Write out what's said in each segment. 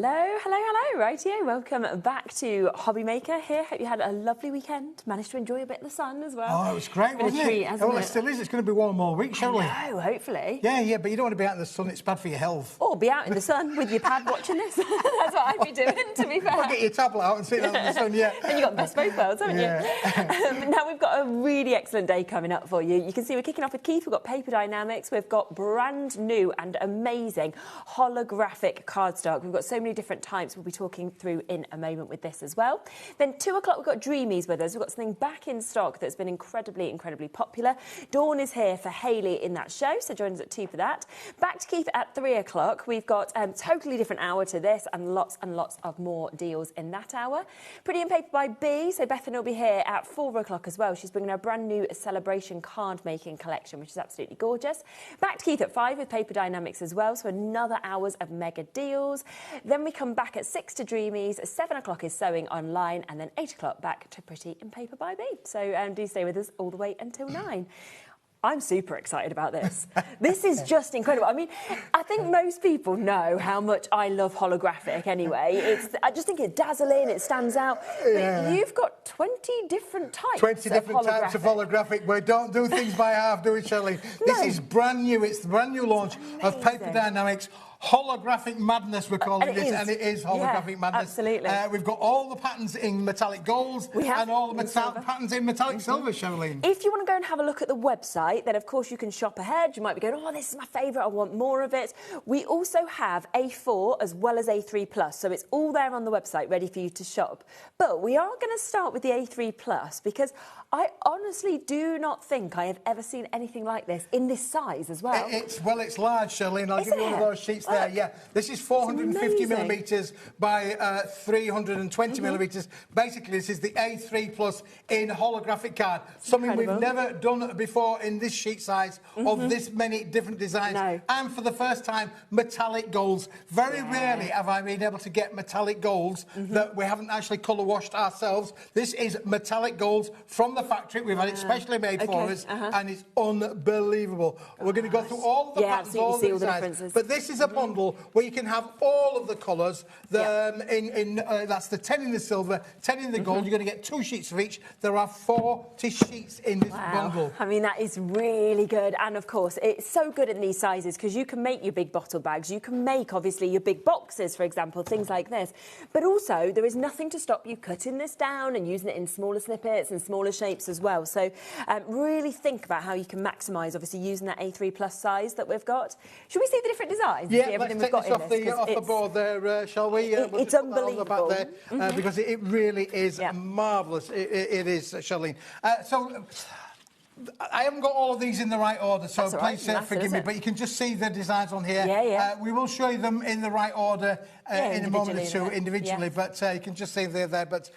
Hello, hello, hello, rightio. Welcome back to HobbyMaker here. Hope you had a lovely weekend. Managed to enjoy a bit of the sun as well. Oh, it was great, wasn't it? Well, it still is. It's going to be one more week, shall we? Oh, hopefully. Yeah, but you don't want to be out in the sun. It's bad for your health. Or be out in the sun with your pad watching this. That's what I'd be doing, to be fair. Or get your tablet out and sit out in the sun, yeah. And you've got best both worlds, haven't you? Now we've got a really excellent day coming up for you. You can see we're kicking off with Keith. We've got Paper Dynamics. We've got brand new and amazing holographic cardstock. We've got so many different types we'll be talking through in a moment with this as well. Then 2 o'clock we've got Dreamies with us. We've got something back in stock that's been incredibly popular. Dawn is here for Hayley in that show, so join us at 2 for that. Back to Keith at 3 o'clock. We've got a totally different hour to this and lots of more deals in that hour. Pretty and Paper by B, so Bethan will be here at 4 o'clock as well. She's bringing her brand new celebration card making collection, which is absolutely gorgeous. Back to Keith at 5 with Paper Dynamics as well, so another hours of mega deals. Then we come back at 6 to Dreamies, 7 o'clock is Sewing Online, and then 8 o'clock back to Pretty and Paper by B. So do stay with us all the way until 9. I'm super excited about this. This is just incredible. I mean, I think most people know how much I love holographic anyway. I just think it's dazzling, it stands out. Yeah. But you've got 20 different types 20 different types of holographic. We don't do things by half, do we, Shelley? No. This is brand new. It's the brand new launch of Paper Dynamics. Holographic madness, we're calling this, and it is holographic madness. Absolutely. We've got all the patterns in metallic golds and all the patterns in metallic silver, Shelley. If you want to go and have a look at the website, then of course you can shop ahead. You might be going, oh, this is my favourite, I want more of it. We also have A4 as well as A3+, so it's all there on the website ready for you to shop. But we are going to start with the A3+, because I honestly do not think I have ever seen anything like this in this size as well. It's large, Shelley, and I'll give you one of those sheets there. Yeah, this is 450 millimetres by 320 millimetres. Basically, this is the A3+ in holographic card. Something we've never done before in this sheet size of this many different designs. No. And for the first time, metallic golds. Very rarely have I been able to get metallic golds that we haven't actually colour washed ourselves. This is metallic golds from the factory. We've had it specially made for us, and it's unbelievable. We're going to go through all the patterns, all the designs. But this is a bundle where you can have all of the colours. That's the 10 in the silver, 10 in the gold. You're going to get 2 sheets of each. There are 40 sheets in this bundle. I mean, that is really good. And of course, it's so good in these sizes because you can make your big bottle bags. You can make, obviously, your big boxes, for example, things like this. But also, there is nothing to stop you cutting this down and using it in smaller snippets and smaller shapes as well. So really think about how you can maximise, obviously, using that A3+ size that we've got. Should we see the different designs? Yeah, let's take this off the board there, shall we? It's unbelievable. Back there, because it really is marvellous. It is, Charlene. So I haven't got all of these in the right order, so please forgive me, but you can just see the designs on here. We will show you them in the right order in a moment or two individually, but you can just see they're there. But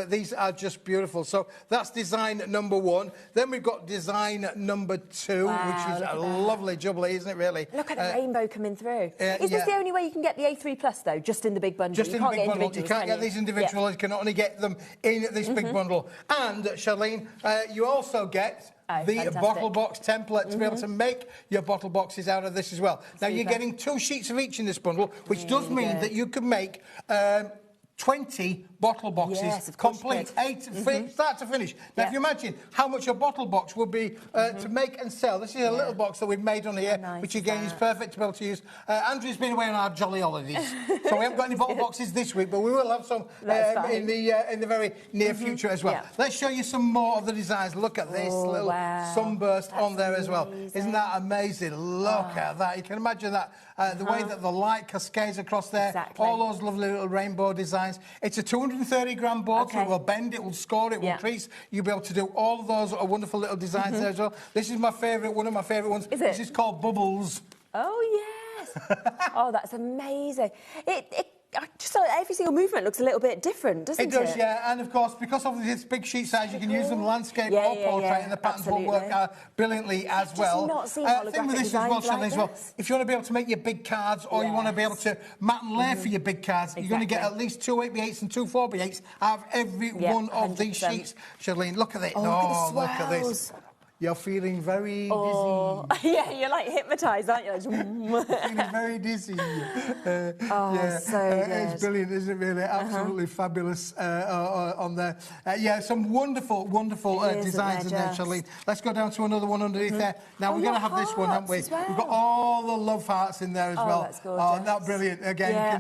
these are just beautiful. So that's design number 1. Then we've got design number 2, which is a lovely jubilee, isn't it, really? Look at the rainbow coming through. Is this the only way you can get the A3+, though, just in the big bundle? Just in the big bundle. You can't get these individually. You can only get them in this big bundle. And, Charlene, you also get the bottle box template to be able to make your bottle boxes out of this as well. Now, you're getting 2 sheets of each in this bundle, which does mean that you can make 20 bottle boxes, complete, 8 start to finish. Now, if you imagine how much a bottle box would be to make and sell. This is a little box that we've made on here, which again is perfect to be able to use. Andrew's been away on our jolly holidays, so we haven't got any bottle boxes this week, but we will have some in the very near future as well. Let's show you some more of the designs. Look at this little sunburst on there as well. Isn't that amazing? Look at that. You can imagine that, the way that the light cascades across there, all those lovely little rainbow designs. It's a 230-gram board, so it will bend, it will score, it will crease. You'll be able to do all of those wonderful little designs there as well. This is my favourite, one of my favourite ones. Is it? This is called Bubbles. Oh, yes. Oh, that's amazing. Just every single movement looks a little bit different, doesn't it? It does, yeah. And of course, because of this big sheet size, you can use them landscape or portrait, and the patterns will work brilliantly as well. Not seen holographic with this as well, like as well. If you want to be able to make your big cards, or you want to be able to mat and lay for your big cards, you're going to get at least 2 8x8s and 2 4x8s out of every one of these sheets. Charlene, look at it. Oh, look at this. you're feeling very dizzy. Yeah, you're like hypnotised, aren't you? Feeling very dizzy. So good. It's brilliant, isn't it, really? Absolutely fabulous on there. Yeah, some wonderful, wonderful designs in there, Charlene. Let's go down to another one underneath there. Now, we're going to have this one, haven't we? Well. We've got all the love hearts in there as well. That's gorgeous. That's brilliant. Again, you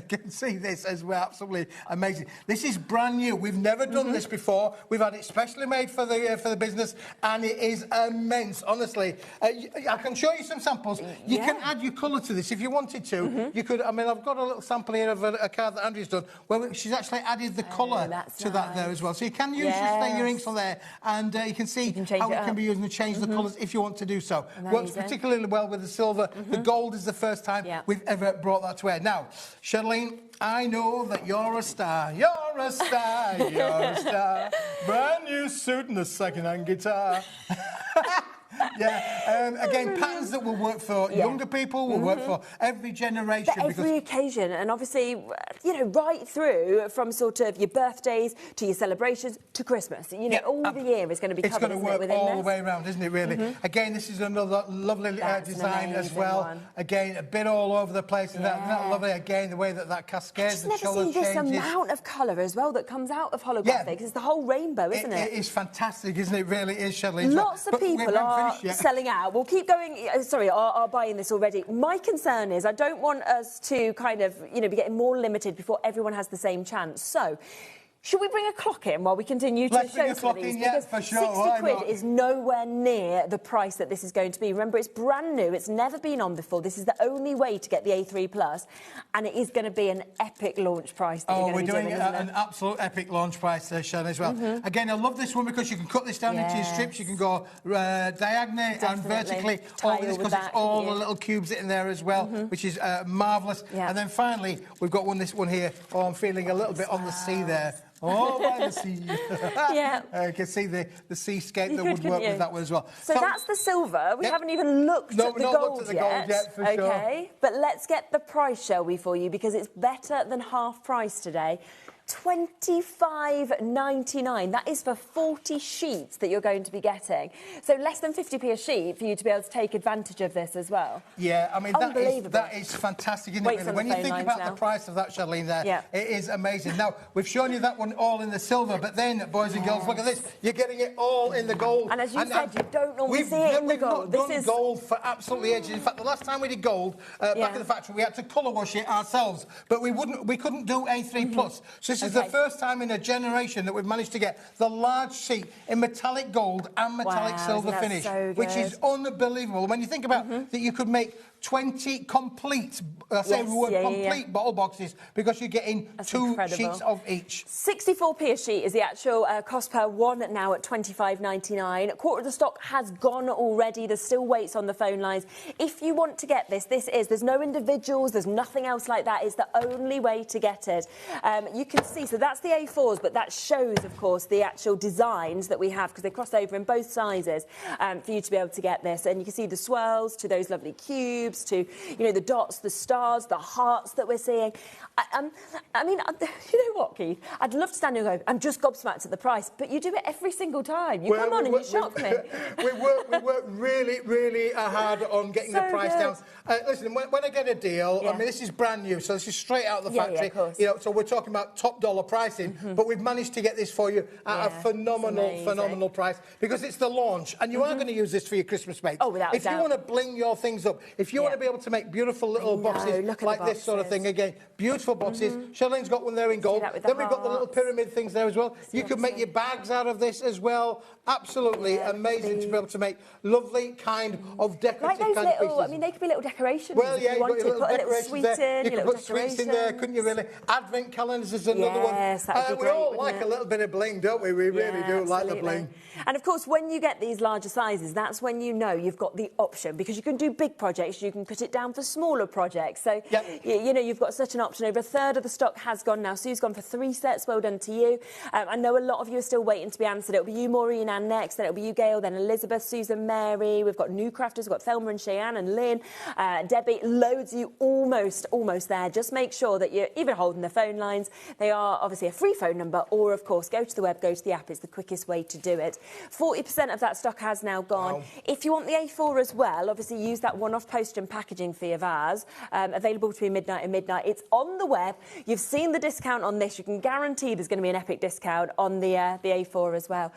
can see this as well. Absolutely amazing. This is brand new. We've never done this before. We've had it specially made for the business, and it is immense, honestly. I can show you some samples. You can add your colour to this if you wanted to. You could. I mean, I've got a little sample here of a card that Andrea's done, where she's actually added the colour to that there as well. So you can use your inks on there, and you can see how it can be used and change the colours if you want to do so. Works particularly well with the silver. The gold is the first time we've ever brought that to air. Now, Charlene, I know that you're a star. You're a star. You're a star. Brand new suit and a second-hand guitar. Again, patterns that will work for younger people, will work for every generation. For every occasion, and obviously, you know, right through from sort of your birthdays to your celebrations to Christmas. You know, all the year is going to be covered, it's going to work all the way around, isn't it, really? Again, this is another lovely design as well. One. Again, a bit all over the place. And that lovely, again, the way that cascades and colours changes. I've never seen this amount of colour as well that comes out of holographics. It's the whole rainbow, isn't it? It is fantastic, isn't it? Really is, Charlene. Lots of people are selling out. We'll keep going. Sorry, are buying this already. My concern is I don't want us to kind of, you know, be getting more limited before everyone has the same chance. So, should we bring a clock in while we continue to show some of these? Because for sure. 60 quid is nowhere near the price that this is going to be. Remember, it's brand new. It's never been on before. This is the only way to get the A3 Plus, and it is going to be an epic launch price. We're doing an absolute epic launch price, Sharon, as well. Again, I love this one because you can cut this down into your strips. You can go diagonally and vertically over this because it's all the little cubes in there as well, which is marvellous. And then finally, we've got this one here. Oh, I'm feeling a little bit on the sea there. Oh, by the sea. You can see the seascape that would work with that one as well. So that's the silver. We haven't even looked at the gold yet. For sure. But let's get the price, shall we, for you, because it's better than half price today. $25.99. That is for 40 sheets that you're going to be getting. So less than 50p a sheet for you to be able to take advantage of this as well. Yeah, I mean, that is fantastic, isn't it, really? When you think about the price of that, Charlene, there, it is amazing. Now, we've shown you that one all in the silver, but then, boys and girls, look at this. You're getting it all in the gold. And as you said, you don't normally see it in the gold. We've done gold for absolutely ages. In fact, the last time we did gold, back in the factory, we had to colour wash it ourselves, but we couldn't do A3 Plus. So this is the first time in a generation that we've managed to get the large sheet in metallic gold and metallic silver finish, which is unbelievable. When you think about that, you could make 20 complete, complete bottle boxes because you're getting two sheets of each. 64p a sheet is the actual cost per one now at $25.99. A quarter of the stock has gone already. There's still waits on the phone lines. If you want to get this, there's no individuals, there's nothing else like that. It's the only way to get it. You can see, so that's the A4s, but that shows, of course, the actual designs that we have because they cross over in both sizes for you to be able to get this. And you can see the swirls to those lovely cubes, to, you know, the dots, the stars, the hearts that we're seeing. I mean, you know what, Keith? I'd love to stand here and go, I'm just gobsmacked at the price, but you do it every single time. You come on and you shock me. We work really, really hard on getting the price down. Listen, when I get a deal, I mean, this is brand new, so this is straight out of the factory. You know, so we're talking about top dollar pricing, but we've managed to get this for you at a phenomenal price because it's the launch, and you are going to use this for your Christmas mates. Oh, without a doubt. If you want to bling your things up, if you want to be able to make beautiful little boxes like this sort of thing, again, beautiful boxes. Charlene's got one there in gold. Then we've got the little pyramid things there as well. You could make your bags out of this as well. Absolutely amazing to be able to make lovely kind of decorative like those kind of little, pieces. I mean, they could be little decorations. Well, yeah, if you wanted to put a little sweet in, you could put sweets in there, couldn't you, really? Advent calendars is another one. That would be we great, all like a little bit of bling, don't we? We really do like the bling. And of course, when you get these larger sizes, that's when you know you've got the option, because you can do big projects. You can put it down for smaller projects. So, you know, you've got such an option. Over a third of the stock has gone now. Sue's gone for 3 sets. Well done to you. I know a lot of you are still waiting to be answered. It'll be you, Maureen, Anne next. Then it'll be you, Gail. Then Elizabeth, Susan, Mary. We've got new crafters. We've got Thelma and Cheyenne and Lynn, Debbie. Loads of you almost there. Just make sure that you're even holding the phone lines. They are obviously a free phone number, or of course, go to the web, go to the app. It's the quickest way to do it. 40% of that stock has now gone. Wow. If you want the A4 as well, obviously use that one-off postage and packaging fee of ours, available between midnight and midnight. It's on the web. You've seen the discount on this. You can guarantee there's going to be an epic discount on the A4 as well.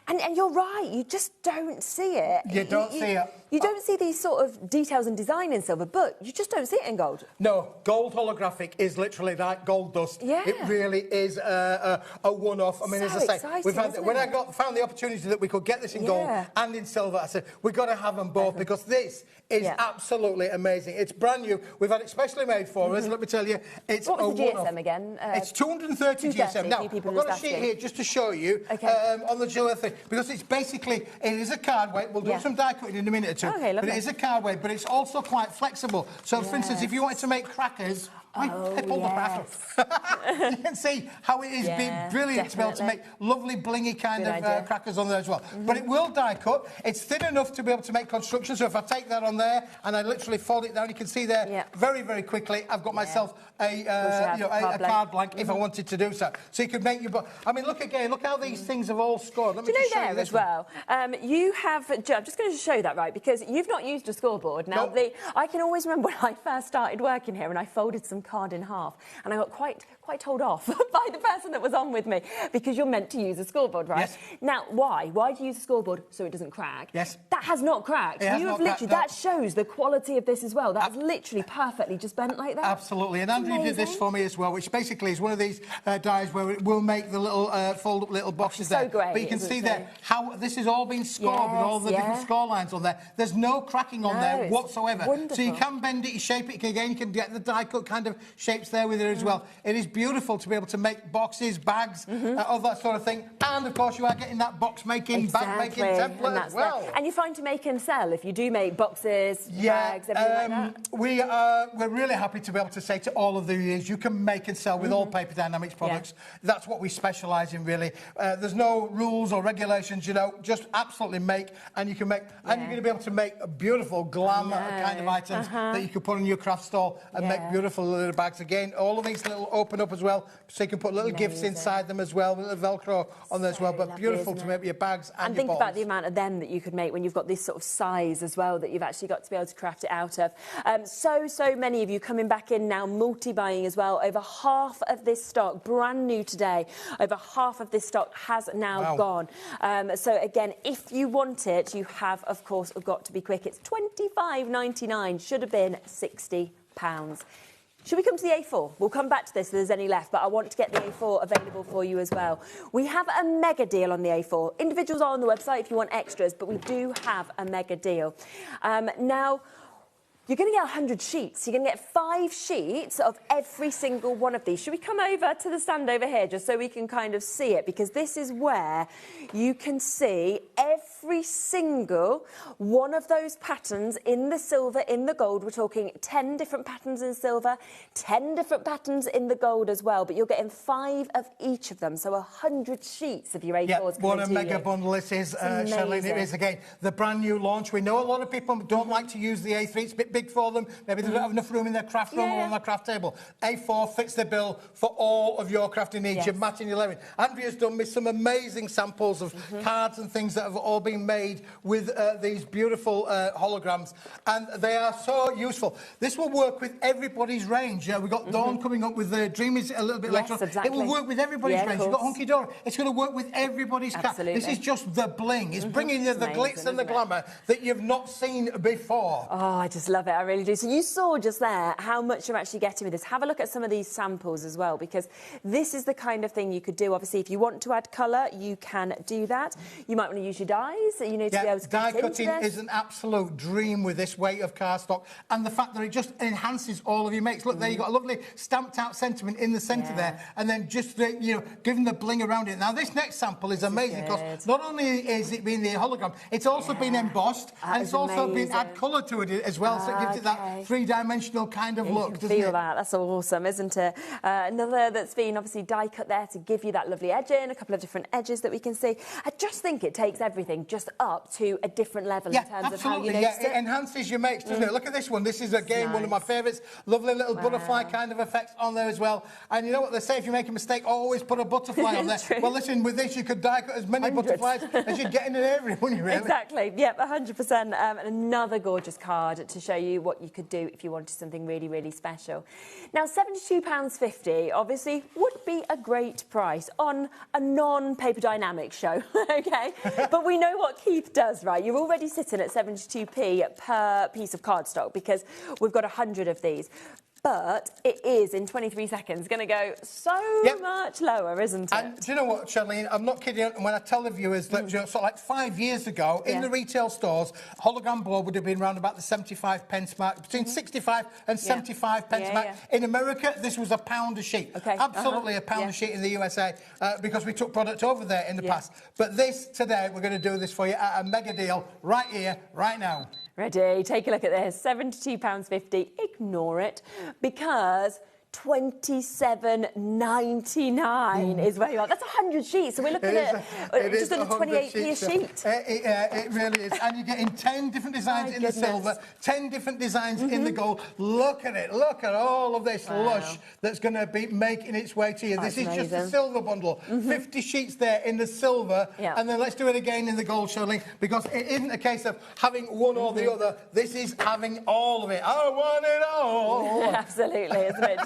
And you're right, you just don't see it. You don't see it. You don't see these sort of details and design in silver, but you just don't see it in gold. No, gold holographic is literally like gold dust. Yeah. It really is a one-off. I mean, as I say, when I found the opportunity that we could get this in gold and in silver, I said, we've got to have them both because this is absolutely amazing. It's brand new. We've had it specially made for us. Let me tell you, it's what was the GSM again? It's 230 GSM. Now, I've got a sheet here just to show you on the jewellery thing, because it's basically, it is a card weight. We'll do some die cutting in a minute or two. Okay, but it is a card weight, but it's also quite flexible. So, for instance, if you wanted to make crackers, you can see how it is brilliant to be able to make lovely blingy kind of crackers on there as well. But it will die cut. It's thin enough to be able to make construction. So if I take that on there and I literally fold it down, you can see there very, very quickly, I've got myself a card blank if I wanted to do so. So you could make your... I mean, look again, look how these things have all scored. Let me just show you this as well. You have... I'm just going to show you that, right, because you've not used a scoreboard. Now, I can always remember when I first started working here and I folded some card in half and I got quite told off by the person that was on with me, because you're meant to use a scoreboard, right? Yes. Now, why do you use a scoreboard? So it doesn't crack. Yes. That has not cracked. You have literally, that shows the quality of this as well. That's literally perfectly just bent like that. Absolutely. And Andrew did this for me as well, which basically is one of these dies where it will make the little fold up little boxes there. So great. But you can see there how this has all been scored with all the different score lines on there. There's no cracking on there whatsoever. Wonderful. So you can bend it, you shape it again, you can get the die cut kind of shapes there with it as well. It is beautiful to be able to make boxes, bags, all that sort of thing. And of course you are getting that box making, bag making template as well. And you find to make and sell if you do make boxes, bags, everything like that. We're really happy to be able to say to all of the viewers, you can make and sell with all Paper Dynamics products. That's what we specialise in, really. There's no rules or regulations, you know, just absolutely make, and you can make, and you're going to be able to make beautiful glam kind of items that you can put in your craft stall and make beautiful little bags. Again, all of these little open up as well, so you can put little gifts inside them as well, little Velcro on there as well, but beautiful to make your bags and your think about the amount of them that you could make when you've got this sort of size as well that you've actually got to be able to craft it out of. So many of you coming back in now, multi-buying as well. Over half of this stock, brand new today, over half of this stock has now gone. So again, if you want it, you have, of course, got to be quick. It's £25.99, should have been £60. Should we come to the A4? We'll come back to this if there's any left, but I want to get the A4 available for you as well. We have a mega deal on the A4. Individuals are on the website if you want extras, but we do have a mega deal. Now, you're going to get 100 sheets. You're going to get 5 sheets of every single one of these. Should we come over to the stand over here just so we can kind of see it? Because this is where you can see every single one of those patterns in the silver, in the gold. We're talking 10 different patterns in silver, 10 different patterns in the gold as well. But you're getting 5 of each of them. So 100 sheets of your A4s. Yeah, what a mega bundle this is, Charlene. It is, again, the brand new launch. We know a lot of people don't like to use the A3. It's a bit big for them. Maybe they don't have enough room in their craft room or on their craft table. A4 fits the bill for all of your crafting needs. Your matching, your layering. Andrea's done me some amazing samples of cards and things that have all been made with these beautiful holograms, and they are so useful. This will work with everybody's range. We've got Dawn coming up with the Dreamies a little bit later on. Exactly. It will work with everybody's range. You've got Hunky Dory. It's going to work with everybody's cat. This is just the bling. It's bringing you the glitz and the glamour that you've not seen before. Oh, I just love it. I really do. So you saw just there how much you're actually getting with this. Have a look at some of these samples as well, because this is the kind of thing you could do. Obviously, if you want to add colour, you can do that. You might want to use your dies. You need to be able to die cutting is an absolute dream with this weight of cardstock, and the fact that it just enhances all of your makes. Look there, you've got a lovely stamped out sentiment in the centre there, and then just giving the bling around it. Now this next sample is amazing because not only is it being the hologram, it's also been embossed and it's also been add colour to it as well. So it gives it that three-dimensional kind of look, doesn't it? Feel that. That's awesome, isn't it? Another that's been obviously die cut there to give you that lovely edging, a couple of different edges that we can see. I just think it takes everything just up to a different level in terms of how you notice it. It enhances your makes, doesn't it? Look at this one. This is, again, one of my favourites. Lovely little butterfly kind of effects on there as well. And you know what they say, if you make a mistake, always put a butterfly on there. Well, listen, with this, you could die cut as many butterflies as you get in an area, wouldn't you, really? Exactly. Yep, 100%. And another gorgeous card to show you what you could do if you wanted something really, really special. Now, £72.50 obviously would be a great price on a non-Paper Dynamics show, okay? But we know what Keith does, right? You're already sitting at 72p per piece of cardstock because we've got 100 of these. But it is, in 23 seconds, going to go so much lower, isn't it? And do you know what, Charlene? I'm not kidding when I tell the viewers that, you know, sort of like 5 years ago, in the retail stores, hologram board would have been around about the 75 pence mark, between 65 and 75 pence mark. In America, this was £1 a sheet. Absolutely £1 a sheet in the USA, because we took product over there in the past. But this, today, we're going to do this for you at a mega deal right here, right now. Ready? Take a look at this. £72.50. Ignore it because £27.99 is where you are. That's 100 sheets. So we're looking at just under 28p a sheet. It really is. And you're getting 10 different designs in the silver, 10 different designs in the gold. Look at it. Look at all of this lush that's going to be making its way to you. This is just the silver bundle. 50 sheets there in the silver. And then let's do it again in the gold, Shirley, because it isn't a case of having one or the other. This is having all of it. I want it all. Absolutely, isn't it?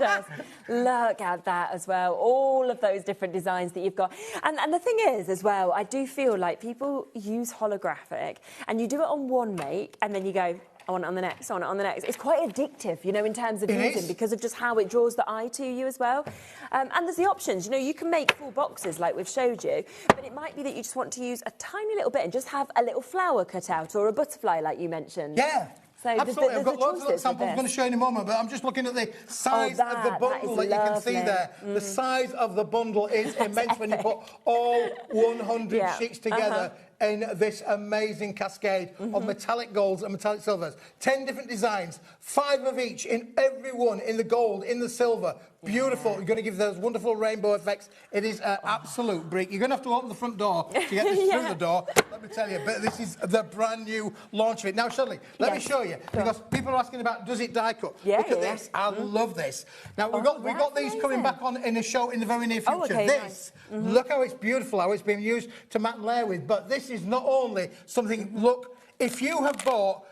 Look at that as well, all of those different designs that you've got. And the thing is as well, I do feel like people use holographic and you do it on one make and then you go, I want it on the next, I want it on the next. It's quite addictive, you know, in terms of using because of just how it draws the eye to you as well. And there's the options, you know, you can make full boxes like we've showed you, but it might be that you just want to use a tiny little bit and just have a little flower cut out or a butterfly like you mentioned. Yeah. So absolutely, I've got lots of little samples I'm going to show you in a moment, but I'm just looking at the size of the bundle that you can see there. The size of the bundle is immense when you put all 100 sheets together in this amazing cascade of metallic golds and metallic silvers. 10 different designs, 5 of each in every one, in the gold, in the silver. Beautiful. You're going to give those wonderful rainbow effects. It is an absolute break. You're going to have to open the front door to get this through the door, let me tell you. But this is the brand new launch of it. Now, Shirley, let me show you, because people are asking about, does it die cut? Look at this. I love this. Now, we've got these coming back on in a show in the very near future. Look how it's beautiful, how it's been used to mat and layer with. But this is not only something, look, if you have bought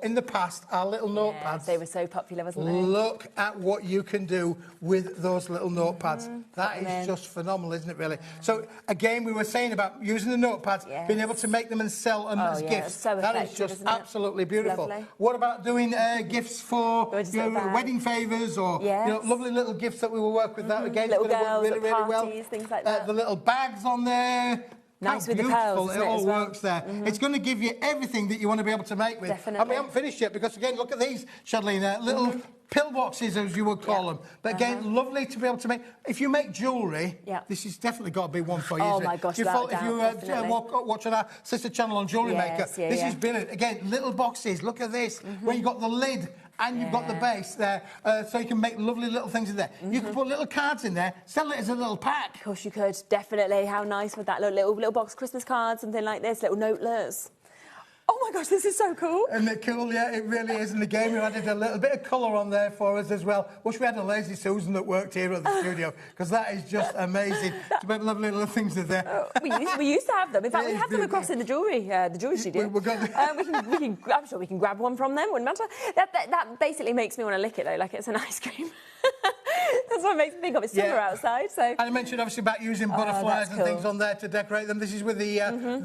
in the past our little notepads, they were so popular, wasn't they? Look at what you can do with those little notepads. That is just phenomenal, isn't it, really? So, again, we were saying about using the notepads, being able to make them and sell them as gifts. So that is just absolutely beautiful. Lovely. What about doing gifts for wedding favours or you know, lovely little gifts that we will work with? That again, little it's going to work really, really well. Things like that. The little bags on there. Nice with the pearls, it all works there. It's going to give you everything that you want to be able to make with. Definitely. And we haven't finished yet because, again, look at these, Shadlene, little pillboxes, as you would call them. But again, lovely to be able to make. If you make jewellery, this has definitely got to be one for you. Oh, my gosh, if you watch on our sister channel on Jewellery Maker, this is brilliant. Again, little boxes, look at this, where you've got the lid and you've got the base there, so you can make lovely little things in there. You can put little cards in there, sell it as a little pack. Of course you could, definitely. How nice would that look? Little box Christmas cards, something like this, little notelets. Oh my gosh, this is so cool. Isn't it cool? Yeah, it really is. And again, we added a little bit of colour on there for us as well. Wish we had a lazy Susan that worked here at the studio, because that is just amazing to make lovely little things in there. We used to have them. In fact, we have them across in the jewellery studio. I'm sure we can grab one from them, wouldn't matter. That basically makes me want to lick it, though, like it's an ice cream. That's what makes me think of it. It's summer outside, so... And I mentioned, obviously, about using butterflies and things on there to decorate them. This is with the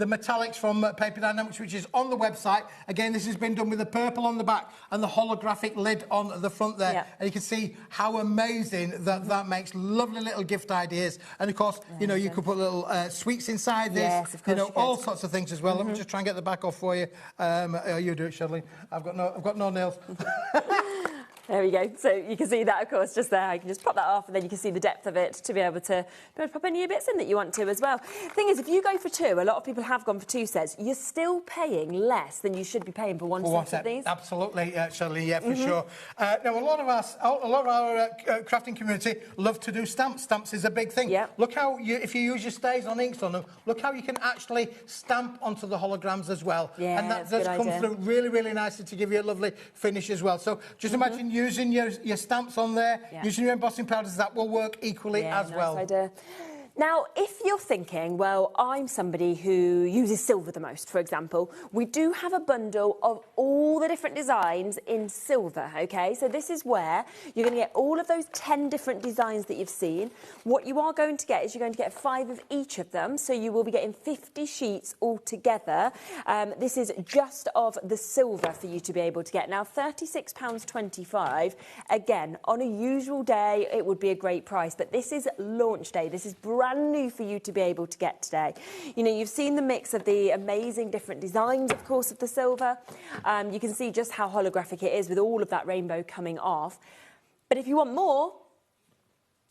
metallics from Paper Dynamics, which is on the website. Again, this has been done with the purple on the back and the holographic lid on the front there. And you can see how amazing that makes. Lovely little gift ideas. And, of course, you know, you could put little sweets inside this. Yes, of course you know, all sorts of things as well. Let me just try and get the back off for you. You do it, Shirley. I've got no nails. There we go. So you can see that, of course, just there. I can just pop that off, and then you can see the depth of it to be able to pop any bits in that you want to as well. Thing is, if you go for 2, a lot of people have gone for 2 sets, you're still paying less than you should be paying for one set of these. Absolutely, Shirley, yeah, for sure. Now, a lot of our crafting community love to do stamps. Stamps is a big thing. Yep. Look how, if you use your stays on inks on them, look how you can actually stamp onto the holograms as well. Yeah, and that does come through really, really nicely to give you a lovely finish as well. So just imagine using your stamps on there, using your embossing powders, that will work equally as well. Nice idea. Now, if you're thinking, well, I'm somebody who uses silver the most, for example, we do have a bundle of all the different designs in silver, OK? So this is where you're going to get all of those 10 different designs that you've seen. What you are going to get is you're going to get 5 of each of them, so you will be getting 50 sheets altogether. This is just of the silver for you to be able to get. Now, £36.25. Again, on a usual day, it would be a great price, but this is launch day. This is brand new for you to be able to get today. You know, you've seen the mix of the amazing different designs, of course, of the silver. You can see just how holographic it is with all of that rainbow coming off. But if you want more,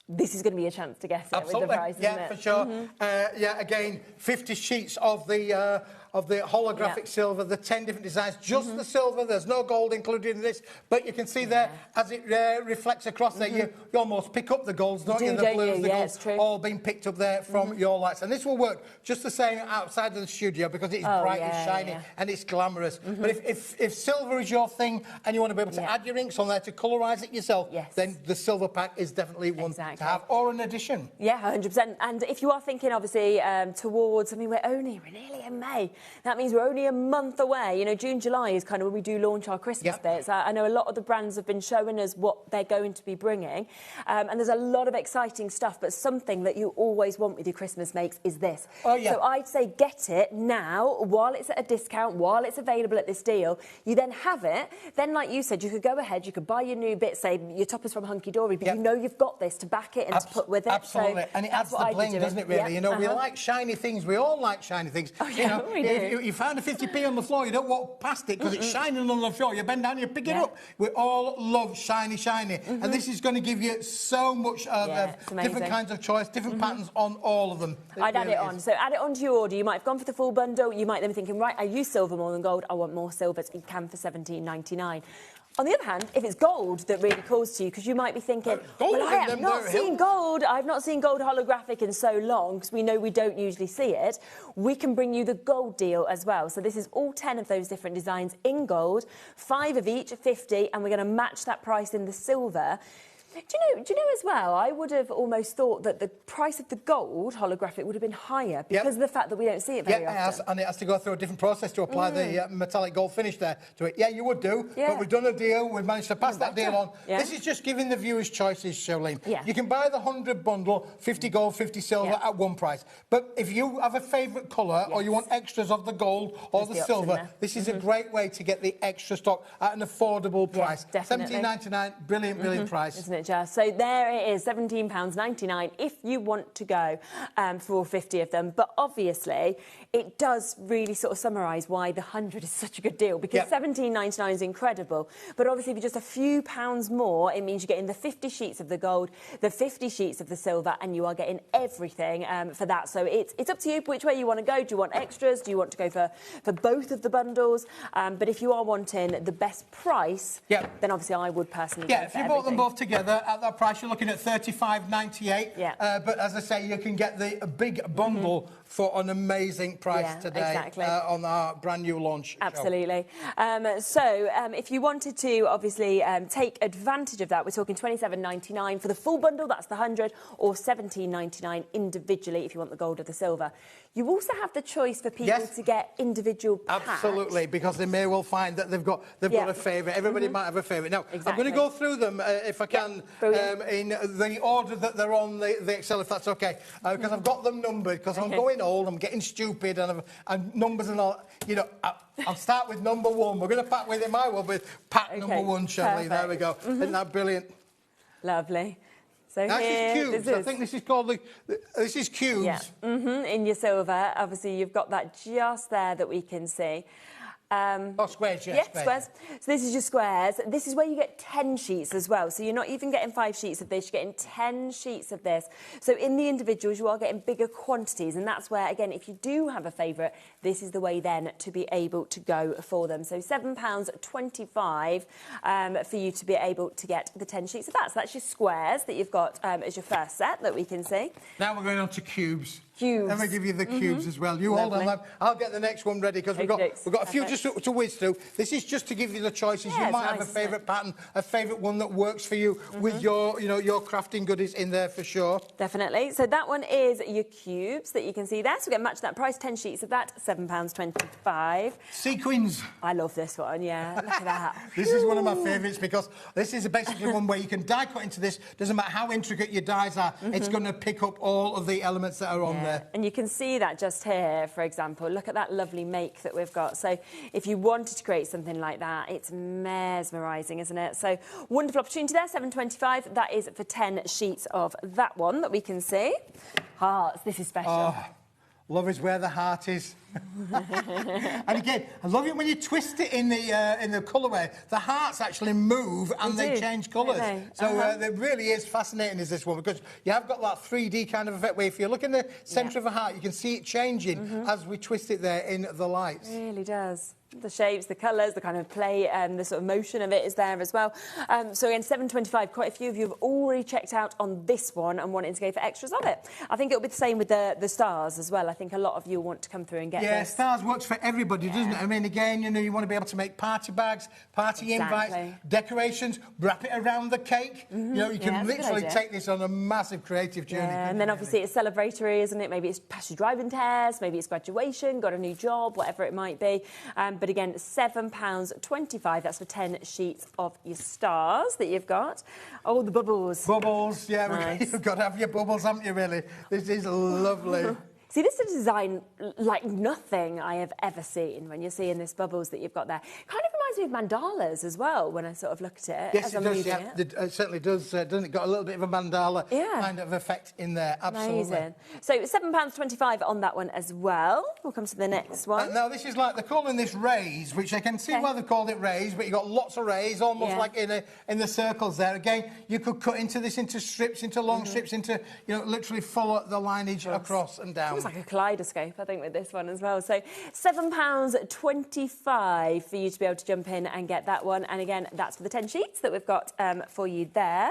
this is going to be a chance to get it with the price, isn't it? For sure. Yeah, again, 50 sheets of the holographic silver, the 10 different designs, just the silver. There's no gold included in this, but you can see there, as it reflects across there, you almost pick up the golds, don't you? The blues, the golds, all being picked up there from your lights. And this will work just the same outside of the studio because it's bright, it's shiny, and it's glamorous. But if silver is your thing and you want to be able to add your inks on there to colorise it yourself, then the silver pack is definitely one to have, or an addition. Yeah, 100%. And if you are thinking, obviously, towards, I mean, we're nearly in May. That means we're only a month away. You know, June, July is kind of when we do launch our Christmas bits. I know a lot of the brands have been showing us what they're going to be bringing. And there's a lot of exciting stuff, but something that you always want with your Christmas makes is this. So I'd say get it now while it's at a discount, while it's available at this deal. You then have it. Then, like you said, you could go ahead, you could buy your new bit, say your toppers from Hunky Dory, but you know you've got this to back it and to put with it. Absolutely. So and it adds the bling, doesn't it, really? You know, we like shiny things. We all like shiny things. You know, we do. You found a 50p on the floor, you don't walk past it because it's shining on the floor. You bend down, you pick it up. We all love shiny. And this is going to give you so much different kinds of choice, different patterns on all of them. I'd add it on. So add it onto your order. You might have gone for the full bundle. You might then be thinking, right, I use silver more than gold. I want more silver. So you can for £17.99. On the other hand, if it's gold that really calls to you, because you might be thinking, well, I have not seen gold. I've not seen gold holographic in so long, because we know we don't usually see it. We can bring you the gold deal as well. So this is all 10 of those different designs in gold, 5 of each, 50, and we're going to match that price in the silver. Do you know as well, I would have almost thought that the price of the gold holographic would have been higher because of the fact that we don't see it very often. And it has to go through a different process to apply the metallic gold finish there to it. Yeah, you would do, but we've done a deal, we've managed to pass that deal on. This is just giving the viewers choices, Charlene. You can buy the 100 bundle, 50 gold, 50 silver at one price. But if you have a favourite colour or you want extras of the gold or the silver, this is a great way to get the extra stock at an affordable price. £17.99, brilliant price. Isn't it? So there it is, £17.99 if you want to go for all 50 of them. But obviously, it does really sort of summarise why the 100 is such a good deal, because £17.99 is incredible. But obviously, for just a few pounds more, it means you're getting the 50 sheets of the gold, the 50 sheets of the silver, and you are getting everything for that. So it's up to you which way you want to go. Do you want extras? Do you want to go for both of the bundles? But if you are wanting the best price, then obviously I would personally go for if you bought them both together, at that price, you're looking at $35.98. But as I say, you can get the big bundle for an amazing price today on our brand new launch. Absolutely. So if you wanted to obviously take advantage of that, we're talking $27.99 for the full bundle, that's the 100, or $17.99 individually if you want the gold or the silver. You also have the choice for people to get individual packs. Absolutely, because they may well find that they've got a favourite. Everybody might have a favourite. Now, I'm going to go through them, if I can, in the order that they're on the Excel, if that's OK, because I've got them numbered, because I'm going old, I'm getting stupid, and numbers and all. You know, I'll start with number 1. We're going to pack with it. I will with pack number 1, Shirley. There we go. Isn't that brilliant? Lovely. So this is cubes. I think this is called this is cubes. In your silver, obviously you've got that just there that we can see. Squares, yeah, squares. So this is your squares. This is where you get 10 sheets as well. So you're not even getting 5 sheets of this, you're getting 10 sheets of this. So in the individuals, you are getting bigger quantities. And that's where, again, if you do have a favourite, this is the way then to be able to go for them. So £7.25 for you to be able to get the 10 sheets of that. So that's your squares that you've got as your first set that we can see. Now we're going on to cubes. Cubes. Let me give you the cubes as well. You hold on them. I'll get the next one ready because we've got a few just to whiz through. This is just to give you the choices. You might have a favourite pattern, a favourite one that works for you with your, your crafting goodies in there for sure. Definitely. So that one is your cubes that you can see there. So we get matched that price, 10 sheets of that, £7.25. Sequins. I love this one, yeah. Look at that. This is one of my favourites because this is basically one where you can die cut into this. Doesn't matter how intricate your dies are, it's going to pick up all of the elements that are on there. And you can see that just here, for example. Look at that lovely make that we've got. So if you wanted to create something like that, it's mesmerising, isn't it? So wonderful opportunity there, £7.25. That is for 10 sheets of that one that we can see. Hearts, this is special. Oh, love is where the heart is. And again, I love it when you twist it in the colourway. The hearts actually move and they change colours. So it really is fascinating, is this one, because you have got that 3D kind of effect where if you look in the centre of a heart, you can see it changing as we twist it there in the lights. It really does. The shapes, the colours, the kind of play and the sort of motion of it is there as well. So again, £7.25, quite a few of you have already checked out on this one and wanting to go for extras of it. I think it'll be the same with the stars as well. I think a lot of you want to come through and get this. Stars works for everybody, doesn't it? I mean, again, you want to be able to make party bags, party invites, decorations, wrap it around the cake. You can literally take this on a massive creative journey. And then obviously it's celebratory, isn't it? Maybe it's passed your driving test, maybe it's graduation, got a new job, whatever it might be. But again, £7.25. That's for 10 sheets of your stars that you've got. Oh, the bubbles. Bubbles, yeah. Nice. You've got to have your bubbles, haven't you, really? This is lovely. See, this is a design like nothing I have ever seen when you're seeing this bubbles that you've got there. Kind of reminds me of mandalas as well when I sort of look at it. Yes, it does, yeah. It certainly does, doesn't it? Got a little bit of a mandala kind of effect in there, absolutely. Amazing. So £7.25 on that one as well. We'll come to the next one. Now, this is like, they're calling this rays, which I can see why they called it rays, but you've got lots of rays, almost like in the circles there. Again, you could cut into this into strips, into long strips, into, literally follow the lineage across and down. It's like a kaleidoscope, I think, with this one as well. So £7.25 for you to be able to jump in and get that one. And again, that's for the 10 sheets that we've got for you there.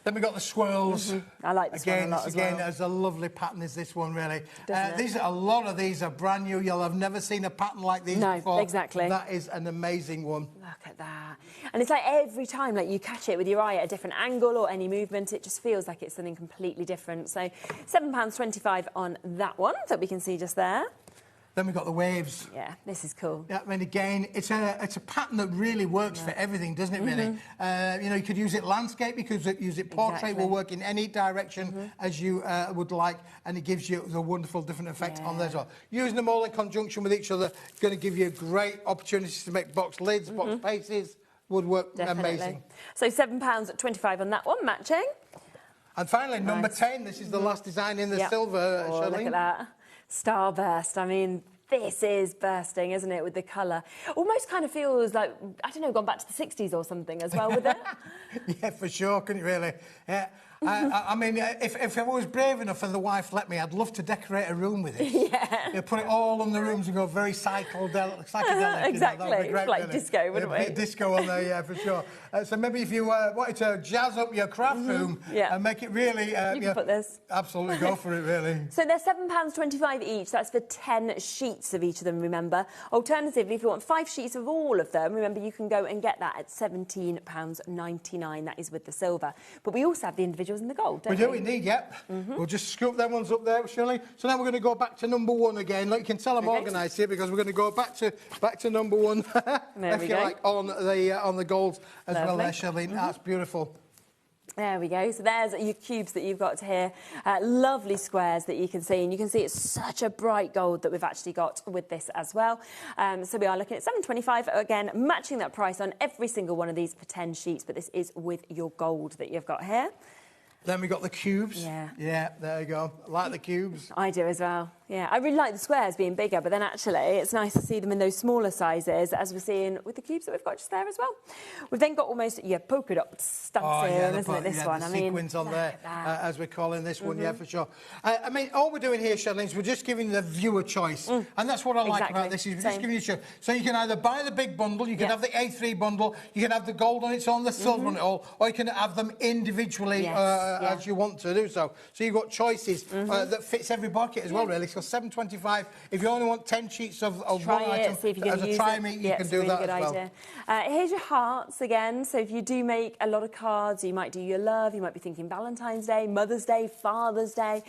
Then we've got the swirls. I like this one a lot as well. Again, as a lovely pattern as this one, really. A lot of these are brand new. You'll have never seen a pattern like these before. No, exactly. That is an amazing one. Look at that. And it's like every time you catch it with your eye at a different angle or any movement, it just feels like it's something completely different. So £7.25 on that one that we can see just there. Then we've got the waves. Yeah, this is cool. Yeah, I mean, again, it's a pattern that really works for everything, doesn't it, really? You could use it landscape, you could use it portrait, will work in any direction as you would like, and it gives you the wonderful different effect on there as well. Using them all in conjunction with each other, going to give you great opportunities to make box lids, box bases, would work amazing. So £7.25 on that one, matching. And finally, number 10, this is the last design in the silver, Charlene. Look at that. Starburst. I mean, this is bursting, isn't it, with the colour? Almost kind of feels like, I don't know, gone back to the 60s or something as well with it. Yeah, for sure, couldn't it really? Yeah. I mean, if I was brave enough and the wife let me, I'd love to decorate a room with it. Yeah. Put it all on the rooms and go very psychedelic. Exactly. That'd be great, like really. disco, wouldn't we? Disco on there, yeah, for sure. So maybe if you wanted to jazz up your craft room and make it really... you can put this. Absolutely, go for it, really. So they're £7.25 each. That's for 10 sheets of each of them, remember. Alternatively, if you want 5 sheets of all of them, remember, you can go and get that at £17.99. That is with the silver. But we also have the individuals in the gold, don't we? We do indeed, yep. We'll just scoop them ones up there, Shirley. So now we're going to go back to number 1 again. Look, you can tell I'm organised here because we're going to go back to number 1, if you like, on the golds as well there, Shirley. That's beautiful. There we go. So there's your cubes that you've got here. Lovely squares that you can see. And you can see it's such a bright gold that we've actually got with this as well. So we are looking at £7.25. Again, matching that price on every single one of these for 10 sheets. But this is with your gold that you've got here. Then we got the cubes. Yeah. Yeah, there you go. I like the cubes. I do as well. Yeah, I really like the squares being bigger, but then actually it's nice to see them in those smaller sizes, as we're seeing with the cubes that we've got just there as well. We've then got almost, polka dot stamps here, isn't it, this one? The sequins on there, as we're calling this one, yeah, for sure. I mean, all we're doing here, Charlene, is we're just giving the viewer choice. And that's what I like about this, is we're just giving you a choice. So you can either buy the big bundle, you can have the A3 bundle, you can have the gold on its own, the silver on it all, or you can have them individually as you want to do so. So you've got choices that fits every bucket as well, really. So $7.25. If you only want 10 sheets of one item as a try-me, you can do that as well. Here's your hearts again. So if you do make a lot of cards, you might do your love, you might be thinking Valentine's Day, Mother's Day, Father's Day,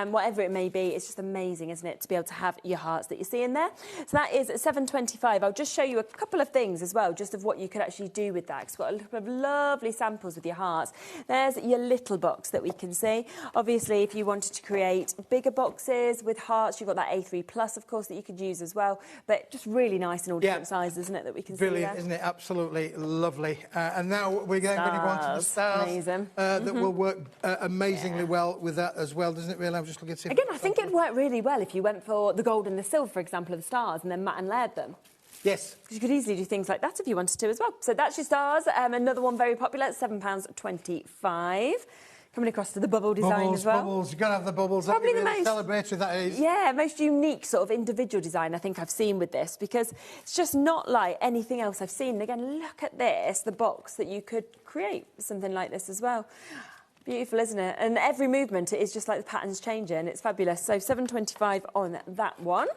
whatever it may be. It's just amazing, isn't it, to be able to have your hearts that you see in there. So that is $7.25. I'll just show you a couple of things as well, just of what you could actually do with that. It's got a couple of lovely samples with your hearts. There's your little box that we can see. Obviously, if you wanted to create bigger boxes with hearts, you've got that A3 Plus, of course, that you could use as well. But just really nice in all different sizes, isn't it, that we can see there? Brilliant, isn't it? Absolutely lovely. And now we're going to go on to the stars that will work amazingly well with that as well, doesn't it, really? I'm just looking at it. Again, I think it'd work really well if you went for the gold and the silver, for example, of the stars, and then matte and layered them. Yes. Because you could easily do things like that if you wanted to as well. So that's your stars. Another one very popular, £7.25. Coming across to the bubble design as well. Bubbles, you've got to have the bubbles. Probably the most celebratory that is. Yeah, most unique sort of individual design I think I've seen with this, because it's just not like anything else I've seen. And again, look at this, the box that you could create something like this as well. Beautiful, isn't it? And every movement, it is just like the pattern's changing. It's fabulous. So $7.25 on that one.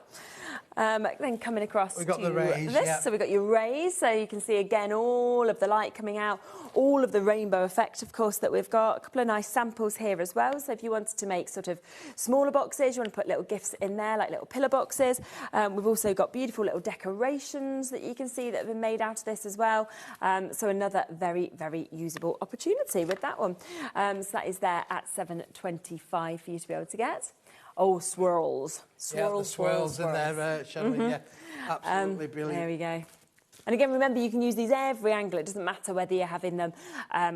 Then coming across we've got the rays, this, so we've got your rays, so you can see again all of the light coming out, all of the rainbow effect, of course, that we've got. A couple of nice samples here as well. So if you wanted to make sort of smaller boxes, you want to put little gifts in there, like little pillar boxes. We've also got beautiful little decorations that you can see that have been made out of this as well. So another very, very usable opportunity with that one. So that is there at $7.25 for you to be able to get. Oh, swirls. Swirls in there, Shelley, absolutely brilliant. There we go. And again, remember, you can use these every angle. It doesn't matter whether you're having them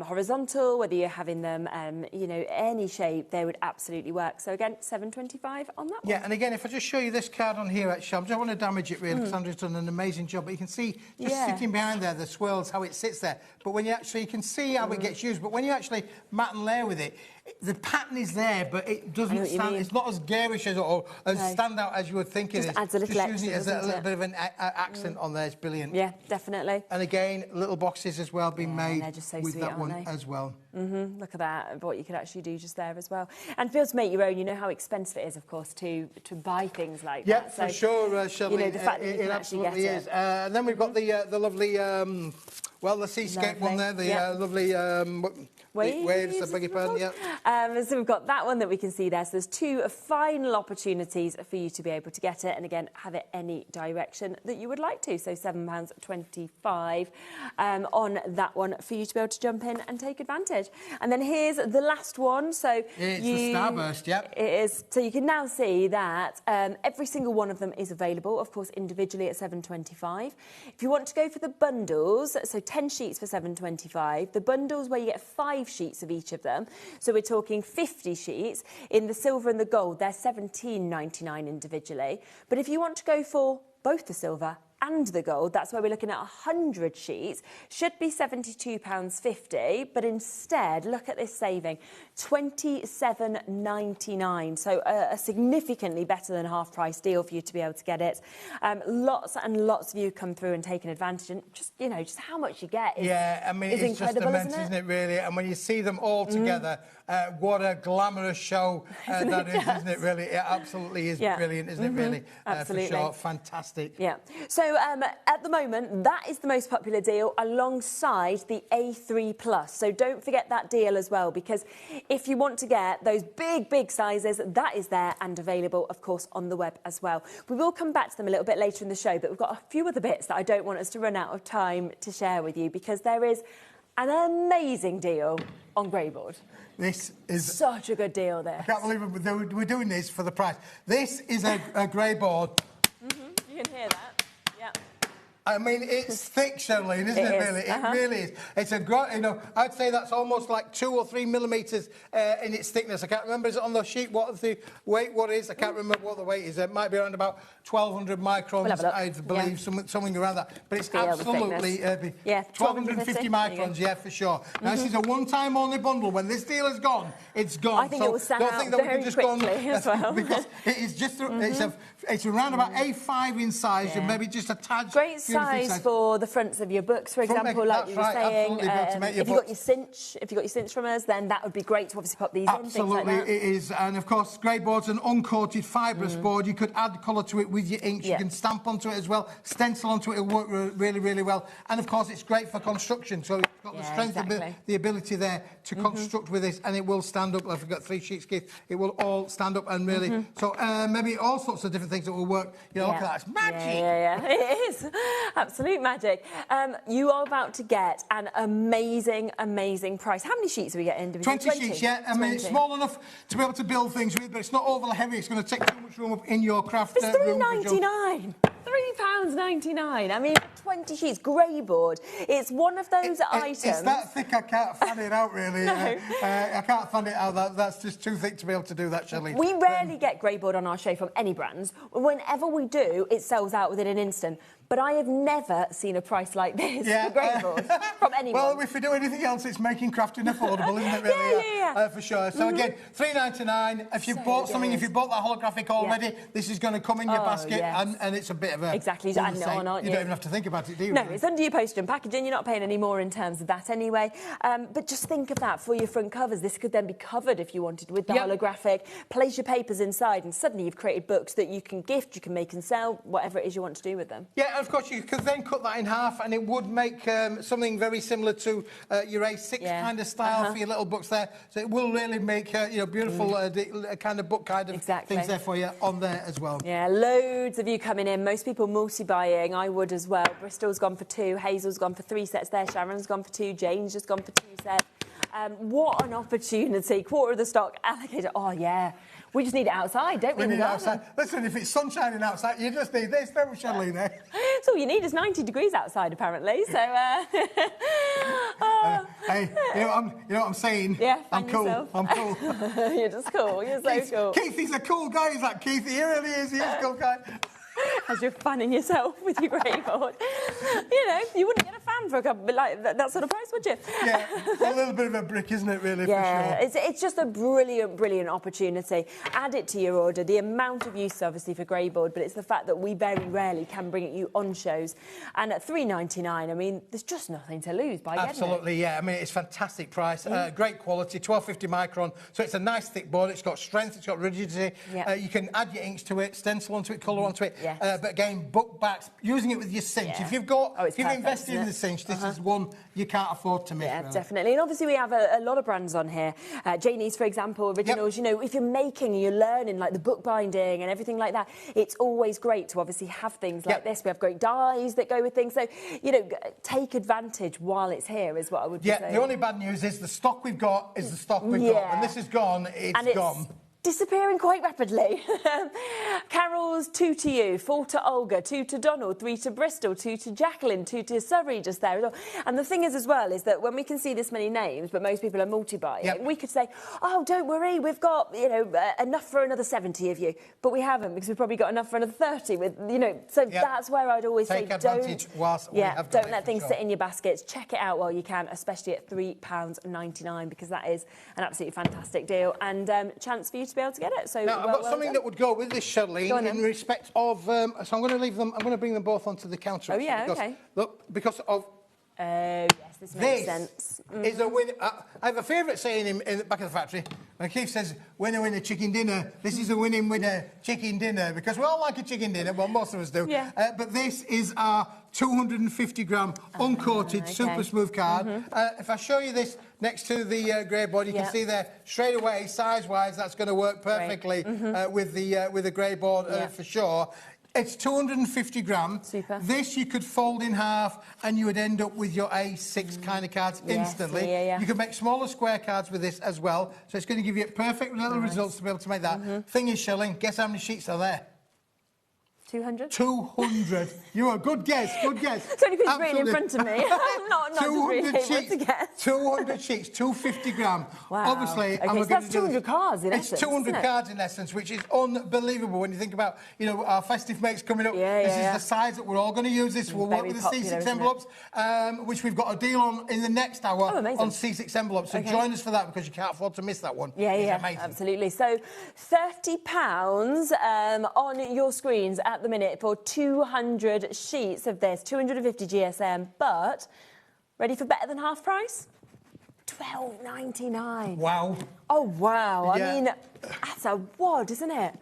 horizontal, whether you're having them, any shape, they would absolutely work. So again, $7.25 on that one. Yeah, and again, if I just show you this card on here, actually, I don't want to damage it really, because Sandra's done an amazing job, but you can see just sitting behind there, the swirls, how it sits there. But when you actually can see how it gets used, but when you actually matte and layer with it, the pattern is there, but it doesn't stand. It's not as garish as or as standout as you would think it is. Adds a little just using it as a little bit of an accent on there. It's brilliant. Yeah, definitely. And again, little boxes as well being made so with sweet, that one as well. Look at that, what you could actually do just there as well. And feel to make your own. You know how expensive it is, of course, to buy things like that. Yeah, for sure, Shelley. The fact that you can absolutely actually get is. And then we've got the lovely, the seascape one there, the lovely waves, I beg your pardon, so we've got that one that we can see there. So there's two final opportunities for you to be able to get it, and again, have it any direction that you would like to. So £7.25 on that one for you to be able to jump in and take advantage. And then here's the last one. So it's the Starburst, It is. So you can now see that every single one of them is available, of course, individually at $7.25. If you want to go for the bundles, so 10 sheets for $7.25. The bundles where you get 5 sheets of each of them. So we're talking 50 sheets. In the silver and the gold, they're $17.99 individually. But if you want to go for both the silver and the gold, that's where we're looking at 100 sheets, should be £72.50, but instead, look at this saving, $27.99. So a significantly better than half-price deal for you to be able to get it. Lots and lots of you come through and taken advantage, and just how much you get is it's just immense, isn't it, really? And when you see them all together, what a glamorous show that is, isn't it, really? It absolutely is brilliant, isn't it, really? Absolutely. For sure, fantastic. Yeah. So at the moment, that is the most popular deal alongside the A3 Plus. So don't forget that deal as well, because if you want to get those big sizes, that is there and available, of course, on the web as well. We will come back to them a little bit later in the show, but we've got a few other bits that I don't want us to run out of time to share with you, because there is an amazing deal on Greyboard. This is such a good deal, this. I can't believe we're doing this for the price. This is a Greyboard. You can hear that. I mean, it's thick, Charlene, isn't it really? It really is. It's a great, you know, I'd say that's almost like 2 or 3 millimetres in its thickness. I can't remember, is it on the sheet what the weight, what it is? I can't remember what the weight is. It might be around about 1,200 microns, I believe, something around that. But it's absolutely, 1,250 microns, yeah, for sure. Now, this is a one-time only bundle. When this deal is gone, it's gone. I think it will stand out very quickly as well. Because it is just, it's around about A5 in size, and maybe just a tad. Great size for the fronts of your books, for example, like you were saying. If you got your cinch from us, then that would be great to obviously pop these on. Absolutely, it is. And of course, Greyboard's an uncoated fibrous board. You could add colour to it with your inks. You can stamp onto it as well, stencil onto it. It'll work really, really well. And of course, it's great for construction. So it's got the strength, the ability there to construct with this, and it will stand up. If we've got 3 sheets, Keith, it will all stand up and really. So maybe all sorts of different things that will work. You know, look at that, it's magic. Yeah, it is absolute magic. You are about to get an amazing price. How many sheets are we getting? 20 sheets, yeah. I mean, it's small enough to be able to build things with, but it's not overly heavy. It's going to take too much room up in your craft room. It's £3.99. £3.99. I mean, 20 sheets, Greyboard. It's one of those items. It's that thick I can't fan it out, really. I can't fan it out. That's just too thick to be able to do that, Shirley. We rarely get Greyboard on our show from any brands. Whenever we do, it sells out within an instant. But I have never seen a price like this for Greyboard from anyone. Well, if we do anything else, it's making crafting affordable, isn't it, really? For sure. So, again, £3.99. If you've bought something, if you bought that holographic already, this is going to come in your basket, and it's a bit of a... Exactly, you're adding it on, aren't you? You don't even have to think about it, do you? No, it's under your postage and packaging. You're not paying any more in terms of that anyway. But just think of that for your front covers. This could then be covered, if you wanted, with the holographic. Place your papers inside, and suddenly you've created books that you can gift, you can make and sell, whatever it is you want to do with them. Yeah, of course, you could then cut that in half, and it would make something very similar to your A6 kind of style for your little books there. So it will really make you know, beautiful kind of book kind of things there for you on there as well. Yeah, loads of you coming in. Most people multi-buying. I would as well. Bristol's gone for 2. Hazel's gone for 3 sets there. Sharon's gone for 2. Jane's just gone for 2 sets. What an opportunity. Quarter of the stock allocated. Oh, yeah. We just need it outside, don't we? We need it outside. Listen, if it's sun shining outside, you just need this, don't we, Charlene? It's all you need. It's 90 degrees outside, apparently. So, hey, you know what I'm saying? Yeah, I'm cool. Yourself. I'm cool. You're just cool. You're so cool. Keith, he's a cool guy. He's like Keith. He really is. He is a cool guy. As you're fanning yourself with your Greyboard. You know, you wouldn't get a fan for a couple, like that sort of price, would you? Yeah, it's a little bit of a brick, isn't it, really, for sure? It's just a brilliant opportunity. Add it to your order. The amount of use, obviously, for Greyboard, but it's the fact that we very rarely can bring it you on shows. And at £3.99, I mean, there's just nothing to lose by getting it. Absolutely, yeah. I mean, it's fantastic price, great quality, 1250 micron. So it's a nice thick board. It's got strength, it's got rigidity. You can add your inks to it, stencil onto it, colour onto it. But again, book backs, using it with your cinch. If you've got, if you've invested in the cinch, this is one you can't afford to miss. Yeah, definitely. And obviously we have a lot of brands on here. Janie's, for example, originals. You know, if you're making and you're learning, like the bookbinding and everything like that, it's always great to obviously have things like this. We have great dies that go with things. So, you know, take advantage while it's here is what I would say. Yeah, the only bad news is the stock we've got is the stock we've got. When this is gone, it's gone. Disappearing quite rapidly. Carol's 2 to you, 4 to Olga, 2 to Donald, 3 to Bristol, 2 to Jacqueline, 2 to Surrey just there as well. And the thing is as well is that when we can see this many names, but most people are multi-buying, we could say, oh, don't worry, we've got, you know, enough for another 70 of you. But we haven't, because we've probably got enough for another 30 with, you know, so that's where I'd always say, don't let things sit in your baskets. Check it out while you can, especially at £3.99, because that is an absolutely fantastic deal and chance for you to be able to get it. So now, I've got something that would go with this, Charlene, in respect of... so I'm going to leave them... I'm going to bring them both onto the counter. Oh, yeah, OK. Look, because of... yes, this makes sense. Is a winner. I have a favourite saying in the back of the factory. When Keith says, winner, winner, chicken dinner, this is a winning winner, chicken dinner, because we all like a chicken dinner, well, most of us do. Yeah. But this is our 250-gram uncoated super smooth card. If I show you this next to the Greyboard, you can see there straight away, size-wise, that's going to work perfectly with the Greyboard for sure. It's 250 gram. Super. This you could fold in half and you would end up with your A6 kind of cards instantly. You could make smaller square cards with this as well. So it's going to give you perfect little results to be able to make that. Thing is, Shirley, guess how many sheets are there? 200? 200. You're a good guess, good guess. It's only because it's really in front of me. I'm not just really able to guess. 200 sheets, 250 gram. Wow. Obviously, okay, so that's 200 cards in essence. It's 200 cards in essence, which is unbelievable when you think about, you know, our festive makes coming up. This is the size that we're all going to use this. We'll work with the C6 envelopes, which we've got a deal on in the next hour on C6 envelopes. So join us for that because you can't afford to miss that one. Yeah, absolutely. So £30 on your screens at the minute for 200 sheets of this, 250 GSM, but ready for better than half price? £12.99. Wow. Oh, wow. I mean, that's a wad, isn't it?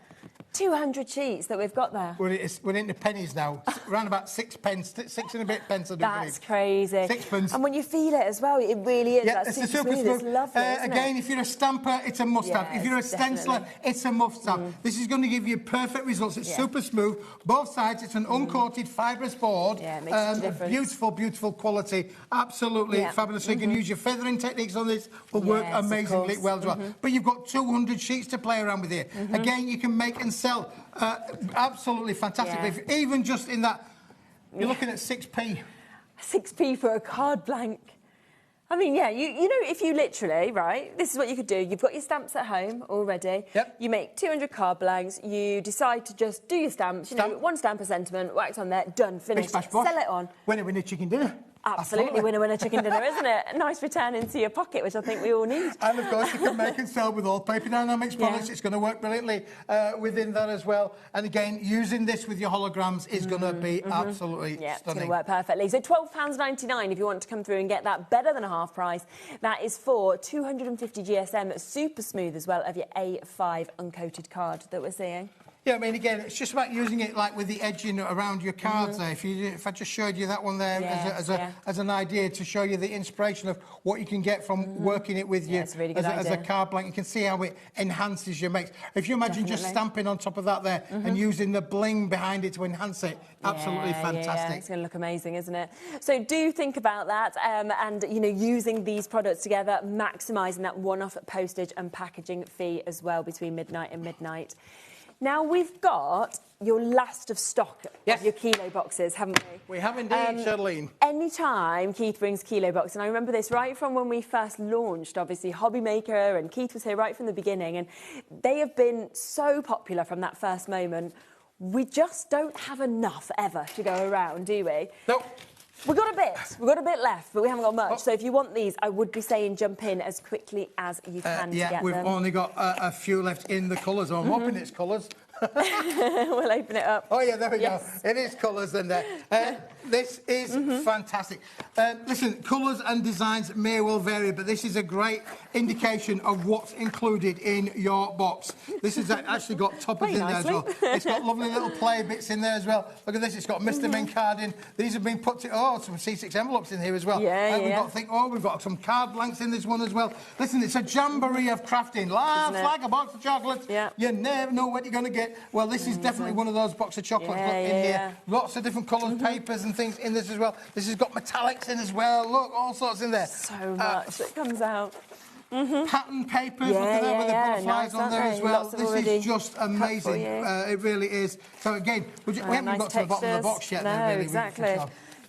200 sheets that we've got there. We're into pennies now. Around about 6 pence, 6 and a bit pence, I do That's believe. crazy. 6 pence. And when you feel it as well, it really is. Yeah, it's a super smooth. It's lovely, again, if you're a stamper, it's a must-have. Yeah, if you're a stenciler, it's a must-have. This is going to give you perfect results. It's super smooth. Both sides, it's an uncoated fibrous board. Yeah, it makes a difference. Beautiful, beautiful quality. Absolutely fabulous. So you can use your feathering techniques on this. Will work amazingly well as well. But you've got 200 sheets to play around with here. Again, you can make and sell. Absolutely fantastic. If even just in that, you're looking at 6p. 6p for a card blank. I mean, yeah, you know, if you literally, right, this is what you could do. You've got your stamps at home already. Yep. You make 200 card blanks. You decide to just do your stamps. You know, one stamp a sentiment, wax on there, done, finished. Sell it on. Winner, chicken dinner. Absolutely, winner, chicken dinner, isn't it? A nice return into your pocket, which I think we all need. And of course, you can make and sell with all Paper Dynamics products. It's going to work brilliantly within that as well. And again, using this with your holograms is going to be absolutely stunning. It's going to work perfectly. So £12.99 if you want to come through and get that better than a half price. That is for 250 GSM, super smooth as well, of your A5 uncoated card that we're seeing. Yeah, I mean, again, it's just about using it like with the edging around your cards there. If I just showed you that one there as an idea to show you the inspiration of what you can get from working it with you as a card blank, you can see how it enhances your makes. If you imagine just stamping on top of that there and using the bling behind it to enhance it, absolutely fantastic. Yeah. It's going to look amazing, isn't it? So do think about that and, you know, using these products together, maximising that one-off postage and packaging fee as well between midnight and midnight. Now, we've got your last of stock of your kilo boxes, haven't we? We have indeed, Charlene. Anytime Keith brings kilo box, and I remember this right from when we first launched, obviously, HobbyMaker, and Keith was here right from the beginning, and they have been so popular from that first moment. We just don't have enough ever to go around, do we? Nope. We've got a bit left, but we haven't got much. So if you want these, I would be saying jump in as quickly as you can to get them. We've only got a few left in the colours. I'm hoping it's colours. We'll open it up. Oh, yeah, there we go. It is colours in there. This is fantastic. Listen, colours and designs may well vary, but this is a great indication of what's included in your box. This has actually got toppers in there as well. It's got lovely little play bits in there as well. Look at this. It's got Mr. Min card in. These have been put to... Oh, some C6 envelopes in here as well. We've got some card blanks in this one as well. Listen, it's a jamboree of crafting. Laughs like a box of chocolates. You never know what you're going to get. Well, this is definitely one of those box of chocolates in here. Lots of different coloured papers and things in this as well. This has got metallics in as well. Look, all sorts in there. So much that comes out. Pattern papers, look at that with the butterflies on there as well. This is just amazing. It really is. So again, we haven't got to the bottom of the box yet. No, really. Exactly.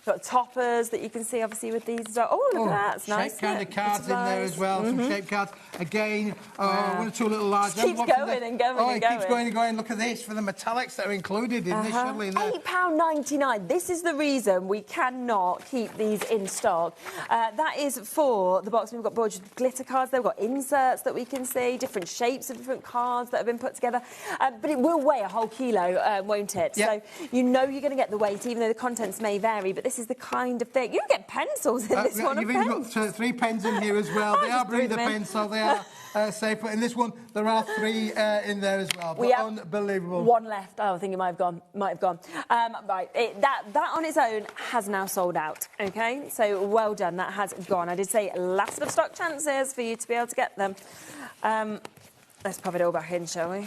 Got toppers that you can see, obviously, with these. Oh, look at that. It's nice. Shape kind of cards in there as well. Some shape cards. Again, one or two little large envelopes. Keeps going and going and going. It keeps going and going. Look at this for the metallics that are included in this. £8.99. This is the reason we cannot keep these in stock. That is for the box. We've got gorgeous glitter cards. They've got inserts that we can see, different shapes of different cards that have been put together. But it will weigh a whole kilo, won't it? So you know you're going to get the weight, even though the contents may vary. But this is the kind of thing. You get pencils in this one. You've even got 3 pens in here as well. They are breather pens, so they are safe. But in this one, there are 3 in there as well. But unbelievable. One left. Oh, I think it might have gone. Right. That on its own has now sold out. OK, so well done. That has gone. I did say last of stock chances for you to be able to get them. Let's pop it all back in, shall we?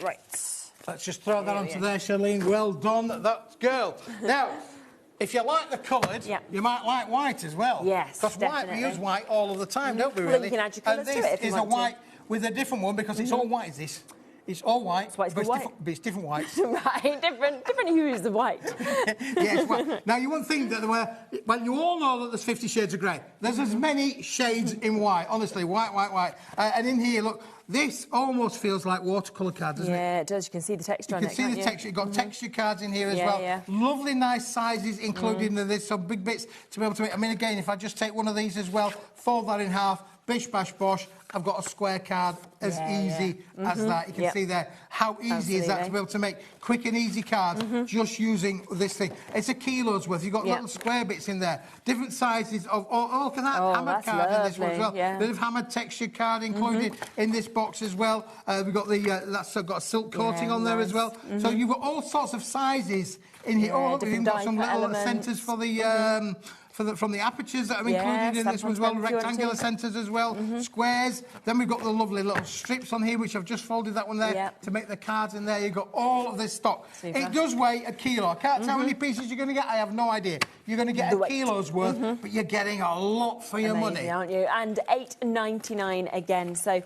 Right. Let's just throw that onto there, Charlene. Well done, that girl. Now, if you like the coloured, you might like white as well. Yes, because white, we use white all of the time, don't we, really? Well, you can add your colours to it if you want to. This is a white with a different one because it's all white, is this. It's all white, but it's different whites. Right, different hues of white. Yes, well, now you wouldn't think that there were, well, you all know that there's 50 shades of grey. There's as many shades in white, honestly, white. And in here, look, this almost feels like watercolour cards, doesn't it? Yeah, it does. You can see the texture on it, You can see the texture. You've got texture cards in here as well. Yeah. Lovely, nice sizes included in this. Some big bits to be able to make. I mean, again, if I just take one of these as well, fold that in half, bish, bash, bosh, I've got a square card as easy as that. You can see there how easy is that to be able to make quick and easy cards just using this thing. It's a kilo's worth. You've got little square bits in there. Different sizes of, look at that hammered card in this one as well. Bit of hammered texture card included in this box as well. We've got the, that's got a silk coating on there as well. So you've got all sorts of sizes in here. Oh, look, we've got some little centres for the... from the apertures that are included in this one as well, rectangular centres as well, squares. Then we've got the lovely little strips on here, which I've just folded that one there to make the cards in there. You've got all of this stock. Super. It does weigh a kilo. I can't tell how many pieces you're going to get. I have no idea. You're going to get a kilo's worth, but you're getting a lot for your money. Aren't you? And $8.99 again. So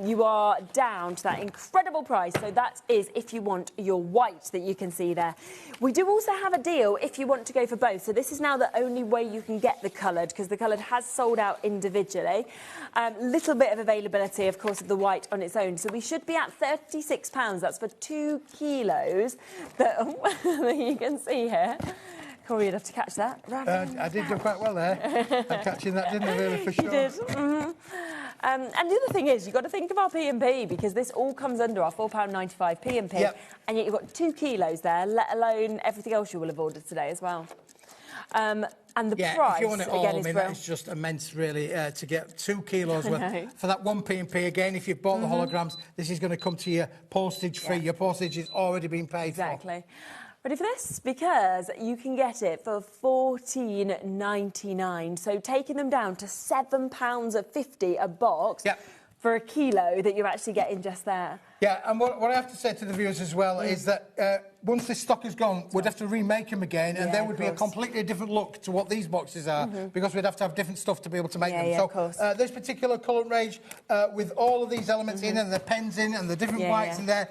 you are down to that incredible price. So that is if you want your white that you can see there. We do also have a deal if you want to go for both. So this is now the only way you can get the coloured, because the coloured has sold out individually. Little bit of availability, of course, of the white on its own. So we should be at £36. That's for 2 kilos that you can see here. Corey, you'd have to catch that. I did do quite well there. I'm catching that, didn't I, really, for sure? You did. And the other thing is, you've got to think of our P&P, because this all comes under our £4.95 P&P, and yet you've got 2 kilos there, let alone everything else you will have ordered today as well. And the price, if you want it all, again, I mean, that is just immense, really, to get 2 kilos worth for that 1 P&P. Again, if you've bought the holograms, this is going to come to you postage-free. Your postage has already been paid for. Exactly. Ready for this? Because you can get it for $14.99. So taking them down to £7.50 a box for a kilo that you're actually getting just there. Yeah, and what I have to say to the viewers as well is that once this stock is gone, we'd have to remake them again, and there would be a completely different look to what these boxes are, because we'd have to have different stuff to be able to make them. So this particular colour range, with all of these elements in, and the pens in, and the different whites in there,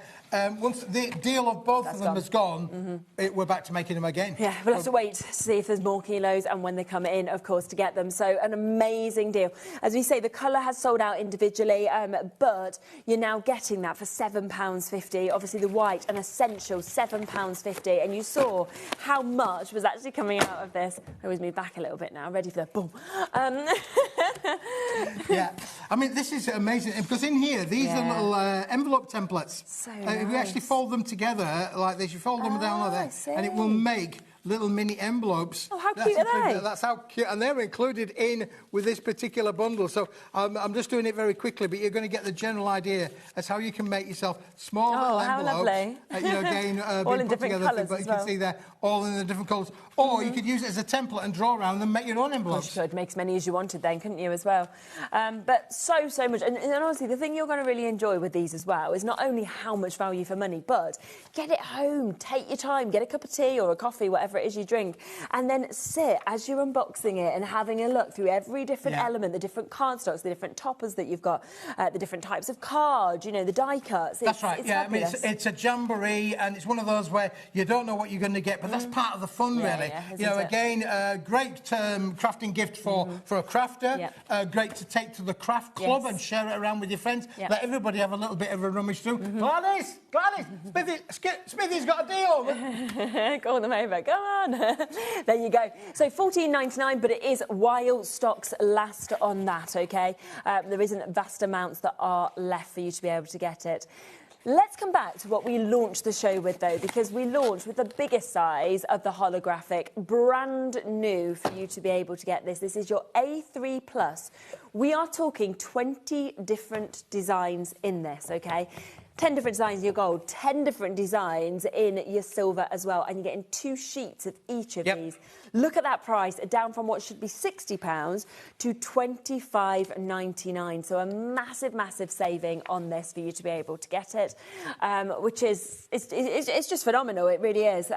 once the deal of both of them is gone, we're back to making them again. Yeah, we'll have to wait to see if there's more kilos and when they come in, of course, to get them. So an amazing deal. As we say, the colour has sold out individually, but you're now getting that for £7.50. Obviously, the white, an essential £7.50. And you saw how much was actually coming out of this. I always move back a little bit now, ready for the boom. Yeah, I mean, this is amazing, because in here, these are little envelope templates. So nice. If we actually fold them together like this, you fold them down like that, and it will make little mini envelopes. Oh, how cute are they? That's how cute, and they're included in with this particular bundle. So I'm just doing it very quickly, but you're going to get the general idea as how you can make yourself small little envelopes. Lovely. You know, again, all in different colours but you can see there, all in the different colours. Or you could use it as a template and draw around and make your own envelopes. You could make as many as you wanted then, couldn't you, as well? But so much. And honestly, the thing you're going to really enjoy with these as well is not only how much value for money, but get it home, take your time, get a cup of tea or a coffee, whatever it is you drink, and then sit as you're unboxing it and having a look through every different element, the different cardstocks, the different toppers that you've got, the different types of card, you know, the die cuts. That's right, I mean, it's a jamboree, and it's one of those where you don't know what you're going to get, but that's part of the fun, really. You know, again, great crafting gift for a crafter, great to take to the craft club and share it around with your friends. Let everybody have a little bit of a rummage through. Gladys, Smithy's got a deal. Call them over, come on. There you go. So $14.99, but it is while stocks last on that, OK? There isn't vast amounts that are left for you to be able to get it. Let's come back to what we launched the show with, though, because we launched with the biggest size of the holographic, brand new for you to be able to get this. This is your A3+. We are talking 20 different designs in this, OK? 10 different designs in your gold, 10 different designs in your silver as well, and you're getting 2 sheets of each of these. Look at that price, down from what should be £60 to $25.99. So a massive, massive saving on this for you to be able to get it, which is it's just phenomenal. It really is.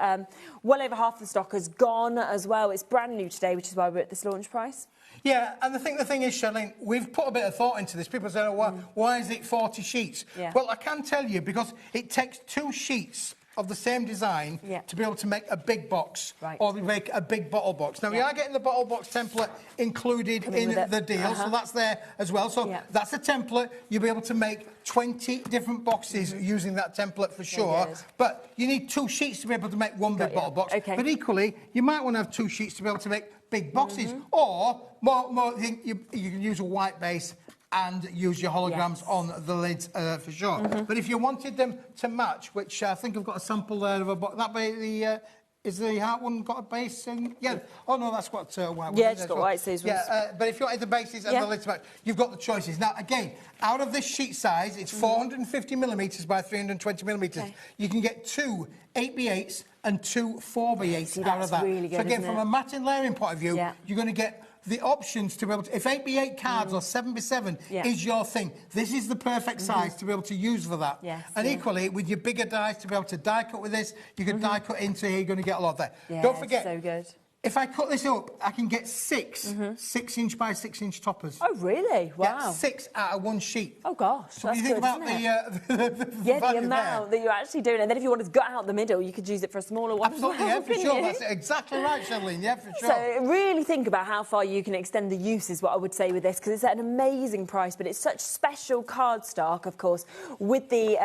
Well over half the stock has gone as well. It's brand new today, which is why we're at this launch price. Yeah, and the thing is, Charlene, we've put a bit of thought into this. People say, oh, why is it 40 sheets? Yeah. Well, I can tell you, because it takes 2 sheets of the same design to be able to make a big box or make a big bottle box. Now, we are getting the bottle box template included in the deal, so that's there as well. So that's a template. You'll be able to make 20 different boxes using that template for sure. But you need 2 sheets to be able to make one big bottle box. Okay. But equally, you might want to have 2 sheets to be able to make big boxes. Or, you can use a white base and use your holograms on the lids for sure. But if you wanted them to match, which I think I've got a sample there of a box, that way is the heart one got a base in? Yeah. Oh no, that's what white one. Yeah, it's got white scissors. Yeah, but if you wanted the bases and the lids to match, you've got the choices. Now again, out of this sheet size, it's 450 millimetres by 320 millimetres. You can get 2 8x8s and 2 4x8s out of that. Really good, so again, from a matte and layering point of view, you're going to get the options to be able to, if 8x8 cards or 7x7 is your thing, this is the perfect size to be able to use for that. And equally, with your bigger dies, to be able to die cut with this, you can die cut into here, you're going to get a lot there. Don't forget, so good. If I cut this up, I can get 6 6-inch by 6-inch toppers. Oh, really? Wow. Yeah, 6 out of 1 sheet. Oh, gosh. So when you think about the amount that you're actually doing, and then if you wanted to gut out the middle, you could use it for a smaller one. Absolutely, as well, for sure. That's exactly right, Charlene. Yeah, for sure. So really think about how far you can extend the use, is what I would say with this, because it's at an amazing price, but it's such special cardstock, of course, with the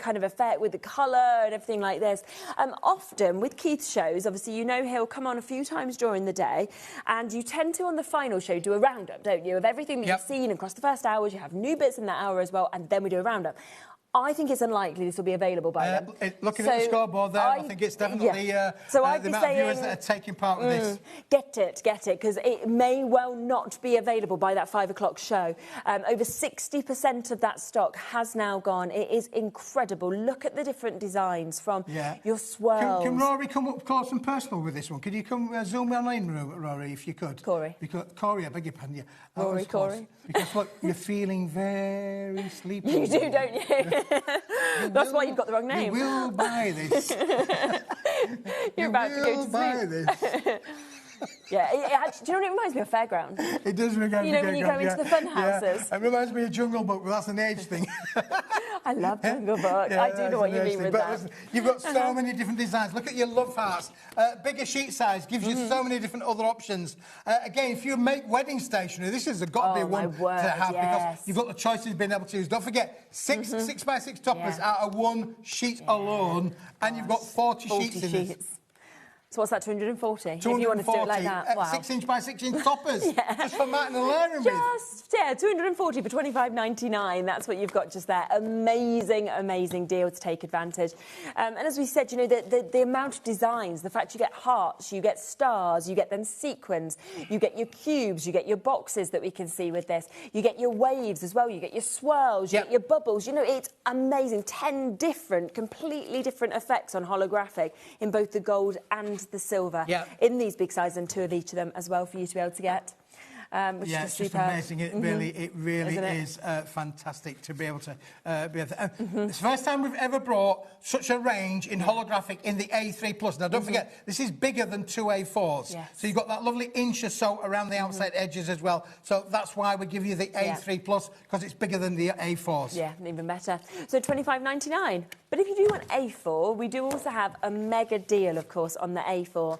kind of effect, with the colour and everything like this. Often with Keith's shows, obviously, you know he'll come on a few times during the day, and you tend to, on the final show, do a roundup, don't you, of everything that you've seen across the first hours. You have new bits in that hour as well, and then we do a roundup. I think it's unlikely this will be available by then. Looking at the scoreboard there, I think it's definitely the amount of viewers that are taking part with this. Get it, because it may well not be available by that 5 o'clock show. Over 60% of that stock has now gone. It is incredible. Look at the different designs from your swirls. Can Rory come up close and personal with this one? Could you come zoom on in, Rory, if you could? Corey, I beg your pardon. Yeah. Rory, Corey. Because look, you're feeling very sleepy. You do, don't you? That's why you've got the wrong name. You will buy this. You're about to go to buy this. Yeah, do you know what it reminds me of? Fairground. It does remind me of You know, when you go into the fun houses. It reminds me of Jungle Book, but that's an age thing. I love Jungle Book. I do know what you mean with that. Listen, you've got so many different designs. Look at your love hearts. Bigger sheet size gives you so many different other options. Again, if you make wedding stationery, this has got to be one to have because you've got the choices of being able to use. Don't forget, 6 6x6 toppers out of 1 sheet alone, and you've got 40 sheets in this. So what's that, 240? If you want to do it like that. Wow. 6-inch by 6-inch toppers. Just for Matt and layering with. 240 for $25.99. That's what you've got just there. Amazing, amazing deal to take advantage. And as we said, you know, the amount of designs, the fact you get hearts, you get stars, you get them sequins, you get your cubes, you get your boxes that we can see with this, you get your waves as well, you get your swirls, you get your bubbles. You know, it's amazing. 10 different, completely different effects on holographic in both the gold and the silver in these big sizes, and 2 of each of them as well for you to be able to get. Which is it's just amazing. It really is fantastic to be able to It's the first time we've ever brought such a range in holographic in the A3+. Now, don't forget, this is bigger than 2 A4s. So you've got that lovely inch or so around the outside edges as well. So that's why we give you the A3+, because it's bigger than the A4s. Yeah, even better. So $25.99. But if you do want A4, we do also have a mega deal, of course, on the A4.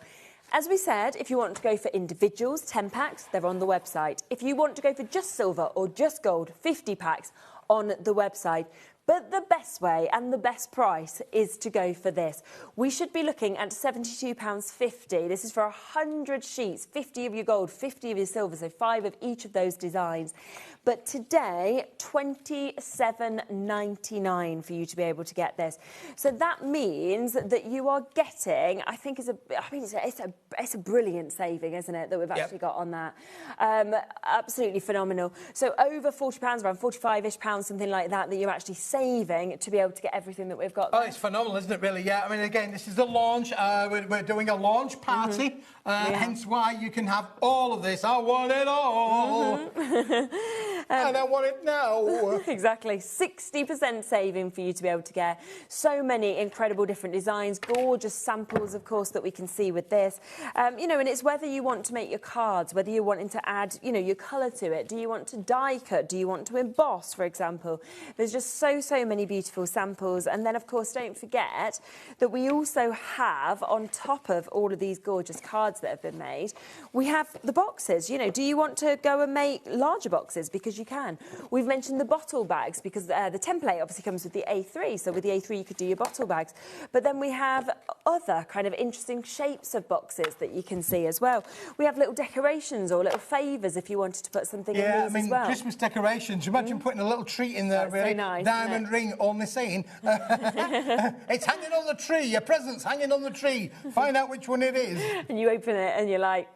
As we said, if you want to go for individuals, 10 packs, they're on the website. If you want to go for just silver or just gold, 50 packs on the website. But the best way and the best price is to go for this. We should be looking at £72.50. This is for 100 sheets, 50 of your gold, 50 of your silver, so 5 of each of those designs. But today, $27.99 for you to be able to get this. So that means that you are getting, I think it's a brilliant saving, isn't it, that we've actually got on that. Absolutely phenomenal. So over £40, around 45-ish pounds, something like that you're actually saving to be able to get everything that we've got there. Oh, it's phenomenal, isn't it, really? Yeah, I mean, again, this is the launch. We're doing a launch party, hence why you can have all of this. I want it all. And I want it now. Exactly. 60% saving for you to be able to get so many incredible different designs, gorgeous samples, of course, that we can see with this. You know, and it's whether you want to make your cards, whether you're wanting to add, you know, your colour to it. Do you want to die cut? Do you want to emboss, for example? There's just so many beautiful samples. And then, of course, don't forget that we also have, on top of all of these gorgeous cards that have been made, we have the boxes. You know, do you want to go and make larger boxes? Because you can. We've mentioned the bottle bags because the template obviously comes with the A3. So with the A3, you could do your bottle bags. But then we have other kind of interesting shapes of boxes that you can see as well. We have little decorations or little favours if you wanted to put something in these as well. Christmas decorations. Imagine putting a little treat in there, really. So nice, diamond ring only seen. It's hanging on the tree. Your present's hanging on the tree. Find out which one it is. And you open it and you're like,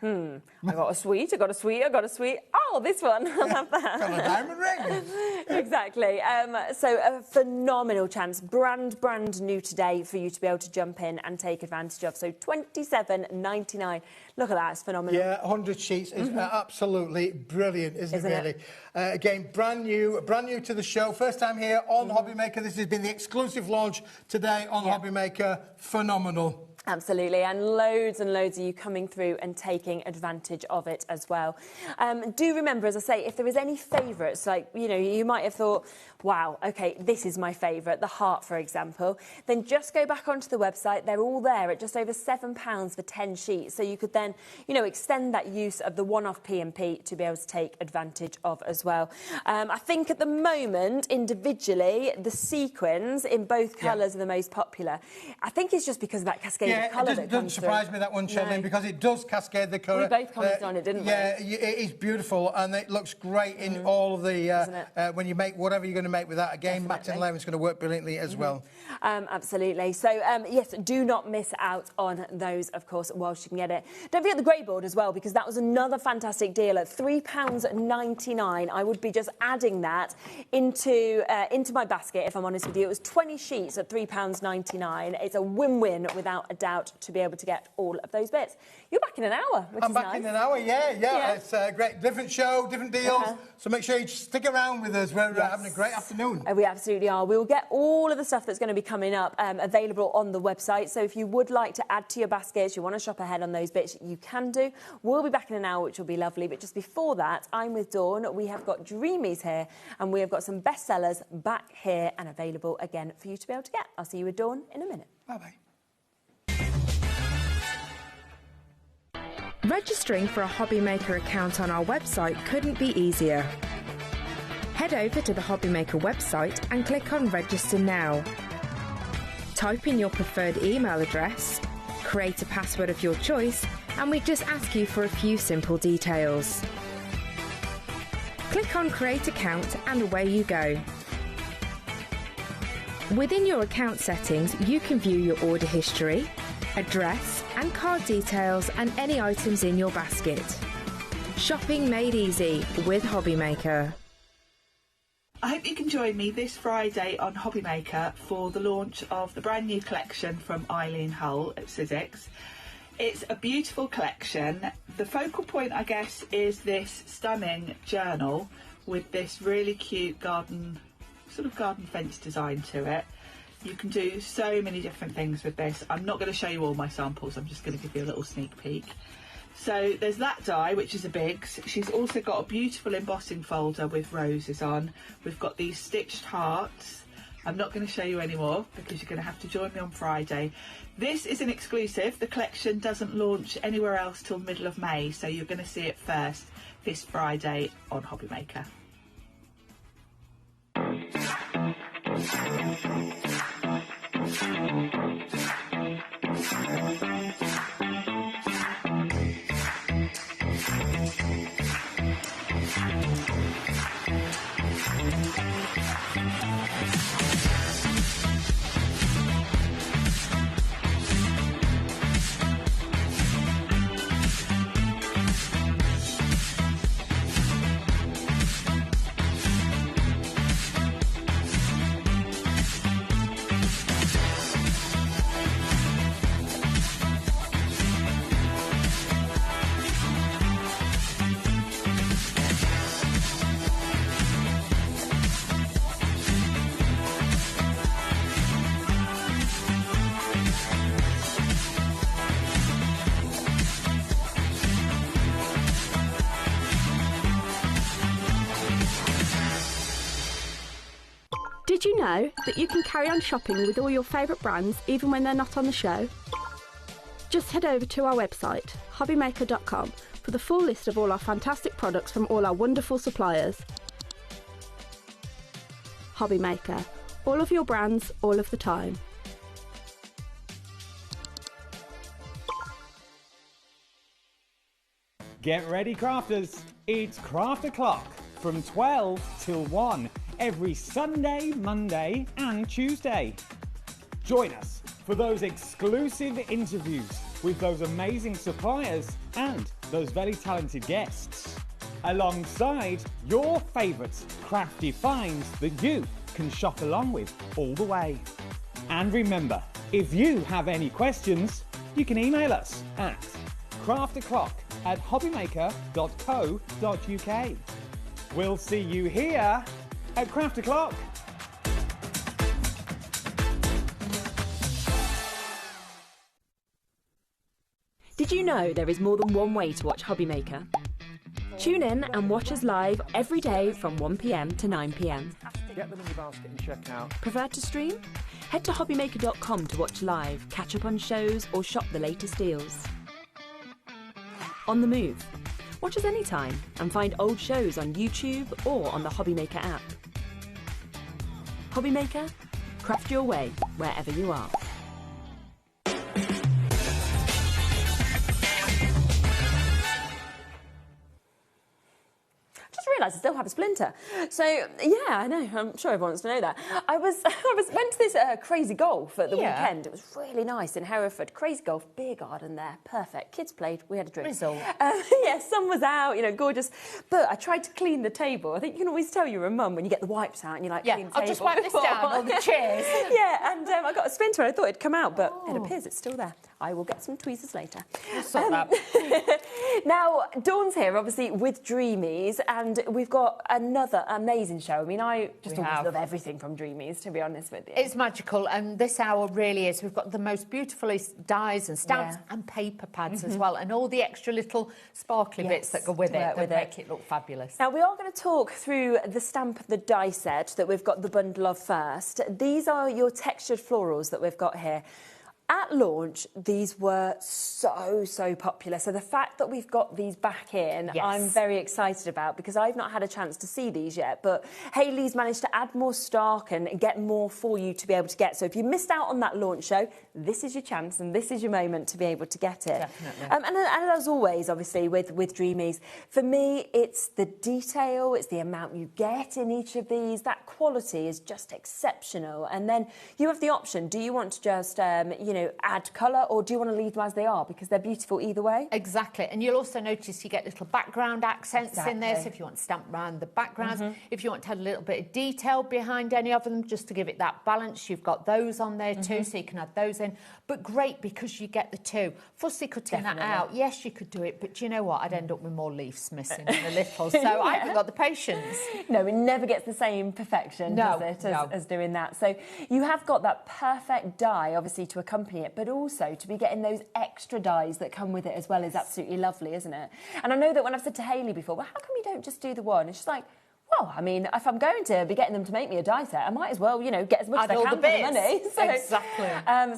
I got a sweet, I got a sweet, I got a sweet. Oh, this one, I'll have that. Got a diamond ring. Exactly. So a phenomenal chance, brand new today for you to be able to jump in and take advantage of. So $27.99. Look at that, it's phenomenal. Yeah, 100 sheets is absolutely brilliant, isn't it, really? Again, brand new to the show. First time here on HobbyMaker. This has been the exclusive launch today on HobbyMaker. Phenomenal. Absolutely, and loads of you coming through and taking advantage of it as well. Do remember, as I say, if there is any favourites, like, you know, you might have thought, wow, OK, this is my favourite, the heart, for example, then just go back onto the website. They're all there at just over £7 for 10 sheets. So you could then, you know, extend that use of the one-off P&P to be able to take advantage of as well. I think at the moment, individually, the sequins in both colours are the most popular. I think it's just because of that cascade. Yeah, it doesn't surprise me, that one, Charlene, because it does cascade the colour. We both commented on it, didn't we? Yeah, it is beautiful, and it looks great in all of the... when you make whatever you're going to make with that, again, matte and layering is going to work brilliantly as well. Absolutely. So, yes, do not miss out on those, of course, whilst you can get it. Don't forget the Greyboard as well, because that was another fantastic deal at £3.99. I would be just adding that into my basket, if I'm honest with you. It was 20 sheets at £3.99. It's a win-win without a doubt to be able to get all of those bits. You're back in an hour, which is nice. I'm back in an hour, yeah. It's a great, different show, different deals. So make sure you stick around with us. We're having a great afternoon. We absolutely are. We will get all of the stuff that's going to be coming up available on the website. So if you would like to add to your baskets, you want to shop ahead on those bits, you can do. We'll be back in an hour, which will be lovely. But just before that, I'm with Dawn. We have got Dreamies here, and we have got some bestsellers back here and available again for you to be able to get. I'll see you with Dawn in a minute. Bye-bye. Registering for a HobbyMaker account on our website couldn't be easier. Head over to the HobbyMaker website and click on Register Now. Type in your preferred email address, create a password of your choice, and we just ask you for a few simple details. Click on Create Account and away you go. Within your account settings, you can view your order history, address and card details and any items in your basket. Shopping made easy with HobbyMaker. I hope you can join me this Friday on HobbyMaker for the launch of the brand new collection from Eileen Hull at Sizzix. It's a beautiful collection. The focal point, I guess, is this stunning journal with this really cute garden fence design to it. You can do so many different things with this. I'm not going to show you all my samples, I'm just going to give you a little sneak peek. So there's that die, which is a Biggs. She's also got a beautiful embossing folder with roses on. We've got these stitched hearts. I'm not going to show you any more because you're going to have to join me on Friday. This is an exclusive. The collection doesn't launch anywhere else till middle of May, so you're going to see it first this Friday on HobbyMaker. Did you know that you can carry on shopping with all your favourite brands even when they're not on the show? Just head over to our website, hobbymaker.com, for the full list of all our fantastic products from all our wonderful suppliers. HobbyMaker. All of your brands, all of the time. Get ready, crafters. It's Craft O'Clock from 12 till 1 every Sunday, Monday and Tuesday. Join us for those exclusive interviews with those amazing suppliers and those very talented guests, alongside your favourite crafty finds that you can shop along with all the way. And remember, if you have any questions, you can email us at craftoclock@hobbymaker.co.uk. We'll see you here at Craft O'Clock. Did you know there is more than one way to watch HobbyMaker? Tune in and watch us live every day from 1 p.m. to 9 p.m. Get them in your basket and check out. Prefer to stream? Head to hobbymaker.com to watch live, catch up on shows or shop the latest deals. On the move? Watch us anytime and find old shows on YouTube or on the HobbyMaker app. HobbyMaker, craft your way wherever you are. I still have a splinter. So yeah, I know. I'm sure everyone wants to know that. I went to this crazy golf at the weekend. It was really nice in Hereford. Crazy golf, beer garden there, perfect. Kids played. We had a drink. Result. Yeah, sun was out. You know, gorgeous. But I tried to clean the table. I think you can always tell you're a mum when you get the wipes out and you're like, clean the table. I'll just wipe this down on the chairs. Yeah, and I got a splinter. And I thought it'd come out, but it appears it's still there. I will get some tweezers later. We'll sort that. Now, Dawn's here, obviously, with Dreamies, and we've got another amazing show. I mean, I just always love everything from Dreamies, to be honest with you. It's magical, and this hour really is. We've got the most beautiful dyes and stamps and paper pads as well, and all the extra little sparkly bits that go with it that make it look fabulous. Now, we are going to talk through the stamp of the die set that we've got the bundle of first. These are your textured florals that we've got here. At launch, these were so popular. So the fact that we've got these back in, I'm very excited about, because I've not had a chance to see these yet. But Hayley's managed to add more stock and get more for you to be able to get. So if you missed out on that launch show, this is your chance and this is your moment to be able to get it. Definitely. And as always, obviously, with Dreamies, for me, it's the detail, it's the amount you get in each of these. That quality is just exceptional. And then you have the option. Do you want to just, you know, add colour, or do you want to leave them as they are, because they're beautiful either way? Exactly. And you'll also notice you get little background accents in there, so if you want to stamp around the backgrounds, if you want to add a little bit of detail behind any of them, just to give it that balance, you've got those on there too, so you can add those in. But great, because you get the two. Fussy cutting that out, yes, you could do it, but do you know what? I'd end up with more leaves missing in a little, so I haven't got the patience. No, it never gets the same perfection, does it, as doing that. So you have got that perfect die, obviously, to accompany it, but also to be getting those extra dies that come with it as well is absolutely lovely, isn't it? And I know that when I've said to Hayley before, well, how come you don't just do the one? And she's like, well, I mean, if I'm going to be getting them to make me a die set, I might as well, you know, get as much as I can for the money. So, exactly.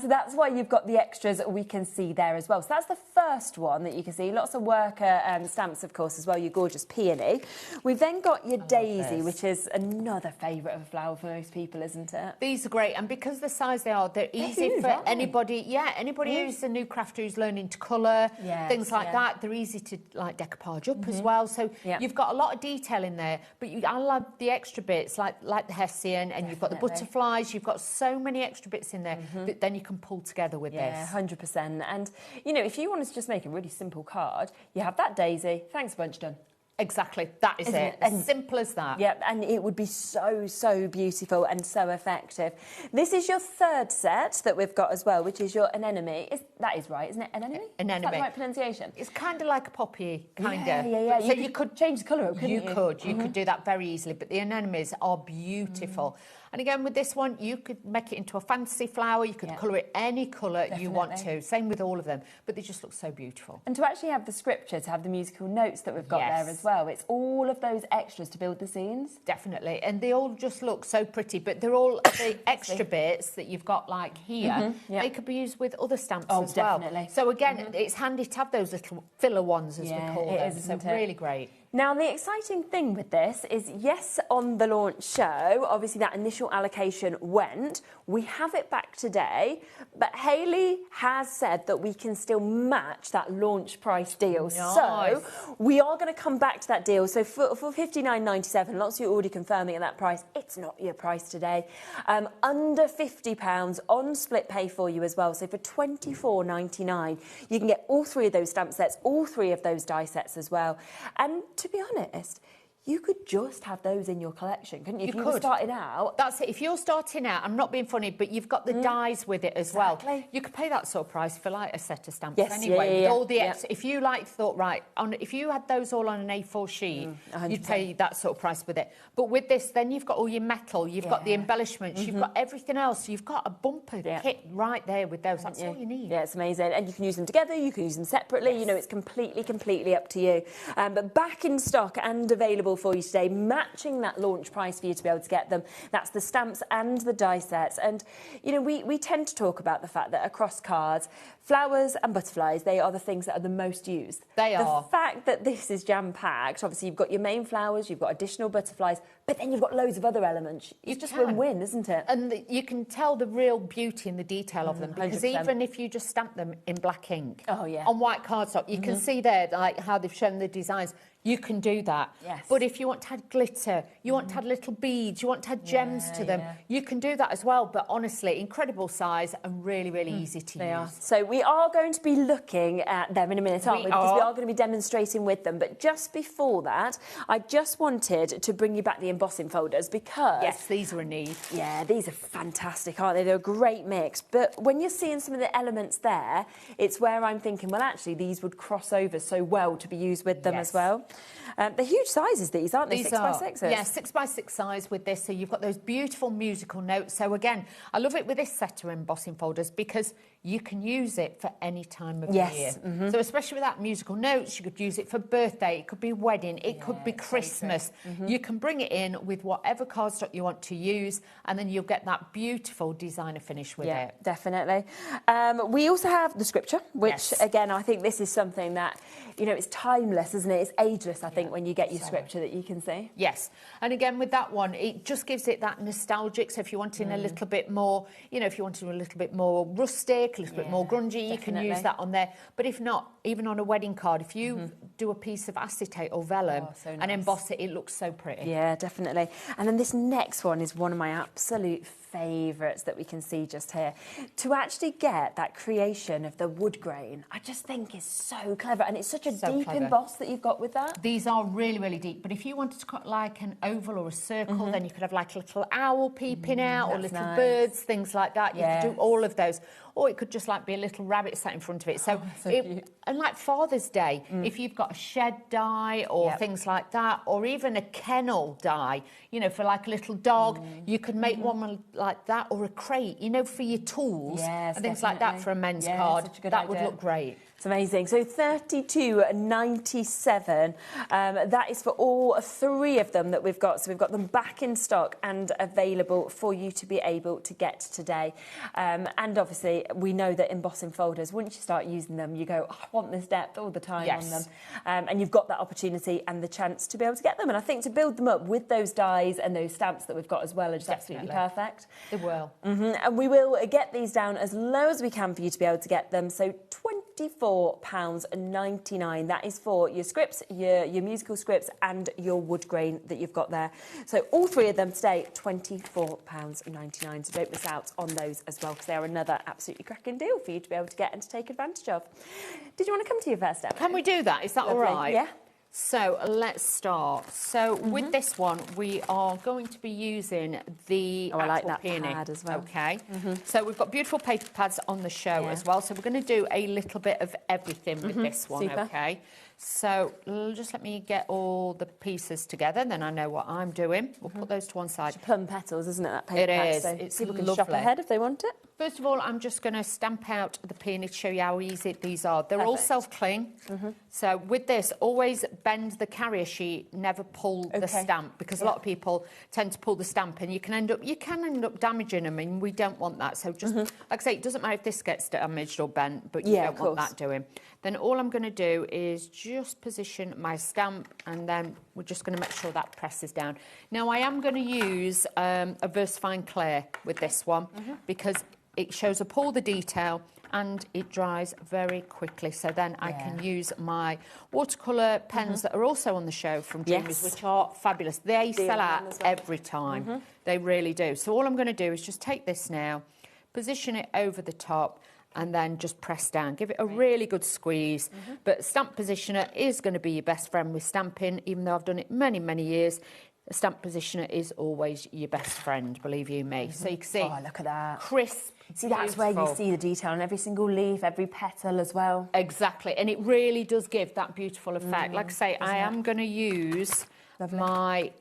So that's why you've got the extras that we can see there as well. So that's the first one that you can see. Lots of worker stamps, of course, as well, your gorgeous peony. We've then got your daisy, which is another favourite of a flower for most people, isn't it? These are great, and because the size they are, they're easy for anybody. Yeah, anybody who's a new crafter who's learning to colour, things like that. They're easy to like decoupage up as well. So you've got a lot of detail in there, but I love the extra bits like the Hessian, and you've got the butterflies. You've got so many extra bits in there that then you can pull together with this. Yeah, 100%. And you know, if you wanted to just make a really simple card, you have that daisy. Thanks a bunch, done. Exactly, that is it. As simple as that. Yep, and it would be so beautiful and so effective. This is your third set that we've got as well, which is your anemone. That is right, isn't it? Anemone? Anemone. Is that the right pronunciation? It's kind of like a poppy, kind of. Yeah. So you could change the colour, couldn't you? You could do that very easily, but the anemones are beautiful. And again, with this one, you could make it into a fancy flower. You could colour it any colour you want to. Same with all of them. But they just look so beautiful. And to actually have the scripture, to have the musical notes that we've got there as well. It's all of those extras to build the scenes. Definitely. And they all just look so pretty. But they're all the extra bits that you've got like here. They could be used with other stamps as well. Definitely. So again, it's handy to have those little filler ones, as we call them. Is, so really great. Now, the exciting thing with this is, yes, on the launch show, obviously that initial allocation went. We have it back today, but Hayley has said that we can still match that launch price deal. Nice. So we are going to come back to that deal. So for $59.97, lots of you are already confirming at that price. It's not your price today. Under £50 on split pay for you as well. So for $24.99, you can get all 3 of those stamp sets, all 3 of those die sets as well. And to be honest, you could just have those in your collection, couldn't you? If you were starting out. That's it. If you're starting out, I'm not being funny, but you've got the dies with it as well. You could pay that sort of price for like a set of stamps anyway. With all the extra, if you thought, right, if you had those all on an A4 sheet, you'd pay that sort of price with it. But with this, then you've got all your metal, you've got the embellishments, you've got everything else. You've got a bumper kit right there with those. That's all you need. Yeah, it's amazing. And you can use them together, you can use them separately. You know, it's completely up to you. But back in stock and available for you today, matching that launch price for you to be able to get them. That's the stamps and the die sets. And, you know, we tend to talk about the fact that across cards, flowers and butterflies, they are the things that are the most used. They are. The fact that this is jam-packed, obviously you've got your main flowers, you've got additional butterflies, but then you've got loads of other elements. It's just win-win, isn't it? And you can tell the real beauty in the detail of them, because 100%. Even if you just stamp them in black ink on white cardstock, you can see there like how they've shown the designs. You can do that. Yes. But if you want to add glitter, you want to add little beads, you want to add gems to them, you can do that as well. But honestly, incredible size and really easy to use. They are. So we are going to be looking at them in a minute, aren't we? Because we are going to be demonstrating with them. But just before that, I just wanted to bring you back the embossing folders because... Yes, these are a need. Yeah, these are fantastic, aren't they? They're a great mix. But when you're seeing some of the elements there, it's where I'm thinking, well, actually, these would cross over so well to be used with them as well. They're huge sizes, these, aren't they? 6x6s? Yeah, 6x6 size with this. So you've got those beautiful musical notes. So again, I love it with this set of embossing folders because you can use it for any time of year. So especially with that musical notes, you could use it for birthday, it could be wedding, it could be Christmas. You can bring it in with whatever cardstock you want to use, and then you'll get that beautiful designer finish with it. Yeah, definitely. We also have the scripture, which, again, I think this is something that, you know, it's timeless, isn't it? It's ageless, I think, when you get your scripture that you can see. Yes. And again, with that one, it just gives it that nostalgic. So if you're wanting a little bit more, you know, if you wanted a little bit more rustic, a little bit more grungy, you can use that on there. But if not, even on a wedding card, if you do a piece of acetate or vellum and emboss it, it looks so pretty. Yeah, definitely. And then this next one is one of my absolute favourites that we can see just here. To actually get that creation of the wood grain, I just think is so clever. And it's such a deep emboss that you've got with that. These are really deep. But if you wanted to cut like an oval or a circle, then you could have like a little owl peeping out or little birds, things like that. You could do all of those. Or it could just like be a little rabbit sat in front of it. So, and like Father's Day, if you've got a shed die or things like that, or even a kennel die, you know, for like a little dog, you could make one like that, or a crate, you know, for your tools and things like that for a men's card. That would look great. It's amazing. So $32.97. That is for all 3 of them that we've got. So we've got them back in stock and available for you to be able to get today. And obviously, we know that embossing folders, once you start using them, you go, oh, I want this depth all the time on them. And you've got that opportunity and the chance to be able to get them. And I think to build them up with those dies and those stamps that we've got as well are just absolutely perfect. They will. And we will get these down as low as we can for you to be able to get them. So £24.99. That is for your scripts, your musical scripts and your wood grain that you've got there. So all 3 of them today, £24.99. So don't miss out on those as well, because they are another absolutely cracking deal for you to be able to get and to take advantage of. Did you want to come to your first step? Can we do that? Is that all right? Yeah. So let's start. So with this one, we are going to be using the I like that peony pad as well. Okay. So we've got beautiful paper pads on the show as well. So we're going to do a little bit of everything with this one. Super. Okay. So just let me get all the pieces together, then I know what I'm doing. We'll put those to one side. It's plum petals, isn't it, that paper It pack? is. So It's people can lovely. shop ahead if they want it. First of all, I'm just going to stamp out the peony to show you how easy these are. They're all Perfect. self-cling. So with this, always bend the carrier sheet, never pull the stamp, because a lot of people tend to pull the stamp and you can end up damaging them, and we don't want that. So just, like I say, it doesn't matter if this gets damaged or bent, but you don't want that doing. Then all I'm going to do is just position my stamp, and then we're just going to make sure that presses down. Now, I am going to use a VersaFine Clear with this one, because it shows up all the detail and it dries very quickly. So then I can use my watercolour pens that are also on the show from Dreamies, which are fabulous. They sell out every time. They really do. So all I'm going to do is just take this now, position it over the top, and then just press down. Give it a really good squeeze. But stamp positioner is going to be your best friend with stamping, even though I've done it many, many years. A stamp positioner is always your best friend, believe you me. So you can see, look at that. Crisp. See, that's where you see the detail on every single leaf, every petal as well. Exactly, and it really does give that beautiful effect. Like I say, I am going to use my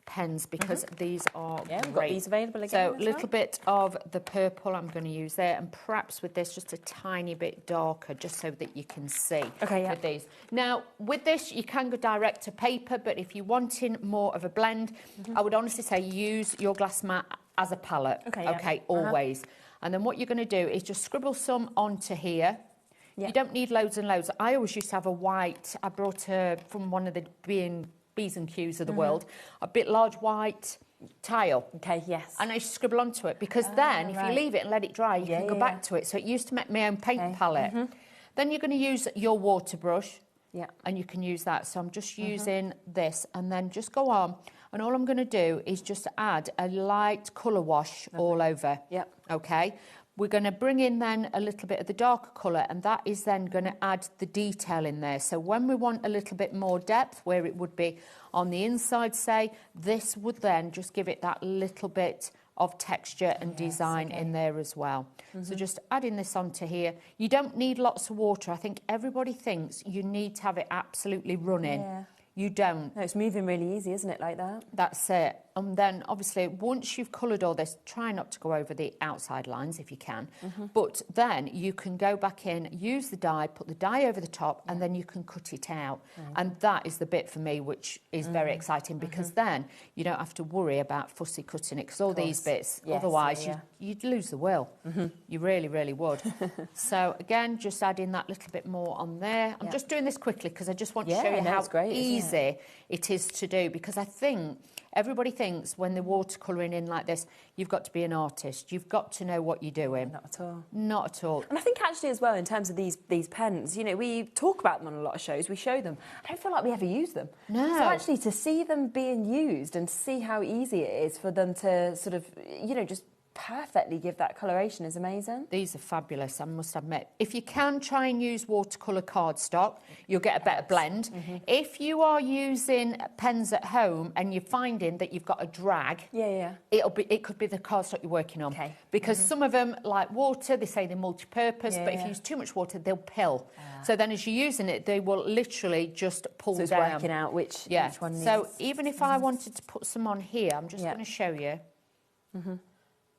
pens because these are we've got great. these available again. So a little bit of the purple I'm going to use there, and perhaps with this just a tiny bit darker, just so that you can see with these. Now, with this, you can go direct to paper, but if you're wanting more of a blend, I would honestly say use your glass mat as a palette. Always. And then what you're going to do is just scribble some onto here. You don't need loads and loads. I always used to have a white, I brought from one of the B's and Q's of the world, a bit large white tile. And I scribble onto it, because then if you leave it and let it dry, you can go back to it. So it used to make my own paint palette. Then you're going to use your water brush, and you can use that. So I'm just using this, and then just go on. And all I'm going to do is just add a light colour wash all over. Okay. We're going to bring in then a little bit of the darker colour, and that is then going to add the detail in there. So when we want a little bit more depth, where it would be on the inside, say, this would then just give it that little bit of texture and design in there as well. So just adding this onto here. You don't need lots of water. I think everybody thinks you need to have it absolutely running. You don't. No, it's moving really easy, isn't it, like that? That's it. And then, obviously, once you've coloured all this, try not to go over the outside lines if you can. But then you can go back in, use the die, put the die over the top, and then you can cut it out. And that is the bit for me which is very exciting, because then you don't have to worry about fussy cutting it, because all these bits, otherwise you'd lose the will. You really, really would. So, again, just adding that little bit more on there. I'm just doing this quickly because I just want to show you how easy it is to do, because I think everybody thinks when they're watercolouring in like this, you've got to be an artist. You've got to know what you're doing. Not at all. Not at all. And I think actually as well, in terms of these pens, you know, we talk about them on a lot of shows, we show them. I don't feel like we ever use them. No. So actually to see them being used and see how easy it is for them to sort of, you know, just perfectly give that coloration is amazing. These are fabulous, I must admit. If you can try and use watercolour cardstock, you'll get a better blend. If you are using pens at home and you're finding that you've got a drag, it could be the cardstock you're working on. Because some of them, like water, they say they're multi-purpose, but if you use too much water, they'll pill. So then as you're using it, they will literally just pull down. So it's working out which one needs. So even if I wanted to put some on here, I'm just going to show you.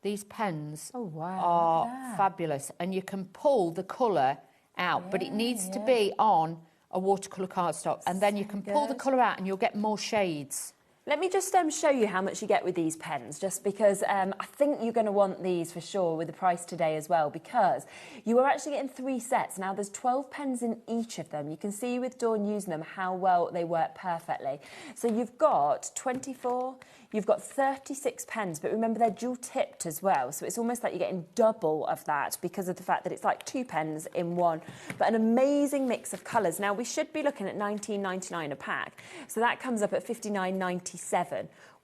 These pens are fabulous, and you can pull the colour out, but it needs to be on a watercolour cardstock, and then you can pull the colour out and you'll get more shades. Let me just show you how much you get with these pens, just because I think you're going to want these for sure with the price today as well, because you are actually getting 3 sets. Now, there's 12 pens in each of them. You can see with Dawn using them how well they work perfectly. So you've got 24, you've got 36 pens, but remember they're dual tipped as well. So it's almost like you're getting double of that because of the fact that it's like 2 pens in one. But an amazing mix of colours. Now, we should be looking at $19.99 a pack. So that comes up at $59.97.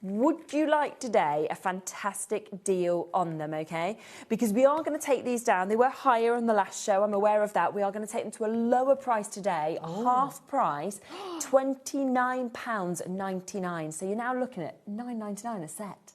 Would you like today a fantastic deal on them, okay? Because we are going to take these down. They were higher on the last show, I'm aware of that. We are going to take them to a lower price today, half price, £29.99. So you're now looking at $9.99 a set.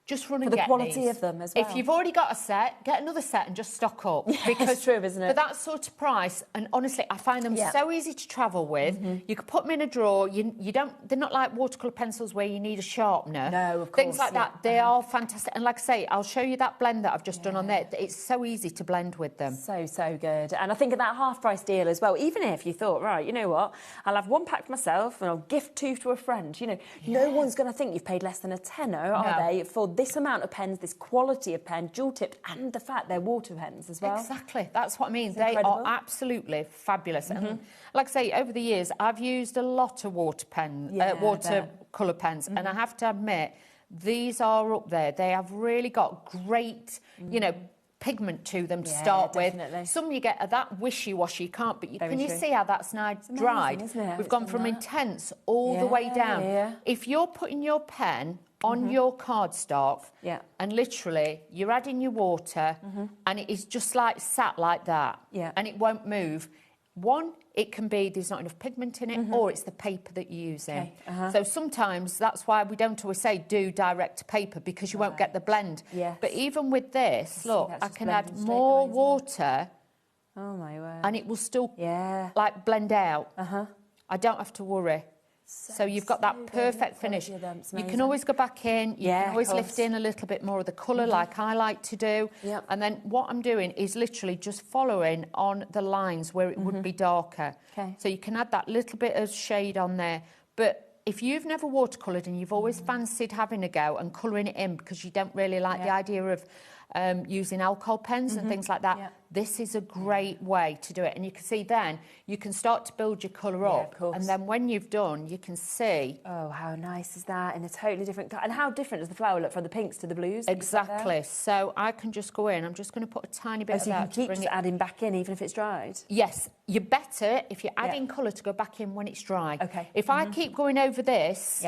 just run and For the get quality these. of them as well. If you've already got a set, get another set and just stock up. Yeah, because it's true, isn't it? For that sort of price, and honestly, I find them so easy to travel with. You can put them in a drawer. You don't. They're not like watercolour pencils where you need a sharpener. No, of course. Things like that. They are fantastic. And like I say, I'll show you that blend that I've just done on there. It's so easy to blend with them. So good. And I think of that half-price deal as well. Even if you thought, right, you know what, I'll have one pack for myself and I'll gift 2 to a friend. You know, no one's going to think you've paid less than a tenner, are they, for this amount of pens, this quality of pen, dual-tipped, and the fact they're water pens as well. Exactly. That's what I mean. It's they incredible. are absolutely fabulous. And like I say, over the years, I've used a lot of watercolour pens, and I have to admit, these are up there. They have really got great, you know, pigment to them to start definitely. with. Some you get are that wishy-washy, you can't, but can you true. see how that's now dried? Isn't it? We've gone from intense all the way down. If you're putting your pen on your cardstock and literally you're adding your water and it is just like sat like that and it won't move. One, it can be there's not enough pigment in it, or it's the paper that you're using. So sometimes that's why we don't always say do direct to paper, because you won't get the blend. But even with this, look, I can add more water. Oh my word. And it will still like blend out. I don't have to worry. So you've got that perfect finish. You can always go back in, you can always lift in a little bit more of the colour like I like to do. And then what I'm doing is literally just following on the lines where it would be darker. So you can add that little bit of shade on there. But if you've never watercoloured and you've always fancied having a go and colouring it in because you don't really like the idea of using alcohol pens and things like that, this is a great way to do it. And you can see then you can start to build your colour up, and then when you've done, you can see. Oh, how nice is that? In a totally different colour. And how different does the flower look from the pinks to the blues? Exactly. So I can just go in. I'm just going to put a tiny bit of so you that. can keep just adding back in even if it's dried? Yes. You're better if you're adding colour to go back in when it's dry. Okay. If I keep going over this,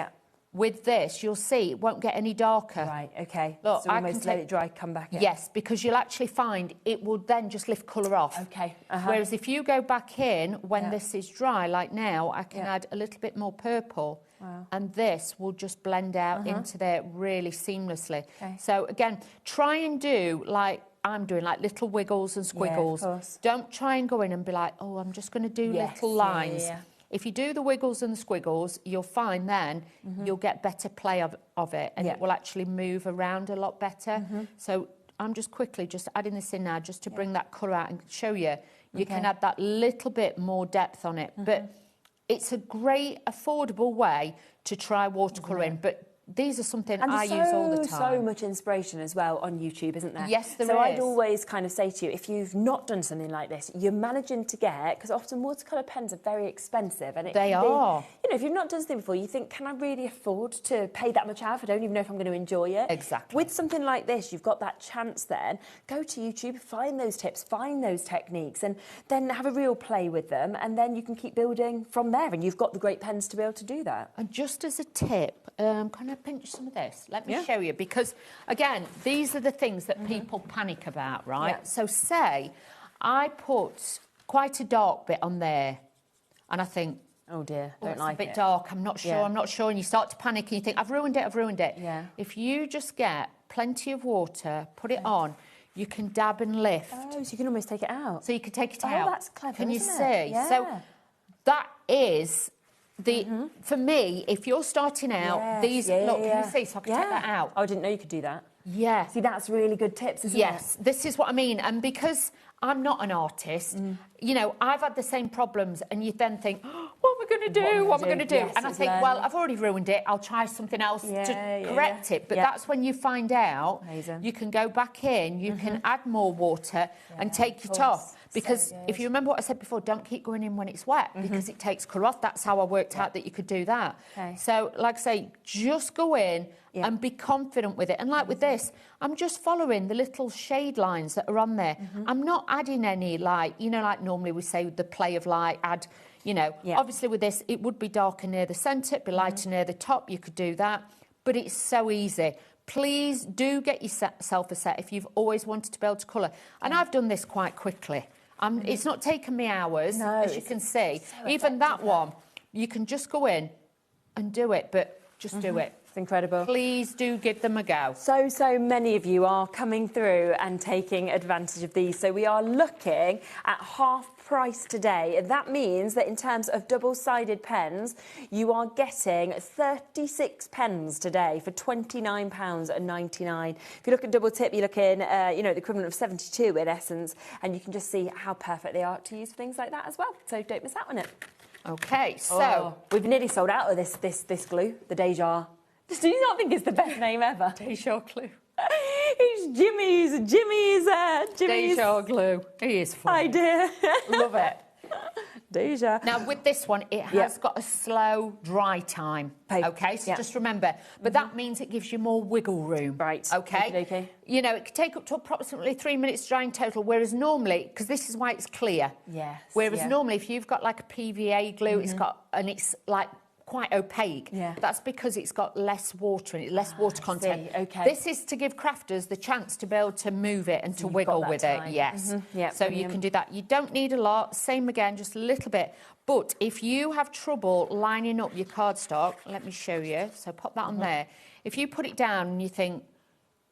with this, you'll see it won't get any darker. Right, okay. Look, so I almost can let it dry, come back in. Yes, because you'll actually find it will then just lift colour off. Okay. Whereas if you go back in when this is dry, like now, I can add a little bit more purple. And this will just blend out into there really seamlessly. So again, try and do like I'm doing, like little wiggles and squiggles. Don't try and go in and be like, oh, I'm just going to do little lines. If you do the wiggles and the squiggles, you'll find then you'll get better play of it, and it will actually move around a lot better. So I'm just quickly just adding this in now just to bring that colour out and show you. You can add that little bit more depth on it. But it's a great, affordable way to try watercolouring. But these are something I use all the time. So much inspiration as well on YouTube, isn't there? Yes, there is. So I'd always kind of say to you, if you've not done something like this, you're managing to get, because often watercolour pens are very expensive. And they are. You know, if you've not done something before, you think, can I really afford to pay that much out if I don't even know if I'm going to enjoy it? Exactly. With something like this, you've got that chance then. Go to YouTube, find those tips, find those techniques, and then have a real play with them. And then you can keep building from there. And you've got the great pens to be able to do that. And just as a tip, can I pinch some of this? Let me show you, because again, these are the things that people panic about, right? So say I put quite a dark bit on there and I think, oh dear, don't it's like a bit it. dark, I'm not sure, I'm not sure, and you start to panic and you think, I've ruined it. Yeah. If you just get plenty of water, put it on, you can dab and lift. Oh, so you can almost take it out. So you can take it out. Oh, that's clever, Can you isn't see? it? Yeah. So that is the for me, if you're starting out, these look, can you see? So I can take that out. Oh, I didn't know you could do that. Yeah. See, that's really good tips, isn't it? Yes, this is what I mean. And because I'm not an artist, you know, I've had the same problems, and you then think, oh, what am I going to do? What am I going to do? Yes, and I think, well, I've already ruined it. I'll try something else to correct it. But that's when you find out you can go back in, you can add more water and take it off. Because if you remember what I said before, don't keep going in when it's wet, because it takes colour off. That's how I worked out that you could do that. So, like I say, just go in and be confident with it. And like with this, I'm just following the little shade lines that are on there. I'm not adding any, like, you know, like normally we say the play of light, add, you know, obviously with this, it would be darker near the centre, it'd be lighter near the top, you could do that. But it's so easy. Please do get yourself a set if you've always wanted to be able to colour. And I've done this quite quickly. It's not taken me hours, as you can see. Even that one, you can just go in and do it, but just do it. It's incredible. Please do give them a go. So many of you are coming through and taking advantage of these. So we are looking at half price today. That means that in terms of double-sided pens, you are getting 36 pens today for £29.99. If you look at double tip, you're looking, you know, the equivalent of 72 in essence, and you can just see how perfect they are to use for things like that as well. So don't miss out on it. Okay, so we've nearly sold out of this glue, the Deja. Do you not think it's the best name ever? Deja glue. It's Jimmy's Deja glue. He is fun. idea. Love it. Deja. Now, with this one, it has got a slow dry time. Okay, so just remember. But that means it gives you more wiggle room. Right. Okay. Okay. You know, it could take up to approximately 3 minutes to dry in total, whereas normally, because this is why it's clear. Yes. Whereas normally, if you've got like a PVA glue, it's got, and it's like quite opaque. Yeah. That's because it's got less water in it, less water content. Okay. This is to give crafters the chance to be able to move it and to wiggle with it. Yes. Yeah, so you can do that. You don't need a lot. Same again, just a little bit. But if you have trouble lining up your cardstock, let me show you. So pop that on there. If you put it down and you think,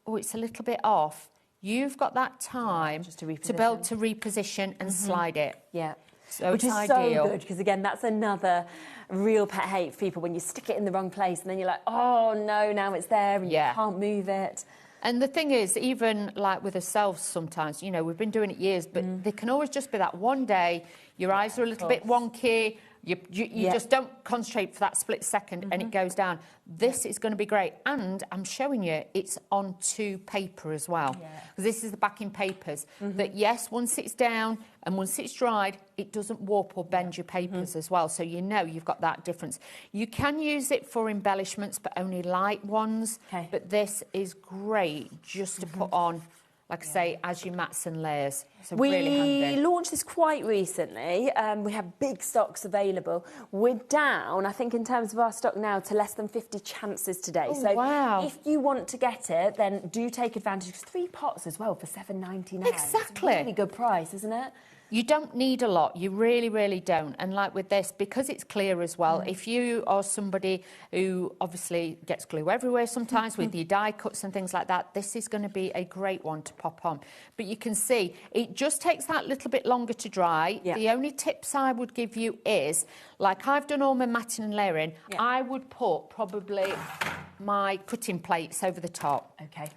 oh, it's a little bit off, you've got that time just to be able to reposition and slide it. Yeah. So which is ideal. so good, because again, that's another real pet hate for people, when you stick it in the wrong place and then you're like, oh no, now it's there and you can't move it. And the thing is, even like with ourselves sometimes, you know, we've been doing it years, but there can always just be that one day your eyes are a little bit wonky, you just don't concentrate for that split second and it goes down. This is going to be great. And I'm showing you it's onto paper as well. Because this is the backing papers. That, yes, once it's down and once it's dried, it doesn't warp or bend your papers as well. So you know you've got that difference. You can use it for embellishments, but only light ones. But this is great just to put on, like I say, as you mats and layers. So really handy. We launched this quite recently. We have big stocks available. We're down, I think, in terms of our stock now, to less than 50 chances today. Oh, so wow. if you want to get it, then do take advantage. 3 pots as well for £7.99. Exactly. It's a really good price, isn't it? You don't need a lot. You really, really don't. And like with this, because it's clear as well, if you are somebody who obviously gets glue everywhere sometimes with your die cuts and things like that, this is going to be a great one to pop on. But you can see it just takes that little bit longer to dry. The only tips I would give you is, like I've done all my matting and layering, I would put probably my cutting plates over the top. Okay.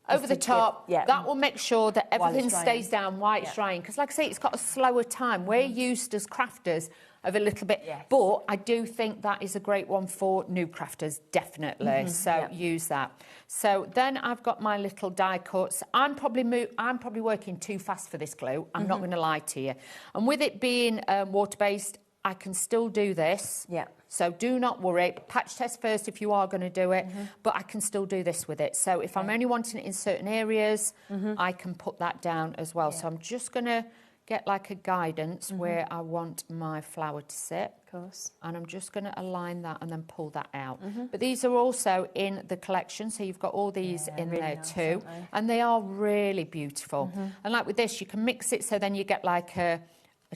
Over the top, that will make sure that everything stays down while it's drying. Because like I say, it's got a slower time. We're used as crafters of a little bit. But I do think that is a great one for new crafters, definitely. So use that. So then I've got my little die cuts. I'm probably working too fast for this glue. I'm not going to lie to you. And with it being water-based, I can still do this. So do not worry. Patch test first if you are going to do it, but I can still do this with it. So if I'm only wanting it in certain areas, I can put that down as well. So I'm just going to get like a guidance where I want my flower to sit. Of course. And I'm just going to align that and then pull that out. But these are also in the collection, so you've got all these in really there nice, too. And they are really beautiful. And like with this, you can mix it so then you get like a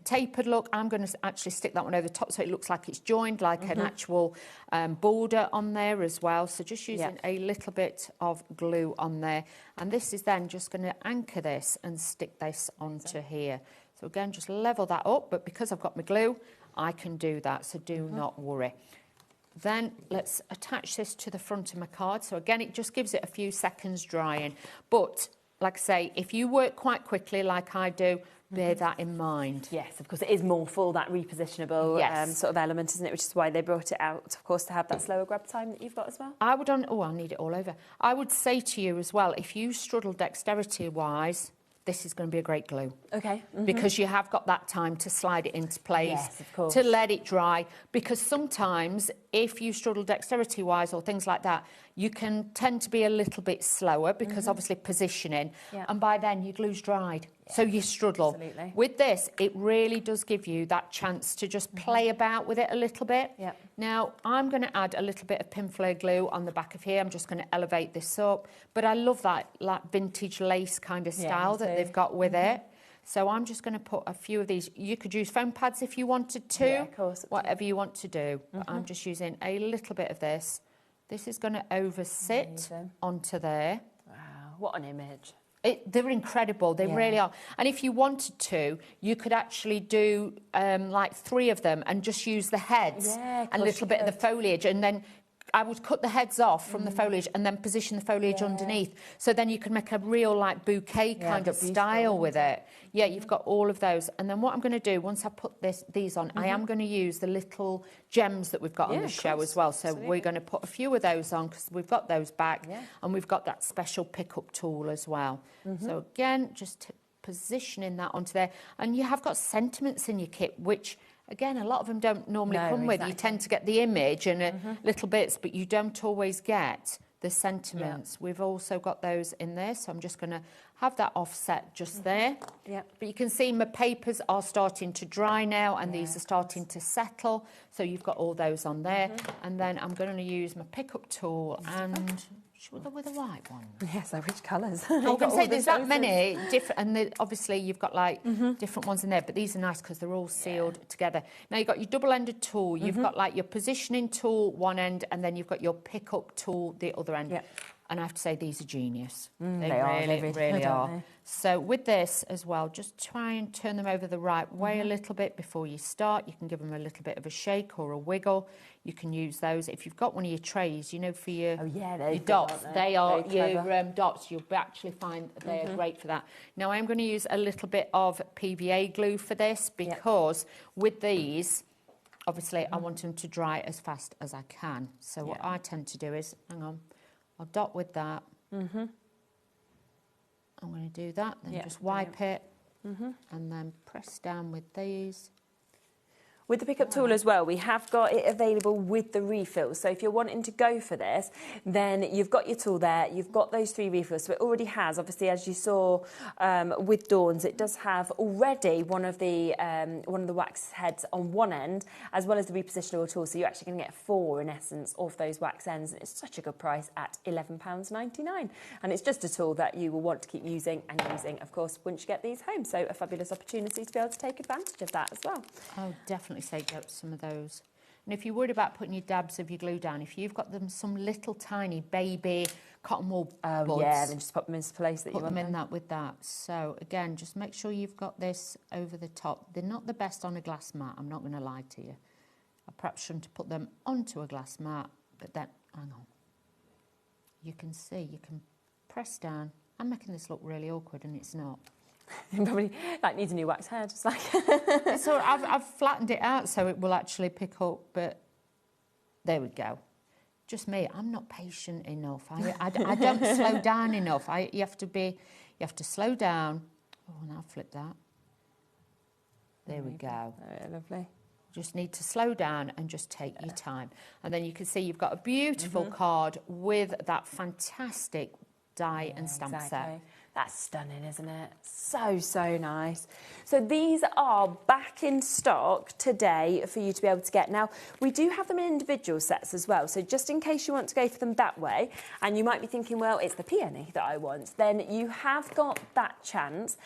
tapered look. I'm going to actually stick that one over the top so it looks like it's joined, like an actual border on there as well. So just using a little bit of glue on there. And this is then just going to anchor this and stick this onto here. So again, just level that up. But because I've got my glue, I can do that. So do not worry. Then let's attach this to the front of my card. So again, it just gives it a few seconds drying. But like I say, if you work quite quickly like I do, bear that in mind. Yes, of course, it is more full, that repositionable sort of element, isn't it? Which is why they brought it out, of course, to have that slower grab time that you've got as well. I would, I need it all over. I would say to you as well, if you struggle dexterity-wise, this is going to be a great glue. Okay. Because you have got that time to slide it into place, yes, of course, to let it dry. Because sometimes, if you struggle dexterity-wise or things like that, you can tend to be a little bit slower because obviously positioning, and by then your glue's dried. So you struggle. Absolutely. With this, it really does give you that chance to just play about with it a little bit. Now, I'm going to add a little bit of pin flare glue on the back of here. I'm just going to elevate this up. But I love that like vintage lace kind of style that they've got with it. So I'm just going to put a few of these. You could use foam pads if you wanted to. Yeah, of course. Whatever you want to do. But I'm just using a little bit of this. This is going to oversit onto there. Wow, what an image. They're incredible, they really are. And if you wanted to, you could actually do like 3 of them and just use the heads and a little bit of the foliage, and then I would cut the heads off from the foliage and then position the foliage underneath. So then you can make a real like bouquet kind of style with it. Yeah, you've got all of those. And then what I'm going to do, once I put these on, I am going to use the little gems that we've got on the show as well. So we're going to put a few of those on because we've got those back and we've got that special pickup tool as well. So again, just positioning that onto there. And you have got sentiments in your kit, which... Again, a lot of them don't normally come with. You tend to get the image and little bits, but you don't always get the sentiments. We've also got those in there, so I'm just going to have that offset just there. But you can see my papers are starting to dry now, and these are starting to settle. So you've got all those on there. And then I'm going to use my pickup tool and... Should we go with the white one? Yes, so which colours? I was going to say there's that many different, and obviously you've got like different ones in there, but these are nice because they're all sealed together. Now you've got your double-ended tool, you've got like your positioning tool one end, and then you've got your pickup tool the other end. And I have to say these are genius. They really are. So with this as well, just try and turn them over the right way a little bit before you start. You can give them a little bit of a shake or a wiggle. You can use those. If you've got one of your trays, you know, for your, your dots, they are your dots. You'll actually find they're great for that. Now, I'm going to use a little bit of PVA glue for this because with these, obviously, I want them to dry as fast as I can. So what I tend to do is, hang on, I'll dot with that. I'm going to do that, then just wipe it, and then press down with these. With the pickup tool as well, we have got it available with the refills. So if you're wanting to go for this, then you've got your tool there, you've got those 3 refills. So it already has, obviously, as you saw with Dawn's, it does have already one of the wax heads on one end, as well as the repositionable tool. So you're actually going to get 4, in essence, of those wax ends. And it's such a good price at £11.99. And it's just a tool that you will want to keep using and using, of course, once you get these home. So a fabulous opportunity to be able to take advantage of that as well. Oh, definitely. Say go some of those. And if you're worried about putting your dabs of your glue down, if you've got them some little tiny baby cotton wool buds, then just pop them into place that you want. Put them in that with that. So again, just make sure you've got this over the top. They're not the best on a glass mat, I'm not going to lie to you. I perhaps shouldn't put them onto a glass mat, but then, hang on. You can see, you can press down. I'm making this look really awkward and it's not. Probably like needs a new wax head. It's like so I've flattened it out so it will actually pick up, but there we go. Just me, I'm not patient enough. I don't slow down enough. You have to slow down. Oh, and I'll flip that. There we go. Oh, lovely. Just need to slow down and just take your time. And then you can see you've got a beautiful card with that fantastic die and stamp set. That's stunning, isn't it? So, so nice. So these are back in stock today for you to be able to get. Now, we do have them in individual sets as well. So just in case you want to go for them that way, and you might be thinking, well, it's the peony that I want, then you have got that chance.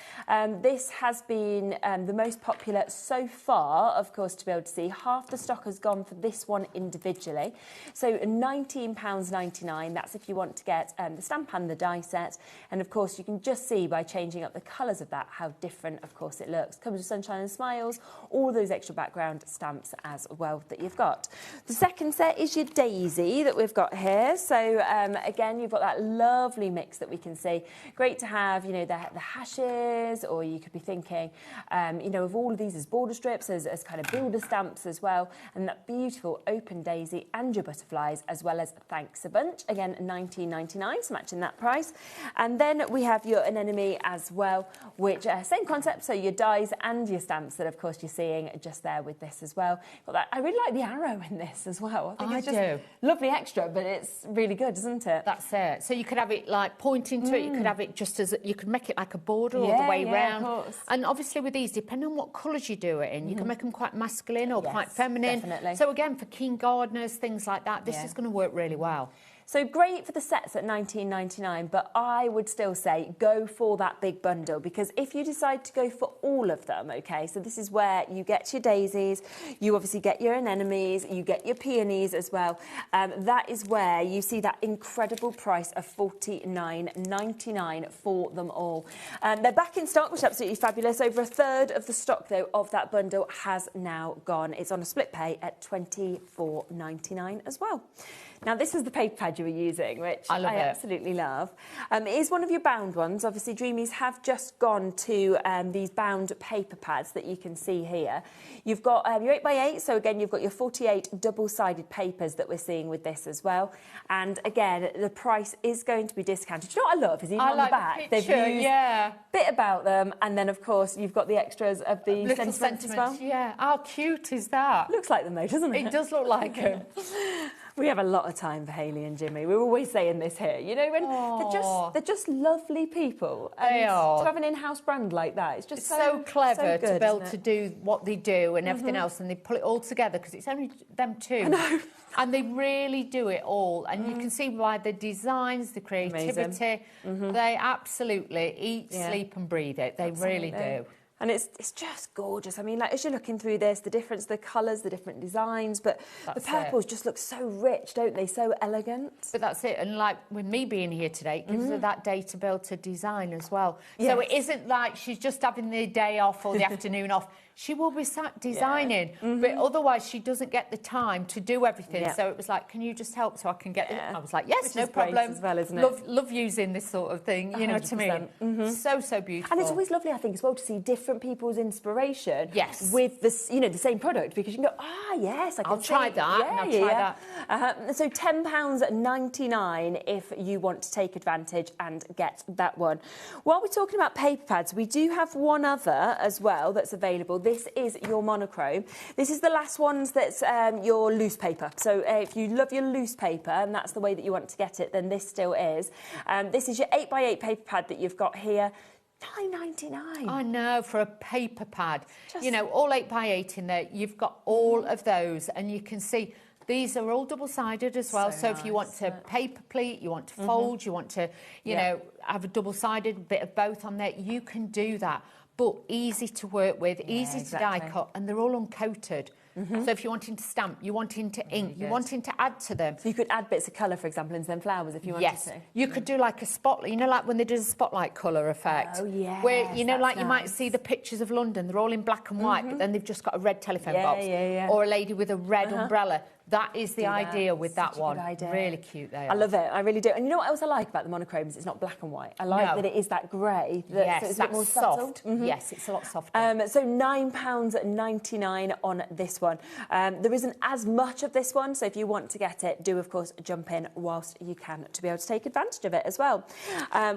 This has been the most popular so far, of course, to be able to see. Half the stock has gone for this one individually. So £19.99, that's if you want to get the stamp and the die set. And of course, you can just see by changing up the colours of that how different, of course, it looks. Comes with Sunshine and Smiles, all those extra background stamps as well that you've got. The second set is your Daisy that we've got here. So again, you've got that lovely mix that we can see. Great to have, you know, the hashes, or you could be thinking, you know, of all of these as border strips, as kind of builder stamps as well, and that beautiful open daisy and your butterflies, as well as Thanks a Bunch. Again, £19.99, so matching that price. And then we have your Anemone as well, which same concept, so your dies and your stamps that, of course, you're seeing just there with this as well. Got that. I really like the arrow in this as well. I think it's just lovely extra, but it's really good, isn't it? That's it. So you could have it like pointing to it, you could have it just as, you could make it like a border all the way round. Of course. And obviously with these, depending on what colours you do it in, you can make them quite masculine or quite feminine. Definitely. So again, for keen gardeners, things like that, this is going to work really well. So great for the sets at $19.99, but I would still say go for that big bundle, because if you decide to go for all of them, okay, so this is where you get your daisies, you obviously get your anemones, you get your peonies as well. That is where you see that incredible price of $49.99 for them all. They're back in stock, which is absolutely fabulous. Over a third of the stock, though, of that bundle has now gone. It's on a split pay at $24.99 as well. Now, this is the paper pad you were using, which I absolutely love. It is one of your bound ones. Obviously, Dreamies have just gone to these bound paper pads that you can see here. You've got your 8x8, so again, you've got your 48 double-sided papers that we're seeing with this as well. And again, the price is going to be discounted. Do you know what I love? Is even on the back, they've used a bit about them, and then, of course, you've got the extras of the little sentiments as well. Yeah, how cute is that? Looks like them, though, doesn't it? It does look like them. We have a lot of time for Hayley and Jimmy. We're always saying this here. You know, when they're just lovely people. And they are. To have an in-house brand like that, it's just so clever so good, to be able to do what they do and everything else, and they pull it all together because it's only them two. I know. And they really do it all, and you can see by the designs, the creativity, they absolutely eat, sleep and breathe it. They really do. And it's just gorgeous. I mean, like, as you're looking through this, the difference, the colours, the different designs, but the purples just look so rich, don't they? So elegant. But that's it. And like with me being here today, it gives her that day to be able to design as well. Yes. So it isn't like she's just having the day off or the afternoon off. She will be sat designing, but otherwise she doesn't get the time to do everything. Yeah. So it was like, can you just help so I can get it? I was like, yes, which no problem. As well, isn't it? Love using this sort of thing, you know what I mean? So beautiful. And it's always lovely, I think, as well, to see different people's inspiration with this, you know, the same product, because you can go, yes, I'll try that. I'll try that. So £10.99 if you want to take advantage and get that one. While we're talking about paper pads, we do have one other as well that's available. This is your monochrome. This is the last ones that's your loose paper. So if you love your loose paper and that's the way that you want to get it, then this still is. This is your 8x8 paper pad that you've got here. $9.99. I know, for a paper pad. You know, all 8x8 in there. You've got all of those, and you can see these are all double-sided as well. So if you want to paper pleat, you want to fold, you want to, you know, have a double-sided bit of both on there, you can do that. But easy to work with, easy to die cut, and they're all uncoated. So if you're wanting to stamp, you're wanting to ink, you're wanting to add to them. So you could add bits of colour, for example, into them flowers if you wanted to. You could do like a spotlight, you know, like when they did a spotlight colour effect. Oh, yeah. Where, you know, like you might see the pictures of London, they're all in black and white, but then they've just got a red telephone box. Or a lady with a red umbrella. That is the idea with that one. Really cute they are. I love it, I really do. And you know what else I like about the monochromes? It's not black and white. I like that it is that grey. Yes, so it's a bit more soft. subtle. Yes, it's a lot softer. So £9.99 on this one. There isn't as much of this one, so if you want to get it, do, of course, jump in whilst you can to be able to take advantage of it as well,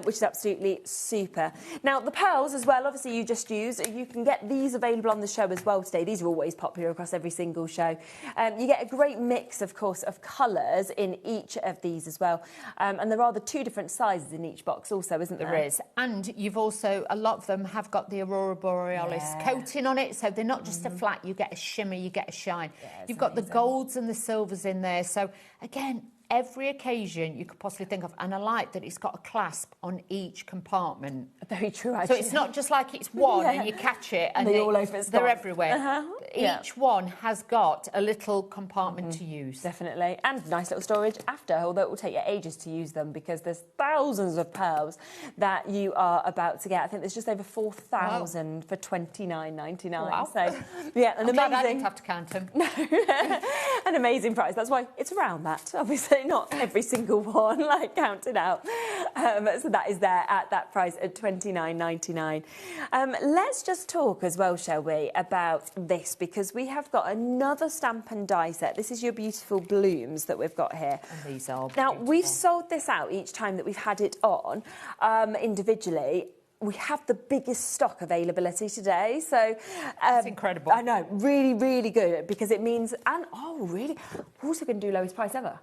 which is absolutely super. Now, the pearls as well, obviously, you just use. You can get these available on the show as well today. These are always popular across every single show. You get a great mix, of course, of colours in each of these as well. And there are the two different sizes in each box also, isn't there? There is. And you've also, a lot of them have got the Aurora Borealis coating on it, so they're not just a flat, you get a shimmer, you get a shine. You've got the golds and the silvers in there. So, again, every occasion you could possibly think of, and I like that it's got a clasp on each compartment. Very true, actually. So it's not just like it's one and you catch it and they're everywhere. Each one has got a little compartment to use. Definitely. And nice little storage after, although it will take you ages to use them because there's thousands of pearls that you are about to get. I think there's just over 4,000 for $29.99. Wow. So, yeah, an I'm glad amazing... I didn't have to count them. An amazing price. That's why it's around that, obviously. Not every single one, like, counted out. So that is there at that price at $29.99. Let's just talk as well, shall we, about this, because we have got another stamp and die set. This is your beautiful blooms that we've got here. And these are now, beautiful. We've sold this out each time that we've had it on individually. We have the biggest stock availability today, so... That's incredible. I know, really, really good, because it means... And, really, we're also going to do lowest price ever.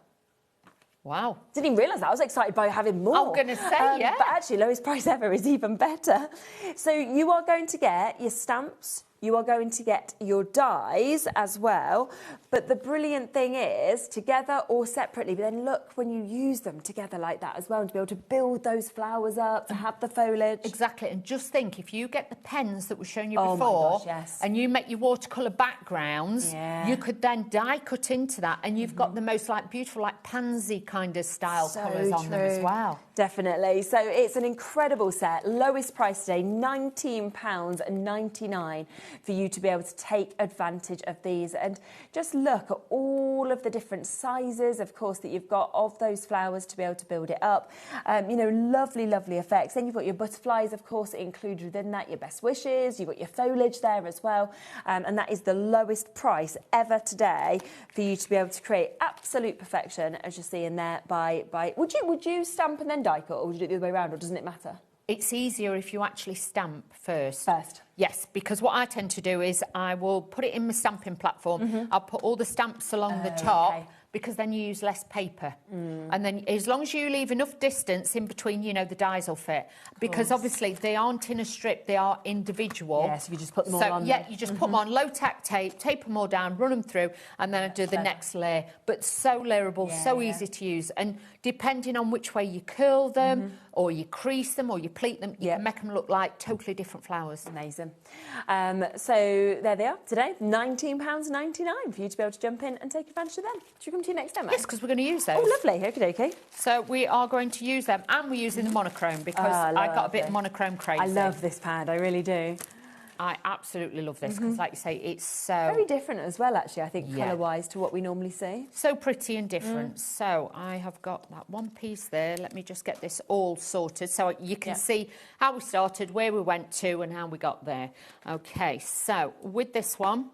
Wow. Didn't even realise that. I was excited by having more. I'm going to say, But actually, lowest price ever is even better. So you are going to get your stamps, you are going to get your dies as well. But the brilliant thing is, together or separately, but then look when you use them together like that as well, to be able to build those flowers up, to have the foliage. Exactly, and just think, if you get the pens that were shown you Oh my before, gosh, yes. and you make your watercolour backgrounds, you could then die cut into that, and you've got the most like beautiful, like pansy kind of style colours on them as well. Definitely. So it's an incredible set. Lowest price today, £19.99 for you to be able to take advantage of these. And just look at all of the different sizes, of course, that you've got of those flowers to be able to build it up. You know, lovely, lovely effects. Then you've got your butterflies, of course, included within that, your best wishes. You've got your foliage there as well. And that is the lowest price ever today for you to be able to create absolute perfection, as you're seeing there. Would you stamp and then die cut, or would you do it the other way around, or doesn't it matter? It's easier if you actually stamp first. First? Yes, because what I tend to do is I will put it in my stamping platform. I'll put all the stamps along the top, because then you use less paper. And then as long as you leave enough distance in between, you know, the dies will fit. Because obviously they aren't in a strip, they are individual. Yeah, so you just put them all on. Yeah, you just put them on low tack tape, tape them all down, run them through, and then I do the next layer. But so layerable, so easy to use. And depending on which way you curl them, or you crease them, or you pleat them, you can make them look like totally different flowers. Amazing. So there they are today, £19.99 for you to be able to jump in and take advantage of them. Should we come to your next demo? Yes, because we're going to use those. Oh, lovely. Okie dokie. So we are going to use them, and we're using the monochrome, because I got a bit monochrome crazy. I love this pad, I really do. I absolutely love this, because like you say, it's so... Very different as well, actually, I think, colour-wise to what we normally see. So pretty and different. So I have got that one piece there. Let me just get this all sorted so you can see how we started, where we went to, and how we got there. OK, so with this one,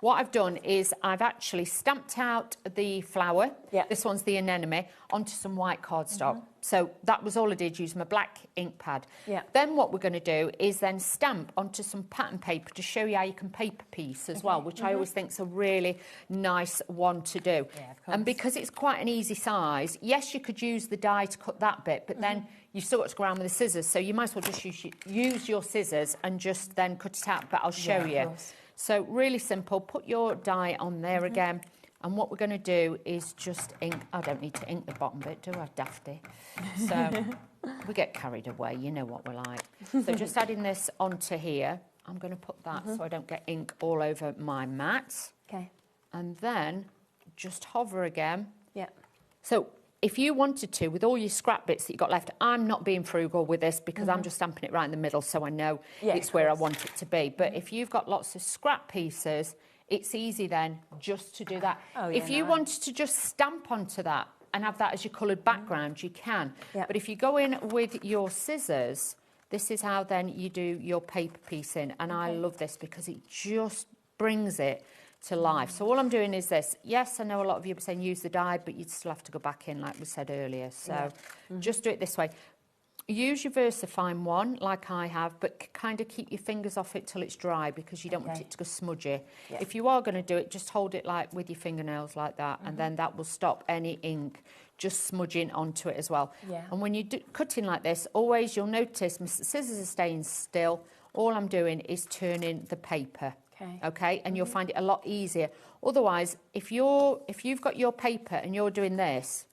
what I've done is I've actually stamped out the flower. This one's the anemone, onto some white cardstock. So that was all I did, use my black ink pad. Then what we're going to do is then stamp onto some pattern paper to show you how you can paper piece as well, which I always think is a really nice one to do. And because it's quite an easy size, yes, you could use the die to cut that bit, but then you've still got to go around with the scissors. So you might as well just use your scissors and just then cut it out, but I'll show you. So really simple, put your die on there again, and what we're going to do is just ink. I don't need to ink the bottom bit, do I, Dafty? So we get carried away, you know what we're like. So just adding this onto here, I'm going to put that so I don't get ink all over my mat. Okay. And then just hover again. Yeah. So if you wanted to, with all your scrap bits that you've got left, I'm not being frugal with this because I'm just stamping it right in the middle so I know it's where I want it to be. But if you've got lots of scrap pieces, it's easy then just to do that. If you wanted to just stamp onto that and have that as your coloured background, you can. But if you go in with your scissors, this is how then you do your paper piece in. And I love this because it just brings it to life. So all I'm doing is this. Yes, I know a lot of you are saying use the die, but you'd still have to go back in like we said earlier. So just do it this way. Use your VersaFine one like I have, but kind of keep your fingers off it till it's dry because you don't want it to go smudgy. If you are going to do it, just hold it like with your fingernails like that, and then that will stop any ink just smudging onto it as well. And when you're cutting like this, always you'll notice my scissors are staying still. All I'm doing is turning the paper. Okay, and you'll find it a lot easier. Otherwise, if you've got your paper and you're doing this,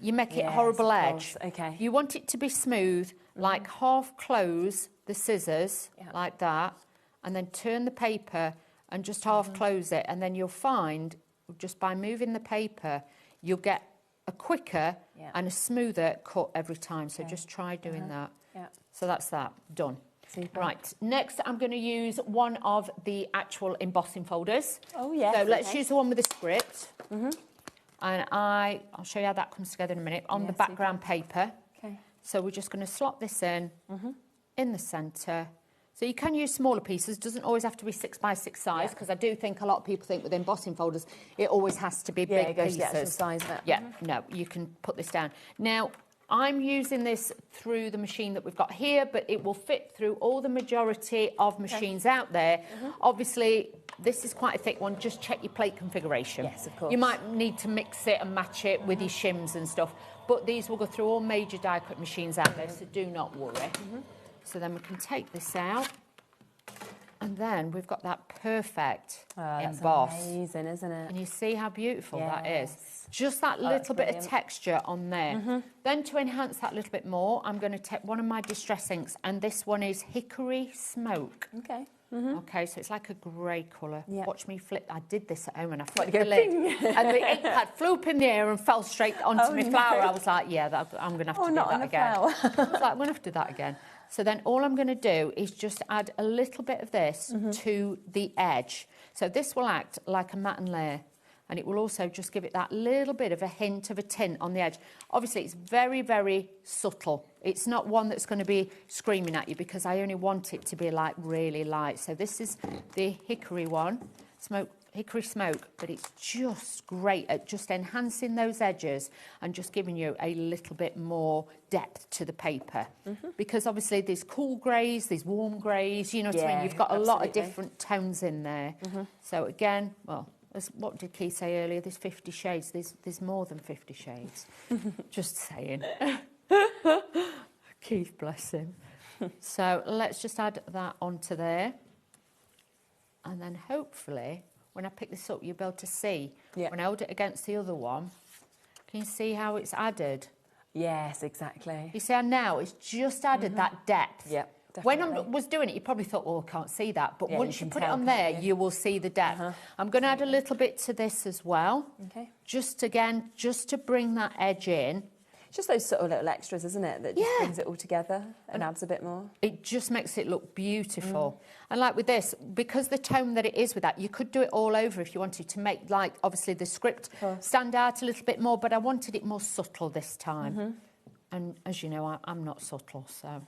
you make it a horrible edge. You want it to be smooth, like half close the scissors like that, and then turn the paper and just half close it, and then you'll find just by moving the paper, you'll get a quicker and a smoother cut every time. So just try doing that. So that's that done. Super. Right, next I'm going to use one of the actual embossing folders. So let's use the one with the script. And I'll show you how that comes together in a minute on the background paper. So we're just going to slot this in the centre. So you can use smaller pieces, doesn't always have to be 6 by 6 size, because I do think a lot of people think with embossing folders it always has to be big pieces. The size of it. No, you can put this down. Now, I'm using this through the machine that we've got here, but it will fit through all the majority of machines out there. Obviously, this is quite a thick one. Just check your plate configuration. Yes, of course. You might need to mix it and match it with your shims and stuff, but these will go through all major die-cut machines out there, so do not worry. So then we can take this out. And then we've got that perfect That's emboss. amazing, isn't it? And you see how beautiful that is. Yes. Just that little bit of texture on there. Then to enhance that a little bit more, I'm going to take one of my distress inks, and this one is Hickory Smoke. Okay. Okay, so it's like a grey colour. Yeah. Watch me flip. I did this at home and I flipped the lid. And the ink pad flew up in the air and fell straight onto my flower. I was like, yeah, I'm going to have to do that again. I was like, I'm going to have to do that again. So then all I'm going to do is just add a little bit of this to the edge. So this will act like a matte layer, and it will also just give it that little bit of a hint of a tint on the edge. Obviously, it's very, very subtle. It's not one that's going to be screaming at you because I only want it to be like really light. So this is the hickory one, Hickory Smoke, but it's just great at just enhancing those edges and just giving you a little bit more depth to the paper. Because obviously there's cool greys, there's warm greys, you know what I mean? You've got a lot of different tones in there. So again, well, what did Keith say earlier? There's 50 shades. There's more than 50 shades. Just saying. Keith, bless him. So let's just add that onto there. And then hopefully, when I pick this up, you'll be able to see. When I hold it against the other one, can you see how it's added? Yes, exactly. You see how now it's just added that depth. Yep. Definitely. When I was doing it, you probably thought, oh, I can't see that. But once you put it on there, you will see the depth. I'm going to add a little bit to this as well. Okay. Just to bring that edge in. It's just those sort of little extras, isn't it, that just brings it all together and adds a bit more. It just makes it look beautiful. And like with this, because the tone that it is with that, you could do it all over if you wanted to make, like, obviously the script stand out a little bit more, but I wanted it more subtle this time. And as you know, I'm not subtle, so...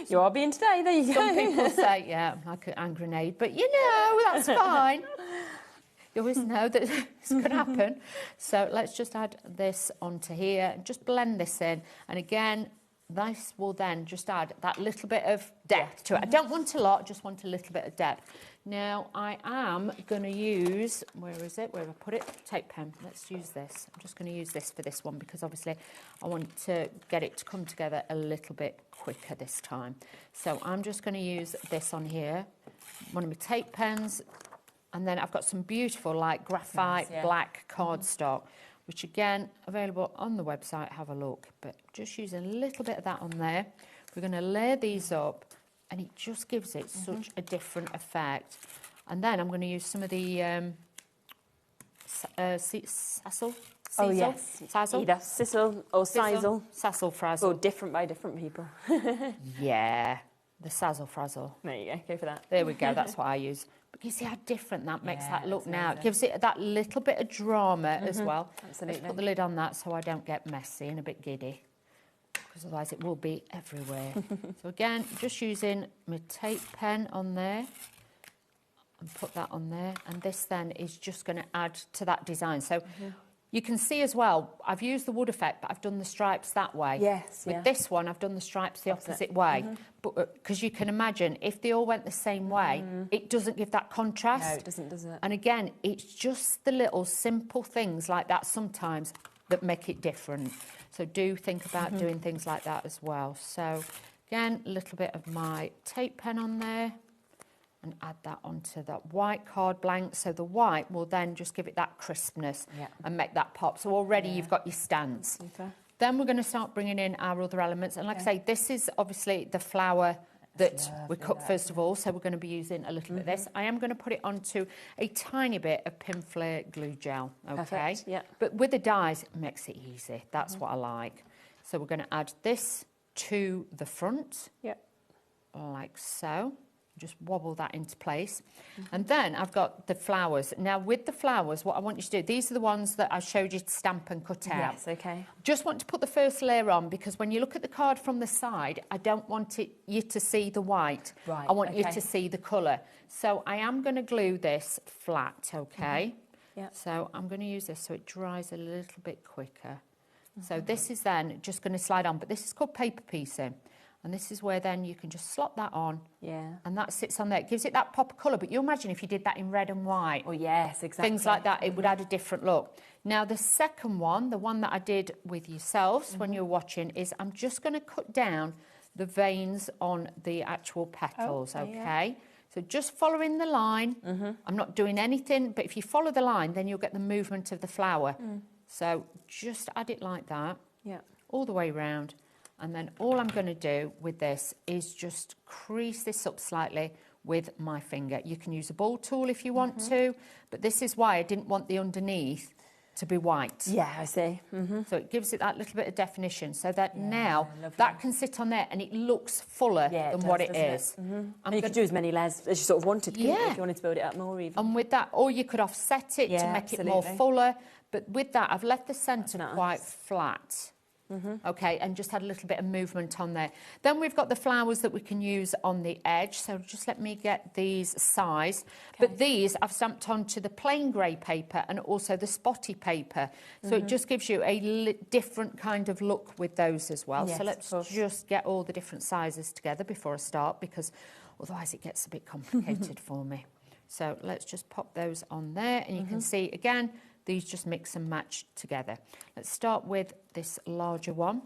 You are being today, there you go. Some people say, yeah, I'm like a hand grenade, but you know, that's fine. You always know that it's going to happen. So let's just add this onto here and just blend this in. And again, this will then just add that little bit of depth to it. I don't want a lot, just want a little bit of depth. Now, I am going to use, where is it? Where have I put it? Tape pen. Let's use this. I'm just going to use this for this one because obviously I want to get it to come together a little bit quicker this time. So I'm just going to use this on here, one of my tape pens, and then I've got some beautiful like graphite black cardstock, which again, available on the website, have a look. But just using a little bit of that on there. We're going to layer these up, and it just gives it such a different effect. And then I'm going to use some of the Tassel. Oh, yes. Tassel? Either Sissel or Sizzle. Tassel frazzle. Or different by different people. Yeah, the Sazzle frazzle. There you go for that. There we go, that's what I use. But you see how different that makes that look now. It gives it that little bit of drama as well. Absolutely. Let's put the lid on that so I don't get messy and a bit giddy, because otherwise it will be everywhere. So again, just using my tape pen on there and put that on there. And this then is just going to add to that design. So you can see as well, I've used the wood effect, but I've done the stripes that way. Yes, With this one, I've done the stripes the opposite way. But because you can imagine, if they all went the same way, it doesn't give that contrast. No, it doesn't, does it? And again, it's just the little simple things like that sometimes that make it different. So do think about doing things like that as well. So again, a little bit of my tape pen on there. And add that onto that white card blank. So the white will then just give it that crispness and make that pop. So already you've got your stance. Okay. Then we're going to start bringing in our other elements. And like I say, this is obviously the flower that we cut first of all. So we're going to be using a little bit of this. I am going to put it onto a tiny bit of Pinflair glue gel. Okay. Perfect, yeah. But with the dies, it makes it easy. That's what I like. So we're going to add this to the front. Yep. Like so. Just wobble that into place. And then I've got the flowers. Now with the flowers, what I want you to do, these are the ones that I showed you to stamp and cut out. Yes, okay. Just want to put the first layer on because when you look at the card from the side, I don't want you to see the white. Right, I want you to see the colour. So I am going to glue this flat, okay? Yeah. So I'm going to use this so it dries a little bit quicker. So this is then just going to slide on, but this is called paper piecing. And this is where then you can just slot that on. Yeah. And that sits on there. It gives it that pop of colour. But you imagine if you did that in red and white. Oh, yes, exactly. Things like that, it would add a different look. Now, the second one, the one that I did with yourselves when you were watching, is I'm just going to cut down the veins on the actual petals, okay? Yeah. So just following the line. I'm not doing anything, but if you follow the line, then you'll get the movement of the flower. So just add it like that, all the way around. And then all I'm going to do with this is just crease this up slightly with my finger. You can use a ball tool if you want to, but this is why I didn't want the underneath to be white. Yeah, I see. So it gives it that little bit of definition, so that now that can sit on there and it looks fuller than what it is. And you could do as many layers as you sort of wanted, couldn't you, if you wanted to build it up more even. And with that, or you could offset it to make it more fuller. But with that, I've left the centre quite flat. Okay, and just had a little bit of movement on there. Then we've got the flowers that we can use on the edge. So just let me get these sized. But these I've stamped onto the plain grey paper and also the spotty paper. So it just gives you a different kind of look with those as well. Yes, so let's just get all the different sizes together before I start, because otherwise it gets a bit complicated for me. So let's just pop those on there, and you can see again, these just mix and match together. Let's start with this larger one.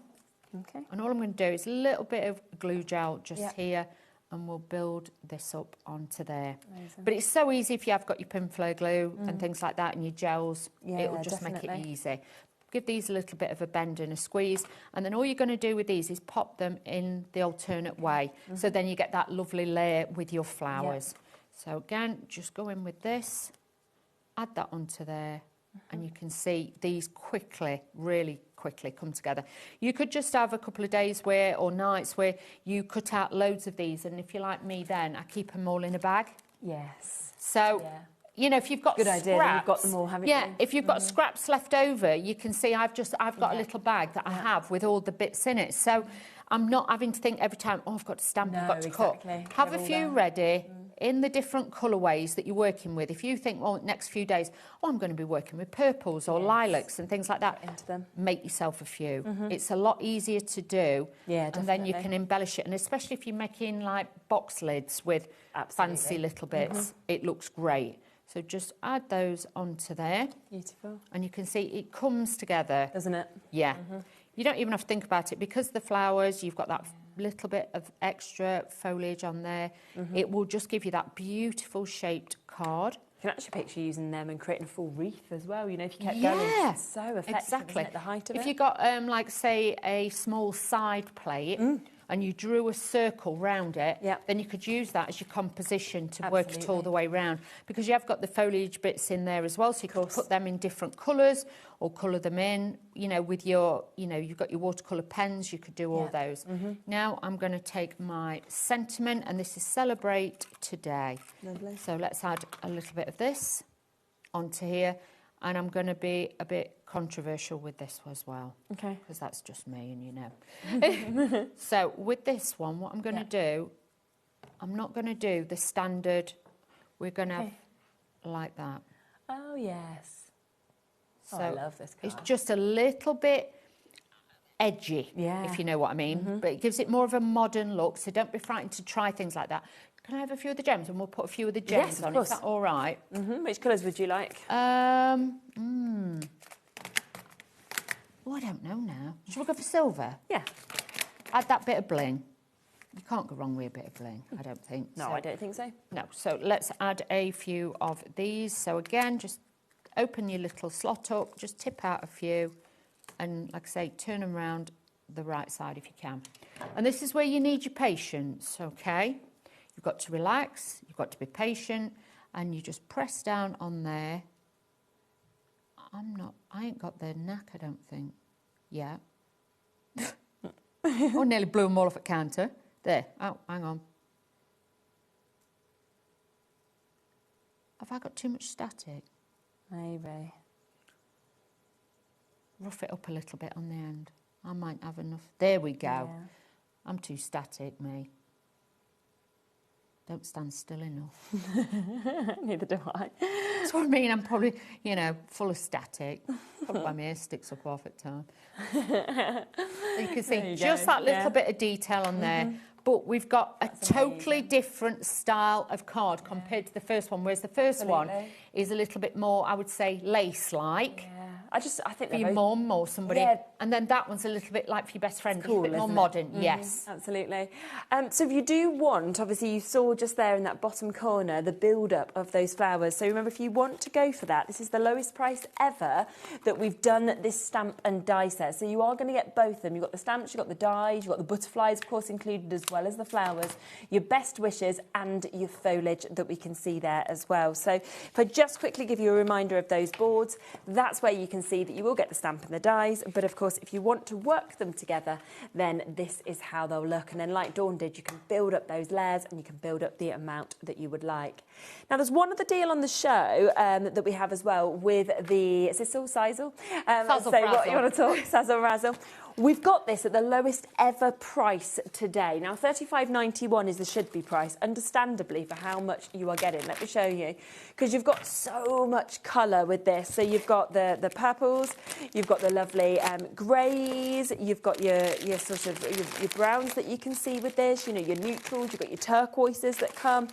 Okay. And all I'm going to do is a little bit of glue gel just here, and we'll build this up onto there. Amazing. But it's so easy if you have got your Pinflow glue and things like that and your gels. It'll just make it easy. Give these a little bit of a bend and a squeeze, and then all you're going to do with these is pop them in the alternate way. So then you get that lovely layer with your flowers. So again, just go in with this, add that onto there. And you can see these quickly, really quickly come together. You could just have a couple of days or nights where you cut out loads of these, and if you're like me then, I keep them all in a bag. Yes. So, you know, if you've got scraps, idea, then you've got them all, haven't you? If you've got scraps left over, you can see I've got a little bag that I have with all the bits in it. So I'm not having to think every time, I've got to stamp, I've got to cut. Have a few ready in the different colourways that you're working with. If you think, well, next few days, I'm going to be working with purples or lilacs and things like that, make yourself a few. It's a lot easier to do, and then you can embellish it. And especially if you're making like box lids with fancy little bits, it looks great. So just add those onto there. Beautiful. And you can see it comes together. Doesn't it? Yeah. You don't even have to think about it, because the flowers, you've got that little bit of extra foliage on there. It will just give you that beautiful shaped card. You can actually picture using them and creating a full wreath as well, you know, if you kept going. It's so effective, isn't it, the height of it? If you got, like, say, a small side plate and you drew a circle round it, then you could use that as your composition to work it all the way round, because you have got the foliage bits in there as well, so you could put them in different colours or colour them in, you know, with your, you know, you've got your watercolour pens, you could do all those. Now I'm going to take my sentiment, and this is Celebrate Today. Lovely. So let's add a little bit of this onto here, and I'm going to be a bit controversial with this as well. Okay. Because that's just me, and you know. So with this one, what I'm going to do, I'm not going to do the standard. We're going to have like that. Oh, yes. So I love this card. It's just a little bit edgy, if you know what I mean. But it gives it more of a modern look, so don't be frightened to try things like that. Can I have a few of the gems? And we'll put a few of the gems on. Is that all right? Which colours would you like? Oh, I don't know now. Should we go for silver? Yeah. Add that bit of bling. You can't go wrong with a bit of bling, I don't think. No, I don't think so. No, so let's add a few of these. So again, just open your little slot up, just tip out a few, and like I say, turn them around the right side if you can. And this is where you need your patience, okay? You've got to relax, you've got to be patient, and you just press down on there. I ain't got the knack, I don't think. Yeah. Oh, nearly blew them all off at counter. There. Oh, hang on. Have I got too much static? Maybe. Rough it up a little bit on the end. I might have enough. There we go. Yeah. I'm too static, me. Don't stand still enough. Neither do I. That's what I mean. I'm probably, you know, full of static. Probably why my hair sticks up half at time. You can see just that little bit of detail on there. But we've got a totally different style of card compared to the first one, whereas the first one is a little bit more, I would say, lace-like. I think for they're your both... mum or somebody. Yeah. And then that one's a little bit like for your best friend, cool, a bit more isn't it? modern. Yes. Absolutely. So if you do want, obviously you saw just there in that bottom corner, the build-up of those flowers. So remember, if you want to go for that, this is the lowest price ever that we've done this stamp and die set. So you are going to get both of them. You've got the stamps, you've got the dies, you've got the butterflies, of course, included, as well as the flowers, your best wishes and your foliage that we can see there as well. So if I just quickly give you a reminder of those boards, that's where you can see that you will get the stamp and the dies. But of course, if you want to work them together, then this is how they'll look. And then like Dawn did, you can build up those layers and you can build up the amount that you would like. Now, there's one other deal on the show that we have as well with the Sizzle Sizzle. Sazzle So Frazzle. what you want to talk, Sazzle Razzle. We've got this at the lowest ever price today. Now, $35.91 is the should-be price, understandably, for how much you are getting. Let me show you, because you've got so much colour with this. So you've got the purples, you've got the lovely greys, you've got your sort of your browns that you can see with this. You know, your neutrals, you've got your turquoises that come,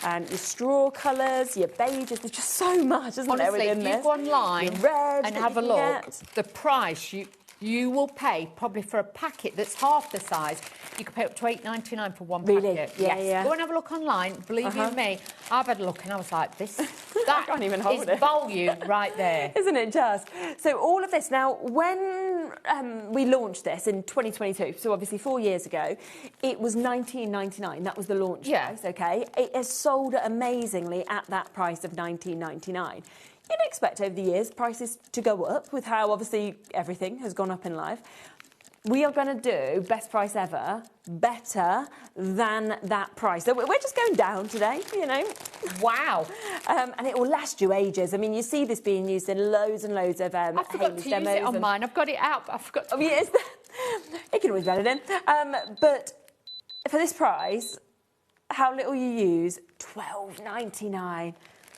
your straw colours, your beiges. There's just so much, isn't there, Honestly, within if this? you go online Your red and that have you a can look, get. the price you will pay probably for a packet that's half the size. You could pay up to $8.99 for one Really? packet. Yeah, yes. yeah. Go and have a look online. Believe you me, I've had a look and I was like, this that can't even hold is it. volume right there. Isn't it just? So all of this, now, when we launched this in 2022, so obviously 4 years ago, it was $19.99. That was the launch price, OK? It has sold amazingly at that price of $19.99. You'd expect over the years prices to go up with how, obviously, everything has gone up in life. We are going to do best price ever, better than that price. So we're just going down today, you know. Wow. And it will last you ages. I mean, you see this being used in loads and loads of I forgot to use it on mine. I've got it out, but I forgot to... I mean, it can always be added in. But for this price, how little you use, $12.99.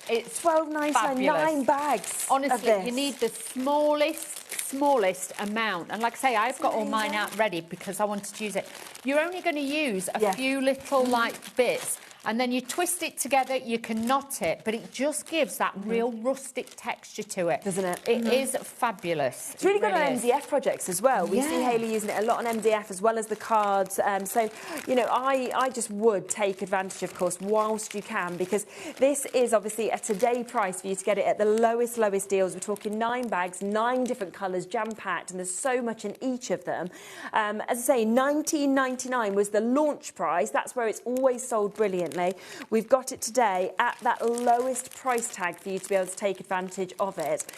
It's $12.99, 9 bags. Honestly, you need the smallest amount. And like I say, I've got all mine out ready because I wanted to use it. You're only going to use a few little like bits. And then you twist it together, you can knot it, but it just gives that real rustic texture to it. Doesn't it? It is fabulous. It's really good really on MDF projects as well. We see Hayley using it a lot on MDF as well as the cards. So, you know, I just would take advantage, of course, whilst you can, because this is obviously a today price for you to get it at the lowest deals. We're talking 9 bags, 9 different colours, jam-packed, and there's so much in each of them. As I say, $19.99 was the launch price. That's where it's always sold brilliantly. We've got it today at that lowest price tag for you to be able to take advantage of it.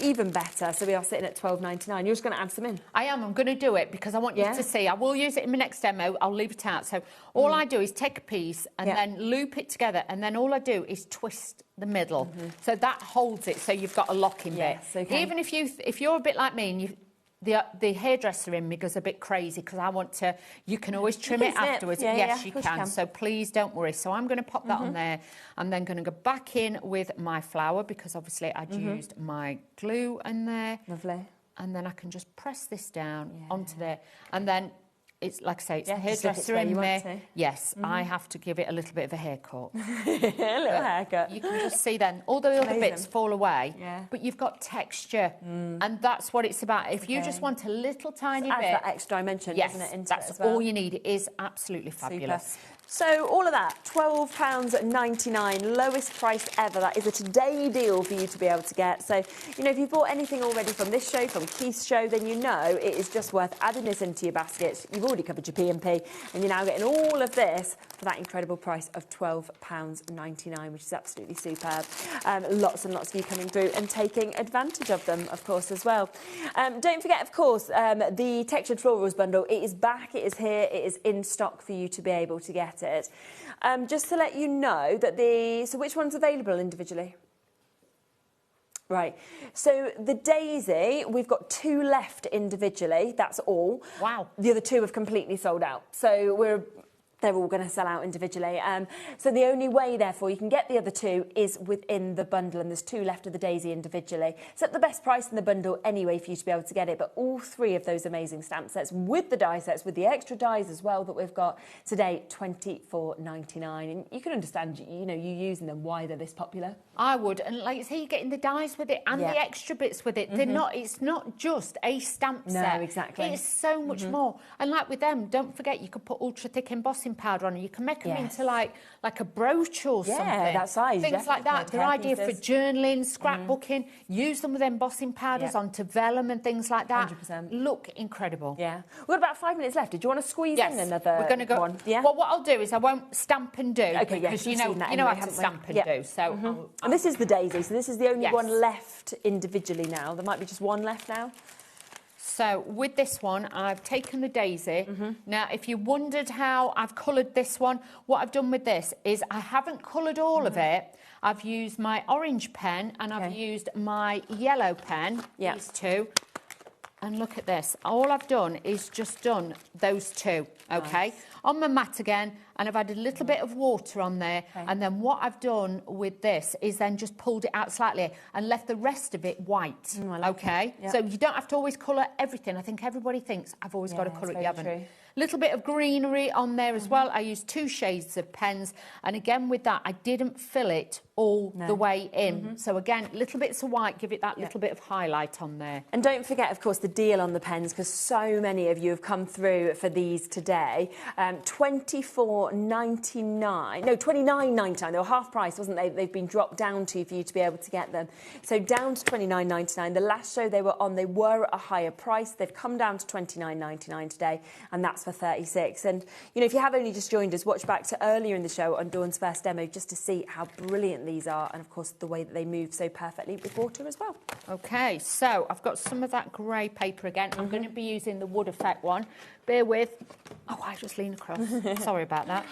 Even better, so we are sitting at $12.99. You're just going to add some in? I am. I'm going to do it because I want you to see. I will use it in my next demo. I'll leave it out. So all I do is take a piece and then loop it together, and then all I do is twist the middle. So that holds it, so you've got a locking bit. Okay. Even if you're a bit like me and you... The hairdresser in me goes a bit crazy because I want to... You can always trim it afterwards. Yes, you can. So please don't worry. So I'm going to pop that on there. I'm then going to go back in with my flower because obviously I'd used my glue in there. Lovely. And then I can just press this down onto there. And then it's, like I say, it's the just hairdresser where you in want me. to. Yes, I have to give it a little bit of a haircut. A little haircut. You can just see then all the other Amazing. bits fall away, Yeah. but you've got texture, and that's what it's about. If you just want a little tiny Adds bit, that extra dimension, doesn't it, into that's it as well? all you need. It is absolutely fabulous. Super. So all of that, £12.99, lowest price ever. That is a today deal for you to be able to get. So, you know, if you've bought anything already from this show, from Keith's show, then you know it is just worth adding this into your basket. You've already covered your P&P, and you're now getting all of this for that incredible price of £12.99, which is absolutely superb. Lots and lots of you coming through and taking advantage of them, of course, as well. Don't forget, of course, the Textured Florals bundle. It is back, it is here, it is in stock for you to be able to get it. Just to let you know that so which one's available individually? Right, so the daisy, we've got 2 left individually, that's all. Wow. The other 2 have completely sold out, so they're all going to sell out individually. So the only way, therefore, you can get the other 2 is within the bundle, and there's 2 left of the daisy individually. It's at the best price in the bundle anyway for you to be able to get it, but all 3 of those amazing stamp sets with the die sets, with the extra dies as well that we've got today, $24.99. And you can understand, you know, you using them, why they're this popular. I would, and like you say, you're getting the dies with it and the extra bits with it. They're not. It's not just a stamp set. No, exactly. It's so much more. And like with them, don't forget you could put ultra thick embossing powder on. You can make them into like a brooch or something. Yeah, that size. Things like that. They're ideal for journaling, scrapbooking. Use them with embossing powders onto vellum and things like that. 100%. Look incredible. Yeah. We've got about 5 minutes left. Did you want to squeeze in another we're going to go. one? Yeah. Well, what I'll do is I won't stamp and do. Okay, because you know I have to stamp and do. So. And this is the daisy, so this is the only one left individually now. There might be just one left now. So with this one, I've taken the daisy. Now, if you wondered how I've coloured this one, what I've done with this is I haven't coloured all of it. I've used my orange pen and I've used my yellow pen, these two. And look at this. All I've done is just done those two, okay? Nice. On my mat again, and I've added a little bit of water on there. Okay. And then what I've done with this is then just pulled it out slightly and left the rest of it white, okay? Yep. So you don't have to always colour everything. I think everybody thinks, I've always got to colour it. You haven't. True. Little bit of greenery on there as well. I used 2 shades of pens. And again, with that, I didn't fill it all the way in. So again, little bits of white, give it that little bit of highlight on there. And don't forget, of course, the deal on the pens, because so many of you have come through for these today. $24.99, no, $29.99. They were half price, wasn't they? They've been dropped down for you to be able to get them. So down to $29.99. The last show they were on, they were at a higher price. They've come down to $29.99 today, and that's for 36. And, you know, if you have only just joined us, watch back to earlier in the show on Dawn's first demo just to see how brilliant these are, and of course the way that they move so perfectly with water as well. Okay, so I've got some of that grey paper again. I'm going to be using the wood effect one. Bear with. Oh, I just leaned across. Sorry about that.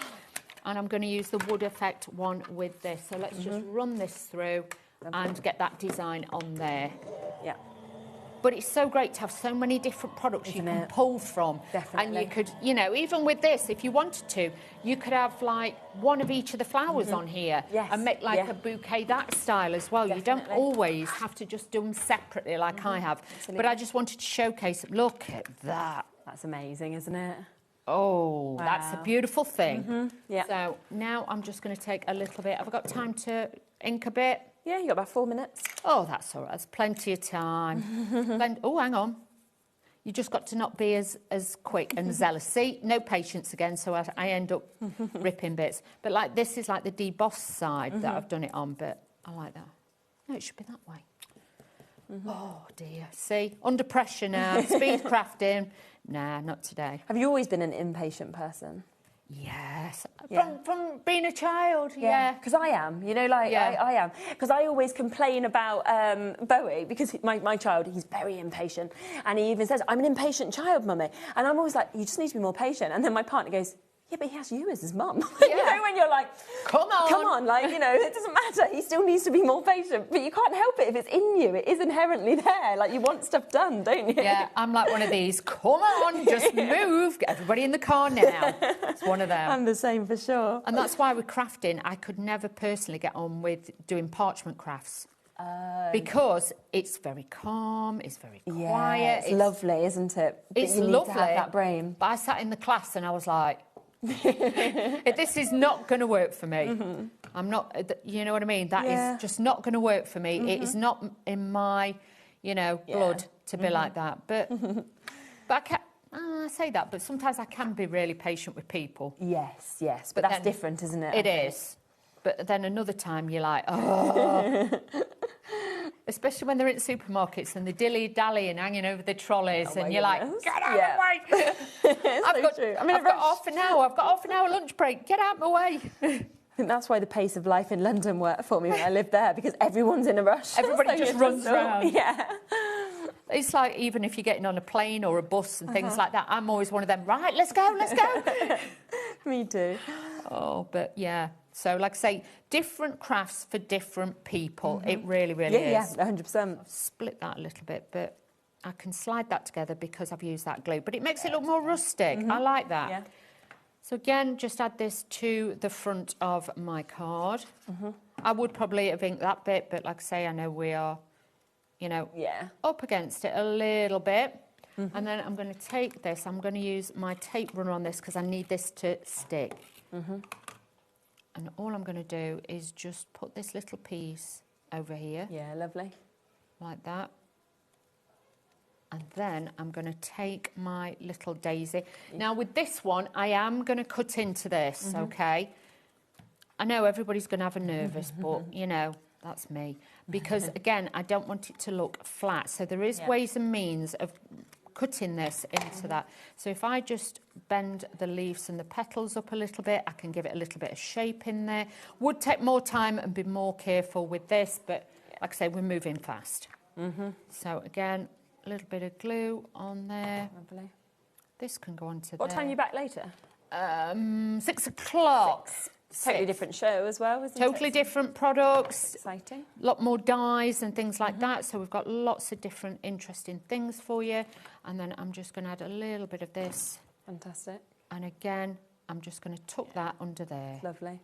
And I'm going to use the wood effect one with this. So let's just run this through and get that design on there. Yeah. But it's so great to have so many different products you can pull from. Definitely. And you could, you know, even with this, if you wanted to, you could have like one of each of the flowers on here and make like a bouquet that style as well. Definitely. You don't always have to just do them separately like I have. Absolutely. But I just wanted to showcase, look at that. That's amazing, isn't it? Oh, wow. That's a beautiful thing. Yeah. So now I'm just going to take a little bit. Have I got time to ink a bit? Yeah, you got about 4 minutes. Oh, that's all right. There's plenty of time. Oh, hang on. You just got to not be as quick and zealous. See, no patience again, so I end up ripping bits. But like this is like the debossed side that I've done it on, but I like that. No, it should be that way. Oh, dear. See, under pressure now, speed crafting. Nah, not today. Have you always been an impatient person? Yes, from being a child, because I am, you know, like I am, because I always complain about Bowie, because my child, he's very impatient, and he even says, I'm an impatient child, mummy, and I'm always like, you just need to be more patient, and then my partner goes, yeah, but he has you as his mum. You know, when you're like, come on, like, you know, it doesn't matter. He still needs to be more patient, but you can't help it if it's in you. It is inherently there. Like, you want stuff done, don't you? Yeah, I'm like one of these, come on, just move. Get everybody in the car now. It's one of them. I'm the same for sure. And that's why with crafting, I could never personally get on with doing parchment crafts. Because it's very calm, it's very quiet. It's lovely, isn't it? It's you need lovely. To have that brain. But I sat in the class and I was like, this is not going to work for me. I'm not, you know what I mean? That is just not going to work for me. It is not in my, you know, blood to be like that. But I can't. I say that, but sometimes I can be really patient with people. Yes, but that's different, isn't it? It is. But then another time you're like, oh. Especially when they're in supermarkets and they're dilly-dally and hanging over the trolleys and you're like, get out of my way. I've got half an hour. I've got half an hour lunch break. Get out of my way. I think that's why the pace of life in London worked for me when I lived there, because everyone's in a rush. Everybody just runs around. Yeah. It's like even if you're getting on a plane or a bus and things like that, I'm always one of them, right, let's go. Me too. Oh, but yeah. So, like I say, different crafts for different people. It really, really is. Yeah, 100%. I've split that a little bit, but I can slide that together because I've used that glue. But it makes it look more rustic. I like that. Yeah. So, again, just add this to the front of my card. I would probably have inked that bit, but like I say, I know we are, you know, up against it a little bit. And then I'm going to take this. I'm going to use my tape runner on this because I need this to stick. And all I'm going to do is just put this little piece over here. Yeah, lovely. Like that. And then I'm going to take my little daisy. Now, with this one, I am going to cut into this, okay? I know everybody's going to have a nervous, but, you know, that's me. Because, again, I don't want it to look flat. So there is ways and means of cutting this into that. So if I just bend the leaves and the petals up a little bit, I can give it a little bit of shape in there. Would take more time and be more careful with this, but like I say, we're moving fast. So again, a little bit of glue on there. Lovely. This can go onto What there. time are you back later? 6 o'clock. Totally different show as well, isn't it? Totally different products. Exciting. A lot more dyes and things like that. So we've got lots of different interesting things for you. And then I'm just going to add a little bit of this. Fantastic. And again, I'm just going to tuck that under there. Lovely.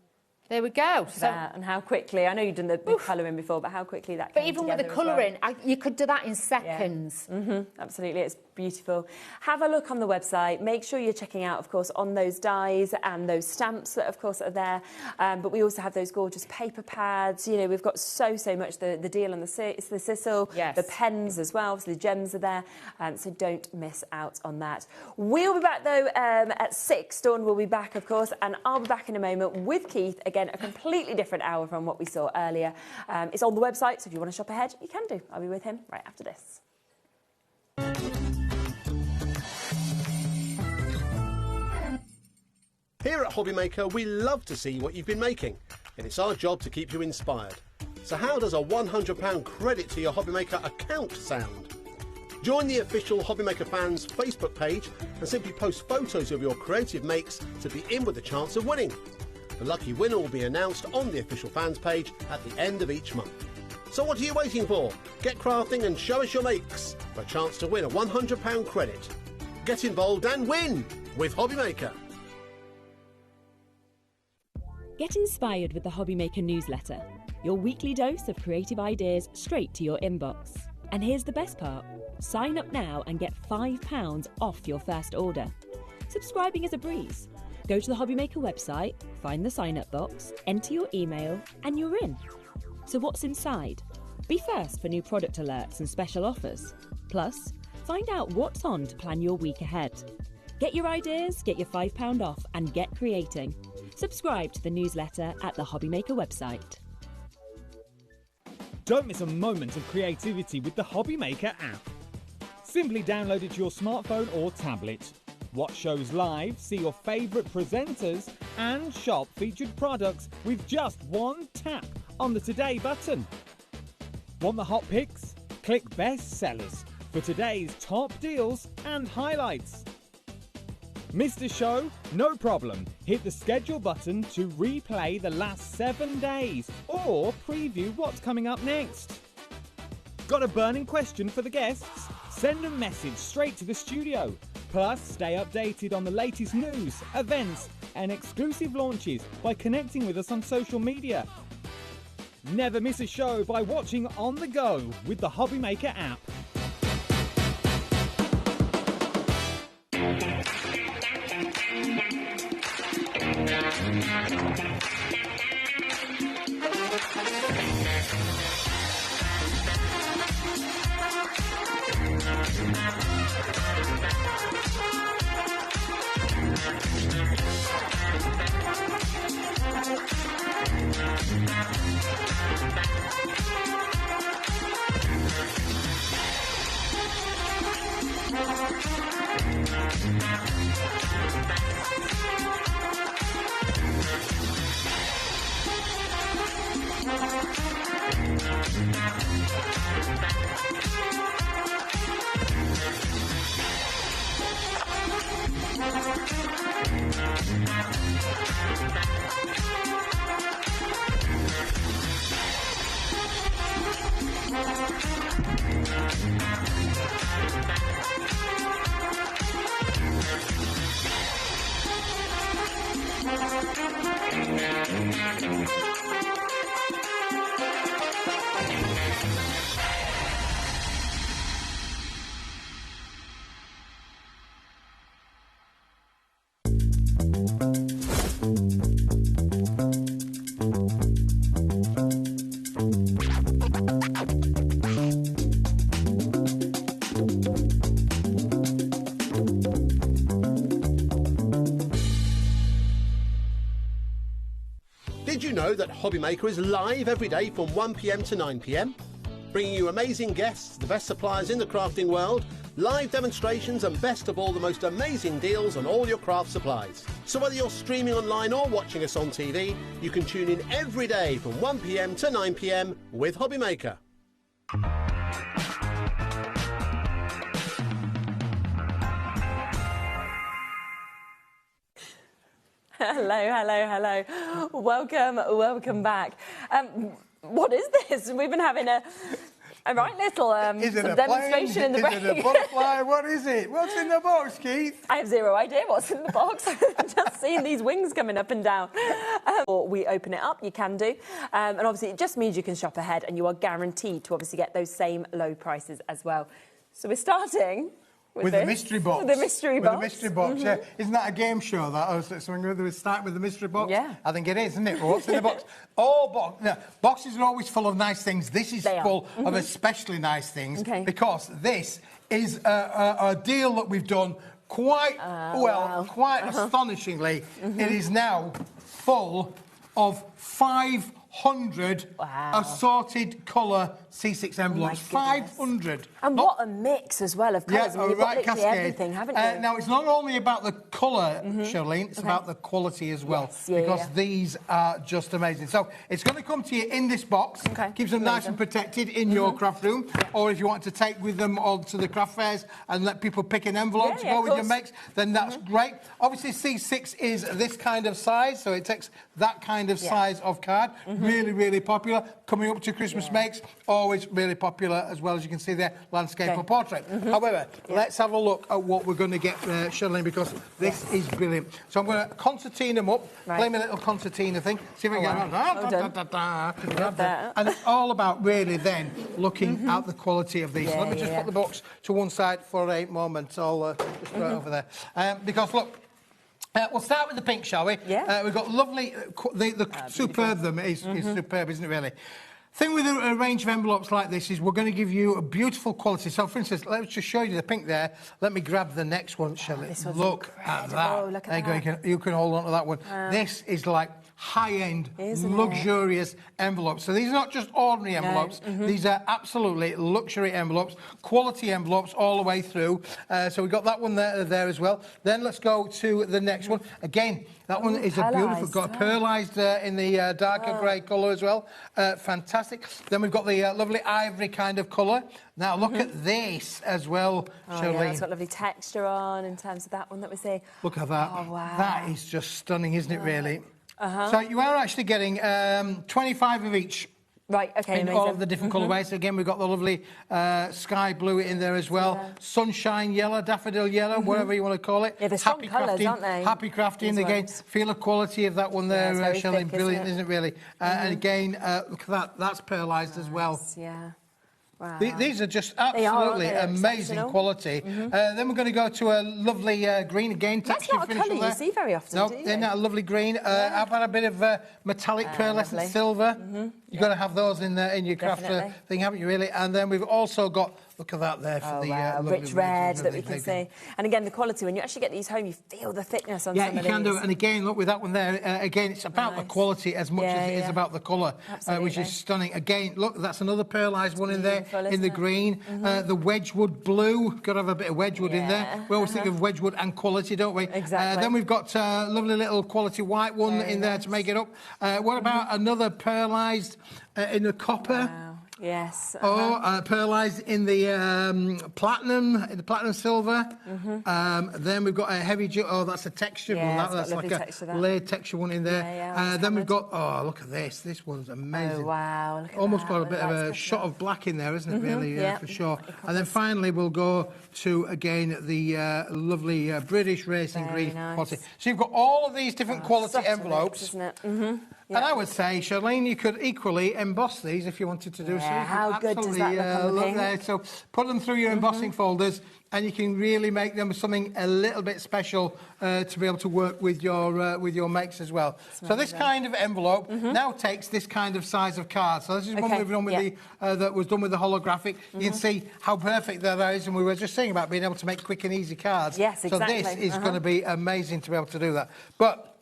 There we go. So, And how quickly, I know you've done the colouring before, but how quickly that but came even with the together as well. colouring, you could do that in seconds. Absolutely, it's beautiful. Have a look on the website. Make sure you're checking out, of course, on those dies and those stamps that, of course, are there. But we also have those gorgeous paper pads. You know, we've got so much. The deal on the sisal, the pens as well. So the gems are there. So don't miss out on that. We'll be back, though, at 6. Dawn will be back, of course, and I'll be back in a moment with Keith. Again, a completely different hour from what we saw earlier. It's on the website, so if you want to shop ahead, you can do. I'll be with him right after this. Here at HobbyMaker, we love to see what you've been making, and it's our job to keep you inspired. So how does a £100 credit to your HobbyMaker account sound? Join the official HobbyMaker fans Facebook page and simply post photos of your creative makes to be in with a chance of winning. The lucky winner will be announced on the official fans page at the end of each month. So what are you waiting for? Get crafting and show us your makes for a chance to win a £100 credit. Get involved and win with HobbyMaker. Get inspired with the HobbyMaker newsletter, your weekly dose of creative ideas straight to your inbox. And here's the best part. Sign up now and get £5 off your first order. Subscribing is a breeze. Go to the HobbyMaker website, find the sign-up box, enter your email, and you're in. So what's inside? Be first for new product alerts and special offers. Plus, find out what's on to plan your week ahead. Get your ideas, get your £5 off, and get creating. Subscribe to the newsletter at the HobbyMaker website. Don't miss a moment of creativity with the HobbyMaker app. Simply download it to your smartphone or tablet. Watch shows live, see your favourite presenters, and shop featured products with just one tap on the Today button. Want the hot picks? Click Best Sellers for today's top deals and highlights. Missed a show? No problem. Hit the schedule button to replay the last 7 days or preview what's coming up next. Got a burning question for the guests? Send a message straight to the studio. Plus, stay updated on the latest news, events, and exclusive launches by connecting with us on social media. Never miss a show by watching on the go with the HobbyMaker app. Did you know that HobbyMaker is live every day from 1 p.m. to 9 p.m? Bringing you amazing guests, the best suppliers in the crafting world, live demonstrations and best of all, the most amazing deals on all your craft supplies. So whether you're streaming online or watching us on TV, you can tune in every day from 1 p.m. to 9 p.m. with HobbyMaker. Hello. Welcome back. What is this? We've been having a right little demonstration in the break. Is it a butterfly? What is it? What's in the box, Keith? I have zero idea what's in the box. I've just seen these wings coming up and down. Or we open it up, you can do. And obviously it just means you can shop ahead and you are guaranteed to obviously get those same low prices as well. So we're starting... With the mystery box. With the mystery box. With the mystery box, yeah. Isn't that a game show, that? Or something we start with the mystery box? Yeah. I think it is, isn't it? Well, what's in the box? Boxes are always full of nice things. This is full of especially nice things because this is a deal that we've done quite astonishingly. It is now full of 500 assorted colour C6 envelopes. 500. And what a mix as well of colours. I mean, you've got literally everything, haven't you? Now, it's not only about the colour, Charlene, it's about the quality as well. Yes, these are just amazing. So it's going to come to you in this box. Keeps them nice and protected in your craft room. Or if you want to take with them on to the craft fairs and let people pick an envelope to go with your makes, then that's great. Obviously, C6 is this kind of size, so it takes that kind of size of card. Really, really popular. Coming up to Christmas makes, always really popular, as well as you can see there, landscape or portrait. However, let's have a look at what we're going to get, Charlene, because this is brilliant. So I'm going to concertina them up, play my little concertina thing, see if I can get and it's all about really then looking at the quality of these. So let me just put the box to one side for a moment. I'll just put it over there. Because look, we'll start with the pink, shall we? Yeah. We've got lovely, the superb them is superb, isn't it, really? Thing with a range of envelopes like this is we're going to give you a beautiful quality. So, for instance, let's just show you the pink there. Let me grab the next one, shall we? Look at that. Oh, look at that. You can hold on to that one. This is like high-end, luxurious envelopes. So these are not just ordinary envelopes. These are absolutely luxury envelopes, quality envelopes all the way through. So we've got that one there as well. Then let's go to the next one. Again, that one is a beautiful, got a pearlised in the darker grey colour as well. Fantastic. Then we've got the lovely ivory kind of colour. Now look at this as well, Charlene. Yeah, it's got lovely texture on in terms of that one that we see. Look at that. Oh, wow. That is just stunning, isn't it, really? So you are actually getting 25 of each. Right, okay, in all of the different colourways. Again, we've got the lovely sky blue in there as well. Sunshine yellow, daffodil yellow, whatever you want to call it. Yeah, they're strong colours, aren't they? Happy crafting. Again, feel the quality of that one there, Shelley. Brilliant, isn't it, really? And again, look at that. That's pearlised as well. Yeah. Wow. These are just absolutely amazing quality. Then we're going to go to a lovely green again. That's not a colour you see very often, do you? They're not a lovely green. How about a bit of metallic pearlescent silver? You've got to have those in your craft thing, haven't you, really? And then we've also got, look at that there for the rich red that we can see. And again, the quality, when you actually get these home, you feel the thickness on some of these. Yeah, you can do it. And again, look, with that one there, again, it's about the quality as much as it is about the colour, which is stunning. Again, look, that's another pearlised one in there, in the green. The Wedgwood blue, got to have a bit of Wedgwood in there. We always think of Wedgwood and quality, don't we? Exactly. Then we've got a lovely little quality white one in there to make it up. What about another pearlised in the copper? Wow. Yes. Pearlised in the platinum silver. Then we've got a heavy that's a textured one. That's like a layered texture one in there. Then we've got, look at this. This one's amazing. Oh, wow. Look at almost that. got a bit of a shot of black in there, isn't it, really, for sure. And then finally we'll go to, again, the lovely British racing green quality. So you've got all of these different quality envelopes. Isn't it? And I would say, Charlene, you could equally emboss these if you wanted to do so. How good does that look there. So put them through your embossing folders, and you can really make them something a little bit special to be able to work with your makes as well. So this kind of envelope now takes this kind of size of card. So this is one we've done with that was done with the holographic. You can see how perfect that is, and we were just saying about being able to make quick and easy cards. Yes, exactly. So this is going to be amazing to be able to do that. But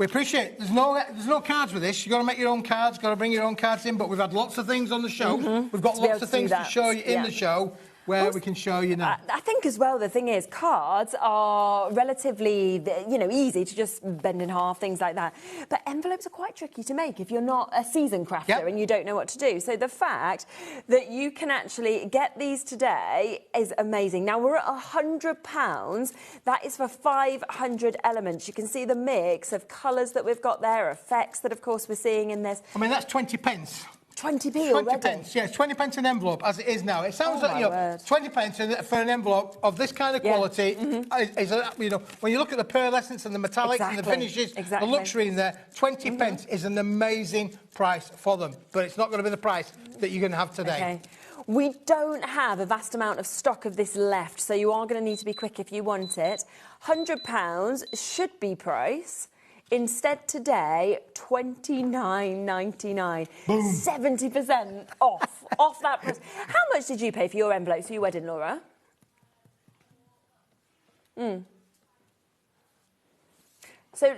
We appreciate it. There's no cards with this. You've got to make your own cards, got to bring your own cards in, but we've had lots of things on the show. We've got lots of things to show you in the show. Where we can show you now. I think as well, the thing is, cards are relatively, easy to just bend in half, things like that. But envelopes are quite tricky to make if you're not a seasoned crafter and you don't know what to do. So the fact that you can actually get these today is amazing. Now, we're at £100. That is for 500 elements. You can see the mix of colours that we've got there, effects that, of course, we're seeing in this. I mean, that's 20 pence. 20p already? 20 pence, yes, 20 pence an envelope, as it is now. It sounds like, 20 pence for an envelope of this kind of quality is when you look at the pearlescence and the metallics and the finishes, the luxury in there, 20 pence is an amazing price for them. But it's not going to be the price that you're going to have today. Okay. We don't have a vast amount of stock of this left, so you are going to need to be quick if you want it. £100 should be price. Instead today, $29.99. 70% off that price. How much did you pay for your envelopes for your wedding, Laura? So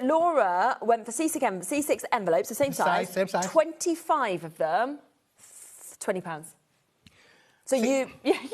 Laura went for C6 envelopes, the same size. Same size. 25 of them, £20. So you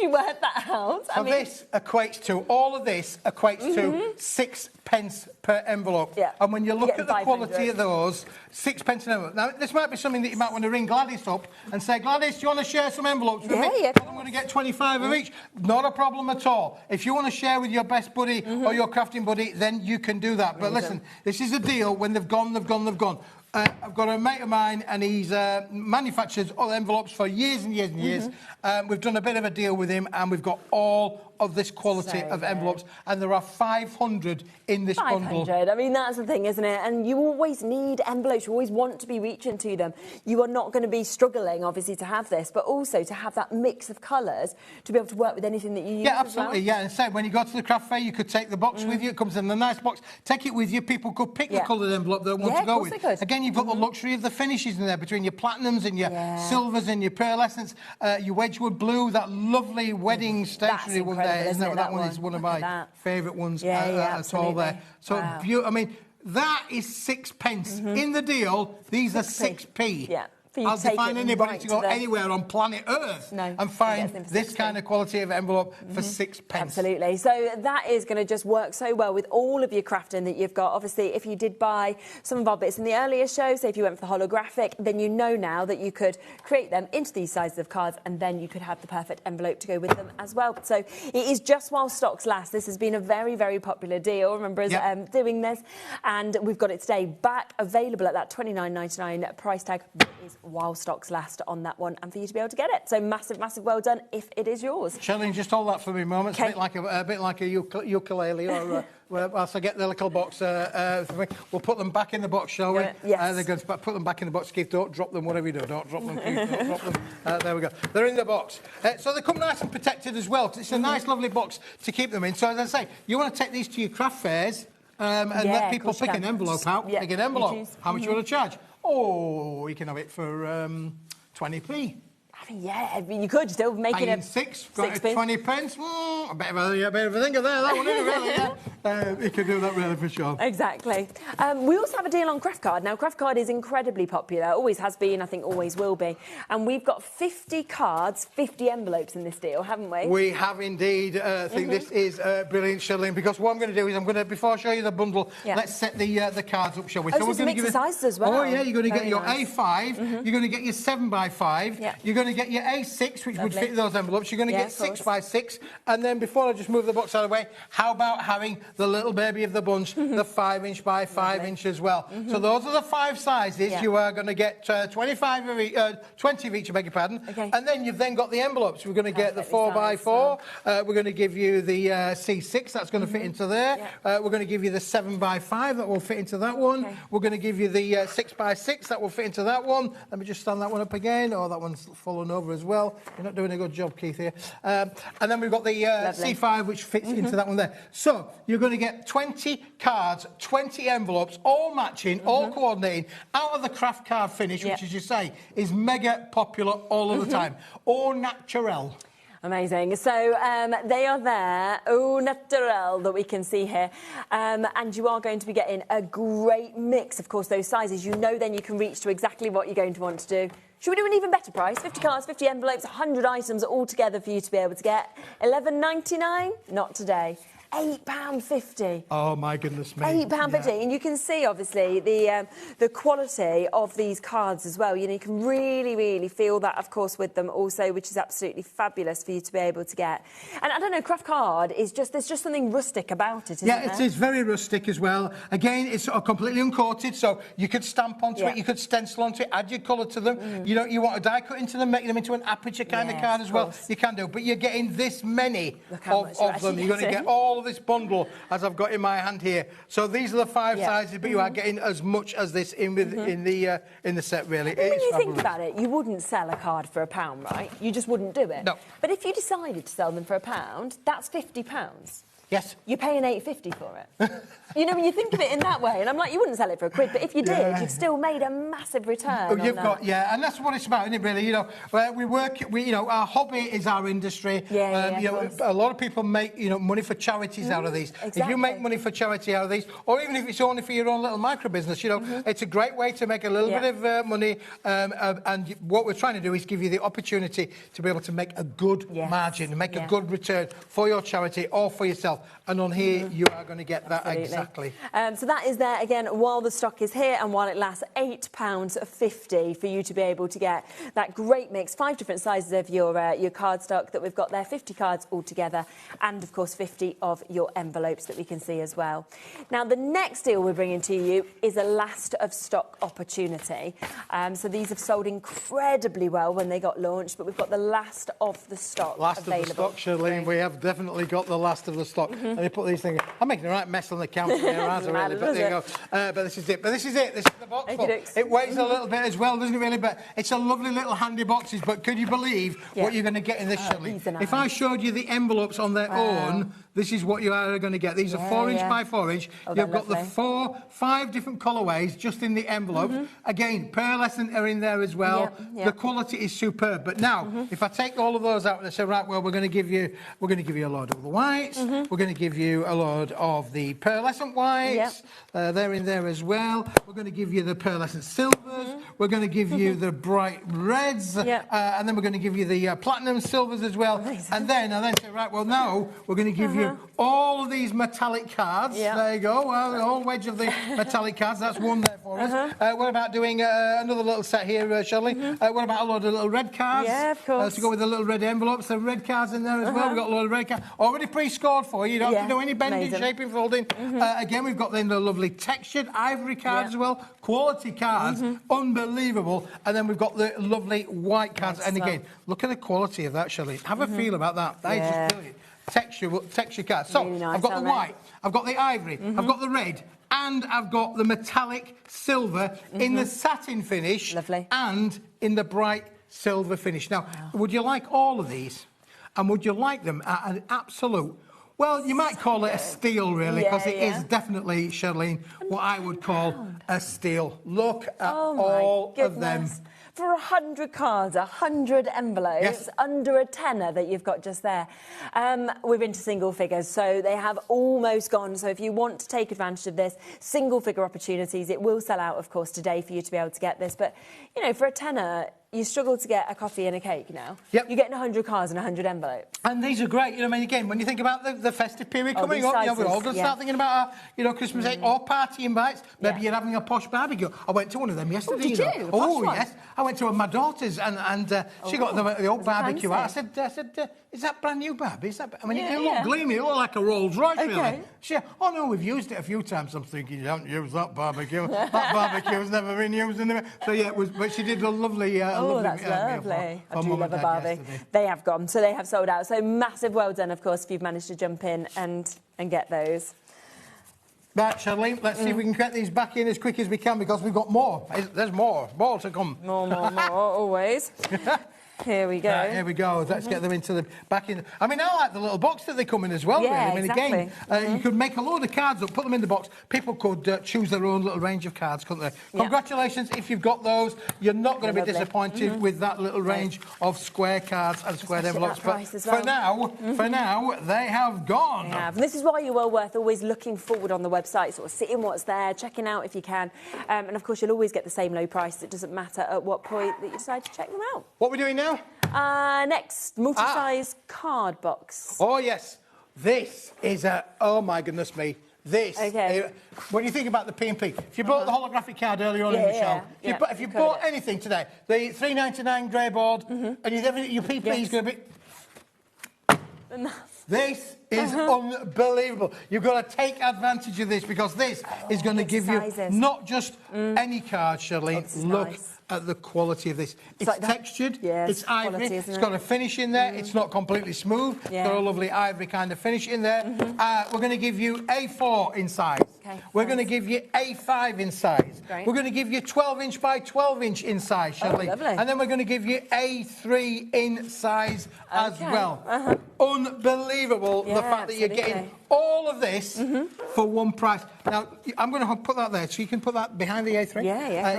worked that out. So this equates to, all of this equates to 6 pence per envelope. Yeah. And when you look at the quality of those, 6 pence an envelope. Now, this might be something that you might want to ring Gladys up and say, Gladys, do you want to share some envelopes with me? Yeah. I'm going to get 25 of each. Not a problem at all. If you want to share with your best buddy or your crafting buddy, then you can do that. But listen, this is a deal. When they've gone, they've gone, they've gone. I've got a mate of mine, and he's manufactured all envelopes for years and years and years. We've done a bit of a deal with him, and we've got all of this quality of envelopes, and there are 500 in this bundle. 500. I mean, that's the thing, isn't it? And you always need envelopes. You always want to be reaching to them. You are not going to be struggling, obviously, to have this, but also to have that mix of colours to be able to work with anything that you use. Yeah, absolutely. Yeah, and so when you go to the craft fair, you could take the box with you. It comes in a nice box. Take it with you. People could pick the coloured envelope they want to go with. Again, you've got the luxury of the finishes in there between your platinums and your silvers and your pearlescence, your Wedgwood blue, that lovely wedding stationery one there, isn't it? That one is one of my favourite ones at all there. So, I mean, that is 6 pence. In the deal, these are 6p. Yeah. I'll define anybody to go anywhere on planet Earth and find this kind of quality of envelope for 6 pence. Absolutely. So that is going to just work so well with all of your crafting that you've got. Obviously, if you did buy some of our bits in the earlier show, say if you went for the holographic, then you know now that you could create them into these sizes of cards, and then you could have the perfect envelope to go with them as well. So it is just while stocks last. This has been a very, very popular deal. Remember us doing this, and we've got it today back available at that $29.99 price tag. It is while stocks last on that one, and for you to be able to get it. So massive, massive well done if it is yours. Charlene, just hold that for me a moment. It's a bit like a ukulele, or whilst I get the little box, we'll put them back in the box, shall we? Yes. They're going to put them back in the box. Keith, don't drop them, whatever you do. Don't drop them, Keith. Don't drop them. There we go. They're in the box. So they come nice and protected as well, because it's a nice, lovely box to keep them in. So as I say, you want to take these to your craft fairs and let people pick an envelope out. Pick an envelope. How much you want to charge? Oh, you can have it for 20p. I mean, you could still make it a 20 pence. A bit of a thing of that one, isn't it, really? You could do that really for sure. Exactly. We also have a deal on Craft Card. Now, Craft Card is incredibly popular. Always has been, I think always will be. And we've got 50 cards, 50 envelopes in this deal, haven't we? We have indeed. I think this is brilliant, Charlene, because what I'm going to do is before I show you the bundle, let's set the cards up, shall we? So we're going to mix the sizes as well. Oh, yeah, you're going to get your A5, you're going to get your 7x5, you're going to get your A6, which would fit those envelopes. You're going to get 6x6, and then before I just move the box out of the way, how about having the little baby of the bunch, the 5" by 5" as well? So those are the 5 sizes. You are going to get 20 of each, I beg your pardon. And then you've then got the envelopes. We're going to get the 4x4. We're going to give you the C6. That's going to fit into there. We're going to give you the 7x5. That will fit into that one. We're going to give you the 6x6. That will fit into that one. Let me just stand that one up again. Oh, that one's fallen over as well. You're not doing a good job, Keith, here. And then we've got the C5, which fits into that one there. So you're going to get 20 cards, 20 envelopes, all matching, all coordinating, out of the craft card finish, which, as you say, is mega popular all of the time. Au naturel. Amazing. So they are there, au naturel, that we can see here. And you are going to be getting a great mix, of course, those sizes. You know then you can reach to exactly what you're going to want to do. Should we do an even better price? 50 cards, 50 envelopes, 100 items all together for you to be able to get. £11.99? Not today. £8.50. Oh, my goodness me. £8.50. Yeah. And you can see, obviously, the quality of these cards as well. You know, you can really, really feel that, of course, with them also, which is absolutely fabulous for you to be able to get. And I don't know, craft card is just, there's just something rustic about it, isn't there? Yeah, it is very rustic as well. Again, it's completely uncoated, so you could stamp onto it, you could stencil onto it, add your colour to them. You know, you want to die cut into them, make them into an aperture kind of card as well. You can do, but you're getting this many of them. You're going to get all this bundle as I've got in my hand here. So these are the 5 sizes, but you are getting as much as this in the set, really. Well, when you think about it, you wouldn't sell a card for £1, right? You just wouldn't do it. No. But if you decided to sell them for £1, that's £50. Yes. You're paying $8.50 for it. You know, when you think of it in that way, and I'm like, you wouldn't sell it for £1, but if you did, you've still made a massive return. Oh, you've got, and that's what it's about, isn't it, really? You know, you know, our hobby is our industry. You know, a lot of people make, you know, money for charities out of these. Exactly. If you make money for charity out of these, or even if it's only for your own little micro business, you know, it's a great way to make a little bit of money. And what we're trying to do is give you the opportunity to be able to make a good margin, make a good return for your charity or for yourself. And on here, you are going to get that exactly. So that is there, again, while the stock is here and while it lasts, £8.50 for you to be able to get that great mix. 5 different sizes of your cardstock that we've got there, 50 cards altogether, and, of course, 50 of your envelopes that we can see as well. Now, the next deal we're bringing to you is a last of stock opportunity. So these have sold incredibly well when they got launched, but we've got the last of the stock available. Last of the stock, Charlene. We have definitely got the last of the stock. And they put these things... I'm making the right mess on the counter here, aren't I, really? But there you go. But this is it. This is the box full. It weighs a little bit as well, doesn't it, really? But it's a lovely little handy boxes. But could you believe what you're going to get in this, Charlene? Nice. If I showed you the envelopes on their own, this is what you are going to get. These are 4 inch by 4 inch. You've got the 5 different colourways just in the envelope. Again, pearlescent are in there as well. The quality is superb. But now, if I take all of those out and I say, right, well, we're going to give you a load of the whites. We're going to give you a load of the pearlescent whites. They're in there as well. We're going to give you the pearlescent silvers. We're going to give you the bright reds. And then we're going to give you the platinum silvers as well. And then say, right, well, now we're going to give you all of these metallic cards. There you go. Well, the whole wedge of the metallic cards. That's one there for us. What about doing another little set here, Shirley? What about a load of little red cards? Yeah, of course. To go with the little red envelopes. The red cards in there as well. We've got a load of red cards. Already pre-scored for you. You don't have to do any bending, shaping, folding. Again, we've got then the lovely textured ivory cards as well. Quality cards. Unbelievable. And then we've got the lovely white cards. And again, look at the quality of that, Shirley. Have a feel about that. That is just brilliant. Texture cards. So, really nice, I've got the white, I've got the ivory, I've got the red, and I've got the metallic silver in the satin finish and in the bright silver finish. Now, would you like all of these? And would you like them at an absolute... Well, you might call it a steal, really, because it is definitely, Charlene, what I would call a steal. Look at all of them. For 100 cards, 100 envelopes, under a tenner that you've got just there. We're into single figures, so they have almost gone. So if you want to take advantage of this, single figure opportunities, it will sell out, of course, today for you to be able to get this. But, you know, for a tenner, you struggle to get a coffee and a cake now. You're getting 100 cards and 100 envelopes. And these are great. You know, I mean, again, when you think about the festive period coming up, we're all going to start thinking about our, you know, Christmas Day or party invites. Maybe you're having a posh barbecue. I went to one of them yesterday. Did you? Oh, yes. I went to my daughter's and she got the old barbecue out. I said, is that brand new Barbie? Is that? I mean, it looked gleamy. It looked like a Rolls Royce, really. She said, oh, no, we've used it a few times. I'm thinking, you don't use that barbecue. That barbecue's never been used in the... So, yeah, but she did a lovely... that's lovely. I do love a Barbie. Yesterday. They have gone, so they have sold out. So massive well done, of course, if you've managed to jump in and get those. Right, Charlene, let's see if we can get these back in as quick as we can, because we've got more. There's more to come. More, always. Here we go. Here we go. Let's get them into the back in. I mean, I like the little box that they come in as well. Yeah, really. I mean, again, you could make a load of cards up, put them in the box. People could choose their own little range of cards, couldn't they? Yeah. Congratulations if you've got those. You're not going to be disappointed with that little range of square cards and square envelopes. But for now, they have gone. They have. And this is why you're well worth always looking forward on the website, sort of seeing what's there, checking out if you can. And of course, you'll always get the same low price. It doesn't matter at what point that you decide to check them out. What are we doing now? Next, multi-size card box. Oh, yes. This is a... Oh, my goodness me. This. Okay. When you think about the P&P, if you bought the holographic card earlier on in the show, if you bought anything today, the $3.99 Greyboard, and your P&P is going to be... This is unbelievable. You've got to take advantage of this because this is going to give you not just any card, Charlene. Look at the quality of this. It's like textured, it's ivory, it's got a finish in there, it's not completely smooth, it's got a lovely ivory kind of finish in there. We're going to give you A4 in size. We're going to give you A5 in size. We're going to give you 12-inch by 12-inch in size, Charlene. And then we're going to give you A3 in size as well. Unbelievable, the fact that you're getting all of this for one price. Now, I'm going to put that there, so you can put that behind the A3.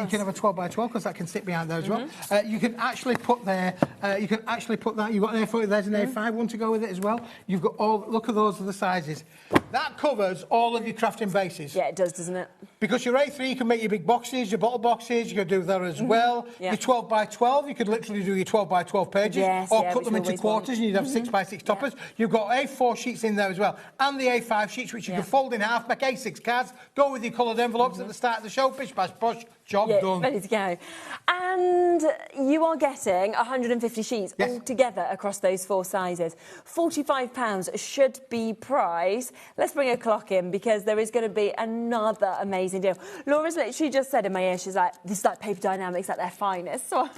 You can have a 12 by 12 because that can sit behind there as well. You can actually put there, you've got an A4, there's an A5 one to go with it as well. You've got all, look at those are the sizes. That covers all of your crafting bases. Yeah, it does, doesn't it? Because your A3, you can make your big boxes, your bottle boxes, you could do that as well. Your 12 by 12, you could literally do your 12 by 12 pages, or cut them into quarters and you'd have 6 by 6 toppers. You've got A4 sheets in there as well, and the A5 sheets, which you can fold in half, make A6 cards, go with your coloured envelopes at the start of the show, bish, bash, bosh, job done. Ready to go. And you are getting 150 sheets all together across those 4 sizes. £45 should be price. Let's bring a clock in because there is going to be another amazing deal. Laura's literally just said in my ear, she's like, this is like Paper Dynamics at their finest. So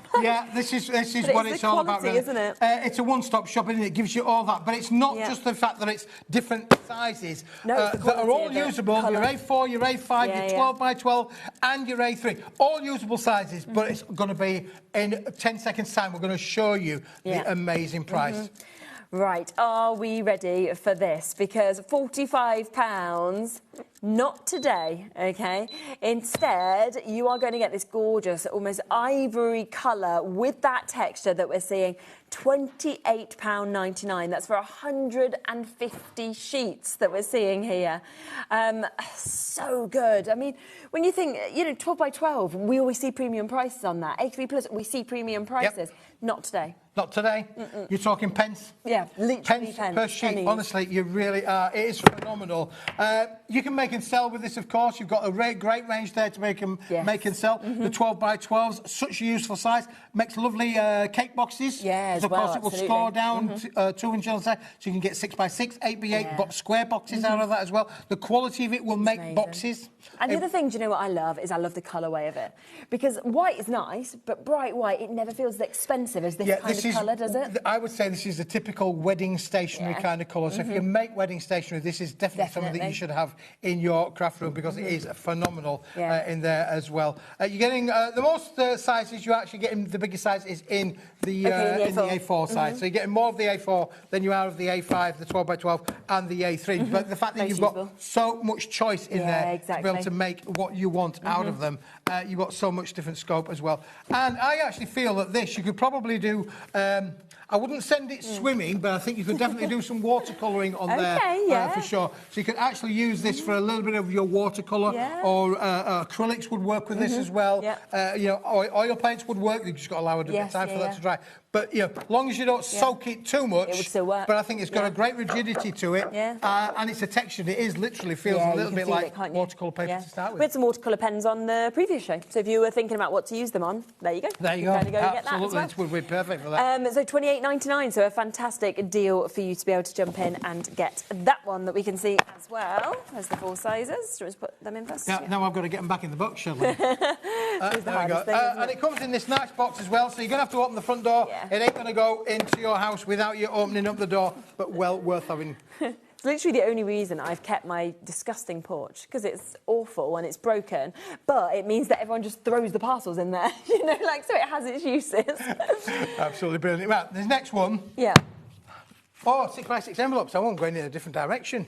this is what it's all about, really. Isn't it? It's a one-stop shop, isn't it? It gives you all that, but it's not just the fact that it's different sizes that are all usable. Your A4, your A5, your 12 by 12, and your A3. All usable sizes, but it's going to be in 10 seconds' time. We're going to show you the amazing price. Right, are we ready for this? Because £45, not today, OK? Instead, you are going to get this gorgeous, almost ivory colour with that texture that we're seeing. £28.99. That's for 150 sheets that we're seeing here. So good. I mean, when you think, 12 by 12, we always see premium prices on that. A3 Plus, we see premium prices. Not today. Not today. You're talking pence. Yeah, literally pence per sheet. Pennies. Honestly, you really are. It is phenomenal. You can make and sell with this, of course. You've got a great range there to make and sell. The 12 by 12s, such a useful size. Makes lovely cake boxes. Yeah, of course, it will score down 2 inches on the side, so you can get 6 by 6, 8 by 8 square boxes out of that as well. The quality of it will make boxes. And the other thing, do you know what I love? Is I love the colourway of it. Because white is nice, but bright white, it never feels as expensive as this kind of colour, does it? I would say this is a typical wedding stationery kind of colour. So if you make wedding stationery, this is definitely something that you should have in your craft room because it is phenomenal in there as well. You're getting the most sizes, you're actually getting the biggest size is in the A4 size. So you're getting more of the A4 than you are of the A5, the 12 by 12 and the A3. But the fact that you've got so much choice in there to be able to make what you want out of them, you've got so much different scope as well. And I actually feel that this, you could probably do... I wouldn't send it swimming, but I think you could definitely do some watercolouring on there for sure. So you could actually use this for a little bit of your watercolour, or acrylics would work with this as well. Oil paints would work. You've just got to allow a bit of time for that to dry. But, as long as you don't soak it too much, it would still work. But I think it's got a great rigidity to it, and it's a texture. It is literally feels a little bit like watercolour paper to start with. We had some watercolour pens on the previous show, so if you were thinking about what to use them on, there you go. There you go. Kind of go and get that as well. It would be perfect for that. So £28.99, so a fantastic deal for you to be able to jump in and get that one that we can see as well. There's the 4 sizes. Should we just put them in first? Now I've got to get them back in the box, shall we? There we go. And it comes in this nice box as well, so you're going to have to open the front door. It ain't going to go into your house without you opening up the door, but well worth having. It's literally the only reason I've kept my disgusting porch, because it's awful and it's broken, but it means that everyone just throws the parcels in there, you know, like, so it has its uses. Absolutely brilliant. Right, this next one. Yeah. Oh, 6x6 envelopes. I wasn't going in a different direction.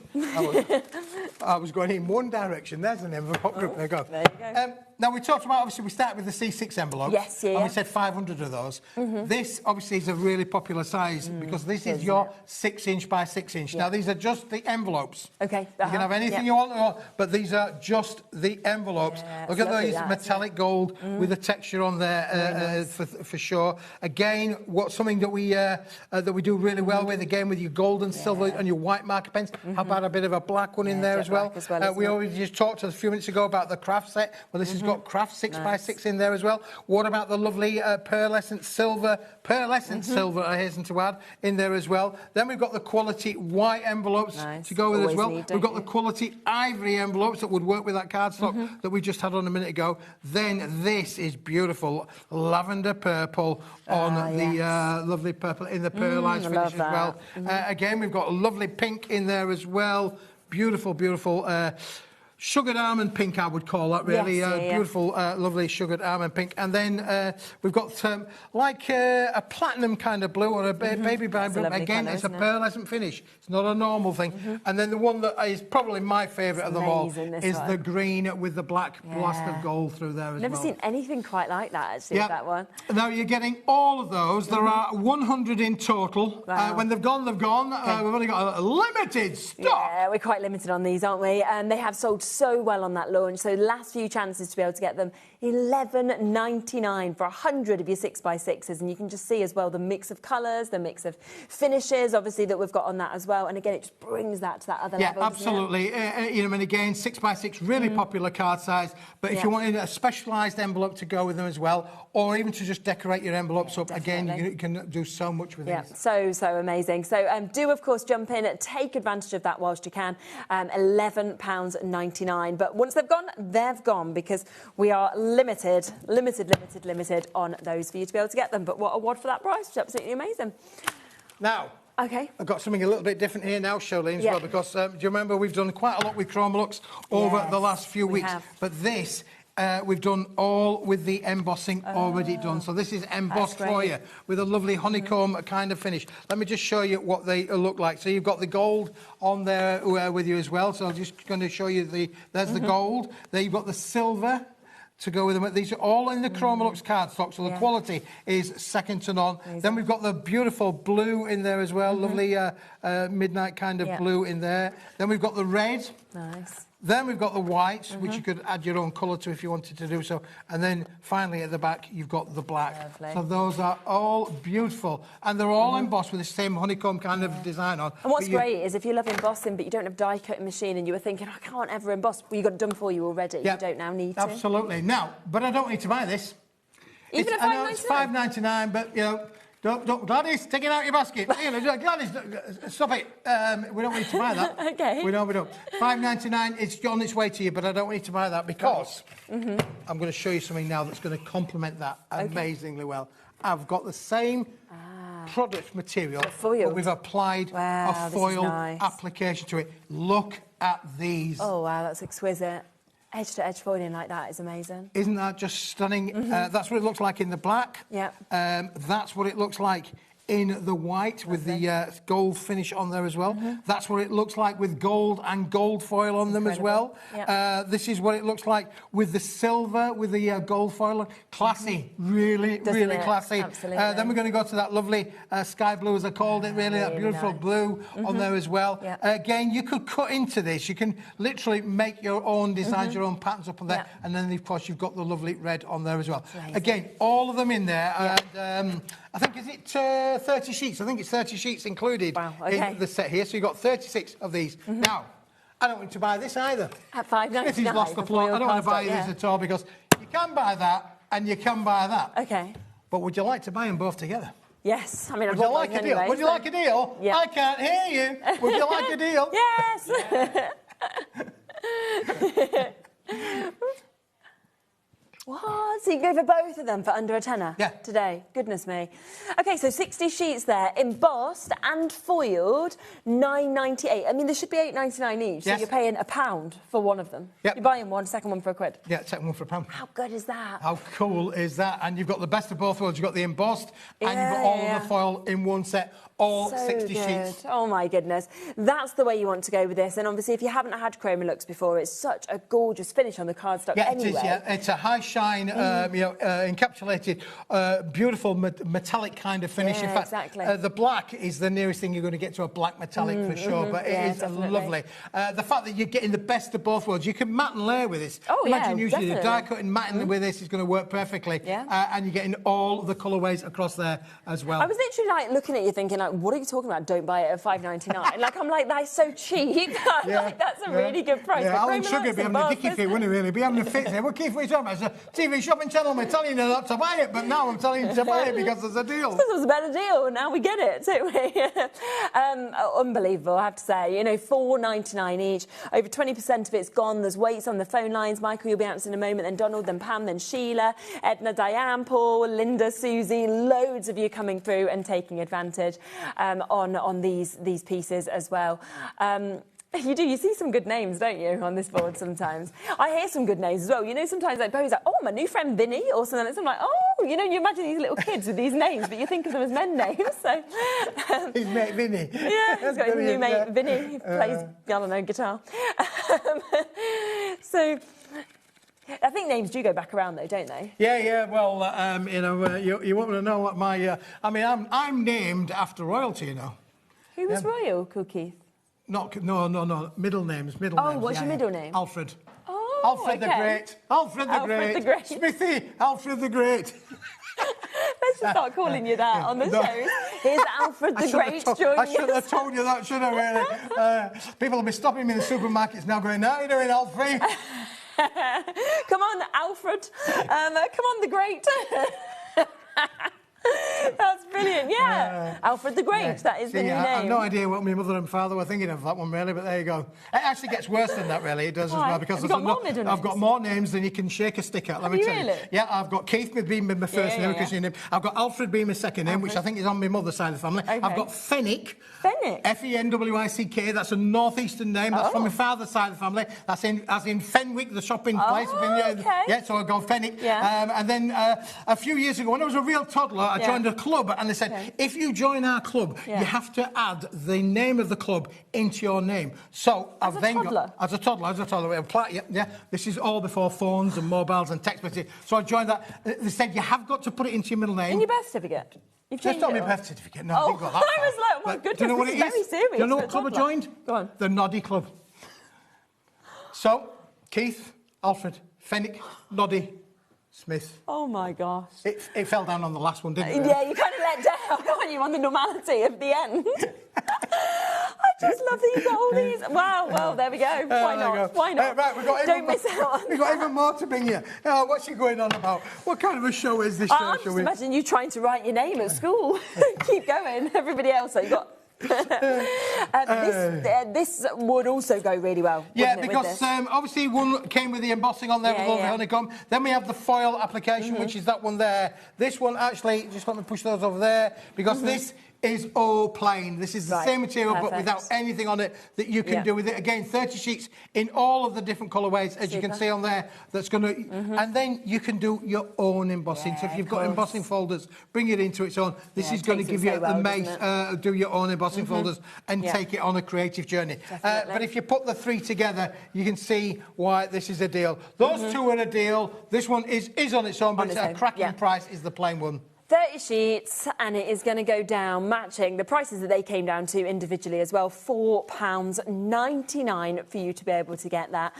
I was going in one direction. There's an envelope. There you go. There you go. Now, we talked about, obviously, we started with the C6 envelopes. Yes, yeah. And we said 500 of those. This, obviously, is a really popular size because this is your 6-inch by 6-inch. Now, these are just the envelopes. Okay. You can have anything you want, but these are just the envelopes. Look at those metallic gold with the texture on there for sure. Again, something that we do really well with, again, with your gold and silver and your white marker pens. How about a bit of a black one in there as well? We already just talked a few minutes ago about the craft set. Well, this has got craft 6x6 in there as well. What about the lovely pearlescent silver, I hasten to add, in there as well. Then we've got the quality white envelopes to go with as well. We've got the quality ivory envelopes that would work with that cardstock that we just had on a minute ago. Then this is beautiful lavender purple on the lovely purple in the pearlized finish as well. Again, we've got a lovely pink in there as well. Beautiful, beautiful. Sugared almond pink, I would call that, really. Beautiful, lovely sugared almond pink. And then we've got like a platinum kind of blue or a baby brown blue. Again, colour, it's a pearlescent finish. It's not a normal thing. And then the one that is probably my favourite of them all is the green with the black blast of gold through there as well. Never seen anything quite like that, actually, with that one. Now, you're getting all of those. There are 100 in total. When they've gone, they've gone. We've only got a limited stock. Yeah, we're quite limited on these, aren't we? And they have sold so well on that launch. So last few chances to be able to get them. $11.99 for 100 of your 6x6s, and you can just see as well the mix of colours, the mix of finishes, obviously, that we've got on that as well. And again, it just brings that to that other level. Yeah, absolutely. And again, 6x6, really popular card size. But if you wanted a specialised envelope to go with them as well, or even to just decorate your envelopes up, again, you can do so much with these. So amazing. So do, of course, jump in, take advantage of that whilst you can. £11.99. But once they've gone, because we are limited on those for you to be able to get them. But what a wad for that price, which is absolutely amazing. Now, I've got something a little bit different here now, Charlene, as well, because do you remember we've done quite a lot with Chromolux over the last few weeks, but this we've done all with the embossing already done. So this is embossed for you with a lovely honeycomb kind of finish. Let me just show you what they look like. So you've got the gold on there with you as well. So I'm just going to show you there's the gold. There you've got the silver to go with them. These are all in the Chromolux cardstock, so the quality is second to none. Then we've got the beautiful blue in there as well, lovely midnight kind of blue in there. Then we've got the red. Nice. Then we've got the white, which you could add your own colour to if you wanted to do so. And then finally at the back, you've got the black. Lovely. So those are all beautiful. And they're all embossed with the same honeycomb kind of design on. And what's great is if you love embossing, but you don't have a die-cutting machine and you were thinking, I can't ever emboss, well, you've got it done for you already. You don't now need to. Absolutely. Now, but I don't need to buy this. Even at $5.99? I know it's $5.99, but, you know, don't, Gladys, take it out of your basket. You know, Gladys, stop it. We don't need to buy that. Okay. We don't. $5.99, it's on its way to you, but I don't need to buy that because I'm going to show you something now that's going to complement that amazingly well. I've got the same product material, but we've applied a foil application to it. Look at these. Oh, wow, that's exquisite. Edge-to-edge foiling like that is amazing. Isn't that just stunning? That's what it looks like in the black. Yeah. That's what it looks like in the white with the gold finish on there as well. That's what it looks like with gold and gold foil on them as well. This is what it looks like with the silver, with the gold foil. Classy, really classy. Absolutely. Then we're going to go to that lovely sky blue, as I called it, really that beautiful blue on there as well. Again, you could cut into this. You can literally make your own designs, your own patterns up on there. And then, of course, you've got the lovely red on there as well. Again, all of them in there. And, I think, is it 30 sheets? I think it's 30 sheets included in the set here. So you've got 36 of these. Now, I don't want to buy this either. At $5.99. This is lost the plot. I don't want to buy this at all because you can buy that and you can buy that. Okay. But would you like to buy them both together? Yes. I mean, would you like a deal? Would you like a deal? Yeah. I can't hear you. Would you like a deal? Yes. What? So you can go for both of them for under a tenner? Yeah. Today? Goodness me. OK, so 60 sheets there, embossed and foiled, £9.98. I mean, there should be £8.99 each, so you're paying £1 for one of them. Yep. You're buying one, second one for £1. Yeah, second one for £1. How good is that? How cool is that? And you've got the best of both worlds. You've got the embossed and you've got all of the foil in one set, all so 60 good. sheets. Oh, my goodness. That's the way you want to go with this. And obviously, if you haven't had Chroma Lux before, it's such a gorgeous finish on the cardstock anyway. It is, yeah. It's a high shine, encapsulated, beautiful metallic kind of finish. Yeah, in fact, exactly. the black is the nearest thing you're going to get to a black metallic for sure, but it is lovely. The fact that you're getting the best of both worlds, you can matte and layer with this. Oh, Imagine usually definitely. the die cutting matting with this is going to work perfectly. Yeah. And you're getting all the colourways across there as well. I was literally like looking at you thinking, like, what are you talking about? Don't buy it at $5.99. Like, I'm like, that's so cheap. Like, that's a really good price. Yeah, But Alan Chroma Sugar Lux be having a embossed, dicky fit, wouldn't he, really? Be having a fit there. Well, Keith, what are you talking about? It's a TV shopping channel. I'm telling you not to buy it, but now I'm telling you to buy it because there's a deal. Because it was a better deal, and now we get it, don't we? Unbelievable, I have to say. You know, $4.99 each. Over 20% of it's gone. There's waits on the phone lines. Michael, you'll be answering in a moment. Then Donald, then Pam, then Sheila, Edna, Diane, Paul, Linda, Susie. Loads of you coming through and taking advantage on these pieces as well. You do. You see some good names, don't you, on this board sometimes? I hear some good names as well. You know, sometimes like Bo's like, oh, my new friend Vinny, or something like that. I'm like, oh, you know, you imagine these little kids with these names, but you think of them as men names. So, his mate Vinny. Yeah, he's got his new mate Vinny. He plays, I don't know, guitar. So, I think names do go back around, though, don't they? Yeah. Well, you know, you want me to know what my... I mean, I'm named after royalty, you know. Who was royal, Keith? No, middle names. Oh, what's your middle name? Alfred. Oh, Alfred the Great. Alfred the Great. Smithy, Alfred the Great. Let's just start calling you that on the show. Here's Alfred the Great joining I should have told you that, should I, really? People will be stopping me in the supermarkets now going, how are you doing, Alfred? Come on, Alfred. Come on, the Great. That's brilliant, yeah. Alfred the Great, that is the new name. I have no idea what my mother and father were thinking of that one, really, but there you go. It actually gets worse than that, really. It does as well, because I've got more names than you can shake a stick at, let me tell you. Really? Yeah, I've got Keith being my first name, because your name. I've got Alfred being my second name, which I think is on my mother's side of the family. Okay. I've got Fenwick. Fenwick? F-E-N-W-I-C-K, that's a northeastern name. That's from my father's side of the family. That's as in Fenwick, the shopping place. Okay. Yeah, so I go Fenwick. Yeah. And then a few years ago, when I was a real toddler, I joined a club, and they said, if you join our club, you have to add the name of the club into your name. So I've then got... As a toddler. Yeah. This is all before phones and mobiles and text messages. So I joined that. They said, you have got to put it into your middle name. In your birth certificate? You've changed That's not it, my birth certificate. No, I didn't go that far. I was like, oh my goodness, do you know what this it is very serious. Do you know what club I joined? Go on. The Noddy Club. So, Keith, Alfred, Fenwick, Noddy, Smith. Oh my gosh. It fell down on the last one, didn't it? Yeah, you kind of let down, aren't you, on the normality of the end? I just love that you got all these. Wow, well, there we go. Why not? Why not? Right, Don't miss out on We've got even more to bring you. What's she going on about? What kind of a show is this? I'm just imagining you trying to write your name at school. Keep going. Everybody else, so you got... this would also go really well. Yeah, because obviously one came with the embossing on there with all the honeycomb. Then we have the foil application, which is that one there. This one actually, just let me push those over there, because this is all plain. This is the same material, but without anything on it that you can do with it. Again, 30 sheets in all of the different colourways, as you can see on there. That's going to, and then you can do your own embossing. So if you've got embossing folders, bring it into its own. This is going to give you the mace. Do your own embossing folders and take it on a creative journey. But if you put the three together, you can see why this is a deal. Those two are a deal. This one is on its own, but it's a cracking price. Is the plain one. 30 sheets, and it is going to go down, matching the prices that they came down to individually as well, £4.99 for you to be able to get that.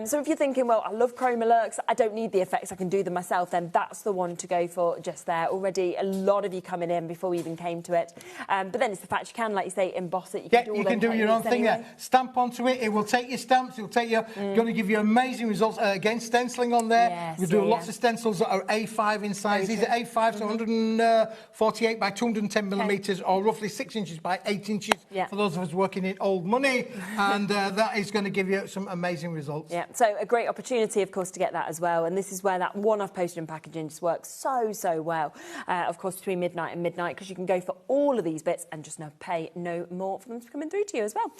So if you're thinking, well, I love Chroma Lux, I don't need the effects, I can do them myself, then that's the one to go for just there. Already a lot of you coming in before we even came to it. But then it's the fact you can, like you say, emboss it. You can do your own thing there. Stamp onto it. It will take your stamps. It will take your... Going to give you amazing results. Again, stenciling on there. We do lots of stencils that are A5 in size. These are A5, so 100 148 by 210 millimetres, or roughly 6 inches by 8 inches for those of us working in old money, and that is going to give you some amazing results. Yeah, so a great opportunity, of course, to get that as well, and this is where that one-off postage and packaging just works so well, of course, between midnight and midnight, because you can go for all of these bits and just pay no more for them to come in through to you as well.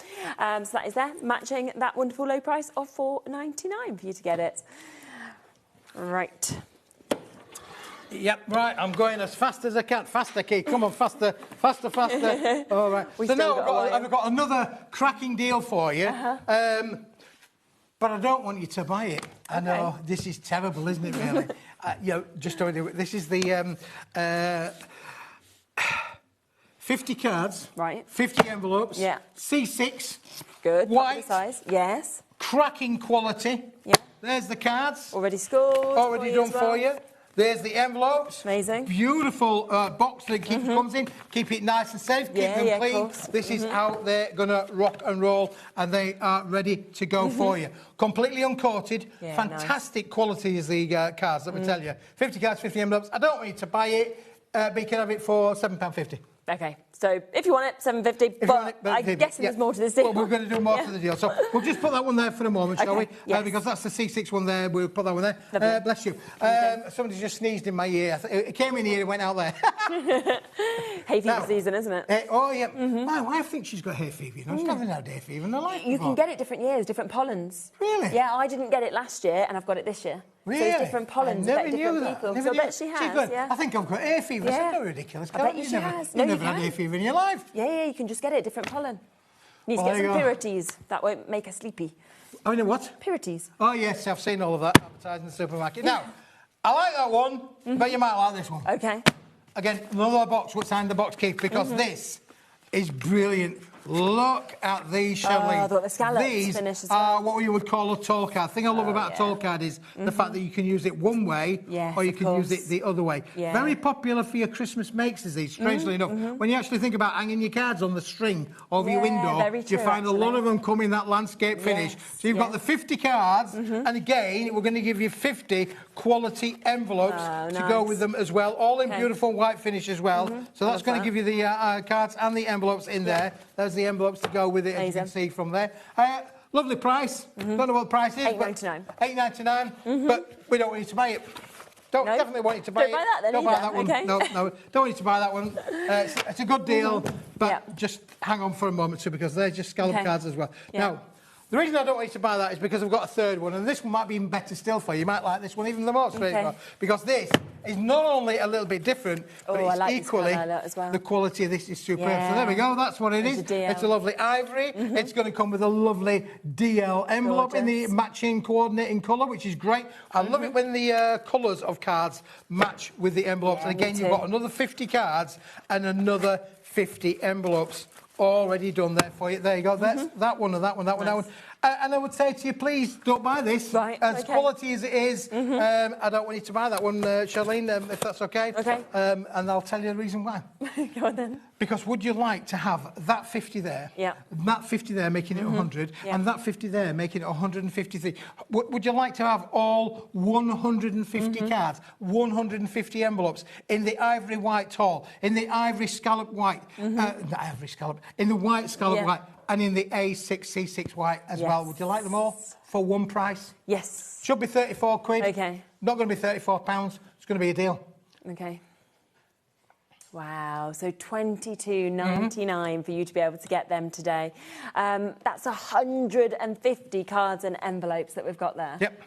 So that is there, matching that wonderful low price of $4.99 for you to get it. Right. Yep, right, I'm going as fast as I can. Faster, Keith, come on, faster. All right. So now I've got another cracking deal for you, but I don't want you to buy it. I know, this is terrible, isn't it, really? Just don't do it. This is the 50 cards, 50 envelopes, C6, good, white size, yes, cracking quality. Yeah. There's the cards. Already scored. Already done for you. There's the envelopes. Amazing. Beautiful box that comes in. Keep it nice and safe. Keep them clean. This is how they're going to rock and roll, and they are ready to go for you. Completely uncoated. Fantastic quality is the cards, let me tell you. 50 cards, 50 envelopes. I don't want you to buy it, but you can have it for £7.50. Okay, so if you want it, $7.50, but I'm guessing there's more to this deal. Well, we're going to do more to the deal. So we'll just put that one there for a moment, shall we? Yes. Because that's the C6 one there. We'll put that one there. Bless you. Somebody just sneezed in my ear. It came in here and went out there. Hay fever season, isn't it? Oh, yeah. My wife thinks she's got hay fever. You know, she's never had hay fever in her life. You can get it different years, different pollens. Really? Yeah, I didn't get it last year, and I've got it this year. Really? So it's different pollens affect different people. So I bet she has, I think I've got hay fever. Yeah. That's ridiculous. I bet she has. You've never had hay fever in your life. Yeah, you can just get it, different pollen. You need to get some Pirites. That won't make her sleepy. Oh, you know what? Pirites. Oh, yes, I've seen all of that advertised in the supermarket. Now, I like that one, but you might like this one. Okay. Again, another box. What's in the box, Keith? Because this is brilliant. Look at these, Charlene. The scallops these finish as are what you would call a toll card. The thing I love about a toll card is the fact that you can use it one way or you can use it the other way. Yeah. Very popular for your Christmas makes is these, strangely enough. When you actually think about hanging your cards on the string over your window, you find a lot of them come in that landscape finish. So you've got the 50 cards, and again, we're going to give you 50 quality envelopes to go with them as well, all in beautiful white finish as well. So that's going to give you the cards and the envelopes in there. There's the envelopes to go with it, as you can see from there. Lovely price. Don't know what the price is. $8.99. $8.99, but we don't want you to buy it. Definitely want you to buy it. Don't buy that then Don't buy that one. No, don't want you to buy that one. It's a good deal, but just hang on for a moment too, because they're just scallop cards as well. Now, the reason I don't want you to buy that is because I've got a third one, and this one might be even better still for you. You might like this one even the most, because this is not only a little bit different, but it's equally the quality of this is superb. So there we go. That's what it is. It's a lovely ivory. It's going to come with a lovely DL envelope in the matching coordinating colour, which is great. I love it when the colours of cards match with the envelopes. And again, you've got another 50 cards and another 50 envelopes already done there for you. There you go. That's that one and that one, that one, that one. And I would say to you, please don't buy this. As quality as it is, I don't want you to buy that one, Charlene, if that's okay. And I'll tell you the reason why. Go on then. Because would you like to have that 50 there, that 50 there making it 100, and that 50 there making it 153? Would you like to have all 150 cards, 150 envelopes in the ivory white tall, in the ivory scallop white, the ivory scallop, in the white scallop white, and in the A6C6 white as well? Would you like them all for one price? Yes. Should be 34 quid. Okay. Not going to be 34 pounds. It's going to be a deal. Okay. Wow, so $22.99 for you to be able to get them today. That's 150 cards and envelopes that we've got there. Yep.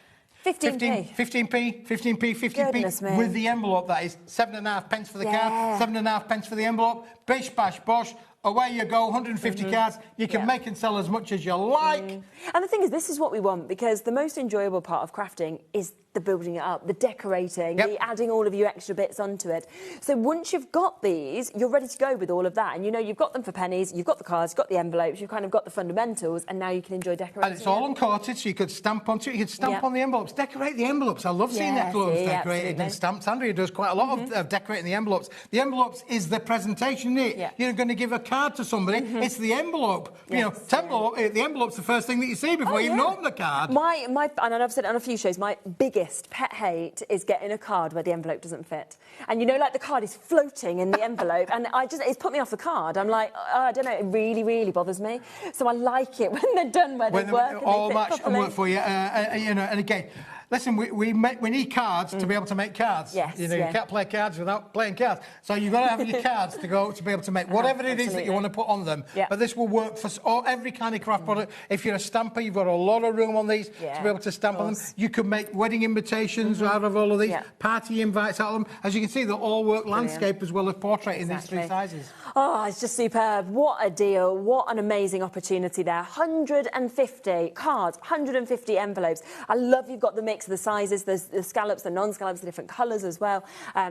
15p. 15p with the envelope. That is 7.5 pence for the card, 7.5 pence for the envelope. Bish, bash, bosh. Away you go, 150 cards. You can make and sell as much as you like. And the thing is, this is what we want, because the most enjoyable part of crafting is the building it up, the decorating, the adding all of your extra bits onto it. So once you've got these, you're ready to go with all of that. And you know you've got them for pennies, you've got the cards, you've got the envelopes, you've kind of got the fundamentals, and now you can enjoy decorating. And it's all uncoated, so you could stamp onto it. You could stamp on the envelopes. Decorate the envelopes. I love seeing envelopes decorated and stamped. Andrea does quite a lot of decorating the envelopes. The envelopes is the presentation, isn't it? You're going to give a card to somebody, it's the envelope. You know, the envelope's the first thing that you see before you even open the card. And I've said it on a few shows, my biggest pet hate is getting a card where the envelope doesn't fit. And you know, like the card is floating in the envelope, and it's put me off the card. I'm like, oh, I don't know, it really, really bothers me. So I like it when they're done, where they work and all they fit match properly. and work for you. You know, and again, listen, we need cards to be able to make cards. Yes, you know, you can't play cards without playing cards. So you've got to have your cards to be able to make whatever it is that you want to put on them. But this will work for every kind of craft product. If you're a stamper, you've got a lot of room on these to be able to stamp on them. You can make wedding invitations out of all of these, party invites out of them. As you can see, they'll all work landscape as well as portrait in these 3 sizes. Oh, it's just superb. What a deal. What an amazing opportunity there. 150 cards, 150 envelopes. I love you've got the mix of the sizes, the scallops, the non-scallops, the different colours as well,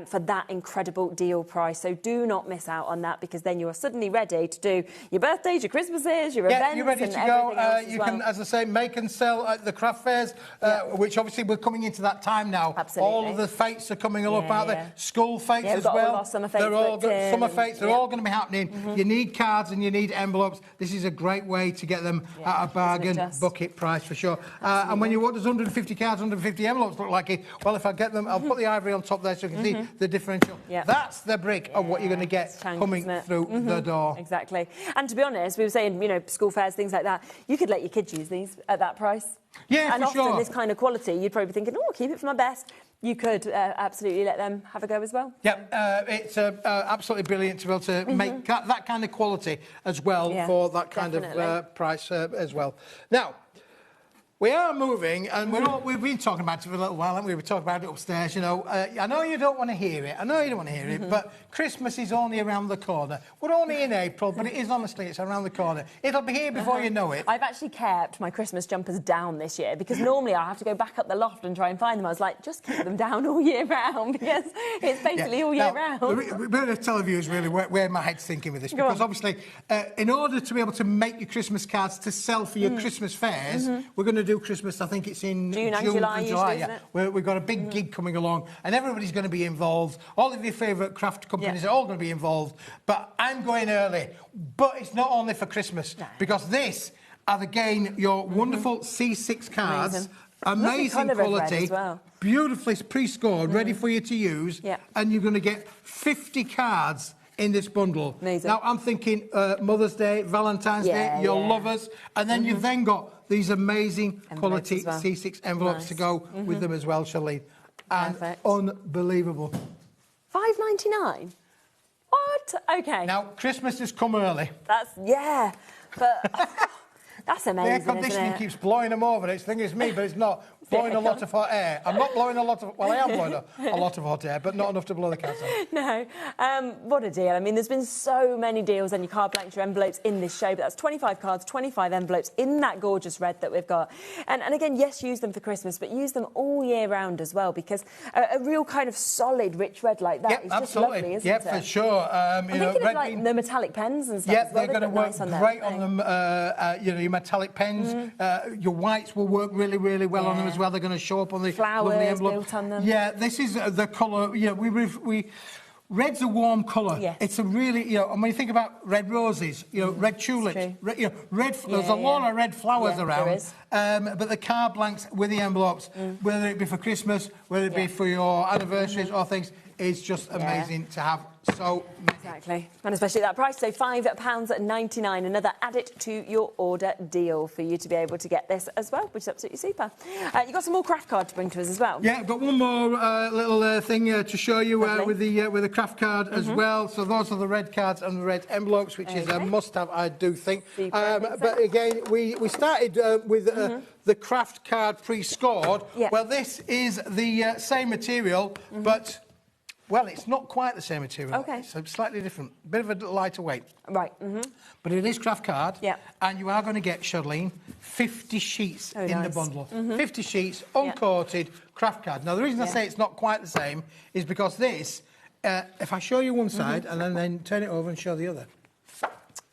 for that incredible deal price. So do not miss out on that, because then you are suddenly ready to do your birthdays, your Christmases, your events. You're ready to go. You can, as I say, make and sell at the craft fairs, which obviously we're coming into that time now. Absolutely. All of the fetes are coming up out there. School fetes as well. All our summer fetes. They're all summer fetes. They're all going to be happening. You need cards and you need envelopes. This is a great way to get them at a bargain bucket price for sure. And when what does 150 cards, 150 envelopes look like? Well, if I get them, I'll put the ivory on top there so you can see the differential. That's the brick of what you're going to get coming through the door. Exactly. And to be honest, we were saying, you know, school fairs, things like that, you could let your kids use these at that price. Yeah, and for often sure. this kind of quality, you'd probably be thinking, oh, keep it for my best. You could absolutely let them have a go as well. It's absolutely brilliant to be able to make that kind of quality as well for that kind of price as well. Now, we are moving, and we've been talking about it for a little while, haven't we? We've talked about it upstairs, you know. I know you don't want to hear it. But Christmas is only around the corner. We're only in April, but it is, honestly, it's around the corner. It'll be here before you know it. I've actually kept my Christmas jumpers down this year, because normally I have to go back up the loft and try and find them. I was like, just keep them down all year round, because it's basically all year round. We better tell the viewers really where my head's thinking with this, because obviously, in order to be able to make your Christmas cards to sell for your Christmas fairs, we're going to do Christmas, I think it's in June and July, isn't it? We've got a big gig coming along, and everybody's going to be involved. All of your favourite craft companies are all going to be involved, but I'm going early. But it's not only for Christmas, because this are, again, your wonderful C6 cards. Amazing quality, beautifully pre-scored, ready for you to use, and you're going to get 50 cards in this bundle. Amazing. Now, I'm thinking Mother's Day, Valentine's Day, your lovers, and then you've then got these amazing quality C6 envelopes to go with them as well, Charlene. And unbelievable. $5.99? What? OK. Now, Christmas has come early. But... That's amazing, the air conditioning keeps blowing them over. It's thinking it's me, but it's not. Blowing a lot of hot air. I'm not blowing a lot of... Well, I am blowing a lot of hot air, but not enough to blow the cats out. No. What a deal. I mean, there's been so many deals on your card blanks, your envelopes in this show, but that's 25 cards, 25 envelopes in that gorgeous red that we've got. And again, yes, use them for Christmas, but use them all year round as well, because a real kind of solid, rich red like that is just lovely, isn't it? Yeah, for sure. I'm thinking of, like, the metallic pens and stuff. Yeah, they're going to work great on them. You know, your metallic pens. Your whites will work really, really well on them as well. They're going to show up on the flowers built on them. Yeah, this is the colour. You know, red's a warm colour. Yes. It's a really, you know, and when you think about red roses, you know, red tulips, there's a lot of red flowers around. But the card blanks with the envelopes, whether it be for Christmas, whether it be for your anniversaries or things, is just amazing to have. So exactly, and especially at that price, so £5.99. Another add it to your order deal for you to be able to get this as well, which is absolutely super. You've got some more craft card to bring to us as well. Yeah, I've got one more little thing to show you with the craft card as well. So those are the red cards and the red envelopes, which is a must-have, I do think. But again, we started with the craft card pre-scored. Well, this is the same material, but... Well, it's not quite the same material. Okay. It's slightly different. A bit of a lighter weight. Right. But it is craft card. Yeah. And you are going to get, Charlene, 50 sheets in the bundle. 50 sheets, uncoated, craft card. Now, the reason I say it's not quite the same is because this, if I show you one side and then turn it over and show the other.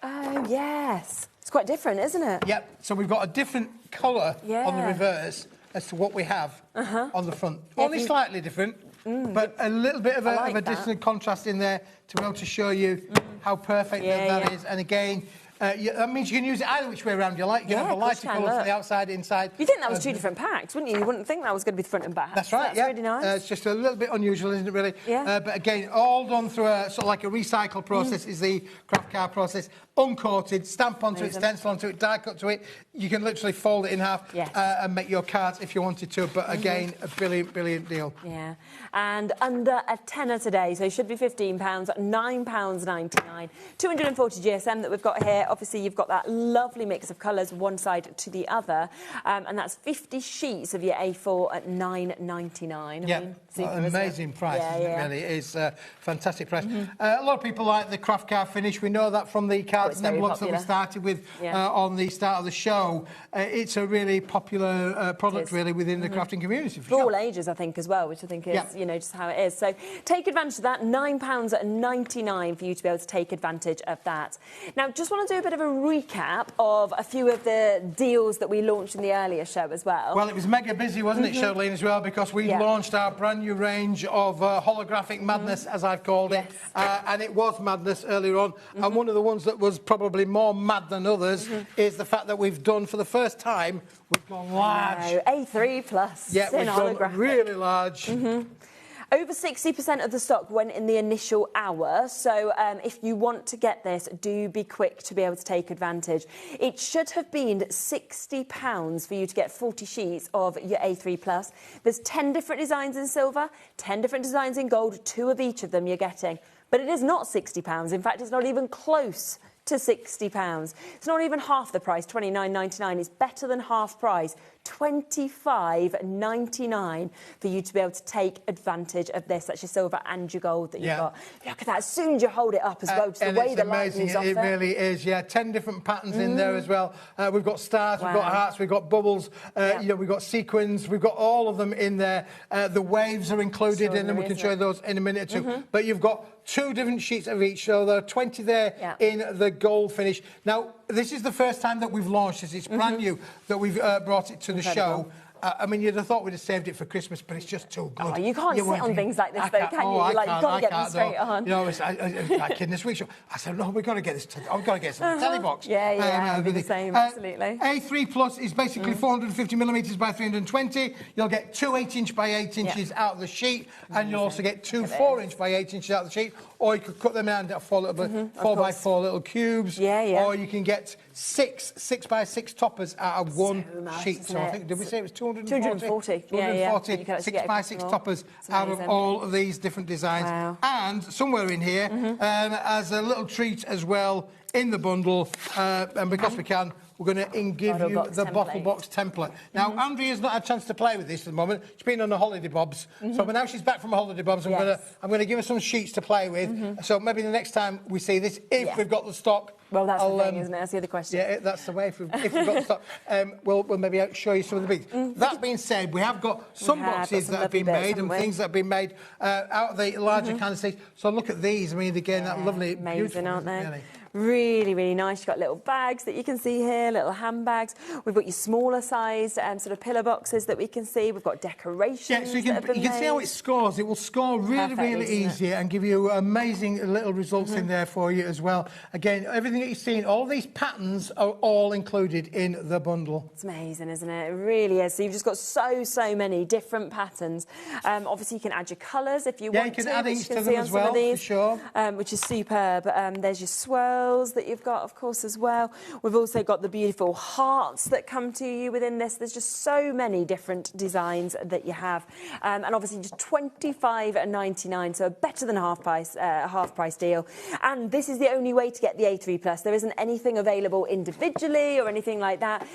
Oh, yes. It's quite different, isn't it? Yep. So we've got a different colour on the reverse as to what we have on the front. Only slightly different. but a little bit of a distant contrast in there to be able to show you how perfect that is. And again, that means you can use it either which way around you like. You can have the lighter colours for the outside, inside. You think that was 2 different packs, wouldn't you? You wouldn't think that was going to be the front and back. That's right, That's really nice. It's just a little bit unusual, isn't it, really? Yeah. But again, all done through a sort of like a recycle process is the craft card process. Uncoated, stamp onto it, stencil onto it, die cut to it. You can literally fold it in half and make your cards if you wanted to. But again, a brilliant, brilliant deal. Yeah. And under a tenner today, so it should be £15, £9.99. 240 GSM that we've got here. Obviously, you've got that lovely mix of colours one side to the other. And that's 50 sheets of your A4 at £9.99. Yeah, amazing price, isn't it, really? It is a fantastic price. A lot of people like the craft card finish. We know that from the cards and envelopes that we started with on the start of the show. It's a really popular product, really, within the crafting community. For all ages, I think, as well, which I think is, you know, just how it is. So take advantage of that. £9.99 for you to be able to take advantage of that. Now, just want to do a bit of a recap of a few of the deals that we launched in the earlier show as well. Well, it was mega busy, wasn't it, Charlene, as well, because we launched our brand new range of holographic madness, as I've called it, and it was madness earlier on. And one of the ones that was probably more mad than others is the fact that we've done, for the first time, we've gone large. A3 plus. Yeah, we've gone really large. Over 60% of the stock went in the initial hour, so if you want to get this, do be quick to be able to take advantage. It should have been £60 for you to get 40 sheets of your A3+. There's 10 different designs in silver, 10 different designs in gold, 2 of each of them you're getting. But it is not £60. In fact, it's not even close to £60. It's not even half the price, £29.99. It's better than half price, £25.99 for you to be able to take advantage of this. That's your silver and your gold that you've got. Look at that, as soon as you hold it up as well, just the way the light moves off it. It really is, 10 different patterns in there as well. We've got stars, we've got hearts, we've got bubbles, you know, we've got sequins, we've got all of them in there. The waves are included in them, we can show you those in a minute or two. But you've got 2 different sheets of each, so there are 20 there in the gold finish. Now, this is the first time that we've launched this. It's brand new that we've brought it to the show. I mean, you'd have thought we'd have saved it for Christmas, but it's just too good. Oh, you can't sit on things like this, though, can you? You're like, you've got to get them straight on. You know, like in this week's show, I said, no, we've got to get this. We've got to get some telebox. Yeah, I'll be the same, absolutely. A3 Plus is basically 450 millimetres by 320. You'll get 2 8-inch by 8 inches out of the sheet, and you'll also get 2 4-inch by 8 inches out of the sheet. Or you could cut them down to 4 by 4 little cubes. Or you can get 6 by 6 toppers out of one sheet. So I think, did we say it was 240? 240 6 by 6 toppers out of all of these different designs. And somewhere in here, as a little treat as well in the bundle, and because we can, we're going to give you the bottle box template. Now, Andrea's not had a chance to play with this at the moment. She's been on the holiday bobs. So now she's back from holiday bobs. I'm going to give her some sheets to play with. So maybe the next time we see this, if we've got the stock. Well, that's the thing, isn't it? That's the other question. Yeah, that's the way. If we've got the stock, we'll maybe show you some of the bits. That being said, we have got some boxes that have been made and things that have been made out of the larger kind of things. So look at these. I mean, again, that lovely, amazing, aren't they? Really. Really, really nice. You've got little bags that you can see here, little handbags. We've got your smaller sized sort of pillar boxes that we can see. We've got decorations. Yeah, so you can see how it scores. It will score really, really easy and give you amazing little results in there for you as well. Again, everything that you've seen, all these patterns are all included in the bundle. It's amazing, isn't it? It really is. So you've just got so many different patterns. Obviously, you can add your colours if you want to. Yeah, you can add inks to them as well, for sure. Which is superb. There's your swirls that you've got, of course, as well. We've also got the beautiful hearts that come to you within this. There's just so many different designs that you have. And obviously just £25.99, so a better than half price deal. And this is the only way to get the A3+. There isn't anything available individually or anything like that.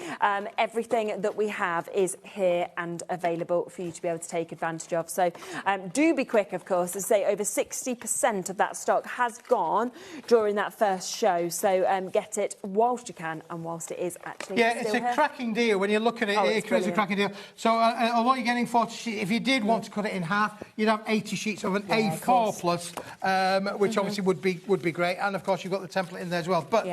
Everything that we have is here and available for you to be able to take advantage of. So do be quick, of course. As I say, over 60% of that stock has gone during that first show, so get it whilst you can and whilst it is actually it's a cracking deal when you look at it. It is a cracking deal. So although you're getting 40 sheets, if you did want to cut it in half, you'd have 80 sheets of an A4 plus, which obviously would be great. And of course you've got the template in there as well. But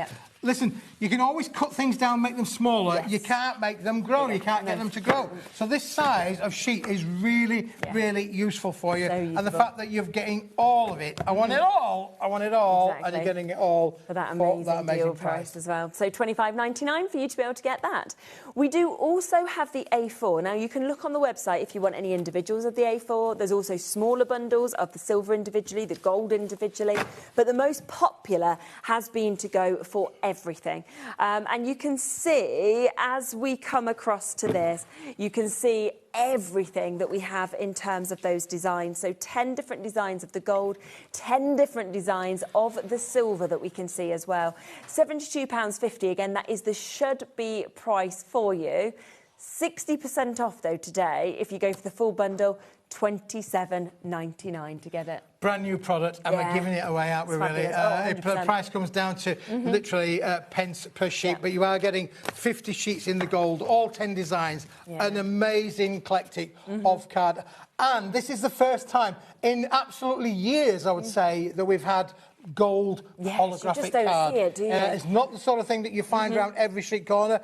listen, you can always cut things down, make them smaller. You can't make them grow. You can't get them to grow. So this size of sheet is really, really useful for you. And the fact that you're getting all of it, I want it all, and you're getting it all for that amazing deal price as well. So $25.99 for you to be able to get that. We do also have the A4. Now, you can look on the website if you want any individuals of the A4. There's also smaller bundles of the silver individually, the gold individually. But the most popular has been to go for everything. And you can see, as we come across to this, you can see everything that we have in terms of those designs. So 10 different designs of the gold, 10 different designs of the silver that we can see as well. £72.50, again, that is the should-be price for you. 60% off, though, today, if you go for the full bundle, £27.99 to get it. Brand new product, and we're giving it away, aren't we, really? The price comes down to literally pence per sheet, but you are getting 50 sheets in the gold, all 10 designs, an amazing eclectic of card. And this is the first time in absolutely years, I would say, that we've had gold holographic you just don't card. see it, do you? It's not the sort of thing that you find around every street corner.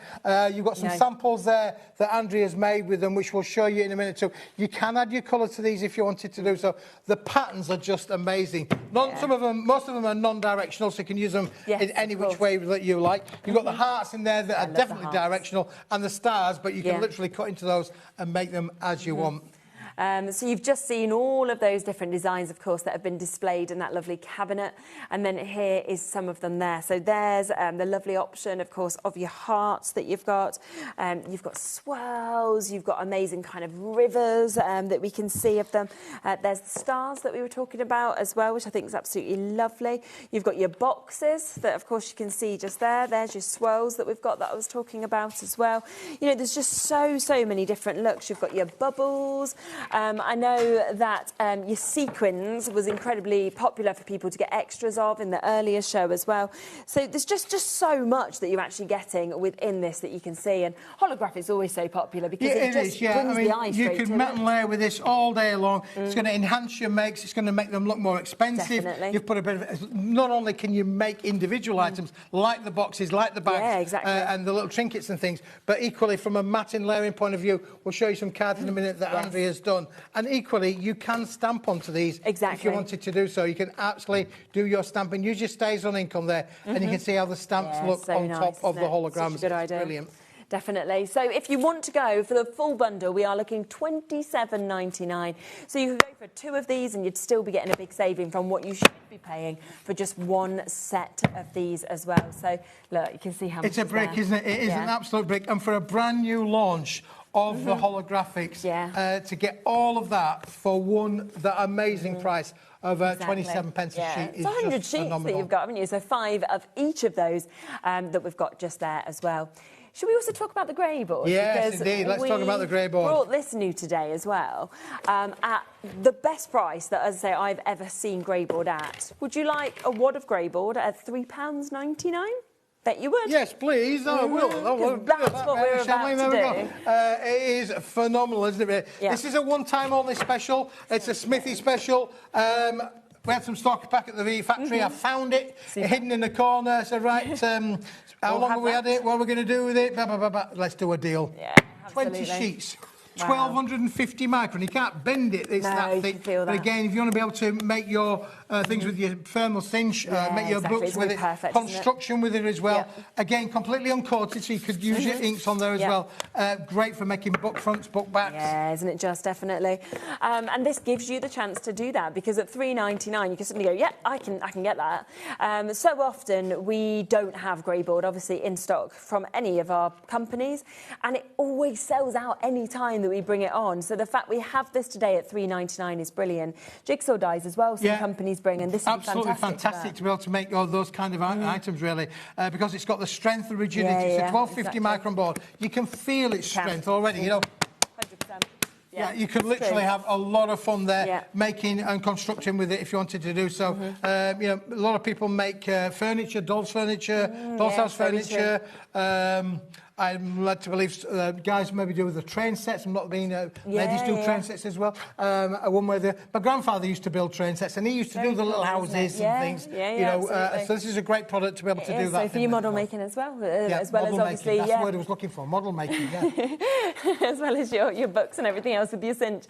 You've got some samples there that Andrea's made with them, which we'll show you in a minute too. You can add your colour to these if you wanted to do so. The patterns are just amazing. Most of them are non-directional, so you can use them in any which way that you like. You've got the hearts in there that are definitely directional, and the stars, but you can literally cut into those and make them as you want. So you've just seen all of those different designs, of course, that have been displayed in that lovely cabinet. And then here is some of them there. So there's the lovely option, of course, of your hearts that you've got. You've got swirls. You've got amazing kind of rivers that we can see of them. There's the stars that we were talking about as well, which I think is absolutely lovely. You've got your boxes that, of course, you can see just there. There's your swirls that we've got that I was talking about as well. You know, there's just so many different looks. You've got your bubbles. I know that your sequins was incredibly popular for people to get extras of in the earlier show as well. So there's just so much that you're actually getting within this that you can see. And holographic is always so popular because it just brings the eye straight to it. You can mat and layer with this all day long. It's going to enhance your makes. It's going to make them look more expensive. Definitely. You've put a bit of... Not only can you make individual items, like the boxes, like the bags, and the little trinkets and things, but equally from a mat and layering point of view, we'll show you some cards in a minute that Andrea's done. And equally, you can stamp onto these if you wanted to do so. You can actually do your stamping. Use your StazOn ink on there, and you can see how the stamps look on top of the holograms. Good idea. Brilliant. Definitely. So if you want to go for the full bundle, we are looking £27.99. So you could go for 2 of these and you'd still be getting a big saving from what you should be paying for just 1 set of these as well. So look, you can see how much it's a brick, isn't it? It is an absolute brick. And for a brand new launch of the holographics, to get all of that for the amazing price of 27 pence a sheet is 100 just sheets phenomenal. that you've got, haven't you? So 5 of each of those that we've got just there as well. Should we also talk about the Greyboard? Yes, indeed. Let's talk about the Greyboard. We brought this new today as well, at the best price that, as I say, I've ever seen Greyboard at. Would you like a wad of Greyboard at £3.99? Bet you would. Yes, please. I will. That's what we're about to do. It is phenomenal, isn't it? Yeah. This is a one-time only special. It's a Smithy special. We had some stock back at the factory. I found it hidden in the corner. So, right, how long have we had it? What are we going to do with it? Let's do a deal. Yeah, 20 sheets. 1250 micron. You can't bend it. It's that thick. But again, if you want to be able to make your things with your thermal cinch, make your books with it, construction with it as well. Again, completely uncoated, so you could use your inks on there as well. Great for making book fronts, book backs. Yeah, isn't it just? Definitely. And this gives you the chance to do that, because at £3.99 you can suddenly go, yeah, I can get that. So often we don't have Greyboard, obviously, in stock from any of our companies, and it always sells out any time that we bring it on. So the fact we have this today at £3.99 is brilliant. Jigsaw dies as well, some companies bring, and this is absolutely fantastic to be able to make all those kind of items, really, because it's got the strength, the rigidity. It's a 1250 micron board. You can feel its strength already, you know. 100%. Yeah, you could literally have a lot of fun there making and constructing with it if you wanted to do so. You know, a lot of people make furniture, doll's house furniture. I'm led to believe guys maybe do with the train sets. I'm not being ladies do train sets as well. One where my grandfather used to build train sets, and he used to do the little houses and things. So this is a great product to be able to do that. So for your model making as well, as well as obviously that's the word I was looking for, model making. As well as your books and everything else with your cinch.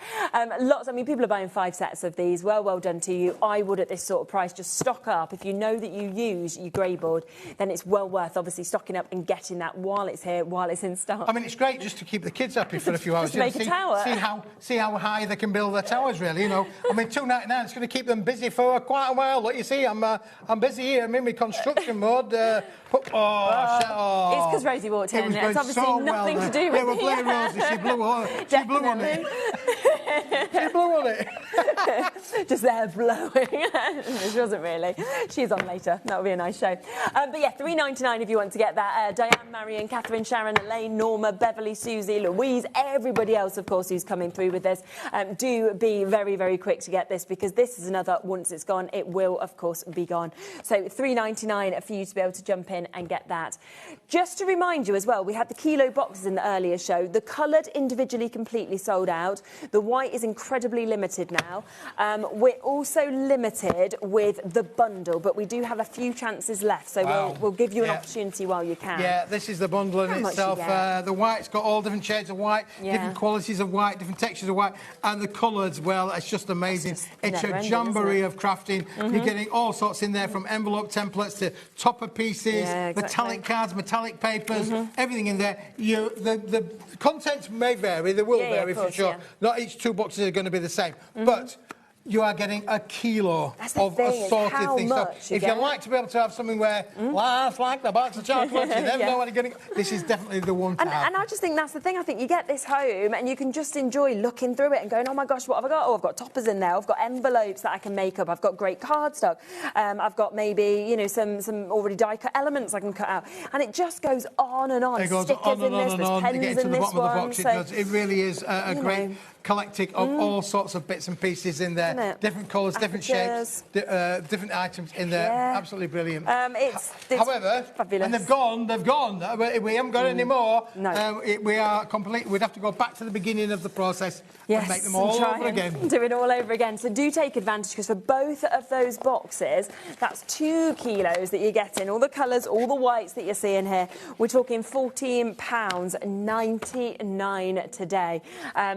Lots. I mean, people are buying 5 sets of these. Well done to you. I would at this sort of price just stock up. If you know that you use your Greyboard, then it's well worth obviously stocking up and getting that while it's here, while it's in stock. I mean, it's great just to keep the kids happy for a few hours. Just make a tower. See how high they can build their towers, really. You know, I mean, $2.99 is going to keep them busy for quite a while. Look, you see, I'm busy here. I'm in my construction mode. It's because Rosie walked in. It's obviously so nothing well to do with it. We're playing Rosie. She blew on it. She blew on it. She blew on it. Just there blowing. She wasn't really. She's on later. That'll be a nice show. But yeah, $3.99 if you want to get that. Diane, Marion, Catherine, Sharon, Elaine, Norma, Beverly, Susie, Louise, everybody else, of course, who's coming through with this. Do be very, very quick to get this, because this is another, once it's gone, it will, of course, be gone. So $3.99 for you to be able to jump in and get that. Just to remind you as well, we had the kilo boxes in the earlier show. The coloured individually completely sold out. The white is incredibly limited now. We're also limited with the bundle, but we do have a few chances left, so we'll give you an opportunity while you can. Yeah, this is the bundle in itself. The white's got all different shades of white, different qualities of white, different textures of white, and the colours, well, it's just amazing. It's a jamboree of crafting. You're getting all sorts in there, from envelope templates to topper pieces, metallic cards, metallic papers, everything in there. The contents may vary, they will vary for sure. Not each 2 boxes are going to be the same, but you are getting a kilo of assorted things. So if you like to be able to have something where life's like the box of chocolates, you never know what you're getting. This is definitely the one to have. And I just think that's the thing. I think you get this home and you can just enjoy looking through it and going, oh my gosh, what have I got? Oh, I've got toppers in there. I've got envelopes that I can make up. I've got great cardstock. I've got maybe, you know, some already die-cut elements I can cut out. And it just goes on and on. It goes Stickers on and in this, on and on. pens You get to in the this bottom of the box. It really is a great collecting of all sorts of bits and pieces in there. Different colours, different shapes, different items in there. Absolutely brilliant. It's however, fabulous. And they've gone. We haven't got any more. No. We are complete. We'd have to go back to the beginning of the process and make them all over again. Do it all over again. So do take advantage, because for both of those boxes, that's 2 kilos that you're getting. All the colours, all the whites that you're seeing here. We're talking £14.99 today,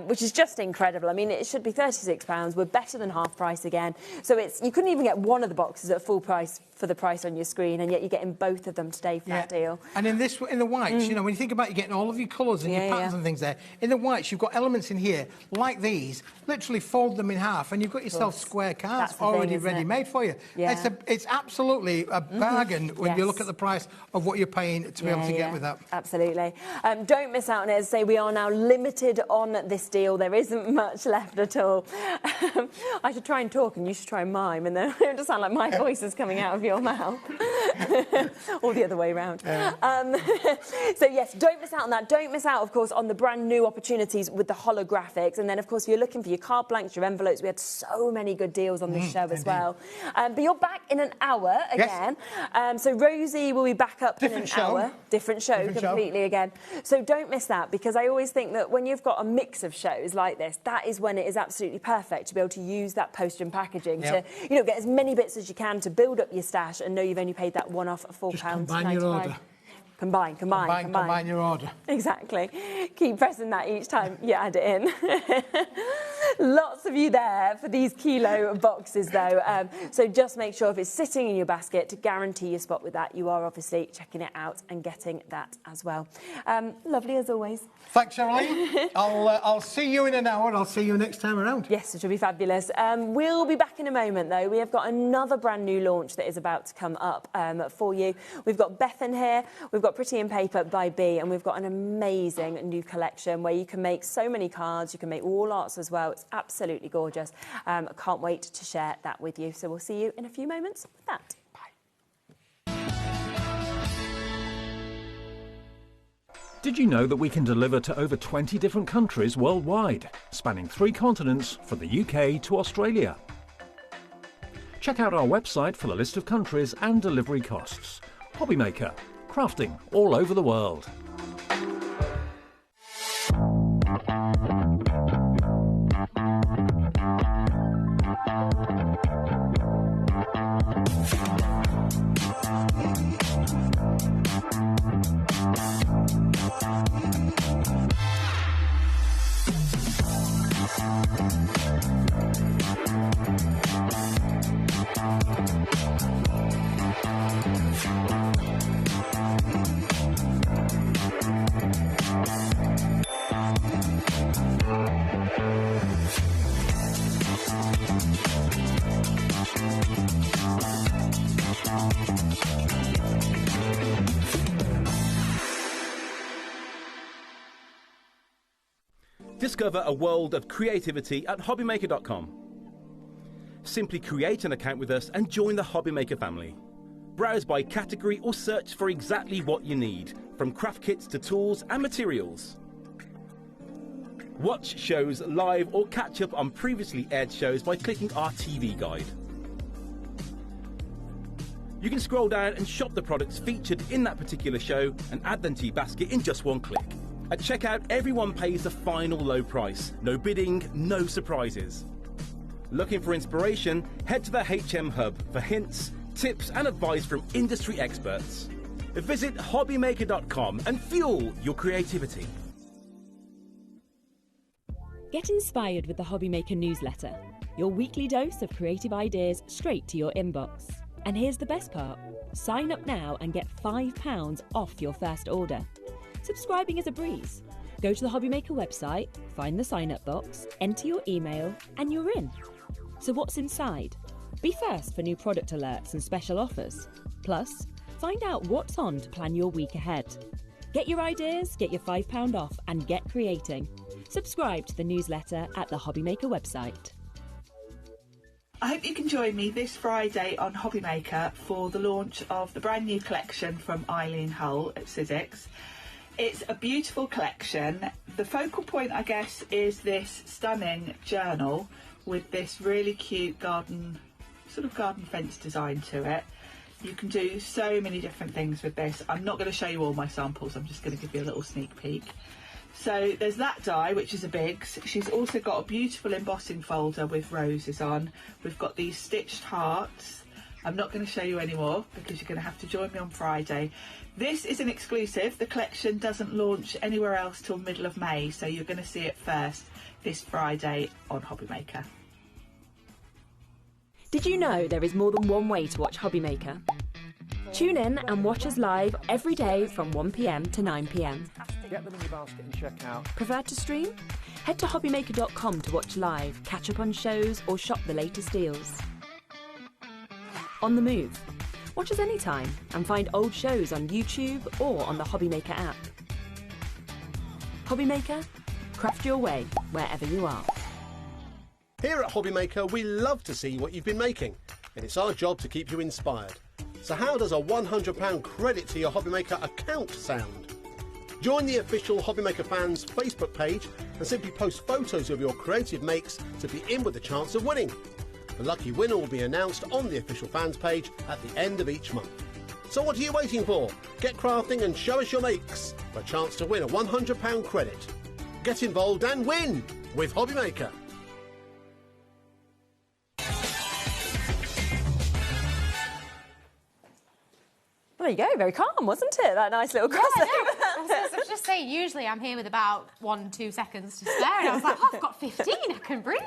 which is just incredible. I mean, it should be £36. We're better than half price again. So you couldn't even get one of the boxes at full price for the price on your screen, and yet you're getting both of them today for that deal. And in the whites, you know, when you think about you're getting all of your colours and your patterns and things there, in the whites you've got elements in here like these. Literally fold them in half, and you've got yourself square cards already ready-made for you. It's absolutely a bargain when you look at the price of what you're paying to be able to get with that. Absolutely. Don't miss out on it. As I say, we are now limited on this deal. There isn't much left at all. I should try and talk and you should try and mime, and then it just sound like my voice is coming out of your mouth. Or the other way around. So yes, don't miss out on that. Don't miss out, of course, on the brand new opportunities with the holographics. And then, of course, if you're looking for your card blanks, your envelopes, we had so many good deals on this show as well. But you're back in an hour again. So Rosie will be back up in an hour. Different show completely again. So don't miss that, because I always think that when you've got a mix of shows like this, that is when it is absolutely perfect to be able to use that poster and packaging to, you know, get as many bits as you can to build up your stash and know you've only paid that one-off £4.95. Combine your order. Combine your order. Exactly. Keep pressing that each time you add it in. Lots of you there for these kilo boxes, though. So just make sure if it's sitting in your basket to guarantee your spot with that, you are obviously checking it out and getting that as well. Lovely as always. Thanks, Charlene. I'll see you in an hour. I'll see you next time around. Yes, it will be fabulous. We'll be back in a moment, though. We have got another brand new launch that is about to come up for you. We've got Beth in here. We've got Pretty in Paper by B, and we've got an amazing new collection where you can make so many cards. You can make wall arts as well. It's absolutely gorgeous. I can't wait to share that with you. So we'll see you in a few moments with that. Did you know that we can deliver to over 20 different countries worldwide, spanning 3 continents from the UK to Australia? Check out our website for the list of countries and delivery costs. HobbyMaker, crafting all over the world. Discover a world of creativity at HobbyMaker.com. Simply create an account with us and join the HobbyMaker family. Browse by category or search for exactly what you need, from craft kits to tools and materials. Watch shows live or catch up on previously aired shows by clicking our TV guide. You can scroll down and shop the products featured in that particular show and add them to your basket in just one click. At checkout, everyone pays the final low price. No bidding, no surprises. Looking for inspiration? Head to the HM Hub for hints, tips and advice from industry experts. Visit HobbyMaker.com and fuel your creativity. Get inspired with the HobbyMaker newsletter, your weekly dose of creative ideas straight to your inbox. And here's the best part. Sign up now and get £5 off your first order. Subscribing is a breeze. Go to the HobbyMaker website, find the sign-up box, enter your email, and you're in. So what's inside? Be first for new product alerts and special offers. Plus, find out what's on to plan your week ahead. Get your ideas, get your £5 off, and get creating. Subscribe to the newsletter at the HobbyMaker website. I hope you can join me this Friday on HobbyMaker for the launch of the brand new collection from Eileen Hull at Sizzix. It's a beautiful collection. The focal point, I guess, is this stunning journal with this really cute garden fence design to it. You can do so many different things with this. I'm not going to show you all my samples, I'm just going to give you a little sneak peek. So there's that die, which is a Biggs. She's also got a beautiful embossing folder with roses on. We've got these stitched hearts. I'm not going to show you any more because you're going to have to join me on Friday. This is an exclusive. The collection doesn't launch anywhere else till middle of May, so you're going to see it first this Friday on HobbyMaker. Did you know there is more than one way to watch HobbyMaker? Tune in and watch us live every day from 1 p.m. to 9 p.m. Get them in your basket and check out. Prefer to stream? Head to hobbymaker.com to watch live, catch up on shows or shop the latest deals. On the move. Watch us anytime and find old shows on YouTube or on the HobbyMaker app. HobbyMaker, craft your way wherever you are. Here at HobbyMaker, we love to see what you've been making, and it's our job to keep you inspired. So how does a £100 credit to your HobbyMaker account sound? Join the official HobbyMaker fans Facebook page and simply post photos of your creative makes to be in with a chance of winning. The lucky winner will be announced on the official fans page at the end of each month. So what are you waiting for? Get crafting and show us your makes for a chance to win a £100 credit. Get involved and win with HobbyMaker. Well, there you go, very calm, wasn't it? That nice little crossover. I was just saying, usually I'm here with about 1-2 seconds to spare, and I was like, oh, I've got 15, I can breathe.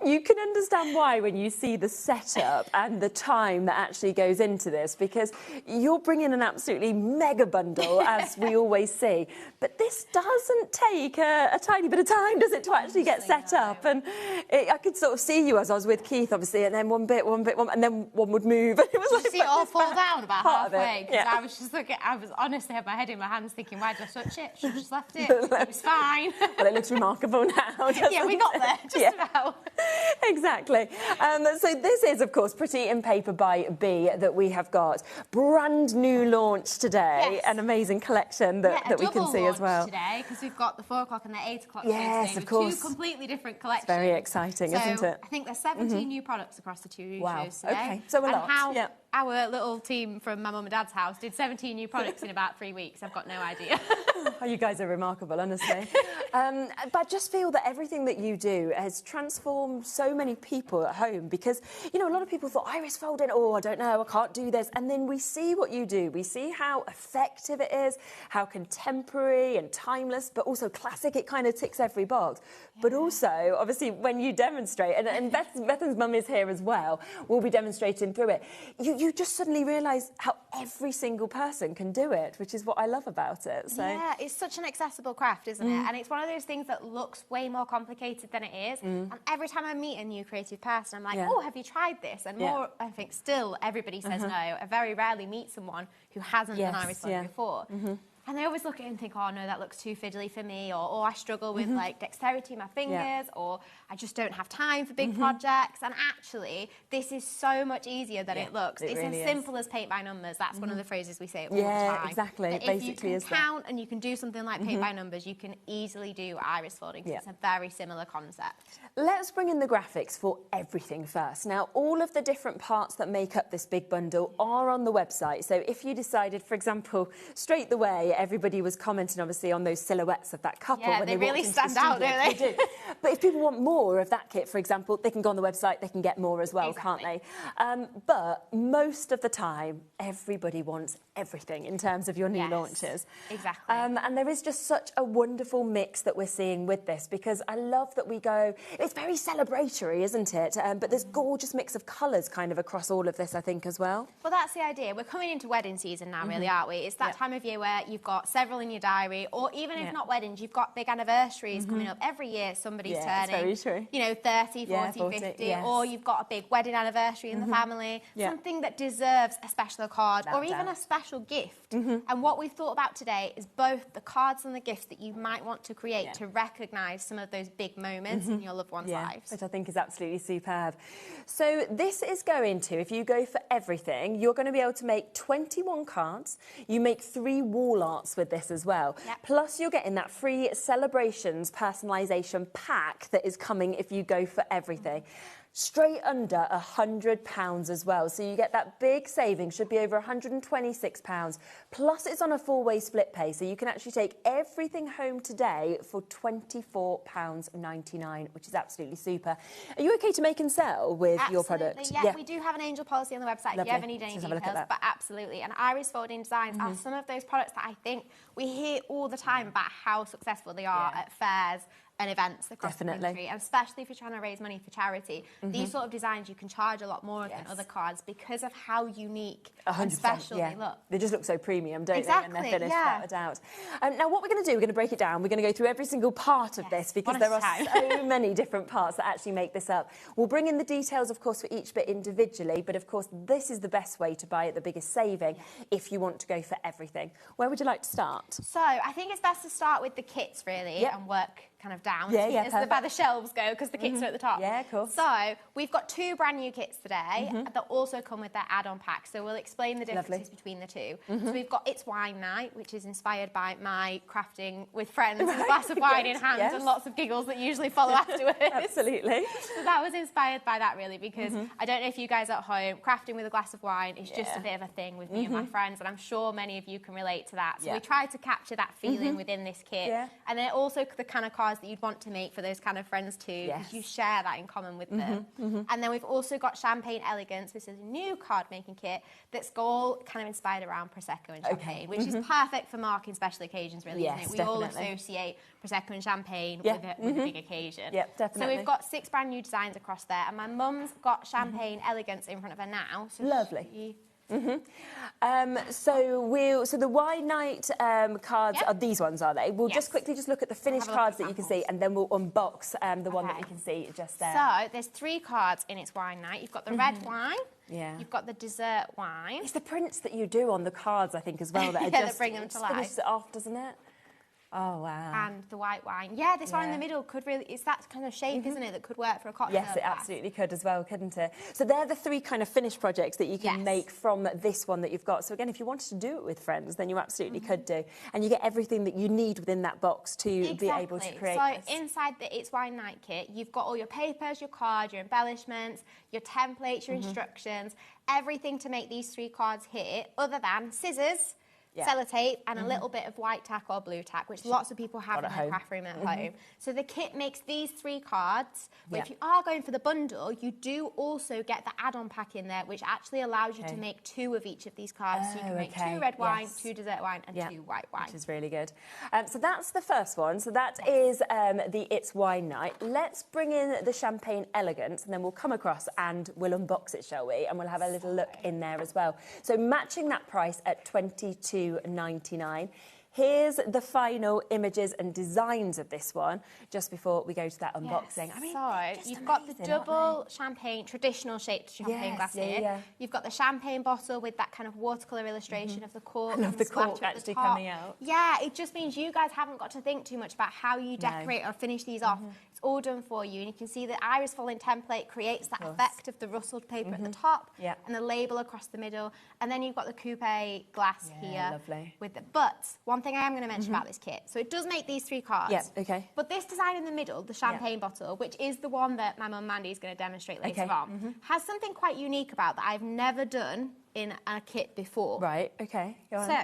You can understand why when you see the setup and the time that actually goes into this, because you're bringing an absolutely mega bundle, as we always see. But this doesn't take a tiny bit of time, does it, to actually get set up? And I could sort of see you as I was with Keith, obviously, and then one bit, and then one would move. And it was like, see it all fall down about halfway? Yeah. I was just looking, I was honestly had my head in my hands thinking, why did I touch it? Should have just left it. It was fine. Well, it looks remarkable now, doesn't Yeah, we got there, just about. Exactly. So this is, of course, Pretty in Paper by B that we have got. Brand new launch today. Yes. An amazing collection that we can see as well. Today, because we've got the 4 o'clock and the 8 o'clock yes, today, of course. 2 completely different collections. It's very exciting, isn't it? I think there's 17 new products across the 2 shows today. Okay, so a lot. How our little team from my mum and dad's house did 17 new products in about 3 weeks. I've got no idea. Oh, you guys are remarkable, honestly. But I just feel that everything that you do has transformed so many people at home because, you know, a lot of people thought iris folding, oh, I don't know, I can't do this. And then we see what you do. We see how effective it is, how contemporary and timeless, but also classic. It kind of ticks every box. Yeah. But also, obviously, when you demonstrate, and Bethan's mum is here as well, we'll be demonstrating through it, you just suddenly realise how every single person can do it, which is what I love about it. So. Yeah, it's such an accessible craft, isn't it? And it's one of those things that looks way more complicated than it is. And every time I meet a new creative person, I'm like, oh, have you tried this? And more, I think, still, everybody says no. I very rarely meet someone who hasn't done iris folding before. And they always look at it and think, oh, no, that looks too fiddly for me, or oh, I struggle with, like, dexterity in my fingers, or I just don't have time for big projects. And actually, this is so much easier than it looks. It's really as simple as paint by numbers. That's one of the phrases we say all the time. Yeah, exactly. That if you can count and you can do something like paint by numbers, you can easily do iris folding. It's a very similar concept. Let's bring in the graphics for everything first. Now, all of the different parts that make up this big bundle are on the website. So if you decided, for example, straight away, everybody was commenting, obviously, on those silhouettes of that couple. Yeah, when they really stand out, don't they? They do. But if people want more of that kit, for example, they can go on the website, they can get more as well, can't they? But most of the time, everybody wants everything in terms of your new launches. Exactly. And there is just such a wonderful mix that we're seeing with this, because I love that we go, it's very celebratory, isn't it? But there's gorgeous mix of colours kind of across all of this, I think, as well. Well, that's the idea. We're coming into wedding season now, really, aren't we? It's that time of year where you've got several in your diary, or even if not weddings, you've got big anniversaries coming up. Every year somebody's turning, you know, 30, 40, 50, or you've got a big wedding anniversary in the family, something that deserves a special card or even a special gift. And what we've thought about today is both the cards and the gifts that you might want to create to recognise some of those big moments in your loved ones' lives. Which I think is absolutely superb. So this is going to, if you go for everything, you're going to be able to make 21 cards. You make 3 wall arts with this as well. Plus you're getting that free celebrations personalisation pack that is coming if you go for everything. Straight under £100 as well. So you get that big saving, should be over £126. Plus it's on a 4-way split pay, so you can actually take everything home today for £24.99, which is absolutely super. Are you okay to make and sell with your product? Yeah, we do have an angel policy on the website if you ever need any details, but absolutely. And iris folding designs are some of those products that I think we hear all the time about how successful they are at fairs and events across the country, and especially if you're trying to raise money for charity. These sort of designs you can charge a lot more than other cards because of how unique and special they look. They just look so premium, don't they? And they're finished without a doubt. Now, what we're going to do, we're going to break it down. We're going to go through every single part of this because there are so many different parts that actually make this up. We'll bring in the details, of course, for each bit individually, but of course, this is the best way to buy at the biggest saving if you want to go for everything. Where would you like to start? So, I think it's best to start with the kits, really, and work kind of down as by the shelves go, because the kits are at the top. Yeah, cool. So we've got 2 brand new kits today that also come with their add-on pack. So we'll explain the differences between the 2. So we've got It's Wine Night, which is inspired by my crafting with friends with a glass of wine in hand and lots of giggles that usually follow afterwards. Absolutely. So that was inspired by that, really, because I don't know if you guys at home, crafting with a glass of wine is just a bit of a thing with me and my friends, and I'm sure many of you can relate to that. So we tried to capture that feeling within this kit. And then also the kind of cards that you'd want to make for those kind of friends too, because you share that in common with them. And then we've also got Champagne Elegance, which is a new card making kit that's all kind of inspired around Prosecco and champagne, which is perfect for marking special occasions, really, isn't it? We all associate Prosecco and champagne with a big occasion. Definitely. So we've got 6 brand new designs across there, and my mum's got Champagne Elegance in front of her now. So lovely. So the wine night cards are these ones, are they? We'll just quickly look at the finished cards that you can see, and then we'll unbox the one that you can see just there. So there's 3 cards in It's Wine Night. You've got the red wine. You've got the dessert wine. It's the prints that you do on the cards, I think, as well, that are that bring them to life. Finishes it off, doesn't it? Oh, wow. And the white wine. Yeah, this one in the middle could really... It's that kind of shape, isn't it, that could work for a cocktail Yes, it absolutely could as well, couldn't it? So they're the 3 kind of finished projects that you can make from this one that you've got. So, again, if you wanted to do it with friends, then you absolutely could do. And you get everything that you need within that box to be able to create this. So inside the It's Wine Night kit, you've got all your papers, your cards, your embellishments, your templates, your instructions, everything to make these 3 cards here, other than scissors, sellotape, and a little bit of white tack or blue tack, which lots of people have in their craft room at home. So the kit makes these 3 cards. But if you are going for the bundle, you do also get the add-on pack in there, which actually allows you to make 2 of each of these cards. So you can make 2 red wine, 2 dessert wine, and 2 white wine. Which is really good. So that's the first one. So that is the It's Wine Night. Let's bring in the Champagne Elegance, and then we'll come across and we'll unbox it, shall we? And we'll have a little look in there as well. So matching that price at $22.99. Here's the final images and designs of this one, just before we go to that unboxing. Yes. I mean, so you've got the double champagne, traditional shaped champagne glass here. You've got the champagne bottle with that kind of watercolor illustration of the cork. I love the cork actually coming out. Yeah, it just means you guys haven't got to think too much about how you decorate or finish these off. It's all done for you, and you can see the iris folding template creates that effect of the rustled paper at the top and the label across the middle, and then you've got the coupe glass here. Lovely. With the one thing I am going to mention about this kit, so it does make these 3 cards. Yeah, okay. But this design in the middle, the champagne bottle, which is the one that my mum Mandy is going to demonstrate later on, has something quite unique about that I've never done in a kit before. Right, okay. Go on. So,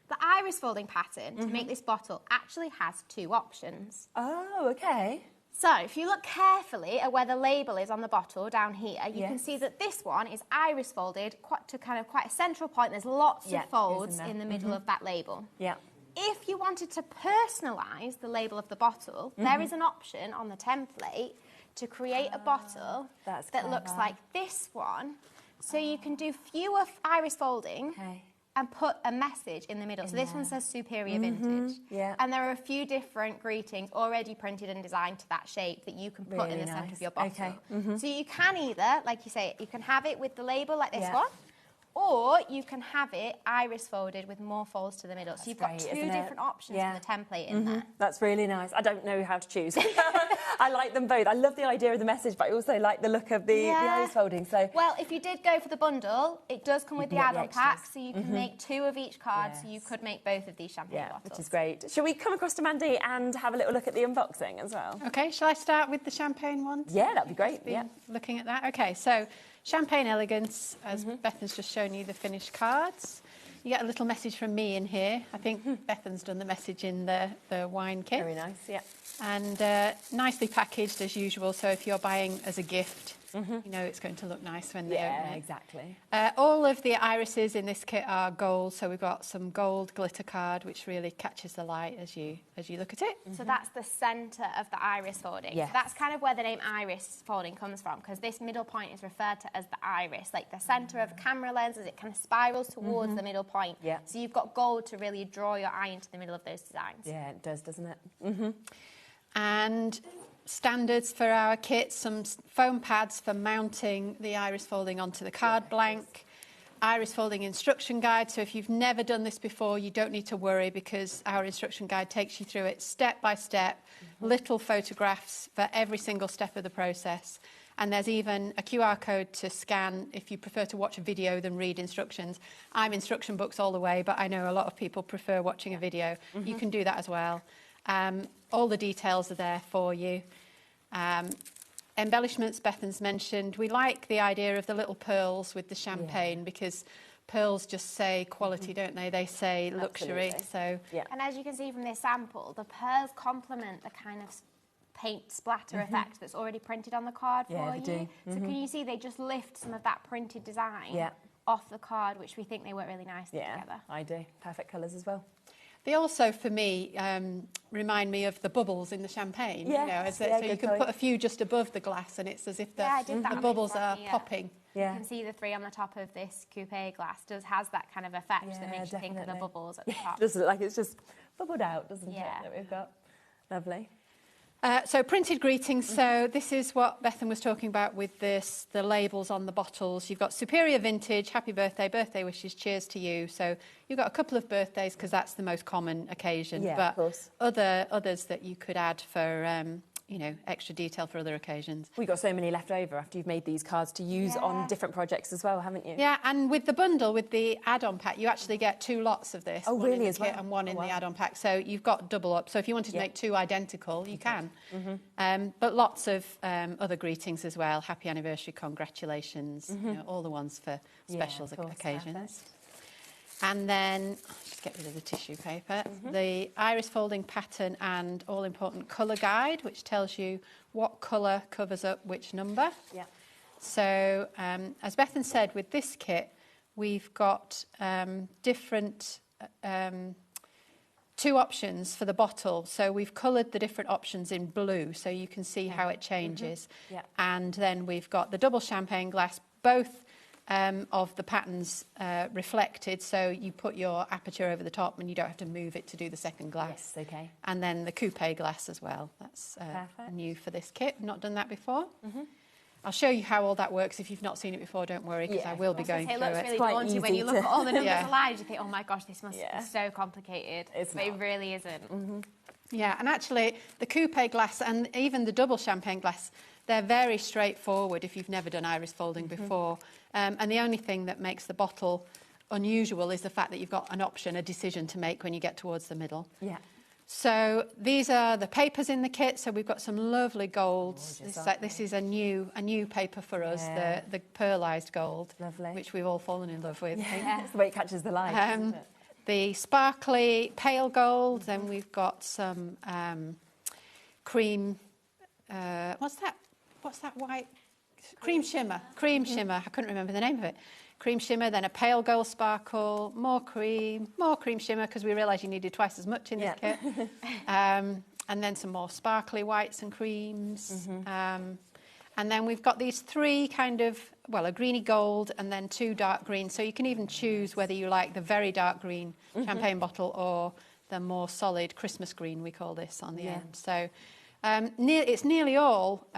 the iris folding pattern to make this bottle actually has 2 options. Oh, okay. So, if you look carefully at where the label is on the bottle down here, you can see that this one is iris folded quite a central point. There's lots of folds in the middle of that label. Yeah. If you wanted to personalise the label of the bottle, there is an option on the template to create a bottle that looks like this one. So you can do fewer iris folding and put a message in the middle. So this one says Superior Vintage. And there are a few different greetings already printed and designed to that shape that you can put in the centre of your bottle. So you can either, like you say, you can have it with the label like this one, or you can have it iris folded with more folds to the middle. So you've got 2 different options for the template in there. That's really nice. I don't know how to choose. I like them both. I love the idea of the message, but I also like the look of the iris folding. So, well, if you did go for the bundle, it does come with the add-on pack, so you can make 2 of each card, so you could make both of these champagne bottles. Which is great. Shall we come across to Mandy and have a little look at the unboxing as well? Okay, shall I start with the champagne ones? Yeah, that'd be great. Looking at that. Okay, so Champagne Elegance, as Bethan's just shown you the finished cards. You get a little message from me in here. I think Bethan's done the message in the wine kit. Very nice, yeah. And nicely packaged as usual, so if you're buying as a gift, you know it's going to look nice when they open it. Yeah, exactly. All of the irises in this kit are gold, so we've got some gold glitter card, which really catches the light as you look at it. So that's the centre of the iris folding. So that's kind of where the name iris folding comes from, because this middle point is referred to as the iris, like the centre of a camera lens as it kind of spirals towards the middle point. So you've got gold to really draw your eye into the middle of those designs. Yeah, it does, doesn't it? And standards for our kit, some foam pads for mounting the iris folding onto the card blank, iris folding instruction guide. So if you've never done this before, you don't need to worry, because our instruction guide takes you through it step by step, little photographs for every single step of the process. And there's even a QR code to scan if you prefer to watch a video than read instructions. I'm instruction books all the way, but I know a lot of people prefer watching a video. You can do that as well. All the details are there for you. Embellishments, Bethan's mentioned. We like the idea of the little pearls with the champagne, because pearls just say quality, don't they? They say luxury. So and as you can see from this sample, the pearls complement the kind of paint splatter effect that's already printed on the card for you. So can you see they just lift some of that printed design off the card, which we think they work really nicely together. I do. Perfect colours as well. They also, for me, remind me of the bubbles in the champagne. You know, so you can put a few just above the glass, and it's as if the bubbles are popping. You can see the 3 on the top of this coupe glass has that kind of effect that makes you think of the bubbles at the top. It does look like it's just bubbled out, doesn't it, that we've got? Lovely. So printed greetings. So this is what Bethan was talking about with this, the labels on the bottles. You've got Superior Vintage, Happy Birthday, Birthday Wishes, Cheers to You. So you've got a couple of birthdays because that's the most common occasion. Yeah, but of course. Others that you could add for, you know, extra detail for other occasions. We've got so many left over after you've made these cards to use on different projects as well, haven't you? Yeah, and with the bundle, with the add-on pack, you actually get 2 lots of this. Oh, one really, in the as kit well? and one in the add-on pack. So you've got double up. So if you wanted to make 2 identical, you can. But lots of other greetings as well. Happy anniversary, congratulations, you know, all the ones for special occasions. And then, I'll just get rid of the tissue paper, the iris folding pattern and all-important colour guide, which tells you what colour covers up which number. Yeah. So, as Bethan said, with this kit, we've got different 2 options for the bottle. So we've coloured the different options in blue, so you can see how it changes. Yeah. And then we've got the double champagne glass, both of the patterns reflected, so you put your aperture over the top and you don't have to move it to do the second glass. Yes, okay. And then the coupe glass as well. That's new for this kit. Not done that before. I'll show you how all that works. If you've not seen it before, don't worry, because I will be going through it. It looks really daunting when you look at all the numbers aligned. You think, oh my gosh, this must be so complicated. But it really isn't. Yeah, and actually, the coupe glass and even the double champagne glass, they're very straightforward if you've never done iris folding before. And the only thing that makes the bottle unusual is the fact that you've got an option, a decision to make when you get towards the middle. Yeah. So these are the papers in the kit. So we've got some lovely golds. This is a new paper for us, the pearlised gold, which we've all fallen in love with. Yeah, it's the way it catches the light, isn't it? The sparkly pale gold. Then we've got some cream. What's that white? Cream shimmer. Cream shimmer. I couldn't remember the name of it. Cream shimmer, then a pale gold sparkle, more cream shimmer, because we realised you needed twice as much in this kit. And then some more sparkly whites and creams. And then we've got these 3 kind of, well, a greeny gold and then 2 dark greens. So you can even choose whether you like the very dark green champagne bottle or the more solid Christmas green, we call this, on the end. So it's nearly all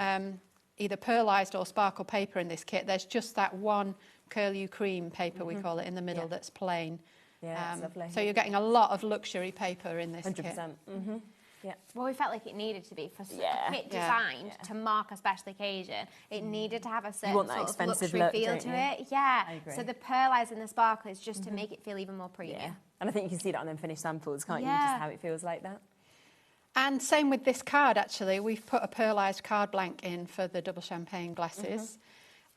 either pearlised or sparkle paper in this kit. There's just that one curlew cream paper, we call it, in the middle that's plain. Yeah, that's lovely. So you're getting a lot of luxury paper in this 100%. kit. Yeah. Well, we felt like it needed to be for a kit designed to mark a special occasion. It needed to have a certain sort of luxury feel to it. Yeah. I agree. So the pearlise and the sparkle is just to make it feel even more premium. Yeah. And I think you can see that on them finished samples, can't you? Just how it feels like that. And same with this card, actually. We've put a pearlised card blank in for the double champagne glasses.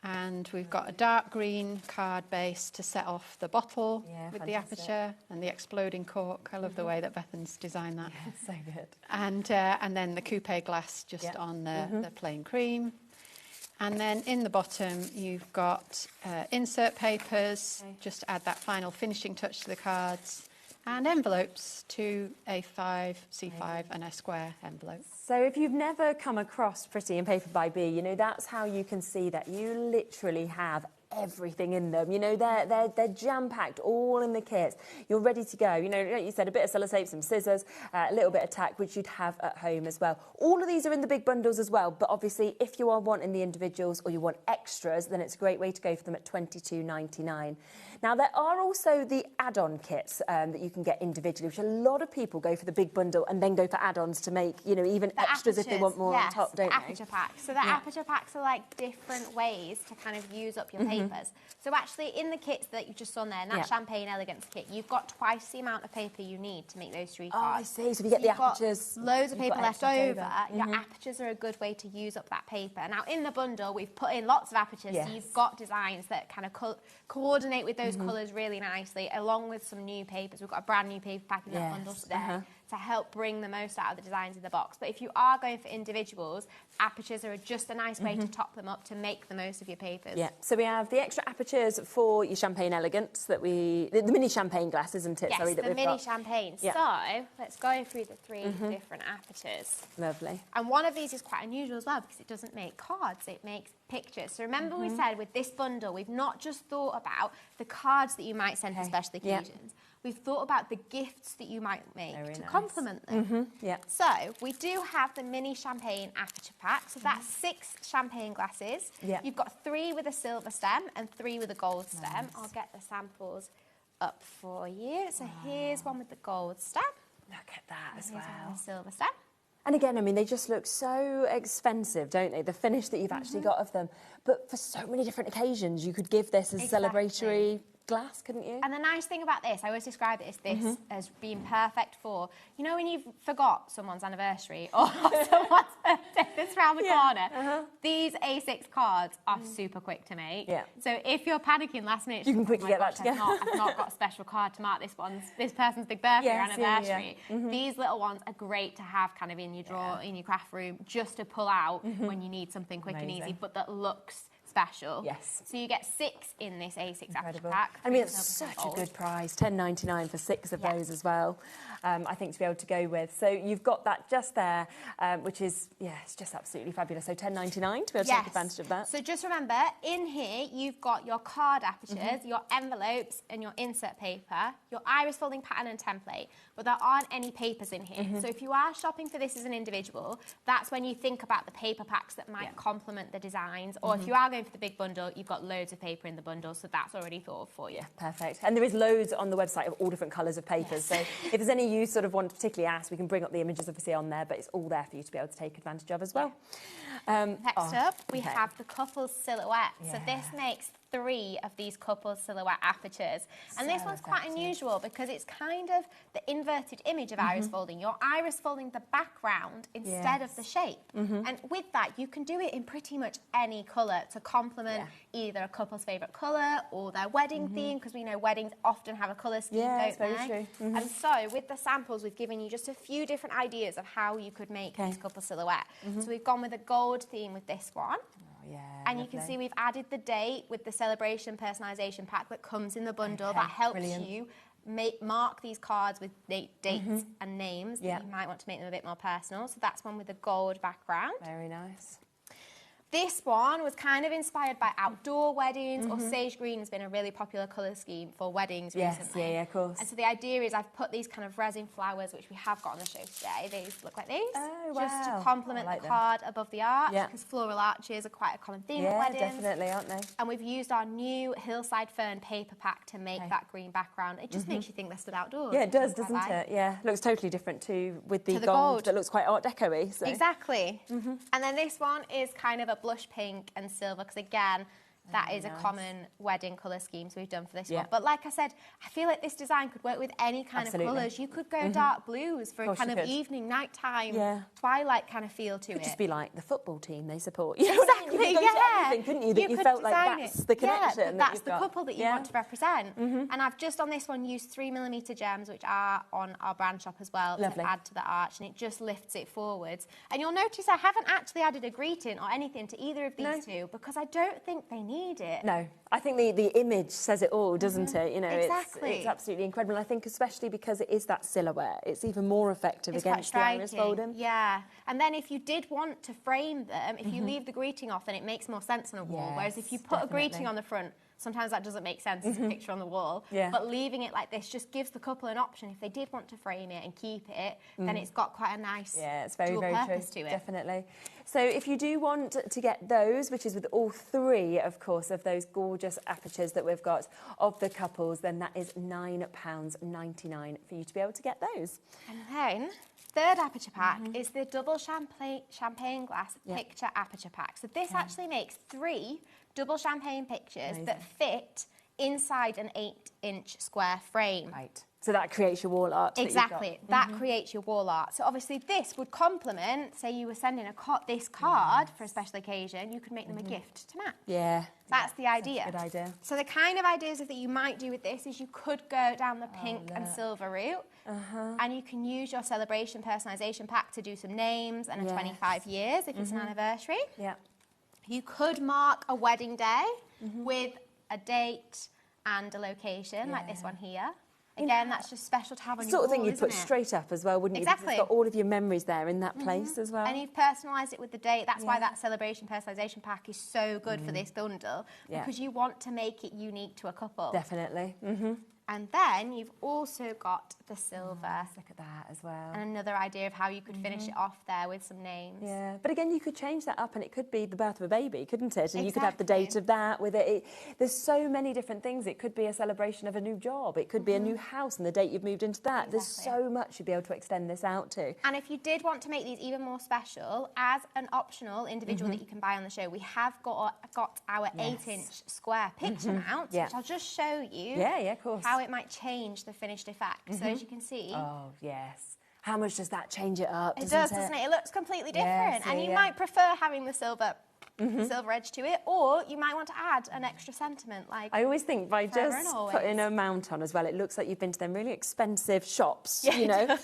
And we've got a dark green card base to set off the bottle with the aperture and the exploding cork. I love the way that Bethan's designed that. Yeah, so good. And then the coupe glass just on the plain cream. And then in the bottom, you've got insert papers, just to add that final finishing touch to the cards. And envelopes, 2 A5, C5 and a square envelope. So if you've never come across Pretty and Paper by B, you know, that's how you can see that you literally have everything in them. You know, they're jam-packed, all in the kit. You're ready to go. You know, like you said, a bit of sellotape, some scissors, a little bit of tack, which you'd have at home as well. All of these are in the big bundles as well, but obviously if you are wanting the individuals or you want extras, then it's a great way to go for them at $22.99. Now, there are also the add-on kits that you can get individually, which a lot of people go for the big bundle and then go for add-ons to make, you know, even extras if they want more on top, don't they? Aperture packs. So the aperture packs are like different ways to kind of use up your papers. So actually, in the kits that you just saw there, in that Champagne Elegance kit, you've got twice the amount of paper you need to make those 3 cards. Oh, I see. So if you get the apertures, loads of paper left over. Your apertures are a good way to use up that paper. Now, in the bundle, we've put in lots of apertures, so you've got designs that kind of coordinate with those colours really nicely, along with some new papers. We've got a brand new paper pack in that bundle today to help bring the most out of the designs in the box. But if you are going for individuals, apertures are just a nice way to top them up to make the most of your papers. Yeah, so we have the extra apertures for your Champagne Elegance that the mini champagne glass, isn't it? Yes, Sorry, that the we've mini got. champagne. Yeah. So let's go through the 3 different apertures. Lovely. And one of these is quite unusual as well because it doesn't make cards, it makes pictures. So remember we said with this bundle, we've not just thought about the cards that you might send for special occasions. We've thought about the gifts that you might make to complement them. So we do have the mini champagne aperture pack. So that's 6 champagne glasses. You've got 3 with a silver stem and 3 with a gold stem. I'll get the samples up for you. So here's one with the gold stem. Look at that as well. One with the silver stem. And again, I mean, they just look so expensive, don't they? The finish that you've actually got of them. But for so many different occasions, you could give this as a celebratory glass, couldn't you? And the nice thing about this, I always describe it as being perfect for, you know, when you've forgot someone's anniversary or someone's birthday that's around the corner. These A6 cards are super quick to make. So if you're panicking last minute, you can quickly get that together. I've not got a special card to mark this person's big birthday or anniversary. These little ones are great to have kind of in your drawer, in your craft room, just to pull out when you need something quick and easy, but that looks special. Yes. So you get 6 in this A6 aperture pack. I mean, it's such a good price, $10.99 for 6 of those as well. I think to be able to go with. So you've got that just there, which is, it's just absolutely fabulous. So $10.99 to be able to take advantage of that. So just remember, in here, you've got your card apertures, your envelopes and your insert paper, your iris folding pattern and template, but there aren't any papers in here. So if you are shopping for this as an individual, that's when you think about the paper packs that might complement the designs, or if you are going for the big bundle, you've got loads of paper in the bundle, so that's already thought of for you. Perfect. And there is loads on the website of all different colours of papers, so if there's any you sort of want to particularly ask, we can bring up the images obviously on there, but it's all there for you to be able to take advantage of as well. Next up, we have the couples silhouette. So this makes 3 of these couple silhouette apertures. And this one's quite unusual because it's kind of the inverted image of iris folding. You're iris folding the background instead of the shape. And with that, you can do it in pretty much any colour to complement either a couple's favourite colour or their wedding theme, because we know weddings often have a colour scheme, don't they? Very true. And so with the samples, we've given you just a few different ideas of how you could make this couple silhouette. So we've gone with a gold theme with this one. And you can see we've added the date with the celebration personalisation pack that comes in the bundle that helps you mark these cards with dates and names that you might want to make them a bit more personal. So that's one with a gold background. Very nice. This one was kind of inspired by outdoor weddings, or sage green has been a really popular colour scheme for weddings recently. Of course. And so the idea is I've put these kind of resin flowers, which we have got on the show today. These look like these. Oh, just to complement the card above the arch, because floral arches are quite a common theme at weddings. Definitely, aren't they? And we've used our new Hillside Fern paper pack to make that green background. It just makes you think they're stood outdoors. Yeah, it does, doesn't it? Yeah, looks totally different too with the gold that looks quite Art Deco-y. So. Exactly. And then this one is kind of a blush pink and silver, because again, that is a common wedding colour schemes we've done for this one. But like I said, I feel like this design could work with any kind of colours. You could go dark blues for a kind of evening, nighttime, twilight kind of feel to it. It could just be like the football team they support. Exactly, you anything, couldn't you? That you felt like that's the connection. Yeah, that's the couple that you want to represent. And I've just on this one used 3mm gems, which are on our brand shop as well, to add to the arch, and it just lifts it forwards. And you'll notice I haven't actually added a greeting or anything to either of these two, because I don't think they need it. No, I think the image says it all, doesn't it? You know, exactly. It's absolutely incredible. I think especially because it is that silhouette, it's even more effective against the iris folding. Yeah, and then if you did want to frame them, if you leave the greeting off, then it makes more sense on a wall. Whereas if you put a greeting on the front, sometimes that doesn't make sense as a picture on the wall. But leaving it like this just gives the couple an option. If they did want to frame it and keep it, then it's got quite a nice it's very, dual very purpose true. to it. Definitely. So if you do want to get those, which is with all 3, of course, of those gorgeous apertures that we've got of the couples, then that is £9.99 for you to be able to get those. And then third aperture pack is the double champagne glass picture aperture pack. So this actually makes 3 double champagne pictures that fit inside an 8-inch square frame. Right. So that creates your wall art. Exactly. That creates your wall art. So obviously this would complement, say you were sending this card for a special occasion, you could make them a gift to match. Yeah. That's the idea. That's a good idea. So the kind of ideas that you might do with this is you could go down the pink and silver route, and you can use your celebration personalisation pack to do some names and a 25 years if it's an anniversary. Yeah. You could mark a wedding day with a date and a location, like this one here. Again, that's just special to have on your wall, sort of thing you'd put straight up as well, wouldn't you? Exactly. Because it's got all of your memories there in that place as well. And you've personalised it with the date. That's why that celebration personalisation pack is so good for this bundle, because you want to make it unique to a couple. Definitely. And then you've also got the silver. Look at that as well. And another idea of how you could finish it off there with some names. Yeah, but again, you could change that up and it could be the birth of a baby, couldn't it? And you could have the date of that with it. There's so many different things. It could be a celebration of a new job. It could be a new house and the date you've moved into that. There's so much you'd be able to extend this out to. And if you did want to make these even more special, as an optional individual that you can buy on the show, we have got our 8-inch square picture mount, which I'll just show you of course. how it might change the finished effect. So as you can see... Oh, yes. How much does that change it up? It does, doesn't it? It looks completely different. And you might prefer having the silver edge to it, or you might want to add an extra sentiment. Like I always think by just putting a mount on as well, it looks like you've been to them really expensive shops, you know.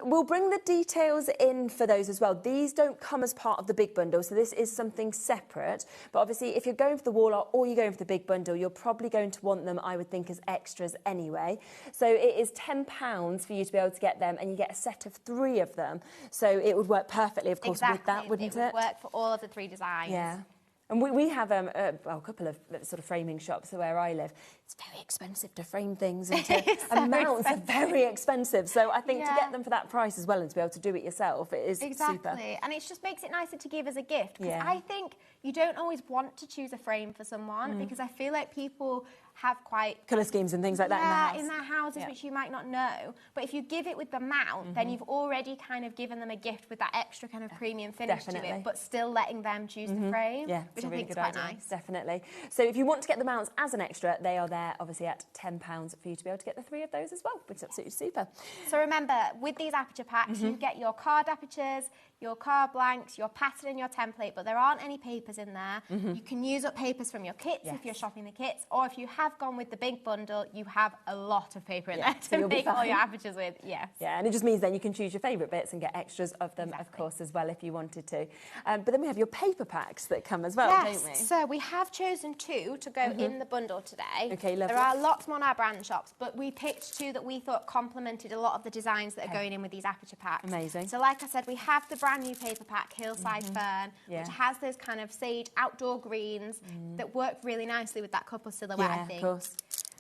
We'll bring the details in for those as well. These don't come as part of the big bundle, so this is something separate. But obviously, if you're going for the wall art or you're going for the big bundle, you're probably going to want them, I would think, as extras anyway. So it is £10 for you to be able to get them, and you get a set of 3 of them. So it would work perfectly, of course, with that, wouldn't it? It would work for all of the 3 designs. Yeah. And we have a couple of sort of framing shops where I live. It's very expensive to frame things, and mounts are very expensive. So I think to get them for that price as well and to be able to do it yourself, it is super. And it just makes it nicer to give as a gift. Because I think you don't always want to choose a frame for someone because I feel like people have quite... colour schemes and things like that in their houses, which you might not know. But if you give it with the mount, then you've already kind of given them a gift with that extra kind of premium finish to it, but still letting them choose the frame, which I think is quite nice. Definitely. So if you want to get the mounts as an extra, they are there, obviously, at £10 for you to be able to get the 3 of those as well, which is absolutely super. So remember, with these aperture packs, you get your card apertures, your card blanks, your pattern and your template, but there aren't any papers in there. You can use up papers from your kits if you're shopping the kits, or if you have gone with the big bundle, you have a lot of paper in there to make all your apertures with. Yeah, and it just means then you can choose your favourite bits and get extras of them, of course, as well, if you wanted to. But then we have your paper packs that come as well, don't we? So we have chosen 2 to go in the bundle today. Okay, lovely. There are lots more on our brand shops, but we picked 2 that we thought complemented a lot of the designs that are going in with these aperture packs. Amazing. So like I said, we have the brand new paper pack, Hillside Fern, which has those kind of sage outdoor greens that work really nicely with that couple silhouette, I think. Of course.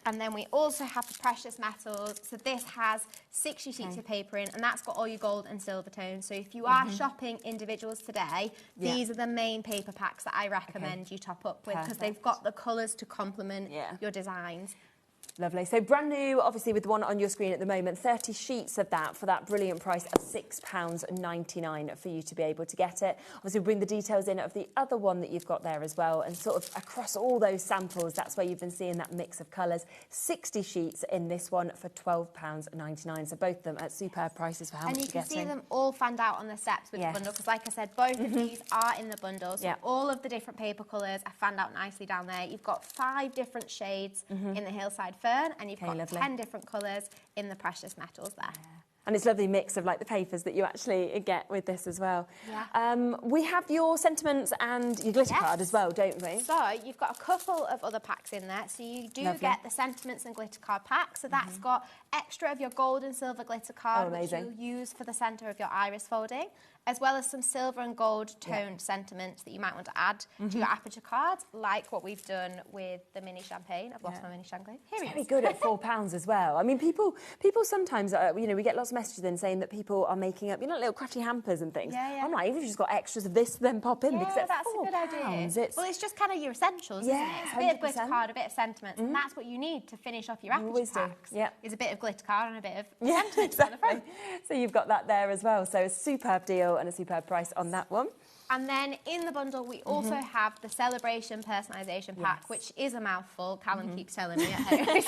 And then we also have the precious metals. So this has 60 sheets of paper in, and that's got all your gold and silver tones. So if you are shopping individuals today, these are the main paper packs that I recommend you top up with, because they've got the colours to complement your designs. Lovely. So brand new, obviously, with the one on your screen at the moment, 30 sheets of that for that brilliant price of £6.99 for you to be able to get it. Obviously, bring the details in of the other one that you've got there as well, and sort of across all those samples, that's where you've been seeing that mix of colours. 60 sheets in this one for £12.99. So both of them at superb prices for how much you're getting. And you can see them all fanned out on the steps with the bundle, because like I said, both of these are in the bundle. So all of the different paper colours are fanned out nicely down there. You've got 5 different shades in the Hillside Fern, and you've got 10 different colours in the precious metals there. And it's a lovely mix of like the papers that you actually get with this as well. We have your sentiments and your glitter card as well, don't we? So you've got a couple of other packs in there. So you do get the sentiments and glitter card pack. So that's got extra of your gold and silver glitter card, which you'll use for the centre of your iris folding, as well as some silver and gold toned sentiments that you might want to add to your aperture cards, like what we've done with the mini champagne. I've lost my mini champagne. Here it is. Very good at £4 as well. I mean, people sometimes, you know, we get lots of messages in saying that people are making up, you know, little crafty hampers and things. I'm like, even if you've just got extras of this, then pop in, because it's that's a good idea. Well, it's just kind of your essentials, isn't it? It's a bit of glitter card, a bit of sentiments, and that's what you need to finish off your aperture packs. Is a bit of glitter card and a bit of sentiments on the front. So you've got that there as well. So a superb deal and a superb price on that one. And then in the bundle, we also have the Celebration Personalisation Pack, which is a mouthful. Callum keeps telling me at home.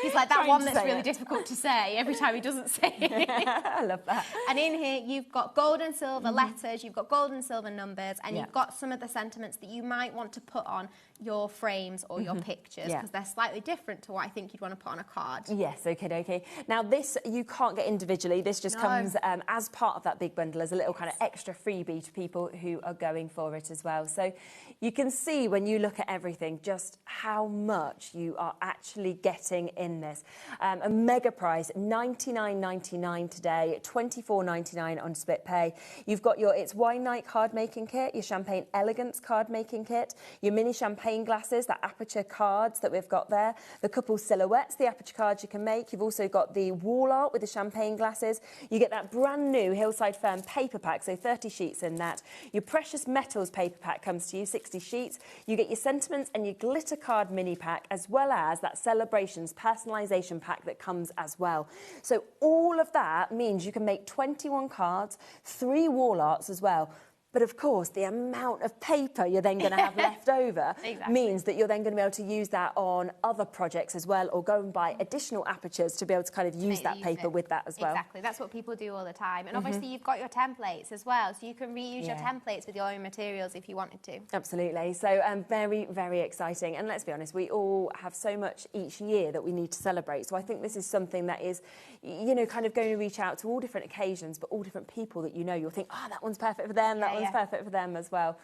He's like, that one that's really difficult to say every time he doesn't say it. I love that. And in here, you've got gold and silver letters, you've got gold and silver numbers, and you've got some of the sentiments that you might want to put on your frames or your pictures, because they're slightly different to what I think you'd want to put on a card. Yes, okay. Now, this you can't get individually. This just comes as part of that big bundle as a little kind of extra freebie to people who are going for it as well. So you can see when you look at everything just how much you are actually getting in this. A mega price, $99.99 today, $24.99 on split pay. You've got your It's Wine Night card making kit, your Champagne Elegance card making kit, your mini champagne champagne glasses, the aperture cards that we've got there, the couple silhouettes, the aperture cards you can make. You've also got the wall art with the champagne glasses. You get that brand new Hillside Firm paper pack, so 30 sheets in that. Your Precious Metals paper pack comes to you, 60 sheets. You get your sentiments and your glitter card mini pack, as well as that Celebrations personalisation pack that comes as well. So all of that means you can make 21 cards, 3 wall arts as well. But of course, the amount of paper you're then going to have left over means that you're then going to be able to use that on other projects as well, or go and buy additional apertures to be able to kind of use that paper with that as well. Exactly, that's what people do all the time. And obviously you've got your templates as well, so you can reuse your templates with your own materials if you wanted to. Absolutely. So very, very exciting. And let's be honest, we all have so much each year that we need to celebrate. So I think this is something that is, you know, kind of going to reach out to all different occasions, but all different people that you know. You'll think, oh, that one's perfect for them, that one's perfect for them as well.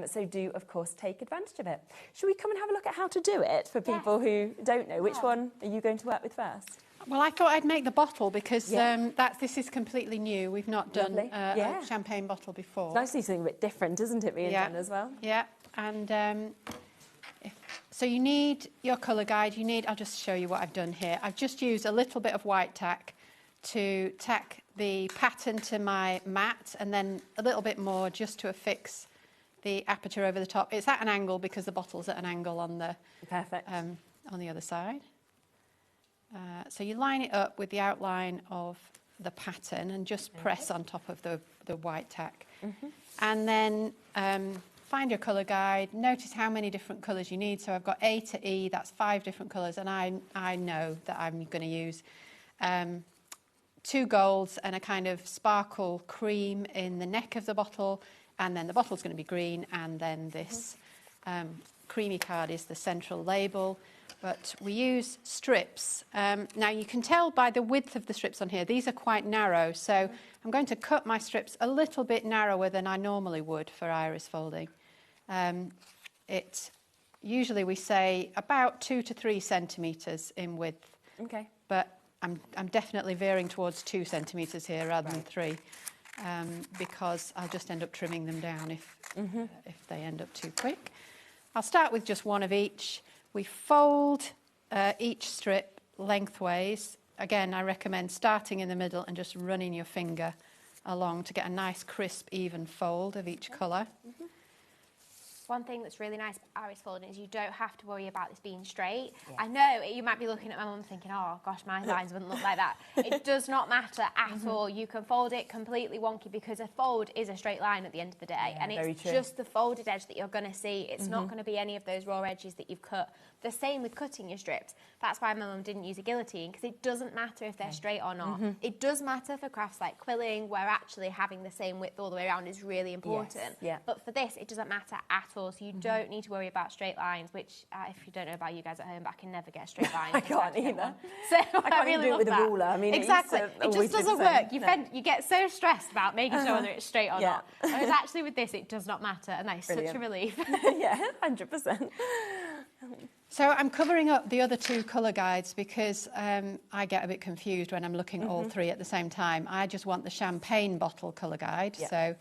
So do, of course, take advantage of it. Should we come and have a look at how to do it for people who don't know? Which one are you going to work with first? Well, I thought I'd make the bottle because this is completely new. We've not done a champagne bottle before. It's nice to see something a bit different, isn't it, being done as well? Yeah, and so you need your colour guide. You need, I'll just show you what I've done here. I've just used a little bit of white tack to tack the pattern to my mat, and then a little bit more just to affix the aperture over the top. It's at an angle because the bottle's at an angle on the on the other side. So you line it up with the outline of the pattern and just press on top of the white tack. And then find your colour guide, notice how many different colours you need. So I've got A to E, that's 5 different colours, and I know that I'm going to use 2 golds and a kind of sparkle cream in the neck of the bottle, and then the bottle's going to be green, and then this creamy card is the central label. But we use strips. Now you can tell by the width of the strips on here, these are quite narrow, so I'm going to cut my strips a little bit narrower than I normally would for iris folding. Usually we say about 2 to 3 centimetres in width. Okay. But I'm definitely veering towards 2 centimetres here rather than 3, because I'll just end up trimming them down if they end up too quick. I'll start with just one of each. We fold each strip lengthways. Again, I recommend starting in the middle and just running your finger along to get a nice, crisp, even fold of each colour. One thing that's really nice about iris folding is you don't have to worry about this being straight. I know you might be looking at my mum thinking, oh gosh, my lines wouldn't look like that. It does not matter at all. You can fold it completely wonky because a fold is a straight line at the end of the day, and it's just the folded edge that you're going to see. It's not going to be any of those raw edges that you've cut. The same with cutting your strips. That's why my mum didn't use a guillotine, because it doesn't matter if they're straight or not. It does matter for crafts like quilling, where actually having the same width all the way around is really important. But for this, it doesn't matter at all. So you don't need to worry about straight lines, which, if you don't know about you guys at home, but I can never get a straight line. I can't either. So I can't really even do it with a ruler. I mean, exactly. It just doesn't work. You get so stressed about making sure whether it's straight or not. Whereas actually with this, it does not matter, and that is such a relief. 100%. So I'm covering up the other 2 colour guides because I get a bit confused when I'm looking at all 3 at the same time. I just want the champagne bottle colour guide, so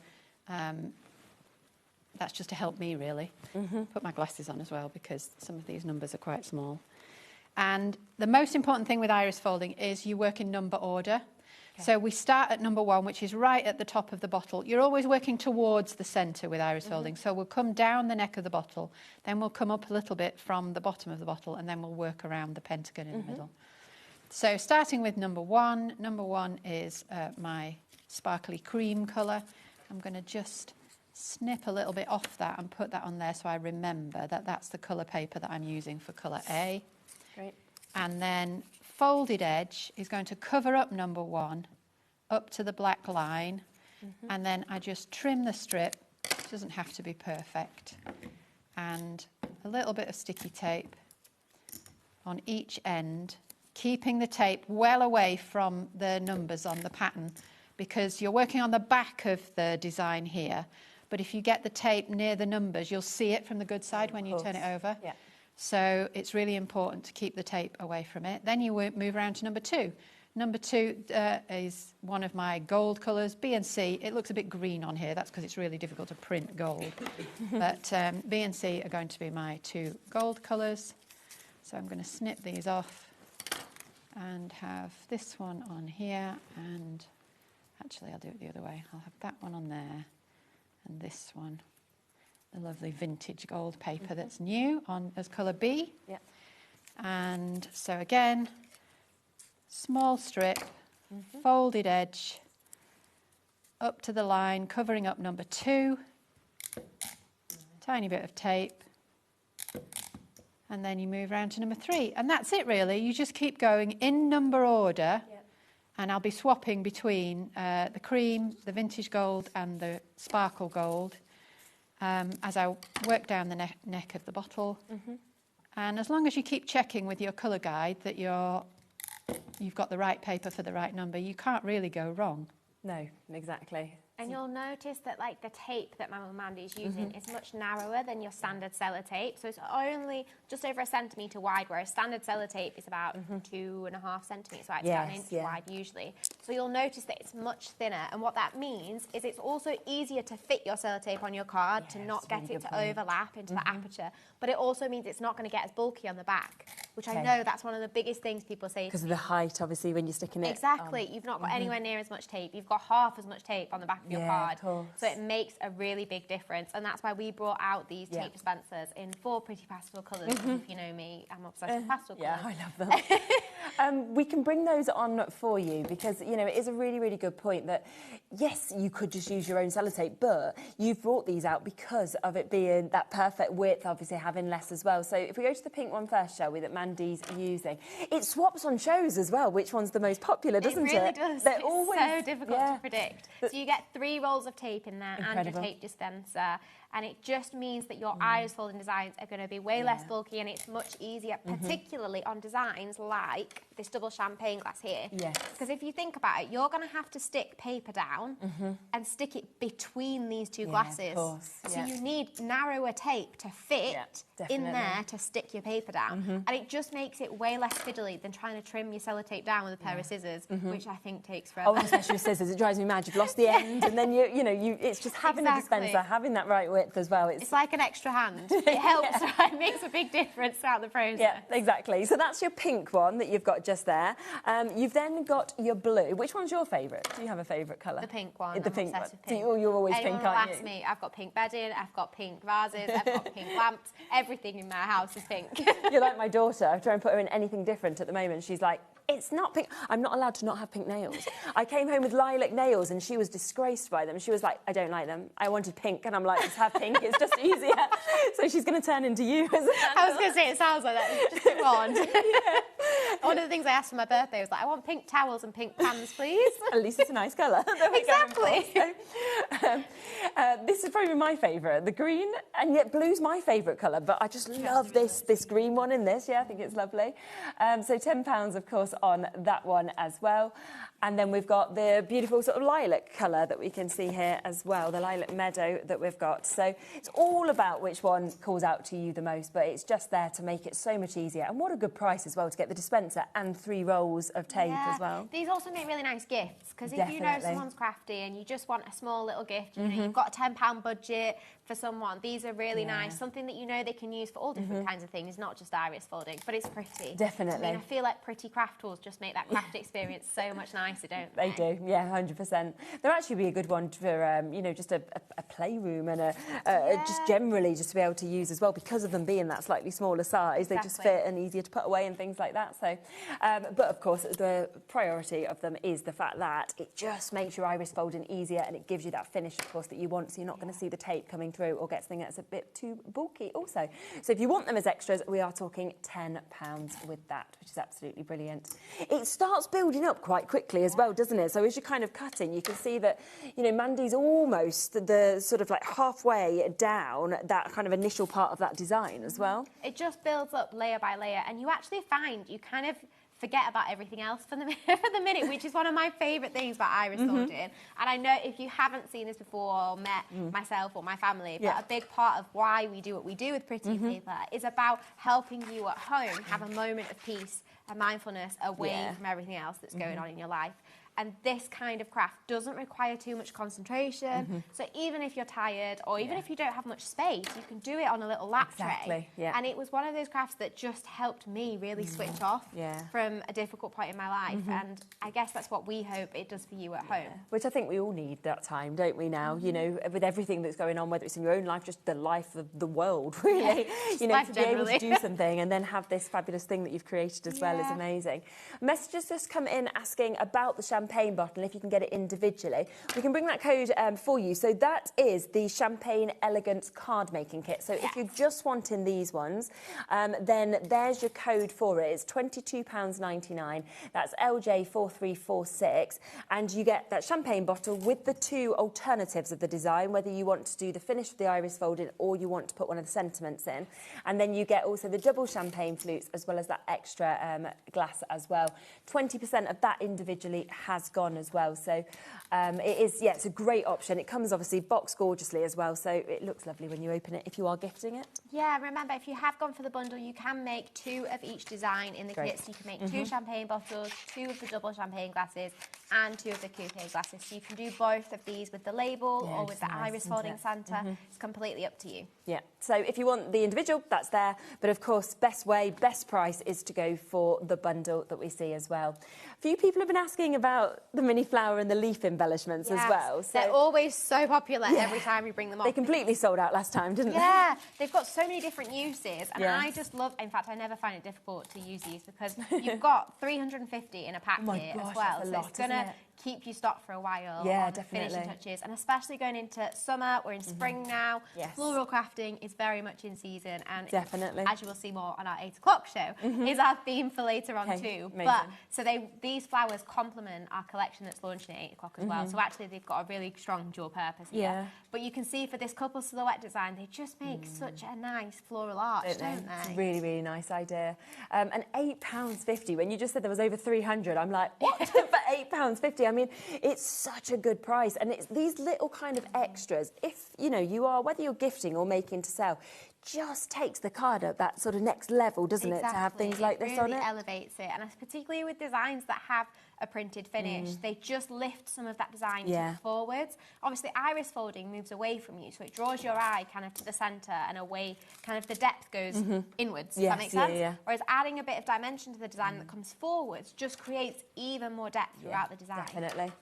that's just to help me really. Put my glasses on as well because some of these numbers are quite small. And the most important thing with iris folding is you work in number order. So we start at number 1, which is right at the top of the bottle. You're always working towards the centre with iris folding. So we'll come down the neck of the bottle, then we'll come up a little bit from the bottom of the bottle, and then we'll work around the pentagon in the middle. So starting with number 1, number 1 is my sparkly cream colour. I'm going to just snip a little bit off that and put that on there so I remember that that's the colour paper that I'm using for colour A. Great. And then folded edge is going to cover up number 1 up to the black line, and then I just trim the strip. It doesn't have to be perfect, and a little bit of sticky tape on each end, keeping the tape well away from the numbers on the pattern, because you're working on the back of the design here, but if you get the tape near the numbers, you'll see it from the good side when you turn it over. So it's really important to keep the tape away from it. Then you move around to number 2. Number 2 is one of my gold colours, B and C. It looks a bit green on here. That's because it's really difficult to print gold. But B and C are going to be my 2 gold colours. So I'm going to snip these off and have this one on here, and actually I'll do it the other way. I'll have that one on there and this one, the lovely vintage gold paper that's new on as colour B. Yep. And so again, small strip, folded edge, up to the line, covering up number 2, tiny bit of tape, and then you move around to number 3. And that's it really. You just keep going in number order. Yep. And I'll be swapping between the cream, the vintage gold and the sparkle gold as I work down the neck of the bottle. And as long as you keep checking with your colour guide that you've got the right paper for the right number, you can't really go wrong. No, exactly. And you'll notice that like the tape that my mum Mandy is using is much narrower than your standard sellotape. So it's only just over 1 centimetre wide, whereas standard sellotape is about 2.5 centimetres wide, it's about 1 inch wide usually. So you'll notice that it's much thinner. And what that means is it's also easier to fit your sellotape on your card to not get it to overlap into the aperture. But it also means it's not going to get as bulky on the back, which I know that's one of the biggest things people say. Because of the height, obviously, when you're sticking it. Exactly. You've not got anywhere near as much tape. You've got half as much tape on the back of your card. Of course. So it makes a really big difference. And that's why we brought out these tape dispensers in 4 pretty pastel colours. If you know me, I'm obsessed with pastel colours. Yeah, I love them. We can bring those on for you because, you know, it is a really, really good point that, yes, you could just use your own sellotape, but you've brought these out because of it being that perfect width, obviously having less as well. So if we go to the pink one first, shall we, that Mandy's using. It swaps on shows as well, which one's the most popular, doesn't it? It really does. They're it's always so difficult to predict. So you get 3 rolls of tape in there and your tape dispenser, and it just means that your iris folding designs are going to be way less bulky, and it's much easier, particularly on designs like this double champagne glass here. Yes. Because if you think about it, you're going to have to stick paper down and stick it between these 2 glasses. Of course. So you need narrower tape to fit in there to stick your paper down. And it just makes it way less fiddly than trying to trim your sellotape down with a pair of scissors, which I think takes forever. Oh, especially with scissors, it drives me mad. You've lost the end, and then it's just having a dispenser, having that right width as well. It's like an extra hand. It helps, right? It makes a big difference throughout the process. Yeah, exactly. So that's your pink one that you've got just there. You've then got your blue. Which one's your favourite? Do you have a favourite colour? The pink one. The pink one. Pink. So you're always Anyone pink, aren't you? Ask me, I've got pink bedding, I've got pink vases, I've got pink lamps. Everything in my house is pink. You're like my daughter. I try and put her in anything different at the moment. She's like, it's not pink. I'm not allowed to not have pink nails. I came home with lilac nails and she was disgraced by them. She was like, I don't like them. I wanted pink. And I'm like, just have pink. It's just easier. So she's going to turn into you. I was going to say, it sounds like that. Just a wand. One of the things I asked for my birthday was like, I want pink towels and pink pans, please. At least it's a nice colour. Exactly. So, this is probably my favourite, the green, and yet blue's my favourite colour, but I just love this green one in this. Yeah, I think it's lovely. So £10, of course, on that one as well. And then we've got the beautiful sort of lilac colour that we can see here as well, the lilac meadow that we've got. So it's all about which one calls out to you the most, but it's just there to make it so much easier. And what a good price as well to get the dispenser and 3 rolls of tape as well. These also make really nice gifts, because if you know someone's crafty and you just want a small little gift, you know, you've got a £10 budget for someone, these are really nice. Something that you know they can use for all different kinds of things, not just iris folding, but it's pretty. Definitely. I mean, I feel like pretty craft tools just make that craft experience so much nicer, don't they? They do, yeah, 100%. They'll actually be a good one for, you know, just a playroom and just generally just to be able to use as well, because of them being that slightly smaller size. They just fit and easier to put away and things like that. So, but of course, the priority of them is the fact that it just makes your iris folding easier and it gives you that finish, of course, that you want. So you're not going to see the tape coming through or get something that's a bit too bulky also. So if you want them as extras, we are talking £10 with that, which is absolutely brilliant. It starts building up quite quickly as well, doesn't it? So as you're kind of cutting, you can see that, you know, Mandy's almost the sort of like halfway down that kind of initial part of that design as well. It just builds up layer by layer, and you actually find you kind of forget about everything else for the minute, which is one of my favourite things about iris folding. And I know if you haven't seen this before or met myself or my family, but a big part of why we do what we do with Pretty Paper is about helping you at home have a moment of peace and mindfulness away from everything else that's going on in your life. And this kind of craft doesn't require too much concentration. So even if you're tired or even if you don't have much space, you can do it on a little lap tray. And it was one of those crafts that just helped me really switch off from a difficult point in my life. And I guess that's what we hope it does for you at home. Which I think we all need that time, don't we now? You know, with everything that's going on, whether it's in your own life, just the life of the world, really. You know, to be able to do something and then have this fabulous thing that you've created as well is amazing. Messages just come in asking about the champagne bottle, if you can get it individually. We can bring that code for you. So that is the Champagne Elegance card making kit. So if you're just wanting these ones, then there's your code for it. It's £22.99. That's LJ4346. And you get that champagne bottle with the two alternatives of the design, whether you want to do the finish of the iris folding or you want to put one of the sentiments in. And then you get also the double champagne flutes as well as that extra glass as well. 20% of that individually has gone as well, so it is, it's a great option. It comes obviously boxed gorgeously as well, so it looks lovely when you open it if you are gifting it. Yeah, remember, if you have gone for the bundle, you can make 2 of each design in the kit. So you can make 2 champagne bottles, 2 of the double champagne glasses, and 2 of the coupe glasses. So you can do both of these with the label or with the iris folding centre. It's completely up to you. Yeah, so if you want the individual, that's there. But of course, best way, best price is to go for the bundle that we see as well. A few people have been asking about the mini flower and the leaf embellishments as well. So they're always so popular every time we bring them on. They completely sold out last time, didn't they? Yeah, they've got so many different uses. And I just love, in fact, I never find it difficult to use these because you've got 350 in a pack here as well. So it's going to keep you stocked for a while on the finishing touches. And especially going into summer, we're in spring now. Floral crafting is very much in season. And as you will see more on our 8 o'clock show, is our theme for later on too. Amazing. But so these flowers complement our collection that's launching at 8 o'clock as well. So actually they've got a really strong dual purpose here. But you can see for this couple silhouette design, they just make such a nice floral arch, don't they? It's a really, really nice idea. And £8.50, when you just said there was over 300, I'm like, what? For £8.50? I mean, it's such a good price. And it's these little kind of extras. If, you know, you are, whether you're gifting or making to sell, just takes the card up that sort of next level, doesn't it, to have things like this on it? It really elevates it, and particularly with designs that have a printed finish, they just lift some of that design forwards. Obviously, iris folding moves away from you, so it draws your eye kind of to the centre and away, kind of the depth goes inwards, does that make sense? Whereas adding a bit of dimension to the design that comes forwards just creates even more depth throughout the design. Definitely.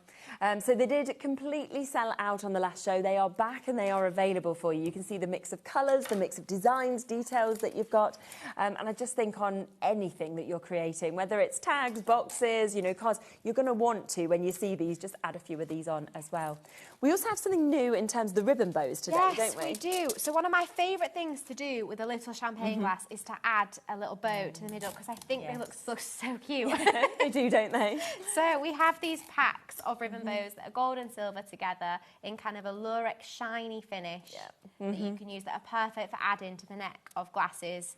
So they did completely sell out on the last show. They are back and they are available for you. You can see the mix of colours, the mix of designs, details that you've got. And I just think on anything that you're creating, whether it's tags, boxes, you know, cards, you're going to want to, when you see these, just add a few of these on as well. We also have something new in terms of the ribbon bows today, don't we? Yes, we do. So one of my favourite things to do with a little champagne glass is to add a little bow to the middle, because I think they look so cute. They do, don't they? So we have these packs of ribbon bows that are gold and silver together in kind of a lurex shiny finish that you can use, that are perfect for adding to the neck of glasses,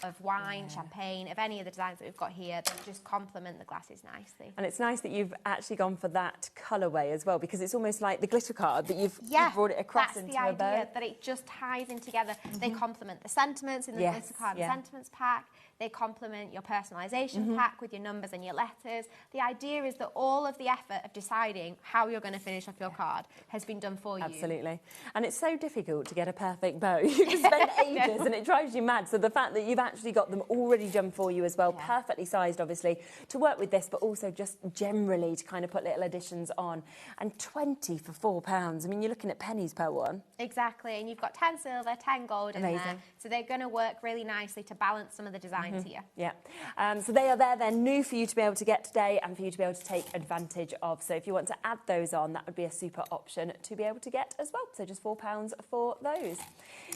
of wine, champagne, of any of the designs that we've got here. That just complement the glasses nicely. And it's nice that you've actually gone for that colourway as well, because it's almost like the glitter card that you've brought it across into a bow. That's the idea, that it just ties in together. They complement the sentiments in the glitter card, the sentiments pack. They complement your personalisation pack with your numbers and your letters. The idea is that all of the effort of deciding how you're going to finish off your card has been done for you. Absolutely. And it's so difficult to get a perfect bow. You can spend ages and it drives you mad. So the fact that you've actually got them already done for you as well, perfectly sized, obviously, to work with this, but also just generally to kind of put little additions on. And 20 for £4. I mean, you're looking at pennies per one. Exactly. And you've got 10 silver, 10 gold in there. So they're going to work really nicely to balance some of the designs here. Yeah. So they are there. They're new for you to be able to get today and for you to be able to take advantage of. So if you want to add those on, that would be a super option to be able to get as well. So just £4 for those.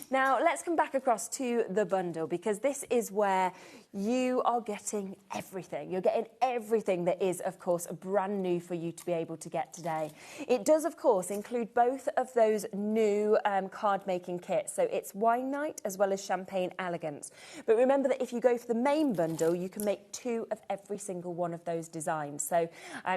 Now, let's come back across to the bundle, because this is where you are getting everything. You're getting everything that is, of course, brand new for you to be able to get today. It does, of course, include both of those new card making kits. So it's Wine Night as well as Champagne Elegance. But remember that if you go for the main bundle, you can make 2 of every single one of those designs. So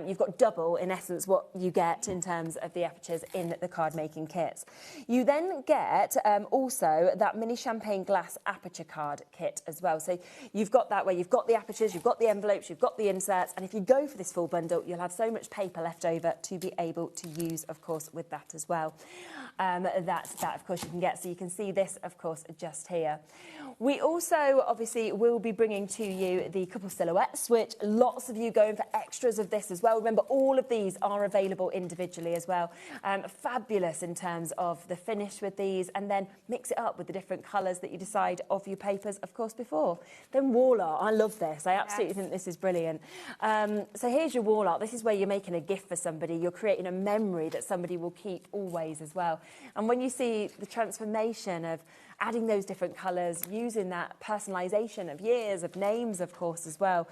you've got double, in essence, what you get in terms of the apertures in the card making kits. You then get also that mini champagne glass aperture card kit as well. So you've got that where you've got the apertures, you've got the envelopes, you've got the inserts, and if you go for this full bundle, you'll have so much paper left over to be able to use, of course, with that as well. That, of course, you can get. So you can see this, of course, just here. We also, obviously, will be bringing to you the couple silhouettes, which lots of you going for extras of this as well. Remember, all of these are available individually as well. Fabulous in terms of the finish with these, and then mix it up with the different colours that you decide of your papers, of course, before. Then wall art. I love this. I absolutely think this is brilliant. So here's your wall art. This is where you're making a gift for somebody. You're creating a memory that somebody will keep always as well. And when you see the transformation of adding those different colours, using that personalisation of years, of names, of course, as well,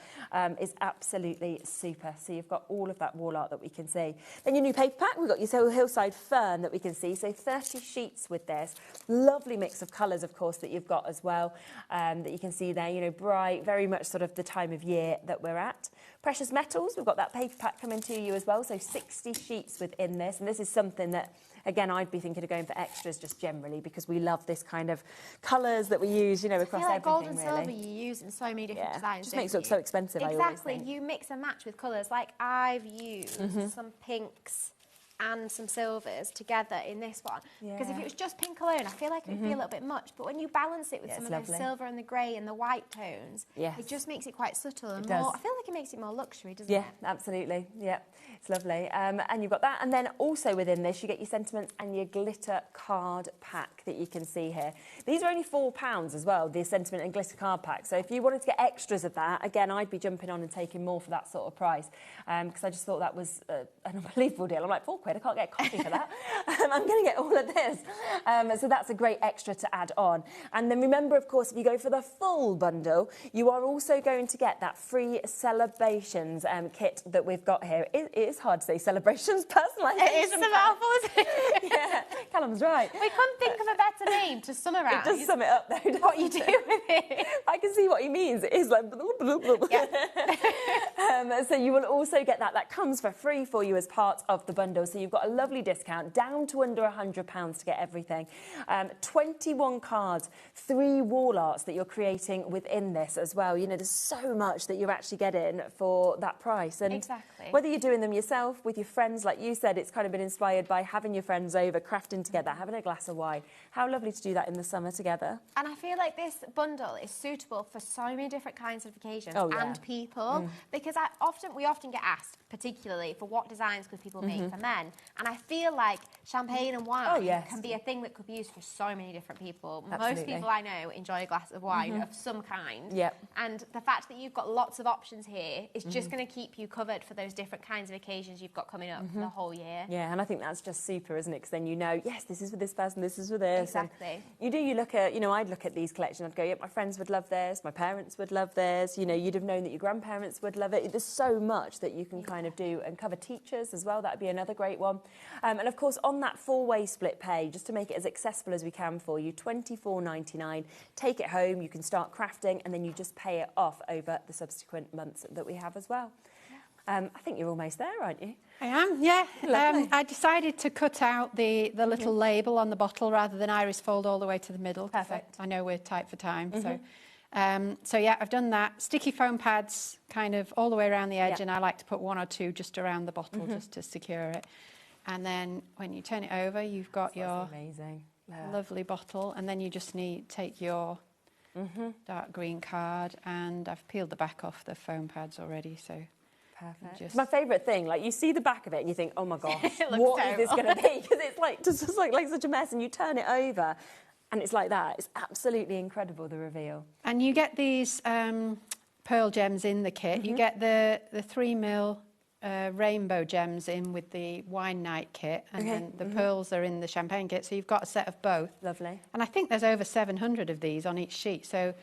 is absolutely super. So you've got all of that wall art that we can see. Then your new paper pack, we've got your hillside fern that we can see. So 30 sheets with this. Lovely mix of colours, of course, that you've got as well, that you can see there, you know, bright, very much sort of the time of year that we're at. Precious metals, we've got that paper pack coming to you as well. So 60 sheets within this. And this is something that, again, I'd be thinking of going for extras just generally because we love this kind of colours that we use, you know, across everything, gold and really. silver you use in so many different designs. Just makes it look so expensive, I always think. You mix and match with colours. Like I've used some pinks and some silvers together in this one. Because if it was just pink alone, I feel like it would be a little bit much. But when you balance it with some of the silver and the grey and the white tones, it just makes it quite subtle and more. I feel like it makes it more luxury, doesn't it? Yeah, absolutely. Yeah, it's lovely. And you've got that. And then also within this, you get your sentiments and your glitter card pack that you can see here. These are only £4 as well, the sentiment and glitter card pack. So if you wanted to get extras of that, again, I'd be jumping on and taking more for that sort of price because I just thought that was an unbelievable deal. I'm like, £4, I can't get coffee for that. I'm going to get all of this. So that's a great extra to add on. And then remember, of course, if you go for the full bundle, you are also going to get that free celebrations kit that we've got here. It is hard to say celebrations, personalisation. It is a mouthful, isn't it? Yeah, Callum's right. We couldn't think of a better name to summarise. It does sum it up, though. What you do with it. I can see what he means. It is like... so you will also get that. That comes for free for you as part of the bundle. So you've got a lovely discount, down to under £100 to get everything. 21 cards, 3 wall arts that you're creating within this as well. You know, there's so much that you're actually getting for that price. And whether you're doing them yourself, with your friends, like you said, it's kind of been inspired by having your friends over, crafting together, having a glass of wine. How lovely to do that in the summer together. And I feel like this bundle is suitable for so many different kinds of occasions and people, because we often get asked, particularly, for what designs could people make for men. And I feel like champagne and wine can be a thing that could be used for so many different people. Absolutely. Most people I know enjoy a glass of wine of some kind. And the fact that you've got lots of options here is just going to keep you covered for those different kinds of occasions you've got coming up for the whole year. Yeah, and I think that's just super, isn't it? Because then you know, yes, this is for this person, this is for this. Exactly. And you look at, I'd look at these collections, I'd go, yep, my friends would love this, my parents would love this, you'd have known that your grandparents would love it. There's so much that you can kind of do and cover teachers as well. That'd be another great one. And of course, on that 4-way split pay, just to make it as accessible as we can for you, £24.99. Take it home, you can start crafting, and then you just pay it off over the subsequent months that we have as well. I think you're almost there, aren't you? I am, yeah. I decided to cut out the little label on the bottle rather than iris fold all the way to the middle. Perfect. I know we're tight for time, so yeah, I've done that. Sticky foam pads kind of all the way around the edge, and I like to put 1 or 2 just around the bottle just to secure it. And then when you turn it over, you've got your lovely bottle, and then you just take your dark green card, and I've peeled the back off the foam pads already, so... Perfect. It's my favourite thing. Like, you see the back of it and you think, oh my gosh, what is this going to be? Because it's like just like such a mess, and you turn it over and it's like that. It's absolutely incredible, the reveal. And you get these pearl gems in the kit. You get the 3mm rainbow gems in with the wine night kit, and then the pearls are in the champagne kit, so you've got a set of both. Lovely. And I think there's over 700 of these on each sheet, so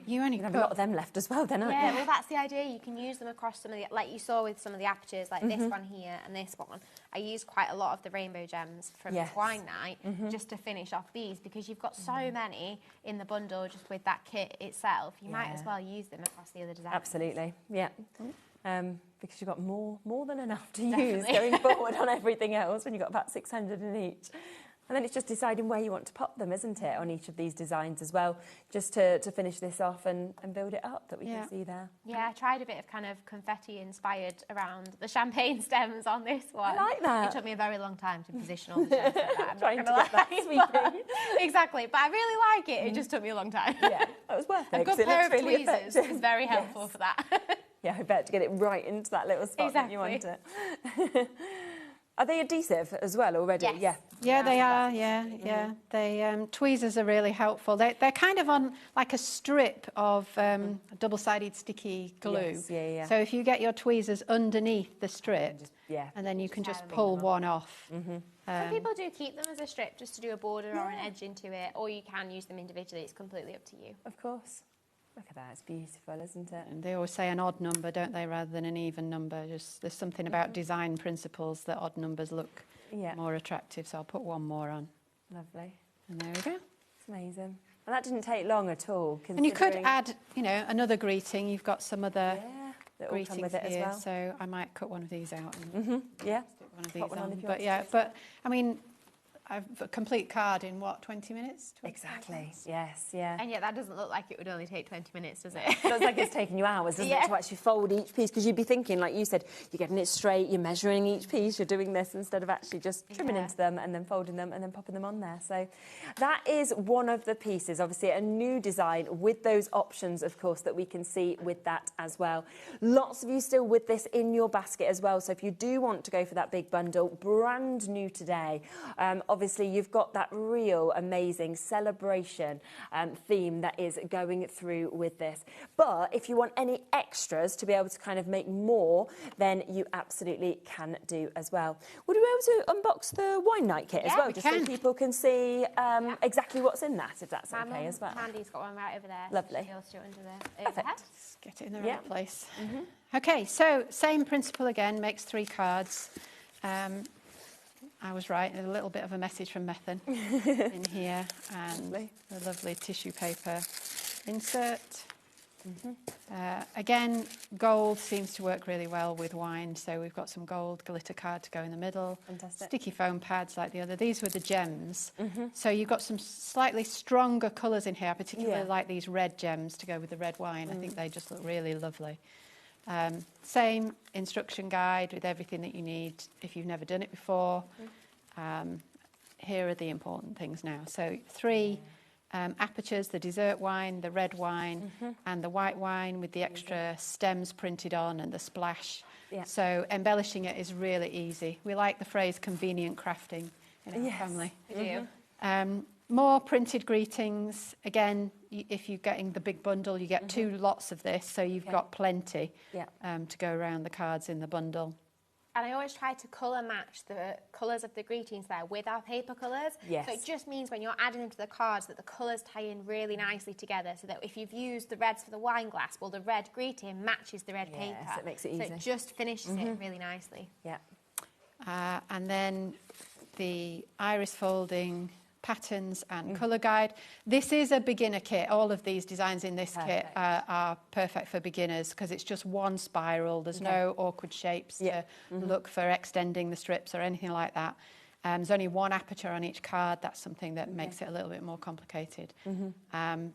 you only have a lot of them left as well then, aren't you? Yeah, well that's the idea. You can use them across some of the, like you saw with some of the apertures, like this one here and this one. I used quite a lot of the rainbow gems from wine night just to finish off these, because you've got so many in the bundle just with that kit itself. You might as well use them across the other designs. Absolutely, yeah. Because you've got more than enough to use going forward on everything else when you've got about 600 in each. And then it's just deciding where you want to pop them, isn't it, on each of these designs as well, just to finish this off and build it up that we can see there. Yeah, I tried a bit of kind of confetti inspired around the champagne stems on this one. I like that. It took me a very long time to position all the gems like that. I'm Trying not to gonna get that sweeping. Exactly, but I really like it. It just took me a long time. Yeah, that was worth it. A good pair of tweezers is very helpful for that. Yeah, I bet, to get it right into that little spot that you want it. Are they adhesive as well already? Yes. Yeah, they are. Yeah. They tweezers are really helpful. They're kind of on like a strip of double-sided sticky glue. Yes, So if you get your tweezers underneath the strip, and then you can just pull one off. Some people do keep them as a strip just to do a border or an edge into it, or you can use them individually. It's completely up to you. Of course. Look at that, it's beautiful, isn't it? And they always say an odd number, don't they, rather than an even number. Just there's something about design principles that odd numbers look more attractive, so I'll put one more on. Lovely. And there we go. It's amazing. And that didn't take long at all. And you could add, another greeting. You've got some other greetings with it here, as well. so I might cut one of these out. And stick one of these on. But I mean, a complete card in what, 20 minutes? 20 exactly. minutes? Yes, yeah. And yet that doesn't look like it would only take 20 minutes, does it? It looks like it's taking you hours, doesn't it, to actually fold each piece? Because you'd be thinking, like you said, you're getting it straight, you're measuring each piece, you're doing this instead of actually just trimming into them and then folding them and then popping them on there. So that is one of the pieces, obviously a new design with those options, of course, that we can see with that as well. Lots of you still with this in your basket as well. So if you do want to go for that big bundle, brand new today. Obviously, you've got that real amazing celebration theme that is going through with this. But if you want any extras to be able to kind of make more, then you absolutely can do as well. Would we be able to unbox the wine night kit as well, just so people can see exactly what's in that, if that's okay as well? Mandy's got one right over there. Lovely. So she'll under there. Perfect. Let's get it in the right place. Okay, so same principle again, makes 3 cards. I was right, a little bit of a message from Methan in here, and a lovely tissue paper insert. Again, gold seems to work really well with wine, so we've got some gold glitter card to go in the middle. Fantastic. Sticky foam pads like the other. These were the gems. So you've got some slightly stronger colours in here. I particularly like these red gems to go with the red wine. I think they just look really lovely. Same instruction guide with everything that you need if you've never done it before. Here are the important things now. So 3 apertures, the dessert wine, the red wine, and the white wine with the extra stems printed on and the splash. So embellishing it is really easy. We like the phrase convenient crafting in our family. We do. More printed greetings. Again, if you're getting the big bundle, you get 2 lots of this, so you've got plenty to go around the cards in the bundle. And I always try to colour match the colours of the greetings there with our paper colours. Yes. So it just means when you're adding them to the cards that the colours tie in really nicely together, so that if you've used the reds for the wine glass, well, the red greeting matches the red paper. Yes, it makes it easy. So it just finishes it really nicely. Yeah. And then the iris folding patterns and colour guide. This is a beginner kit. All of these designs in this kit are perfect for beginners because it's just one spiral. There's no awkward shapes to look for extending the strips or anything like that. There's only 1 aperture on each card. That's something that makes it a little bit more complicated. And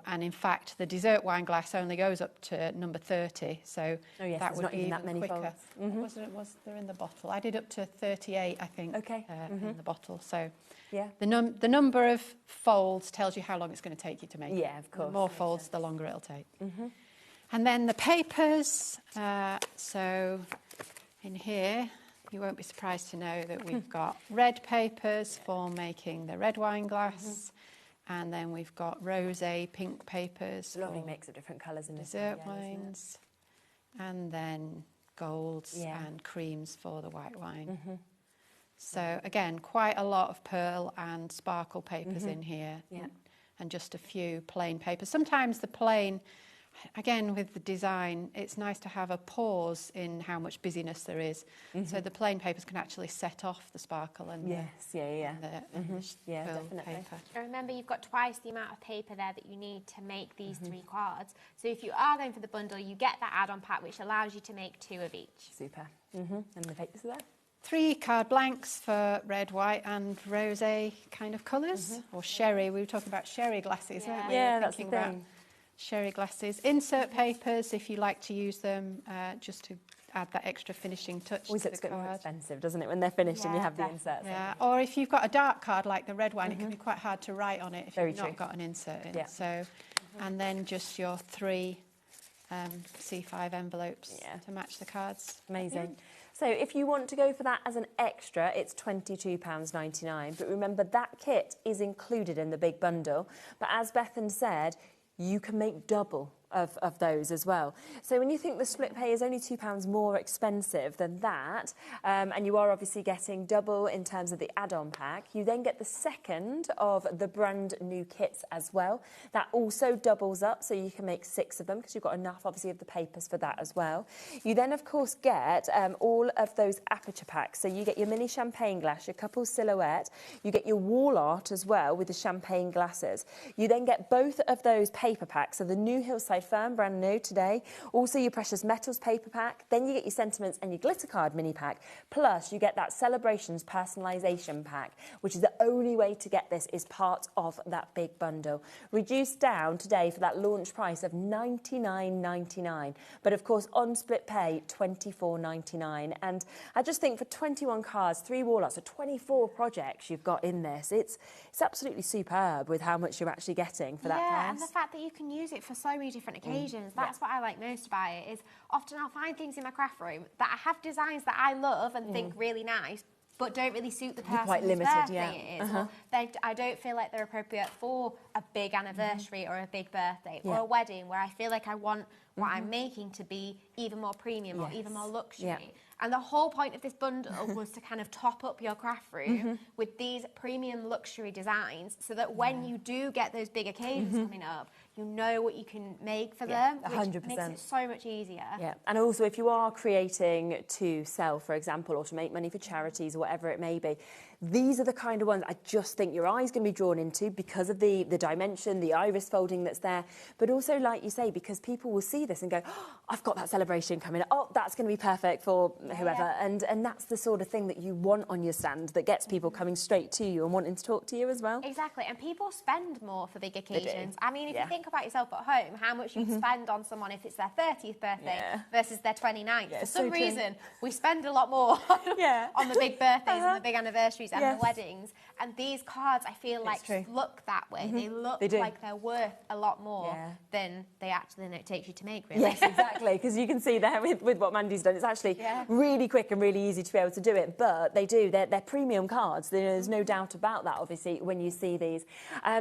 in fact, the dessert wine glass only goes up to number 30. So that would be even that many quicker. Was there in the bottle? I did up to 38, I think, in the bottle. So the number of folds tells you how long it's going to take you to make. Yeah, of course. The more folds, the longer it'll take. And then the papers. So in here, you won't be surprised to know that we've got red papers for making the red wine glass, and then we've got rosé pink papers. Lovely mix of different colours in dessert wines, and then golds and creams for the white wine. So again, quite a lot of pearl and sparkle papers in here, and just a few plain papers. Sometimes the plain, again with the design, it's nice to have a pause in how much busyness there is. So the plain papers can actually set off the sparkle and the pearl paper. And remember, you've got twice the amount of paper there that you need to make these 3 cards. So if you are going for the bundle, you get that add-on pack, which allows you to make 2 of each. Super. And the papers are there. 3 card blanks for red, white and rosé kind of colours, or sherry. We were talking about sherry glasses, weren't we? Yeah, that's the thinking about thing. Sherry glasses. Insert papers, if you like to use them, just to add that extra finishing touch Always to looks the a bit more card. expensive, doesn't it, when they're finished and you have the inserts. Yeah, or if you've got a dark card like the red one, it can be quite hard to write on it if you've not got an insert in. So, and then just your 3 C5 envelopes to match the cards. Amazing. So if you want to go for that as an extra, it's £22.99. But remember, that kit is included in the big bundle. But as Bethan said, you can make double of those as well. So when you think the split pay is only £2 more expensive than that, and you are obviously getting double in terms of the add-on pack, you then get the second of the brand new kits as well. That also doubles up, so you can make 6 of them because you've got enough, obviously, of the papers for that as well. You then, of course, get all of those aperture packs. So you get your mini champagne glass, your couple silhouette, you get your wall art as well with the champagne glasses. You then get both of those paper packs, so the new Hillside Firm, brand new today. Also your Precious Metals paper pack. Then you get your Sentiments and your Glitter Card mini pack. Plus you get that Celebrations personalisation pack, which is the only way to get this is part of that big bundle. Reduced down today for that launch price of $99.99. But of course on split pay, $24.99. And I just think for 21 cards, 3 wall arts, so 24 projects you've got in this, it's absolutely superb with how much you're actually getting for that price. Yeah, and the fact that you can use it for so many different occasions. That's what I like most about it, is often I'll find things in my craft room that I have designs that I love and think really nice, but don't really suit the person's birthday it is. Or I don't feel like they're appropriate for a big anniversary or a big birthday or a wedding, where I feel like I want what I'm making to be even more premium or even more luxury. And the whole point of this bundle was to kind of top up your craft room with these premium luxury designs, so that when you do get those big occasions coming up, you know what you can make for them, which 100%. makes it so much easier. Yeah, and also if you are creating to sell, for example, or to make money for charities or whatever it may be, these are the kind of ones I just think your eye's going to be drawn into because of the dimension, the iris folding that's there, but also, like you say, because people will see this and go, oh, I've got that celebration coming up, oh, that's going to be perfect for whoever, and that's the sort of thing that you want on your stand that gets people coming straight to you and wanting to talk to you as well. Exactly, and people spend more for big occasions. I mean, if you think about yourself at home, how much you spend on someone if it's their 30th birthday versus their 29th. For some reason, we spend a lot more on the big birthdays and the big anniversaries and the weddings. And these cards, I feel like, look that way. They look like they're worth a lot more than it takes you to make, really. Yes, exactly, because you can see there with what Mandy's done, it's actually really quick and really easy to be able to do it, but they're premium cards. There's no doubt about that, obviously, when you see these.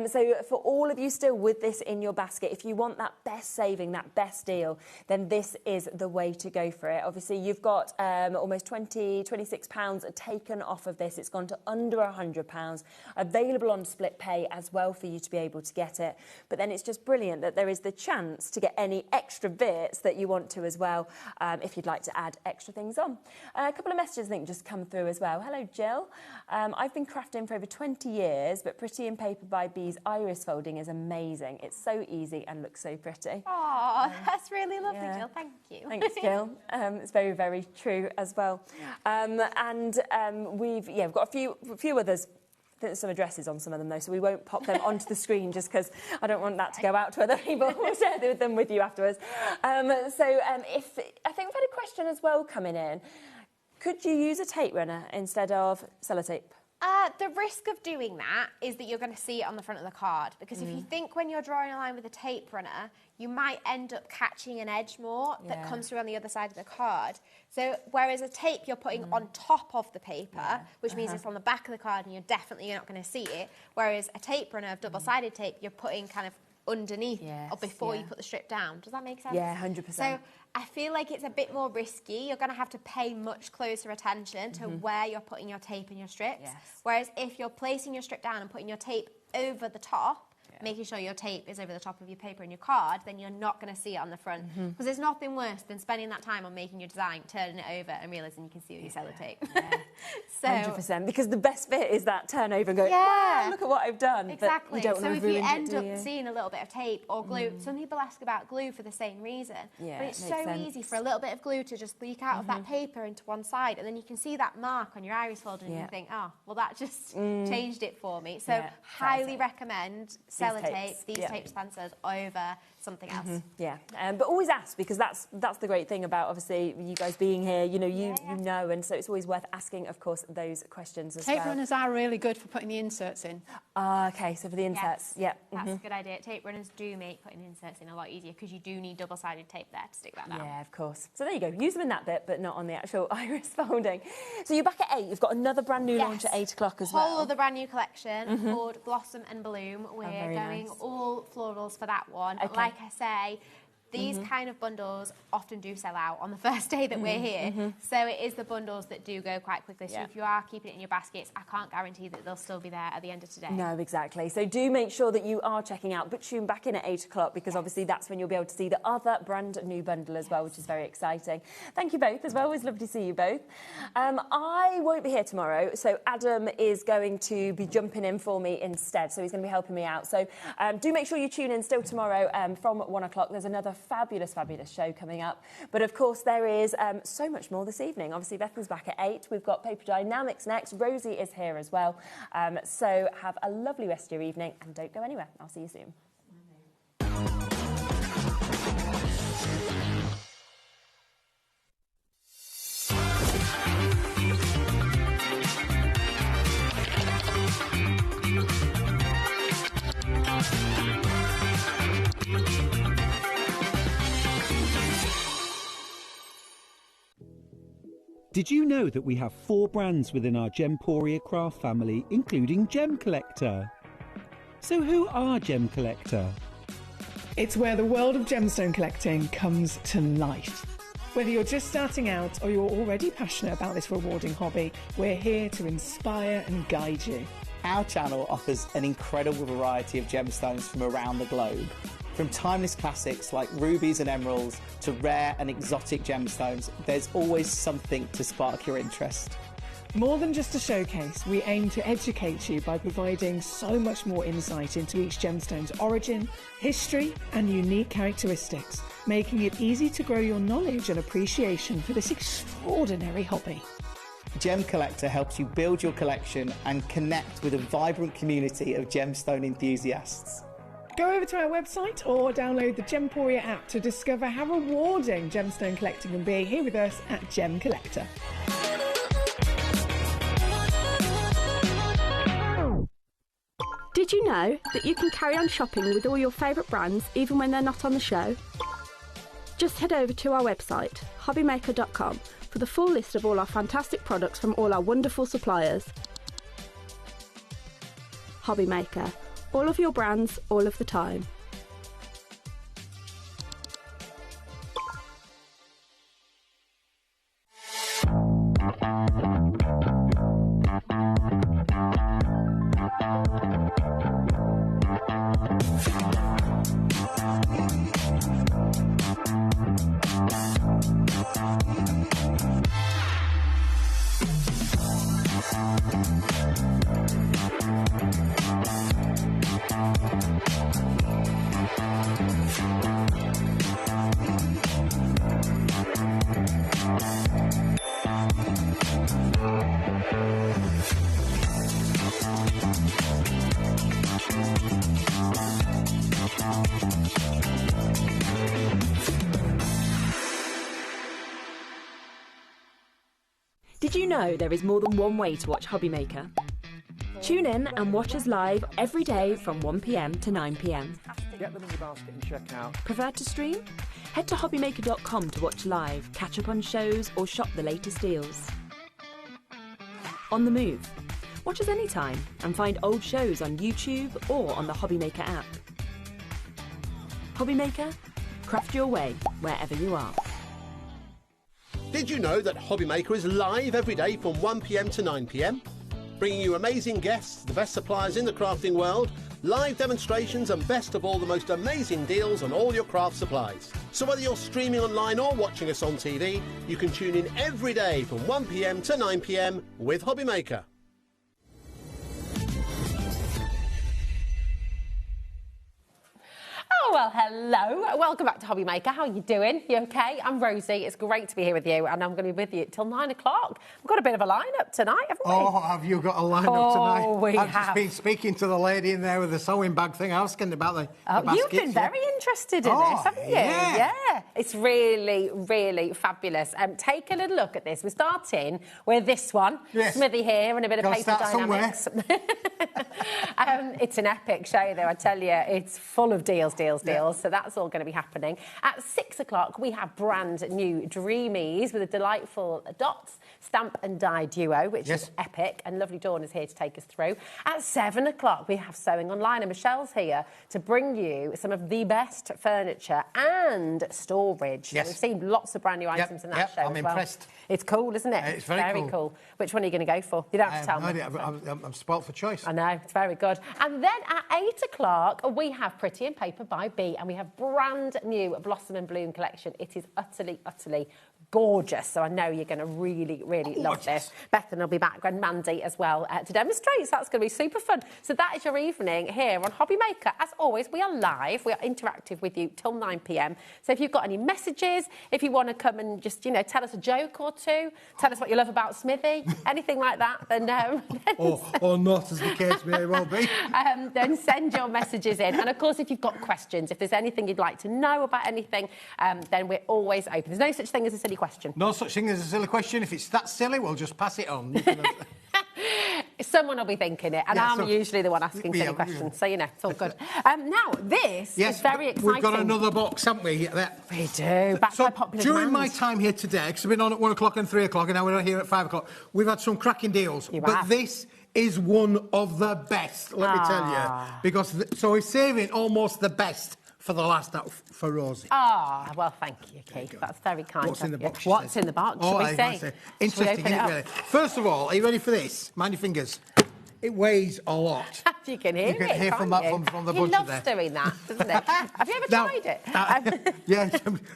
So for all of you still with this in your basket, if you want that best saving, that best deal, then this is the way to go for it. Obviously, you've got almost £26 taken off of this. It's gone to under £100, available on split pay as well for you to be able to get it. But then it's just brilliant that there is the chance to get any extra bits that you want to as well, if you'd like to add extra things on. A couple of messages, I think, just come through as well. Hello, Jill. I've been crafting for over 20 years, but Pretty in Paper by Bees iris folding is amazing. It's so easy and looks so pretty. Oh, that's really lovely, Jill. Thank you. Thanks, Jill. It's very, very true as well. We've got a few others. There's some addresses on some of them though, so we won't pop them onto the screen just because I don't want that to go out to other people. We'll share them with you afterwards. I think we've had a question as well coming in. Could you use a tape runner instead of sellotape? The risk of doing that is that you're going to see it on the front of the card, because if you think when you're drawing a line with a tape runner, you might end up catching an edge more that comes through on the other side of the card. So whereas a tape you're putting on top of the paper, which means it's on the back of the card and you're definitely not going to see it, whereas a tape runner of double-sided tape you're putting kind of underneath or before you put the strip down. Does that make sense? Yeah, 100%. So I feel like it's a bit more risky. You're going to have to pay much closer attention to where you're putting your tape and your strips. Yes. Whereas if you're placing your strip down and putting your tape over the top, making sure your tape is over the top of your paper and your card, then you're not going to see it on the front. Because there's nothing worse than spending that time on making your design, turning it over and realising you can see all your sellotape. So 100%, because the best bit is that turnover and go, wow, look at what I've done. Exactly. But you don't so want if to you ruin end it, up seeing a little bit of tape or glue, some people ask about glue for the same reason. Yeah, but it's it so makes sense. easy for a little bit of glue to just leak out of that paper into one side, and then you can see that mark on your iris folder and you think, oh, well, that just changed it for me. So highly recommend sellotape, these tape dispensers over something else. Yeah, but always ask, because that's the great thing about obviously you guys being here. You know, you know, and so it's always worth asking, of course, those questions as well. Tape runners are really good for putting the inserts in. Okay, so for the inserts, that's a good idea. Tape runners do make putting inserts in a lot easier because you do need double-sided tape there to stick that down. Yeah, of course. So there you go. Use them in that bit, but not on the actual iris folding. So you're back at 8. You've got another brand new launch at 8 o'clock as well. Whole other brand new collection called Blossom and Bloom. We're going all florals for that one. Okay. Like I say, these kind of bundles often do sell out on the first day that we're here. So it is the bundles that do go quite quickly. So if you are keeping it in your baskets, I can't guarantee that they'll still be there at the end of today. No, exactly. So do make sure that you are checking out, but tune back in at 8 o'clock, because obviously that's when you'll be able to see the other brand new bundle as well, which is very exciting. Thank you both as well. Always lovely to see you both. I won't be here tomorrow, so Adam is going to be jumping in for me instead. So he's going to be helping me out. So do make sure you tune in still tomorrow from 1 o'clock. There's another fabulous show coming up. But of course, there is so much more this evening. Obviously, Bethan's back at 8. We've got Paper Dynamics next. Rosie is here as well. So have a lovely rest of your evening and don't go anywhere. I'll see you soon. Did you know that we have 4 brands within our Gemporia craft family, including Gem Collector? So who are Gem Collector? It's where the world of gemstone collecting comes to life. Whether you're just starting out or you're already passionate about this rewarding hobby, we're here to inspire and guide you. Our channel offers an incredible variety of gemstones from around the globe. From timeless classics like rubies and emeralds to rare and exotic gemstones, there's always something to spark your interest. More than just a showcase, we aim to educate you by providing so much more insight into each gemstone's origin, history, and unique characteristics, making it easy to grow your knowledge and appreciation for this extraordinary hobby. Gem Collector helps you build your collection and connect with a vibrant community of gemstone enthusiasts. Go over to our website or download the Gemporia app to discover how rewarding gemstone collecting can be here with us at Gem Collector. Did you know that you can carry on shopping with all your favourite brands even when they're not on the show? Just head over to our website, HobbyMaker.com, for the full list of all our fantastic products from all our wonderful suppliers. HobbyMaker. All of your brands, all of the time. Did you know there is more than one way to watch HobbyMaker? Tune in and watch us live every day from 1 p.m. to 9 p.m. Get them in your basket and check out. Prefer to stream? Head to hobbymaker.com to watch live, catch up on shows or shop the latest deals. On the move? Watch us anytime and find old shows on YouTube or on the HobbyMaker app. HobbyMaker, craft your way wherever you are. Did you know that HobbyMaker is live every day from 1 p.m. to 9 p.m? Bringing you amazing guests, the best suppliers in the crafting world, live demonstrations and best of all, the most amazing deals on all your craft supplies. So whether you're streaming online or watching us on TV, you can tune in every day from 1 p.m. to 9 p.m. with HobbyMaker. Oh, well, hello. Welcome back to HobbyMaker. How are you doing? You okay? I'm Rosie. It's great to be here with you, and I'm going to be with you till 9 o'clock. We've got a bit of a lineup tonight, haven't we? Oh, have you got a lineup tonight? Oh, we I've have. just been speaking to the lady in there with the sewing bag thing, asking about the baskets. You've been very interested in this, haven't you? Yeah. It's really, really fabulous. Take a little look at this. We're starting with this one. Yes. Smithy here and a bit of Gotta paper start dynamics. It's an epic show, though, I tell you. It's full of deals. So that's all going to be happening. At 6 o'clock, we have brand new Dreamies with a delightful dots, stamp and die duo, which is epic. And lovely Dawn is here to take us through. At 7 o'clock, we have Sewing Online, and Michelle's here to bring you some of the best furniture and storage. Yes. We've seen lots of brand new items in that show I'm as well. impressed. It's cool, isn't it? It's very cool. Which one are you going to go for? You don't have to tell me. I'm spoilt for choice. I know, it's very good. And then at 8 o'clock, we have Pretty and Paper by B, and we have brand new Blossom and Bloom collection. It is utterly, utterly gorgeous. So I know you're going to really, really love this. Bethan will be back, and Mandy as well to demonstrate. So that's going to be super fun. So that is your evening here on HobbyMaker. As always, we are live. We are interactive with you till 9 p.m. So if you've got any messages, if you want to come and just, tell us a joke or two, tell us what you love about Smithy, anything like that, then or not, as the case may well be. Then send your messages in. And of course, if you've got questions, if there's anything you'd like to know about anything, then we're always open. There's no such thing as a silly question. No such thing as a silly question. If it's that silly, we'll just pass it on. Someone will be thinking it, and I'm usually the one asking silly questions, so it's all good. Now, this is very exciting. We've got another box, haven't we? We do. Back by popular during demand. my time here today, because I've been on at 1 o'clock and 3 o'clock, and now we're here at 5 o'clock, we've had some cracking deals. But this is one of the best, let me tell you. Because so we're saving almost the best for the last out for Rosie. Well, thank you, Keith. That's very kind. What's in the box? What's in the box? Shall we see? Interesting, isn't it, really? First of all, are you ready for this? Mind your fingers. It weighs a lot. You can hear it. You can hear from the bunch He loves there. doing that, doesn't he? Have you ever tried it? Yeah,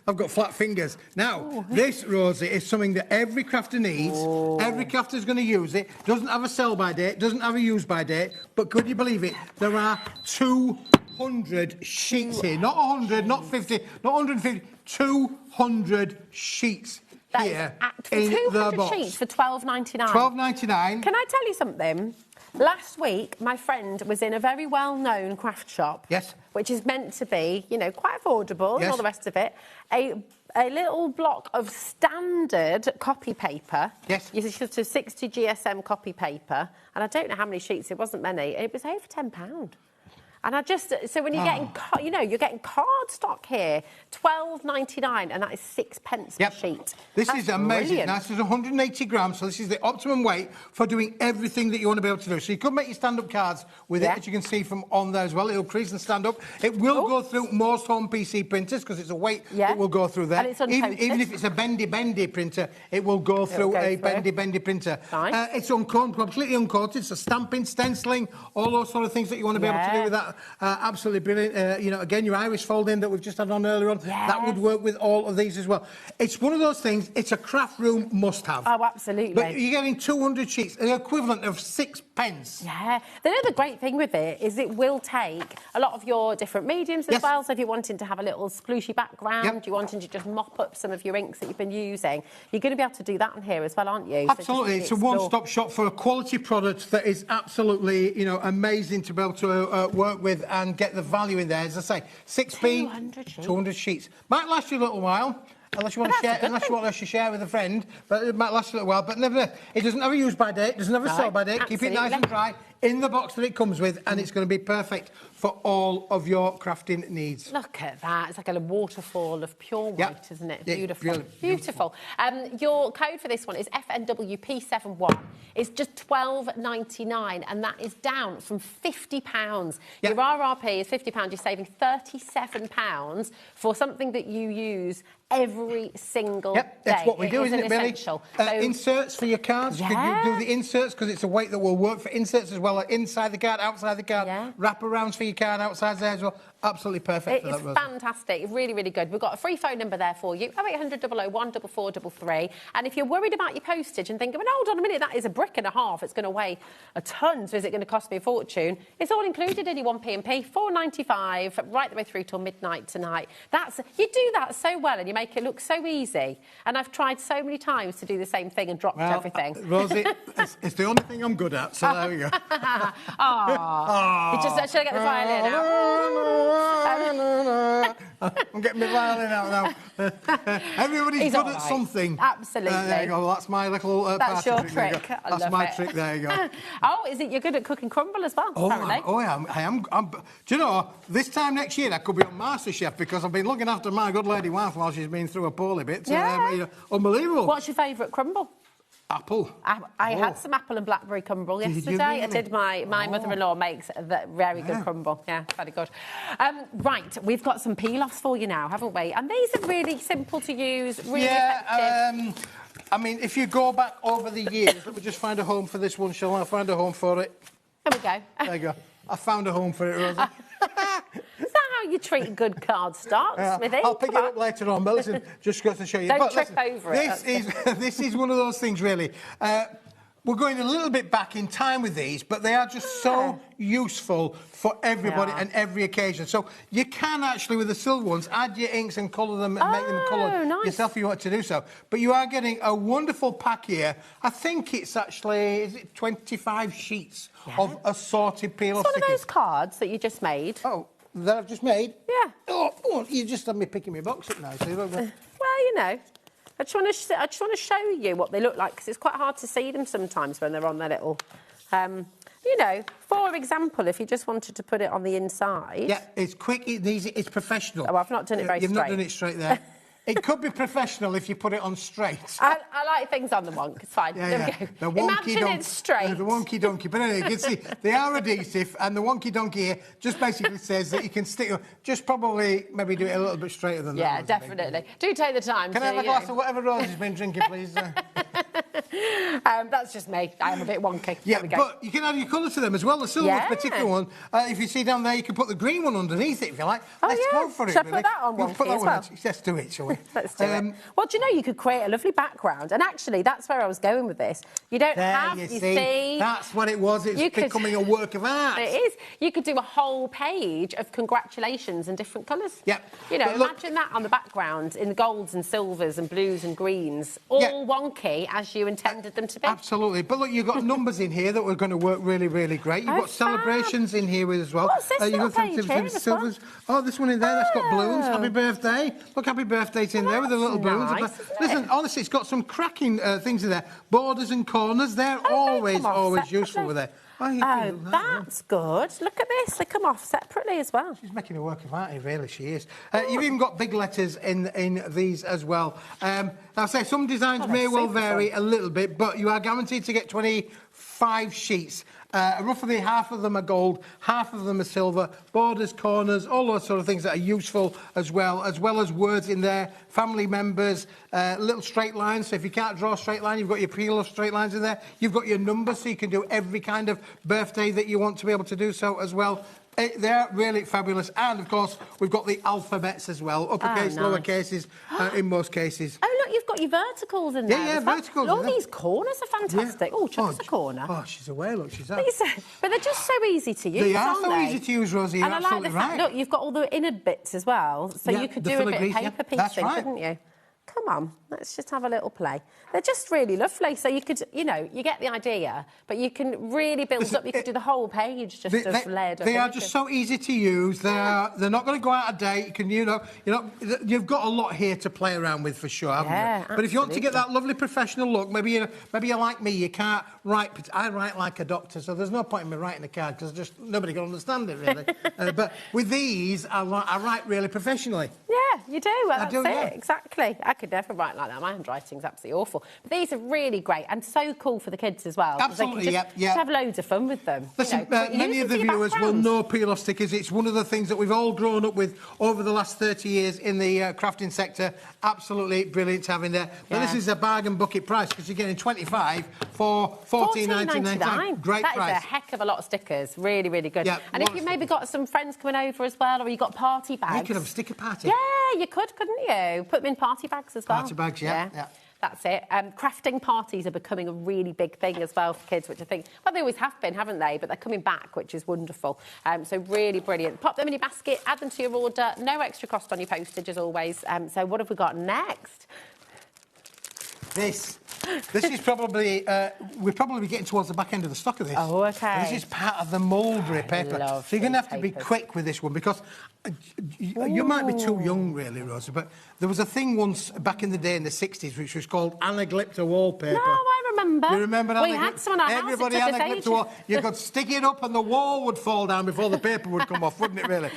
I've got flat fingers. Now, this, Rosie, is something that every crafter needs. Every crafter is going to use it. Doesn't have a sell-by date, doesn't have a use-by date, but could you believe it? There are 200 sheets here. Not 100, not 50, not 150, 200 sheets. Here in the box. 200 sheets for $12.99. $12.99. Can I tell you something? Last week, my friend was in a very well-known craft shop. Yes. Which is meant to be, quite affordable and all the rest of it. A little block of standard copy paper. Yes. You should have 60 GSM copy paper. And I don't know how many sheets, it wasn't many. It was over £10. And so when you're getting, you're getting cardstock here, $12.99, and that is 6 pence per sheet. This That's is amazing. brilliant. Now, this is 180 grams, so this is the optimum weight for doing everything that you want to be able to do. So you could make your stand-up cards with it, as you can see from on there as well. It'll crease and stand up. It will go through most home PC printers because it's a weight that will go through there. And it's uncoated. Even if it's a bendy printer, it will go through a bendy printer. Nice. It's completely uncoated, so stamping, stenciling, all those sort of things that you want to be able to do with that. Absolutely brilliant. Again, your iris folding that we've just had on earlier on, that would work with all of these as well. It's one of those things, it's a craft room must-have. Oh, absolutely. But you're getting 200 sheets, the equivalent of 6 pence. Yeah. The other great thing with it is it will take a lot of your different mediums as well. So if you're wanting to have a little splooshy background, you're wanting to just mop up some of your inks that you've been using, you're going to be able to do that on here as well, aren't you? Absolutely. It's a one-stop shop for a quality product that is absolutely, amazing to be able to work with and get the value in there. As I say, 6p, 200 sheets. Might last you a little while. Unless you want to share with a friend, but it might last a little while. But never, it doesn't have a use by date, doesn't have a sell by date. Keep it nice and dry. in the box that it comes with, and it's going to be perfect for all of your crafting needs. Look at that. It's like a waterfall of pure white, isn't it? Beautiful. Really beautiful. Your code for this one is FNWP71. It's just $12.99, and that is down from £50. Your RRP is £50. You're saving £37 for something that you use every single day. That's what we do, isn't it, Billy? So, inserts for your cards. You do the inserts because it's a weight that will work for inserts as well, like inside the card, outside the card, wraparounds for your card outside there as well. Absolutely perfect for that, Rosie. It's fantastic. Really, really good. We've got a free phone number there for you, 0800 001 4433. And if you're worried about your postage and thinking, well, hold on a minute, that is a brick and a half. It's going to weigh a ton, so is it going to cost me a fortune? It's all included in your 1p&p, $4.95, right the way through till midnight tonight. You do that so well, and you make it look so easy. And I've tried so many times to do the same thing and dropped everything. Rosie, it's the only thing I'm good at, so there we go. Should I get the violin out? I'm getting my violin out now. Everybody's good at something. Absolutely. There you go. Well, that's my little that's your trick. trick. That's my trick. There you go. Oh, is it? You're good at cooking crumble as well, apparently. I am. Do you know, this time next year I could be on MasterChef because I've been looking after my good lady wife while she's been through a poorly bit. Unbelievable. What's your favourite crumble? Apple. I had some apple and blackberry crumble yesterday. I did. My mother-in-law makes a very good crumble. Yeah, very good. Right, we've got some peel-offs for you now, haven't we? And these are really simple to use, really effective. I mean, if you go back over the years, let me just find a home for this one, shall I? Find a home for it. There we go. There you go. I found a home for it, Rosie. Is that how you treat good cardstock, Smithy? I'll pick it up later on, but listen, just got to show you. Don't trip over it. This is one of those things, really. We're going a little bit back in time with these, but they are just so useful for everybody and every occasion. So you can actually, with the silver ones, add your inks and colour them and make them colour yourself if you want to do so. But you are getting a wonderful pack here. I think it's actually, is it 25 sheets of assorted peel-off stickers. It's one of those cards that you just made. Oh, that I've just made? Yeah. Oh, you just had me picking my box up now. So well, you know. I just want to show you what they look like, because it's quite hard to see them sometimes when they're on their little... you know, for example, if you just wanted to put it on the inside... Yeah, it's quick, it's easy, it's professional. Oh, I've not done it very straight. You've not done it straight there. It could be professional if you put it on straight. I like things on the wonk. It's fine. There we go. Imagine it's straight. The wonky donkey. But anyway, you can see they are adhesive, and the wonky donkey here just basically says that you can stick them. Just probably maybe do it a little bit straighter than that. Yeah, definitely. Do take the time. Can I have a glass of whatever Rosie's been drinking, please? That's just me. I am a bit wonky. Yeah, but you can add your colour to them as well. The silver particular one, if you see down there, you can put the green one underneath it if you like. Let's go for it. Should I put that on wonky as well? Let's do it, shall we? Let's do it. Well, do you know, you could create a lovely background, and actually that's where I was going with this. You don't have, you see, that's what it was. It's becoming a work of art. It is. You could do a whole page of congratulations in different colours. Yep. You know, imagine that on the background in golds and silvers and blues and greens, all wonky as you intended them to be. Absolutely. But look, you've got numbers in here that are going to work really, really great. You've got celebrations in here as well. What's this little page here? Silvers. Oh, this one in there, that's got balloons. Happy birthday. Look, happy birthday's in there with the little balloons. Listen, honestly, it's got some cracking things in there. Borders and corners, they're always useful with it. Oh, that's good. Look at this. They come off separately as well. She's making a work of art, really, she is. You've even got big letters in these as well. I'll say some designs may well vary a little bit, but you are guaranteed to get 25 sheets. Roughly half of them are gold, half of them are silver, borders, corners, all those sort of things that are useful as well as words in there, family members, little straight lines. So if you can't draw a straight line, you've got your peel-off straight lines in there. You've got your numbers, so you can do every kind of birthday that you want to be able to do so as well. They're really fabulous. And, of course, we've got the alphabets as well. Uppercase, lower cases, in most cases. Oh, look, you've got your verticals in there. Yeah, verticals. All these corners are fantastic. Yeah. Oh, chuck us a corner. Oh, she's away, look, she's out. But they're just so easy to use, They are so easy to use, Rosie, you're absolutely right. Look, you've got all the inner bits as well. So you could do a bit of paper piecing, couldn't you? Come on, let's just have a little play. They're just really lovely. So you could, you know, you get the idea, but you can really build up. You could do the whole page just of lead. They are just so easy to use. They're not going to go out of date. You can, you've got a lot here to play around with for sure, haven't you? But if you want to get that lovely professional look, maybe you're like me. You can't write. I write like a doctor, so there's no point in me writing a card because just nobody can understand it really. But with these, I write really professionally. Yeah, you do. Well, that's yeah. Exactly. I could never write like that. My handwriting's absolutely awful. But these are really great and so cool for the kids as well. Absolutely, they can just have loads of fun with them. Listen, many of the viewers will know peel-off stickers. It's one of the things that we've all grown up with over the last 30 years in the crafting sector. Absolutely brilliant to have in there. But this is a bargain bucket price because you're getting 25 for $14.99. Great price. That is a heck of a lot of stickers. Really, really good. Yeah, and if you've maybe got some friends coming over as well, or you've got party bags. You could have a sticker party. Yeah, you could, couldn't you? Put them in party bags as well. Party bags, yeah. That's it. Crafting parties are becoming a really big thing as well for kids, which I think, well, they always have been, haven't they? But they're coming back, which is wonderful. So really brilliant. Pop them in your basket, add them to your order. No extra cost on your postage, as always. So what have we got next? This is probably, we're probably getting towards the back end of the stock of this. Oh, OK. And this is part of the mulberry paper. So you're going to have to be quick with this one because you might be too young, really, Rosie, but there was a thing once back in the day in the 60s which was called anaglypta wallpaper. No, I remember. You remember that? We had some on our Everybody house. anaglypta wall. You could stick it up and the wall would fall down before the paper would come off, wouldn't it, really?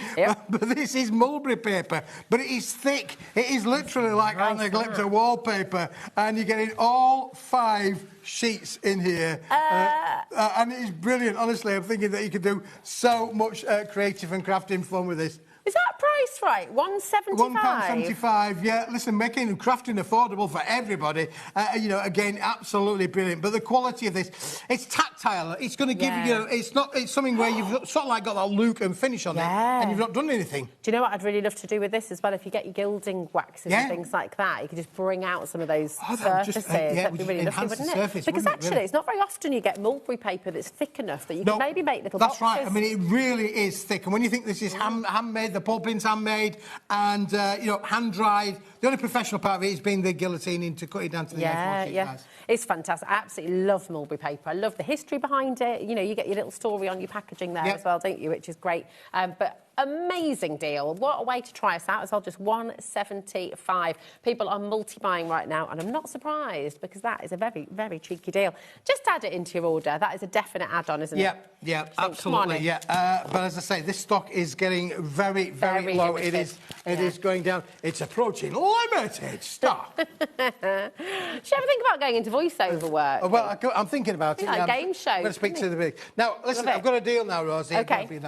But this is mulberry paper, but it is thick. It is literally like anaglypta wallpaper, and you're getting all 5 sheets in here. And it is brilliant. Honestly, I'm thinking that you could do so much creative and crafting fun with this. Is that price right? £1.75? £1.75, yeah. Listen, making crafting affordable for everybody, again, absolutely brilliant. But the quality of this, it's tactile. It's going to give you, it's something where you've sort of like got that look and finish on it, and you've not done anything. Do you know what I'd really love to do with this as well? If you get your gilding waxes and things like that, you could just bring out some of those surfaces. That'd be really lovely, wouldn't it? Because actually, it's not very often you get mulberry paper that's thick enough that you can maybe make little boxes. That's right. I mean, it really is thick. And when you think this is handmade, the pulping's handmade and, hand-dried. The only professional part of it has been the guillotining to cut it down to the edge. Yeah. It's fantastic. I absolutely love mulberry paper. I love the history behind it. You know, you get your little story on your packaging there as well, don't you, which is great. But amazing deal. What a way to try us out as well, just $1.75. People are multi-buying right now, and I'm not surprised because that is a very, very cheeky deal. Just add it into your order. That is a definite add-on, isn't it? Yeah, absolutely, But as I say, this stock is getting very, very low. Limited. It is going down. It's approaching limited stock. Do you ever think about going into voiceover work? Well, I'm thinking about it. Like a game show. I'm going to speak to the big... Now, listen, I've got a deal now, Rosie. OK.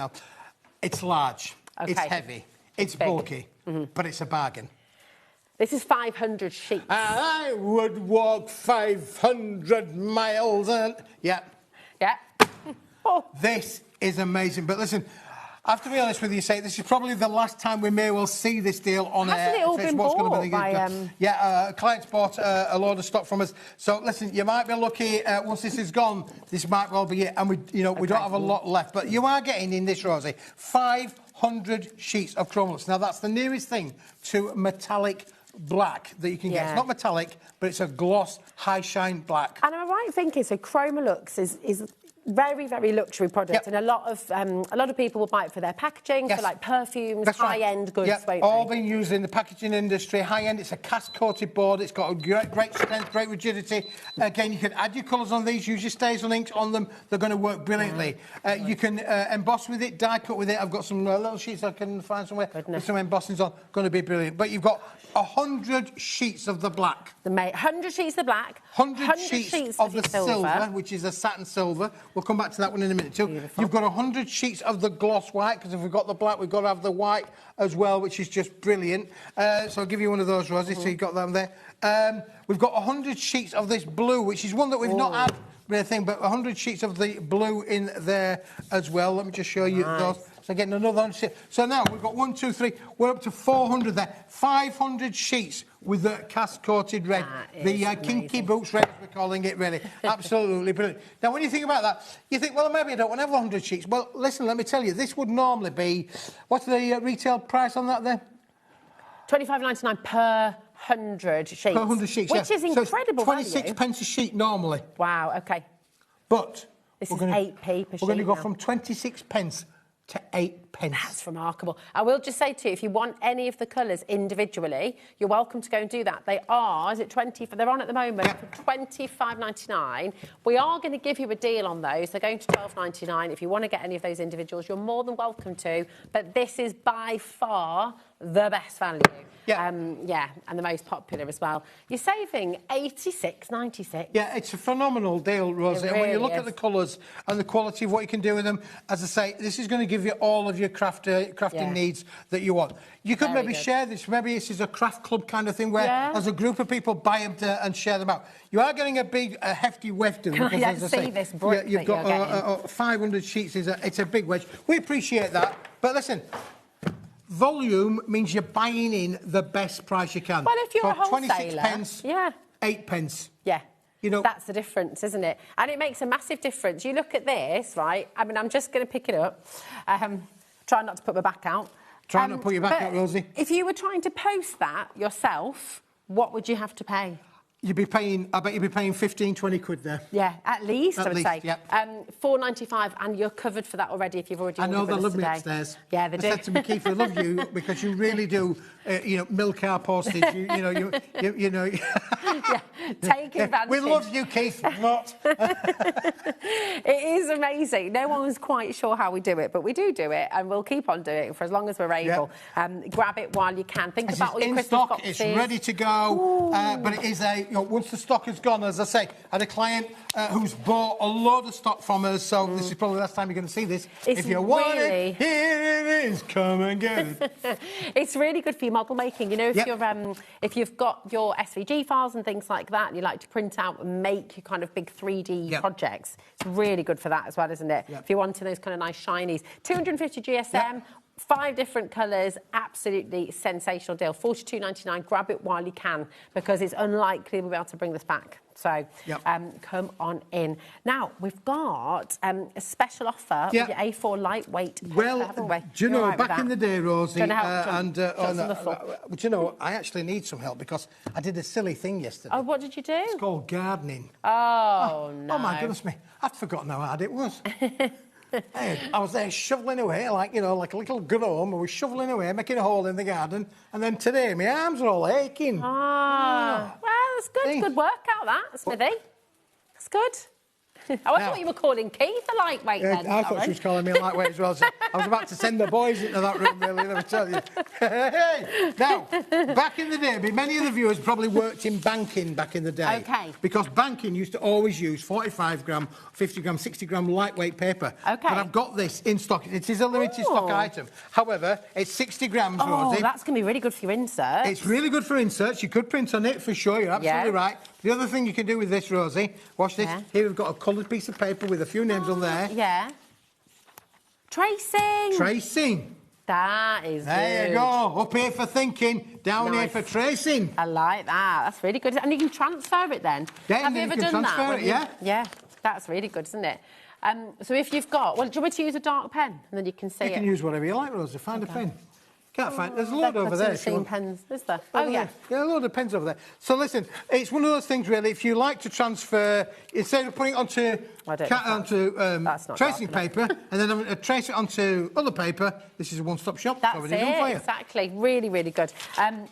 It's large, it's heavy, it's bulky, but it's a bargain. This is 500 sheets. I would walk 500 miles and... Yeah. This is amazing. But listen, I have to be honest with you, this is probably the last time we may well see this deal on air. Hasn't it all been bought by... clients bought a load of stock from us. So, listen, you might be lucky once this is gone, this might well be it. And, we don't have a lot left. But you are getting in this, Rosie, 500 sheets of Chromlux. Now, that's the nearest thing to metallic black that you can get. It's not metallic, but it's a gloss, high-shine black. And am I right in thinking, so Chromlux is very, very luxury product, and a lot of people will buy it for their packaging, for like perfumes, high-end goods. All being used in the packaging industry, high-end. It's a cast-coated board. It's got a great strength, great rigidity. Again, you can add your colours on these, use your STAZL inks on them. They're going to work brilliantly. You can emboss with it, die cut with it. I've got some little sheets I can find somewhere with some embossings on. Going to be brilliant. But you've got 100 sheets of the black. 100 sheets of the black. 100 sheets of the silver, which is a satin silver. We'll come back to that one in a minute too. You've got 100 sheets of the gloss white, because if we've got the black, we've got to have the white as well, which is just brilliant. So I'll give you one of those, Rosie, so you've got them there. We've got 100 sheets of this blue, which is one that we've not had, really thing, but 100 sheets of the blue in there as well. Let me just show you those. So getting another 100 sheets. So now we've got 1, 2, 3. We're up to 400 there. 500 sheets with the cast-coated red. The kinky boots red, as we're calling it, really. Absolutely brilliant. Now, when you think about that, you think, well, maybe I don't want to have 100 sheets. Well, listen, let me tell you, this would normally be... What's the retail price on that there? $25.99 per 100 sheets. Per 100 sheets, which is incredible. So 26 pence a sheet normally. Wow, okay. But this is 8p per sheet. We're going to go from 26 pence to 8 pence. That's remarkable. I will just say to you, if you want any of the colours individually, you're welcome to go and do that. They are, is it 20? They're on at the moment for $25.99. We are going to give you a deal on those. They're going to $12.99. If you want to get any of those individuals, you're more than welcome to. But this is by far the best value. Yeah, and the most popular as well. You're saving $86.96. Yeah, it's a phenomenal deal, Rosie. And when you look at the colours and the quality of what you can do with them, as I say, this is going to give you all of your crafting needs that you want. You could maybe share this. Maybe this is a craft club kind of thing where, as a group of people, buy them and share them out. You are getting a big, hefty wedge doing because, as I say, this brick you've got 500 sheets. It's a big wedge. We appreciate that. But listen, volume means you're buying in the best price you can. Well, if you're a wholesaler, 26 pence, 8 pence. Yeah. You know, that's the difference, isn't it? And it makes a massive difference. You look at this, right? I mean, I'm just going to pick it up. Try not to put my back out. Try not to put your back out, Rosie. If you were trying to post that yourself, what would you have to pay? You'd be paying, I bet you'd be paying 15, 20 quid there. Yeah, at least, I would say. Yeah. $4.95, and you're covered for that already if you've already ordered. I know they love today. me upstairs. Yeah, they do. I said to me, Keith, I love you because you really do, milk our postage. You know. Yeah, take advantage. We love you, Keith. Not. It is amazing. No one's quite sure how we do it, but we do it, and we'll keep on doing it for as long as we're able. Grab it while you can. Think about all your Christmas stock, boxes. It's ready to go, but it is once the stock is gone, as I say, I had a client who's bought a load of stock from us, so this is probably the last time you're going to see this. If you want it, here it is, come and get it. It's really good for your model making. You know, if you've got your SVG files and things like that, and you like to print out and make your kind of big 3D projects, it's really good for that as well, isn't it? If you're wanting those kind of nice shinies. 250 GSM. 5 different colours, absolutely sensational deal. $42.99. Grab it while you can because it's unlikely we'll be able to bring this back. So come on in. Now, we've got a special offer with your A4 lightweight paper, haven't we? Do you know, back in the day, Rosie, do you know, I actually need some help because I did a silly thing yesterday. Oh, what did you do? It's called gardening. Oh, no. Oh, my goodness me. I'd forgotten how hard it was. I was there shoveling away, like a little gnome. I was shoveling away, making a hole in the garden. And then today, my arms are all aching. Well, that's good. See? Good workout, that, Smithy. That's good. I thought you were calling Keith a lightweight then. I thought she was calling me a lightweight as well. So I was about to send the boys into that room, really, let me tell you. Now, back in the day, many of the viewers probably worked in banking back in the day. Okay. Because banking used to always use 45 gram, 50 gram, 60 gram lightweight paper. Okay. But I've got this in stock. It is a limited stock item. However, it's 60 grams, Rosie. Oh, that's going to be really good for your inserts. It's really good for inserts. You could print on it for sure. You're absolutely right. The other thing you can do with this, Rosie, watch this. Here we've got a coloured piece of paper with a few names on there. Yeah. Tracing. Tracing. That is there you go. Up here for thinking, down here for tracing. I like that. That's really good. And you can transfer it then. Yeah, Have you ever done that? Yeah, that's really good, isn't it? So if you've got... Well, do you want me to use a dark pen? And then you can see it. You can use whatever you like, Rosie. Find a pen. Can't find. There's a load over there. Pens, is there? Yeah, a load of pens over there. So listen, it's one of those things really. If you like to transfer, instead of putting it onto tracing paper and then trace it onto other paper, this is a one-stop shop. That's already done for you. Exactly. Really, really good.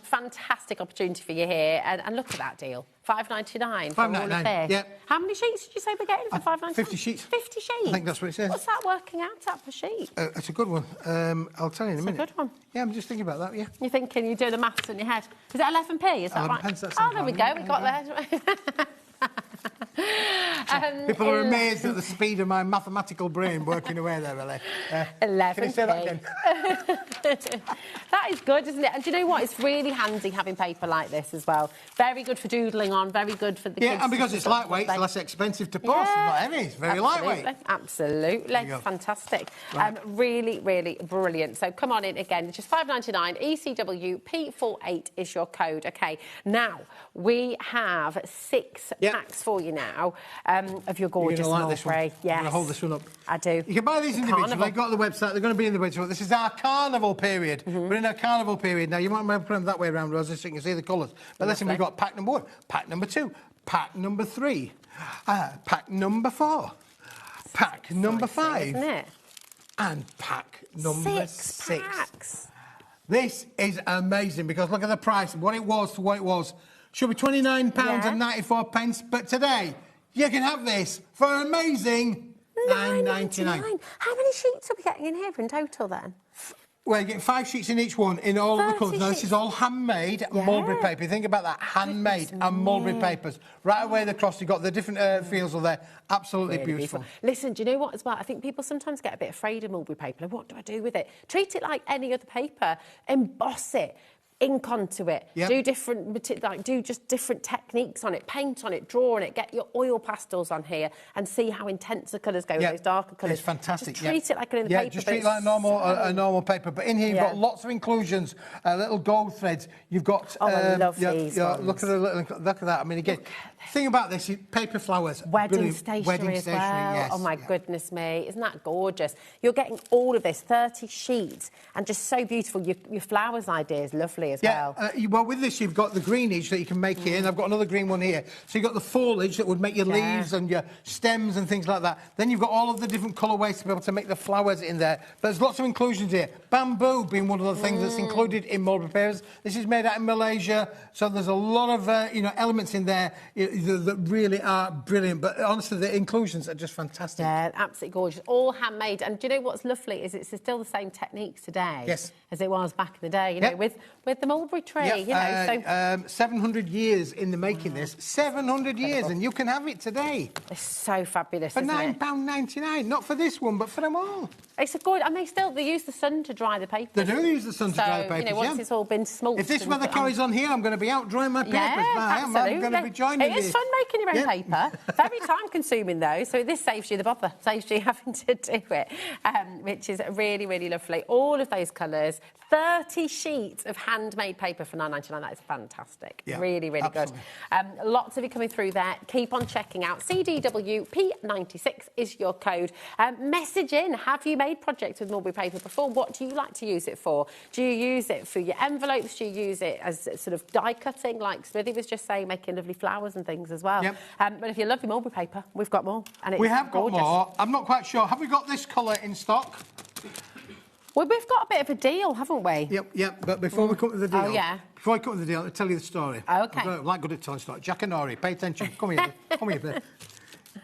Fantastic opportunity for you here, and look at that deal. $5.99 for all of this. Yeah. How many sheets did you say we're getting for $5.99? 50 sheets. 50 sheets. I think that's what it says. What's that working out at per sheet? It's a good one. I'll tell you in a minute. It's a good one. Yeah, I'm just thinking about that. Yeah. You're thinking, you're doing the maths in your head. Is that 11p? Is that 11 right? pence, that's there we go. We got there. People are amazed at the speed of my mathematical brain working away there, really. 11p. Can you say that again? That is good, isn't it? And do you know what? It's really handy having paper like this as well. Very good for doodling on, very good for the kids. Yeah, and because it's lightweight, it's less expensive to post. It's not heavy, it's very lightweight. Absolutely. Fantastic. Right. Really, really brilliant. So come on in again. It's just $5.99. ECW P48 is your code. Okay. Now, we have 6 packs for you now. of your gorgeous mulberry. Yes. I'm going to hold this one up. I do. You can buy these individually. They've got the website. They're going to be in the website. This is our carnival period. We're in our carnival period. Now, you might put them that way around, Rosie, so you can see the colours. But listen, we've got pack number 1, pack number 2, pack number 3, pack number 4, pack number 5, isn't it? And pack number 6 packs. This is amazing because look at the price, what it was to what it was. Should be £29.94, but today you can have this for an amazing £9.99. How many sheets are we getting in here in total then? Well, you get 5 sheets in each one in all of the colours. Now, this is all handmade mulberry paper. Think about that, handmade and mulberry papers. Right away across, you've got the different feels of there. Absolutely really beautiful. Listen, do you know what as well? I think people sometimes get a bit afraid of mulberry paper. Like, what do I do with it? Treat it like any other paper. Emboss it. Ink onto it, do just different techniques on it, paint on it, draw on it, get your oil pastels on here and see how intense the colours go with those darker colours. It's fantastic. Just treat it like another paper. Just treat it like a normal paper. But in here you've got lots of inclusions, little gold threads. You've got I love these ones. look at that. I mean, again, thing about this, paper flowers, wedding stationery as well. Yes, oh my goodness me, isn't that gorgeous? You're getting all of this 30 sheets and just so beautiful. Your flowers idea is lovely as well. Well, with this you've got the greenage that you can make here, and I've got another green one here. So you've got the foliage that would make your leaves and your stems and things like that. Then you've got all of the different colourways to be able to make the flowers in there. But there's lots of inclusions here. Bamboo being one of the things that's included in mulberry papers. This is made out in Malaysia, so there's a lot of elements in there that really are brilliant. But honestly, the inclusions are just fantastic. Yeah, absolutely gorgeous. All handmade. And do you know what's lovely is it's still the same techniques today as it was back in the day. You know, with the mulberry tree. 700 years in the making. This 700 years, and you can have it today. It's so fabulous. For £9.99, not for this one, but for them all. It's a good, and they use the sun to dry the paper. They do use the sun to dry the papers. You know, once it's all been smoked. If this weather carries on here, I'm going to be out drying my papers. I'm going to be joining you. It is fun making your own paper. Very time consuming though, so this saves you the bother, saves you having to do it, which is really, really lovely. All of those colours, 30 sheets of handmade paper for £9.99. That is fantastic. Really, really good. Lots of you coming through there. Keep on checking out. CDWP96 is your code. Message in. Have you made projects with mulberry paper before? What do you like to use it for? Do you use it for your envelopes? Do you use it as sort of die cutting, like Smithy was just saying, making lovely flowers and things as well? But if you love your mulberry paper, we've got more. And we have got more. I'm not quite sure. Have we got this colour in stock? Well, we've got a bit of a deal, haven't we? Yep. But before we come to the deal, before I come to the deal, I'll tell you the story. Okay. I'm like good at telling stories. Jack and Nori, pay attention. Come here. Come here.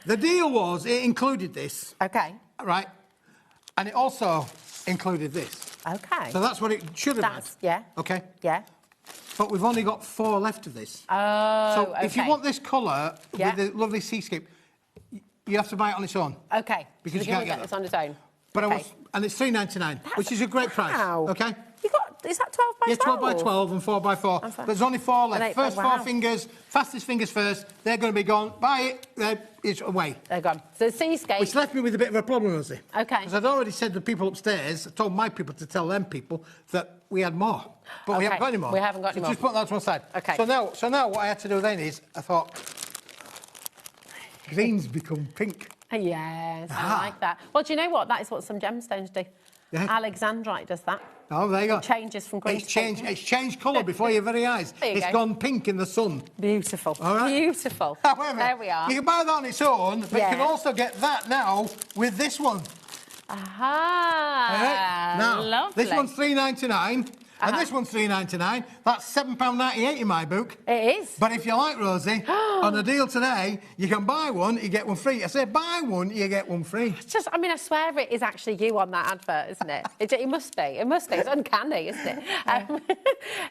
The deal was it included this. Okay. Right. And it also included this. Okay. So that's what it should have had. Yeah. Okay. Yeah. But we've only got 4 left of this. Oh, so if you want this colour with the lovely seascape, you have to buy it on its own. Okay. Because you can't get this on its own. But and it's £3.99, which is a great price. Okay. Is that 12 by 12? Yes, 12 by 12 and 4 by 4. But there's only 4 left. First 4 fingers, fastest fingers first. They're going to be gone. Buy it. It's away. They're gone. So seascape. Which left me with a bit of a problem, Rosie. Okay. Because I'd already said to the people upstairs, I told my people to tell them people that we had more. But we haven't got any more. We haven't got any more. Just put that to one side. Okay. So now what I had to do then is, I thought, greens become pink. Yes, I like that. Well, do you know what? That is what some gemstones do. Alexandrite does that. Oh, there you go. It changes from green to pink. It's changed colour before your very eyes. It's gone pink in the sun. Beautiful. All right? Beautiful. However, there we are. You can buy that on its own, but you can also get that now with this one. Aha. All right? Now, lovely. this one's £3.99. And this one's £3.99. That's £7.98 in my book. It is. But if you like, Rosie, on a deal today, you can buy one, you get one free. I say buy one, you get one free. It's just, I mean, I swear it is actually you on that advert, isn't it? It must be. It must be. It's uncanny, isn't it?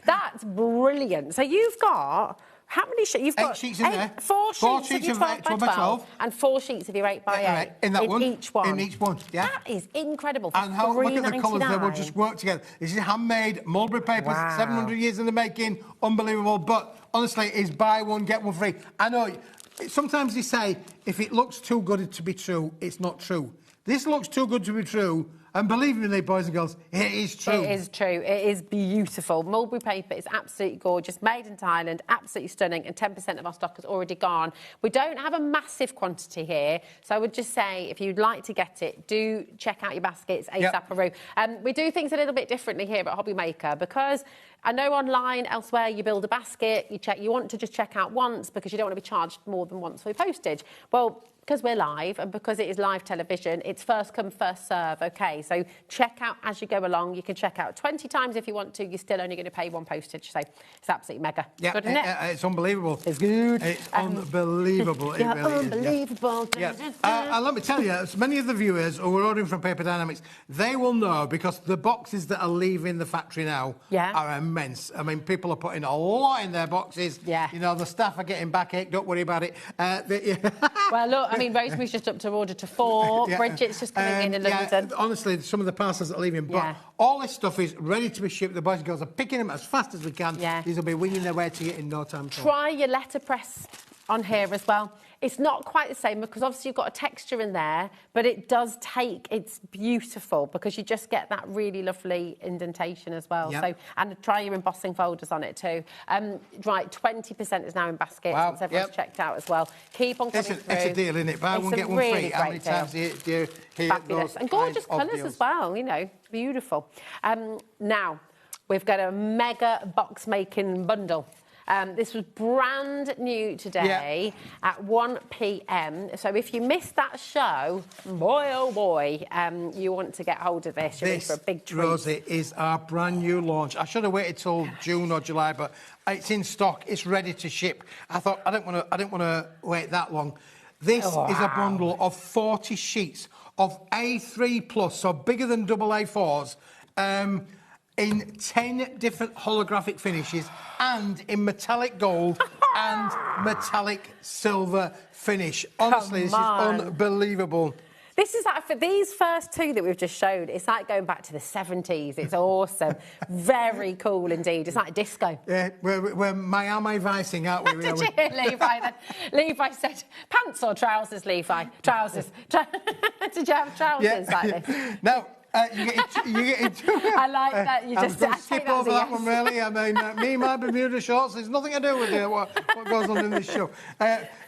That's brilliant. So you've got... How many sheets? You've got 8 sheets in there. 4 sheets of your 12 by 12 and 4 sheets of your 8 by 8. In that one. Each one. In each one, yeah. That is incredible. And look at the colours, they will just work together. This is handmade, mulberry papers, 700 years in the making, unbelievable. But honestly, it's buy one, get one free. I know, sometimes they say, if it looks too good to be true, it's not true. This looks too good to be true, And believe me, boys and girls, it is true. It is true. It is beautiful. Mulberry paper is absolutely gorgeous, made in Thailand, absolutely stunning, and 10% of our stock has already gone. We don't have a massive quantity here, so I would just say if you'd like to get it, do check out your baskets ASAP. We do things a little bit differently here at HobbyMaker because I know online, elsewhere, you build a basket, you want to just check out once because you don't want to be charged more than once for postage. Well, because we're live and because it is live television, it's first come, first serve, OK? So check out as you go along. You can check out 20 times if you want to. You're still only going to pay one postage. So it's absolutely mega. Yeah, good, isn't it? It's unbelievable. It's good. It's unbelievable. It really unbelievable. Is, and let me tell you, as many of the viewers who are ordering from Paper Dynamics, they will know because the boxes that are leaving the factory now are immense. I mean, people are putting a lot in their boxes. Yeah. You know, the staff are getting backache. Don't worry about it. Well, look, I mean, Rosemary's just up to order to 4. Bridget's just coming in London. Honestly, some of the parcels that are leaving. But all this stuff is ready to be shipped. The boys and girls are picking them as fast as we can. These will be winging their way to you in no time. Try your letterpress on here as well. It's not quite the same because obviously you've got a texture in there, but it does take, it's beautiful because you just get that really lovely indentation as well. So, and try your embossing folders on it too. Right, 20% is now in baskets once everyone's checked out as well. Keep on coming through. It's a deal, isn't it? Buy one, get one free. How many times do you hear Fabulous. And gorgeous colours as well, you know, beautiful. Now, we've got a mega box making bundle. This was brand new today at 1 p.m. So if you missed that show, boy, oh boy, you want to get hold of this. You're in for a big treat. Rosie, is our brand new launch. I should have waited till June or July, but it's in stock. It's ready to ship. I thought I didn't want to wait that long. This is a bundle of 40 sheets of A3+, so bigger than double A4s. In 10 different holographic finishes and in metallic gold and metallic silver finish. Honestly, this is unbelievable. This is like, for these first two that we've just showed, it's like going back to the 70s. It's awesome. Very cool indeed. It's like a disco. Yeah, we're Miami Vicing, aren't we? Did you hear Levi then? Levi said, pants or trousers, Levi? Trousers. Did you have trousers like this? No. You get into I like that. You just skip over that one, really. I mean, me, my Bermuda shorts, there's nothing to do with what goes on in this show.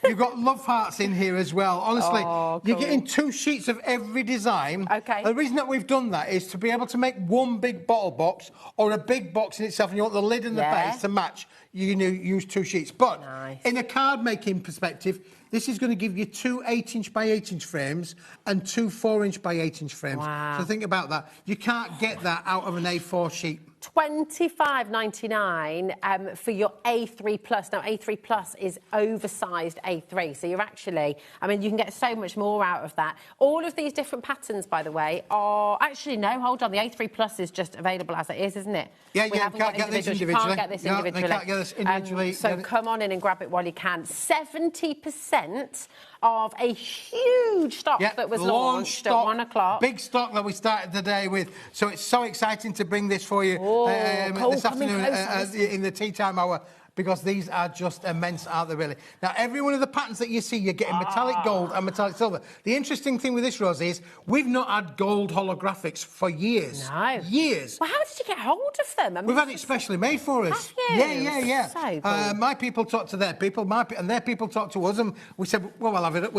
You've got love hearts in here as well. Honestly, you're getting 2 sheets of every design. Okay. The reason that we've done that is to be able to make one big bottle box or a big box in itself, and you want the lid and the base to match. You can use 2 sheets. But in a card making perspective, this is going to give you 2 8-inch by 8-inch frames and 2 4-inch by 8-inch frames. Wow. So think about that. You can't get that out of an A4 sheet. $25.99 for your A3+. Now, A3+ is oversized A3, so you're actually, I mean, you can get so much more out of that. All of these different patterns, by the way, are... Actually, no, hold on. The A3+ is just available as it is, isn't it? Yeah, you can't get this individually. You can't get this individually. They can't get this individually. So come on in and grab it while you can. 70% of a huge stock that was launched at 1 o'clock. Big stock that we started the day with. So it's so exciting to bring this for you this afternoon in the tea time hour. Because these are just immense, aren't they, really? Now, every one of the patterns that you see, you're getting metallic gold and metallic silver. The interesting thing with this, Rosie, is we've not had gold holographics for years. No. Years. Well, how did you get hold of them? I mean, we've had it specially made for us. Have you? Yeah. So cool. My people talk to their people, and their people talk to us, and we said, well, we'll have it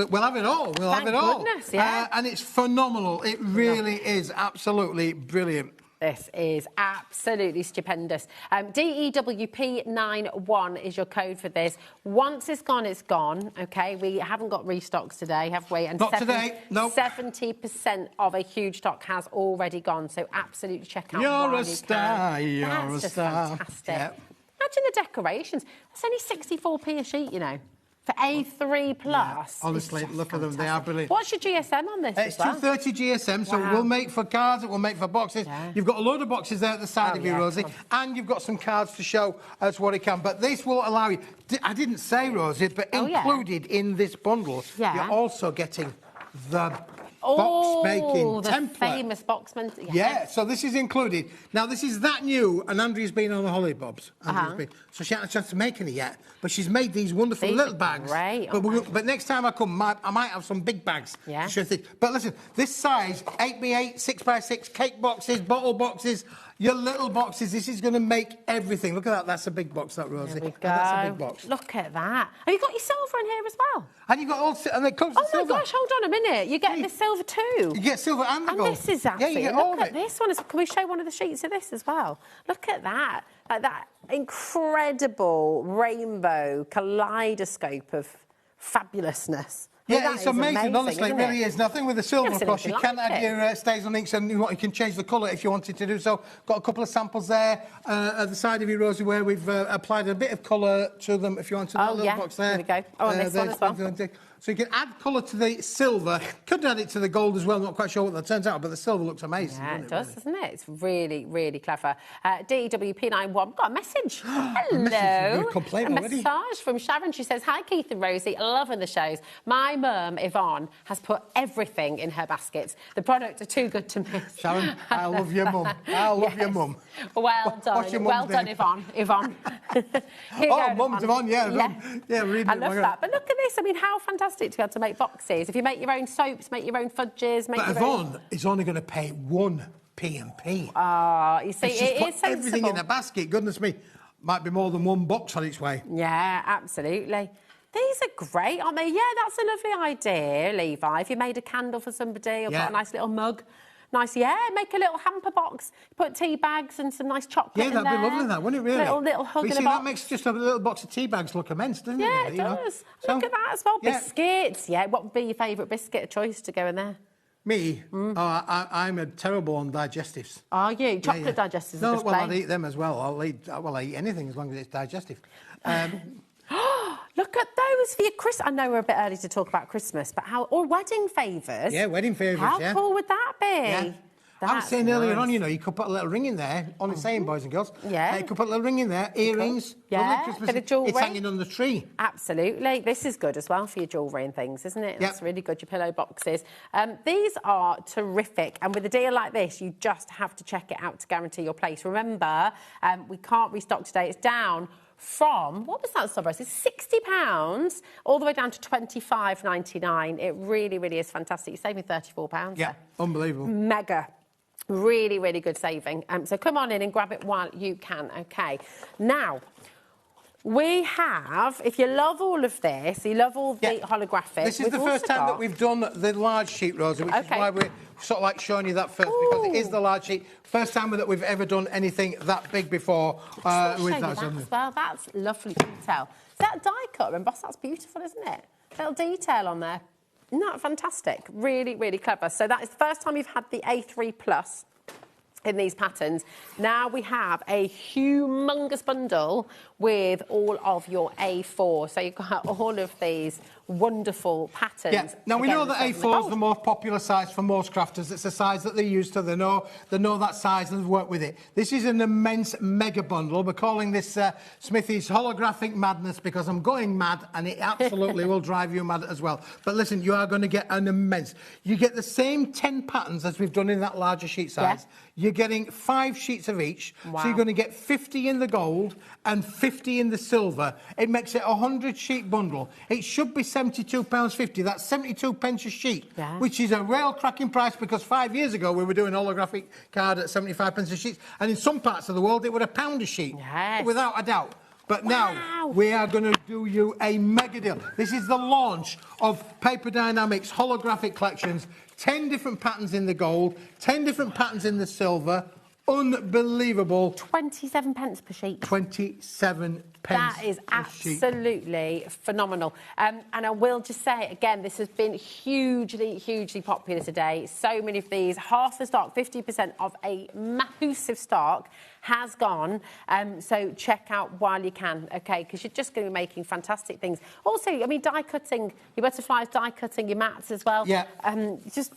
all. We'll have it all. Thank goodness, and it's phenomenal. It really is absolutely brilliant. This is absolutely stupendous. DEWP91 is your code for this. Once it's gone, it's gone. OK, we haven't got restocks today, have we? And not today, no. 70% of a huge stock has already gone. So absolutely check out. You're a star. You're That's a star. Fantastic. Yep. Imagine the decorations. That's only 64p a sheet, you know. For A3+. Yeah, honestly, look at them. They are brilliant. What's your GSM on this? It's 230 GSM, so we'll make for cards, it will make for boxes. Yeah. You've got a load of boxes there at the side of you, Rosie, and you've got some cards to show us what it can. But this will allow you... I didn't say, Rosie, but included in this bundle, you're also getting the box making template. Famous box making. Yeah, so this is included. Now, this is that new, and Andrea's been on the Holly Bobs. So she hasn't had a chance to make any yet, but she's made these wonderful little bags. Great. But next time I come, I might have some big bags. Yeah. But listen, this size, 8x8, 6x6, cake boxes, bottle boxes, your little boxes, this is going to make everything. Look at that, that's a big box, that, Rosie. There we go. That's a big box. Look at that. Have you got your silver in here as well? And you got all, and it comes with silver. Oh my gosh, hold on a minute. You get the silver too. You get silver and the gold. And this is actually, yeah, you get all look of at it. this one. Can we show one of the sheets of this as well? Look at that. Like that incredible rainbow kaleidoscope of fabulousness. Yeah, it's amazing, honestly, it really is. Nothing with the silver, of course. You can add your stays on inks and you can change the colour if you wanted to do so. Got a couple of samples there at the side of you, Rosie, where we've applied a bit of colour to them if you want to. Oh, yeah, box there. we go. Oh, and this one as well. So you can add colour to the silver. Could add it to the gold as well. Not quite sure what that turns out, but the silver looks amazing. Yeah, it does, doesn't it? It's really, really clever. DEWP91, got a message. Hello. A message from Sharon. She says, hi, Keith and Rosie. Loving the shows. My mum, Yvonne, has put everything in her baskets. The products are too good to miss. Sharon, I love your mum. I love your mum. Well done. Well done, Yvonne. Yvonne. Mum's Yvonne, yeah. Yeah, really. I love that. But look at this. I mean, how fantastic to be able to make boxes. If you make your own soaps, make your own fudges, but Yvonne is only going to pay 1 P&P. Ah, you see, it is sensible. Everything in a basket, goodness me. Might be more than one box on its way. Yeah, absolutely. These are great, aren't they? Yeah, that's a lovely idea, Levi. If you made a candle for somebody or got a nice little mug. Nice, make a little hamper box, put tea bags and some nice chocolate in there. Yeah, that'd be lovely, that, wouldn't it, really? Little hug in a box. That makes just a little box of tea bags look immense, doesn't it? Yeah, it does. Look at that as well. Yeah. Biscuits, what would be your favourite biscuit of choice to go in there? Me? I'm a terrible on digestives. Are you? Chocolate digestives are just plain. I'll eat them as well. I'll eat anything as long as it's digestive. Look at those for your Christmas. I know we're a bit early to talk about Christmas, but or wedding favours. Yeah, wedding favours, How cool would that be? Yeah. I was saying earlier on, you could put a little ring in there. Only saying, boys and girls. Yeah. You could put a little ring in there, earrings. Yeah, bit of jewellery. It's hanging on the tree. Absolutely. This is good as well for your jewellery and things, isn't it? Yep. That's really good, your pillow boxes. These are terrific. And with a deal like this, you just have to check it out to guarantee your place. Remember, we can't restock today. It's down from, what was that, Sovereign? It's £60 all the way down to $25.99. It really, really is fantastic. You're saving £34. Yeah, unbelievable. Mega. Really, really good saving. So come on in and grab it while you can, OK. Now, we have, if you love all of this, you love all the holographic... This is the first time that we've done the large sheet, Rosie, which is why we're sort of like showing you that first, because it is the large sheet. First time that we've ever done anything that big before. With that as well. That's lovely detail. Is that die cut emboss? That's beautiful, isn't it? Little detail on there. Isn't that fantastic? Really, really clever. So that is the first time you've had the A3 Plus in these patterns. Now we have a humongous bundle with all of your A4. So you've got all of these wonderful patterns. Yeah. Now, we know that A4 is the most popular size for most crafters. It's a size that they're used to. They know that size and they've worked with it. This is an immense mega bundle. We're calling this Smithy's Holographic Madness because I'm going mad and it absolutely will drive you mad as well. But listen, you are going to get an immense... You get the same 10 patterns as we've done in that larger sheet size. Yeah. You're getting 5 sheets of each. Wow. So you're going to get 50 in the gold and 50 in the silver. It makes it a 100-sheet bundle. It should be £72.50. That's 72 pence a sheet, which is a real cracking price because 5 years ago we were doing holographic card at 75 pence a sheet, and in some parts of the world it was £1 a sheet, without a doubt. But now we are going to do you a mega deal. This is the launch of Paper Dynamics holographic collections. 10 different patterns in the gold, 10 different patterns in the silver. Unbelievable. 27 pence per sheet. 27 pence. That is absolutely phenomenal. And I will just say, again, this has been hugely, hugely popular today. So many of these, half the stock, 50% of a massive stock has gone. So check out while you can, OK, because you're just going to be making fantastic things. Also, I mean, die cutting, your butterflies, die cutting, your mats as well. Yeah. Just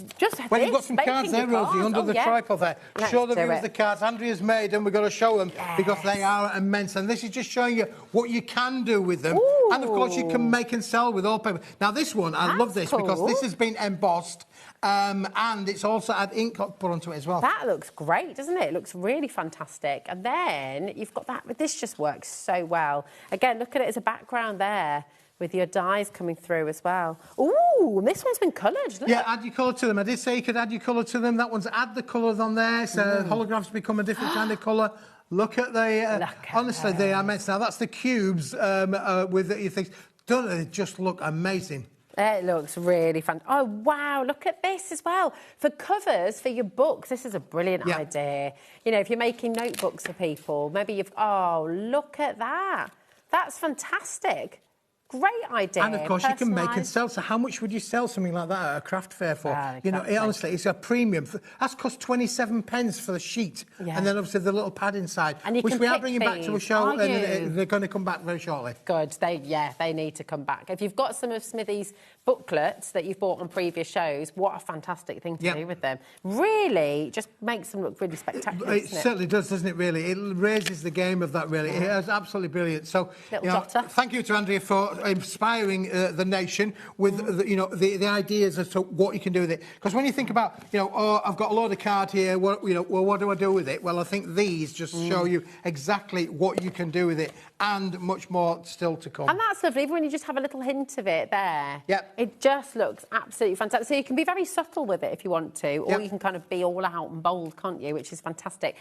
well, you've got some cards there, Rosie, under the tripod there. Show the viewers the cards Andrea's made, and we've got to show them because they are immense. And this is just showing you what you can do with them. Ooh. And, of course, you can make and sell with all paper. Now, this one, I love this because this has been embossed and it's also had ink put onto it as well. That looks great, doesn't it? It looks really fantastic. And then you've got that, but this just works so well. Again, look at it as a background there with your dies coming through as well. Ooh, and this one's been coloured, look. Yeah, add your colour to them. I did say you could add your colour to them. That one's add the colours on there, so holographs become a different kind of colour. Look at the... honestly, they are immense. Now, that's the cubes with your things. Don't they just look amazing? It looks really fun. Oh, wow, look at this as well. For covers, for your books, this is a brilliant idea. You know, if you're making notebooks for people, maybe you've... Oh, look at that. That's fantastic. Great idea. And, of course, you can make and sell. So how much would you sell something like that at a craft fair for? You know, honestly, it's a premium. That's cost 27 pence for the sheet. Yeah. And then, obviously, the little pad inside, which we are bringing back to a show. And they're going to come back very shortly. Good. They need to come back. If you've got some of Smithy's booklets that you've bought on previous shows, what a fantastic thing to do with them. Really, just makes them look really spectacular, It certainly does, doesn't it, really? It raises the game of that, really. It is absolutely brilliant. So, thank you to Andrea for inspiring the nation with the ideas as to what you can do with it. Because when you think about, I've got a load of card here, well, what do I do with it? Well, I think these just show you exactly what you can do with it, and much more still to come. And that's lovely, even when you just have a little hint of it there. Yep. It just looks absolutely fantastic. So you can be very subtle with it if you want to, or you can kind of be all out and bold, can't you, which is fantastic.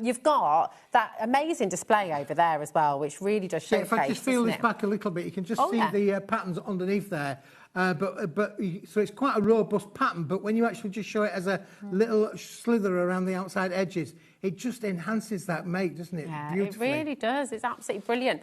You've got that amazing display over there as well, which really does showcase, if I just feel this back a little bit, you can just see the patterns underneath there. So it's quite a robust pattern, but when you actually just show it as a little slither around the outside edges, it just enhances that make, doesn't it? Yeah, beautifully. It really does. It's absolutely brilliant.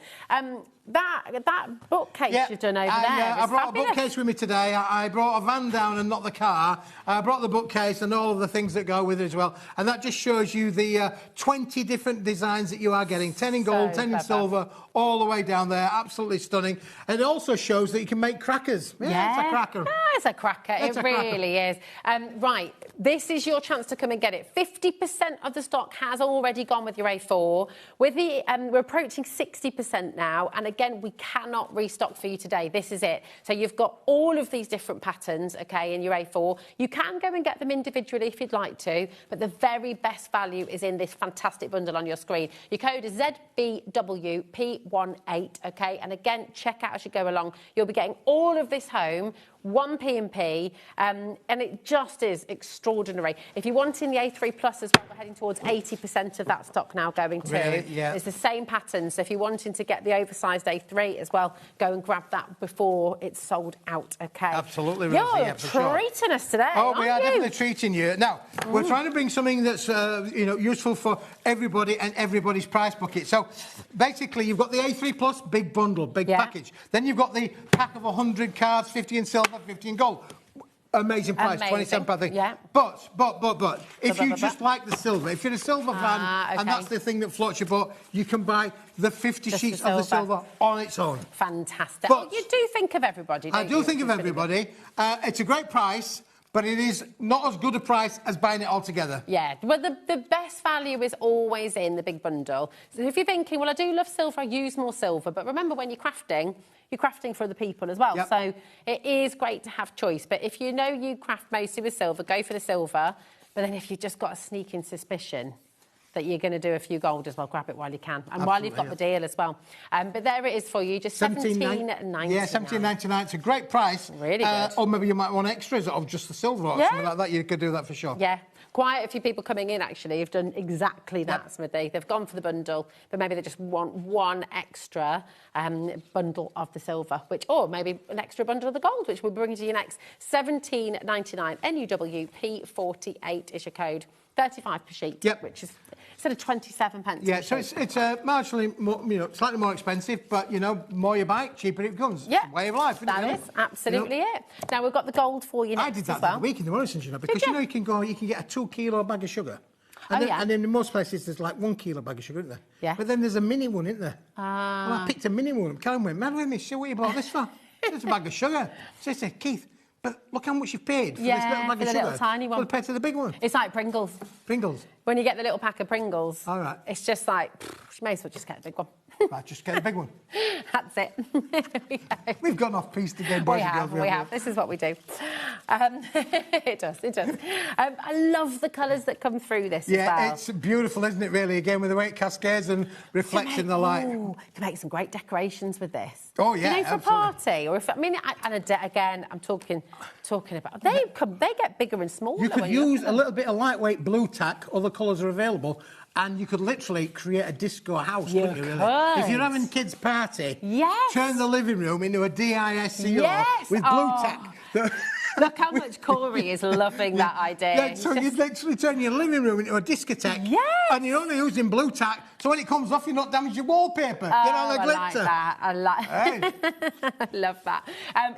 That bookcase you've done over there I brought fabulous. a bookcase with me today. I brought a van down and not the car. I brought the bookcase and all of the things that go with it as well. And that just shows you the 20 different designs that you are getting. 10 in gold, 10 in silver, all the way down there. Absolutely stunning. And it also shows that you can make crackers. Yeah, it's a cracker. Yeah, it's a cracker. It really is. Right, this is your chance to come and get it. 50% of the stock has already gone with your A4. With the, we're approaching 60% now. And again, we cannot restock for you today. This is it. So you've got all of these different patterns, OK, in your A4. You can go and get them individually if you'd like to, but the very best value is in this fantastic bundle on your screen. Your code is ZBWP18, OK? And again, check out as you go along. You'll be getting all of this home, one P&P, and it just is extraordinary. If you're wanting the A3 Plus as well, we're heading towards 80% of that stock now going too. Really? Yeah. It's the same pattern, so if you're wanting to get the oversized A3 as well, go and grab that before it's sold out, OK? Absolutely, Rosie. Rosie, You're treating us today, we are definitely treating you. Now, we're trying to bring something that's, useful for everybody and everybody's price bucket. So, basically, you've got the A3 Plus, big bundle, big package. Then you've got the pack of 100 cards, 50 in silver, 50 in gold. Amazing price, £27, I think. Yeah. But, if you just like the silver, if you're a silver fan, and that's the thing that floats your boat, you can buy the 50 sheets of the silver on its own. Fantastic. But you do think of everybody, don't you? I do think of everybody. It's a great price, but it is not as good a price as buying it all together. Yeah, well, the best value is always in the big bundle. So if you're thinking, well, I do love silver, I use more silver, but remember when you're crafting for other people as well. Yep. So it is great to have choice. But if you know you craft mostly with silver, go for the silver. But then if you've just got a sneaking suspicion that you're going to do a few gold as well, grab it while you can. And while you've got the deal as well. But there it is for you, just $17.99. Yeah, $17.99. It's a great price. Really good. Or maybe you might want extras of just the silver or something like that. You could do that for sure. Yeah. Quite a few people coming in, actually, have done exactly that, Smithy. They've gone for the bundle, but maybe they just want one extra bundle of the silver, or maybe an extra bundle of the gold, which we'll bring to you next. $17.99. NUWP48 is your code. 35 per sheet, which is instead of 27 pence. Yeah, so it's marginally more, slightly more expensive, but more you buy, cheaper it becomes. Yeah, it's a way of life. Isn't that is absolutely it. Now we've got the gold for you next. I did that the other week in the Morrisons, because you can get a 2 kilo bag of sugar. And then in most places there's like 1 kilo bag of sugar, isn't there? Yeah. But then there's a mini one, isn't there? Well, I picked a mini one. Karen went mad with me. She said, what you bought this for? It's a bag of sugar. So I said, Keith, but look how much you've paid for this little bag of sugar. Little tiny one. Well, pay to the big one. It's like Pringles. Pringles? When you get the little pack of Pringles, all right, it's just like, you may as well just get a big one. Right, just get a big one. That's it. We've gone off piste again, boys and girls. We have. This is what we do. It does. I love the colours that come through this as well. Yeah, it's beautiful, isn't it, really? Again, with the way it cascades and reflects in the light. You can make some great decorations with this. Oh, yeah, you know, for a party, or if again, I'm talking about they get bigger and smaller. You could use a little bit of lightweight blue tack. Other colours are available. And you could literally create a disco house, couldn't you, really? If you're having a kids' party, turn the living room into a DISCO with blue tack. Look how much Corey is loving that idea. Yeah, so you literally turn your living room into a discotheque. Yes. And you're only using blue tack, so when it comes off, you're not damaging your wallpaper. Get all the glitter. I love that.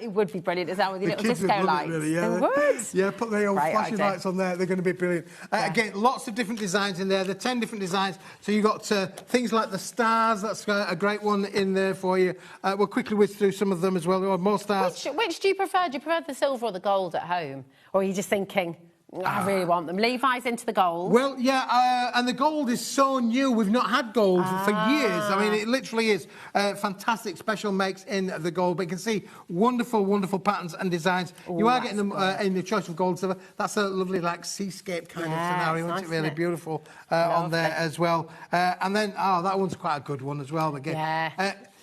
It would be brilliant as well with your little disco lights. Really, yeah. They would. Yeah, put the old flashing lights on there. They're going to be brilliant. Again, lots of different designs in there. There are 10 different designs. So you've got things like the stars. That's a great one in there for you. We'll quickly whiz through some of them as well. More stars. Which do you prefer? Do you prefer the silver or the gold at home? Or are you just thinking, I really want them? Levi's into the gold. Well, yeah, and the gold is so new. We've not had gold for years. I mean, it literally is fantastic special makes in the gold. But you can see wonderful, wonderful patterns and designs. You are getting them in the choice of gold silver. That's a lovely, like, seascape kind of scenario, isn't it? Really beautiful on there as well. And then, that one's quite a good one as well. Again,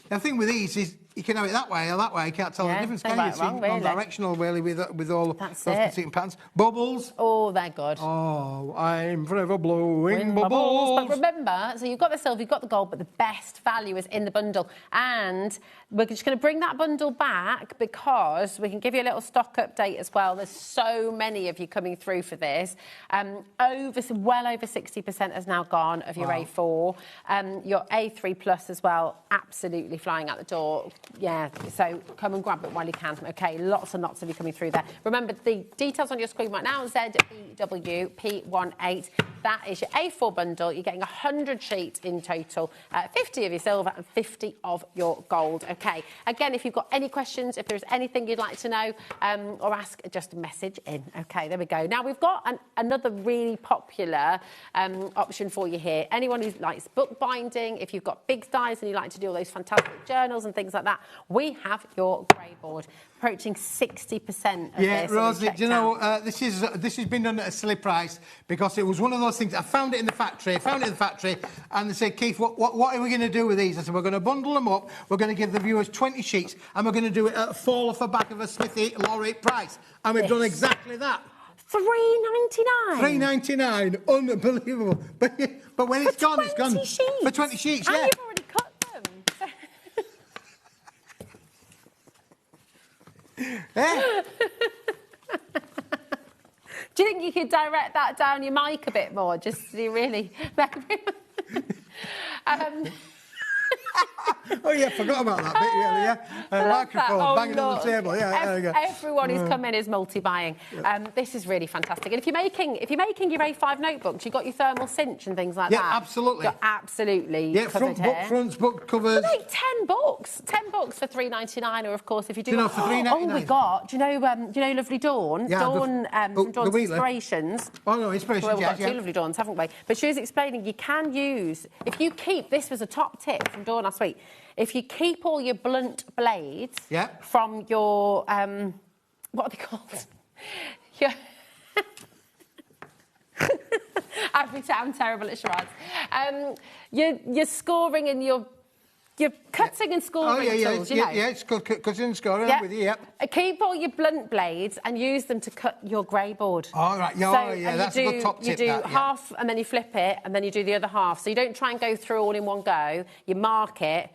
the thing with these is you can have it that way or that way. You can't tell the difference, can you? It's non-directional, really, with all those competing patterns. Bubbles. Oh, they're good. Oh, I'm forever blowing bubbles. But remember, so you've got the silver, you've got the gold, but the best value is in the bundle. And we're just going to bring that bundle back because we can give you a little stock update as well. There's so many of you coming through for this. Well over 60% has now gone of your A4. Your A3 Plus as well, absolutely flying out the door. Yeah, so come and grab it while you can. OK, lots and lots of you coming through there. Remember, the details on your screen right now, ZBWP18. That is your A4 bundle. You're getting 100 sheets in total, 50 of your silver and 50 of your gold. OK, again, if you've got any questions, if there's anything you'd like to know or ask, just message in. OK, there we go. Now, we've got another really popular option for you here. Anyone who likes bookbinding, if you've got big dies and you like to do all those fantastic journals and things like that, we have your Greyboard, approaching 60% of this. Rosie, do you know, this has been done at a silly price because it was one of those things. I found it in the factory, and they said, Keith, what are we going to do with these? I said, we're going to bundle them up, we're going to give the viewers 20 sheets, and we're going to do it at a fall off the back of a Smithy Laureate price. And we've done exactly that. $3.99. $3.99, unbelievable. But when it's gone, it's gone. Sheets. For 20 sheets, and yeah. You've already cut them. Do you think you could direct that down your mic a bit more, just to really... Oh, yeah, forgot about that bit, really, yeah. Microphone, banging on the table, there we go. Everyone who's come in is multi-buying. This is really fantastic. And if you're making your A5 notebooks, you've got your thermal cinch and things like that. Yeah, absolutely. You're absolutely front book fronts, book covers. You make 10 books. 10 books for $3.99, or, of course, if you do... for $3.99. Oh, my God. Do you know Lovely Dawn? Yeah, Dawn, from Dawn's Inspirations. Oh, no, Inspirations, well, we've got two Lovely Dawns, haven't we? But she was explaining you can use... If you keep... This was a top tip from Dawn last week. If you keep all your blunt blades from your... what are they called? I'm terrible at charades. You're scoring and you're cutting and scoring tools, you know. Yeah, it's cutting and scoring, I'm with you, Keep all your blunt blades and use them to cut your Greyboard. All right, that's a good top tip. You do half and then you flip it and then you do the other half. So you don't try and go through all in one go. You mark it,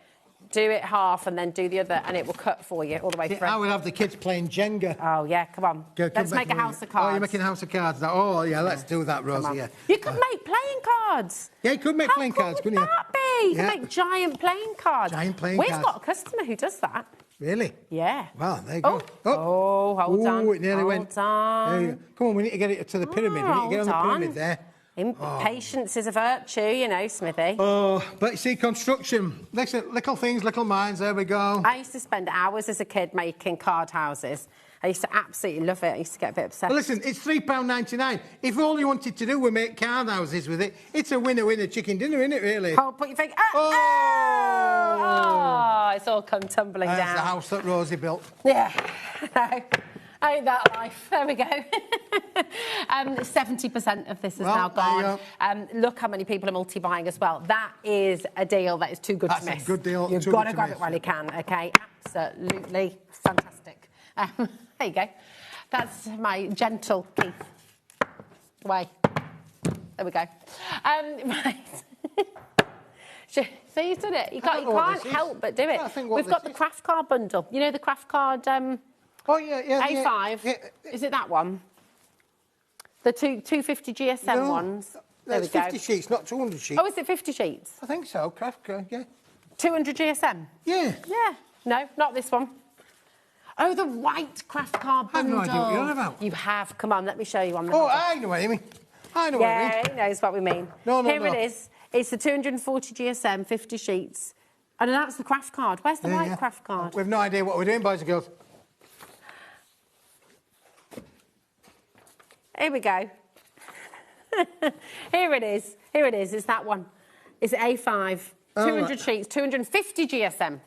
do it half and then do the other and it will cut for you all the way through. I would have the kids playing Jenga. Oh, yeah, come on. Let's make a house of cards. Oh, you're making a house of cards now. Oh, yeah, let's do that, Rosie, yeah. You could make playing cards. Yeah, you could make playing cards, couldn't you? How cool would that be? You could make giant playing cards. Giant playing cards. We've got a customer who does that. Really? Yeah. Well, there you go. Hold on. It nearly went. Hold on. There you go. Come on, we need to get it to the pyramid. We need to get on the pyramid there. Patience is a virtue, you know, Smithy. Oh, but you see, construction, listen, little things, little minds, there we go. I used to spend hours as a kid making card houses. I used to absolutely love it. I used to get a bit obsessed. Well, listen, it's £3.99. If all you wanted to do was make card houses with it, it's a winner-winner chicken dinner, isn't it, really? Oh, put your finger... Oh, it's all come tumbling down. That's the house that Rosie built. Yeah, ain't that life? There we go. 70% of this is now gone. Look how many people are multi-buying as well. That is a deal that is too good to miss. That's a good deal. You've got to grab it while you can, OK? Absolutely fantastic. There you go. That's my gentle Keith. Away. There we go. Right. So you've done it. You can't help but do it. We've got the craft card bundle. You know the craft card... Oh, yeah. A5. Yeah. Is it that one? The 250 GSM ones? There's 50 sheets, not 200 sheets. Oh, is it 50 sheets? I think so, craft card, yeah. 200 GSM? Yeah. Yeah. No, not this one. Oh, the white craft card bundle. I have no idea what you're on about. You have. Come on, let me show you on the... Oh, I know what you mean. I know what you mean. Yeah, he knows what we mean. Here it is. It's the 240 GSM, 50 sheets. And that's the craft card. Where's the white craft card? We've no idea what we're doing, boys and girls. Here we go. Here it is. Here it is. It's that one. It's A5. 200 sheets, 250 GSM.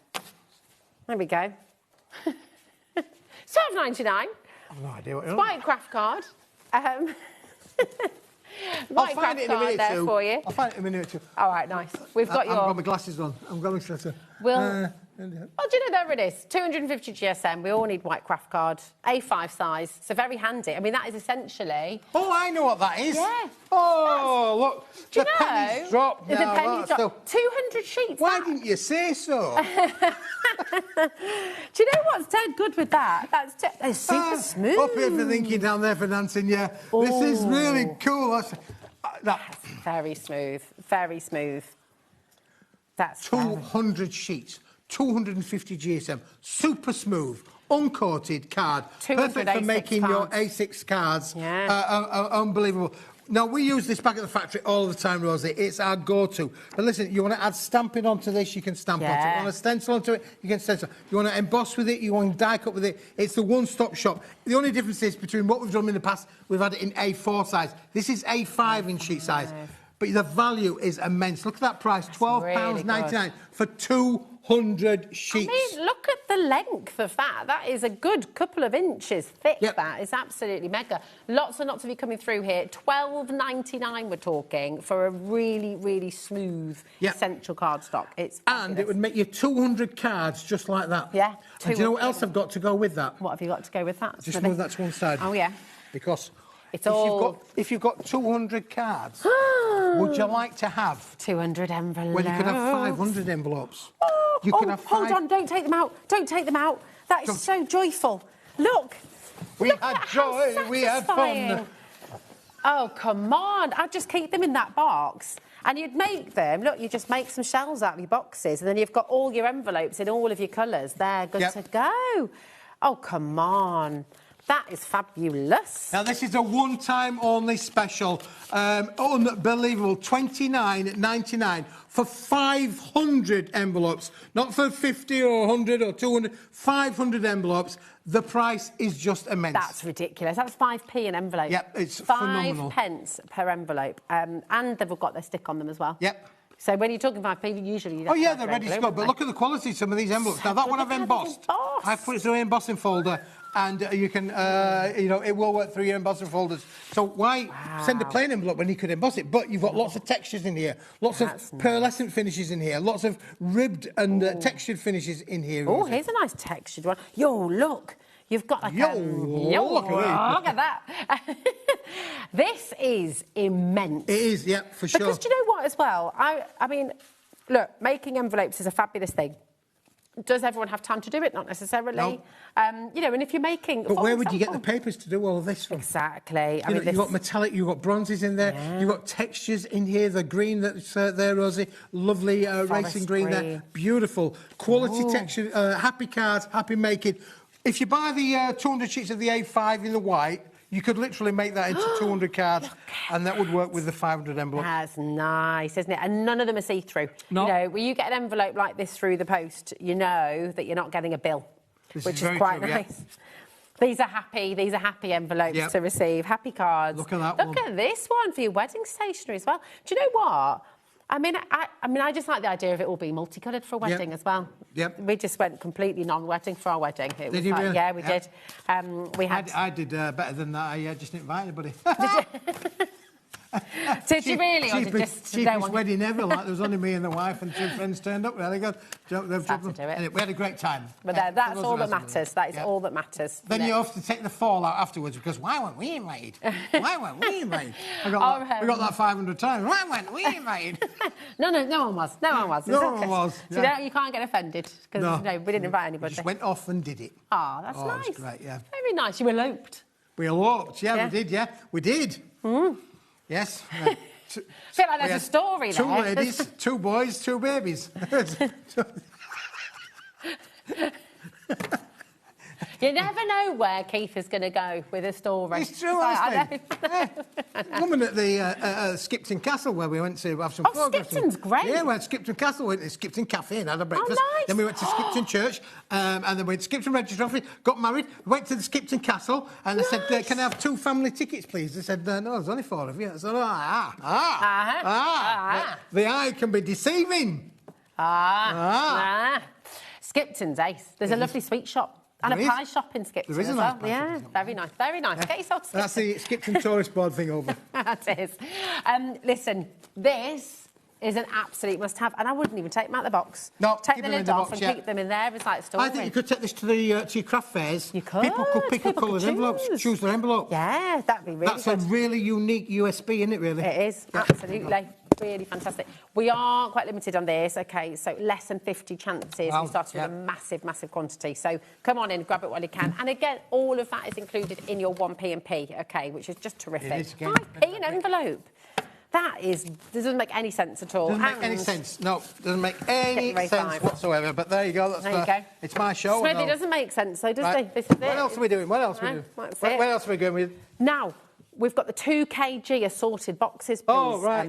There we go. £12.99. I've no idea what you're on. White craft card. White craft card there for you. I'll find it in a minute or two. All right, nice. We've got your... I've got my glasses on. I'm going to... Oh, do you know, there it is. 250 GSM. We all need white craft card. A5 size. So very handy. I mean, that is essentially... Oh, I know what that is. Yeah. Oh, look. Do you the know? penny's dropped now. The penny's dropped. 200 sheets. Why didn't you say so? Do you know what's dead good with that? That's super smooth. Up here for thinking, down there for dancing, yeah. Oh. This is really cool. That's very smooth. Very smooth. That's 200 sheets. 250 GSM, super smooth, uncoated card, perfect for making your A6 cards. Yeah. Unbelievable. Now, we use this back at the factory all the time, Rosie. It's our go-to. But listen, you want to add stamping onto this, you can stamp onto it. You want to stencil onto it, you can stencil. You want to emboss with it, you want to die cut with it. It's the one-stop shop. The only difference is between what we've done in the past, we've had it in A4 size. This is A5 in sheet size. But the value is immense. Look at that price, £12.99 for 200 sheets. I mean, look at the length of that. That is a good couple of inches thick, that is absolutely mega. Lots and lots of you coming through here. £12.99 we're talking for a really, really smooth essential cardstock. It's fabulous. And it would make you 200 cards just like that. Yeah. And do you know what else I've got to go with that? What have you got to go with that? Just move that to one side. Oh, yeah. Because... If you've got 200 cards, would you like to have 200 envelopes? Well, you could have 500 envelopes. You could have hold on, don't take them out. Don't take them out. That is so joyful. Look. We had joy, we had fun. Oh, come on. I'd just keep them in that box. And you'd make them, look, you just make some shells out of your boxes, and then you've got all your envelopes in all of your colours. They're good to go. Oh, come on. That is fabulous. Now, this is a one-time only special. Unbelievable. $29.99 for 500 envelopes. Not for 50 or 100 or 200. 500 envelopes. The price is just immense. That's ridiculous. That's 5p an envelope. Yep, it's phenomenal. 5 pence per envelope. And they've got their stick on them as well. Yep. So when you're talking 5p, usually... Oh, yeah, they're ready to go. But look at the quality of some of these envelopes. Now, that one I've embossed. I've put it through an embossing folder. And you can, it will work through your embossing folders. So why send a plain envelope when you could emboss it? But you've got lots of textures in here, lots of pearlescent finishes in here, lots of ribbed and textured finishes in here. Oh, here's a nice textured one. Yo, look. You've got like look at that. This is immense. It is, yeah, for sure. Because do you know what as well? I mean, look, making envelopes is a fabulous thing. Does everyone have time to do it? Not necessarily. No. And if you're making... But where would you get the papers to do all of this from? Exactly. You've got metallic, you've got bronzes in there, you've got textures in here, the green that's there, Rosie, lovely racing green there, beautiful. Quality texture, happy cards, happy making. If you buy the 200 sheets of the A5 in the white, You could literally make that into 200 cards, and that would work with the 500 envelope. That's nice, isn't it? And none of them are see-through. No. You know, when you get an envelope like this through the post, you know that you're not getting a bill, which is quite nice. Yeah. These are happy envelopes to receive, happy cards. Look at that one. Look at this one for your wedding stationery as well. Do you know what? I mean, I just like the idea of it all being multicoloured for a wedding as well. Yep. We just went completely non-wedding for our wedding. It was you like, really? Yeah, we did. We had. I did better than that. I just didn't invite anybody. Did you really? Or did just cheapest wedding ever. Like there was only me and the wife, and 2 friends turned up. Really good. Anyway, we had a great time. But that's all that matters. That is all that matters. Then you have to take the fallout afterwards because why weren't we invited? Why weren't we invited? We got that 500 times. Why weren't we invited? No one was. No one was. No one was. So you can't get offended because we didn't invite anybody. We just went off and did it. Oh, that's nice. It was great, yeah. Very nice. You eloped. We eloped, we did, yeah. We did. Yes. I feel like there's a story there. 2 ladies, 2 boys, 2 babies. You never know where Keith is going to go with a story. It's true, honestly. Woman at the Skipton Castle where we went to have some photographs. Skipton's great. Yeah, we went to Skipton Castle, went to Skipton Cafe and had a breakfast. Nice. Then we went to Skipton Church, and then we went to Skipton Registry Office, got married, went to the Skipton Castle, and they said, can I have 2 family tickets, please? They said, no, there's only 4 of you. I said, the eye can be deceiving. Skipton's ace. There's a lovely sweet shop. And a pie shop in Skipton as well. Yeah, very nice, very nice. Yeah. Get yourself to Skipton. That's the Skipton tourist board thing over. That is. Listen, this is an absolute must-have, and I wouldn't even take them out of the box. No, take the lid off and keep them in there as like storing. I think you could take this to your craft fairs. You could. People could pick up coloured envelopes, choose their envelope. Yeah, that'd be really That's a really unique USP, isn't it, really? It is, absolutely. Really fantastic. We are quite limited on this, okay, so less than 50 chances. We started with a massive quantity. So come on in, grab it while you can. And again, all of that is included in your 1p&p, okay, which is just terrific. 5p an envelope. That doesn't make any sense at all. Doesn't make any sense. No, doesn't make any sense whatsoever. But there you go. That's it's my show. Smithy doesn't make sense, though, does he? This is it. What else are we doing? What else are we doing? What else are we going with? Now, we've got the 2 kg assorted boxes, please. Oh, right.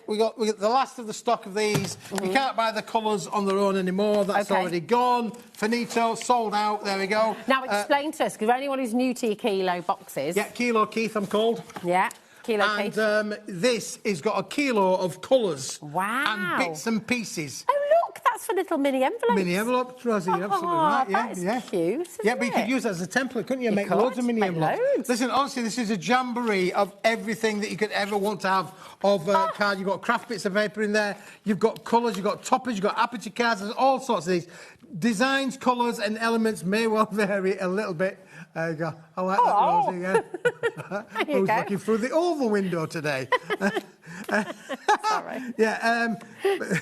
We got the last of the stock of these. You can't buy the colours on their own anymore. That's already gone. Finito, sold out. There we go. Now, explain to us, because anyone who's new to your kilo boxes... Yeah, Kilo Keith, I'm called. Yeah. Kilo Keith. And this has got a kilo of colours. Wow. And bits and pieces. Oh, look, that's for little mini envelopes. Mini envelopes, Rosie, you're absolutely right. That's cute, yeah, but you could use that as a template, couldn't you? Make loads of mini envelopes. Listen, honestly, this is a jamboree of everything that you could ever want to have of card. You've got craft bits of paper in there. You've got colours, you've got toppers, you've got aperture cards. There's all sorts of these. Designs, colours and elements may well vary a little bit. There you go. I like that, Rosie, yeah. Who's looking through the oval window today? Sorry. Yeah,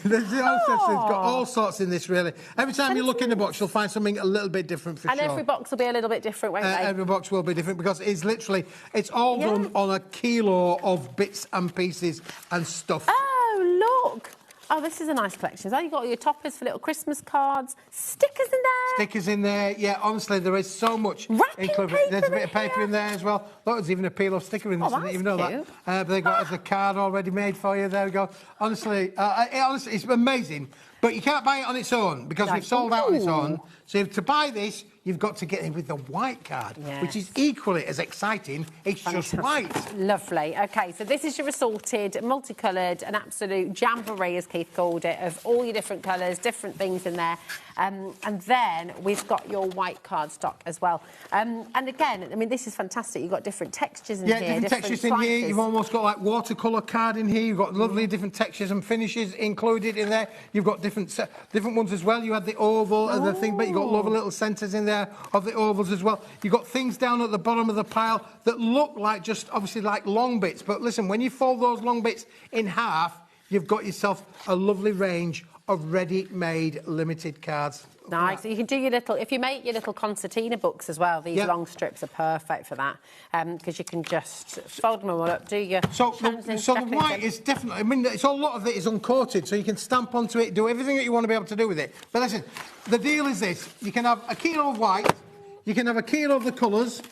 there's got all sorts in this, really. Every time you look in the box, you'll find something a little bit different for sure. And every box will be a little bit different, won't they? Every box will be different because it's all done on a kilo of bits and pieces and stuff. Oh, look. Oh, this is a nice collection. So you've got your toppers for little Christmas cards, stickers in there. Stickers in there, yeah, honestly, there is so much. Wrapping paper. There's a bit of paper in there as well. Look, there's even a peel-off sticker in this. I didn't even know that. But they've got a card already made for you. There we go. Honestly, it's amazing. But you can't buy it on its own because we've sold out on its own. So to buy this, you've got to get in with the white card, which is equally as exciting. It's just white. Lovely. OK, so this is your assorted, multicoloured, an absolute jamboree, as Keith called it, of all your different colours, different things in there. And then we've got your white card stock as well. And again, I mean, this is fantastic. You've got different textures in here. Yeah, different textures in here. You've almost got like watercolour card in here. You've got lovely different textures and finishes included in there. You've got different ones as well. You had the oval and the thing, but you've got lovely little centres in there of the ovals as well. You've got things down at the bottom of the pile that look like just obviously like long bits. But listen, when you fold those long bits in half, you've got yourself a lovely range of ready-made limited cards. Nice. So you can do your little... If you make your little concertina books as well, these long strips are perfect for that because you can just fold them all up, do your... So the white is definitely... I mean, a lot of it is uncoated, so you can stamp onto it, do everything that you want to be able to do with it. But listen, the deal is this. You can have a kilo of white, you can have a kilo of the colours,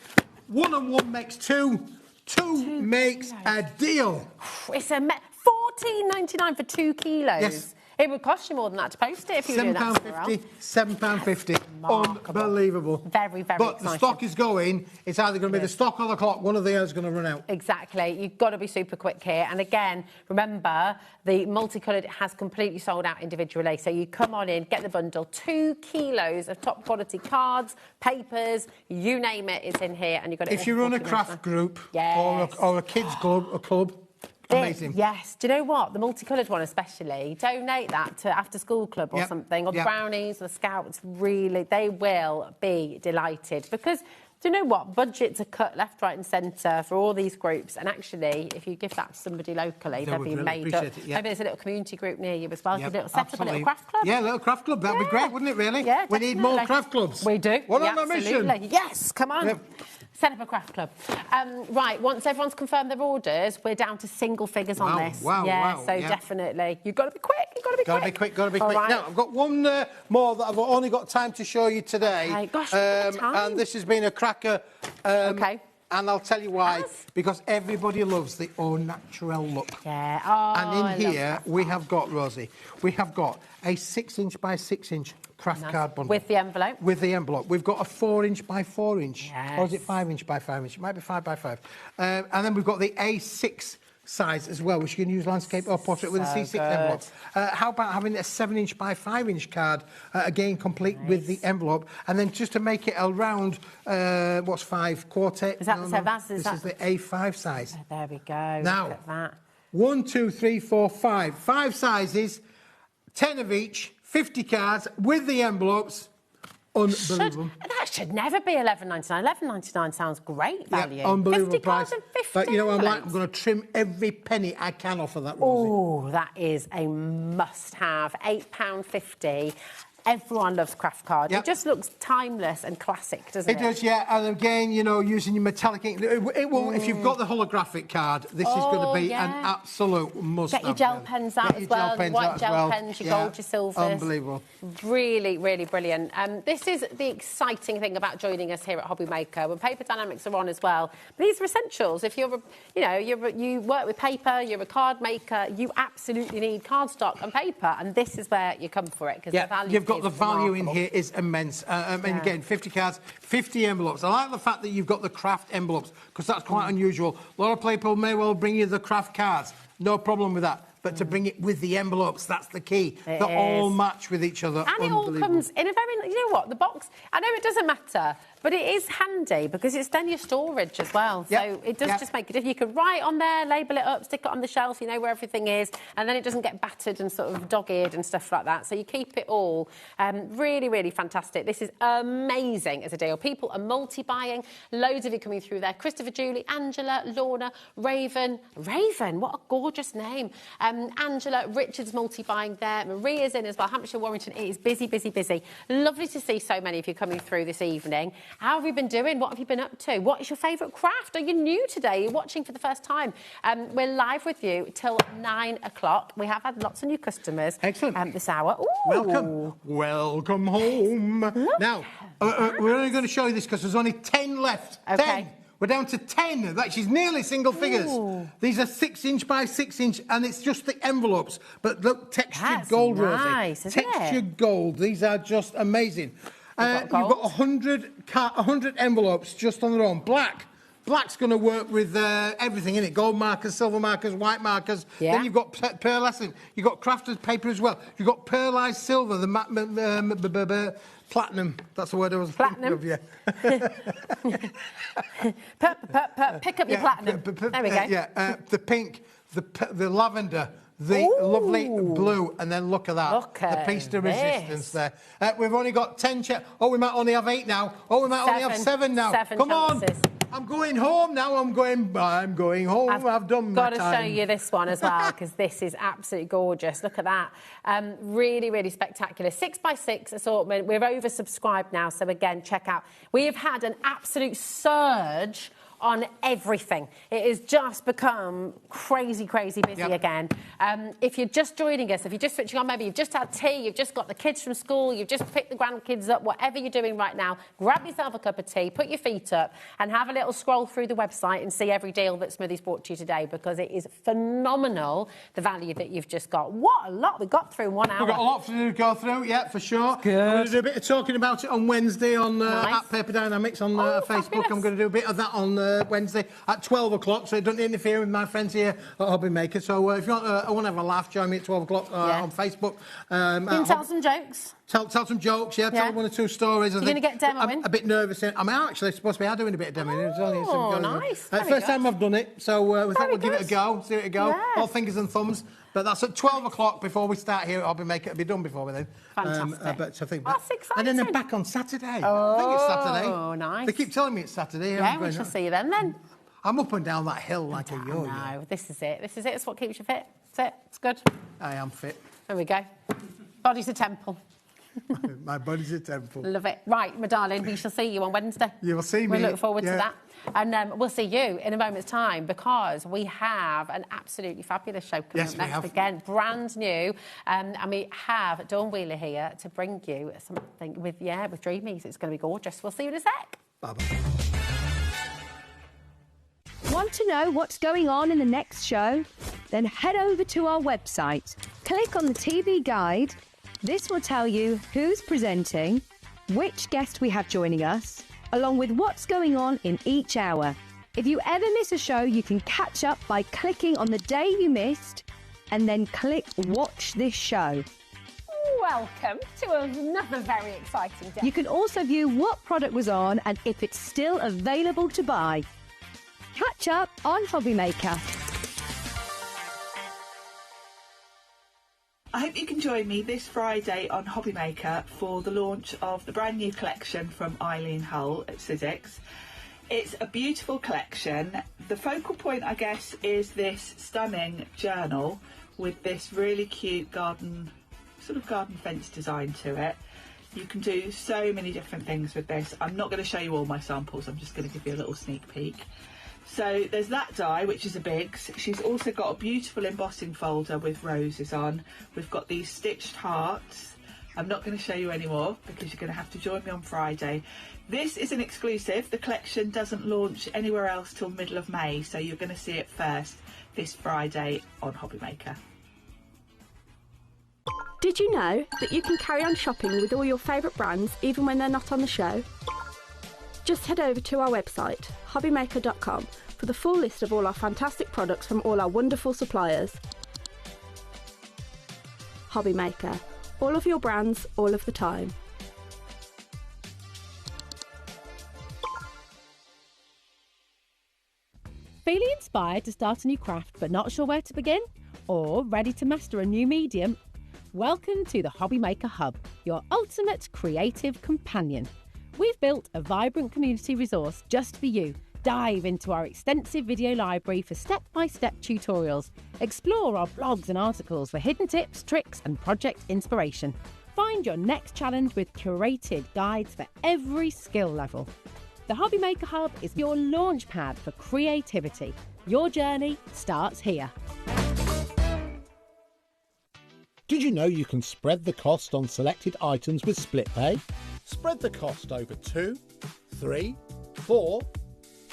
1 and 1 makes 2. 2 makes a deal. It's $14.99 for 2 kilos. Yes. It would cost you more than that to post it if you were doing that somewhere else. £7.50. Unbelievable. Very, very But exciting. the stock is going. It's either going to be the stock or the clock. One of the others is going to run out. Exactly. You've got to be super quick here. And again, remember, the multicoloured has completely sold out individually. So you come on in, get the bundle. 2 kilos of top quality cards, papers, you name it, it's in here. And you've got it. If you run a craft group or a kids club, amazing. Yes. Do you know what? The multicoloured one especially, donate that to after school club or something, or the brownies or the scouts. Really, they will be delighted because, do you know what? Budgets are cut left, right and centre for all these groups. And actually, if you give that to somebody locally, they'll be made up. Maybe there's a little community group near you as well. You could set up a little craft club. Yeah, a little craft club. That'd be great, wouldn't it, really? Yeah, we need more craft clubs. We do. What on our mission? Yes, come on. Yep. Set up a craft club. Right, once everyone's confirmed their orders, we're down to single figures on this. Wow. Definitely. You've got to be quick. Got to be quick. Now, I've got one more that I've only got time to show you today. Right, gosh, and this has been a cracker. Okay. And I'll tell you why. Because everybody loves the au naturel look. Yeah. Oh, and in here, we have got, Rosie, we have got a 6-inch by 6-inch craft card bundle. With the envelope? With the envelope. We've got a 4-inch by 4-inch. Yes. Or is it 5-inch by 5-inch? It might be 5 by 5. And then we've got the A6 size as well, which you can use landscape or portrait with a C6 envelope. How about having a 7-inch by 5-inch card, again, complete with the envelope, and then just to make it a round, what's 5, quartet? Is that This is the A5 size. There we go. Now, look at that. 1, 2, 3, 4, 5. 5 sizes, 10 of each, 50 cards with the envelopes. Unbelievable. That should never be $11.99. $11.99 sounds great value. Yeah, unbelievable 50 price. cards and 50 But you know, I'm envelopes. going to trim every penny I can off of that, Rosie. Oh, that is a must-have. £8.50. Everyone loves craft cards. It just looks timeless and classic, doesn't it? It does, yeah. And again, you know, using your metallic ink. It will, if you've got the holographic card, this is going to be an absolute must-have. Get your gel pens out as well. White gel pens, your gold, your silvers. Unbelievable. Really, really brilliant. This is the exciting thing about joining us here at HobbyMaker. When paper dynamics are on as well. These are essentials. If you're, you work with paper, you're a card maker, you absolutely need cardstock and paper, and this is where you come for it because the value. You've got the value in here is immense. And again, 50 cards, 50 envelopes. I like the fact that you've got the craft envelopes because that's quite unusual. A lot of people may well bring you the craft cards. No problem with that. But to bring it with the envelopes, that's the key. They all match with each other. And it all comes in a very, you know what, the box, I know it doesn't matter, but it is handy because it's then your storage as well. So it does just make it, if you can write on there, label it up, stick it on the shelf, you know where everything is, and then it doesn't get battered and sort of dog-eared and stuff like that. So you keep it all. Really, really fantastic. This is amazing as a deal. People are multi-buying. Loads of you coming through there. Christopher, Julie, Angela, Lorna, Raven. Raven, what a gorgeous name. Angela, Richard's multi-buying there. Maria's in as well. Hampshire, Warrington. It is busy, busy, busy. Lovely to see so many of you coming through this evening. How have you been doing? What have you been up to? What is your favourite craft? Are you new today? You're watching for the first time. We're live with you till 9 o'clock. We have had lots of new customers. Excellent. This hour. Ooh. Welcome home. Now, we're only going to show you this because there's only 10 left. Okay. 10. We're down to 10. Which is nearly single figures. Ooh. These are 6-inch by 6-inch, and it's just the envelopes. But look, textured gold, nice, Rosie. Textured gold. These are just amazing. You've got 100 envelopes just on their own. Black's going to work with everything in it. Gold markers, silver markers, white markers. Yeah. Then you've got pearlescent. You've got crafted paper as well. You've got pearlized silver, the platinum. That's the word I was thinking of, yeah. Pick up your platinum. There we go. The pink, the lavender, the lovely blue, and then look at that. Look at the piece de resistance there. We've only got 10 we might only have 8 now. Oh, we might only have 7 now. Come on. I'm going home now. I'm going home. I've done my time. Got to show you this one as well because this is absolutely gorgeous. Look at that. Really, really spectacular. 6x6 assortment. We're oversubscribed now. So again, check out. We have had an absolute surge on everything. It has just become crazy busy again. If you're just joining us, if you're just switching on, maybe you've just had tea, you've just got the kids from school, you've just picked the grandkids up, whatever you're doing right now, grab yourself a cup of tea, put your feet up and have a little scroll through the website and see every deal that Smithy's brought to you today, because it is phenomenal, the value that you've just got. What a lot we got through in 1 hour. We've got a lot to go through, yeah, for sure. Good. I'm going to do a bit of talking about it on Wednesday on at Paper Dynamics on Facebook. Fabulous. I'm going to do a bit of that on Wednesday at 12 o'clock, so it doesn't interfere with my friends here at HobbyMaker. So if you want to have a laugh, join me at 12 o'clock on Facebook. You can tell some jokes. Tell some jokes, yeah. Tell 1 or 2 stories. You're going to get demoing? I'm a bit nervous. I'm actually supposed to be doing a bit of demoing. Oh, nice. First time I've done it, so we thought we'd give it a go, see it go. Yeah. All fingers and thumbs. But that's at 12 o'clock before we start here at HobbyMaker. It'll be done before then. Fantastic. But I think That's exciting. And then back on Saturday. Oh, I think it's Saturday. Oh, nice. They keep telling me it's Saturday. Yeah, we shall see you then. I'm up and down that hill like a yo-yo. No, this is it. This is it. It's what keeps you fit. That's it. It's good. I am fit. There we go. Body's a temple. My body's a temple. Love it. Right, my darling, we shall see you on Wednesday. You will see me. We look forward to that. And we'll see you in a moment's time, because we have an absolutely fabulous show coming up next. Again, brand new. And we have Dawn Wheeler here to bring you something with Dreamies. It's going to be gorgeous. We'll see you in a sec. Bye-bye. Want to know what's going on in the next show? Then head over to our website. Click on the TV guide. This will tell you who's presenting, which guest we have joining us, along with what's going on in each hour. If you ever miss a show, you can catch up by clicking on the day you missed and then click Watch This Show. Welcome to another very exciting day. You can also view what product was on and if it's still available to buy. Catch up on HobbyMaker. I hope you can join me this Friday on HobbyMaker for the launch of the brand new collection from Eileen Hull at Sizzix. It's a beautiful collection. The focal point, I guess, is this stunning journal with this really cute garden fence design to it. You can do so many different things with this. I'm not going to show you all my samples, I'm just going to give you a little sneak peek. So there's that die, which is a Biggs. She's also got a beautiful embossing folder with roses on. We've got these stitched hearts. I'm not going to show you any more because you're going to have to join me on Friday. This is an exclusive. The collection doesn't launch anywhere else till middle of May, so you're going to see it first this Friday on HobbyMaker. Did you know that you can carry on shopping with all your favourite brands even when they're not on the show? Just head over to our website, hobbymaker.com, for the full list of all our fantastic products from all our wonderful suppliers. HobbyMaker. All of your brands, all of the time. Feeling inspired to start a new craft but not sure where to begin? Or ready to master a new medium? Welcome to the HobbyMaker Hub, your ultimate creative companion. We've built a vibrant community resource just for you. Dive into our extensive video library for step-by-step tutorials. Explore our blogs and articles for hidden tips, tricks and project inspiration. Find your next challenge with curated guides for every skill level. The HobbyMaker Hub is your launch pad for creativity. Your journey starts here. Did you know you can spread the cost on selected items with split pay? Spread the cost over 2, 3, 4,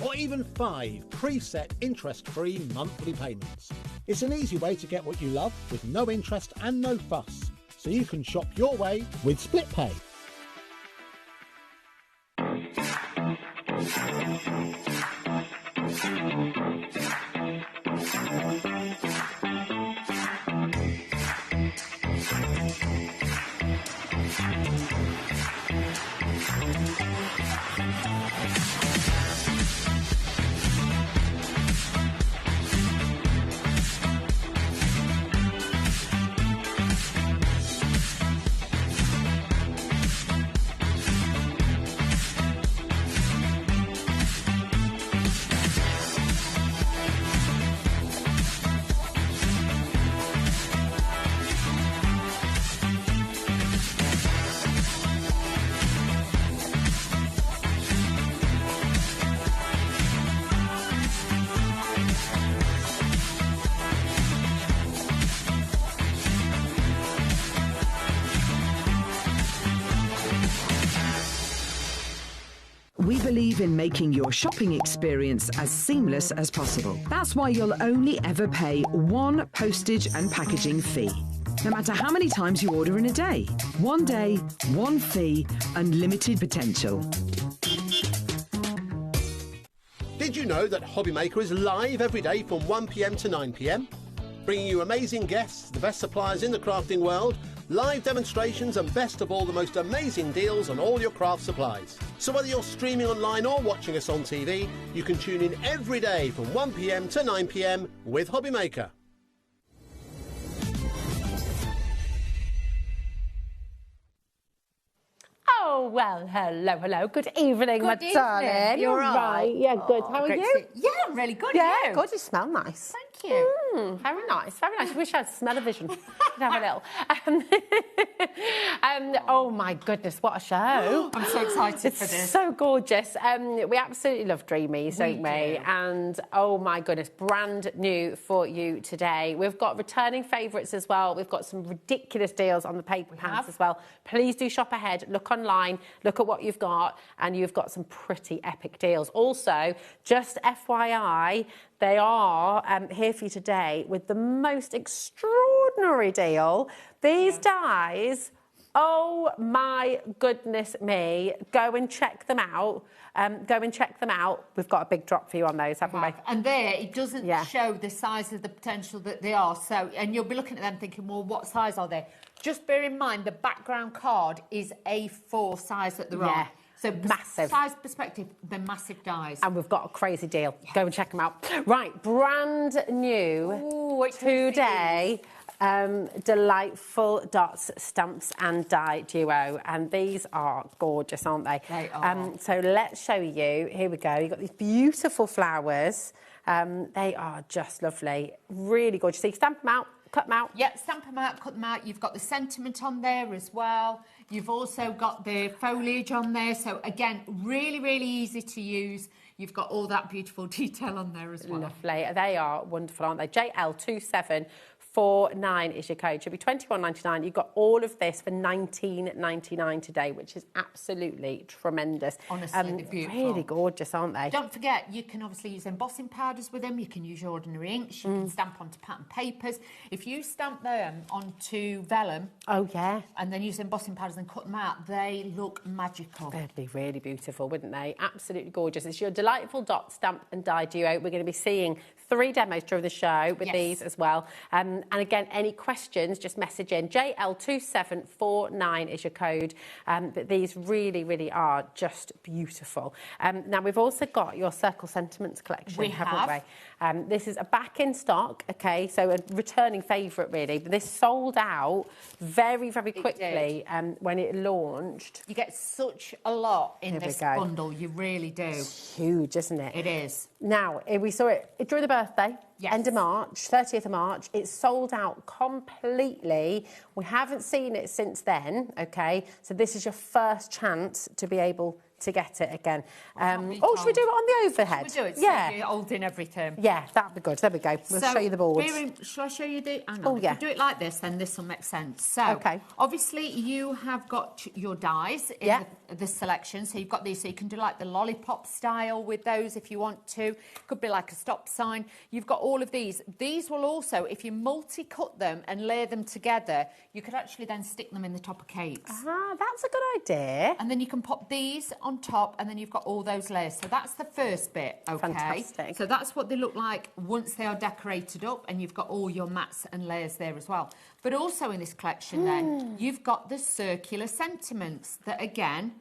or even 5 preset interest-free monthly payments. It's an easy way to get what you love with no interest and no fuss, so you can shop your way with split pay. believe in making your shopping experience as seamless as possible. That's why you'll only ever pay one postage and packaging fee, no matter how many times you order in a day. One day, one fee, unlimited potential. Did you know that HobbyMaker is live every day from 1 p.m. to 9 p.m? Bringing you amazing guests, the best suppliers in the crafting world, live demonstrations and best of all, the most amazing deals on all your craft supplies. So whether you're streaming online or watching us on TV, you can tune in every day from 1 p.m. to 9 p.m. with HobbyMaker. Oh, well, hello. Good evening, my Good darling. evening. You're You're right. Yeah, good. How are great you? to- Yeah, I'm really good. Yeah, You? good. You smell nice. Thank you. Very nice, very nice. I wish I had smell-o-vision. Could have a little. Oh my goodness, what a show! I'm so excited It's for this. so gorgeous. We absolutely love Dreamies, don't we? do. And oh my goodness, brand new for you today. We've got returning favourites as well. We've got some ridiculous deals on the paper pants as well. Please do shop ahead. Look online. Look at what you've got, and you've got some pretty epic deals. Also, just FYI, they are here for you today with the most extraordinary deal. These dies, oh my goodness me, go and check them out. We've got a big drop for you on those, haven't we? And there, it doesn't show the size of the potential that they are. So, and you'll be looking at them thinking, well, what size are they? Just bear in mind, the background card is A4 size that they're on. So massive. Size perspective, they're massive dies. And we've got a crazy deal. Go and check them out. Right, brand new today. Delightful dots, stamps and die duo, and these are gorgeous, aren't they? They are. So let's show you. Here we go. You've got these beautiful flowers. They are just lovely, really gorgeous. So you stamp them out, cut them out. Yeah, stamp them out, cut them out. You've got the sentiment on there as well. You've also got the foliage on there. So again, really, really easy to use. You've got all that beautiful detail on there as well. Lovely. They are wonderful, aren't they? JL2749 is your code. Should be $21.99. You've got all of this for $19.99 today, which is absolutely tremendous. Honestly, they're beautiful. Really gorgeous, aren't they? Don't forget, you can obviously use embossing powders with them. You can use your ordinary inks. You can stamp onto pattern papers. If you stamp them onto vellum, and then use embossing powders and cut them out, they look magical. They'd be really beautiful, wouldn't they? Absolutely gorgeous. It's your delightful dot, stamp and die duo. We're going to be seeing 3 demos during the show with these as well. And again, any questions, just message in. JL2749 is your code. But these really, really are just beautiful. Now, we've also got your Circle Sentiments collection, haven't we? This is a back in stock, okay, so a returning favourite, really. But this sold out very, very quickly when it launched. You get such a lot in this bundle, you really do. It's huge, isn't it? It is. Now, we saw it during the birthday, end of March, 30th of March. It's sold out completely. We haven't seen it since then, okay? So this is your first chance to be able to get it again. Should we do it on the overhead? Should we do it? Yeah. So you're holding everything. Yeah, that'd be good. There we go. We'll show you the boards. Shall I show you the... Hang on. Oh, yeah. If you do it like this, then this will make sense. So, obviously, you have got your dies in the selection. So you've got these, so you can do like the lollipop style with those if you want to. Could be like a stop sign. You've got all of these. These will also, if you multi-cut them and layer them together, you could actually then stick them in the top of cakes. Ah, that's a good idea. And then you can pop these on top, and then you've got all those layers. So that's the first bit, okay? Fantastic. So that's what they look like once they are decorated up, and you've got all your mats and layers there as well. But also in this collection then, you've got the circular sentiments that, again,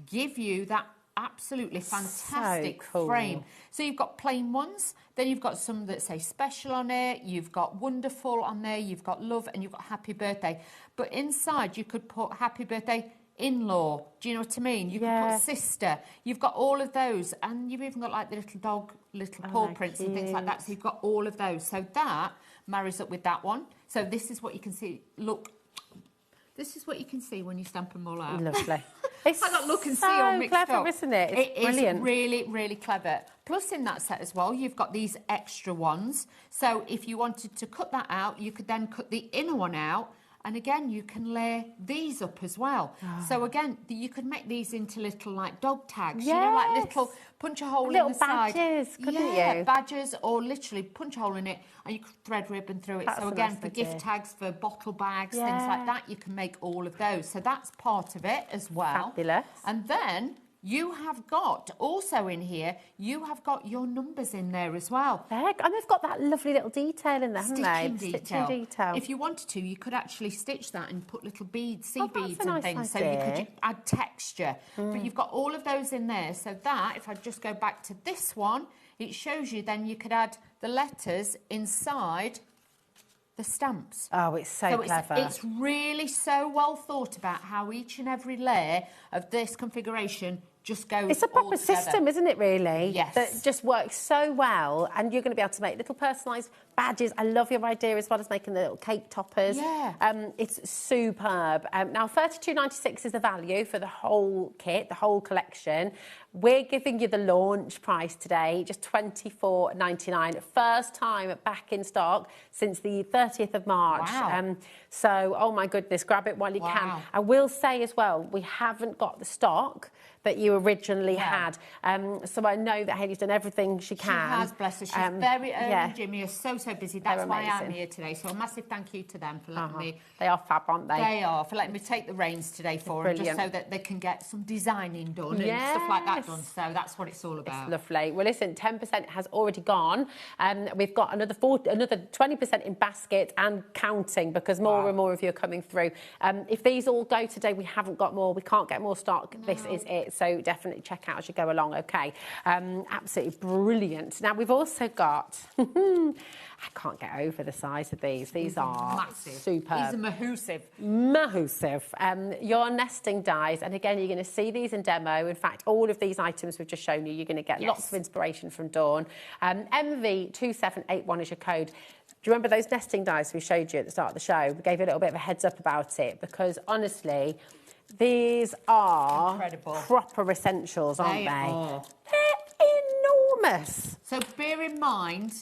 give you that absolutely fantastic frame. So you've got plain ones, then you've got some that say special on it, you've got wonderful on there, you've got love, and you've got happy birthday. But inside you could put happy birthday in-law, do you know what I mean? You can put sister, you've got all of those, and you've even got like the little dog, little paw prints and things like that, so you've got all of those. So that marries up with that one. So this is what you can see, look, this is what you can see when you stamp them all out. Lovely. It's I got look and see all mixed clever, up. isn't it? It's brilliant. Is really, really clever. Plus in that set as well, you've got these extra ones. So if you wanted to cut that out, you could then cut the inner one out And again, you can layer these up as well. So again, you could make these into little like dog tags, you know, like little punch a hole in the side. Badges, couldn't you? Badges, or literally punch a hole in it and you could thread ribbon through it. That's So a again, nice for idea. gift tags, for bottle bags, things like that, you can make all of those. So that's part of it as well. Fabulous. And then you have got, also in here, you have got your numbers in there as well. And they've got that lovely little detail in there, haven't they? Stitching Stitching detail. If you wanted to, you could actually stitch that and put little beads, seed beads a and nice things, so idea. you could add texture. But you've got all of those in there, so that, if I just go back to this one, it shows you then you could add the letters inside the stamps. Oh, it's so clever. It's really so well thought about how each and every layer of this configuration just goes. It's a proper all together. system, isn't it, really? Yes. That just works so well, and you're going to be able to make little personalised badges. I love your idea as well as making the little cake toppers. Yeah. It's superb. Now, $32.96 is the value for the whole kit, the whole collection. We're giving you the launch price today, just $24.99. First time back in stock since the 30th of March. Wow. So, oh my goodness, grab it while you can. I will say as well, we haven't got the stock that you originally had. So I know that Hayley's done everything she can. She has, bless her. She's very early. Jimmy is so busy. That's why I'm here today. So a massive thank you to them for letting me. They are fab, aren't they? They are, for letting me take the reins today for them, just so that they can get some designing done and stuff like that done. So that's what it's all about. It's lovely. Well, listen, 10% has already gone. We've got another 20% in basket and counting, because more and more of you are coming through. If these all go today, we haven't got more. We can't get more stock. No. This is it. So definitely check out as you go along, okay? Absolutely brilliant. Now, we've also got... I can't get over the size of these. These are massive. Superb. These are mahoosive. Mahoosive. Your nesting dies, and again, you're going to see these in demo. In fact, all of these items we've just shown you, you're going to get lots of inspiration from Dawn. MV2781 is your code. Do you remember those nesting dies we showed you at the start of the show? We gave you a little bit of a heads up about it, because honestly, these are incredible, proper essentials, aren't they? Are. They're enormous. So bear in mind,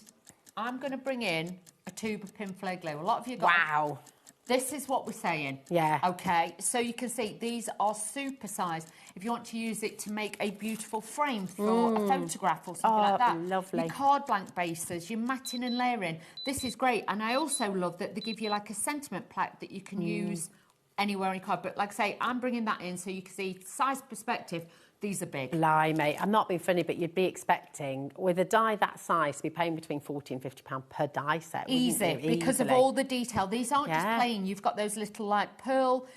I'm going to bring in a tube of pin flare glue. A lot of you got... Wow. This is what we're saying. Yeah. Okay, so you can see these are super sized. If you want to use it to make a beautiful frame for a photograph or something like that. Lovely. Your card blank bases, your matting and layering. This is great. And I also love that they give you like a sentiment plaque that you can use anywhere on your card. But like I say, I'm bringing that in so you can see size perspective. These are big. Blimey, I'm not being funny, but you'd be expecting, with a die that size, to be paying between £40 and £50 per die set. Easy, because of all the detail. These aren't just plain. You've got those little, like, pearl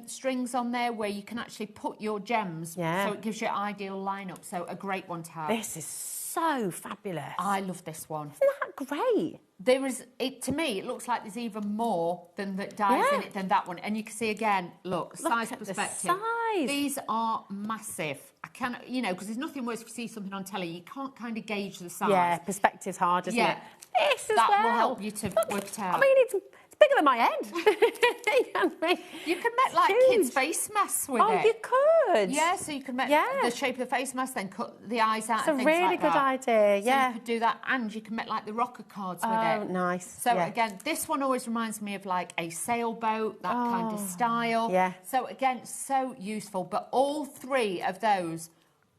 strings on there where you can actually put your gems. Yeah. So it gives you an ideal lineup. So a great one to have. This is so fabulous. I love this one. Isn't that great? There is, to me, it looks like there's even more than that dies in it than that one. And you can see again, look size at perspective. the size. These are massive. I cannot, you know, because there's nothing worse if you see something on telly, you can't kind of gauge the size. Yeah, perspective's hard, isn't it? This as that well. will help you to work it out. I mean, it's bigger than my head. You can make like kids' face masks with it. Oh, you could. Yeah, so you can make the shape of the face mask, then cut the eyes out. It's and a things really like good that. idea. Yeah, so you could do that, and you can make like the rocker cards with it. Oh, nice. So again, this one always reminds me of like a sailboat, that kind of style. Yeah. So again, so useful. But all three of those,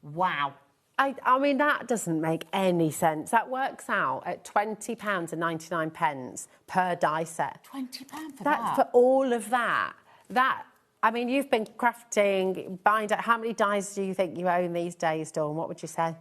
wow. I mean, that doesn't make any sense. That works out at £20.99 per die set. £20 for That's for all of that. I mean, you've been crafting, buying. How many dies do you think you own these days, Dawn? What would you say?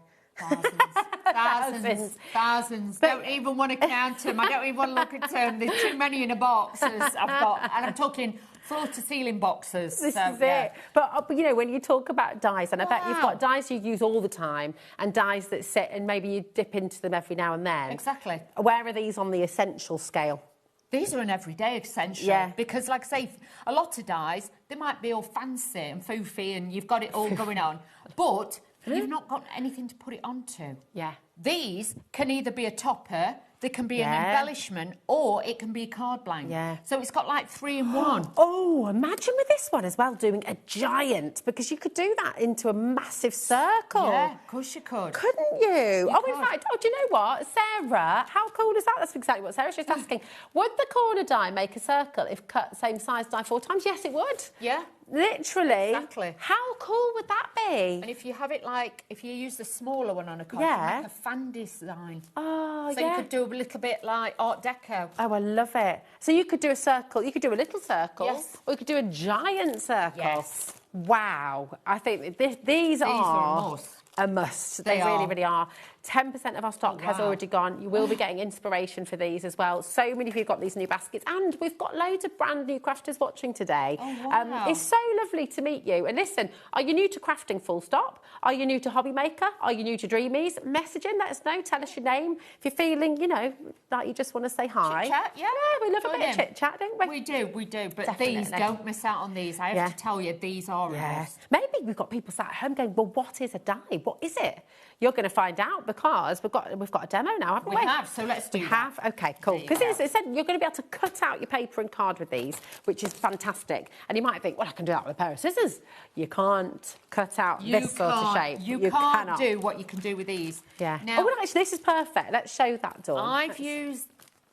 Thousands. Don't even want to count them. I don't even want to look at them. There's too many in a box. I've got, and I'm talking floor-to-ceiling boxes. This is it. But, you know, when you talk about dies, and I bet you've got dies you use all the time and dies that sit and maybe you dip into them every now and then. Exactly. Where are these on the essential scale? These are an everyday essential because, like I say, a lot of dies, they might be all fancy and foofy and you've got it all going on, but you've not got anything to put it onto. Yeah. These can either be a topper, they can be an embellishment, or it can be a card blank. Yeah. So it's got like 3 in 1. Oh, imagine with this one as well, doing a giant, because you could do that into a massive circle. Yeah, of course you could. Couldn't you? In fact, do you know what? Sarah, how cool is that? That's exactly what Sarah's just asking. Would the corner die make a circle if cut same size die 4 times? Yes, it would. Yeah. Literally. Exactly. How cool would that be? And if you have it like, if you use the smaller one on a card, you make a fan design. Oh, so you could do a little bit like Art Deco. Oh, I love it. So you could do a circle, you could do a little circle, Yes. or you could do a giant circle. Yes. Wow. I think these are a must. They really, really are. 10% of our stock has already gone. You will be getting inspiration for these as well. So many of you have got these new baskets, and we've got loads of brand new crafters watching today. Oh, wow. It's so lovely to meet you. And listen, are you new to crafting full stop? Are you new to HobbyMaker? Are you new to Dreamies? Message in, let us know, tell us your name. If you're feeling, you know, like you just want to say hi. Chit-chat, yeah. We love a bit of chit-chat, don't we? We do. But Definitely. these, don't miss out on these. I have to tell you, these are a must. Maybe we've got people sat at home going, well, what is a die? What is it? You're going to find out because we've got a demo now, haven't we? We have, so let's do that. Okay, cool. Because it said you're going to be able to cut out your paper and card with these, which is fantastic. And you might think, well, I can do that with a pair of scissors. You can't cut out this sort of shape. You can't cannot do what you can do with these. Yeah. Now, oh, well, actually, this is perfect. Let's show that, Dawn. I've used,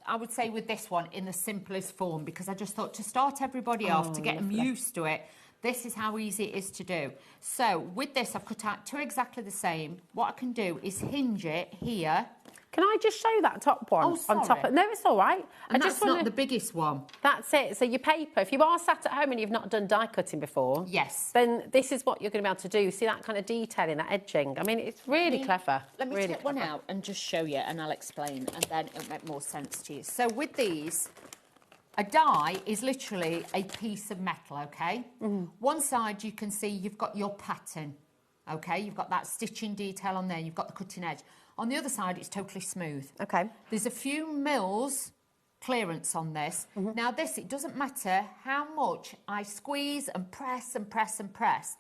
I would say, with this one in the simplest form, because I just thought to start everybody off, to get them used to it, this is how easy it is to do. So with this, I've cut out 2 exactly the same. What I can do is hinge it here. Can I just show that top one? Oh, sorry. On top of, no, it's all right. And that's not the biggest one. That's it. So your paper, if you are sat at home and you've not done die cutting before, yes, then this is what you're going to be able to do. See that kind of detailing, that edging. I mean, it's really clever. Let me really take one out and just show you, and I'll explain, and then it'll make more sense to you. So with these, a die is literally a piece of metal, okay? One side you can see you've got your pattern, okay? You've got that stitching detail on there, you've got the cutting edge. On the other side, it's totally smooth. Okay. There's a few mils clearance on this. Now this, it doesn't matter how much I squeeze and press and press and press.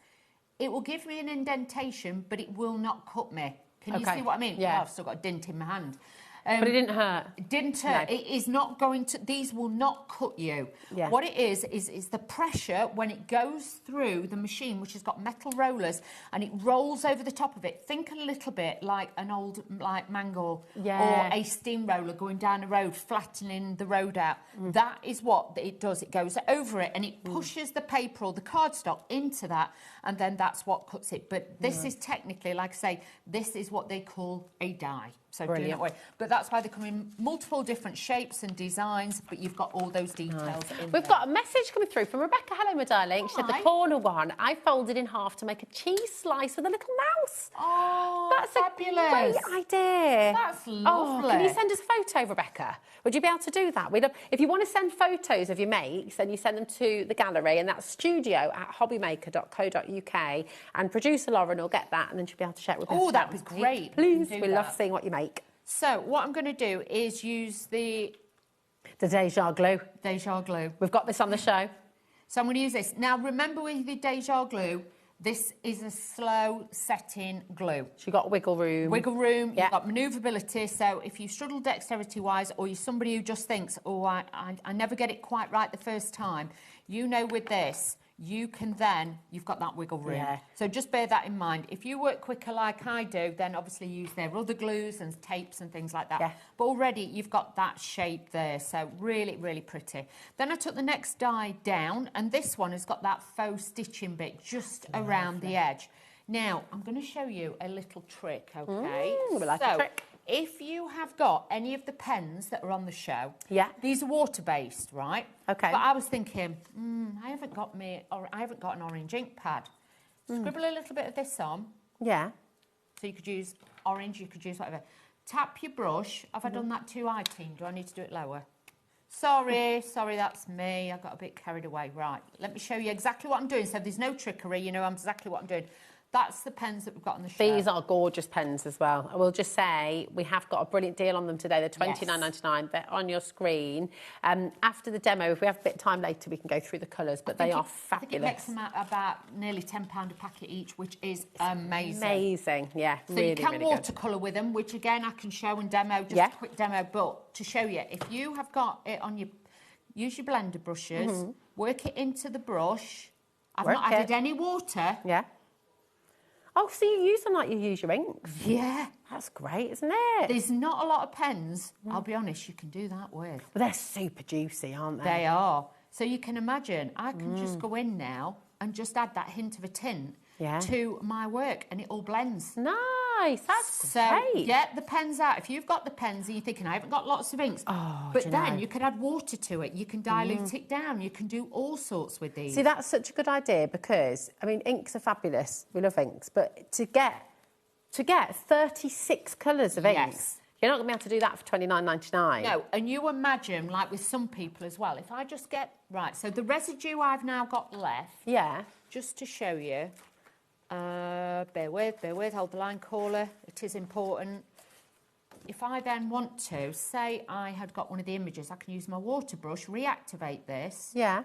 It will give me an indentation, but it will not cut me. Can you see what I mean? Yeah. Well, I've still got a dent in my hand. But it didn't hurt. It didn't hurt. No. It is not going to, these will not cut you. Yeah. What it is the pressure when it goes through the machine, which has got metal rollers, and it rolls over the top of it. Think a little bit like an old, like mangle or a steamroller going down the road, flattening the road out. That is what it does. It goes over it and it pushes the paper or the cardstock into that, and then that's what cuts it. But this is technically, like I say, this is what they call a die. So doing it that way. But that's why they come in multiple different shapes and designs, but you've got all those details in We've got a message coming through from Rebecca. Hello, my darling. She said the corner one I folded in half to make a cheese slice with a little mouse. Oh, that's fabulous. a great idea. That's Oh, lovely. can you send us a photo, Rebecca? Would you be able to do that? If you want to send photos of your makes, then you send them to the gallery, and that's studio@hobbymaker.co.uk, and producer Lauren will get that, and then she'll be able to share it with us. Oh, that'd be great. Please, Do we love that. seeing what you make. So what I'm going to do is use the Deja glue. Deja glue. We've got this on the show. So I'm going to use this. Now, remember with the Deja glue, this is a slow setting glue. So you've got wiggle room. Wiggle room, you've got manoeuvrability. So if you struggle dexterity-wise, or you're somebody who just thinks, oh, I never get it quite right the first time, you know with this, you can then, you've got that wiggle room. Yeah. So just bear that in mind. If you work quicker like I do, then obviously use their other glues and tapes and things like that. Yeah. But already you've got that shape there, so really, really pretty. Then I took the next die down, and this one has got that faux stitching bit just around the edge. Now, I'm going to show you a little trick, okay? We like a trick. If you have got any of the pens that are on the show, these are water-based, right? Okay. But I was thinking, I haven't got an orange ink pad. Scribble a little bit of this on. Yeah. So you could use orange, you could use whatever. Tap your brush. Have I done that too high, team? Do I need to do it lower? Sorry, that's me. I got a bit carried away. Right, let me show you exactly what I'm doing. So there's no trickery, you know exactly what I'm doing. That's the pens that we've got on the show. These are gorgeous pens as well. I will just say we have got a brilliant deal on them today. They're $29.99. They're on your screen. After the demo, if we have a bit of time later, we can go through the colours, but they are fabulous. I think it makes them about nearly £10 a packet each, which is amazing. Amazing, yeah. So really, you can really watercolour with them, which again I can show and demo, just a quick demo. But to show you, if you have got it on your, use your blender brushes, work it into the brush. I've not added any water. Yeah. Oh, so you use them like you use your inks? Yeah. That's great, isn't it? There's not a lot of pens, I'll be honest, you can do that with. But they're super juicy, aren't they? They are. So you can imagine, I can just go in now and just add that hint of a tint to my work, and it all blends. Nice, that's so great. Get the pens out. If you've got the pens and you're thinking, I haven't got lots of inks, but then you can add water to it, you can dilute it down, you can do all sorts with these. See, that's such a good idea because, I mean, inks are fabulous. We love inks, but to get 36 colours of inks, you're not going to be able to do that for $29.99. No, and you imagine, like with some people as well, if I just get... Right, so the residue I've now got left... Yeah. Just to show you... bear with, hold the line caller. It is important. If I then want to, say I had got one of the images, I can use my water brush, reactivate this. Yeah.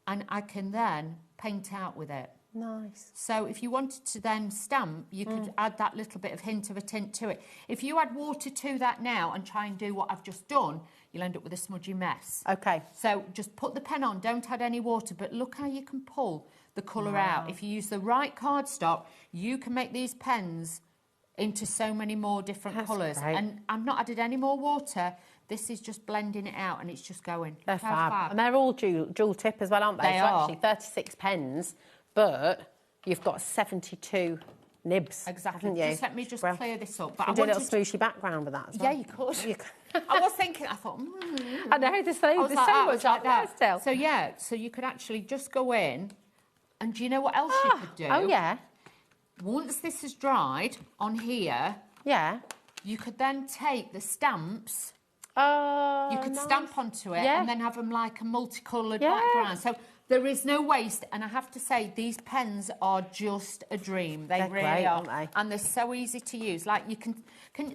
And I can then paint out with it. Nice. So if you wanted to then stamp, you could add that little bit of hint of a tint to it. If you add water to that now and try and do what I've just done, you'll end up with a smudgy mess. Okay. So just put the pen on, don't add any water, but look how you can pull the colour out. If you use the right cardstock, you can make these pens into so many more different colours. And I've not added any more water. This is just blending it out and it's just going. They're fab. And they're all dual tip as well, aren't they? They so are. Actually 36 pens, but you've got 72 nibs. Exactly. Haven't you? Just let me just clear this up. But you I do a wanted little swooshy background with that as Yeah, well. you could. I was thinking, I thought, I know, there's so much up there still. So yeah, so you could actually just go in, and do you know what else you could do? Oh, yeah. Once this is dried on here, you could then take the stamps. You could stamp onto it and then have them like a multicoloured background. So there is no waste, and I have to say, these pens are just a dream. They're really great, are. aren't they? And they're so easy to use. Like you can.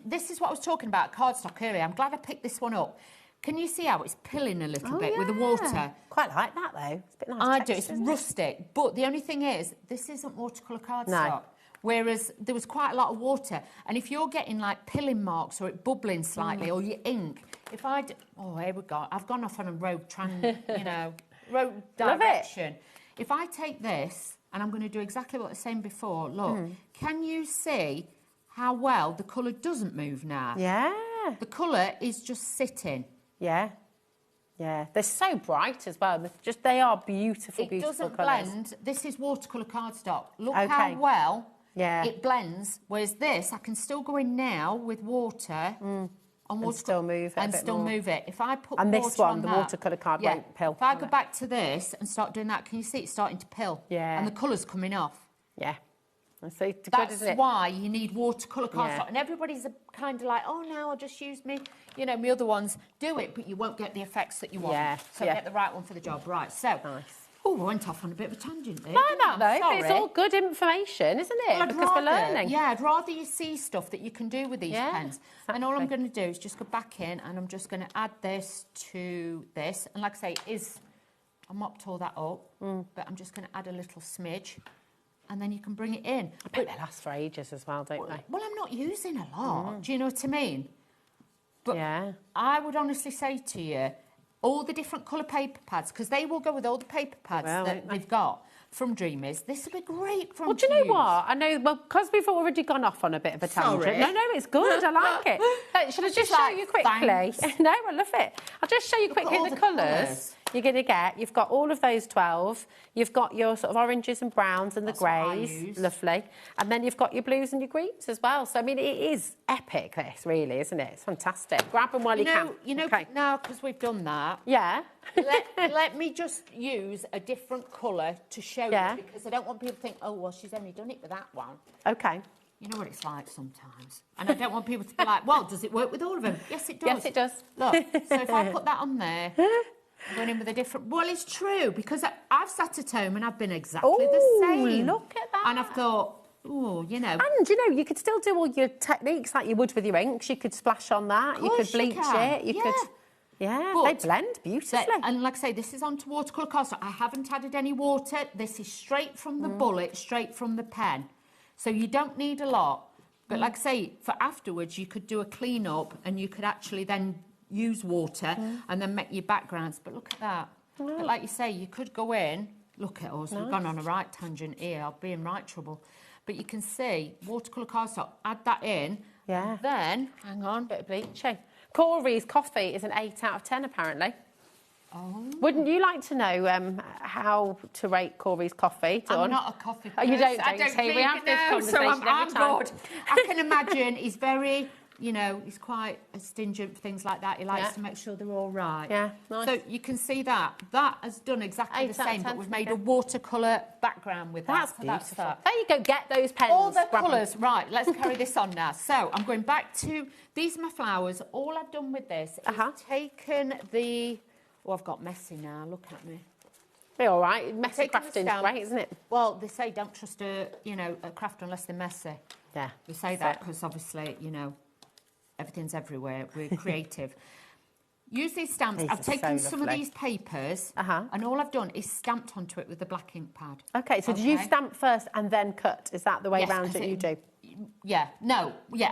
This is what I was talking about, cardstock earlier. I'm glad I picked this one up. Can you see how it's pilling a little bit with the water? Quite like that though. It's a bit nice. I do. It's rustic, but the only thing is, this isn't watercolour cardstock. No. Whereas there was quite a lot of water, and if you're getting like pilling marks or it bubbling slightly, or your ink, if I here we go. I've gone off on a road road direction. If I take this, and I'm going to do exactly what I was saying before. Look, can you see how well the colour doesn't move now? Yeah. The colour is just sitting. Yeah. Yeah. They're so bright as well. They are beautiful, It beautiful doesn't colours. blend. This is watercolour cardstock. Look how well it blends. Whereas this, I can still go in now with water and still move it move it. If I put and water this one, on the that, watercolour card won't pill. If I go back to this and start doing that, can you see it's starting to pill? Yeah. And the colour's coming off. Yeah. That's why you need watercolour cardstock. Yeah. And everybody's kind of like, oh, no, I'll just use me, my other ones. Do it, but you won't get the effects that you want. Yeah. So get the right one for the job. Right, so. Nice. Oh, we went off on a bit of a tangent there. Like that, though. Sorry. It's all good information, isn't it? Well, because we're learning. Yeah, I'd rather you see stuff that you can do with these pens. Exactly. And all I'm going to do is just go back in and I'm just going to add this to this. And like I say, I mopped all that up, but I'm just going to add a little smidge. And then you can bring it in. I bet they last for ages as well, don't they? Well, I'm not using a lot. Do you know what I mean? But I would honestly say to you, all the different colour paper pads, because they will go with all the paper pads that they've got from Dreamies. This would be great from do you know what? I know, well, because we've already gone off on a bit of a tangent. Sorry. No, it's good. I like it. Should I just show you quickly? No, I love it. I'll just show you quickly the colours you're going to get. You've got all of those 12. You've got your sort of oranges and browns and the greys. Lovely. And then you've got your blues and your greens as well. So, I mean, it is epic, this, really, isn't it? It's fantastic. Grab them while you can. Now, because we've done that. Yeah. let me just use a different colour to show you, because I don't want people to think, oh, well, she's only done it with that one. Okay. You know what it's like sometimes. And I don't want people to be like, well, does it work with all of them? Yes, it does. Yes, it does. Look, so if I put that on there, I'm going in with a different... Well, it's true, because I've sat at home and I've been exactly the same. Look at that. And I've thought, oh, you know. And, you know, you could still do all your techniques like you would with your inks. You could splash on that. You could bleach it. You could... Yeah, But they blend beautifully. And like I say, this is onto watercolour cardstock. I haven't added any water. This is straight from the bullet, straight from the pen. So you don't need a lot. But like I say, for afterwards, you could do a clean up and you could actually then use water and then make your backgrounds. But look at that. But like you say, you could go in. Look at us. We've gone on a right tangent here. I'll be in right trouble. But you can see watercolour cardstock. Add that in. Yeah. Then, hang on. Bit of bleaching. Corey's coffee is an 8 out of 10, apparently. Oh. Wouldn't you like to know how to rate Corey's coffee, Dawn? I'm not a coffee person. Oh, you don't, I don't we have this conversation so I'm every time. good. I can imagine he's very, you know, he's quite stringent for things like that. He likes to make sure they're all right. Yeah, nice. So you can see that. That has done exactly the same, but we've made a watercolour background with that. That's so beautiful. that. There you go, get those pens. All the grab them. colours. Right, let's carry this on now. So I'm going back to, these are my flowers. All I've done with this is taken the... Oh, I've got messy now, look at me. Be all right, messy crafting's great, isn't it? Well, they say don't trust a craft unless they're messy. Yeah. They say that because obviously, you know, everything's everywhere. We're creative. Use these stamps. These I've are taken so some of lovely. these papers and all I've done is stamped onto it with the black ink pad. Okay, so did you stamp first and then cut? Is that the way round that you do? Yeah,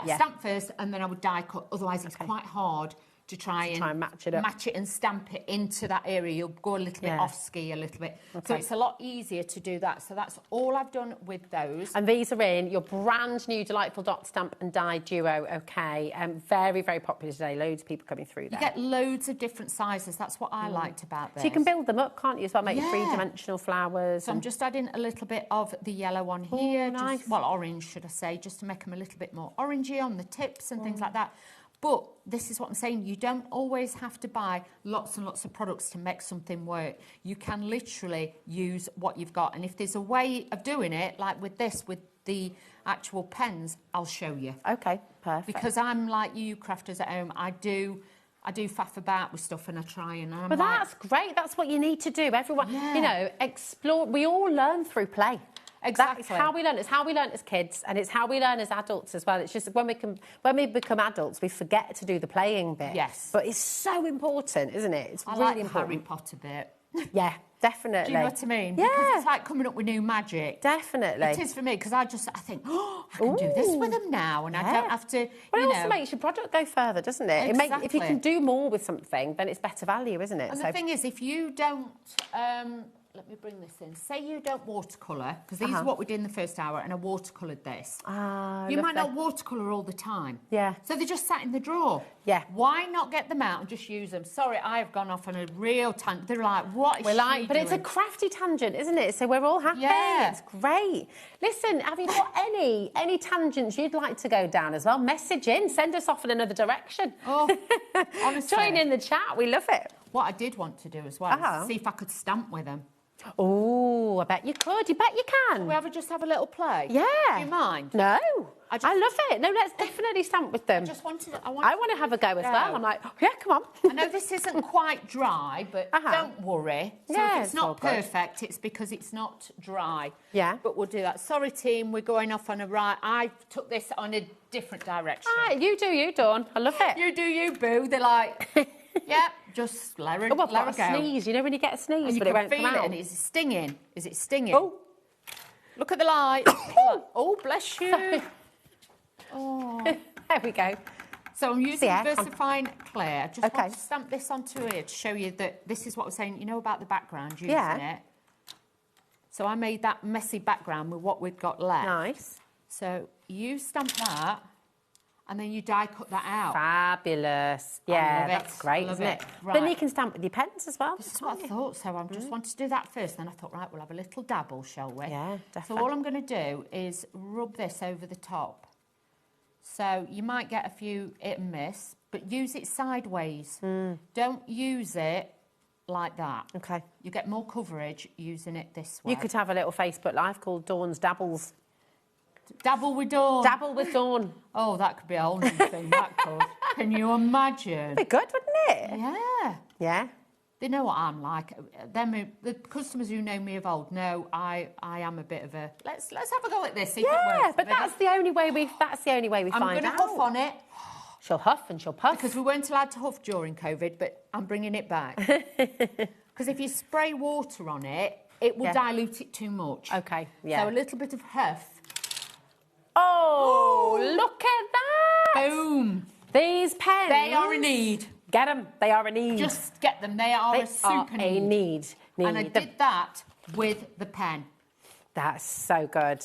stamp first and then I would die cut. Otherwise, it's quite hard to try and match it up. Match it and stamp it into that area. You'll go a little bit off ski a little bit. So it's a lot easier to do that. So that's all I've done with those. And these are in your brand new Delightful Dot Stamp and Die Duo, okay? Very, very popular today. Loads of people coming through there. You get loads of different sizes. That's what I liked about this. So you can build them up, can't you, as well? Make three-dimensional flowers. So I'm just adding a little bit of the yellow on here. Nice. Just, well, orange, should I say, just to make them a little bit more orangey on the tips and things like that. But this is what I'm saying, you don't always have to buy lots and lots of products to make something work. You can literally use what you've got. And if there's a way of doing it, like with this, with the actual pens, I'll show you. Okay, perfect. Because I'm like you crafters at home, I do faff about with stuff and I try and I'm But that's great, that's what you need to do. Everyone, you know, explore. We all learn through play. Exactly. That is how we learn. It's how we learn as kids, and it's how we learn as adults as well. It's just when we become adults, we forget to do the playing bit. Yes. But it's so important, isn't it? It's really like the important. Harry Potter bit. Yeah, definitely. Do you know what I mean? Yeah. Because it's like coming up with new magic. Definitely. It is for me, because I think, oh, I can do this with them now, and I don't have to, Well, you it know. also makes your product go further, doesn't it? Exactly. If you can do more with something, then it's better value, isn't it? And the thing is, if you don't... let me bring this in. Say you don't watercolour, because these are what we did in the first hour, and I watercoloured this. You might not watercolour all the time. Yeah. So they just sat in the drawer. Yeah. Why not get them out and just use them? Sorry, I have gone off on a real tangent. They're like, what is she But it's a doing? crafty tangent, isn't it? So we're all happy. Yeah. It's great. Listen, have you got any tangents you'd like to go down as well? Message in. Send us off in another direction. Oh, honestly. Join in the chat. We love it. What I did want to do as well is see if I could stamp with them. Oh, I bet you could. You bet you can. We just have a little play? Yeah. Do you mind? No. I love it. No, let's definitely stamp with them. I want to have a go as well. I'm like, yeah, come on. I know this isn't quite dry, but don't worry. So Yeah, if it's it's all not good. perfect, it's because it's not dry. Yeah. But we'll do that. Sorry, team, we're going off on a right. I took this on a different direction. You do you, Dawn. I love it. You do you, boo. They're like, yep, just let her, Oh, I've let got her a go. sneeze. You know when you get a sneeze, And you but it can won't feel come it, out. and is it stinging? Is it stinging? Oh. Look at the light. Oh, bless you. Sorry. Oh. There we go. So I'm using Yeah, Versifying Clay. I just want to stamp this onto here to show you that this is what I was saying, you know, about the background, using it. So I made that messy background with what we've got left. Nice. So you stamp that, and then you die cut that out. Fabulous. I Yeah, love that's it. great, I love isn't it? Right. Then you can stamp with your pens as well. This is what I thought, so I just wanted to do that first. Then I thought, right, we'll have a little dabble, shall we? Yeah, So definitely. all I'm going to do is rub this over the top. So you might get a few hit and miss, but use it sideways. Don't use it like that. Okay. You get more coverage using it this way. You could have a little Facebook Live called Dawn's Dabbles. Dabble with Dawn. Dabble with Dawn. Oh, that could be a whole new thing, that could. Can you imagine? It'd be good, wouldn't it? Yeah. Yeah. They know what I'm like. The customers who know me of old know I am a bit of a let's have a go at this. See if it works. But that's the only way we find out. I'm going to huff on it. She'll huff and she'll puff. Because we weren't allowed to huff during COVID, but I'm bringing it back. Because if you spray water on it, it will dilute it too much. Okay, yeah. So a little bit of huff. Oh, look at that! Boom. These pens. They are a need. Get them. They are a need. Just get them. They are a super need. And I did that with the pen. That's so good.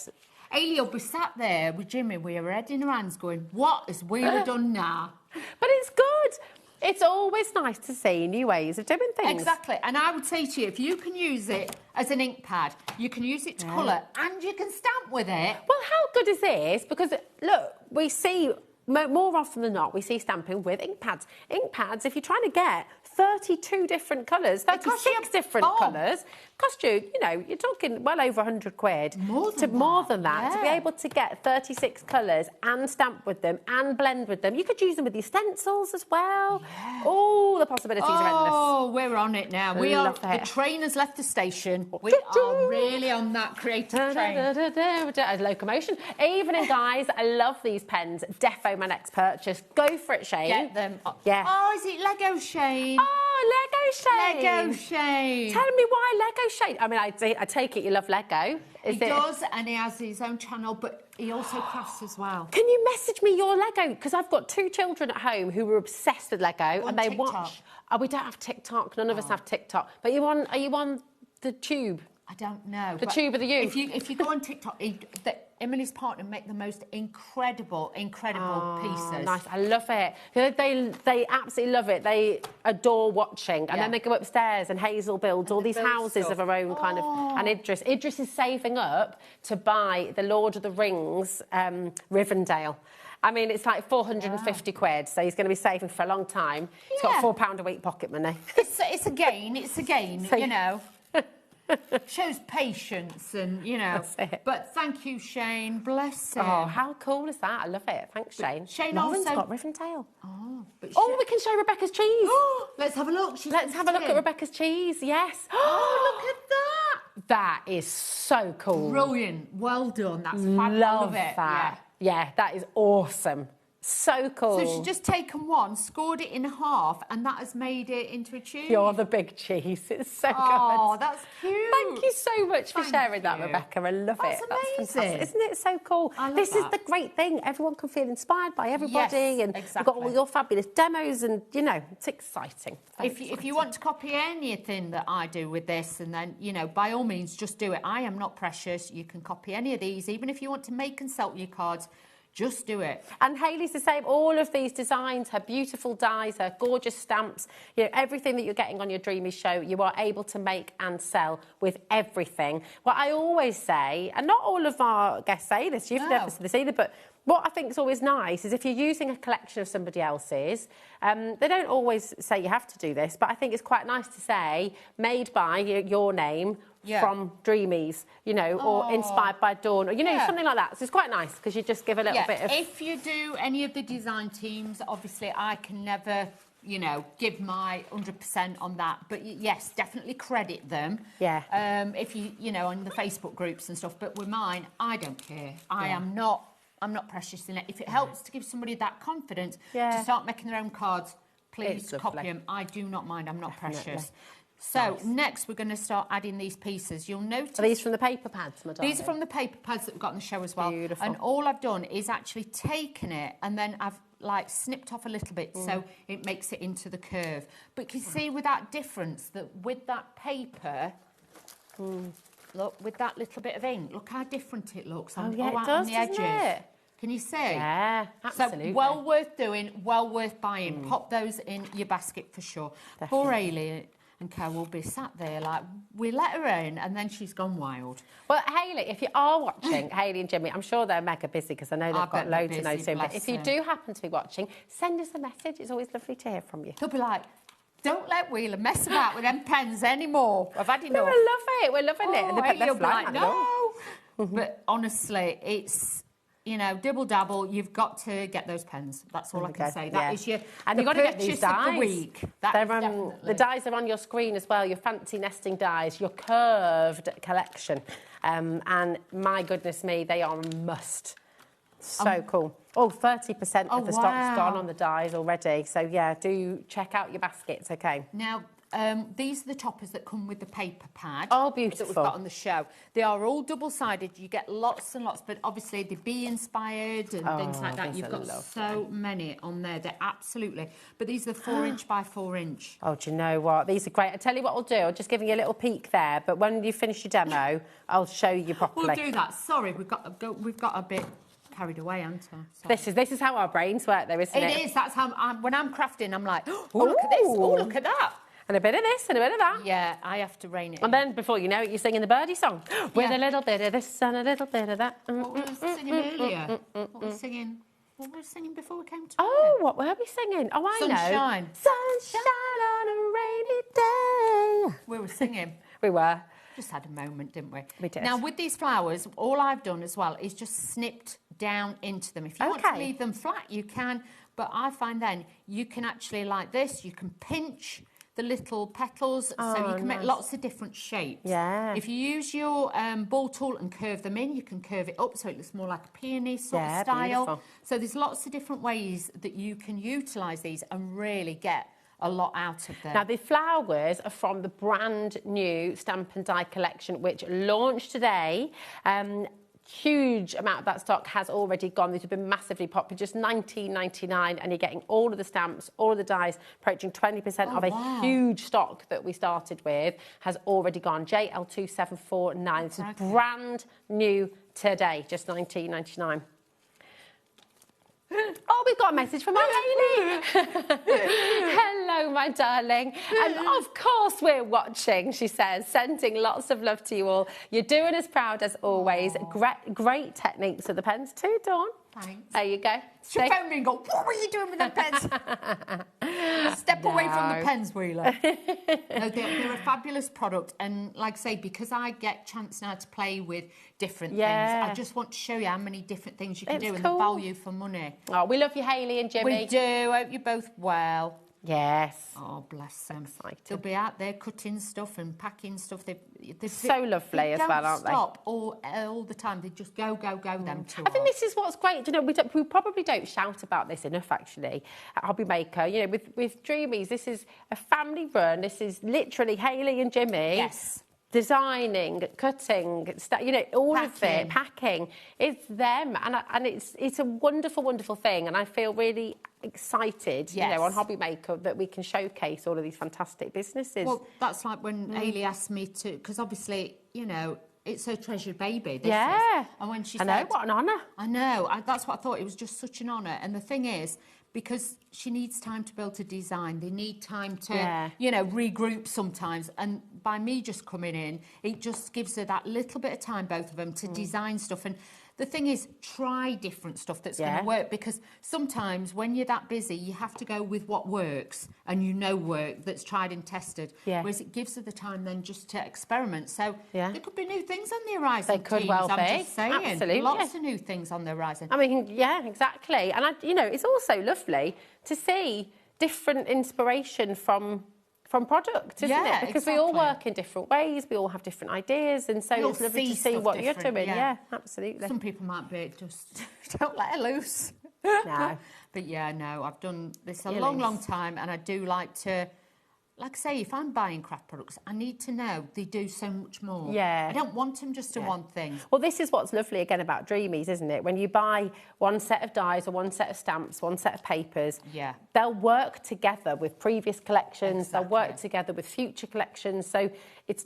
Ailey will be sat there with Jimmy with her head in her hands going, what has Wheeler done now? But it's good. It's always nice to see new ways of doing things. Exactly. And I would say to you, if you can use it as an ink pad, you can use it to colour and you can stamp with it. Well, how good is this? Because, look, we see... More often than not, we see stamping with ink pads. Ink pads, if you're trying to get 32 different colours, 36 different colours, cost you, you're talking well over 100 quid. More than that. To be able to get 36 colours and stamp with them and blend with them. You could use them with your stencils as well. Yeah. Oh, the possibilities are endless. Oh, we're on it now. The train has left the station. We are really on that creative train. Locomotion. Evening, guys. I love these pens. Defo my next purchase. Go for it, Shane. Get them. Yeah. Oh, is it Lego Shane? Oh, Lego Shane. Lego Shane. Tell me why Lego Shane. I mean, I take it you love Lego. He does, and he has his own channel, but he also crafts as well. Can you message me your Lego? Because I've got 2 children at home who are obsessed with Lego, and they watch. Oh, we don't have TikTok. None of us have TikTok. But are you on the tube? I don't know. The tube of the youth. If you go on TikTok, him and his partner make the most incredible pieces. Nice, I love it. They absolutely love it. They adore watching, and then they go upstairs, and Hazel builds all these houses of her own kind of. And Idris is saving up to buy the Lord of the Rings Rivendell. I mean, it's like 450 quid, so he's going to be saving for a long time. He's got £4 a week pocket money. It's a gain. So, shows patience and, That's it. But thank you, Shane. Bless him. Oh, how cool is that? I love it. Thanks, Shane. Shane Lauren's also got Rivendell. Oh, we can show Rebecca's cheese. Let's have a look. Let's have a look at Rebecca's cheese, yes. Oh, look at that. That is so cool. Brilliant. Well done. That's fabulous. Love that. Yeah, that is awesome. So cool. So she's just taken one, scored it in half, and that has made it into a tube. You're the big cheese. It's so good. Oh, that's cute. Thank you so much for sharing that, Rebecca. I love it. That's amazing. Isn't it so cool? This is the great thing. Everyone can feel inspired by everybody. Yes, and exactly. You've got all your fabulous demos and, it's exciting. If you want to copy anything that I do with this, and then, by all means, just do it. I am not precious. You can copy any of these. Even if you want to make and sell your cards, just do it. And Hayley's the same. All of these designs, her beautiful dies, her gorgeous stamps, everything that you're getting on your Dreamies show, you are able to make and sell with everything. What I always say, and not all of our guests say this, you've never said this either, but what I think is always nice is if you're using a collection of somebody else's, they don't always say you have to do this, but I think it's quite nice to say, made by your name, from Dreamies, or inspired by Dawn, or, something like that. So it's quite nice because you just give a little bit of... If you do any of the design teams, obviously I can never, give my 100% on that. But yes, definitely credit them. Yeah. If you, on the Facebook groups and stuff. But with mine, I don't care. I'm not precious in it. If it helps to give somebody that confidence to start making their own cards, please copy them. I do not mind. I'm not precious. So next we're going to start adding these pieces. You'll notice... Are these from the paper pads, my darling? These are from the paper pads that we've got on the show as well. Beautiful. And all I've done is actually taken it and then I've snipped off a little bit so it makes it into the curve. But you can see with that difference that with that paper, look, with that little bit of ink, look how different it looks on, it does, on the edges. doesn't it? Can you see? Yeah, absolutely. So well worth doing, well worth buying. Pop those in your basket for sure. Poor Ailey and Co will be sat there like, we let her in and then she's gone wild. Well, Hayley, if you are watching, Hayley and Jimmy, I'm sure they're mega busy because I know they've got loads of notes in. But if you do happen to be watching, send us a message. It's always lovely to hear from you. They'll be like, don't let Wheeler mess about with them pens anymore. I've had enough. No, I love it. We're loving it. And Hayley will be like, no. But honestly, it's you know, dibble dabble, you've got to get those pens. That's all I can say. That is your and you've got to get these dies. Of the week. The dies are on your screen as well, your fancy nesting dies, your curved collection. And my goodness me, they are a must. So cool. Oh, 30% of the stock's gone on the dies already. So, yeah, do check out your baskets, OK? Now, these are the toppers that come with the paper pad. Oh, beautiful. That we've got on the show. They are all double-sided. You get lots and lots, but obviously they're bee-inspired and things like that. You've got so many on there. They're absolutely... But these are the 4-inch by 4-inch. Oh, do you know what? These are great. I'll tell you what I'll do. I'm just giving you a little peek there, but when you finish your demo, I'll show you properly. We'll do that. Sorry, we've got a bit... carried away, haven't I? This is how our brains work, though, isn't it? It is. That's how when I'm crafting, I'm like, oh, look at this. Oh, look at that. And a bit of this and a bit of that. Yeah, I have to rein it in. And then, before you know it, you're singing the birdie song with a little bit of this and a little bit of that. What were we singing earlier? What were we singing? What were we singing before we came to what were we singing? Oh, I know. Sunshine. Sunshine on a rainy day. We were singing. We were. Just had a moment, didn't we? We did. Now, with these flowers, all I've done as well is just snipped down into them. If you want to leave them flat, you can. But I find then you can actually, like this, you can pinch the little petals, so you can make lots of different shapes. Yeah. If you use your ball tool and curve them in, you can curve it up so it looks more like a peony sort of style. Beautiful. So there's lots of different ways that you can utilise these and really get a lot out of them. Now, the flowers are from the brand new Stamp and Die collection, which launched today. Huge amount of that stock has already gone. These have been massively popular, just $19.99, and you're getting all of the stamps, all of the dies, approaching 20% of a huge stock that we started with has already gone. JL2749. It's brand new today, just $19.99. Oh, we've got a message from our Hayley. Hello, my darling. And of course we're watching, she says, sending lots of love to you all. You're doing us proud as always. Great techniques of the pens too, Dawn. Thanks. There you go. She phoned me and go, what were you doing with them pens? Step away from the pens, Wheeler. No, they're a fabulous product. And like I say, because I get chance now to play with different things, I just want to show you how many different things you can do and the value for money. Oh, we love you, Hayley and Jimmy. We do. Hope you're both well. Yes. Oh, bless them. They'll be out there cutting stuff and packing stuff. They're so lovely as well, aren't they? They don't stop all the time. They just go, them two. I think this is what's great. You know, we probably don't shout about this enough, actually, at HobbyMaker. You know, with Dreamies, this is a family run. This is literally Hayley and Jimmy. Yes. Designing, cutting, you know, all of it, packing. It's them, and it's a wonderful, wonderful thing. And I feel really excited, you know, on HobbyMaker that we can showcase all of these fantastic businesses. Well, that's like when Hayley asked me to, because obviously, you know, it's her treasured baby. This is. And when she said, I know, what an honour. I know. That's what I thought. It was just such an honour. And the thing is, because she needs time to be able to design. They need time to, you know, regroup sometimes. And by me just coming in, it just gives her that little bit of time, both of them, to design stuff. And the thing is, try different stuff that's going to work, because sometimes when you're that busy, you have to go with what works and you know work, that's tried and tested. Whereas it gives her the time then just to experiment. So there could be new things on the horizon. They could well be. I'm just saying. Absolutely. Lots of new things on the horizon. I mean, yeah, exactly. And, you know, it's also lovely to see different inspiration from product, isn't it? Because we all work in different ways, we all have different ideas, and so it's lovely to see what you're doing. Yeah, absolutely. Some people might be just don't let her loose. No. But yeah, no, I've done this a long time, and I do like to, like I say, if I'm buying craft products, I need to know they do so much more. Yeah. I don't want them just to one thing. Well, this is what's lovely again about Dreamies, isn't it? When you buy one set of dies or one set of stamps, one set of papers, they'll work together with previous collections, they'll work together with future collections, so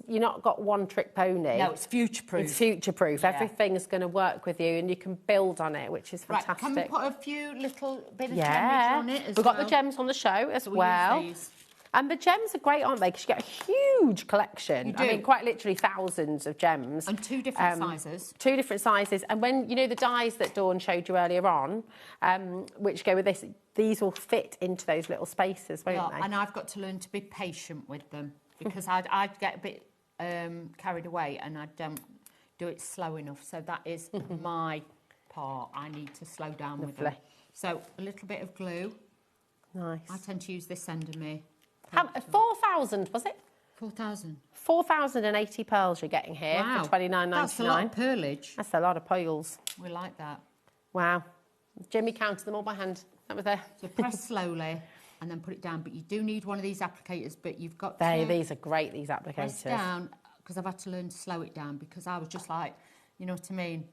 you're not got one trick pony. No, it's future-proof. It's future-proof. Everything is going to work with you and you can build on it, which is fantastic. Right, can we put a few little bit of gems on it as We've got the gems on the show as well. Use these. And the gems are great, aren't they? Because you get a huge collection. I mean, quite literally thousands of gems. And two different sizes. Two different sizes. And when, you know, the dies that Dawn showed you earlier on, which go with this, these will fit into those little spaces, won't they? And I've got to learn to be patient with them, because I'd get a bit carried away and I don't do it slow enough. So that is my part, I need to slow down with them. So a little bit of glue. Nice. I tend to use this end of me. 4,000, was it? 4,000. 4,080 pearls you're getting here for $29.99. That's a lot of pearlage. That's a lot of pearls. We like that. Wow. Jimmy counted them all by hand. That was there. So press slowly and then put it down. But you do need one of these applicators, but you've got to... These are great, these applicators. Press down, because I've had to learn to slow it down, because I was just like, you know what I mean?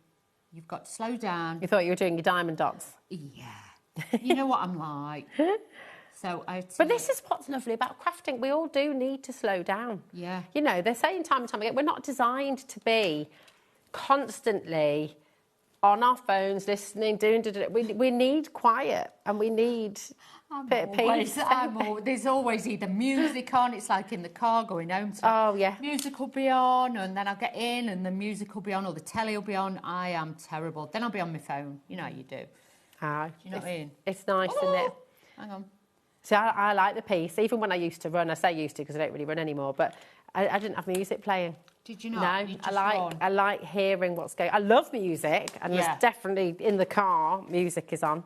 You've got to slow down. You thought you were doing your diamond dots? Yeah. You know what I'm like. So But this is what's lovely about crafting. We all do need to slow down. Yeah. You know, they're saying time and time again, we're not designed to be constantly on our phones, listening, doing... We need quiet and we need a bit of peace. There's always either music on, it's like in the car going home. Oh, yeah. Music will be on, and then I'll get in and the music will be on, or the telly will be on. I am terrible. Then I'll be on my phone. You know how you do. Do you know what I mean? It's nice, isn't it? Hang on. See, I like the peace. Even when I used to run, I say used to because I don't really run anymore, but I didn't have music playing. Did you not? No, I like hearing what's going on. I love music, and there's definitely in the car, music is on.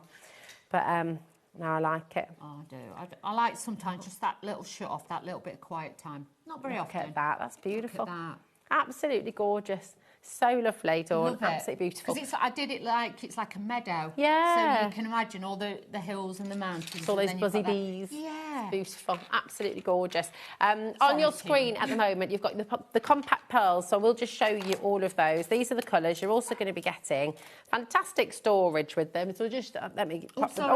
But no, I like it. Oh, I do. I like sometimes just that little shut off, that little bit of quiet time. Not very often. Look at that. That's beautiful. Look at that. Absolutely gorgeous. So lovely, Dawn. Love Absolutely beautiful. Because I did it like it's like a meadow. Yeah. So you can imagine all the hills and the mountains. All those buzzy bees. Yeah. Beautiful. Absolutely gorgeous. On your screen at the moment, you've got the compact pearls, so we'll just show you all of those. These are the colours. You're also going to be getting fantastic storage with them. So just let me...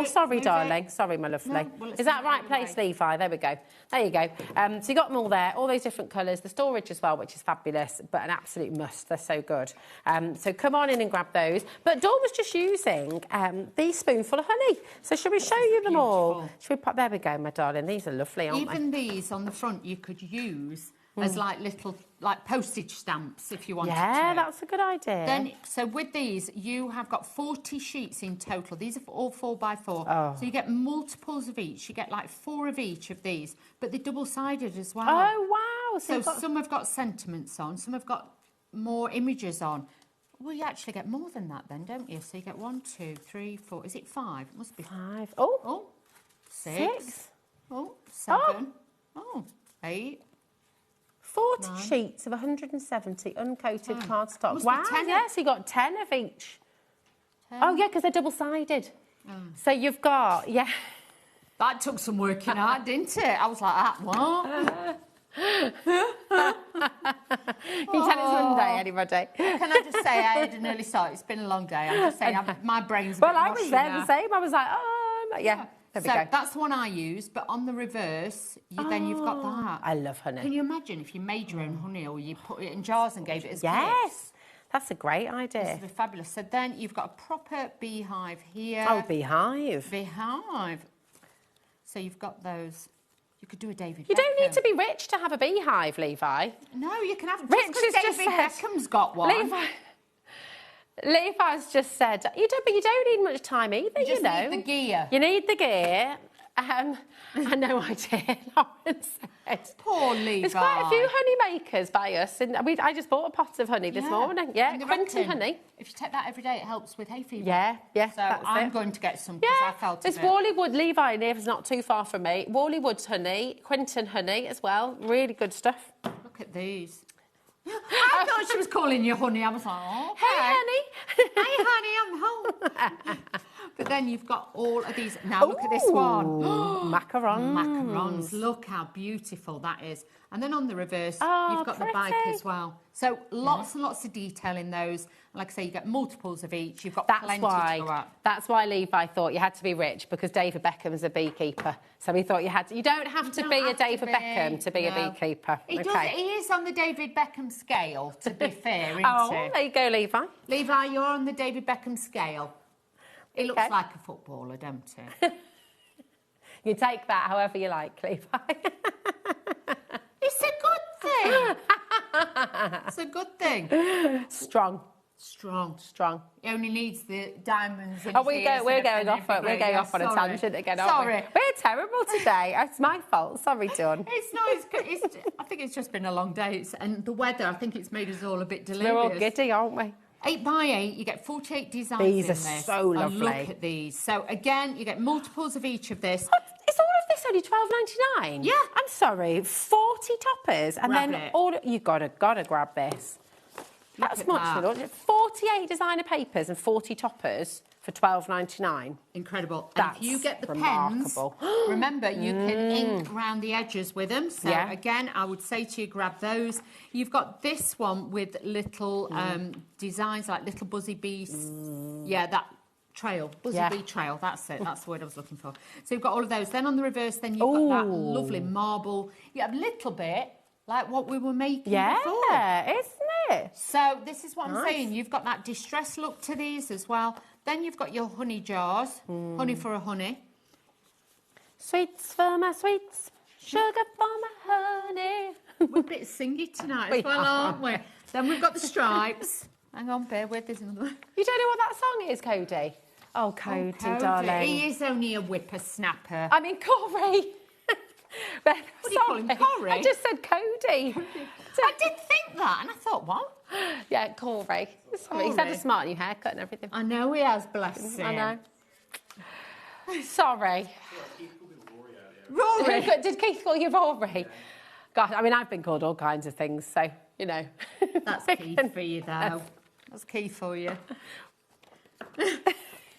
sorry, darling. Sorry, my lovely. No, well, is that right place, Levi? There we go. There you go. So you got them all there, all those different colours. The storage as well, which is fabulous, but an absolute must. They're so good. So come on in and grab those. But Dawn was just using the spoonful of honey. So shall we show you them all? Shall we pop? There we go, my darling. These are lovely, aren't they? Even these on the front you could use as like little postage stamps if you wanted to. Yeah, that's a good idea. Then, so with these, you have got 40 sheets in total. These are all 4x4. Oh. So you get multiples of each. You get like 4 of each of these, but they're double-sided as well. Oh, wow. So some have got sentiments on, some have got more images on. Well, you actually get more than that then, don't you? So you get 1, 2, 3, 4. Is it 5? It must be 5. Oh. 6. Oh, 7. Oh, 8. 40 9. sheets of 170 uncoated cardstock. Must be Wow, 10 yeah, so you got 10 of each. 10. Oh, yeah, because they're double-sided. So you've got, That took some working out, didn't it? I was like, what? Can you tell it's Monday, anybody? Can I just say I had an early start? It's been a long day. I'm just saying my brain's a bit I was there now. the same. I was like, yeah. There we go. That's the one I use, but on the reverse, then you've got that. I love honey. Can you imagine if you made your own honey or you put it in jars and gave it as Yes. gifts? That's a great idea. This would be fabulous. So then you've got a proper beehive here. Oh, beehive. Beehive. So you've got those. You could do a David Beckham. You don't need to be rich to have a beehive, Levi. No, you can have... Rich is just David Beckham's got one. Levi's just said, but you don't need much time either, you just need the gear. You need the gear. I know I did. Lauren said. Poor Levi. There's quite a few honey makers by us. And I just bought a pot of honey this morning. Yeah, Quinton honey. If you take that every day, it helps with hay fever. Yeah. So I'm going to get some because I felt there's Wally Wood. Levi lives not too far from me. Wally Wood's honey, Quinton honey as well. Really good stuff. Look at these. I thought she was calling you honey. I was like, oh, hey, honey. Hey, honey, I'm home. But then you've got all of these. Now, look at this one. Macarons. Macarons. Look how beautiful that is. And then on the reverse, you've got the bike as well. So lots and lots of detail in those. Like I say, you get multiples of each. You've got plenty to go at. That's why Levi thought you had to be rich, because David Beckham's a beekeeper. So he thought you had to. You don't have to be a David Beckham to be a beekeeper. He is on the David Beckham scale, to be fair, isn't he? There you go, Levi. Levi, you're on the David Beckham scale. He looks like a footballer, don't he? You take that however you like, Levi. It's a good thing. It's a good thing. Strong. He only needs the diamonds. In we're going off on a tangent again, aren't we? We're terrible today. It's my fault. Sorry, Dawn. It's not. I think it's just been a long day, and the weather. I think it's made us all a bit delirious. We're all giddy, aren't we? 8 by 8, you get 48 designs These in are this. so lovely. And look at these. So again, you get multiples of each of this. Is all of this only $12.99? Yeah. I'm sorry, 40 toppers, and Grab then it. all you've gotta grab this. That's at much that. for 48 designer papers and 40 toppers for $12.99. Incredible. That's and if you get the remarkable. pens, remember, you can ink around the edges with them. So Yeah. again, I would say to you, grab those. You've got this one with little designs, like little buzzy bees. Yeah, that trail, buzzy bee trail. That's it. That's the word I was looking for. So you've got all of those. Then on the reverse, then you've got that lovely marble. You have a little bit like what we were making before. Yeah, isn't it? So this is what I'm Nice. saying. You've got that distressed look to these as well. Then you've got your honey jars. Honey for a honey. Sweets for my sweets, sugar for my honey. We're a bit singy tonight as well, aren't we? Then we've got the stripes. Hang on, bear with, there's another one. You don't know what that song is, Cody? Oh, Cody, darling. He is only a whippersnapper. I mean, Corey. What do you call him, Corey? I just said Cody. I did think that, and I thought, what? Yeah, Corey. He's had a smart new haircut and everything. I know he has, bless him. I know. Sorry. Rory. Did Keith call you Rory? God, I mean, I've been called all kinds of things, so, you know. That's key for you, though. That's key for you.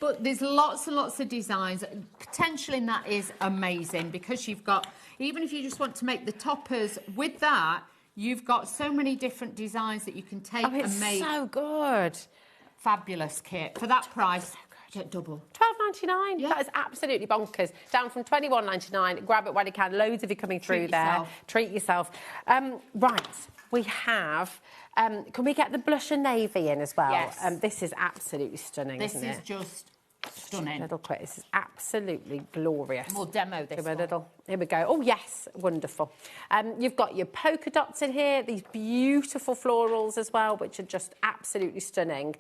But there's lots and lots of designs. Potential in that is amazing because you've got, even if you just want to make the toppers with that, you've got so many different designs that you can take and make. So good. Fabulous kit. For that price, get double. $12.99. Yeah. That is absolutely bonkers. Down from $21.99. Grab it while you can. Loads of you coming through there. Treat yourself. Right. We have... can we get the blush and navy in as well? Yes. This is absolutely stunning, isn't it? This is just stunning. Little quick. This is absolutely glorious. We'll demo this one. Here we go. Oh, yes. Wonderful. You've got your polka dots in here. These beautiful florals as well, which are just absolutely stunning.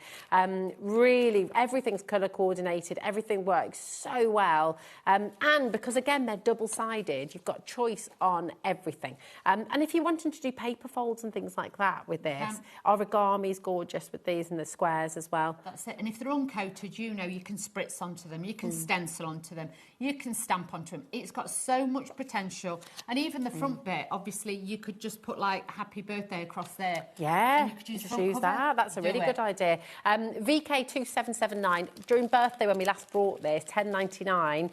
Really, everything's colour coordinated. Everything works so well. And because, again, they're double-sided, you've got choice on everything. And if you're wanting to do paper folds and things like that with this, origami's gorgeous with these and the squares as well. That's it. And if they're uncoated, you know, you can spritz onto them, you can stencil onto them, you can stamp onto them. It's got so much potential. And even the front bit, obviously, you could just put, like, happy birthday across there. Yeah, and you could use just use that. That's a really good idea. VK2779, during birthday when we last brought this, $10.99,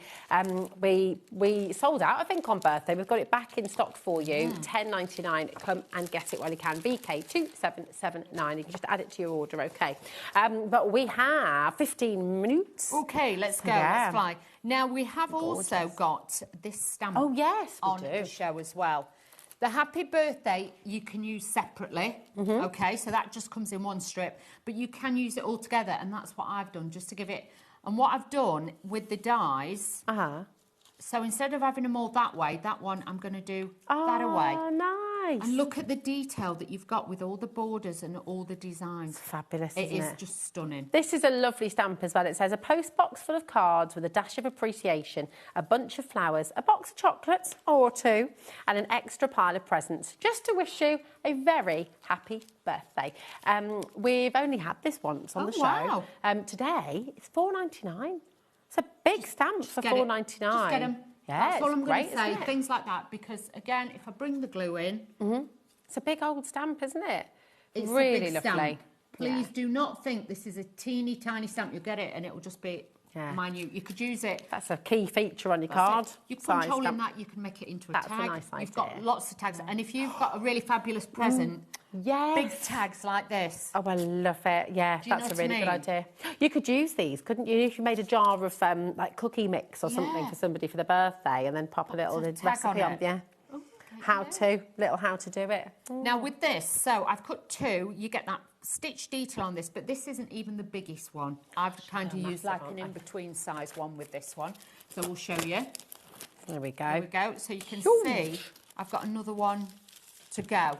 we sold out, I think, on birthday. We've got it back in stock for you, $10.99. Come and get it while you can. VK2779, you can just add it to your order, OK. But we have 15 minutes. OK, let's go. Let's fly. Now, we have also got this stamp on the show as well. The happy birthday you can use separately, OK? So that just comes in one strip, but you can use it all together, and that's what I've done, just to give it... And what I've done with the dies... So instead of having them all that way, that one I'm going to do that away. Oh, nice. And look at the detail that you've got with all the borders and all the designs. It's fabulous, It isn't is it? just stunning. This is a lovely stamp as well. It says, a post box full of cards with a dash of appreciation, a bunch of flowers, a box of chocolates, or two, and an extra pile of presents, just to wish you a very happy birthday. We've only had this once on the show. Wow. Today, it's $4.99. It's a big stamp for $4.99. Just get them. Yeah, that's all I'm going great, to say. isn't it? Things like that, because again, if I bring the glue in, it's a big old stamp, isn't it? it's really a big lovely. stamp. Please do not think this is a teeny tiny stamp. You'll get it, and it will just be minute. You could use it. That's a key feature on your card. You can punch a hole in that. You can make it into a tag. That's a nice idea. You've got lots of tags, and if you've got a really fabulous present. Big tags like this. Oh, I love it. Yeah, Do you that's know a really what I good idea. You could use these, couldn't you? If you made a jar of like cookie mix or something Yeah. for somebody for their birthday, and then pop a little tag recipe on on. it. Yeah. How to do it. Now with this, so I've cut two. You get that stitch detail on this, but this isn't even the biggest one. I've kind of used like an in-between size one with this one. So we'll show you. There we go. There we go. So you can see I've got another one to go.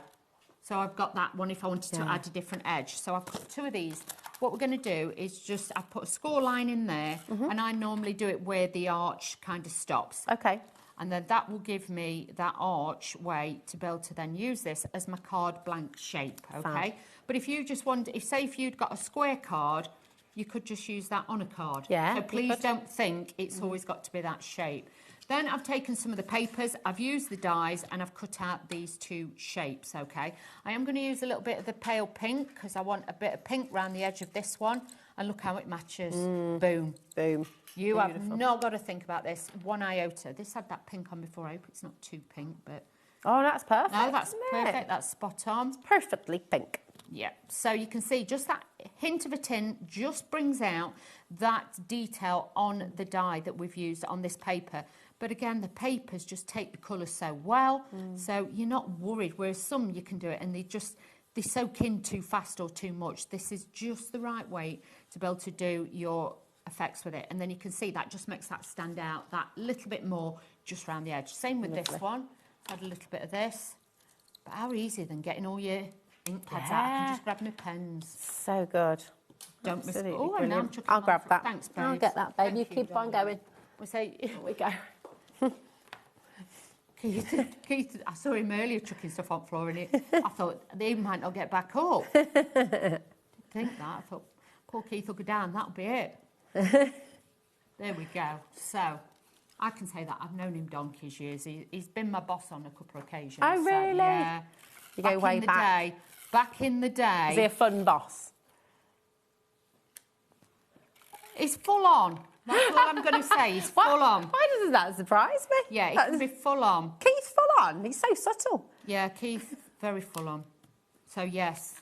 So I've got that one if I wanted to add a different edge. So I've got two of these. What we're going to do is just, I put a score line in there, and I normally do it where the arch kind of stops. Okay. And then that will give me that archway to be able to then use this as my card blank shape, okay? Fab. But if you just want, say if you'd got a square card, you could just use that on a card. Yeah, So you please could. don't think it's always got to be that shape. Then I've taken some of the papers, I've used the dies, and I've cut out these 2 shapes, okay? I am going to use a little bit of the pale pink, because I want a bit of pink around the edge of this one, and look how it matches. Boom. Boom. You Beautiful. have not got to think about this one iota. This had that pink on before. I hope it's not too pink, but... Oh, that's perfect. No, that's isn't perfect. it? That's spot on. It's perfectly pink. Yeah, so you can see just that hint of a tin just brings out that detail on the die that we've used on this paper. But again, the papers just take the colour so well, so you're not worried, whereas some you can do it and they soak in too fast or too much. This is just the right way to be able to do your effects with it. And then you can see that just makes that stand out that little bit more just around the edge. Same with this one. Add a little bit of this. But how easy than getting all your ink pads out. I can just grab my pens. So good. Don't miss. Absolutely Oh, and now I'm brilliant. chucking I'll on grab for- that. Thanks, babe. I'll get that, babe. You keep on going. We say, Here we go. Keith, I saw him earlier chucking stuff on the floor, and I thought they might not get back up. Didn't think that. I thought, poor Keith will go down. That'll be it. There we go. So I can say that I've known him donkey's years. He's been my boss on a couple of occasions. Oh, so, really? yeah. You go way back. Back in the day. Is he a fun boss? He's full on. That's all I'm going to say. He's full on. Why doesn't that surprise me? Yeah, he can be full on. Keith's full on. He's so subtle. Yeah, Keith, very full on. So, yes,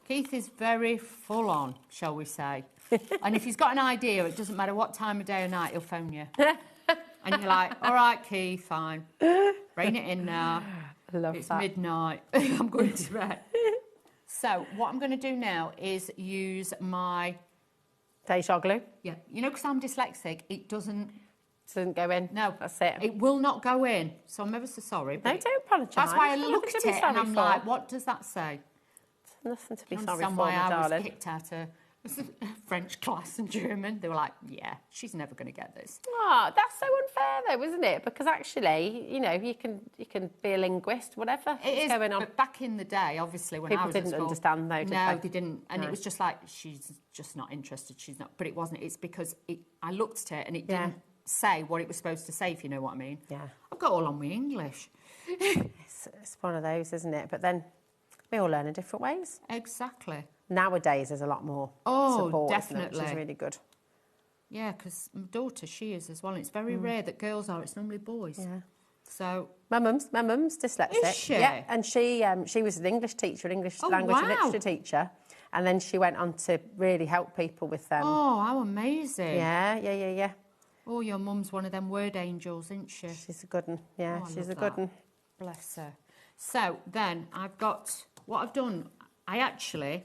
Keith is very full on, shall we say. And if he's got an idea, it doesn't matter what time of day or night, he'll phone you. And you're like, all right, Keith, fine. Rein it in now. It's midnight. I'm going to bed. So what I'm going to do now is use my... Deja glue? Yeah. You know, because I'm dyslexic, it doesn't go in. No. That's it. It will not go in. So I'm ever so sorry. No, don't apologise. That's why I Nothing looked to at be it and sorry I'm for. like, what does that say? Nothing to be I sorry understand for, why my I was darling. kicked out of French class and German. They were like, yeah, she's never going to get this. Oh, that's so unfair though, isn't it? Because actually, you know, you can be a linguist, whatever. It is, going on. but back in the day, obviously, when People I was didn't at school, understand though, did no, they? didn't, and No. it was just like she's just not interested. She's not, but it wasn't. It's because I looked at it and it Yeah. didn't say what it was supposed to say. If you know what I mean. Yeah. I've got all on my English. It's one of those, isn't it? But then we all learn in different ways. Exactly. Nowadays, there's a lot more Oh, support, isn't it, definitely. which is really good. Yeah, because my daughter, she is as well. And it's very rare that girls are. It's normally boys. Yeah. So My mum's dyslexic. Is she? Yeah, and she was an English teacher, an English Oh, language and wow. literature teacher, and then she went on to really help people with them. oh, how amazing! Yeah. Oh, your mum's one of them word angels, isn't she? She's a good one. Yeah, Oh, I she's love a good that. one. Bless her. So then I've got what I've done. I actually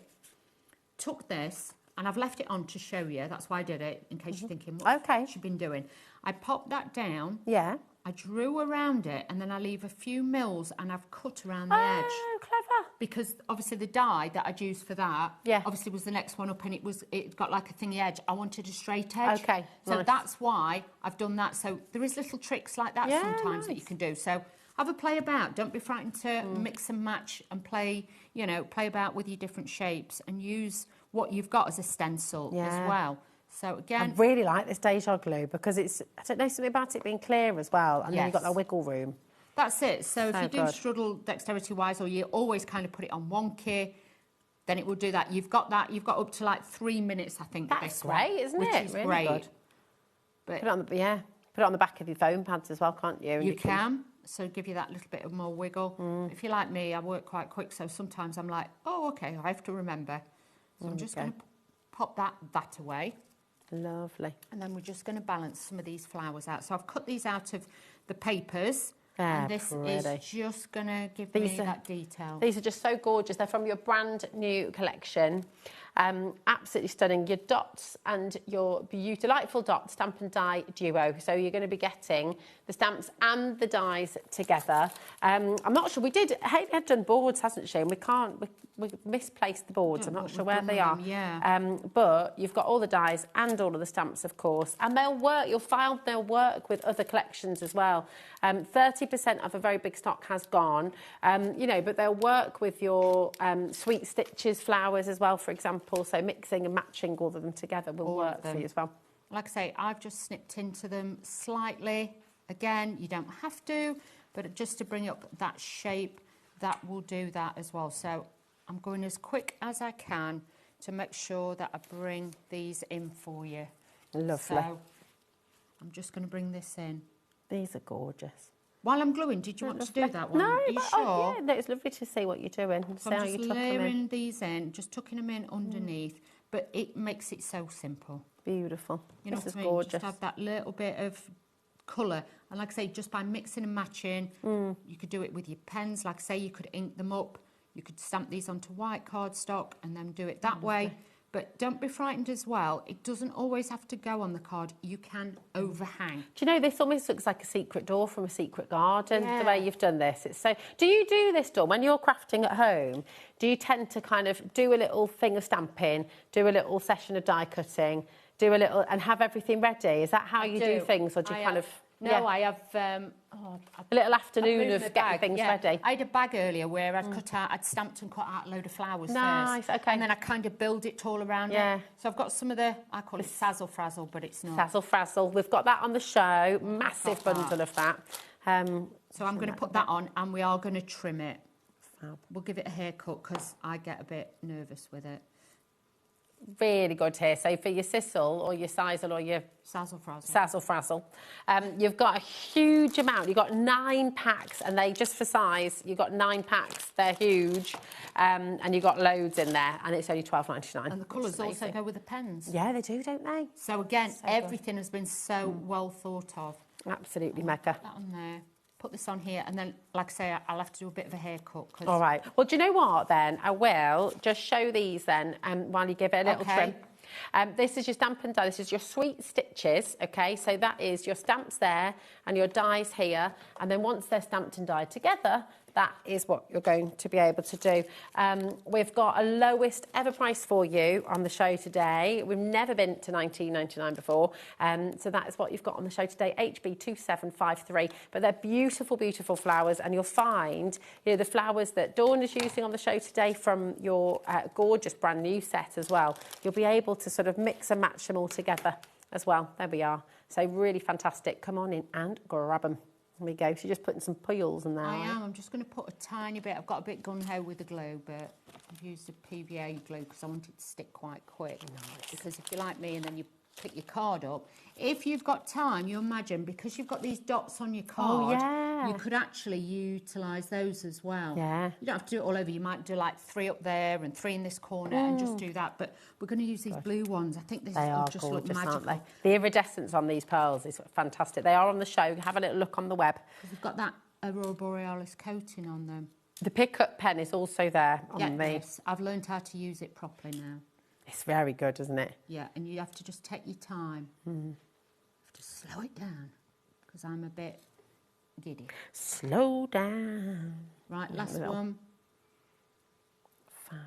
took this and I've left it on to show you. That's why I did it, in case you're thinking, what's she been doing? I popped that down. Yeah. I drew around it and then I leave a few mils and I've cut around the edge. Oh, clever. Because obviously the die that I'd used for that, obviously was the next one up and it got like a thingy edge. I wanted a straight edge. Okay, So nice. that's why I've done that. So there is little tricks like that Yeah, sometimes that you can do. So have a play about. Don't be frightened to mix and match and play, you know, play about with your different shapes and use what you've got as a stencil as well. So again, I really like this Deja glue because it's, I don't know, something about it being clear as well, and then you've got Yes. that wiggle room. that's it. So if So you do good. struggle dexterity-wise or you always kind of put it on one key, then it will do that. You've got that. You've got up to like 3 minutes, I think. with That's this one, great, isn't which it? is Really great. good. But Put it on the, put it on the back of your foam pads as well, can't you? And you can. So give you that little bit of more wiggle. If you're like me, I work quite quick, so sometimes I'm like, oh, okay, I have to remember. So I'm just going to pop that away. Lovely. And then we're just going to balance some of these flowers out. So I've cut these out of the papers. They're and this pretty. is just going to give me that detail. These are just so gorgeous. They're from your brand new collection. Absolutely stunning. Your dots and your delightful dot stamp and die duo. So you're going to be getting the stamps and the dies together. I'm not sure. Hayley had done boards, hasn't she? And we misplaced the boards. I'm not sure where they are. But you've got all the dies and all of the stamps, of course. And they'll work. You'll find they'll work with other collections as well. 30% of a very big stock has gone. But they'll work with your sweet stitches, flowers as well, for example. So mixing and matching all of them together will work for you as well. Like I say, I've just snipped into them slightly. Again, you don't have to, but just to bring up that shape, that will do that as well. So I'm going as quick as I can to make sure that I bring these in for you. Lovely. So I'm just going to bring this in. These are gorgeous. While I'm gluing, did you want to do that one? No, Are you sure? Yeah, no, it's lovely to see what you're doing. So I'm just layering these in, just tucking them in underneath, but it makes it so simple. Beautiful. You know this what is I mean? gorgeous. Just have that little bit of colour. And like I say, just by mixing and matching, you could do it with your pens. Like I say, you could ink them up. You could stamp these onto white cardstock and then do it that way. But don't be frightened as well. It doesn't always have to go on the card. You can overhang. Do you know, this almost looks like a secret door from a secret garden, the way you've done this. It's so. Do you do this, Dawn, when you're crafting at home? Do you tend to kind of do a little thing of stamping, do a little session of die cutting, do a little, and have everything ready? Is that how you do things, or do you kind of... No, I have a little afternoon of getting things ready. I had a bag earlier where I'd stamped and cut out a load of flowers Nice, first. okay. And then I kind of build it all around it. So I've got some of the, I call it Sazzle Frazzle, but it's not. Sazzle Frazzle. We've got that on the show. Massive bundle of that. So I'm going to put that on and we are going to trim it. Fab. We'll give it a haircut because I get a bit nervous with it. Really good here. So for your sizzle or your sizzle or your Sazzle Frazzle. Sazzle Frazzle, you've got a huge amount. You've got 9 packs, and they just for size. You've got 9 packs. They're huge, and you've got loads in there, and it's only $12.99. And the colours also go with the pens. Yeah, they do, don't they? So again, everything has been so well thought of. Absolutely, Mecca. Put that on there. Put this on here, and then, like I say, I'll have to do a bit of a haircut. All right. Well, do you know what, then? I will just show these, then, while you give it a little trim. This is your stamp and die. This is your sweet stitches, OK? So that is your stamps there and your dies here. And then once they're stamped and dyed together, that is what you're going to be able to do. We've got a lowest ever price for you on the show today. We've never been to $19.99 before. So that is what you've got on the show today, HB2753. But they're beautiful, beautiful flowers. And you'll find, the flowers that Dawn is using on the show today from your gorgeous brand new set as well. You'll be able to sort of mix and match them all together as well. There we are. So really fantastic. Come on in and grab them. There we go. So you're just putting some puils in there. I am. I'm just going to put a tiny bit. I've got a bit gun-ho with the glue, but I've used a PVA glue because I want it to stick quite quick. Nice. Because if you're like me and then you pick your card up, if you've got time, you imagine, because you've got these dots on your card, you could actually utilise those as well. Yeah. You don't have to do it all over. You might do like 3 up there and 3 in this corner and just do that. But we're going to use these blue ones. I think this will just look magical. Aren't they? The iridescence on these pearls is fantastic. They are on the show. Have a little look on the web. We've got that Aurora Borealis coating on them. The pick-up pen is also there on the... Yes, I've learned how to use it properly now. It's very good, isn't it? Yeah, and you have to just take your time. You have to slow it down, because I'm a bit giddy. Slow down. Right, last one. Fab.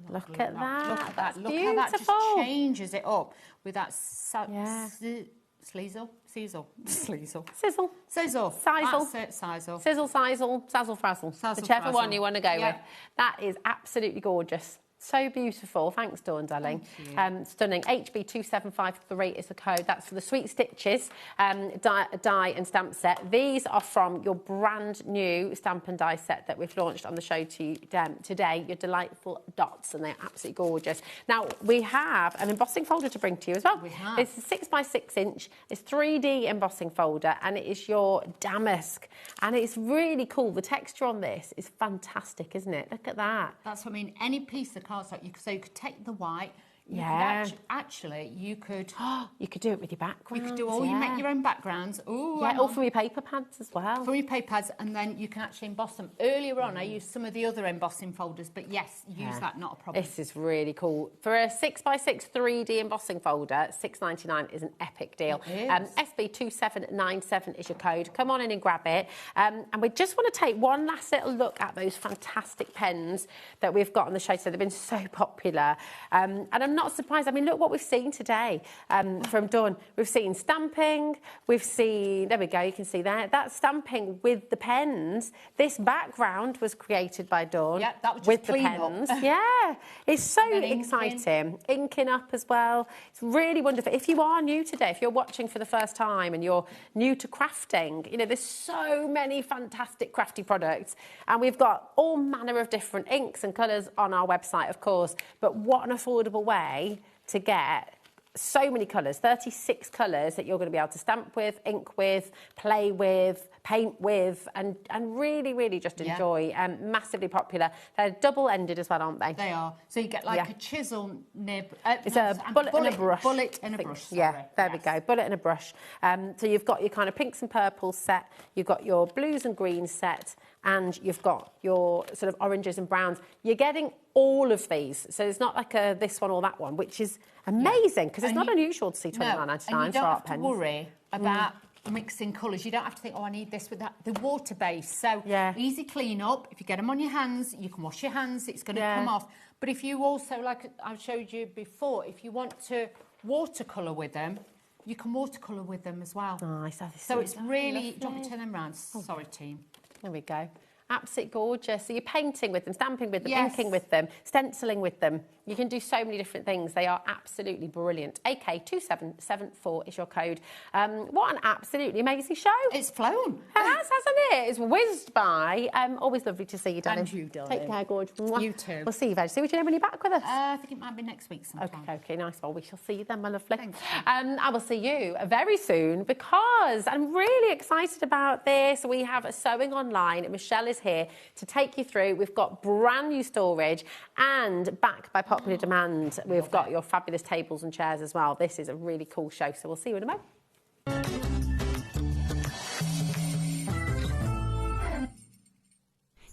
Look at that. Look at that. Look beautiful. how that just changes it up with that sleazel. Sizzle. Sizzle. Sizzle. Sizzle. Sizzle. Sizzle. Sizzle, sizzle, sazzle, frazzle. Whichever one you want to go with. That is absolutely gorgeous. So beautiful. Thanks, Dawn, darling. Stunning. HB2753 is the code. That's for the Sweet Stitches die and stamp set. These are from your brand new stamp and die set that we've launched on the show today. Your delightful dots, and they're absolutely gorgeous. Now, we have an embossing folder to bring to you as well. We have. It's a 6x6 inch. It's 3D embossing folder, and it is your damask. And it's really cool. The texture on this is fantastic, isn't it? Look at that. That's what I mean. Any piece of cardstock, so you could take the white, Actually, you could... you could do it with your background. You could do all, you make your own backgrounds. Ooh, all from your paper pads as well. From your paper pads, and then you can actually emboss them. Earlier on, I used some of the other embossing folders, but yes, use that, not a problem. This is really cool. For a 6x6 3D embossing folder, $6.99 is an epic deal. SB2797 is your code. Come on in and grab it. And we just want to take one last little look at those fantastic pens that we've got on the show. So they've been so popular. And I'm not surprised. I mean, look what we've seen today from Dawn. We've seen stamping. We've seen, there we go, you can see there. That's stamping with the pens. This background was created by Dawn. Yeah, that was just with the clean pens. up. Yeah, it's so exciting. Inking up as well. It's really wonderful. If you are new today, if you're watching for the first time and you're new to crafting, you know, there's so many fantastic crafty products. And we've got all manner of different inks and colours on our website, of course. But what an affordable way to get so many colours, 36 colours that you're going to be able to stamp with, ink with, play with, paint with, and really, really just enjoy. Massively popular. They're double-ended as well, aren't they? They are. So you get like a chisel nib. It's a bullet and a brush. Bullet and a brush, Yeah, there we go. Bullet and a brush. So you've got your kind of pinks and purples set, you've got your blues and greens set, and you've got your sort of oranges and browns. You're getting all of these. So it's not like a this one or that one, which is amazing, because it's not unusual to see $29.99 and you for art don't have pens. to worry about mixing colours. You don't have to think, oh, I need this with that. The water base, so easy clean up. If you get them on your hands, you can wash your hands, it's going to come off. But if you also, like I showed you before, if you want to watercolour with them, you can watercolour with them as well. Nice. So it's really, do you want me to turn them around? Sorry, team. There we go. Absolutely gorgeous. So you're painting with them, stamping with them, inking with them, stenciling with them. You can do so many different things. They are absolutely brilliant. AK2774 is your code. What an absolutely amazing show. It's flown. It has, hasn't it? It's whizzed by. Always lovely to see you, darling. And you, darling. Take care, gorgeous. You too. We'll see you, Veg. See what you know when you're back with us. I think it might be next week sometime. Okay, nice. Well, we shall see you then, my lovely. I will see you very soon, because I'm really excited about this. We have a sewing online. Michelle is here to take you through. We've got brand new storage, and back by popular demand, we've got your fabulous tables and chairs as well. This is a really cool show, so we'll see you in a moment.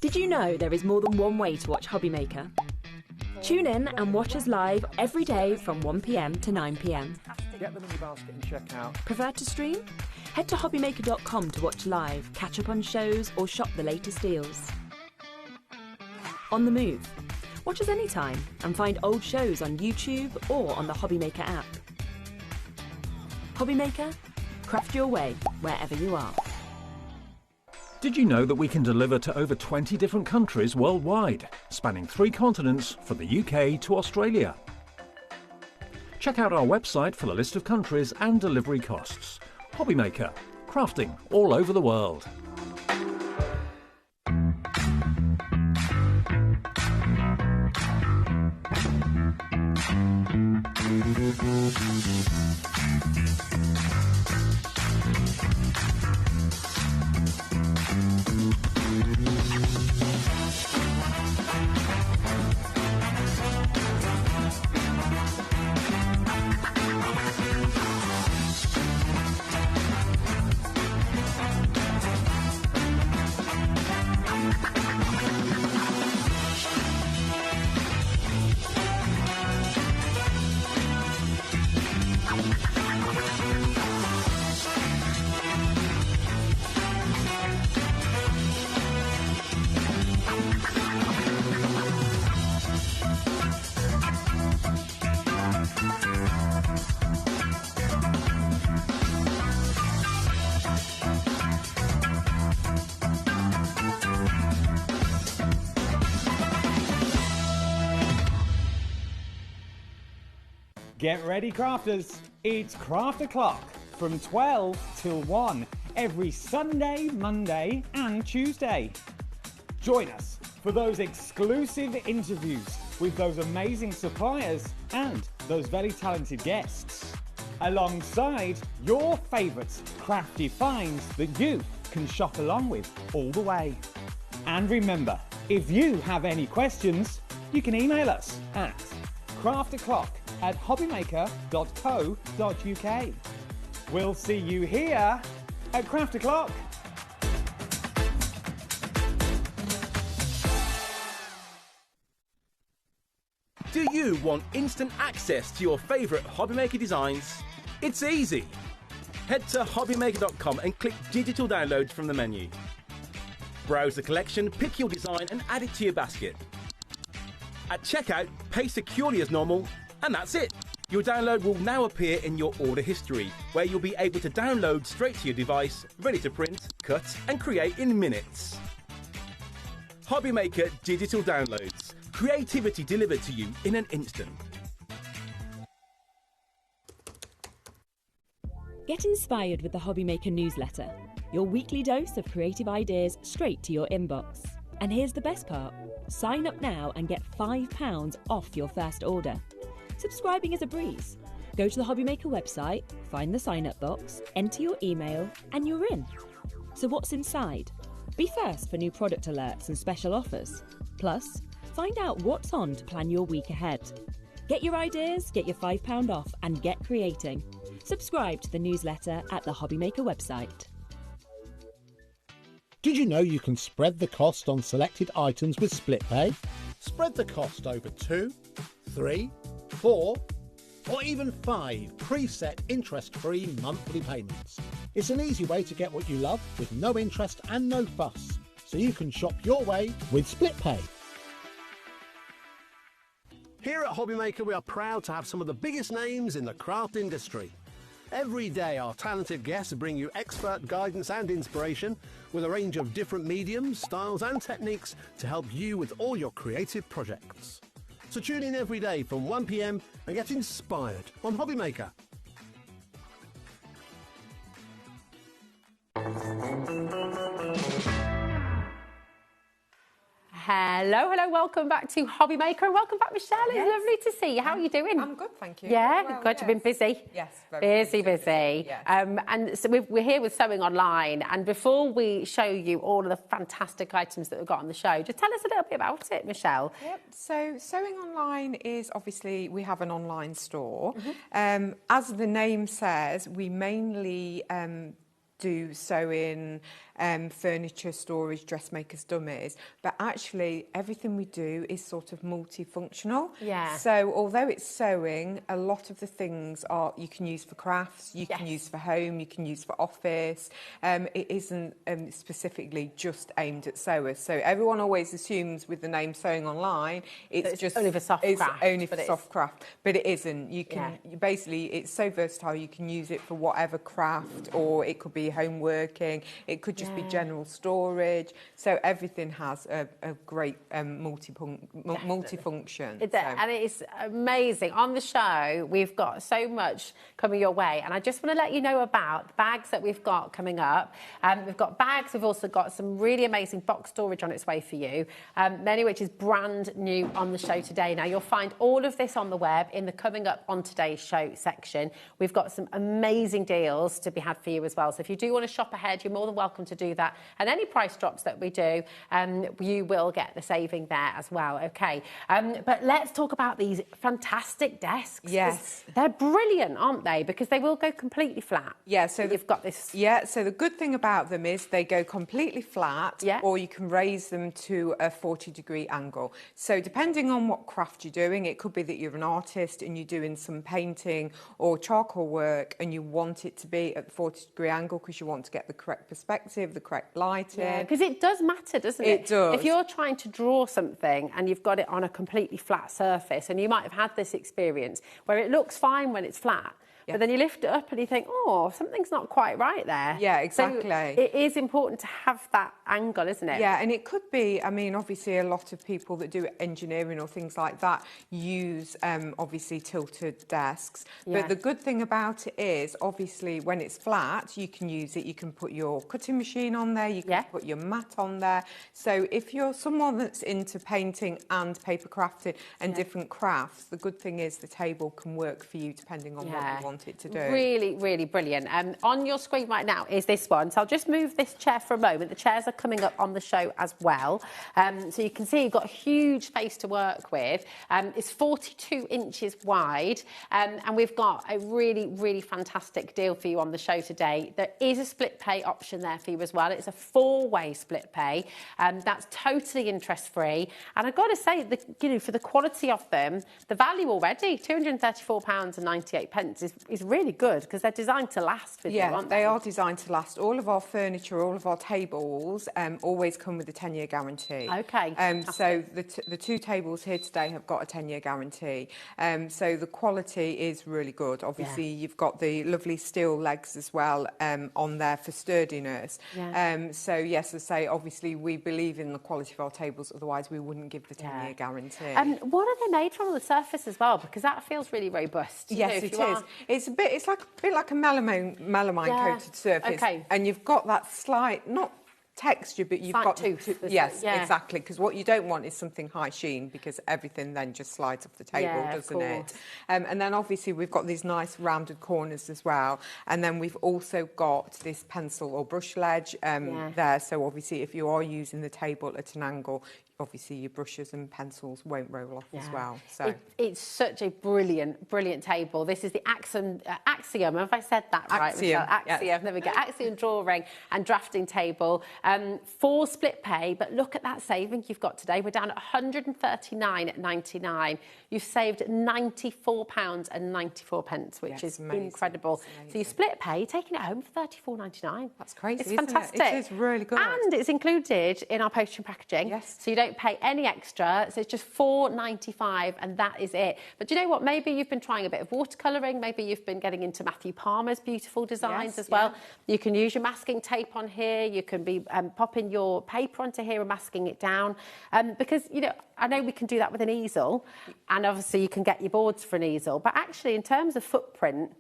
Did you know there is more than one way to watch HobbyMaker? Tune in and watch us live every day from 1 p.m. to 9 p.m. Get them in your basket and check out. Prefer to stream? Head to hobbymaker.com to watch live, catch up on shows, or shop the latest deals. On the move? Watch us anytime and find old shows on YouTube or on the HobbyMaker app. HobbyMaker? Craft your way wherever you are. Did you know that we can deliver to over 20 different countries worldwide, spanning 3 continents from the UK to Australia? Check out our website for the list of countries and delivery costs. HobbyMaker, crafting all over the world. Get ready, crafters. It's Craft O'Clock from 12 till 1 every Sunday, Monday and Tuesday. Join us for those exclusive interviews with those amazing suppliers and those very talented guests, alongside your favourite crafty finds that you can shop along with all the way. And remember, if you have any questions, you can email us at craftoclock at hobbymaker.co.uk. We'll see you here at Craft O'Clock. Do you want instant access to your favourite HobbyMaker designs? It's easy. Head to hobbymaker.com and click Digital Downloads from the menu. Browse the collection, pick your design and add it to your basket. At checkout, pay securely as normal, and that's it. Your download will now appear in your order history, where you'll be able to download straight to your device, ready to print, cut and create in minutes. HobbyMaker Digital Downloads. Creativity delivered to you in an instant. Get inspired with the HobbyMaker newsletter. Your weekly dose of creative ideas straight to your inbox. And here's the best part. Sign up now and get £5 off your first order. Subscribing is a breeze. Go to the HobbyMaker website, find the sign-up box, enter your email, and you're in. So what's inside? Be first for new product alerts and special offers. Plus, find out what's on to plan your week ahead. Get your ideas, get your £5 off, and get creating. Subscribe to the newsletter at the HobbyMaker website. Did you know you can spread the cost on selected items with split pay? Spread the cost over 2, 3, 4, or even 5 preset interest-free monthly payments. It's an easy way to get what you love with no interest and no fuss, so you can shop your way with split pay. Here at HobbyMaker, we are proud to have some of the biggest names in the craft industry. Every day, our talented guests bring you expert guidance and inspiration with a range of different mediums, styles and techniques to help you with all your creative projects. So tune in every day from 1 p.m. and get inspired on HobbyMaker. Hello, welcome back to HobbyMaker and welcome back, Michelle. It's lovely to see you. How are you doing? I'm good, thank you. Yeah, well, good. You've been busy. Yes, very busy. Yes. And so we're here with Sewing Online. And before we show you all of the fantastic items that we've got on the show, just tell us a little bit about it, Michelle. Yep. So Sewing Online is obviously, we have an online store. As the name says, we mainly do sewing, furniture storage, dressmakers, dummies, but actually everything we do is sort of multifunctional. Yeah. So although it's sewing, a lot of the things are you can use for crafts, you can use for home, you can use for office. It isn't specifically just aimed at sewers. So everyone always assumes with the name Sewing Online, it's just only for soft craft. Only for soft craft, but it isn't. You can basically, it's so versatile. You can use it for whatever craft, or it could be home working. It could just be general storage. So everything has a great multifunction. And it's amazing. On the show, we've got so much coming your way. And I just want to let you know about the bags that we've got coming up. We've got bags. We've also got some really amazing box storage on its way for you. Many which is brand new on the show today. Now, you'll find all of this on the web in the Coming Up on Today's Show section. We've got some amazing deals to be had for you as well. So if you do want to shop ahead, you're more than welcome to do that. And any price drops that we do, you will get the saving there as well. Okay. But let's talk about these fantastic desks. Yes. They're brilliant, aren't they? Because they will go completely flat. Yeah, so you've got this. Yeah, so the good thing about them is they go completely flat, or you can raise them to a 40-degree angle. So depending on what craft you're doing, it could be that you're an artist and you're doing some painting or charcoal work and you want it to be at the 40-degree angle because you want to get the correct perspective, the correct lighting. Yeah, because it does matter, doesn't it? It does. If you're trying to draw something and you've got it on a completely flat surface, and you might have had this experience where it looks fine when it's flat, but then you lift it up and you think, oh, something's not quite right there. Yeah, exactly. So it is important to have that angle, isn't it? Yeah, and it could be, I mean, obviously a lot of people that do engineering or things like that use, obviously, tilted desks. Yeah. But the good thing about it is, obviously, when it's flat, you can use it. You can put your cutting machine on there. You can put your mat on there. So if you're someone that's into painting and paper crafting and different crafts, the good thing is the table can work for you depending on what you want want it to do. Really, really brilliant. On your screen right now is this one. So I'll just move this chair for a moment. The chairs are coming up on the show as well. So you can see you've got a huge space to work with. It's 42 inches wide. And we've got a really, really fantastic deal for you on the show today. There is a split pay option there for you as well. It's a 4-way split pay. That's totally interest-free. And I've got to say, for the quality of them, the value already, £234.98 is really good because they're designed to last with you, aren't they? They are designed to last. All of our furniture, all of our tables always come with a 10-year guarantee. Okay. So the 2 tables here today have got a 10-year guarantee. So the quality is really good. Obviously, you've got the lovely steel legs as well on there for sturdiness. Yeah. So yes, I say, obviously, we believe in the quality of our tables. Otherwise, we wouldn't give the 10-year guarantee. What are they made from on the surface as well? Because that feels really robust. Yes, it is. It's a bit like a melamine coated surface. Okay. And you've got that slight, not texture, but you've got tooth. Yes, exactly. Because what you don't want is something high sheen, because everything then just slides off the table, doesn't it? And then obviously we've got these nice rounded corners as well. And then we've also got this pencil or brush ledge there. So obviously, if you are using the table at an angle, obviously your brushes and pencils won't roll off as well. So it's such a brilliant, brilliant table. This is the Axiom, have I said that right? Axiom. Axiom, there we go. Axiom drawing and drafting table. 4 split pay, but look at that saving you've got today. We're down at £139.99. You've saved £94.94, which is incredible. So you split pay, you're taking it home for £34.99. That's crazy, It's isn't fantastic. It is really good. And it's included in our postage and packaging. Yes. So you don't pay any extra. So it's just £4.95 and that is it. But do you know what? Maybe you've been trying a bit of watercolouring. Maybe you've been getting into Matthew Palmer's beautiful designs as well. You can use your masking tape on here. You can be popping your paper onto here and masking it down. Because, I know we can do that with an easel. And obviously you can get your boards for an easel. But actually, in terms of footprint,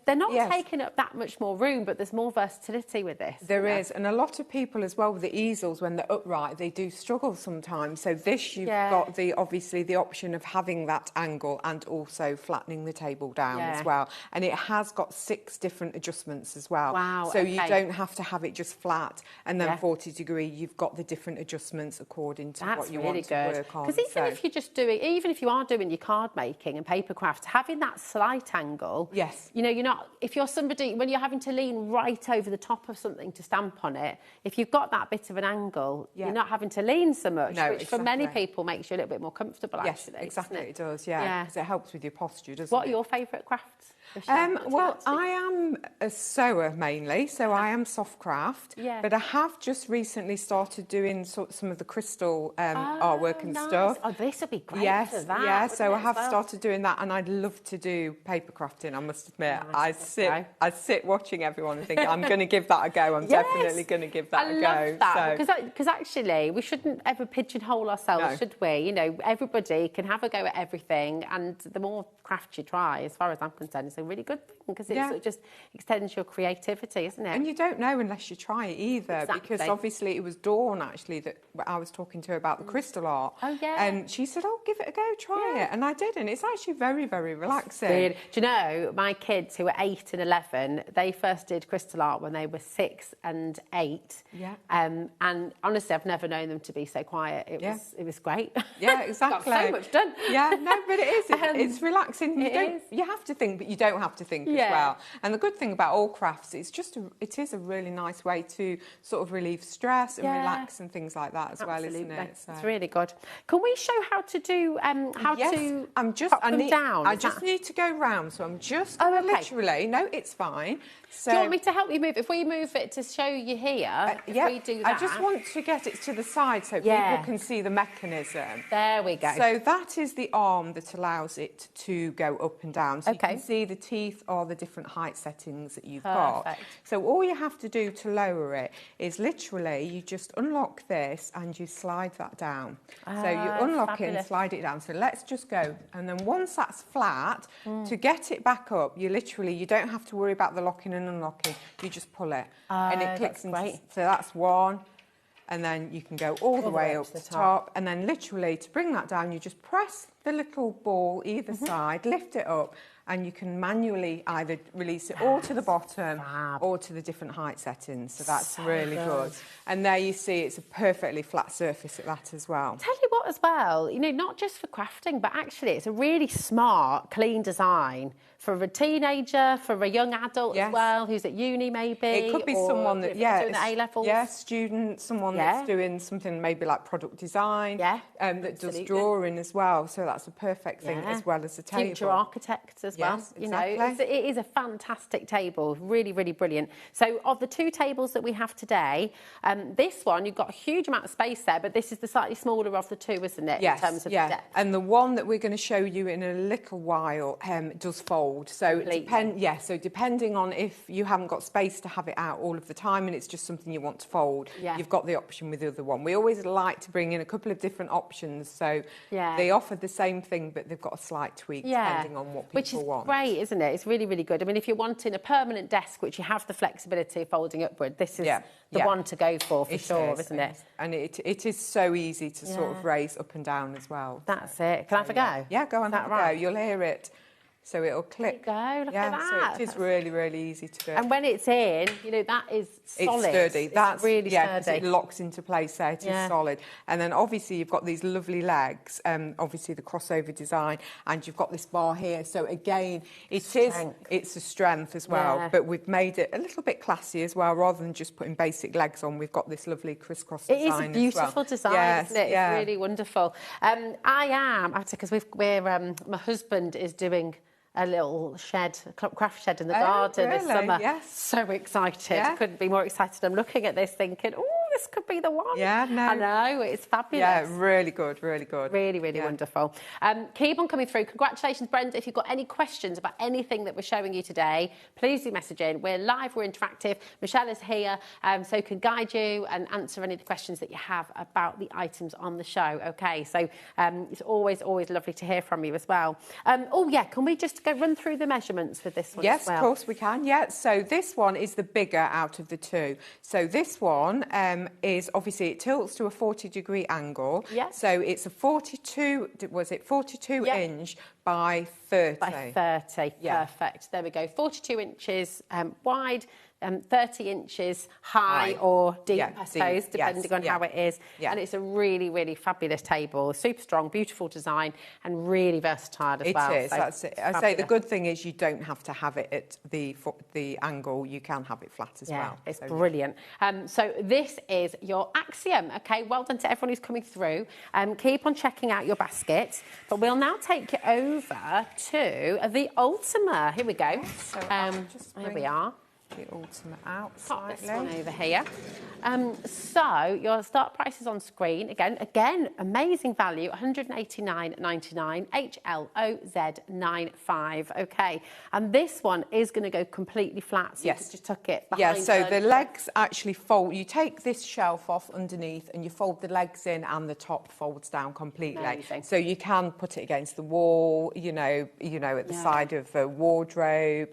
they're not taking up that much more room, but there's more versatility with this. There is, and a lot of people as well with the easels, when they're upright, they do struggle sometimes. So this, you've got obviously the option of having that angle and also flattening the table down as well. And it has got 6 different adjustments as well. Wow. So you don't have to have it just flat and then 40 degree. You've got the different adjustments according to what you want to work on. Because even if you are doing your card making and paper crafts, having that slight angle, you're not, if you're somebody, when you're having to lean right over the top of something to stamp on it, if you've got that bit of an angle, you're not having to lean so much, which for many people makes you a little bit more comfortable, actually. Yes, exactly, it does, because it helps with your posture, doesn't it? What are your favourite crafts? Well, I am a sewer mainly, so I am soft craft, but I have just recently started doing some of the crystal artwork and stuff. Oh, this would be great for that. Yeah, so I have started doing that, and I'd love to do paper crafting, I must admit. I sit watching everyone and think, I'm going to give that a go. I'm definitely going to give that a go. I love that, because actually, we shouldn't ever pigeonhole ourselves, should we? Everybody can have a go at everything, and the more craft you try, as far as I'm concerned, it's a really good thing, because it sort of just extends your creativity, isn't it? And you don't know unless you try it either, because obviously it was Dawn, actually, that I was talking to her about the crystal art. Oh, yeah. And she said, give it a go, try it. And I did, and it's actually very, very relaxing. Do you know, my kids who were 8 and 11, they first did crystal art when they were 6 and 8. Yeah. And honestly, I've never known them to be so quiet. It was great. Yeah, exactly. Got so much done. Yeah, no, but it is. It's relaxing. You have to think, but you don't have to think as well. And the good thing about all crafts, it is a really nice way to sort of relieve stress and relax and things like that as well, isn't it? So. It's really good. Can we show how to do to pop them down? I just need to go round, so I'm just literally. No, it's fine. So, do you want me to help you move? If we move it to show you here, we do that. I just want to get it to the side so people can see the mechanism. There we go. So that is the arm that allows it to go up and down. So you can see the teeth are the different height settings that you've got. So all you have to do to lower it is literally you just unlock this and you slide that down. So you unlock it and slide it down. So let's just go. And then once that's flat, to get it back up, you don't have to worry about the locking and unlocking. You just pull it and it clicks into. So that's one. And then you can go all the way up to the top. And then literally to bring that down, you just press the little ball either side, lift it up, and you can manually either release it all to the bottom or to the different height settings. So that's really good. And there you see it's a perfectly flat surface at that as well. Tell you what as well, you know, not just for crafting, but actually it's a really smart, clean design for a teenager, for a young adult as well, who's at uni maybe. It could be or someone that, doing the A-levels. student, someone that's doing something maybe like product design, that does drawing as well. So that's a perfect thing as well as a table. Future architects as well. Yes, you know, exactly. it is a fantastic table, really, really brilliant. So of the 2 tables that we have today, this one, you've got a huge amount of space there, but this is the slightly smaller of the 2, isn't it? Yes, in terms of the depth. And the one that we're going to show you in a little while does fold. So depending on if you haven't got space to have it out all of the time and it's just something you want to fold, you've got the option with the other one. We always like to bring in a couple of different options, so they offer the same thing, but they've got a slight tweak depending on what people want. Which is great, isn't it? It's really, really good. I mean, if you're wanting a permanent desk, which you have the flexibility of folding upward, this is the one to go for sure, isn't it? And it is so easy to sort of raise up and down as well. That's it. Can I have a go? Yeah, go on, have a go. You'll hear it. So it'll click. There you go, look at that. So it is really, really easy to do. And when it's in, you know, that is solid. It's sturdy. That's really sturdy. It locks into place there. It is solid. And then obviously you've got these lovely legs, obviously the crossover design, and you've got this bar here. So again, it's a strength as well, but we've made it a little bit classy as well. Rather than just putting basic legs on, we've got this lovely crisscross design as well. It is a beautiful design, isn't it? It's really wonderful. Because my husband is doing a little craft shed in the garden this summer. Yes. So excited. Couldn't be more excited. I'm looking at this thinking, oh, this could be the one. Yeah, no. I know, it's fabulous. Yeah, really good, really good. Really, really wonderful. Keep on coming through. Congratulations, Brenda. If you've got any questions about anything that we're showing you today, please do message in. We're live, we're interactive. Michelle is here, so can guide you and answer any of the questions that you have about the items on the show. Okay, so it's always, always lovely to hear from you as well. Can we just go run through the measurements for this one as well? Yes, of course we can, so this one is the bigger out of the 2. So this one is obviously it tilts to a 40-degree angle. Yeah. So it's a 42 inch by 30. By 30, perfect. There we go. 42 inches wide, 30 inches high or deep, I suppose, depending on how it is. Yeah. And it's a really, really fabulous table. Super strong, beautiful design, and really versatile as well. It is. That's it. I say the good thing is you don't have to have it at the angle. You can have it flat as well. It's brilliant. So this is your Axiom. Okay, well done to everyone who's coming through. Keep on checking out your basket. But we'll now take you over to the Ultima. Here we go. So here we are. The Ultima out Pop this one over here. So your start price is on screen. Again, amazing value, $189.99, HLOZ95. Okay, and this one is going to go completely flat. So you can just tuck it behind. Yeah, so the legs actually fold. You take this shelf off underneath and you fold the legs in, and the top folds down completely. Amazing. So you can put it against the wall. You know, at the side of a wardrobe.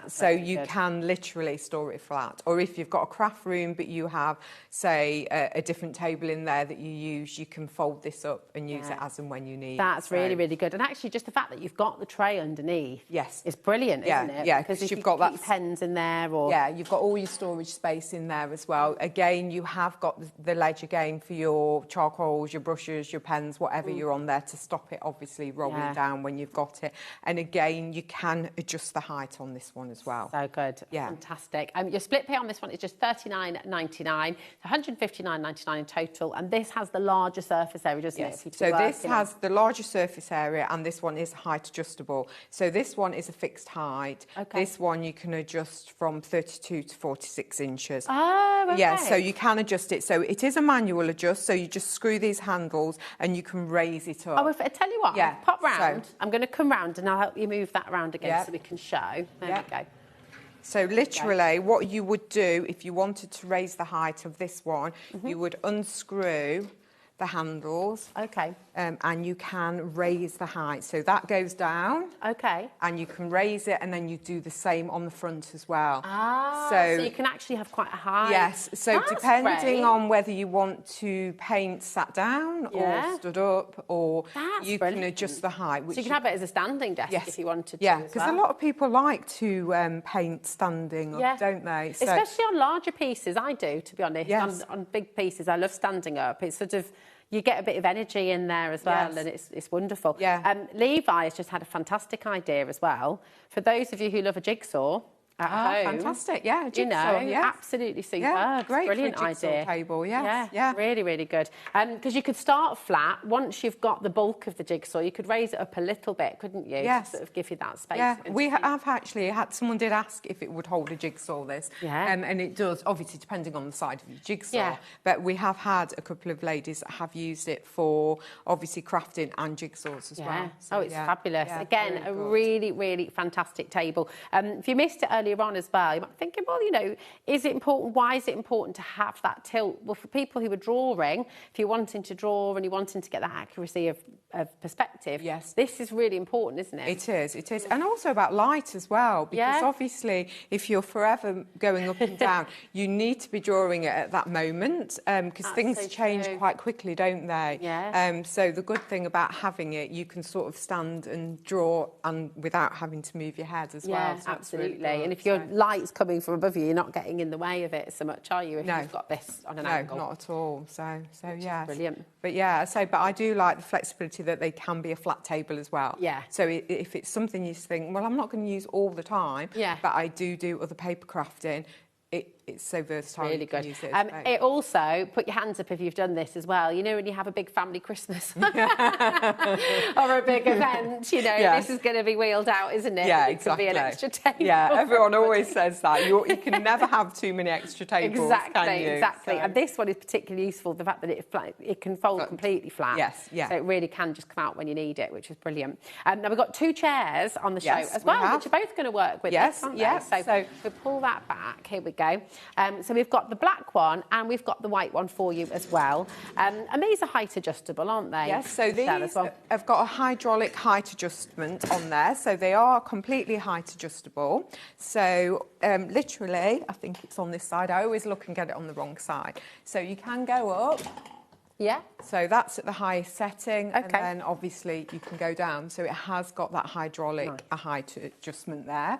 So you can literally store it flat. Or if you've got a craft room but you have, say, a different table in there that you use, you can fold this up and use it as and when you need. That's really, really good. And actually just the fact that you've got the tray underneath is brilliant, isn't it? Yeah, because you've got that pens in there, or you've got all your storage space in there as well. Again, you have got the ledge again for your charcoals, your brushes, your pens, whatever you're on there, to stop it obviously rolling down when you've got it. And again, you can adjust the height on this one as well. So good. Fantastic. Your split pay on this one is just $39.99, $159.99 in total, and this has the larger surface area, doesn't it? So this has the larger surface area, and this one is height adjustable. So this one is a fixed height. Okay. This one you can adjust from 32 to 46 inches. Oh, okay. Yeah, so you can adjust it. So it is a manual adjust, so you just screw these handles and you can raise it up. Oh, I tell you what, pop round. I'm going to come round and I'll help you move that around again so we can show. There we go. So literally what you would do if you wanted to raise the height of this one, you would unscrew the handles. Okay. And you can raise the height. So that goes down. Okay. And you can raise it, and then you do the same on the front as well. Ah, so you can actually have quite a height. Yes, so That's depending great. on whether you want to paint sat down or stood up, or you can adjust the height. So you can have it as a standing desk if you wanted to. Yeah, because a lot of people like to paint standing up, don't they? So, especially on larger pieces, I do, to be honest. Yes. On big pieces, I love standing up. It's sort of, you get a bit of energy in there as well, and it's wonderful. Yeah. Levi has just had a fantastic idea as well. For those of you who love a jigsaw at home. Fantastic, yeah, You know, absolutely superb. Yeah, great Brilliant for a jigsaw idea. table, yes. Yeah, really, really good. Because you could start flat. Once you've got the bulk of the jigsaw, you could raise it up a little bit, couldn't you? Yes. To sort of give you that space. Yeah, we have actually had, someone did ask if it would hold a jigsaw, this. Yeah. And it does, obviously, depending on the side of your jigsaw. Yeah. But we have had a couple of ladies that have used it for, obviously, crafting and jigsaws as well. So, it's fabulous. Yeah, Again, very a good. really, really fantastic table. If you missed it earlier on as well, you might be thinking, well, you know, is it important? Why is it important to have that tilt? Well, for people who are drawing, if you're wanting to draw and you're wanting to get that accuracy of perspective, this is really important, isn't it? It is, it is. And also about light as well, because obviously if you're forever going up and down, you need to be drawing it at that moment, because things change quite quickly, don't they? Yeah. So the good thing about having it, you can sort of stand and draw and without having to move your head as well. So it's really absolutely. good. And if your light's coming from above you, you're not getting in the way of it so much, are you? If you've got this on an angle. No, not at all. So yeah. Brilliant. But yeah, but I do like the flexibility that they can be a flat table as well. Yeah. So if it's something you think, well, I'm not going to use all the time, but I do other paper crafting, it's so versatile. Really you can good. use it. It also, put your hands up if you've done this as well. You know, when you have a big family Christmas or a big event, you know, this is going to be wheeled out, isn't it? Yeah, it exactly. could be an extra table. Yeah, everyone always says that. You can never have too many extra tables, can you? Exactly. So. And this one is particularly useful, the fact that it can fold completely flat. Yes, yeah. So it really can just come out when you need it, which is brilliant. Now, we've got two chairs on the show as well, which are both going to work with this, aren't they? So we'll pull that back. Here we go. So we've got the black one and we've got the white one for you as well. And these are height adjustable, aren't they? Yes, so these have got a hydraulic height adjustment on there. So they are completely height adjustable. So literally, I think it's on this side. I always look and get it on the wrong side. So you can go up. Yeah. So that's at the highest setting, and then obviously you can go down. So it has got that hydraulic height adjustment there.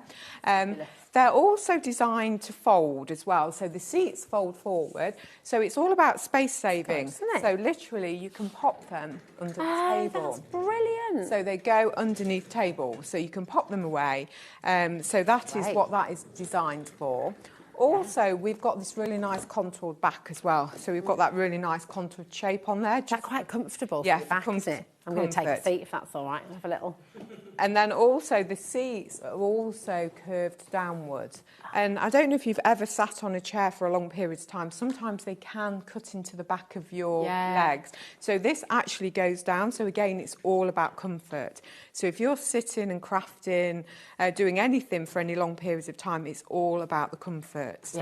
They're also designed to fold as well. So the seats fold forward. So it's all about space saving. So literally you can pop them under the table. That's brilliant. So they go underneath tables. So you can pop them away. So that is what that is designed for. Also, we've got this really nice contoured back as well. So we've got that really nice contoured shape on there. That's quite comfortable for yeah, your back, isn't it? I'm going to take a seat if that's all right. Have a little. And then also the seats are also curved downwards. And I don't know if you've ever sat on a chair for a long period of time. Sometimes they can cut into the back of your legs. So this actually goes down. So again, it's all about comfort. So if you're sitting and crafting, doing anything for any long periods of time, it's all about the comfort. So,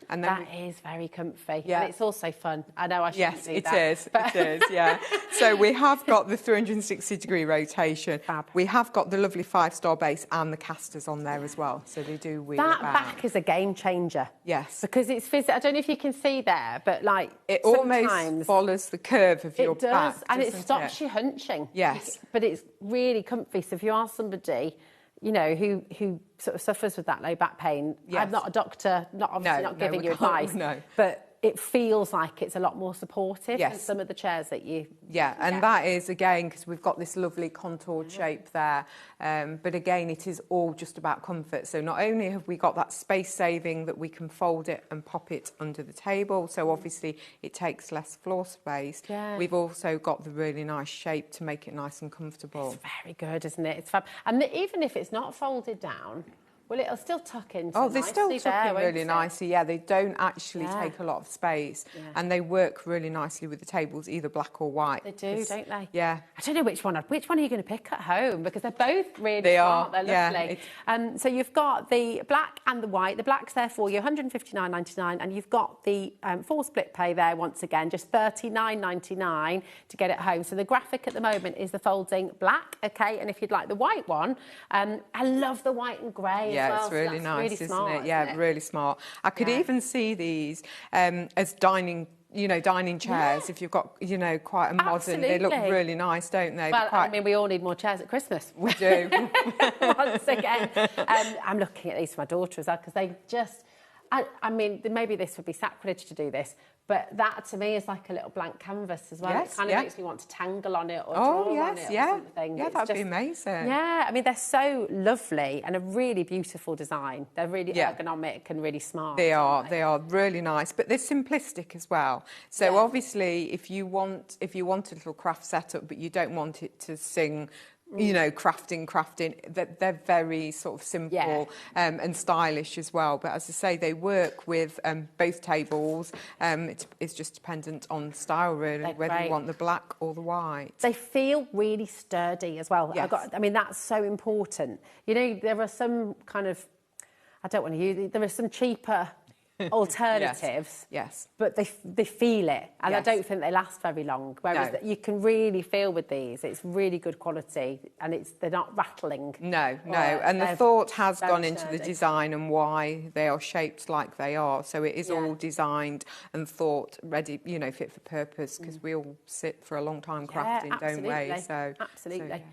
and then, that is very comfy. Yeah. And it's also fun. I know I shouldn't do that. Yes, it is, yeah. So we have got the 360-degree rotation. We have got the lovely 5-star base and the casters on there as well. So they do wheel that about. back is a game changer. Yes. Because it's physical. I don't know if you can see there, but like it almost follows the curve of your back. It does, and it stops you hunching. Yes. But it's really comfy. So if you are somebody, you know, who sort of suffers with that low back pain, I'm not a doctor, not giving you advice, but it feels like it's a lot more supportive than some of the chairs that you... Yeah, and that is, again, because we've got this lovely contoured shape there, but again, it is all just about comfort. So not only have we got that space saving that we can fold it and pop it under the table, so obviously it takes less floor space, we've also got the really nice shape to make it nice and comfortable. It's very good, isn't it? It's fab. And even if it's not folded down, Well, it'll still tuck in. Oh, they still tuck in really won't nicely. Yeah, they don't actually Yeah. take a lot of space, Yeah. and they work really nicely with the tables, either black or white. They do, don't they? Yeah. I don't know which one are you going to pick at home, because they're both really They smart. are, They're yeah, lovely. So you've got the black and the white. The black's there for you, £159.99, and you've got the full split pay there once again, just £39.99 to get it home. So the graphic at the moment is the folding black, okay, and if you'd like the white one, I love the white and grey Yeah, as well. it's really so nice, really isn't smart, it? Yeah, isn't it? really smart. I could even see these as dining chairs. If you've got, quite a modern, they look Absolutely. really nice, don't they? Well, I mean, we all need more chairs at Christmas. We do. Once again. I'm looking at these for my daughter as well, because they just... I mean, maybe this would be sacrilege to do this, but that to me is like a little blank canvas as well. Yes, it kind of makes me want to tangle on it or Oh, draw yes, on it yeah. or something. Yeah, It's that'd be just- amazing. Yeah, I mean, they're so lovely and a really beautiful design. They're really ergonomic and really smart. They are. aren't They are really nice, but they're simplistic as well. So obviously, if you want a little craft setup, but you don't want it to sing, crafting, they're very sort of simple and stylish as well. But as I say, they work with both tables. It's just dependent on style, really, whether great. you want the black or the white. They feel really sturdy as well. Yes. I mean, that's so important. There are some kind of, I don't want to use it, there are some cheaper alternatives. Yes. But they feel it, and I Yes. don't think they last very long. Whereas No. you can really feel with these, it's really good quality, and they're not rattling. No. Or And the they're thought has very gone into the sturdy. design and why they are shaped like they are. So it is all designed and thought ready, fit for purpose, because we all sit for a long time crafting, don't we? So Absolutely.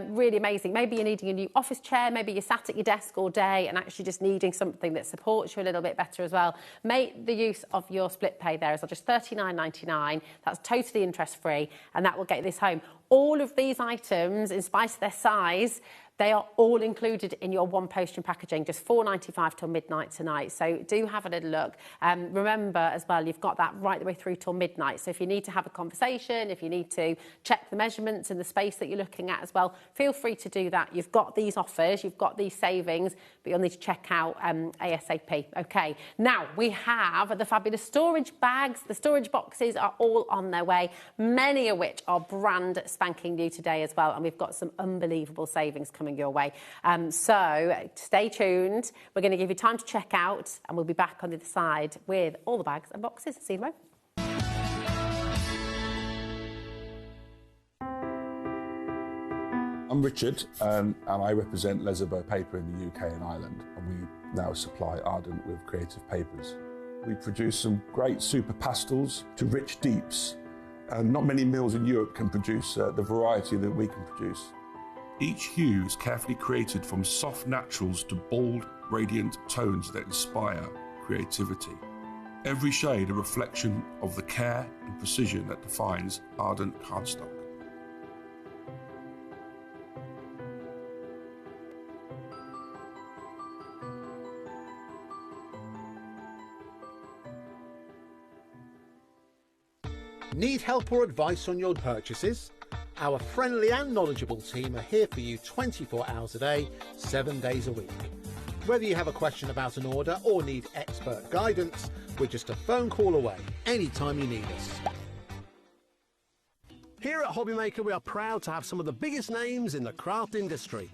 Really amazing. Maybe you're needing a new office chair, maybe you're sat at your desk all day and actually just needing something that supports you a little bit better as well. Make the use of your split pay there as well, just £39.99. That's totally interest-free, and that will get this home. All of these items, in spite of their size, they are all included in your one postage and packaging, just £4.95 till midnight tonight. So do have a little look. Remember as well, you've got that right the way through till midnight. So if you need to have a conversation, if you need to check the measurements and the space that you're looking at as well, feel free to do that. You've got these offers, you've got these savings, but you'll need to check out ASAP. Okay, now we have the fabulous storage bags. The storage boxes are all on their way, many of which are brand spanking new today as well. And we've got some unbelievable savings coming your way. So stay tuned. We're going to give you time to check out, and we'll be back on the other side with all the bags and boxes. See you in a moment. I'm Richard, and I represent Lesabo Paper in the UK and Ireland, and we now supply Ardent with creative papers. We produce some great super pastels to rich deeps, and not many mills in Europe can produce the variety that we can produce. Each hue is carefully created from soft naturals to bold, radiant tones that inspire creativity. Every shade a reflection of the care and precision that defines Ardent cardstock. Need help or advice on your purchases? Our friendly and knowledgeable team are here for you 24 hours a day, 7 days a week. Whether you have a question about an order or need expert guidance, we're just a phone call away anytime you need us. Here at HobbyMaker, we are proud to have some of the biggest names in the craft industry.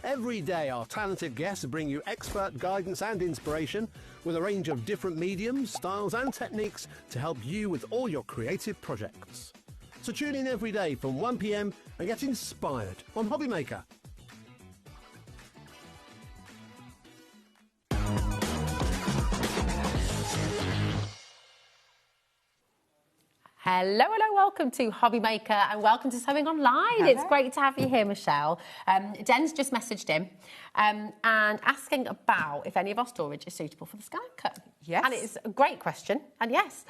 Every day, our talented guests bring you expert guidance and inspiration with a range of different mediums, styles and techniques to help you with all your creative projects. So tune in every day from 1 p.m. and get inspired on HobbyMaker. Hello, welcome to HobbyMaker and welcome to Sewing Online. Hello. It's great to have you here, Michelle. Jen's just messaged him and asking about if any of our storage is suitable for the scan cut. Yes. And it's a great question, and yes.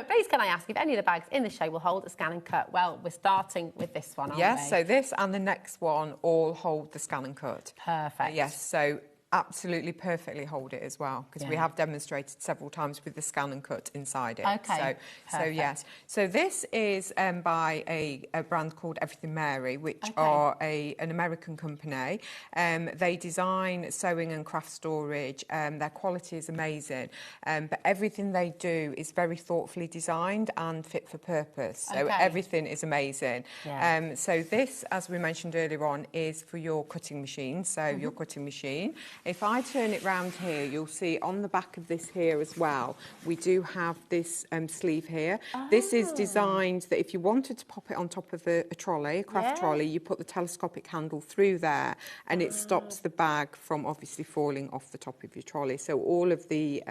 Please can I ask if any of the bags in the show will hold a scan and cut? Well, we're starting with this one, aren't we? Yes, so this and the next one all hold the scan and cut. Perfect. Yes, so absolutely perfectly hold it as well, because we have demonstrated several times with the scan and cut inside it. Okay, so yes. So this is by a brand called Everything Mary, which are an American company. They design sewing and craft storage. Their quality is amazing, but everything they do is very thoughtfully designed and fit for purpose. So everything is amazing. So this, as we mentioned earlier on, is for your cutting machine. So your cutting machine. If I turn it round here, you'll see on the back of this here as well, we do have this sleeve here. This is designed that if you wanted to pop it on top of a trolley, a craft trolley, you put the telescopic handle through there, and it stops the bag from obviously falling off the top of your trolley. So all of the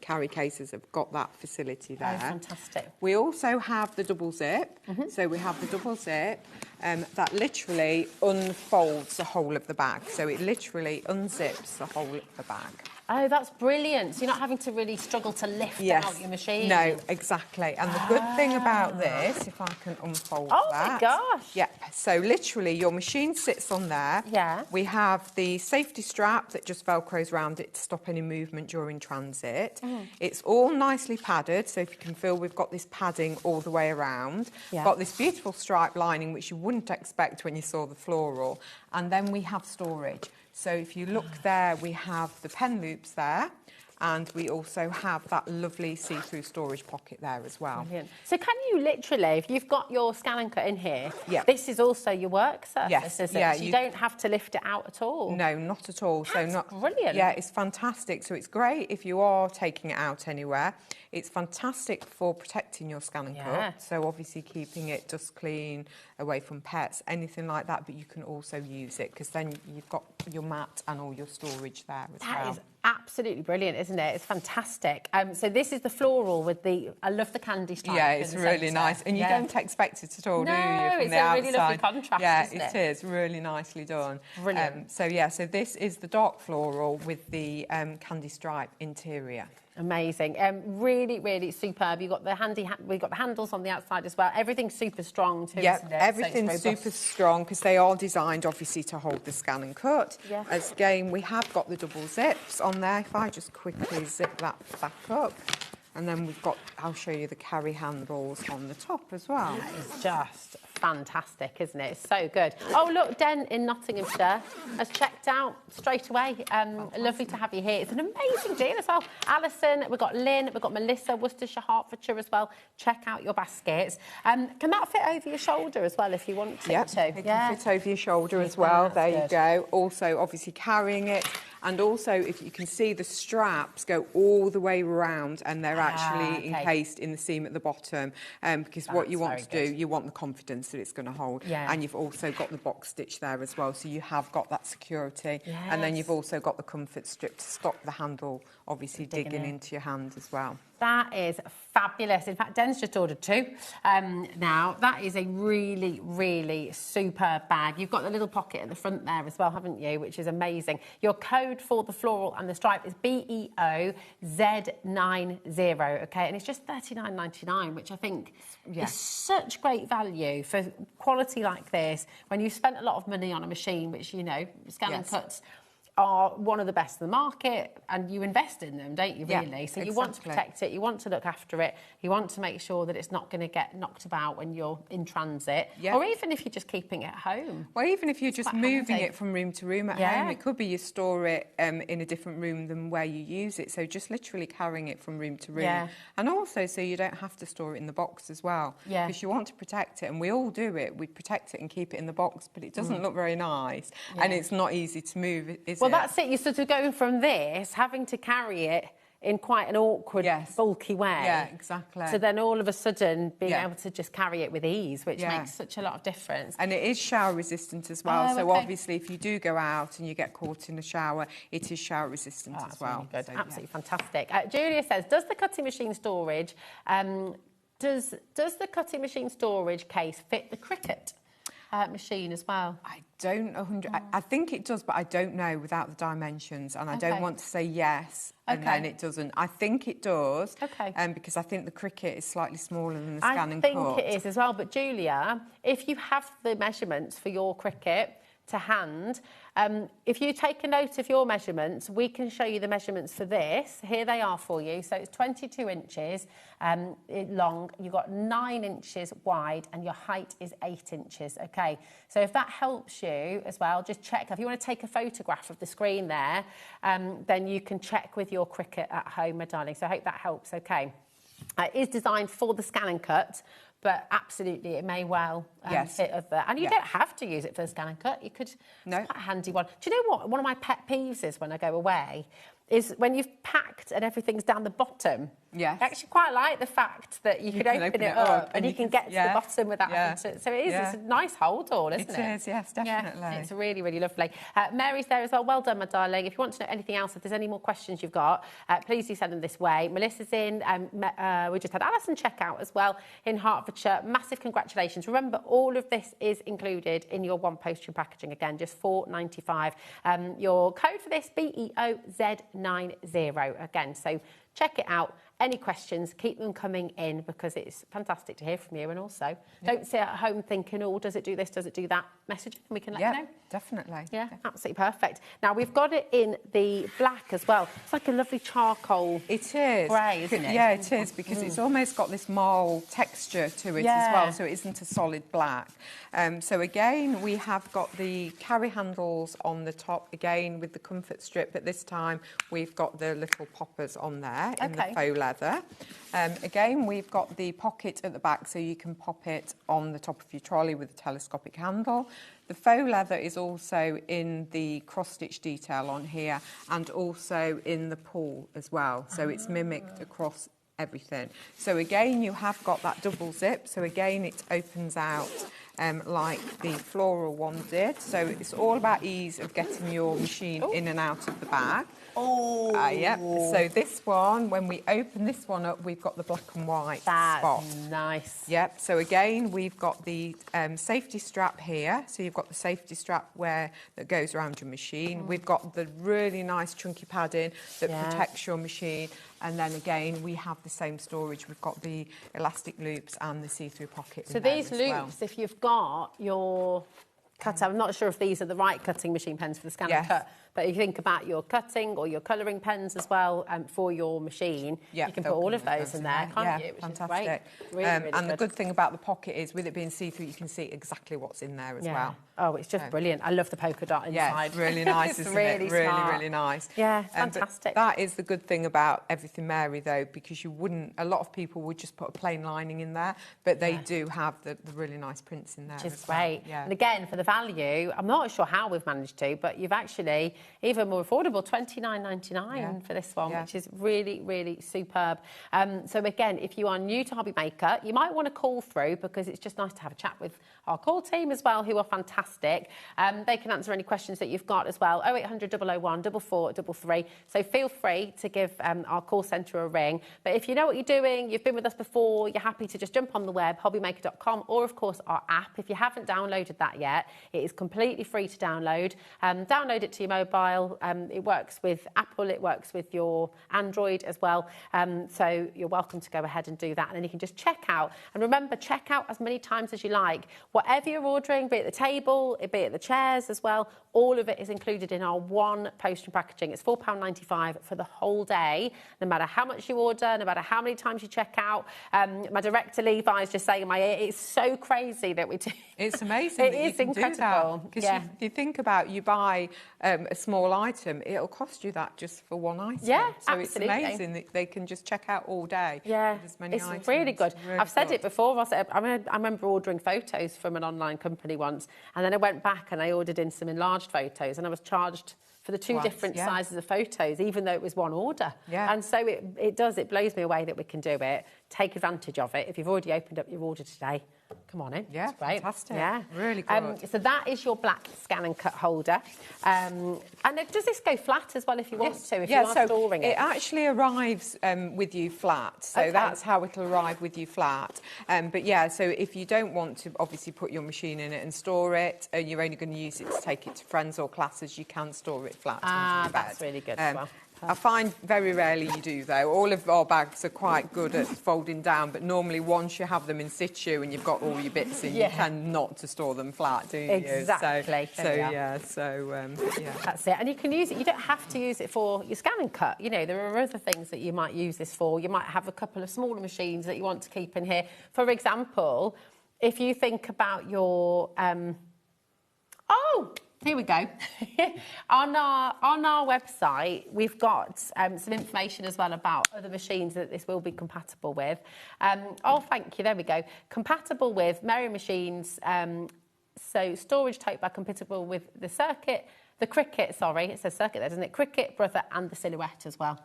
carry cases have got that facility there. Oh, fantastic. We also have the double zip. So we have the double zip that literally unfolds the whole of the bag. So it literally unzips the whole of the bag. Oh, that's brilliant. So you're not having to really struggle to lift out your machine. No, exactly. And the good thing about this, if I can unfold that. Oh, my gosh. Yep. So literally your machine sits on there. Yeah. We have the safety strap that just Velcros around it to stop any movement during transit. It's all nicely padded, so if you can feel we've got this padding all the way around. Got this beautiful stripe lining, which you wouldn't expect when you saw the floral. And then we have storage. So if you look there, we have the pen loops there, and we also have that lovely see-through storage pocket there as well. Brilliant. So can you literally, if you've got your scan and cut in here, this is also your work surface, is it? Yeah, so you don't have to lift it out at all? No, not at all. That's brilliant. Yeah, it's fantastic. So it's great if you are taking it out anywhere. It's fantastic for protecting your scan and cut. So obviously keeping it dust clean, away from pets, anything like that. But you can also use it because then you've got your mat and all your storage there as well. That is absolutely brilliant, isn't it? It's fantastic. So this is the floral with the, I love the candy stripe. Yeah, it's really nice. And you don't expect it at all, do you? From it's the a outside. really lovely contrast, isn't it? Yeah, it is. Really nicely done. Brilliant. So this is the dark floral with the candy stripe interior. Amazing. Really, really superb. You've got the we've got the handles on the outside as well. Everything's super strong too, isn't it? Everything's super strong because they are designed obviously to hold the scan and cut. Again, we have got the double zips on there. If I just quickly zip that back up. And then we've got, I'll show you the carry handles on the top as well. That is just fantastic, isn't it? It's so good. Oh, look, Den in Nottinghamshire has checked out straight away. Lovely to have you here. It's an amazing deal as well. Alison, we've got Lynn, we've got Melissa, Worcestershire, Hertfordshire as well. Check out your baskets. Can that fit over your shoulder as well if you want it to? It can fit over your shoulder as well. There you go. Also, obviously carrying it. And also, if you can see, the straps go all the way around and they're actually encased in the seam at the bottom because what you want to do, you want the confidence that it's going to hold. And you've also got the box stitch there as well, so you have got that security. And then you've also got the comfort strip to stop the handle, obviously, digging into your hand as well. That is fabulous. In fact, Den's just ordered 2 now. That is a really, really superb bag. You've got the little pocket at the front there as well, haven't you? Which is amazing. Your code for the floral and the stripe is BEOZ90, okay? And it's just $39.99, which I think is such great value for quality like this. When you've spent a lot of money on a machine, which, you know, scan and cuts are one of the best in the market, and you invest in them, don't you, really? So you want to protect it, you want to look after it, you want to make sure that it's not going to get knocked about when you're in transit, or even if you're just keeping it at home. Or even if you're just moving it from room to room at home. It could be you store it in a different room than where you use it, so just literally carrying it from room to room. And also so you don't have to store it in the box as well, because you want to protect it, and we all do it. We protect it and keep it in the box, but it doesn't look very nice, and it's not easy to move, is it? Well, that's it. You're sort of going from this, having to carry it in quite an awkward, bulky way. Yeah, exactly. So then all of a sudden being able to just carry it with ease, which makes such a lot of difference. And it is shower resistant as well. So obviously if you do go out and you get caught in the shower, it is shower resistant as well. Really good. So, absolutely fantastic. Julia says, does the cutting machine storage, does the cutting machine storage case fit the Cricut machine as well? I don't 100. I think it does, but I don't know without the dimensions, and I don't want to say yes and then it doesn't. I think it does. Because I think the Cricut is slightly smaller than the scan and cut. I think it is as well. But Julia, if you have the measurements for your Cricut, to hand. If you take a note of your measurements, we can show you the measurements for this. Here they are for you. So it's 22 inches long, you've got 9 inches wide, and your height is 8 inches. Okay, so if that helps you as well, just check. If you want to take a photograph of the screen there, then you can check with your Cricut at home, my darling. So I hope that helps. Okay, it is designed for the scan and cut, but absolutely it may well fit other. And you don't have to use it for the scan and cut. You could, it's quite a handy one. Do you know what? One of my pet peeves is when I go away is when you've packed and everything's down the bottom. I actually quite like the fact that you can open it up and you can get to the bottom without having to. So it is, it's a nice hold all, isn't it? It is, yes, definitely. Yeah, it's really, really lovely. Mary's there as well. Well done, my darling. If you want to know anything else, if there's any more questions you've got, please do send them this way. Melissa's in. We just had Alison check out as well in Hertfordshire. Massive congratulations. Remember, all of this is included in your one postage and packaging. Again, just £4.95. Your code for this, BEOZ90. Again, so check it out. Any questions, keep them coming in, because it's fantastic to hear from you. And also, don't sit at home thinking, oh, does it do this, does it do that? Message and we can let you know. Definitely. Yeah, absolutely perfect. Now, we've got it in the black as well. It's like a lovely charcoal grey, isn't it? Yeah, it is, because it's almost got this marl texture to it as well, so it isn't a solid black. So again, we have got the carry handles on the top, again, with the comfort strip, but this time we've got the little poppers on there in the faux leather. Again, we've got the pocket at the back, so you can pop it on the top of your trolley with a telescopic handle. The faux leather is also in the cross-stitch detail on here, and also in the pull as well. So it's mimicked across everything. So again, you have got that double zip. So again, it opens out like the floral one did. So it's all about ease of getting your machine in and out of the bag. Yep. So this one, when we open this one up, we've got the black and white spot. Nice. Yep. So again, we've got the safety strap here. So you've got the safety strap that goes around your machine. We've got the really nice chunky padding that protects your machine. And then again, we have the same storage. We've got the elastic loops and the see-through pocket. So these loops, if you've got your cutter, I'm not sure if these are the right cutting machine pens for the scan and cut, but if you think about your cutting or your colouring pens as well for your machine, you can put all of those in there, can't you? Which fantastic. Is great. Really, really and the good thing about the pocket is, with it being see-through, you can see exactly what's in there as well. Oh, it's just brilliant. I love the polka dot inside. Yeah, it's really nice, isn't really it? Really, smart. really nice. Yeah, fantastic. That is the good thing about Everything Mary, though, because you wouldn't, a lot of people would just put a plain lining in there, but they do have the really nice prints in there. Which is great. Well. And again, for the value, I'm not sure how we've managed to, but you've actually, even more affordable, $29.99 for this one, which is really, really superb. So again, if you are new to HobbyMaker, you might want to call through, because it's just nice to have a chat with our call team as well, who are fantastic. They can answer any questions that you've got as well. 0800 001 4433. So feel free to give our call centre a ring. But if you know what you're doing, you've been with us before, you're happy to just jump on the web, hobbymaker.com, or of course our app. If you haven't downloaded that yet, it is completely free to download. Download it to your mobile. It works with Apple, it works with your Android as well. So you're welcome to go ahead and do that. And then you can just check out. And remember, check out as many times as you like. Whatever you're ordering, be it the table, be it the chairs as well, all of it is included in our one postage and packaging. It's £4.95 for the whole day, no matter how much you order, no matter how many times you check out. My director Levi is just saying in my ear, it's so crazy that we do. It's amazing. It is incredible. Because you think about, you buy a small item, it'll cost you that just for one item. Yeah, so absolutely. It's amazing that they can just check out all day. Yeah, with as many it's items. really good. Really I've said it before. I remember ordering photos from an online company once, and then I went back and I ordered in some enlarged photos, and I was charged for the two different sizes of photos, even though it was one order. Yeah. And so it blows me away that we can do it. Take advantage of it. If you've already opened up your order today, come on in. Yeah, it's great. Fantastic. Yeah, really good. So that is your black scan and cut holder. And does this go flat as well if you want to? If you are storing it, it actually arrives with you flat. So that's how it'll arrive with you flat. But yeah, so if you don't want to obviously put your machine in it and store it, and you're only going to use it to take it to friends or classes, you can store it flat under the bed. That's really good as well. I find very rarely you do, though. All of our bags are quite good at folding down, but normally once you have them in situ and you've got all your bits in, you tend not to store them flat, do you? Exactly. Yeah. That's it. And you can use it. You don't have to use it for your scan and cut. You know, there are other things that you might use this for. You might have a couple of smaller machines that you want to keep in here. For example, if you think about your... Here we go. On our website, we've got some information as well about other machines that this will be compatible with. Thank you. There we go. Compatible with Merriam machines. So storage tote bag compatible with the Cricut, it says Circuit there, doesn't it? Cricut, Brother, and the Silhouette as well,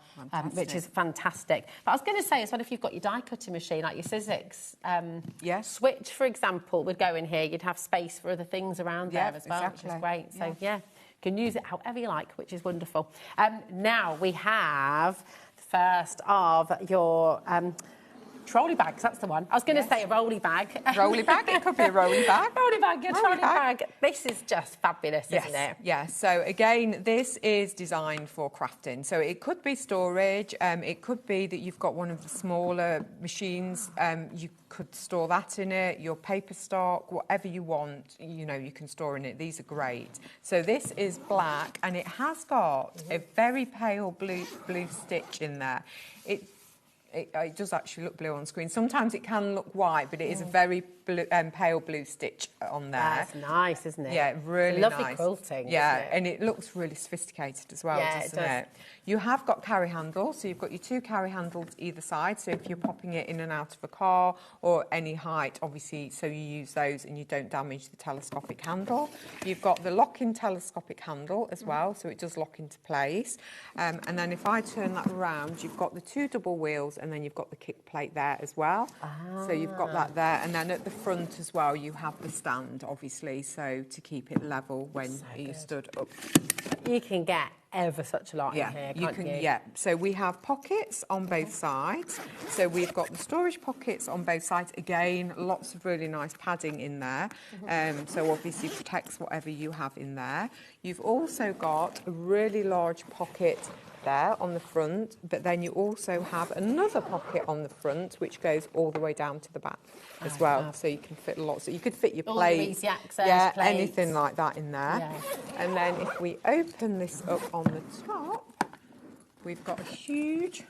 which is fantastic. But I was going to say as well, if you've got your die cutting machine, like your Sizzix switch, for example, would go in here. You'd have space for other things around there as well, which is great. So, you can use it however you like, which is wonderful. Now we have the first of your... trolley bags, that's the one. I was going to say a rolly bag. Rolly bag? It could be a rolly bag. Rolly bag, a trolley bag. This is just fabulous, isn't it? Yeah, so again, this is designed for crafting. So it could be storage, it could be that you've got one of the smaller machines, you could store that in it, your paper stock, whatever you want, you know, you can store in it. These are great. So this is black, and it has got a very pale blue stitch in there. It does actually look blue on screen. Sometimes it can look white, but it is a very pale blue stitch on there. That's nice, isn't it? Yeah, really nice. Lovely nice. quilting, yeah, isn't it? And it looks really sophisticated as well, doesn't it? It? You have got carry handles, so you've got your 2 carry handles either side. So if you're popping it in and out of a car or any height, obviously, so you use those and you don't damage the telescopic handle. You've got the lock-in telescopic handle as well, so it does lock into place. And then if I turn that around, you've got the 2 double wheels, and then you've got the kick plate there as well. So you've got that there, and then at the front as well, you have the stand, obviously, so to keep it level when you stood up. You can get ever such a lot in here, can't you? Yeah, so we have pockets on both sides. So we've got the storage pockets on both sides. Again, lots of really nice padding in there. So obviously protects whatever you have in there. You've also got a really large pocket there on the front, but then you also have another pocket on the front which goes all the way down to the back as well. So you can fit lots. So you could fit your plates, plates. Anything like that in there. Yeah. And then if we open this up on the top, we've got a huge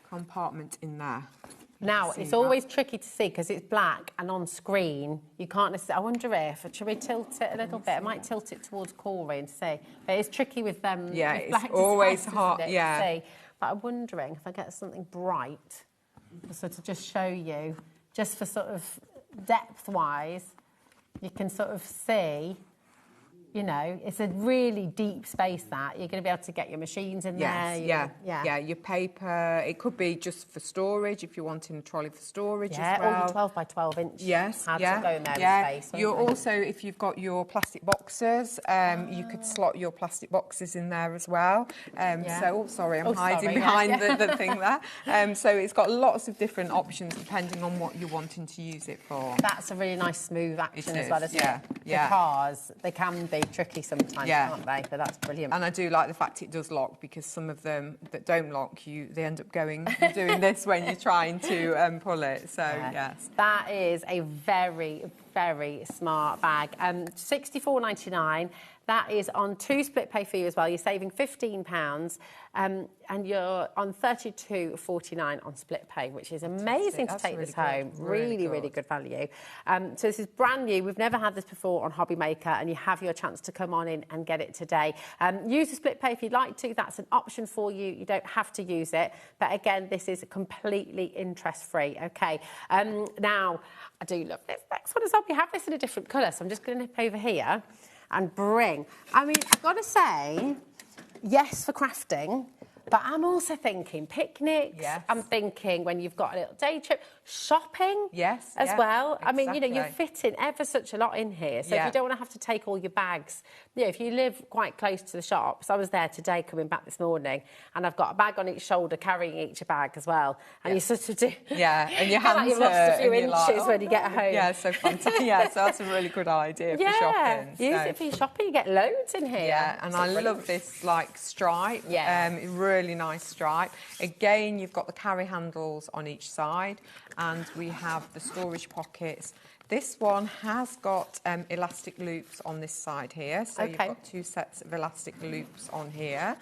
compartment in there. Now, it's always tricky to see because it's black and on screen you can't necessarily... I wonder if... Should we tilt it a little bit? I might tilt it towards Corey and see. But it's tricky with them. Yeah, it's always hard, see. But I'm wondering if I get something bright, so to just show you, just for sort of depth-wise, you can sort of see... You know, it's a really deep space that you're going to be able to get your machines in there. Yeah, your paper. It could be just for storage if you're wanting a trolley for storage as well. Yeah, all 12 by 12 inch. Yes, to go in there with space. You're also, if you've got your plastic boxes, you could slot your plastic boxes in there as well. So, sorry, I'm hiding behind the thing there. So it's got lots of different options depending on what you're wanting to use it for. That's a really nice smooth action as well, isn't it? Yeah. Because they can be tricky sometimes, can't they? But that's brilliant. And I do like the fact it does lock, because some of them that don't lock, they end up doing this when you're trying to pull it. So yes, that is a very, very smart bag. £64.99. That is on 2 split pay for you as well. You're saving £15, and you're on £32.49 on split pay, which is amazing to take this home. Really good value. So this is brand new. We've never had this before on HobbyMaker, and you have your chance to come on in and get it today. Use the split pay if you'd like to. That's an option for you. You don't have to use it. But again, this is completely interest-free. Okay. Now, I do love this next one as well. We have this in a different colour, so I'm just going to nip over here and bring. I mean, I've got to say, yes for crafting, But I'm also thinking picnics. Yes. I'm thinking when you've got a little day trip, shopping. Yes, as yeah, well. I mean, you know, you're exactly. fitting ever such a lot in here. So if Yeah. you don't want to have to take all your bags, you know, if you live quite close to the shops, I was there today coming back this morning, and I've got a bag on each shoulder carrying each bag as well. And you sort of do. Yeah, and your feel like hands you've lost a hurt few and you're inches like, when you get home. Yeah, so fantastic. Yeah, so that's a really good idea for shopping. Use So- it for your shopping. You get loads in here. Yeah, and I love this like stripe. Yeah. Really nice stripe. Again, you've got the carry handles on each side, and we have the storage pockets. This one has got elastic loops on this side here, so you've got 2 sets of elastic loops on here.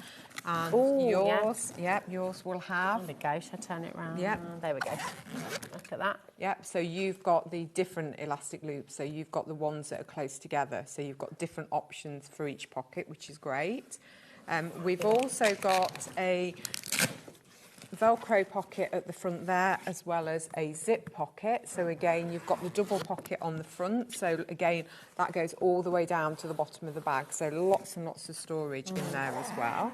And Ooh, yours, yours will have. There we go. Should I turn it round? Yep. There we go. Look at that. Yep, so you've got the different elastic loops, so you've got the ones that are close together, so you've got different options for each pocket, which is great. We've also got a Velcro pocket at the front there, as well as a zip pocket. So again, you've got the double pocket on the front. So again, that goes all the way down to the bottom of the bag. So lots and lots of storage in there as well.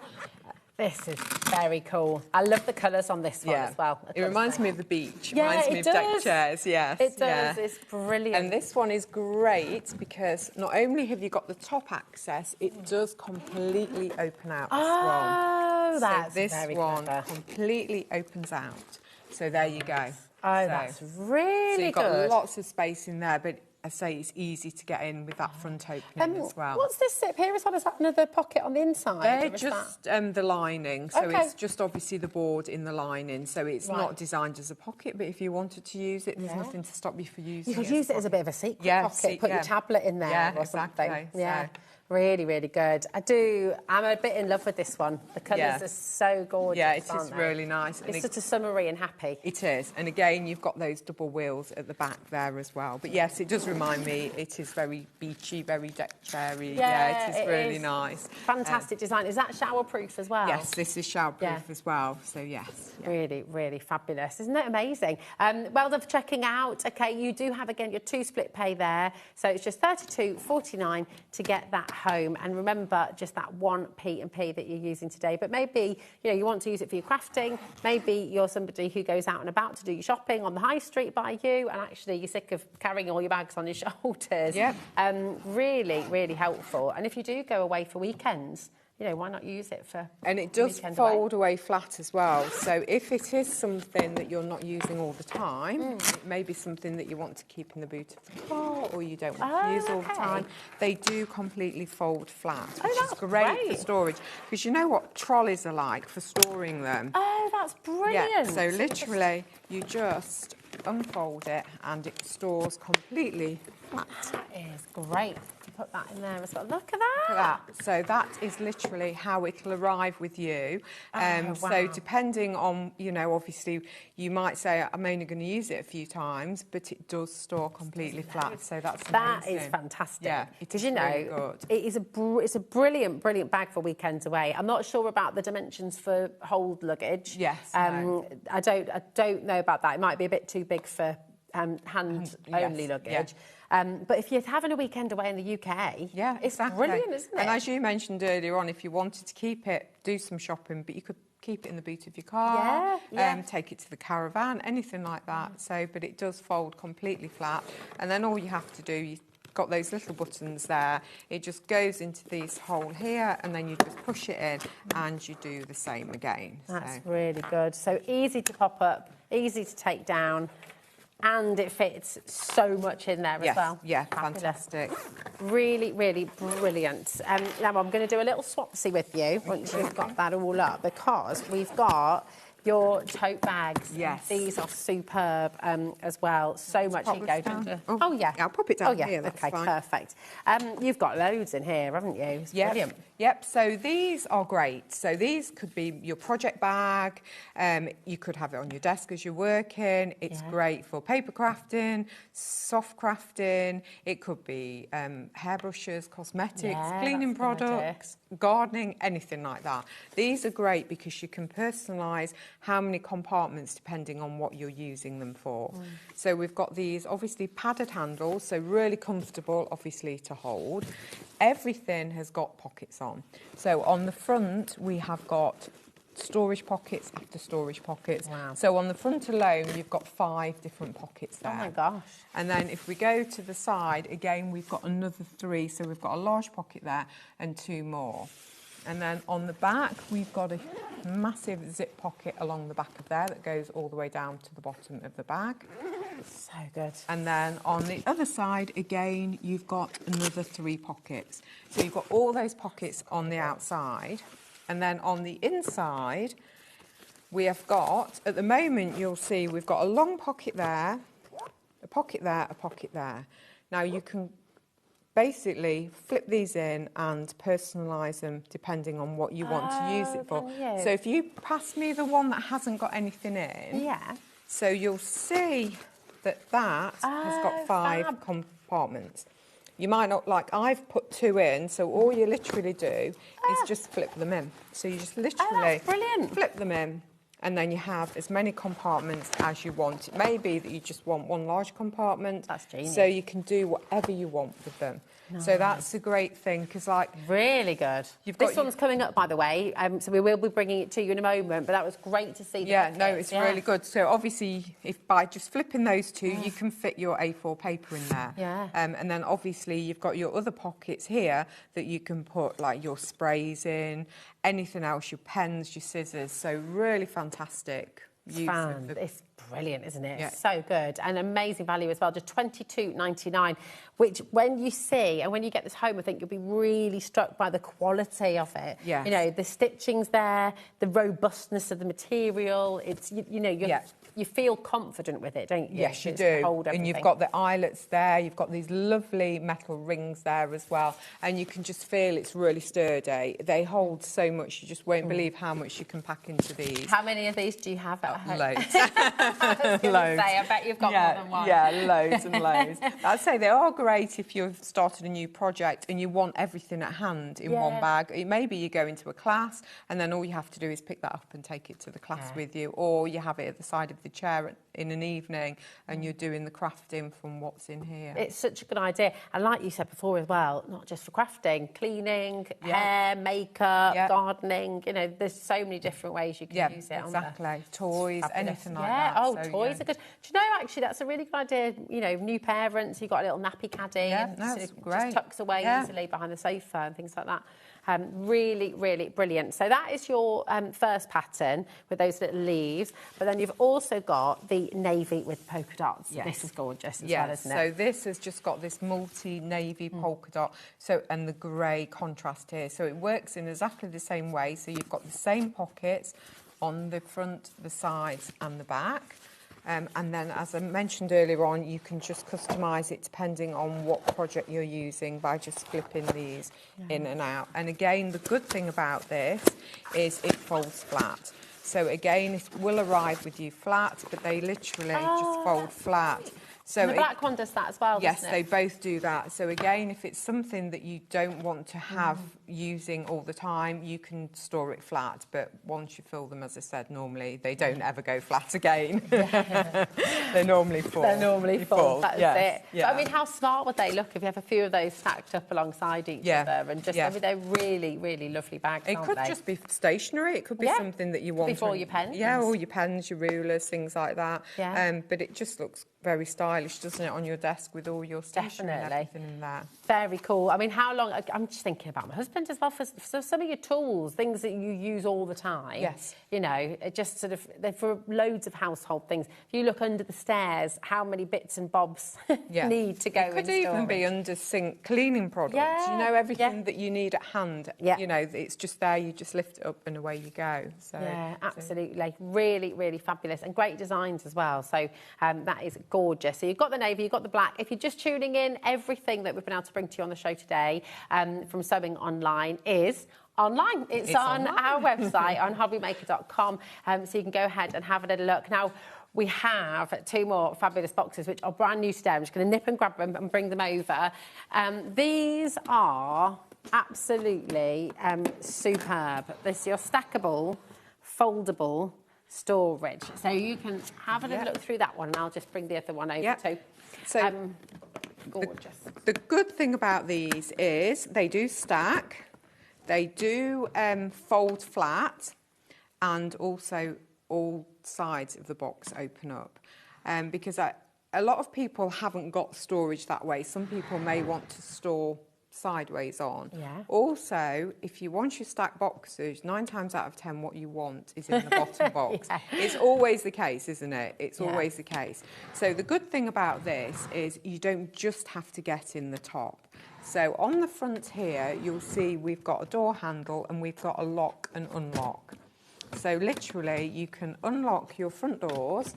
This is very cool. I love the colours on this one as well. It reminds me of the beach. It Yeah, reminds me it of deck does. chairs, yes. It does. yeah. It's brilliant. And this one is great because not only have you got the top access, it does completely open out, this one. That's so this very one clever. completely opens out. So there you go. Oh, that's really So you've got good. lots of space in there, but I say it's easy to get in with that front opening as well. What's this zip here as well? Is that another pocket on the inside? They're or is just the lining, so Okay. it's just obviously the board in the lining, so it's Right. not designed as a pocket, but if you wanted to use it, there's Yeah. nothing to stop you from using You it. could use it as a bit of a secret Yeah, pocket. Put your tablet in there Yeah, or something. exactly. Yeah. So- Really, really good. I'm a bit in love with this one. The colours Yeah. are so gorgeous. Yeah, it aren't is they? really nice. And It's it- sort of summery and happy. It is, and again, you've got those double wheels at the back there as well. But yes, it does remind me, it is very beachy, very deck chairy. Yeah, it is really nice. Fantastic design. Is that shower-proof as well? Yes, this is showerproof Yeah. as well, so yes. Really, really fabulous. Isn't it amazing? Well done for checking out. OK, you do have, again, your 2 split pay there. So it's just $32.49 to get that home. And remember, just that one P&P that you're using today. But maybe, you know, you want to use it for your crafting. Maybe you're somebody who goes out and about to do your shopping on the high street by you, and actually you're sick of carrying all your bags on your shoulders. Yeah. Really, really helpful. And if you do go away for weekends, you know, why not use it for And it does weekend fold away flat as well. So if it is something that you're not using all the time, it may be something that you want to keep in the boot of the car or you don't want to use all the time, they do completely fold flat, which is great for storage. Because you know what trolleys are like for storing them? Oh, that's brilliant. Yeah, so literally you just unfold it and it stores completely flat. That is great. Put that in there as well. Look at that. Look at that. So that is literally how it'll arrive with you. So wow. depending on, you know, obviously you might say I'm only going to use it a few times, but it does store completely flat. So that's That amazing. is fantastic. Yeah, it Because is you know, really good. it is it's a brilliant, brilliant bag for weekends away. I'm not sure about the dimensions for hold luggage. Yes, no. I don't know about that. It might be a bit too big for hand-only luggage. yeah. But if you're having a weekend away in the UK, Yeah, it's exactly. brilliant, isn't it? And as you mentioned earlier on, if you wanted to keep it, do some shopping, but you could keep it in the boot of your car, take it to the caravan, anything like that. So, but it does fold completely flat. And then all you have to do, you've got those little buttons there. It just goes into this hole here, and then you just push it in, and you do the same again. That's So. really good. So easy to pop up, easy to take down. And it fits so much in there as well. Yeah, Fabulous. fantastic. Really, really brilliant. Now I'm going to do a little swapsy with you once you've got that all up, because we've got your tote bags. Yes. These are superb as well. So much pop you this go down. to. Oh, yeah. I'll pop it down Oh yeah. here, that's okay, fine. perfect. You've got loads in here, haven't you? It's brilliant. Yep, so these are great. So these could be your project bag. You could have it on your desk as you're working. It's great for paper crafting, soft crafting. It could be hairbrushes, cosmetics, cleaning that's a good idea. products, gardening, anything like that. These are great because you can personalise how many compartments depending on what you're using them for. So we've got these obviously padded handles, so really comfortable obviously to hold. Everything has got pockets on. So on the front we have got storage pockets after storage pockets. Wow. So on the front alone, you've got 5 different pockets there. Oh my gosh. And then if we go to the side, again, we've got another 3. So we've got a large pocket there and 2 more. And then on the back, we've got a massive zip pocket along the back of there that goes all the way down to the bottom of the bag. So good. And then on the other side, again, you've got another 3 pockets. So you've got all those pockets on the outside. And then on the inside, we have got, at the moment, you'll see we've got a long pocket there, a pocket there, a pocket there. Now you can basically flip these in and personalise them depending on what you want to use it for. So if you pass me the one that hasn't got anything in, so you'll see that has got 5 compartments. You might not, like I've put 2 in, so all you literally do is just flip them in. So you just literally flip them in, and then you have as many compartments as you want. It may be that you just want one large compartment. That's genius. So you can do whatever you want with them. Nice. So that's a great thing, because like... Really good. This one's coming up, by the way, so we will be bringing it to you in a moment, but that was great to see. It's really good. So obviously, if by just flipping those 2, you can fit your A4 paper in there. Yeah. And then obviously you've got your other pockets here that you can put like your sprays in, anything else, your pens, your scissors. So really fantastic. It's brilliant, isn't it? Yeah. So good and amazing value as well. Just $22.99, which when you see and when you get this home, I think you'll be really struck by the quality of it. Yes. You know, the stitching's there, the robustness of the material. It's you feel confident with it, don't you? Yes, you do. And you've got the eyelets there. You've got these lovely metal rings there as well, and you can just feel it's really sturdy. They hold so much. You just won't believe how much you can pack into these. How many of these do you have at home? Loads. I was gonna say, I bet you've got more than one. Yeah, loads and loads. I'd say they are great if you've started a new project and you want everything at hand in one bag. Maybe you go into a class and then all you have to do is pick that up and take it to the class with you, or you have it at the side of the chair in an evening and you're doing the crafting from what's in here. It's such a good idea. And like you said before as well, not just for crafting, cleaning, hair, makeup, gardening, you know, there's so many different ways you can use it. Exactly. Toys, anything like that. that. Oh, so, toys are good. Do you know, actually, that's a really good idea. You know, new parents, you've got a little nappy caddy. Yeah, that's great. Just tucks away easily behind the sofa and things like that. Really, really brilliant. So that is your first pattern with those little leaves. But then you've also got the navy with polka dots. Yes. This is gorgeous as well, isn't it? So this has just got this multi-navy polka dot, and the grey contrast here. So it works in exactly the same way. So you've got the same pockets on the front, the sides and the back. And then, as I mentioned earlier on, you can just customise it depending on what project you're using by just flipping these in and out. And again, the good thing about this is it folds flat. So again, it will arrive with you flat, but they literally just fold flat. So the black one does that as well, yes, doesn't it? they both do that. So again, if it's something that you don't want to have using all the time, you can store it flat. But once you fill them, as I said, normally they don't ever go flat again. They're normally full. They're normally full. That's it. Yeah. But, I mean, how smart would they look if you have a few of those stacked up alongside each other? And just, I mean, they're really, really lovely bags, It could just be stationery. It could be something that you want. Before your pens. Yeah, all your pens, your rulers, things like that. Yeah. But it just looks very stylish, doesn't it, on your desk with all your stationery and everything in there. Very cool. I mean, how long... I'm just thinking about my husband as well, for some of your tools, things that you use all the time. Yes. You know, it just sort of... For loads of household things. If you look under the stairs, how many bits and bobs need to go in storage? It could even be under sink cleaning products. Yeah. You know, everything that you need at hand. Yeah. You know, it's just there, you just lift it up and away you go. So, yeah, absolutely. Really, really fabulous. And great designs as well. So that is gorgeous. So you've got the navy, you've got the black. If you're just tuning in, everything that we've been able to bring to you on the show today from Sewing Online is online. It's on our website on hobbymaker.com. So you can go ahead and have a little look. Now, we have 2 more fabulous boxes which are brand new today. I'm just going to nip and grab them and bring them over. These are absolutely superb. This is your stackable, foldable storage. So you can have a little look through that one, and I'll just bring the other one over too. So gorgeous. The good thing about these is they do stack, they do fold flat, and also all sides of the box open up. Because a lot of people haven't got storage that way. Some people may want to store sideways on. Yeah. Also, if you want your stacked boxes, 9 times out of 10 what you want is in the bottom box. Yeah. It's always the case, isn't it? It's Yeah. always the case. So the good thing about this is you don't just have to get in the top. So on the front here, you'll see we've got a door handle and we've got a lock and unlock. So literally you can unlock your front doors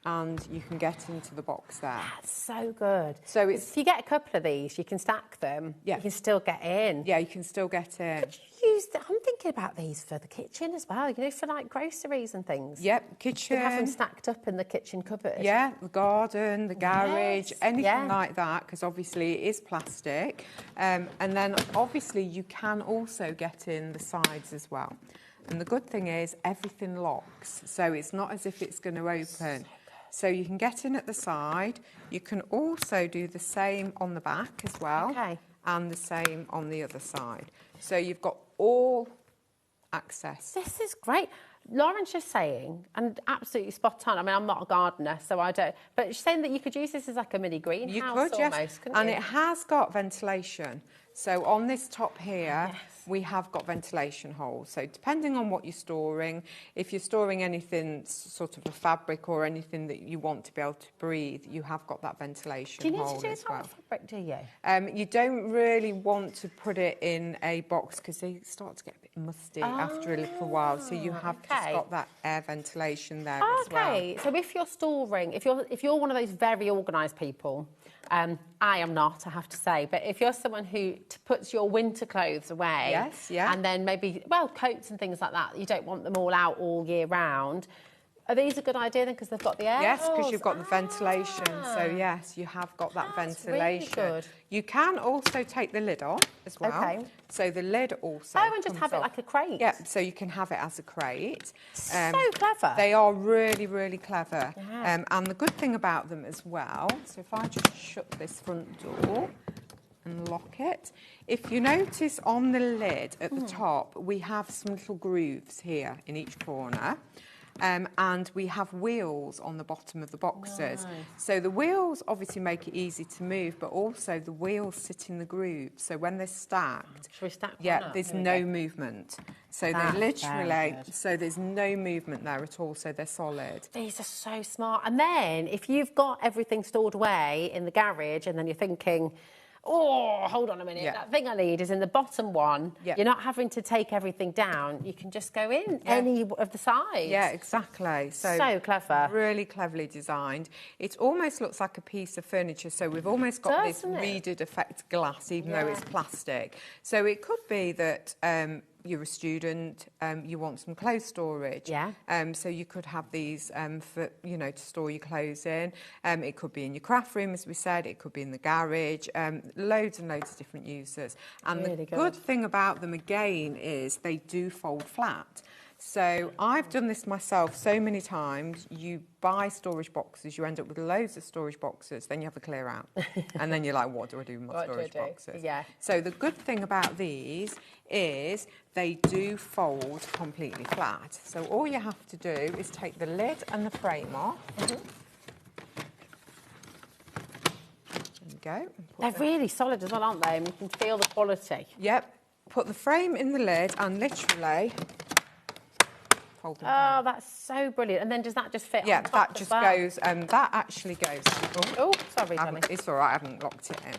and you can get into the box there. That's so good. So it's, if you get a couple of these, you can stack them. Yeah. You can still get in. Yeah, you can still get in. Could you use I'm thinking about these for the kitchen as well, you know, for like groceries and things. Yep, kitchen. You can have them stacked up in the kitchen cupboard. Yeah, the garden, the garage, Yes, anything yeah. like that, because obviously it is plastic. And then obviously you can also get in the sides as well. And the good thing is everything locks, so it's not as if it's going to open. So you can get in at the side. You can also do the same on the back as well. Okay. And the same on the other side. So you've got all access. This is great. Lauren's just saying, and absolutely spot on. I mean, I'm not a gardener, so I don't. But she's saying that you could use this as like a mini greenhouse. You could, almost, yes. couldn't And you? it has got ventilation. So on this top here, we have got ventilation holes. So depending on what you're storing, if you're storing anything sort of a fabric or anything that you want to be able to breathe, you have got that ventilation Do you need hole to do as it on well. the fabric, do you? You don't really want to put it in a box because they start to get a bit musty after a little while. So you have just got that air ventilation there as well. Okay, so if you're storing, if you're one of those very organised people, I am not, I have to say, but if you're someone who puts your winter clothes away, Yes, yeah. and then maybe, well, coats and things like that, you don't want them all out all year round, are these a good idea then because they've got the air? Yes, because you've got the ventilation. So yes, you have got that ventilation. Really good. You can also take the lid off as well. Okay. So the lid also. Oh, and just comes have it off. like a crate. Yeah, so you can have it as a crate. So clever. They are really, really clever. Yeah. And the good thing about them as well, so if I just shut this front door and lock it, if you notice on the lid at the top, we have some little grooves here in each corner. And we have wheels on the bottom of the boxes. Nice. So the wheels obviously make it easy to move, but also the wheels sit in the grooves. So when they're stacked, Should we stack one yeah, up? there's Here we no go. movement. So That's they literally, very good. so there's no movement there at all. So they're solid. These are so smart. And then if you've got everything stored away in the garage and then you're thinking, oh, hold on a minute, that thing I need is in the bottom one. Yeah. You're not having to take everything down. You can just go in any of the sides. Yeah, exactly. So clever. Really cleverly designed. It almost looks like a piece of furniture. So we've almost got this Doesn't it? reeded effect glass, even though it's plastic. So it could be that you're a student, you want some clothes storage. Yeah. So you could have these for, you know, to store your clothes in. It could be in your craft room, as we said. It could be in the garage. Loads and loads of different uses. And Really the good. good thing about them, again, is they do fold flat. So I've done this myself so many times. You buy storage boxes, you end up with loads of storage boxes, then you have a clear out. And then you're like, what do I do with my What do I storage do? boxes? Yeah. So the good thing about these is they do fold completely flat. So all you have to do is take the lid and the frame off. There you go. They're really solid as well, aren't they? And you can feel the quality. Yep. Put the frame in the lid and literally fold them down. Oh, that's so brilliant. And then does that just fit Yeah, on top that as just well? goes, that actually goes. Oh, sorry, Danny. It's all right, I haven't locked it in.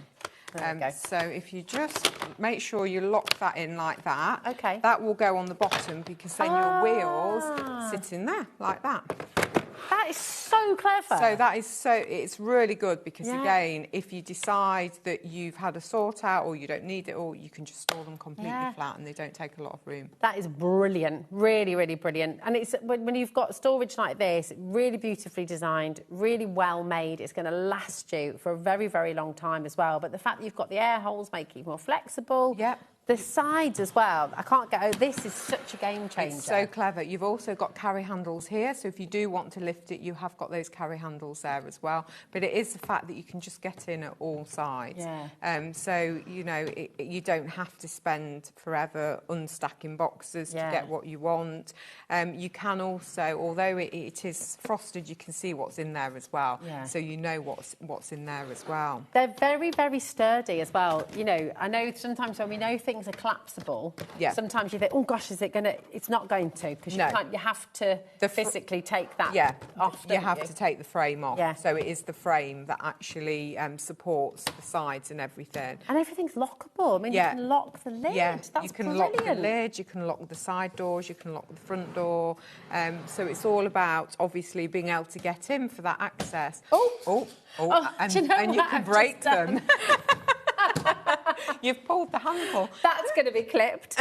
There we go. So if you just make sure you lock that in like that, okay, that will go on the bottom because then your wheels sit in there like that. That is so clever. So that is it's really good because Yeah. again, if you decide that you've had a sort out or you don't need it all, you can just store them completely flat and they don't take a lot of room. That is brilliant, really, really brilliant. And it's when you've got storage like this, really beautifully designed, really well made, it's going to last you for a very, very long time as well. But the fact that you've got the air holes make it more flexible. Yep. The sides as well. I can't get over. This is such a game changer. It's so clever. You've also got carry handles here, so if you do want to lift it, you have got those carry handles there as well. But it is the fact that you can just get in at all sides. Yeah. So, you know, you don't have to spend forever unstacking boxes to get what you want. You can also, although it is frosted, you can see what's in there as well. Yeah. So you know what's in there as well. They're very, very sturdy as well. You know, I know sometimes when we know things are collapsible, sometimes you think, oh gosh, is it going to... It's not going to, because you have to physically take that off. You have to take the frame off. Yeah. So it is the frame that actually supports the sides and everything. And everything's lockable. I mean, you can lock the lid. Yeah, That's you can brilliant. lock the lid, you can lock the side doors, you can lock the front door. So it's all about, obviously, being able to get in for that access. And you can break them. You've pulled the handle. That's going to be clipped.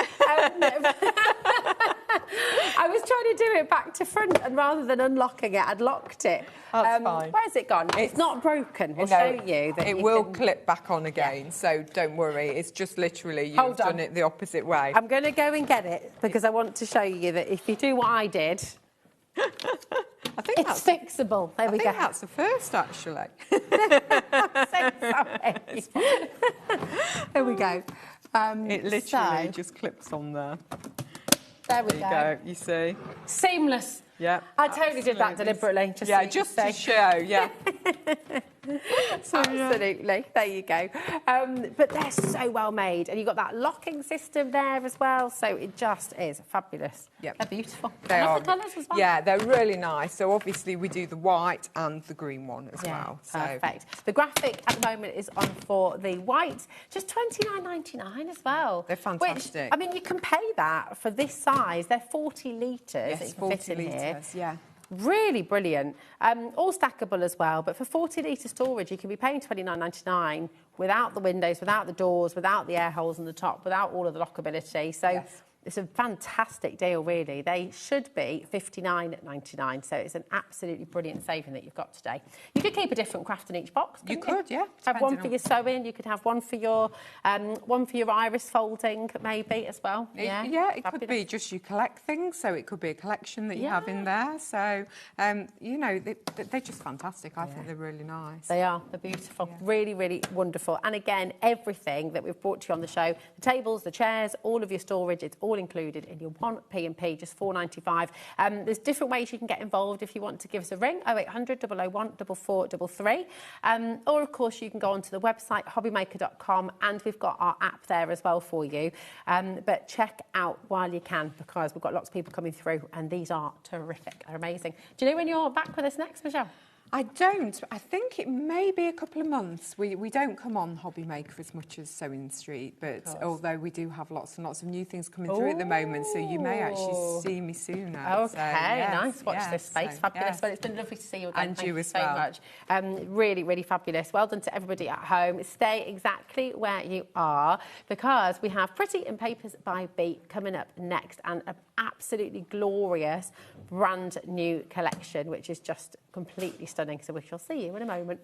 I was trying to do it back to front, and rather than unlocking it, I'd locked it. That's fine. Where's it gone? It's not broken. We'll show you that it will clip back on again, so don't worry. It's just literally you've done it the opposite way. I'm going to go and get it because I want to show you that if you do what I did, I think it's fixable. There we go. I think that's the first, actually. There we go. It literally just clips on there. There we go. You see? Seamless. Yeah. I totally did that deliberately. Just to show, Absolutely. There you go. But they're so well made. And you've got that locking system there as well. So it just is fabulous. Yep. They're beautiful. They are. The colours as well. Yeah, they're really nice. So obviously we do the white and the green one as well. So. Perfect. The graphic at the moment is on for the white. Just $29.99 as well. They're fantastic. Which, I mean, you can pay that for this size. They're 40 litres. Yes, 40 litres, yeah. Really brilliant. All stackable as well, but for 40-litre storage, you can be paying $29.99 without the windows, without the doors, without the air holes in the top, without all of the lockability. So it's a fantastic deal, really. They should be $59.99, so it's an absolutely brilliant saving that you've got today. You could keep a different craft in each box, couldn't you? You could, yeah. Have one for your sewing. You could have one for your iris folding, maybe, as well. It could be just you collect things, so it could be a collection that you have in there. So, you know, they're just fantastic. I think they're really nice. They are. They're beautiful. Really, really wonderful. And again, everything that we've brought to you on the show, the tables, the chairs, all of your storage, it's all included in your one P&P, just $4.95. There's different ways you can get involved if you want to give us a ring, 0800 001 4433. Or, of course, you can go onto the website, hobbymaker.com, and we've got our app there as well for you. But check out while you can, because we've got lots of people coming through, and these are terrific. They're amazing. Do you know when you're back with us next, Michelle? I don't. I think it may be a couple of months. We don't come on HobbyMaker as much as Sewing Street, but although we do have lots and lots of new things coming through at the moment, so you may actually see me sooner. Okay, so, yes, nice. Watch this space. Fabulous. Yes. Well, it's been lovely to see you again. And Thank you you as so well. much. Really, really fabulous. Well done to everybody at home. Stay exactly where you are, because we have Pretty in Papers by B coming up next, and an absolutely glorious brand new collection, which is just completely stunning. So we shall see you in a moment.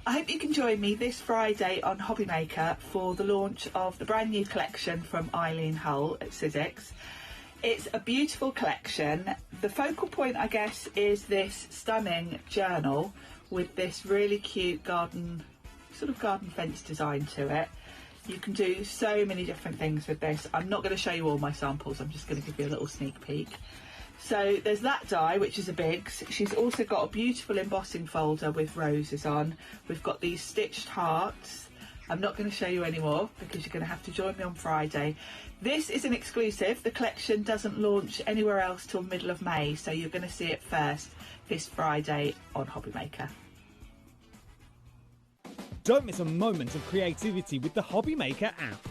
I hope you can join me this Friday on HobbyMaker for the launch of the brand new collection from Eileen Hull at Sizzix. It's a beautiful collection. The focal point, I guess, is this stunning journal with this really cute garden sort of garden fence design to it. You can do so many different things with this. I'm not going to show you all my samples, I'm just going to give you a little sneak peek. So there's that die, which is a Biggs. She's also got a beautiful embossing folder with roses on. We've got these stitched hearts. I'm not going to show you any more because you're going to have to join me on Friday. This is an exclusive. The collection doesn't launch anywhere else till middle of May, so you're going to see it first this Friday on HobbyMaker. Don't miss a moment of creativity with the HobbyMaker app.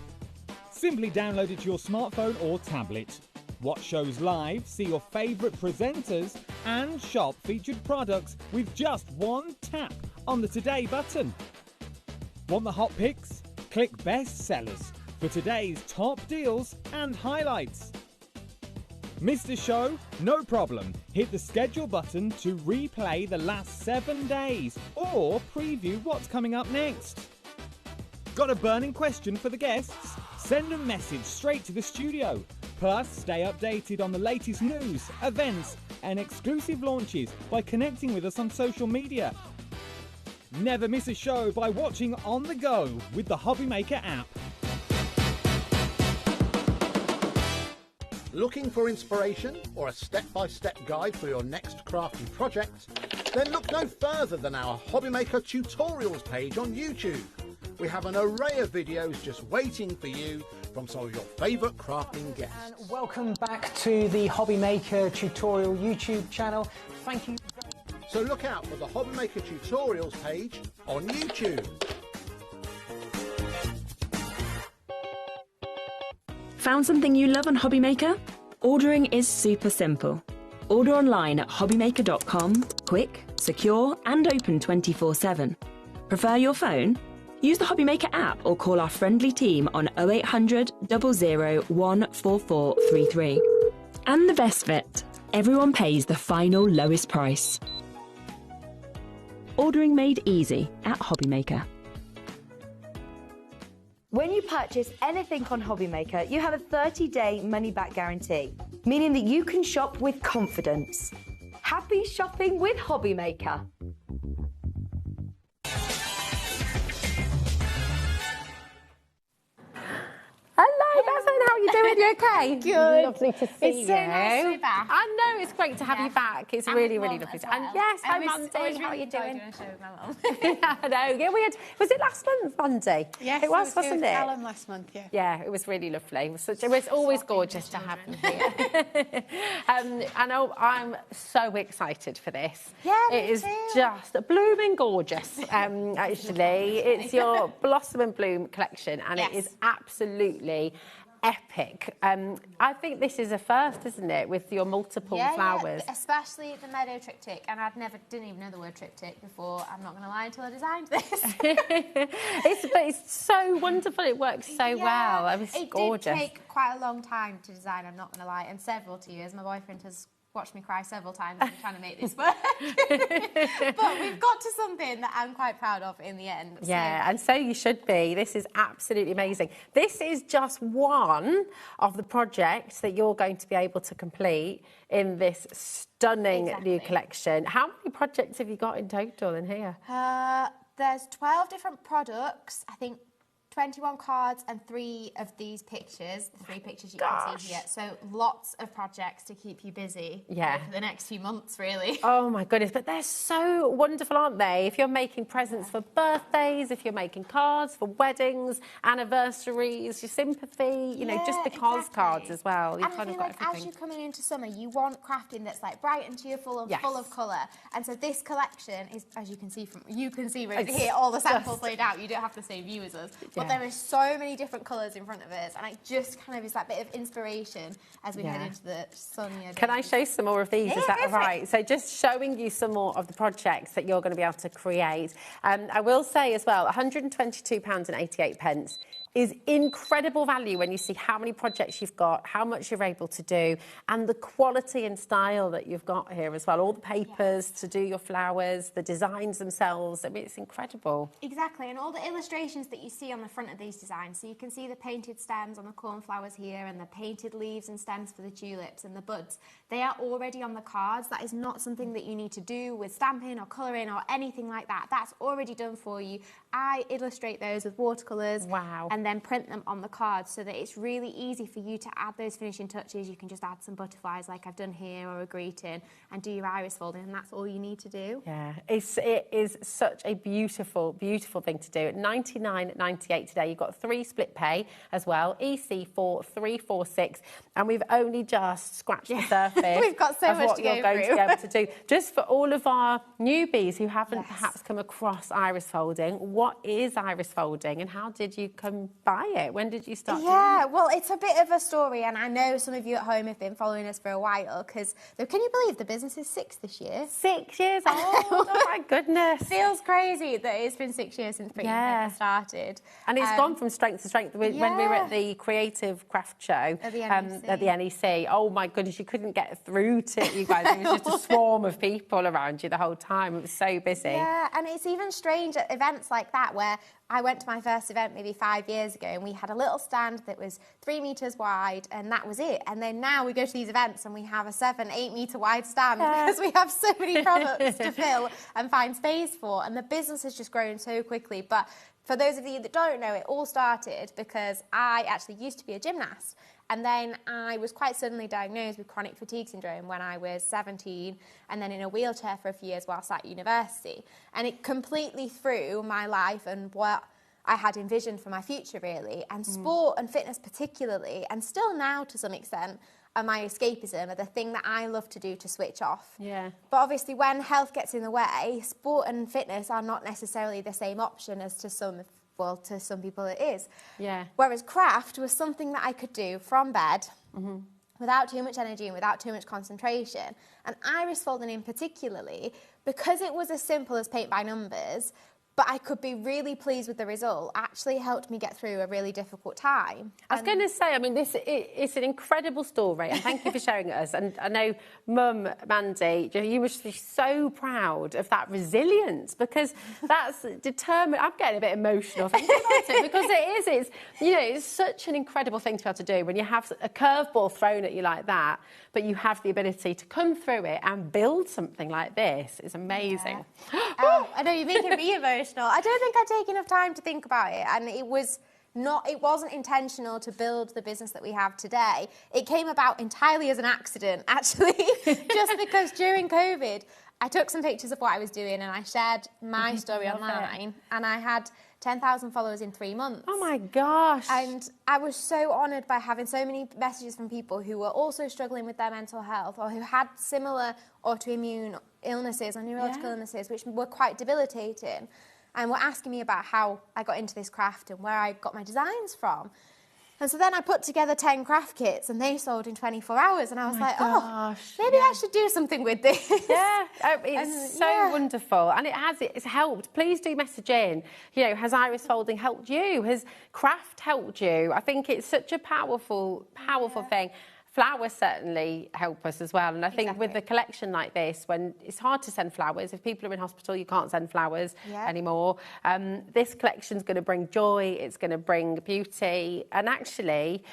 Simply download it to your smartphone or tablet. Watch shows live, see your favourite presenters, and shop featured products with just one tap on the Today button. Want the hot picks? Click Best Sellers for today's top deals and highlights. Missed a show? No problem. Hit the schedule button to replay the last 7 days or preview what's coming up next. Got a burning question for the guests? Send a message straight to the studio. Plus, stay updated on the latest news, events, and exclusive launches by connecting with us on social media. Never miss a show by watching on the go with the HobbyMaker app. Looking for inspiration or a step-by-step guide for your next crafty project? Then look no further than our HobbyMaker tutorials page on YouTube. We have an array of videos just waiting for you from some of your favourite crafting guests. And welcome back to the HobbyMaker tutorial YouTube channel. Thank you. So look out for the HobbyMaker tutorials page on YouTube. Found something you love on HobbyMaker? Ordering is super simple. Order online at hobbymaker.com, quick, secure and open 24/7. Prefer your phone? Use the HobbyMaker app or call our friendly team on 0800 00 14433. And the best bit, everyone pays the final lowest price. Ordering made easy at HobbyMaker. When you purchase anything on HobbyMaker, you have a 30-day money-back guarantee, meaning that you can shop with confidence. Happy shopping with HobbyMaker. Hello, Tassel, how are you doing? You okay? Good. Lovely to see It's you. so nice to be back. I know, it's great to have you back. It's really, really lovely. Well. And yes, hi, Mandy. How are you doing? I know. Yeah, we had. Was it last month, Mandy? Yes, it was, wasn't it? Callum last month. Yeah. Yeah, it was really lovely. It was always gorgeous to have you here. I know I'm so excited for this. Yeah, it is just blooming gorgeous. Actually, it's your Blossom and Bloom collection, and it is absolutely epic. I think this is a first, isn't it, with your multiple flowers? Yeah, especially the Meadow Triptych, and didn't even know the word triptych before, I'm not going to lie, until I designed this. It's so wonderful, it works so well. It was gorgeous. It did take quite a long time to design, I'm not going to lie, and several tears. My boyfriend has watched me cry several times trying to make this work. But we've got to something that I'm quite proud of in the end. Yeah, and so you should be. This is absolutely amazing. This is just one of the projects that you're going to be able to complete in this stunning new collection. How many projects have you got in total in here? There's 12 different products, I think 21 cards and 3 of these pictures, the 3 pictures you can see here. So lots of projects to keep you busy for the next few months, really. Oh my goodness, but they're so wonderful, aren't they? If you're making presents for birthdays, if you're making cards for weddings, anniversaries, your sympathy, you know, just because cards as well. You've kind of got everything. As you're coming into summer, you want crafting that's like bright and cheerful and full of colour. And so this collection is, as you can see right here, all the samples laid out. You don't have the same view as us. But there are so many different colours in front of us, and it just kind of is that bit of inspiration as we head into the sunnier days. Can I show some more of these? Is that right? So just showing you some more of the projects that you're going to be able to create. I will say as well, £122.88 is incredible value when you see how many projects you've got, how much you're able to do, and the quality and style that you've got here as well. All the papers to do your flowers, the designs themselves. I mean, it's incredible. Exactly, and all the illustrations that you see on the front of these designs. So you can see the painted stems on the cornflowers here, and the painted leaves and stems for the tulips and the buds. They are already on the cards. That is not something that you need to do with stamping or colouring or anything like that. That's already done for you. I illustrate those with watercolours. Wow. And then print them on the cards so that it's really easy for you to add those finishing touches. You can just add some butterflies like I've done here, or a greeting, and do your iris folding, and that's all you need to do. Yeah, it is such a beautiful, beautiful thing to do. At $99.98 today, you've got 3 split pay as well, EC4346, and we've only just scratched the surface. We've got so of much what to you're go going through. to be able to do. Just for all of our newbies who haven't perhaps come across iris folding, what is iris folding and how did you come by it? When did you start doing it? Well, it's a bit of a story, and I know some of you at home have been following us for a while, because can you believe the business is 6 this year? 6 years old? Oh my goodness. Feels crazy that it's been 6 years since Pretty Paper started. And it's gone from strength to strength. When we were at the Creative Craft Show at the NEC, oh my goodness, you couldn't get through to you guys. It was just a swarm of people around you the whole time. It was so busy. Yeah, and it's even strange at events like that, where I went to my first event maybe 5 years ago, and we had a little stand that was 3 metres wide, and that was it. And then now we go to these events and we have a 7-8 metre wide stand because we have so many products to fill and find space for. And the business has just grown so quickly. But for those of you that don't know, it all started because I actually used to be a gymnast. And then I was quite suddenly diagnosed with chronic fatigue syndrome when I was 17, and then in a wheelchair for a few years whilst at university. And it completely threw my life and what I had envisioned for my future, really. And sport and fitness particularly, and still now to some extent, are my escapism, are the thing that I love to do to switch off. Yeah. But obviously when health gets in the way, sport and fitness are not necessarily the same option as to some people it is. Yeah. Whereas craft was something that I could do from bed without too much energy and without too much concentration. And iris folding in particularly, because it was as simple as paint by numbers, but I could be really pleased with the result, actually helped me get through a really difficult time. I was going to say, I mean, it's an incredible story, and thank you for sharing it with us. And I know, Mum, Mandy, you must be so proud of that resilience, because that's determined. I'm getting a bit emotional thinking about it, because it's such an incredible thing to be able to do when you have a curveball thrown at you like that, but you have the ability to come through it and build something like this. It's amazing. Yeah. I know, you're making me emotional. I don't think I take enough time to think about it, and it wasn't intentional to build the business that we have today. It came about entirely as an accident, actually, just because during COVID, I took some pictures of what I was doing and I shared my story online, and I had 10,000 followers in 3 months. Oh my gosh. And I was so honoured by having so many messages from people who were also struggling with their mental health, or who had similar autoimmune illnesses or neurological illnesses which were quite debilitating, and were asking me about how I got into this craft and where I got my designs from. And so then I put together 10 craft kits, and they sold in 24 hours. And I was like, maybe I should do something with this. Yeah, it's so wonderful. And it's helped. Please do message in. Has iris folding helped you? Has craft helped you? I think it's such a powerful thing. Flowers certainly help us as well. And I think with a collection like this, when it's hard to send flowers, if people are in hospital, you can't send flowers anymore. This collection's going to bring joy, it's going to bring beauty. And actually,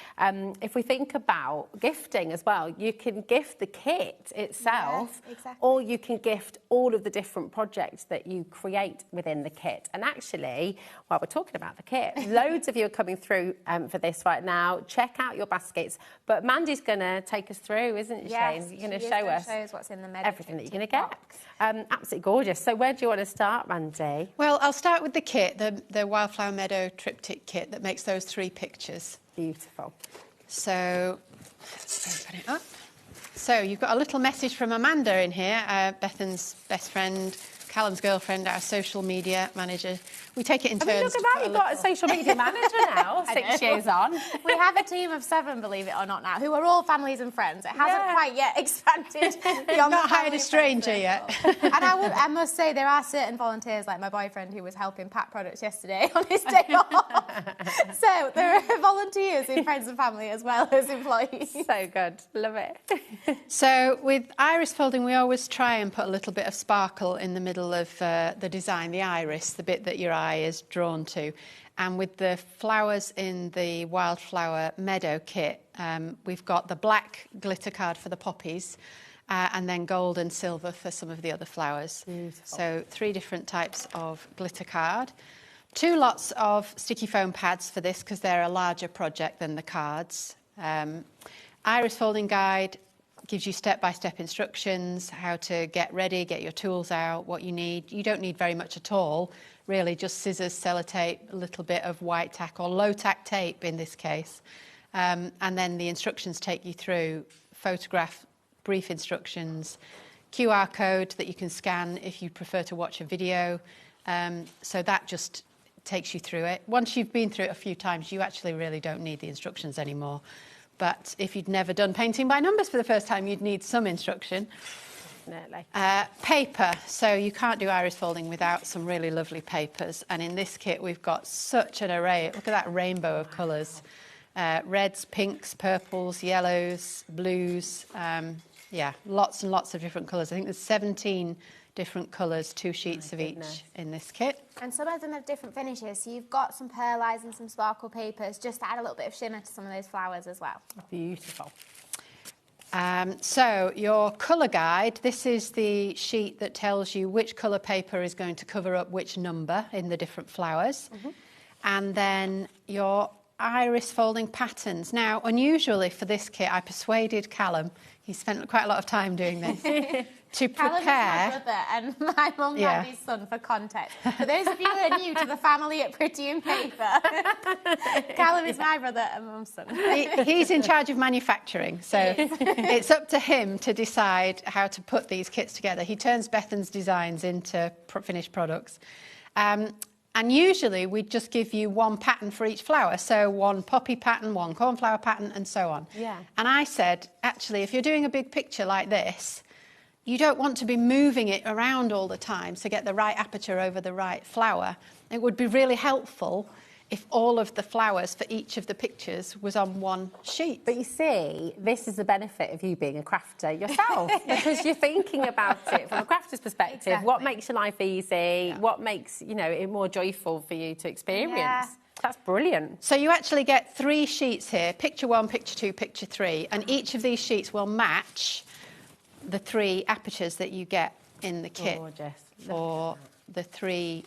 if we think about gifting as well, you can gift the kit itself, or you can gift all of the different projects that you create within the kit. And actually, while we're talking about the kit, loads of you are coming through for this right now. Check out your baskets. But Mandy's going to take us through, isn't she? Yes, You're going to show us what's in the everything that you're going to get. Absolutely gorgeous. So where do you want to start, Mandy? Well, I'll start with the kit, the Wildflower Meadow Triptych kit that makes those 3 pictures. Beautiful. So let's open it up. So you've got a little message from Amanda in here, Bethan's best friend, Callum's girlfriend, our social media manager. We take it in turns. Look at that, you've got a social media manager now, 6 years on. We have a team of 7, believe it or not, now, who are all families and friends. It hasn't quite yet expanded beyond not hired a stranger yet. And I must say, there are certain volunteers, like my boyfriend, who was helping pack products yesterday on his day off. So there are volunteers in friends and family as well as employees. So good, love it. So with iris folding, we always try and put a little bit of sparkle in the middle of the design, the iris, the bit that your eye is drawn to. And with the flowers in the Wildflower Meadow kit, we've got the black glitter card for the poppies, and then gold and silver for some of the other flowers. Beautiful. So 3 different types of glitter card. 2 lots of sticky foam pads for this because they're a larger project than the cards. Iris folding guide gives you step-by-step instructions, how to get ready, get your tools out, what you need. You don't need very much at all, really, just scissors, sellotape, a little bit of white tack or low-tack tape in this case. And then the instructions take you through photograph, brief instructions, QR code that you can scan if you prefer to watch a video. So that just takes you through it. Once you've been through it a few times, you actually really don't need the instructions anymore. But if you'd never done painting by numbers for the first time, you'd need some instruction. Definitely. Paper. So you can't do iris folding without some really lovely papers. And in this kit, we've got such an array. Look at that rainbow of colours. Reds, pinks, purples, yellows, blues. Yeah, lots and lots of different colours. I think there's 17 different colours, 2 sheets of each in this kit. And some of them have different finishes. So you've got some perlized and some sparkle papers just to add a little bit of shimmer to some of those flowers as well. Beautiful. So your colour guide, this is the sheet that tells you which colour paper is going to cover up which number in the different flowers. And then your iris folding patterns. Now, unusually for this kit, I persuaded Callum, he spent quite a lot of time doing this, to prepare... Callum is my brother and my mum and his son, for context. For those of you who are new to the family at Pretty in Paper, Callum is my brother and mum's son. He's in charge of manufacturing, so it's up to him to decide how to put these kits together. He turns Bethan's designs into finished products. And usually we just give you 1 pattern for each flower. So 1 poppy pattern, 1 cornflower pattern, and so on. Yeah. And I said, actually, if you're doing a big picture like this, you don't want to be moving it around all the time to get the right aperture over the right flower. It would be really helpful if all of the flowers for each of the pictures was on 1 sheet. But you see, this is the benefit of you being a crafter yourself, because you're thinking about it from a crafter's perspective. Exactly. What makes your life easy? What makes, you know, it more joyful for you to experience? Yeah. That's brilliant. So you actually get 3 sheets here, picture 1, picture 2, picture 3, and each of these sheets will match the 3 apertures that you get in the kit. Gorgeous. For the 3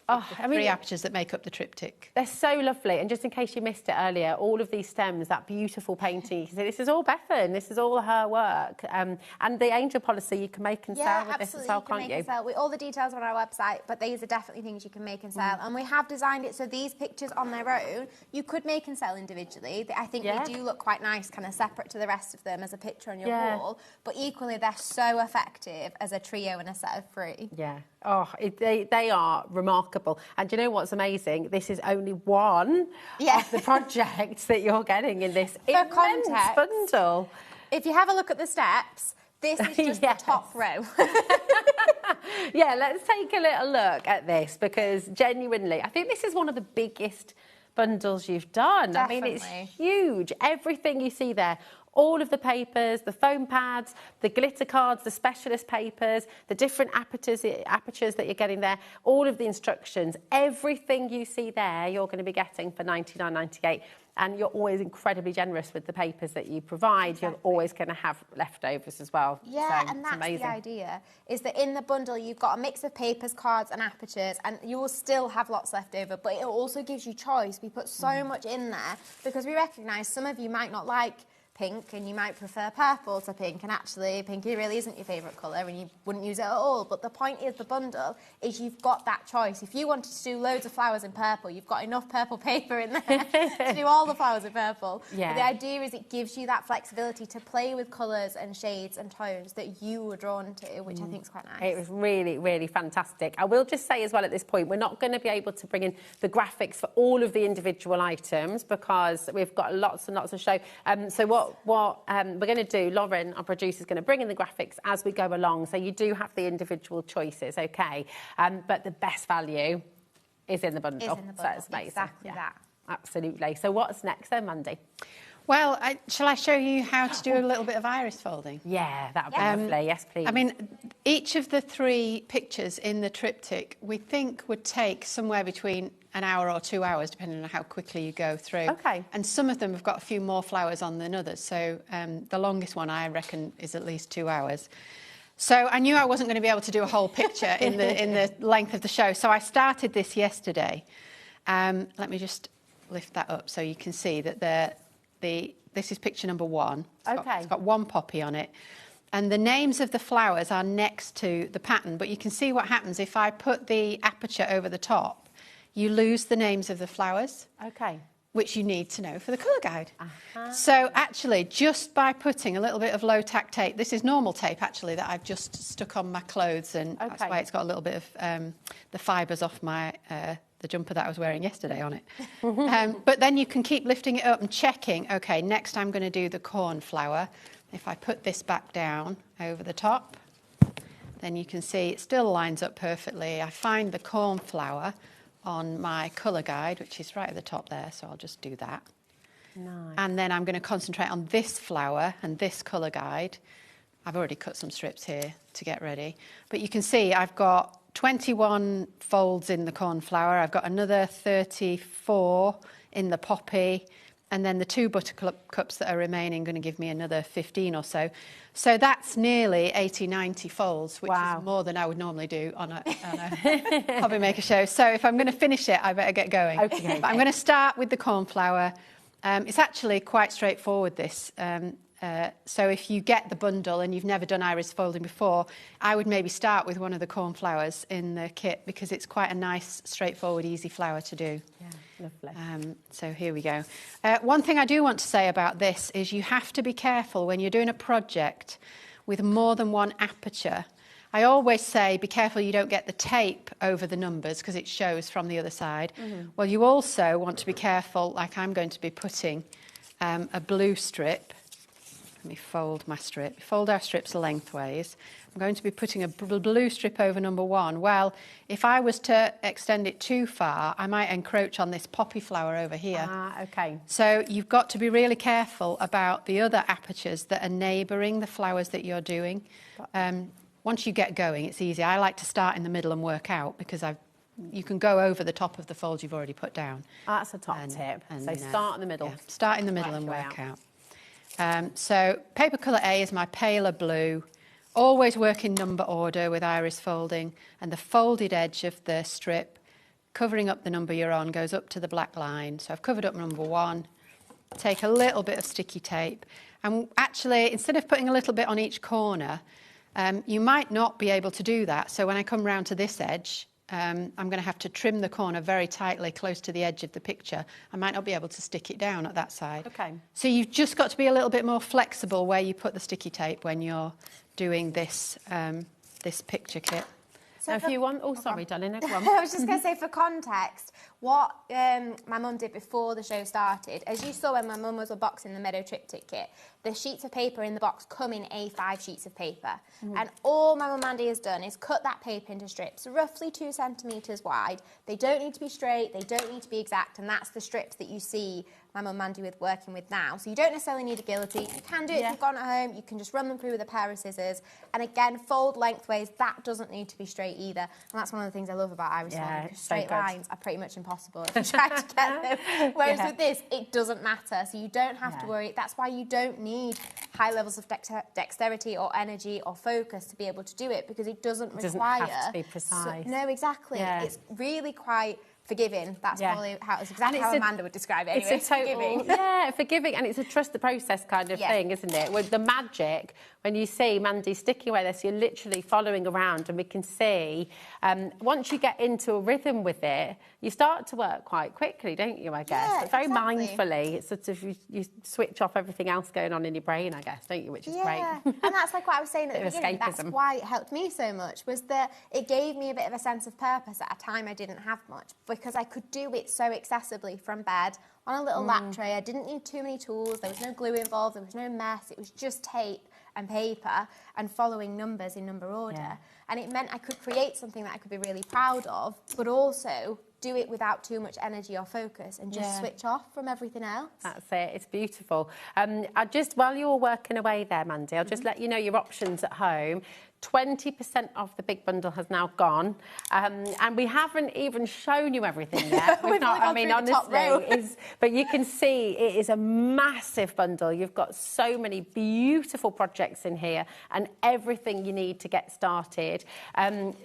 3 apertures that make up the triptych. They're so lovely. And just in case you missed it earlier, all of these stems, that beautiful painting, you can see this is all Bethan, this is all her work. And the angel policy you can make and sell with this as well, can't you? Sell. All the details are on our website, but these are definitely things you can make and sell. And we have designed it so these pictures on their own, you could make and sell individually. I think they do look quite nice, kind of separate to the rest of them as a picture on your wall. But equally, they're so effective as a trio and a set of 3. Yeah. Oh, they are remarkable. And do you know what's amazing? This is only one of the projects that you're getting in this immense bundle. If you have a look at the steps, this is just the top row. Yeah, let's take a little look at this, because genuinely, I think this is one of the biggest bundles you've done. Definitely. I mean, it's huge. Everything you see there, all of the papers, the foam pads, the glitter cards, the specialist papers, the different apertures that you're getting there, all of the instructions, everything you see there, you're going to be getting for $99.98. And you're always incredibly generous with the papers that you provide. Exactly. You're always going to have leftovers as well. Yeah, so and that's amazing. the idea, is that in the bundle you've got a mix of papers, cards and apertures, and you will still have lots left over, but it also gives you choice. We put so much in there because we recognise some of you might not like pink and you might prefer purple to pink, and actually pink really isn't your favourite colour and you wouldn't use it at all. But the point of the bundle is you've got that choice. If you wanted to do loads of flowers in purple, you've got enough purple paper in there to do all the flowers in purple. Yeah. But the idea is it gives you that flexibility to play with colours and shades and tones that you were drawn to, which I think is quite nice. It was really, really fantastic. I will just say as well at this point, we're not going to be able to bring in the graphics for all of the individual items because we've got lots and lots of show. So what we're going to do, Lauren, our producer, is going to bring in the graphics as we go along. So you do have the individual choices, okay? But the best value is in the bundle. Is in the bundle. So it's amazing. Exactly that. Absolutely. So what's next then, Mandy? Well, shall I show you how to do a little bit of iris folding? Yeah, that would be lovely. Yes, please. I mean, each of the 3 pictures in the triptych we think would take somewhere between an hour or 2 hours, depending on how quickly you go through. Okay. And some of them have got a few more flowers on than others. So the longest one, I reckon, is at least 2 hours. So I knew I wasn't going to be able to do a whole picture in the length of the show. So I started this yesterday. Let me just lift that up so you can see that this is picture number 1. It's got 1 poppy on it. And the names of the flowers are next to the pattern. But you can see what happens if I put the aperture over the top. You lose the names of the flowers. Okay. Which you need to know for the colour guide. So actually, just by putting a little bit of low tack tape, this is normal tape actually that I've just stuck on my clothes, and that's why it's got a little bit of the fibres off my the jumper that I was wearing yesterday on it. But then you can keep lifting it up and checking, okay, next I'm going to do the cornflower. If I put this back down over the top, then you can see it still lines up perfectly. I find the cornflower on my colour guide, which is right at the top there, so I'll just do that. Nice. And then I'm going to concentrate on this flower and this colour guide. I've already cut some strips here to get ready. But you can see I've got 21 folds in the cornflower. I've got another 34 in the poppy. And then the 2 buttercups that are remaining going to give me another 15 or so. So that's nearly 80, 90 folds, which is more than I would normally do on a HobbyMaker show. So if I'm going to finish it, I better get going. Okay. But I'm going to start with the cornflower. It's actually quite straightforward, this. So if you get the bundle and you've never done iris folding before, I would maybe start with one of the cornflowers in the kit because it's quite a nice, straightforward, easy flower to do. Yeah. Lovely. So here we go. One thing I do want to say about this is you have to be careful when you're doing a project with more than 1 aperture. I always say be careful you don't get the tape over the numbers because it shows from the other side. Well, you also want to be careful, like I'm going to be putting a blue strip. Let me fold my strip. Fold our strips lengthways. I'm going to be putting a blue strip over number 1. Well, if I was to extend it too far, I might encroach on this poppy flower over here. Okay. So you've got to be really careful about the other apertures that are neighbouring the flowers that you're doing. Once you get going, it's easy. I like to start in the middle and work out because you can go over the top of the folds you've already put down. That's a top tip. So start in the middle. Yeah, start in the middle and work out. So paper colour A is my paler blue. Always work in number order with iris folding, and the folded edge of the strip covering up the number you're on goes up to the black line. So I've covered up number 1. Take a little bit of sticky tape, and actually instead of putting a little bit on each corner, you might not be able to do that. So when I come round to this edge, I'm going to have to trim the corner very tightly close to the edge of the picture. I might not be able to stick it down at that side. Okay. So you've just got to be a little bit more flexible where you put the sticky tape when you're doing this this picture kit. So if you want... Oh, sorry, darling. No, go on. I was just going to say, for context, what my mum did before the show started, as you saw when my mum was unboxing the Meadow Triptych kit, the sheets of paper in the box come in A5 sheets of paper. And all my mum Mandy has done is cut that paper into strips, roughly 2 centimetres wide. They don't need to be straight, they don't need to be exact, and that's the strips that you see my mum Mandy working with now. So you don't necessarily need a guillotine. You can do it if you've gone at home. You can just run them through with a pair of scissors. And again, fold lengthways. That doesn't need to be straight either. And that's one of the things I love about iris folding, because straight lines are pretty much impossible if you try to get them. Whereas with this, it doesn't matter. So you don't have to worry. That's why you don't need high levels of dexterity or energy or focus to be able to do it, because it doesn't require... It doesn't have to be precise. No, exactly. It's really quite... forgiving. That's probably exactly how Amanda would describe it anyway. It's a total, forgiving, and it's a trust the process kind of thing, isn't it? With the magic, when you see Mandy sticking away this, you're literally following around, and we can see once you get into a rhythm with it, you start to work quite quickly, don't you, I guess? Yeah, but very mindfully. It's sort of, you switch off everything else going on in your brain, I guess, don't you, which is great. And that's like what I was saying at the beginning. Escapism. That's why it helped me so much, was that it gave me a bit of a sense of purpose at a time I didn't have much, because I could do it so accessibly from bed on a little lap tray. I didn't need too many tools. There was no glue involved. There was no mess. It was just tape and paper and following numbers in number order. And it meant I could create something that I could be really proud of, but also do it without too much energy or focus and just switch off from everything else. That's it. It's beautiful. While you're working away there, Mandy, I'll just let you know your options at home. 20% of the big bundle has now gone, and we haven't even shown you everything yet. Honestly, but you can see it is a massive bundle. You've got so many beautiful projects in here and everything you need to get started.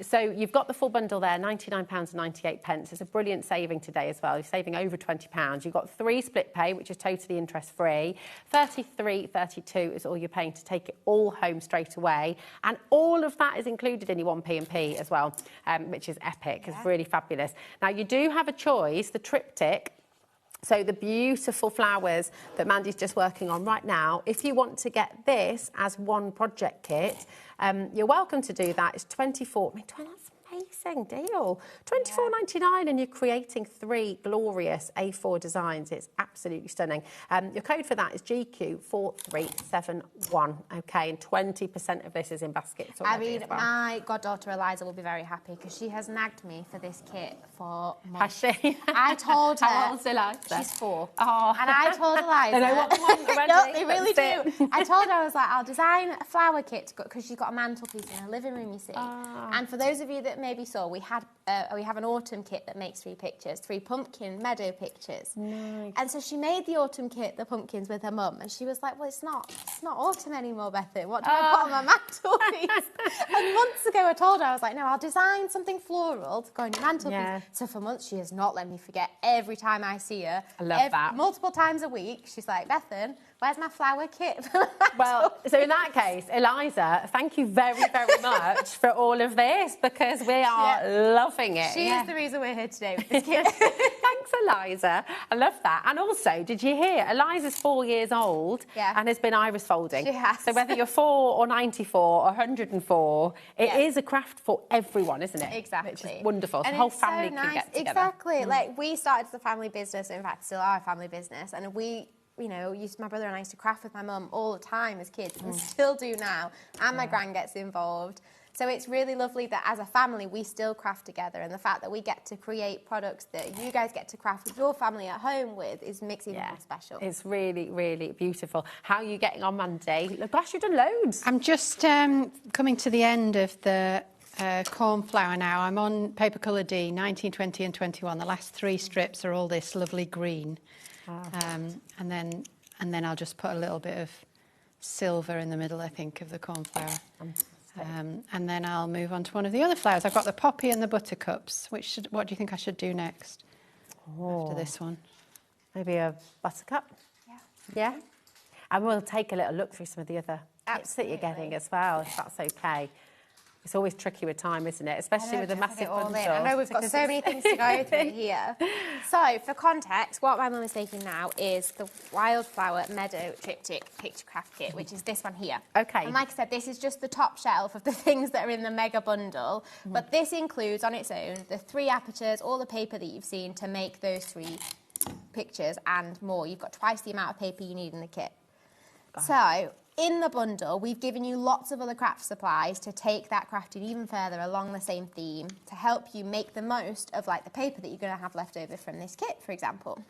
So you've got the full bundle there, £99.98. It's a brilliant saving today as well. You're saving over £20. You've got 3 split pay, which is totally interest-free. £33.32 is all you're paying to take it all home straight away, and all of that is included in your 1p&p as well, which is epic. It's really fabulous. Now, you do have a choice, the Triptych. So the beautiful flowers that Mandy's just working on right now, if you want to get this as one project kit, you're welcome to do that. It's £24. That's amazing deal. £24.99, and you're creating 3 glorious A4 designs. It's absolutely stunning. Your code for that is GQ4371. Okay, and 20% of this is in baskets already. My goddaughter Eliza will be very happy because she has nagged me for this kit for months. Has she? I told her. How old's Eliza? She's 4. Oh. And I told Eliza. And I want one already. No, they really do. I told her, I was like, I'll design a flower kit because she's got a mantelpiece in her living room, you see. And for those of you that maybe saw, we have an autumn kit that makes 3 pictures, 3 pumpkin meadow pictures. Nice. And so she made the autumn kit, the pumpkins, with her mum, and she was like, well, it's not autumn anymore, Bethan. What do I put on my mantelpiece? And months ago I told her, I was like, no, I'll design something floral to go on your mantelpiece. Yeah. So for months she has not let me forget. Every time I see her, I love that. Multiple times a week, she's like, Bethan, where's my flower kit? Well, so in that case, Eliza, thank you very, very much for all of this, because we are loving it. She is the reason we're here today with this kit. Thanks, Eliza. I love that. And also, did you hear? Eliza's 4 years old and has been iris folding. She has. So whether you're 4 or 94 or 104, it is a craft for everyone, isn't it? Exactly. Which is wonderful. And the whole it's family so can nice. get together. Exactly. Like, we started as a family business, in fact, still are a family business, and we... my brother and I used to craft with my mum all the time as kids, and still do now, and my gran gets involved. So it's really lovely that as a family we still craft together, and the fact that we get to create products that you guys get to craft with your family at home with makes it even more special. It's really, really beautiful. How are you getting on, Mandy? Gosh, you've done loads. I'm just coming to the end of the cornflower now. I'm on paper colour D, 19, 20 and 21. The last 3 strips are all this lovely green. And then I'll just put a little bit of silver in the middle, I think, of the cornflower. And then I'll move on to one of the other flowers. I've got the poppy and the buttercups. What do you think I should do next after this one? Maybe a buttercup? Yeah? And we'll take a little look through some of the other kits that you're getting as well, if that's okay. It's always tricky with time, isn't it? Especially with a massive bundle. I know we've got so many things to go through here. So, for context, what my mum is making now is the Wildflower Meadow Triptych Picture Craft Kit, which is this one here. Okay. And like I said, this is just the top shelf of the things that are in the mega bundle. But this includes, on its own, the 3 apertures, all the paper that you've seen to make those 3 pictures and more. You've got twice the amount of paper you need in the kit. So, in the bundle, we've given you lots of other craft supplies to take that crafting even further along the same theme to help you make the most of like the paper that you're going to have left over from this kit, for example.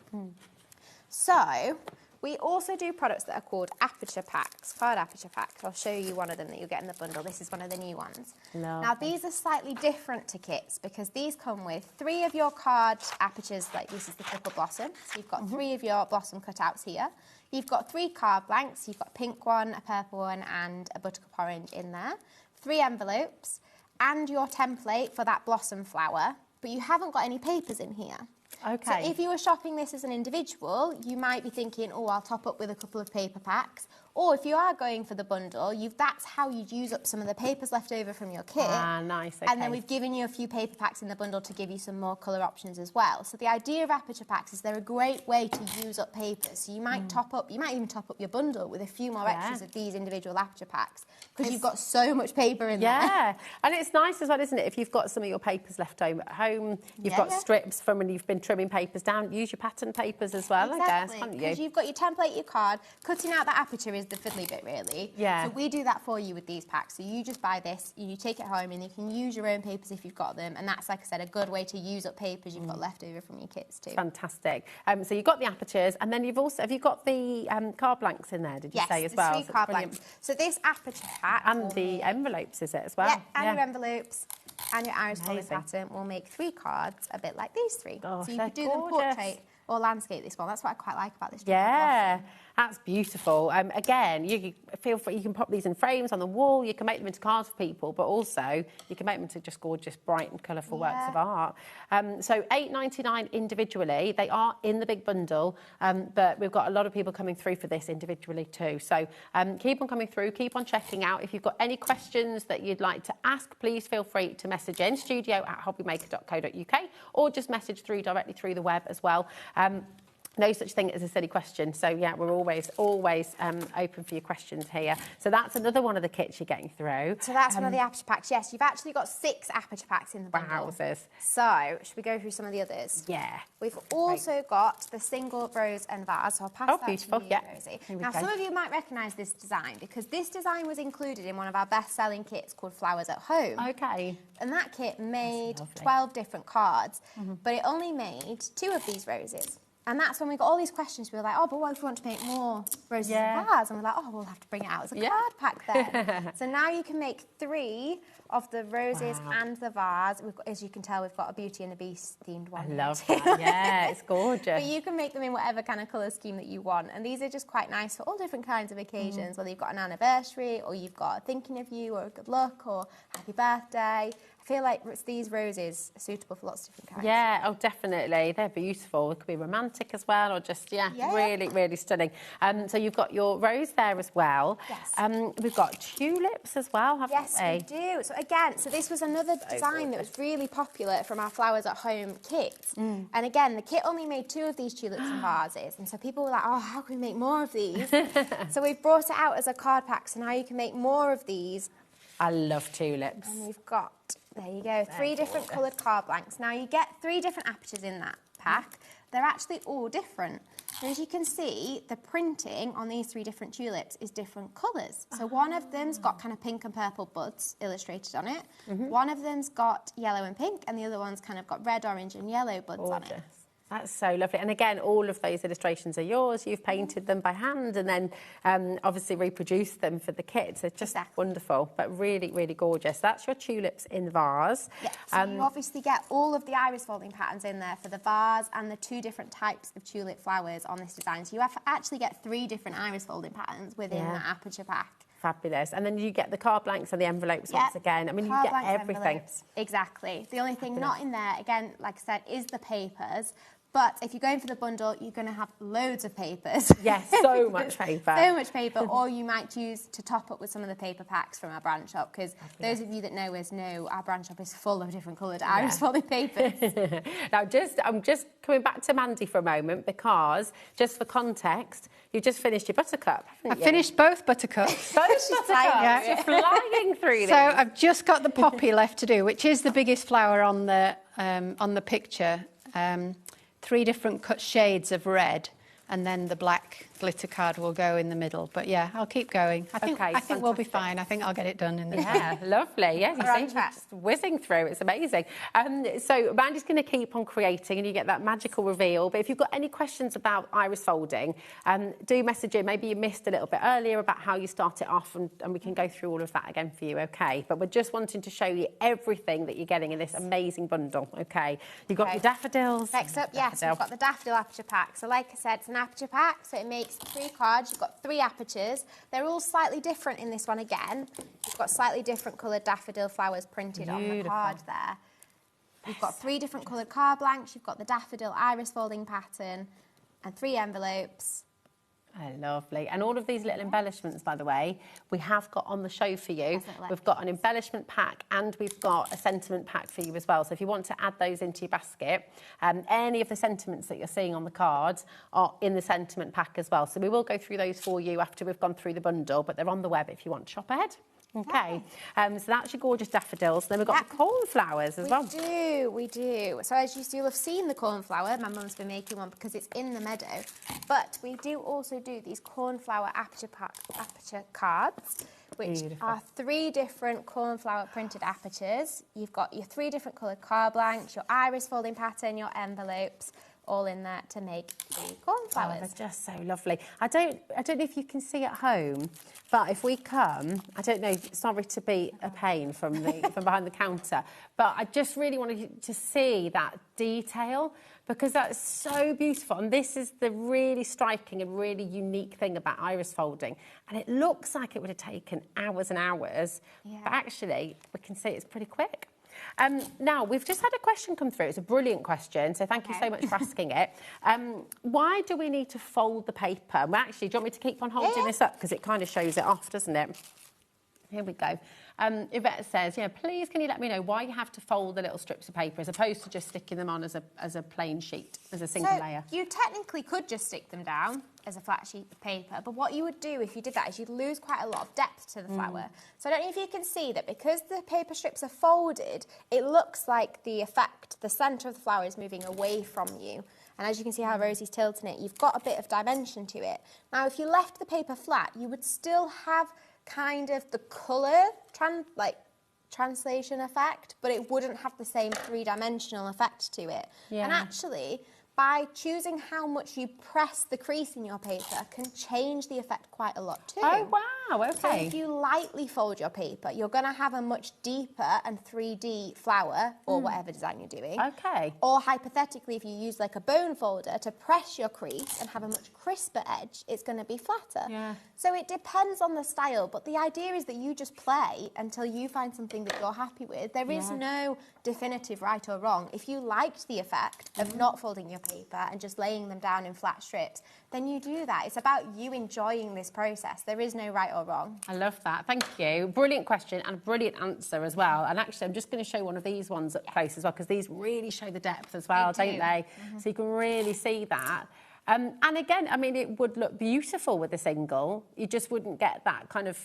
So, we also do products that are called aperture packs, card aperture packs. I'll show you one of them that you'll get in the bundle. This is one of the new ones. Now, these are slightly different to kits because these come with 3 of your card apertures, like this is the triple blossom. So you've got 3 of your blossom cutouts here. You've got 3 card blanks. You've got a pink one, a purple one, and a buttercup orange in there. 3 envelopes, and your template for that blossom flower, but you haven't got any papers in here. Okay. So if you were shopping this as an individual, you might be thinking, oh, I'll top up with a couple of paper packs. Or if you are going for the bundle, that's how you'd use up some of the papers left over from your kit. Ah, nice, okay. And then we've given you a few paper packs in the bundle to give you some more colour options as well. So the idea of aperture packs is they're a great way to use up papers. So you might top up, you might even top up your bundle with a few more extras of these individual aperture packs because you've got so much paper in there. Yeah, and it's nice as well, isn't it? If you've got some of your papers left over at home, you've got strips from when you've been trimming papers down, use your pattern papers as well, I guess, haven't you? Because you've got your template, your card. Cutting out that aperture is is the fiddly bit, really. Yeah. So we do that for you with these packs. So you just buy this, you take it home, and you can use your own papers if you've got them. And that's, like I said, a good way to use up papers you've got left over from your kits too. Fantastic. So you've got the apertures, and then have you got the card blanks in there, did you say, as well? Yes, 3 card blanks. So this aperture pack... And the envelopes, is it, as well? Yeah, and your envelopes and your iris folding pattern will make 3 cards a bit like these 3. Gosh, so you could do them portrait or landscape this one. That's what I quite like about this. Yeah, that's beautiful. Again, you feel free, you can pop these in frames on the wall, you can make them into cards for people, but also you can make them into just gorgeous, bright and colourful works of art. So $8.99 individually. They are in the big bundle, but we've got a lot of people coming through for this individually too. So keep on coming through, keep on checking out. If you've got any questions that you'd like to ask, please feel free to message in studio@hobbymaker.co.uk or just message directly through the web as well. No such thing as a silly question. So, yeah, we're always open for your questions here. So that's another one of the kits you're getting through. So that's one of the aperture packs. Yes, you've actually got 6 aperture packs in the bundle. Wowzers. So, should we go through some of the others? Yeah. We've also got the single rose and vase. So I'll pass that beautiful. to you, Yeah. Rosie. Now, some of you might recognise this design because this design was included in one of our best-selling kits called Flowers at Home. Okay. And that kit made 12 different cards, but it only made 2 of these roses. And that's when we got all these questions. We were like, oh, but what if we want to make more roses and vase? And we're like, oh, we'll have to bring it out as a card pack then. So now you can make 3 of the roses and the vase. We've got, as you can tell, we've got a Beauty and the Beast themed one. I love that. Yeah, it's gorgeous. But you can make them in whatever kind of colour scheme that you want. And these are just quite nice for all different kinds of occasions, whether you've got an anniversary or you've got thinking of you or a good luck or happy birthday. I feel like these roses are suitable for lots of different kinds. Yeah, oh, definitely. They're beautiful. It could be romantic as well or just, really, really stunning. So you've got your rose there as well. Yes. We've got tulips as well, haven't we? Yes, we do. So again, this was another design that was really popular from our Flowers at Home kit. And again, the kit only made 2 of these tulips and vases. And so people were like, oh, how can we make more of these? So we've brought it out as a card pack. So now you can make more of these. I love tulips. And we've got, there you go, 3 different coloured card blanks. Now you get 3 different apertures in that pack. They're actually all different. And as you can see, the printing on these 3 different tulips is different colours. So one of them's got kind of pink and purple buds illustrated on it. One of them's got yellow and pink, and the other one's kind of got red, orange and yellow buds on it. That's so lovely. And again, all of those illustrations are yours. You've painted them by hand and then obviously reproduced them for the kits. They're just wonderful, but really, really gorgeous. That's your tulips in the vase. Yeah, so you obviously get all of the iris folding patterns in there for the vase and the 2 different types of tulip flowers on this design. So you actually get 3 different iris folding patterns within that aperture pack. Fabulous. And then you get the card blanks and the envelopes once again. I mean, you get everything. Envelopes. Exactly. The only thing not in there, again, like I said, is the papers. But if you're going for the bundle, you're going to have loads of papers. Yes, so much paper. So much paper. Or you might choose to top up with some of the paper packs from our brand shop, because those of you that know us know our brand shop is full of different coloured iris folding papers. Now, I'm just coming back to Mandy for a moment, because, just for context, you've just finished your buttercup, haven't you? I finished both buttercups. Both buttercups? You're flying through this. So I've just got the poppy left to do, which is the biggest flower on the picture. 3 different shades of red, and then the black glitter card will go in the middle. But yeah, I'll keep going. I think we'll be fine. I think I'll get it done in the Yeah, lovely. Yeah, you seem just whizzing through. It's amazing. So Mandy's going to keep on creating, and you get that magical reveal. But if you've got any questions about iris folding, do message in. Maybe you missed a little bit earlier about how you start it off, and we can go through all of that again for you, okay? But we're just wanting to show you everything that you're getting in this amazing bundle, okay? You've got your daffodils. Next up, yes, we've got the daffodil aperture pack. So like I said, it's an aperture pack, so it makes 3 cards. You've got 3 apertures. They're all slightly different in this one again. You've got slightly different coloured daffodil flowers printed on the card there. You've got 3 different coloured card blanks. You've got the daffodil iris folding pattern and 3 envelopes. Oh, lovely. And all of these little embellishments, by the way, we have got on the show for you. We've got an embellishment pack and we've got a sentiment pack for you as well. So if you want to add those into your basket, any of the sentiments that you're seeing on the cards are in the sentiment pack as well. So we will go through those for you after we've gone through the bundle, but they're on the web if you want to shop ahead. Okay, so that's your gorgeous daffodils. Then we've got the cornflowers as well. We do. So as you'll have seen the cornflower, my mum's been making one because it's in the meadow. But we do also do these cornflower aperture cards, which are 3 different cornflower printed apertures. You've got your 3 different coloured card blanks, your iris folding pattern, your envelopes, all in there to make the cornflowers. Oh, they're just so lovely. I don't know if you can see at home, but if we come, I don't know, sorry to be a pain from behind the counter, but I just really wanted you to see that detail because that's so beautiful. And this is the really striking and really unique thing about iris folding. And it looks like it would have taken hours and hours, but actually we can see it's pretty quick. Now, we've just had a question come through. It's a brilliant question, so thank you so much for asking it. Why do we need to fold the paper? Well, actually, do you want me to keep on holding this up? Because it kind of shows it off, doesn't it? Here we go. Yvette says, please can you let me know why you have to fold the little strips of paper as opposed to just sticking them on as a plain sheet, as a single layer? You technically could just stick them down as a flat sheet of paper, but what you would do if you did that is you'd lose quite a lot of depth to the flower. So I don't know if you can see that because the paper strips are folded, it looks like the centre of the flower is moving away from you. And as you can see how Rosie's tilting it, you've got a bit of dimension to it. Now, if you left the paper flat, you would still have kind of the colour translation effect, but it wouldn't have the same 3-dimensional effect to it. And actually, by choosing how much you press the crease in your paper can change the effect quite a lot too. Oh, wow, okay. So if you lightly fold your paper, you're going to have a much deeper and 3D flower, or whatever design you're doing. Okay. Or hypothetically, if you use like a bone folder to press your crease and have a much crisper edge, it's going to be flatter. Yeah. So it depends on the style, but the idea is that you just play until you find something that you're happy with. There is no definitive right or wrong. If you liked the effect of not folding your paper and just laying them down in flat strips, then you do that. It's about you enjoying this process. There is no right or wrong. I love that. Thank you. Brilliant question and a brilliant answer as well. And actually, I'm just going to show one of these ones up close as well, because these really show the depth as well, don't they? So you can really see that. And again, I mean, it would look beautiful with a single. You just wouldn't get that kind of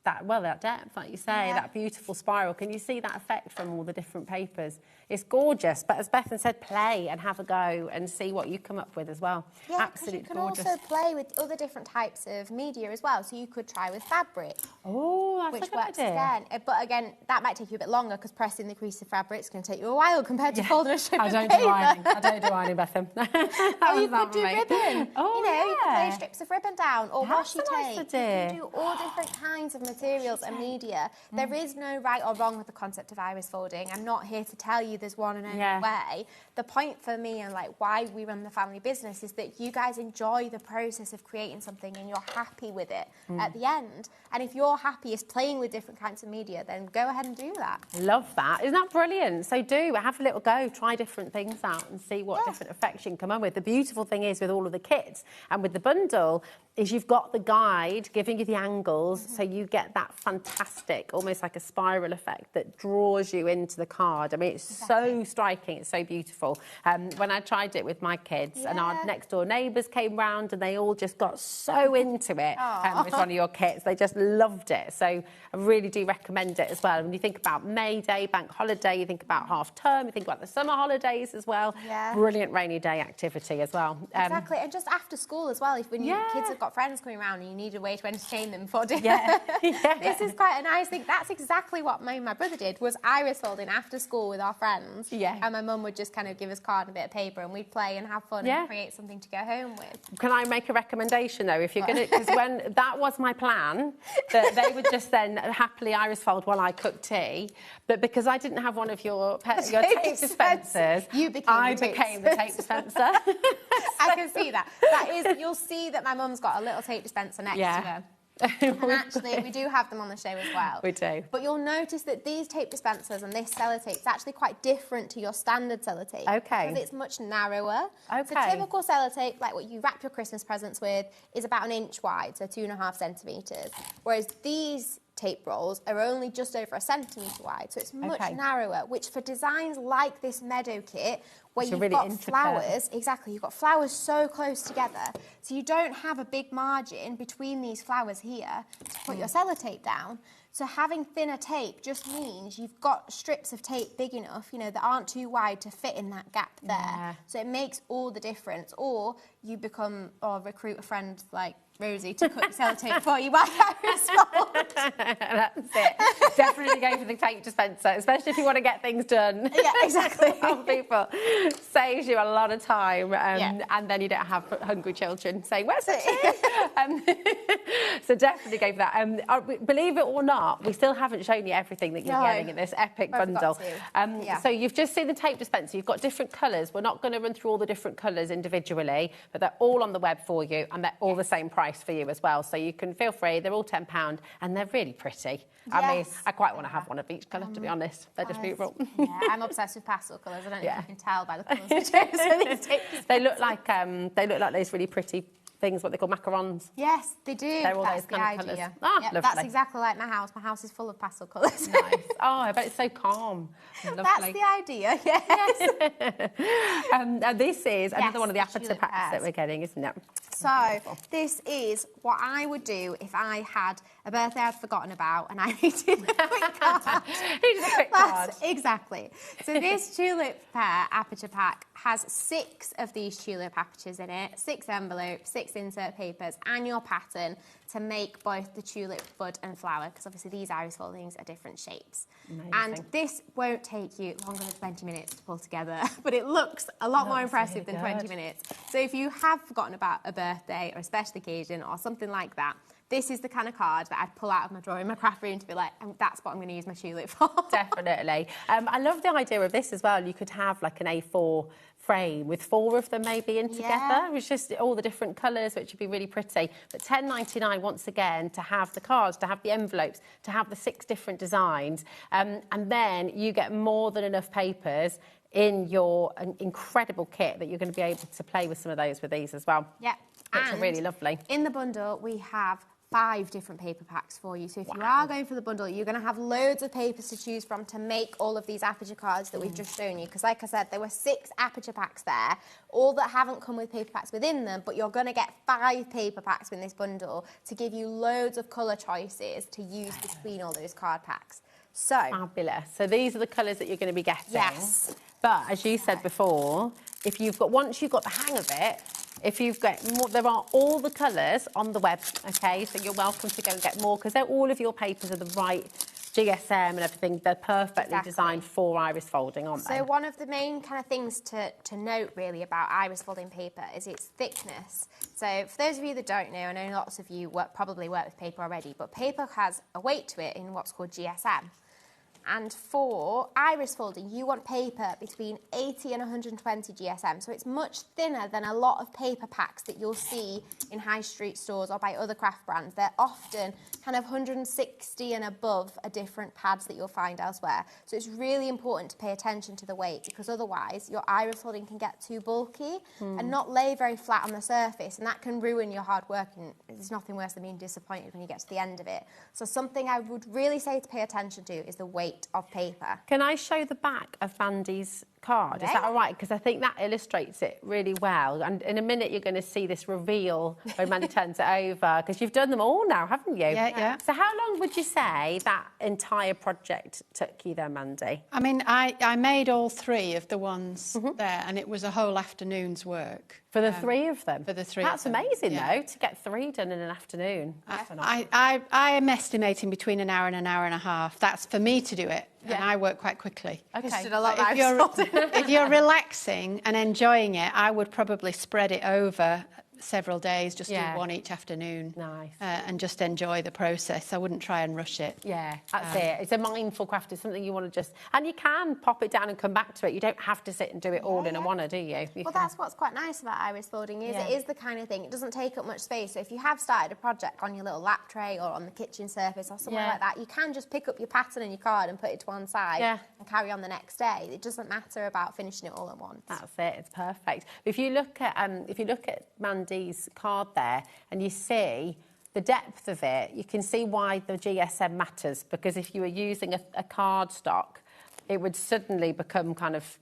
that depth, like you say, that beautiful spiral. Can you see that effect from all the different papers? It's gorgeous, but as Bethan said, play and have a go and see what you come up with as well. Yeah, absolutely you can gorgeous. also play with other different types of media as well. So you could try with fabric. Oh, that's which a good works idea. again. But again, that might take you a bit longer because pressing the crease of fabric is going to take you a while compared to folding a strip of paper. I don't do ironing, Bethan. Or you could do ribbon. Oh, you could lay strips of ribbon down or That's washi a nice tape. idea. You can do all different kinds of materials and media. There is no right or wrong with the concept of iris folding. I'm not here to tell you there's one and only way. The point for me and like why we run the family business is that you guys enjoy the process of creating something and you're happy with it at the end. And if you're happiest playing with different kinds of media, then go ahead and do that. Love that. Isn't that brilliant? So do have a little go, try different things out and see what different effects you can come up with. The beautiful thing is with all of the kits and with the bundle is you've got the guide giving you the angles, so you get that fantastic, almost like a spiral effect that draws you into the card. I mean, it's so striking, it's so beautiful. When I tried it with my kids and our next door neighbours came round and they all just got so into it with one of your kits. They just loved it. So I really do recommend it as well. When you think about May Day, bank holiday, you think about half term, you think about the summer holidays as well. Brilliant rainy day activity as well. Exactly, and just after school as well, when your kids have got friends coming around and you need a way to entertain them before dinner. This is quite a nice thing. That's exactly what my brother did, was iris folding after school with our friends. And my mum would just kind of give us card and a bit of paper and we'd play and have fun and create something to go home with. Can I make a recommendation though? If you're going to, because when that was my plan, that they would just then happily iris fold while I cooked tea, but because I didn't have one of your tape dispensers, I became the tape dispenser. I can see that. You'll see that my mum's got a little tape dispenser next to her. And actually, we do have them on the show as well. We do. But you'll notice that these tape dispensers and this sellotape is actually quite different to your standard sellotape. Okay. Because it's much narrower. Okay. So typical sellotape, like what you wrap your Christmas presents with, is about 1 inch wide, so 2.5 centimetres. Whereas these tape rolls are only just over 1 centimetre wide, so it's much narrower, which for designs like this meadow kit, where you've really got flowers, you've got flowers so close together, so you don't have a big margin between these flowers here to put your sellotape down. So having thinner tape just means you've got strips of tape big enough, you know, that aren't too wide to fit in that gap there. Yeah. So it makes all the difference. Or you become, or recruit a friend like Rosie to cut your sellotape for you while Iris folds. That's it. Definitely go for the tape dispenser, especially if you want to get things done. Yeah, exactly. People. Saves you a lot of time, and then you don't have hungry children saying, "Where's the tape?" So definitely go for that. Believe it or not, we still haven't shown you everything that you're getting in this epic bundle. So you've just seen the tape dispenser. You've got different colours. We're not going to run through all the different colours individually, but they're all on the web for you, and they're all the same price for you as well, so you can feel free. They're all £10 and they're really pretty. I mean, I quite want to have one of each colour, to be honest. They're just beautiful. Yeah, I'm obsessed with pastel colours. I don't know if you can tell by the colours I chose. They look like those really pretty things, what they call macarons. Yes, they do. They're all That's those kind of colours. Yep, that's exactly like my house. My house is full of pastel colours. Nice. Oh, I bet it's so calm. That's the idea, yes. And this is another one of the aperture packs that we're getting, isn't it? So this is what I would do if I had a birthday I'd forgotten about and I needed a quick card. Exactly. So this tulip aperture pack has 6 of these tulip apertures in it, 6 envelopes, 6 insert papers, and your pattern to make both the tulip, bud and flower, because obviously these iris foldings are different shapes. Amazing. And this won't take you longer than 20 minutes to pull together, but it looks a lot more impressive than 20 minutes. So if you have forgotten about a birthday or a special occasion or something like that, this is the kind of card that I'd pull out of my drawer in my craft room to be like, that's what I'm going to use my tulip for. Definitely. I love the idea of this as well. You could have like an A4 frame with 4 of them maybe in together. It's just all the different colours, which would be really pretty. But £10.99 once again to have the cards, to have the envelopes, to have the 6 different designs, and then you get more than enough papers in your incredible kit that you're going to be able to play with some of those with these as well. Yeah. Which are really lovely. In the bundle, we have 5 different paper packs for you. So if you are going for the bundle, you're going to have loads of papers to choose from to make all of these aperture cards that we've just shown you. Because like I said, there were 6 aperture packs there, all that haven't come with paper packs within them, but you're going to get 5 paper packs in this bundle to give you loads of colour choices to use between all those card packs. So fabulous. So these are the colours that you're going to be getting. Yes. But as you said before, if you've got, once you've got the hang of it, if you've got more, there are all the colours on the web, okay? So you're welcome to go and get more, because all of your papers are the right GSM and everything. They're perfectly designed for iris folding, aren't they? So one of the main kind of things to note really about iris folding paper is its thickness. So for those of you that don't know, I know lots of you probably work with paper already, but paper has a weight to it in what's called GSM. And for iris folding, you want paper between 80 and 120 GSM. So it's much thinner than a lot of paper packs that you'll see in high street stores or by other craft brands. They're often kind of 160 and above are different pads that you'll find elsewhere. So it's really important to pay attention to the weight, because otherwise your iris folding can get too bulky and not lay very flat on the surface, and that can ruin your hard work, and there's nothing worse than being disappointed when you get to the end of it. So something I would really say to pay attention to is the weight of paper. Can I show the back of Mandy's card? Is that all right? Because I think that illustrates it really well. And in a minute, you're going to see this reveal when Mandy turns it over, because you've done them all now, haven't you? Yeah. So how long would you say that entire project took you there, Mandy? I mean, I made all 3 of the ones there, and it was a whole afternoon's work. For the 3 of them? For the 3 That's of them. amazing, though, to get 3 done in an afternoon. I am estimating between an hour and an hour and a half. That's for me to do it, and I work quite quickly. Okay. If you're relaxing and enjoying it, I would probably spread it over several days, just do one each afternoon. Nice. And just enjoy the process. I wouldn't try and rush it. Yeah, that's it. It's a mindful craft. It's something you want to just... And you can pop it down and come back to it. You don't have to sit and do it all in a one, do you? Well, that's what's quite nice about iris folding is it is the kind of thing, it doesn't take up much space. So if you have started a project on your little lap tray or on the kitchen surface or somewhere like that, you can just pick up your pattern and your card and put it to one side and carry on the next day. It doesn't matter about finishing it all at once. That's it. It's perfect. If you look at Mandy's card there and you see the depth of it, you can see why the GSM matters, because if you were using a card stock, it would suddenly become kind of,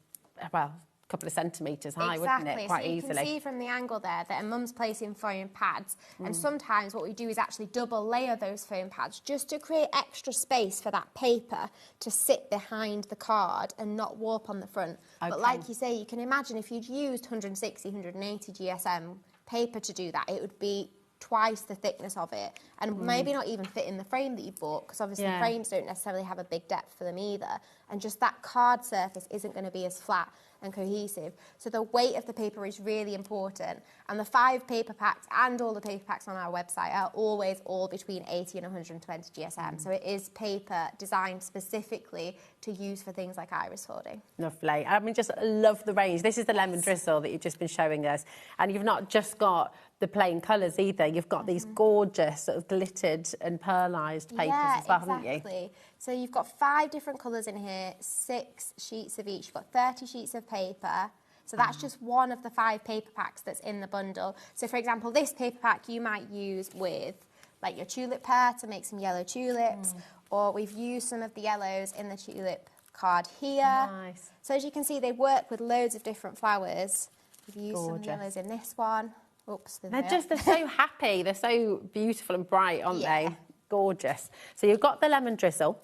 well, couple of centimetres high, wouldn't it? Quite easily. You can see from the angle there that a mum's placing foam pads, and sometimes what we do is actually double layer those foam pads just to create extra space for that paper to sit behind the card and not warp on the front. But like you say, you can imagine if you'd used 160, 180 GSM paper to do that, it would be twice the thickness of it, and maybe not even fit in the frame that you bought, because obviously frames don't necessarily have a big depth for them either, and just that card surface isn't going to be as flat and cohesive. So the weight of the paper is really important, and the 5 paper packs and all the paper packs on our website are always all between 80 and 120 GSM. So it is paper designed specifically to use for things like iris folding. Lovely. I mean, just love the range. This is the lemon drizzle that you've just been showing us, and you've not just got the plain colours either. You've got these gorgeous sort of glittered and pearlised papers as well, haven't you? Exactly. So you've got 5 different colours in here, 6 sheets of each. You've got 30 sheets of paper. So that's just one of the 5 paper packs that's in the bundle. So for example, this paper pack you might use with like your tulip pear to make some yellow tulips, or we've used some of the yellows in the tulip card here. Nice. So as you can see, they work with loads of different flowers. We've used some yellows in this one. Oops, they're so happy. They're so beautiful and bright, aren't they? Gorgeous. So you've got the lemon drizzle.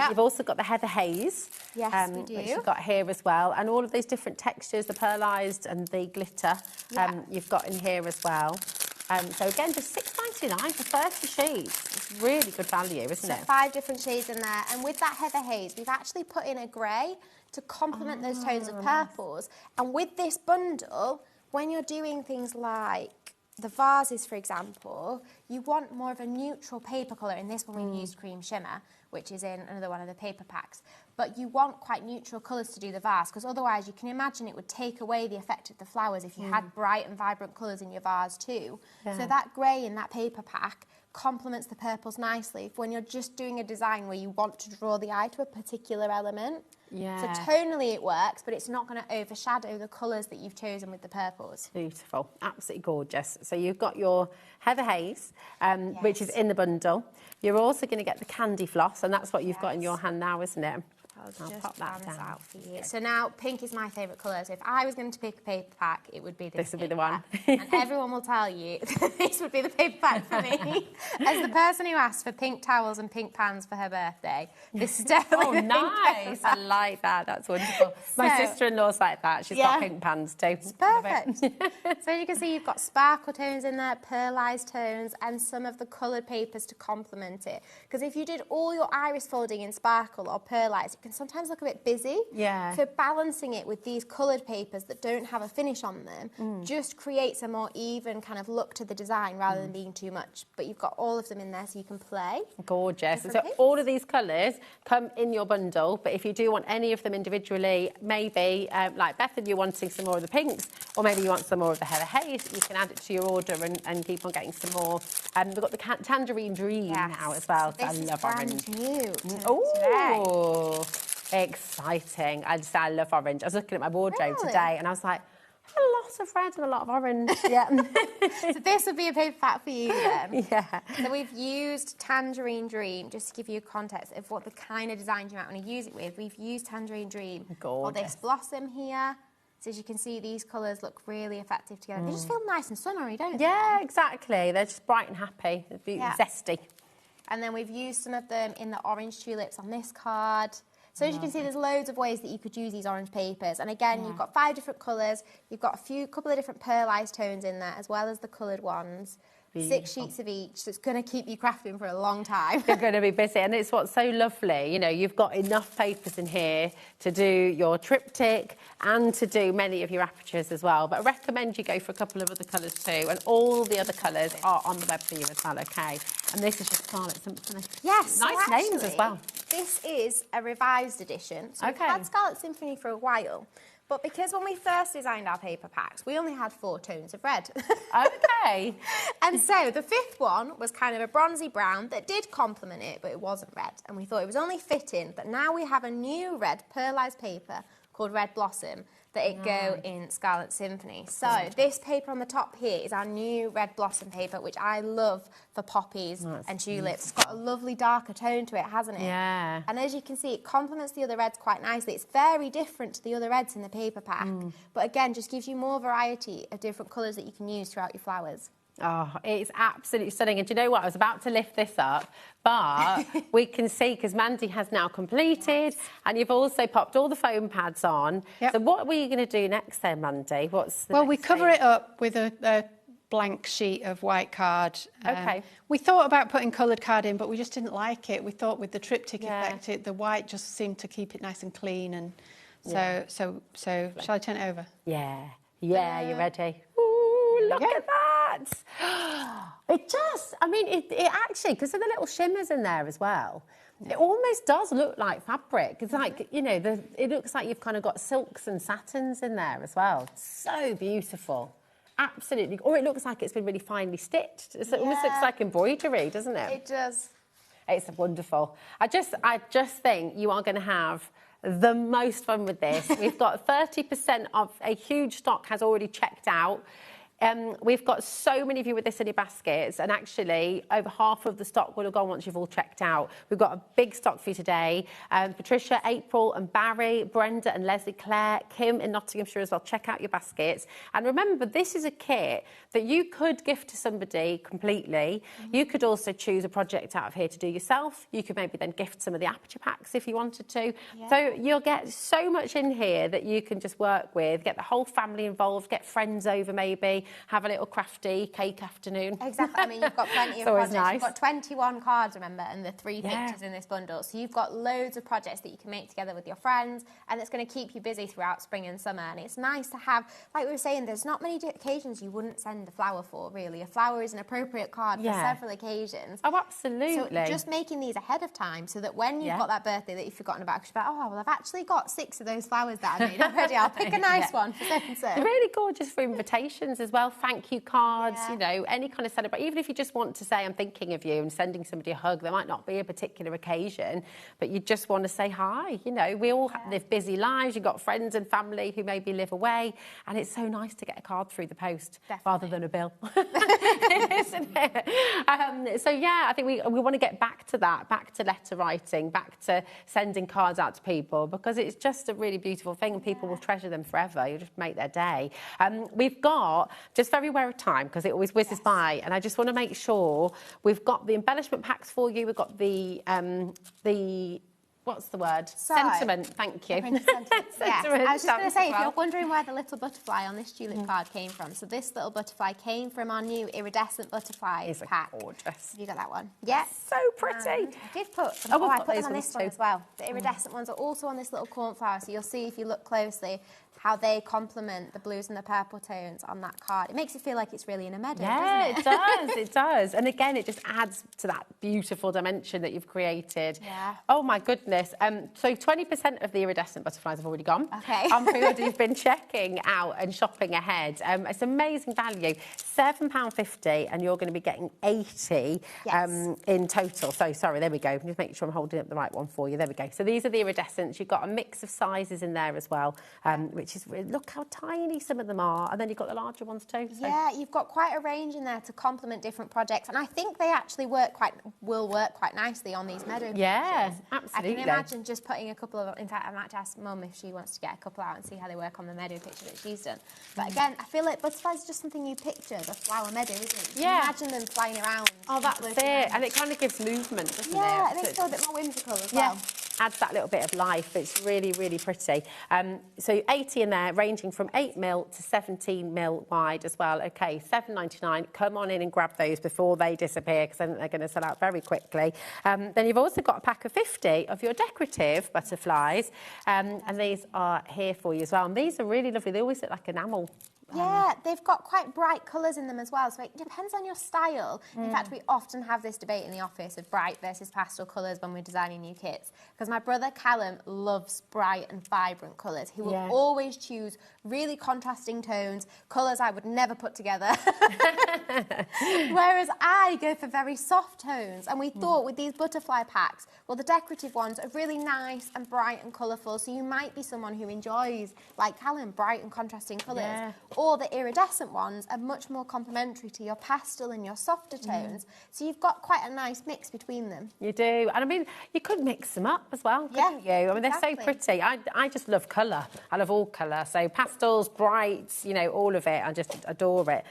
You've also got the heather haze. Yes, we do. Which you've got here as well. And all of those different textures, the pearlised and the glitter, you've got in here as well. So again, just $6.99 for 30 sheets. It's really good value, isn't it? 5 different shades in there. And with that heather haze, we've actually put in a grey to complement those tones of purples. And with this bundle, when you're doing things like the vases, for example, you want more of a neutral paper colour. In this one, we've used Cream Shimmer, which is in another one of the paper packs. But you want quite neutral colours to do the vase, because otherwise you can imagine it would take away the effect of the flowers if you had bright and vibrant colours in your vase too. So that grey in that paper pack complements the purples nicely when you're just doing a design where you want to draw the eye to a particular element. So tonally it works, but it's not going to overshadow the colours that you've chosen with the purples. Beautiful, absolutely gorgeous. So you've got your heather haze, which is in the bundle. You're also going to get the candy floss, and that's what you've got in your hand now, isn't it? I'll pop that down out for you. So now pink is my favourite colour. So if I was going to pick a paper pack, it would be this. This would be the one. And everyone will tell you this would be the paper pack for me. As the person who asked for pink towels and pink pans for her birthday, this is definitely the nice. I like that. That's wonderful. My sister-in-law's like that. She's got pink pans too. It's perfect. So as you can see, you've got sparkle tones in there, pearlised tones, and some of the coloured papers to complement it. Because if you did all your iris folding in sparkle or pearlised, it can sometimes look a bit busy. So balancing it with these coloured papers that don't have a finish on them just creates a more even kind of look to the design rather than being too much. But you've got all of them in there so you can play. Gorgeous. So all of these colours come in your bundle, but if you do want any of them individually, maybe like Bethan, you're wanting some more of the pinks, or maybe you want some more of the heather haze, you can add it to your order and keep on getting some more. We've got the tangerine dream now as well. So this I love orange. New Oh, exciting. I love orange. I was looking at my wardrobe today and I was like, a lot of red and a lot of orange. So this would be a paper pack for you then. So we've used Tangerine Dream, just to give you context of what the kind of designs you might want to use it with. We've used Tangerine Dream or this blossom here. So as you can see, these colours look really effective together. They just feel nice and summery, don't they? Yeah, exactly. They're just bright and happy. They're zesty. And then we've used some of them in the orange tulips on this card. So as you can see, there's loads of ways that you could use these orange papers. And again, you've got 5 different colours. You've got a couple of different pearlised tones in there, as well as the coloured ones. Beautiful. 6 sheets of each, so it's going to keep you crafting for a long time. You're going to be busy, and it's what's so lovely. You know, you've got enough papers in here to do your triptych and to do many of your apertures as well. But I recommend you go for a couple of other colours too, and all the other colours are on the web for you as well, okay? And this is just Scarlet Symphony. Yes, nice so names as well. This is a revised edition. So we've had Scarlet Symphony for a while. But because when we first designed our paper packs, we only had 4 tones of red. And so the 5th one was kind of a bronzy brown that did complement it, but it wasn't red. And we thought it was only fitting that now we have a new red pearlised paper called Red Blossom that it go in Scarlet Symphony. So this paper on the top here is our new red blossom paper, which I love for poppies and tulips. It's got a lovely darker tone to it, hasn't it? Yeah. And as you can see, it complements the other reds quite nicely. It's very different to the other reds in the paper pack, but again, just gives you more variety of different colours that you can use throughout your flowers. Oh, it's absolutely stunning. And do you know what? I was about to lift this up, but we can see, because Mandy has now completed, and you've also popped all the foam pads on. So what were you going to do next then, Mandy? Well, we cover it up with a blank sheet of white card. Okay. We thought about putting coloured card in, but we just didn't like it. We thought with the Triptych effect, the white just seemed to keep it nice and clean. And so shall I turn it over? Yeah. Yeah, you ready? Ooh, look at that! It just, I mean, it actually, because of the little shimmers in there as well, it almost does look like fabric. It's like, you know, it looks like you've kind of got silks and satins in there as well. So beautiful. Absolutely. Or it looks like it's been really finely stitched. It almost looks like embroidery, doesn't it? It does. It's wonderful. I just think you are going to have the most fun with this. We've got 30% of a huge stock has already checked out. We've got so many of you with this in your baskets, and actually over half of the stock will have gone once you've all checked out. We've got a big stock for you today. Patricia, April and Barry, Brenda and Leslie, Claire, Kim in Nottinghamshire as well. Check out your baskets. And remember, this is a kit that you could gift to somebody completely. You could also choose a project out of here to do yourself. You could maybe then gift some of the aperture packs if you wanted to. So you'll get so much in here that you can just work with, get the whole family involved, get friends over maybe, have a little crafty cake afternoon. Exactly. I mean, you've got plenty of projects. Nice. You've got 21 cards, remember, and the 3 pictures in this bundle. So you've got loads of projects that you can make together with your friends, and it's going to keep you busy throughout spring and summer. And it's nice to have, like we were saying, there's not many occasions you wouldn't send a flower for, really. A flower is an appropriate card for several occasions. Oh, absolutely. So just making these ahead of time so that when you've got that birthday that you've forgotten about, you're like, oh, well, I've actually got 6 of those flowers that I made already. I'll pick a nice one for so-and-so. They're really gorgeous for invitations as well. Thank you cards, you know, any kind of celebration. Even if you just want to say, I'm thinking of you, and sending somebody a hug, there might not be a particular occasion, but you just want to say hi. You know, we all live busy lives. You've got friends and family who maybe live away, and it's so nice to get a card through the post rather than a bill. Isn't it? So, yeah, I think we want to get back to that, back to letter writing, back to sending cards out to people, because it's just a really beautiful thing, and people will treasure them forever. You just make their day. We've got, just very aware of time, because it always whizzes by, and I just want to make sure we've got the embellishment packs for you. We've got the what's the word? Sentiment. Thank you. Sentiment. I was just going to say, if you're wondering where the little butterfly on this tulip card came from, so this little butterfly came from our new iridescent butterflies pack. Gorgeous. Have you got that one? Yeah. So pretty. And I did put them. I put them on this one as well. The iridescent ones are also on this little cornflower, so you'll see if you look closely how they complement the blues and the purple tones on that card. It makes it feel like it's really in a meadow, doesn't it? It does, it does. And again, it just adds to that beautiful dimension that you've created. Yeah. Oh, my goodness. So 20% of the iridescent butterflies have already gone. Okay. On pre-order, you've been checking out and shopping ahead. It's amazing value. £7.50, and you're going to be getting 80 in total. So, sorry, there we go. Just make sure I'm holding up the right one for you. There we go. So these are the iridescents. You've got a mix of sizes in there as well, which is, look how tiny some of them are, and then you've got the larger ones too. So. Yeah, you've got quite a range in there to complement different projects, and I think they actually will work quite nicely on these meadow pictures. Yeah, absolutely. I can imagine just putting a couple of, in fact, I might ask Mum if she wants to get a couple out and see how they work on the meadow picture that she's done. But again, I feel like butterflies are just something you picture, the flower meadow, isn't it? You can imagine them flying around. Oh, that's it. And it kind of gives movement, doesn't it? Yeah, it makes it feel a bit more whimsical as well. Adds that little bit of life. It's really, really pretty. So 80 in there, ranging from 8mm to 17mm wide as well. Okay, £7.99. Come on in and grab those before they disappear, because then they're going to sell out very quickly. Then you've also got a pack of 50 of your decorative butterflies, and these are here for you as well. And these are really lovely. They always look like enamel. Yeah, they've got quite bright colours in them as well, so it depends on your style. In fact, we often have this debate in the office of bright versus pastel colours when we're designing new kits, because my brother Callum loves bright and vibrant colours. He will always choose really contrasting tones, colours I would never put together. Whereas I go for very soft tones, and we thought with these butterfly packs, well, the decorative ones are really nice and bright and colourful, so you might be someone who enjoys, like Callum, bright and contrasting colours, or the iridescent ones are much more complementary to your pastel and your softer tones, so you've got quite a nice mix between them. You do, and I mean, you could mix them up as well, couldn't you? I mean, they're so pretty. I just love colour. I love all colour, so pastels, brights, you know, all of it. I just adore it.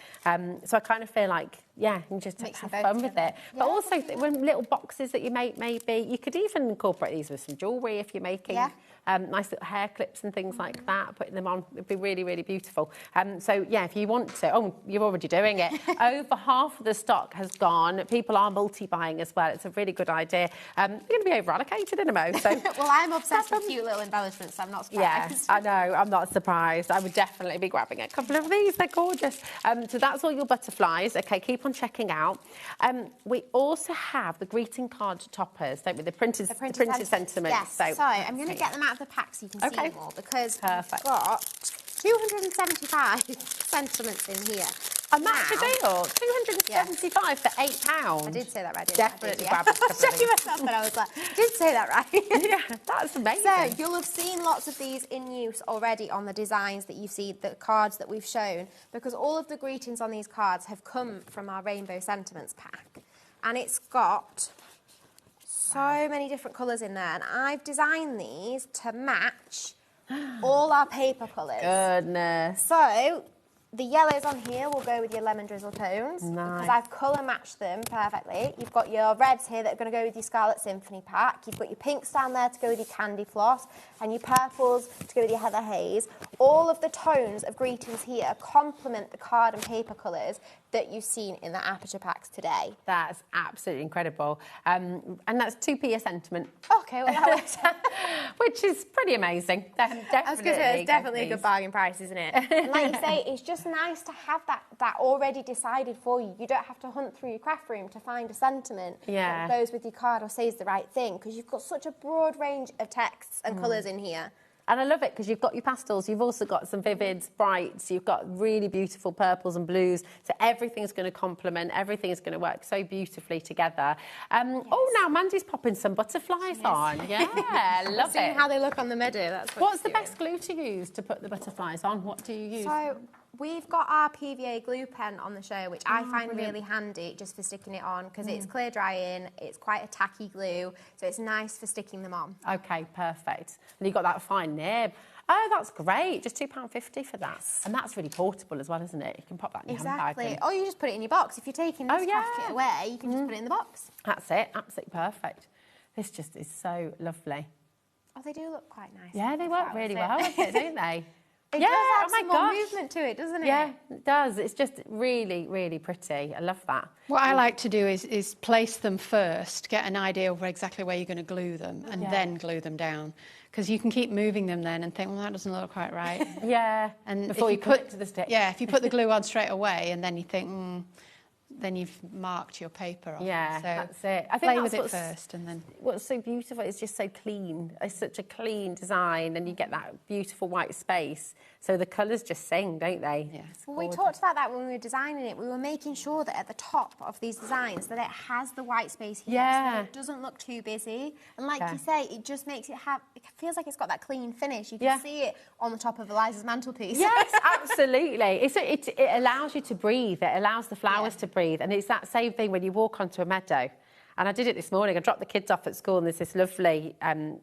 So I kind of feel like, yeah, you can just have fun with it. But also, when little boxes that you make, maybe, you could even incorporate these with some jewellery if you're making nice little hair clips and things like that, putting them on, it'd be really, really beautiful. So, yeah, if you want to, oh, you're already doing it. Over half of the stock has gone. People are multi-buying as well. It's a really good idea. You're going to be over-allocated in a mo, so... Well, I'm obsessed with cute little embellishments, so I'm not surprised. Yeah, I know, I'm not surprised. I would definitely be grabbing a couple of these. They're gorgeous. So that's all your butterflies. OK, keep on checking out. We also have the greeting card toppers, don't we? The printed sentiments. Yes, so I'm going to get them out of the pack so you can see them all, because we've got 275 sentiments in here. And that's a deal. 275 for £8. I did say that right, didn't Definitely I? grab a couple of Checking these. myself, but I was like, I did say that right. Yeah, that's amazing. So you'll have seen lots of these in use already on the designs that you see, the cards that we've shown, because all of the greetings on these cards have come from our Rainbow Sentiments pack. And it's got so many different colours in there. And I've designed these to match all our paper colours. Goodness. So the yellows on here will go with your lemon drizzle tones, because I've colour matched them perfectly. You've got your reds here that are going to go with your Scarlet Symphony pack. You've got your pinks down there to go with your Candy Floss, and your purples to go with your Heather Haze. All of the tones of greetings here complement the card and paper colours that you've seen in the aperture packs today. That's absolutely incredible. And that's 2p a sentiment. Okay, well, that works out. Which is pretty amazing. Definitely. I was going to say, it's definitely a good bargain price, isn't it? And like you say, it's just nice to have that already decided for you. You don't have to hunt through your craft room to find a sentiment that goes with your card or says the right thing, because you've got such a broad range of texts and colours in here. And I love it because you've got your pastels, you've also got some vivids, brights, you've got really beautiful purples and blues. So everything's going to complement, everything is going to work so beautifully together. Oh, now Mandy's popping some butterflies on. Yeah, love Seeing it. how they look on the meadow. That's What's the best glue to use to put the butterflies on? What do you use? So we've got our PVA glue pen on the show, which I find really handy just for sticking it on, because it's clear drying, it's quite a tacky glue, so it's nice for sticking them on. OK, perfect. And you've got that fine nib. Oh, that's great. Just £2.50 for that. And that's really portable as well, isn't it? You can pop that in your handbag. Exactly. Or you just put it in your box. If you're taking this craft kit away, you can just put it in the box. That's it. Absolutely perfect. This just is so lovely. Oh, they do look quite nice. Yeah, they work really well with it, don't they? It does have some more movement to it, doesn't it? Yeah, it does. It's just really, really pretty. I love that. What I like to do is place them first, get an idea of exactly where you're going to glue them, and then glue them down. Because you can keep moving them then and think, well, that doesn't look quite right. And before you put it to the stick. Yeah, if you put the glue on straight away and then you think, then you've marked your paper off. Yeah, so that's it. I think play that's with it first and then... What's so beautiful, it's just so clean. It's such a clean design, and you get that beautiful white space. So the colours just sing, don't they? Yeah. Well, we talked about that when we were designing it. We were making sure that at the top of these designs that it has the white space here, so that it doesn't look too busy. And like you say, it just makes it it feels like it's got that clean finish. You can see it on the top of Eliza's mantelpiece. Yes, absolutely. It allows you to breathe. It allows the flowers to breathe. And it's that same thing when you walk onto a meadow. And I did it this morning. I dropped the kids off at school, and there's this lovely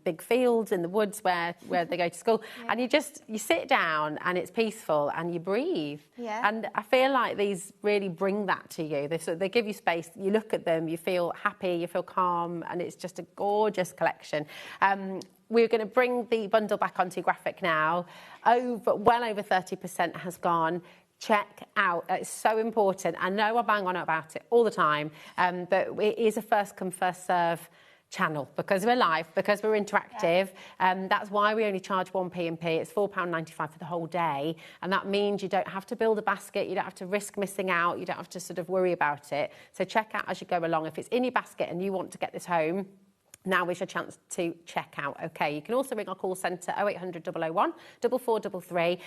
big field in the woods where they go to school. And you sit down, and it's peaceful, and you breathe. And I feel like these really bring that to you. They give you space. You look at them, you feel happy, you feel calm, and it's just a gorgeous collection. We're going to bring the bundle back onto graphic now. Well over 30% has gone. Check out. It's so important. I know I bang on about it all the time, but it is a first come, first serve channel because we're live, because we're interactive. That's why we only charge 1p&p. It's £4.95 for the whole day. And that means you don't have to build a basket. You don't have to risk missing out. You don't have to sort of worry about it. So check out as you go along. If it's in your basket and you want to get this home, now is your chance to check out. Okay, you can also ring our call centre 0800 001 4433.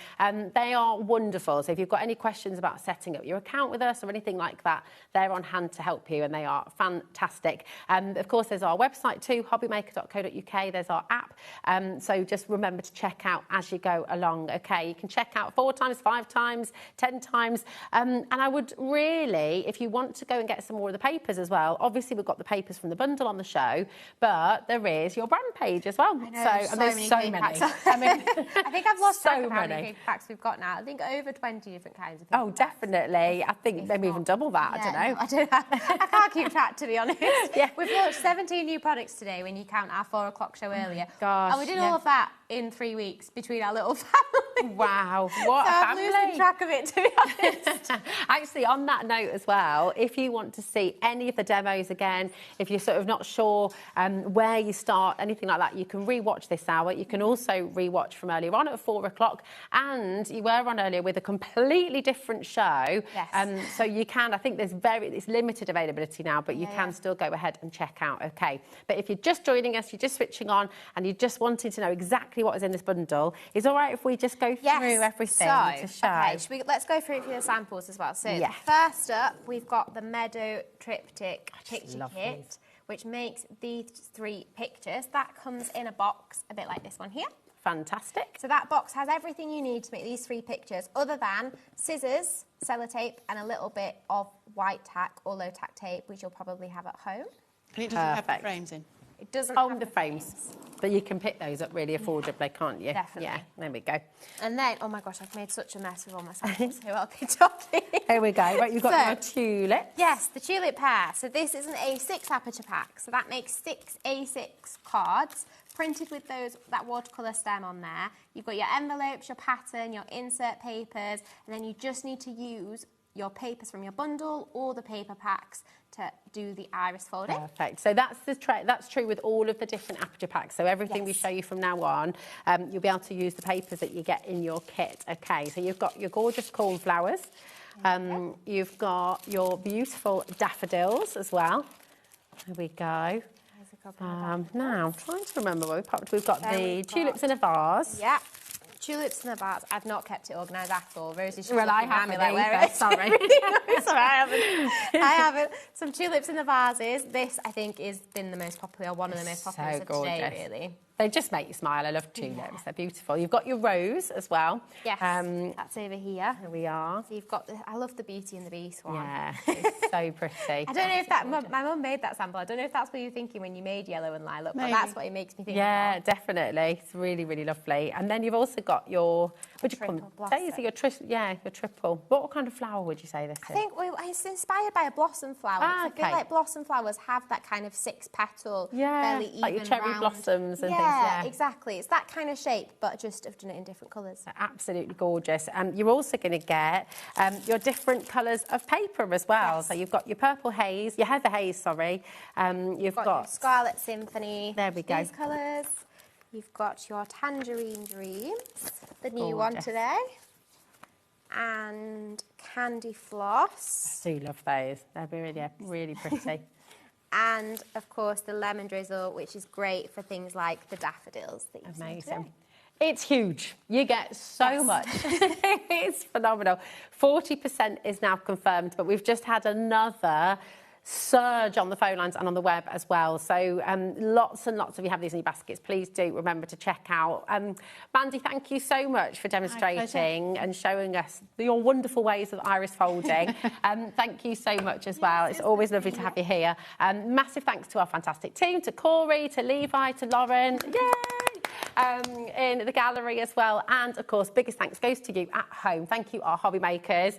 They are wonderful. So if you've got any questions about setting up your account with us or anything like that, they're on hand to help you, and they are fantastic. Of course, there's our website too, hobbymaker.co.uk. There's our app. So just remember to check out as you go along. Okay, you can check out 4 times, 5 times, 10 times. And I would really, if you want to go and get some more of the papers as well, obviously we've got the papers from the bundle on the show, but there is your brand page as well. I know, and there's so many. I mean, I think I've lost track so of how many many paper packs we've got now. I think over 20 different kinds of Oh, definitely. I think maybe even double that. Yeah, I don't know. I can't keep track, to be honest. Yeah. We've launched 17 new products today when you count our 4 o'clock show earlier. Gosh, and we did all of that in 3 weeks between our little family. Wow, what so a I'm family. losing track of it, to be honest. Actually, on that note as well, if you want to see any of the demos again, if you're sort of not sure where you start, anything like that, you can re-watch this hour. You can also re-watch from earlier on at 4 o'clock. And you were on earlier with a completely different show. Yes. So you can, I think it's limited availability now, but you can still go ahead and check out, okay? But if you're just joining us, you're just switching on, and you're just wanting to know exactly what is in this bundle, is all right if we just go through everything to show? Okay, let's go through a few samples as well. So first up, we've got the Meadow Triptych picture kit, which makes these 3 pictures. That comes in a box, a bit like this one here. Fantastic. So that box has everything you need to make these 3 pictures, other than scissors, sellotape, and a little bit of white tack or low tack tape, which you'll probably have at home. And it doesn't have the frames in. It doesn't have the frames. But you can pick those up really affordably, can't you? Definitely. Yeah, there we go. And then, oh my gosh, I've made such a mess with all my samples here. I'll keep talking. Here we go. Right, you've got your tulip. Yes, the tulip pair. So this is an A6 aperture pack. So that makes 6 A6 cards printed with that watercolour stem on there. You've got your envelopes, your pattern, your insert papers, and then you just need to use your papers from your bundle or the paper packs to do the iris folding. Perfect. So that's true with all of the different aperture packs. So everything we show you from now on, you'll be able to use the papers that you get in your kit. Okay, so you've got your gorgeous cornflowers. You've got your beautiful daffodils as well. There we go. Now, I'm trying to remember what we popped. We've got the tulips in a vase. Yeah. Tulips in a vase. I've not kept it organised at all. Rosie's just I haven't like, where is sorry. Sorry, I haven't. Some tulips in the vases. This, I think, has been the most popular, one of the most popular of today, really. They just make you smile. I love tulips. Yeah. They're beautiful. You've got your rose as well. Yes, that's over here. Here we are. So you've got I love the Beauty and the Beast one. Yeah, it's so pretty. I don't know if my mum made that sample. I don't know if that's what you're thinking when you made yellow and lilac, but that's what it makes me think of. Definitely. It's really, really lovely. And then you've also got your, what do you call them? Daisy, your triple. What kind of flower would you say this is? I think it's inspired by a blossom flower. I feel like blossom flowers have that kind of 6-petal, fairly even, like your cherry round blossoms and things. Yeah, exactly. It's that kind of shape, but just I've done it in different colours. They're absolutely gorgeous. You're also going to get your different colours of paper as well. Yes. So you've got your purple haze, your heather haze, sorry. You've got your Scarlet Symphony. There we go. These colours. You've got your Tangerine Dreams, the new one today. And Candy Floss. I do love those. They're really, really pretty. And, of course, the Lemon Drizzle, which is great for things like the daffodils that you've seen today. It's huge. You get so much. It's phenomenal. 40% is now confirmed, but we've just had another surge on the phone lines and on the web as well. So lots and lots of you have these in your baskets. Please do remember to check out. Mandy, thank you so much for demonstrating and showing us your wonderful ways of iris folding. Thank you so much as well. It's always lovely to have you here. Massive thanks to our fantastic team, to Corey, to Levi, to Lauren. Yay! In the gallery as well. And, of course, biggest thanks goes to you at home. Thank you, our hobby makers.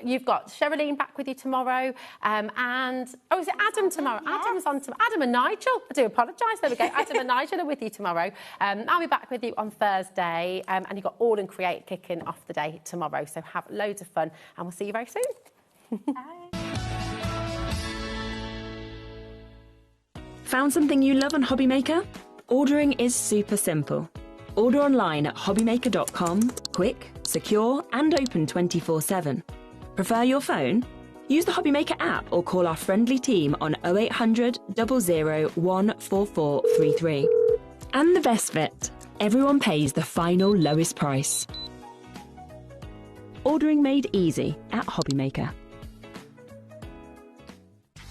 You've got Sherilyn back with you tomorrow. And, is it Adam tomorrow? Yes. Adam's on tomorrow. Adam and Nigel. I do apologise. There we go. Adam and Nigel are with you tomorrow. I'll be back with you on Thursday. And you've got All and Create kicking off the day tomorrow. So have loads of fun. And we'll see you very soon. Bye. Found something you love on HobbyMaker? Ordering is super simple. Order online at hobbymaker.com, quick, secure and open 24/7. Prefer your phone? Use the HobbyMaker app or call our friendly team on 0800 00 14433. And the best bit, everyone pays the final lowest price. Ordering made easy at HobbyMaker.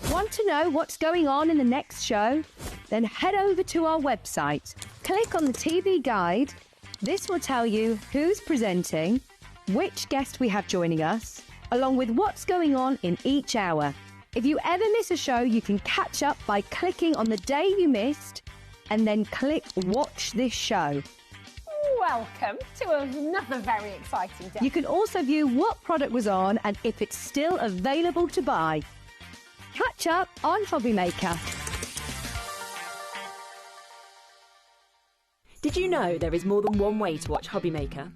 Want to know what's going on in the next show? Then head over to our website. Click on the TV guide. This will tell you who's presenting, which guest we have joining us, along with what's going on in each hour. If you ever miss a show, you can catch up by clicking on the day you missed and then click Watch This Show. Welcome to another very exciting day. You can also view what product was on and if it's still available to buy. Catch up on HobbyMaker. Did you know there is more than one way to watch HobbyMaker?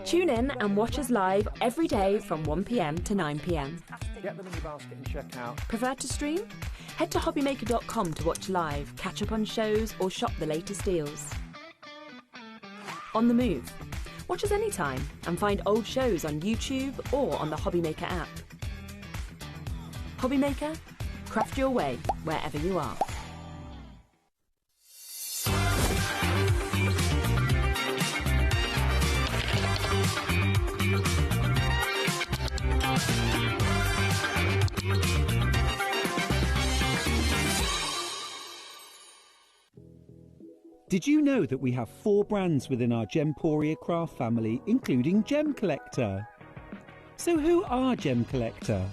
Tune in and watch us live every day from 1 p.m. to 9 p.m. Get them in your basket and check out. Prefer to stream? Head to hobbymaker.com to watch live, catch up on shows or shop the latest deals. On the move. Watch us anytime and find old shows on YouTube or on the HobbyMaker app. HobbyMaker, craft your way wherever you are. Did you know that we have 4 brands within our Gemporia craft family, including Gem Collector? So who are Gem Collector?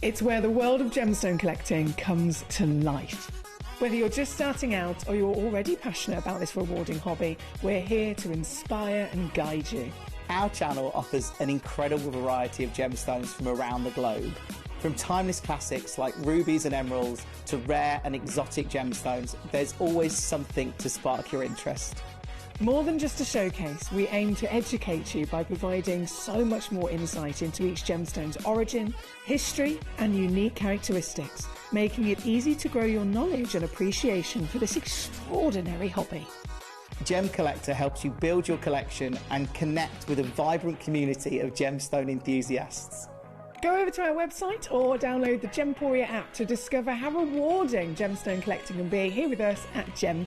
It's where the world of gemstone collecting comes to life. Whether you're just starting out or you're already passionate about this rewarding hobby, we're here to inspire and guide you. Our channel offers an incredible variety of gemstones from around the globe. From timeless classics like rubies and emeralds to rare and exotic gemstones, there's always something to spark your interest. More than just a showcase, we aim to educate you by providing so much more insight into each gemstone's origin, history, and unique characteristics, making it easy to grow your knowledge and appreciation for this extraordinary hobby. Gem Collector helps you build your collection and connect with a vibrant community of gemstone enthusiasts. Go over to our website or download the Gemporia app to discover how rewarding gemstone collecting can be here with us at Gem.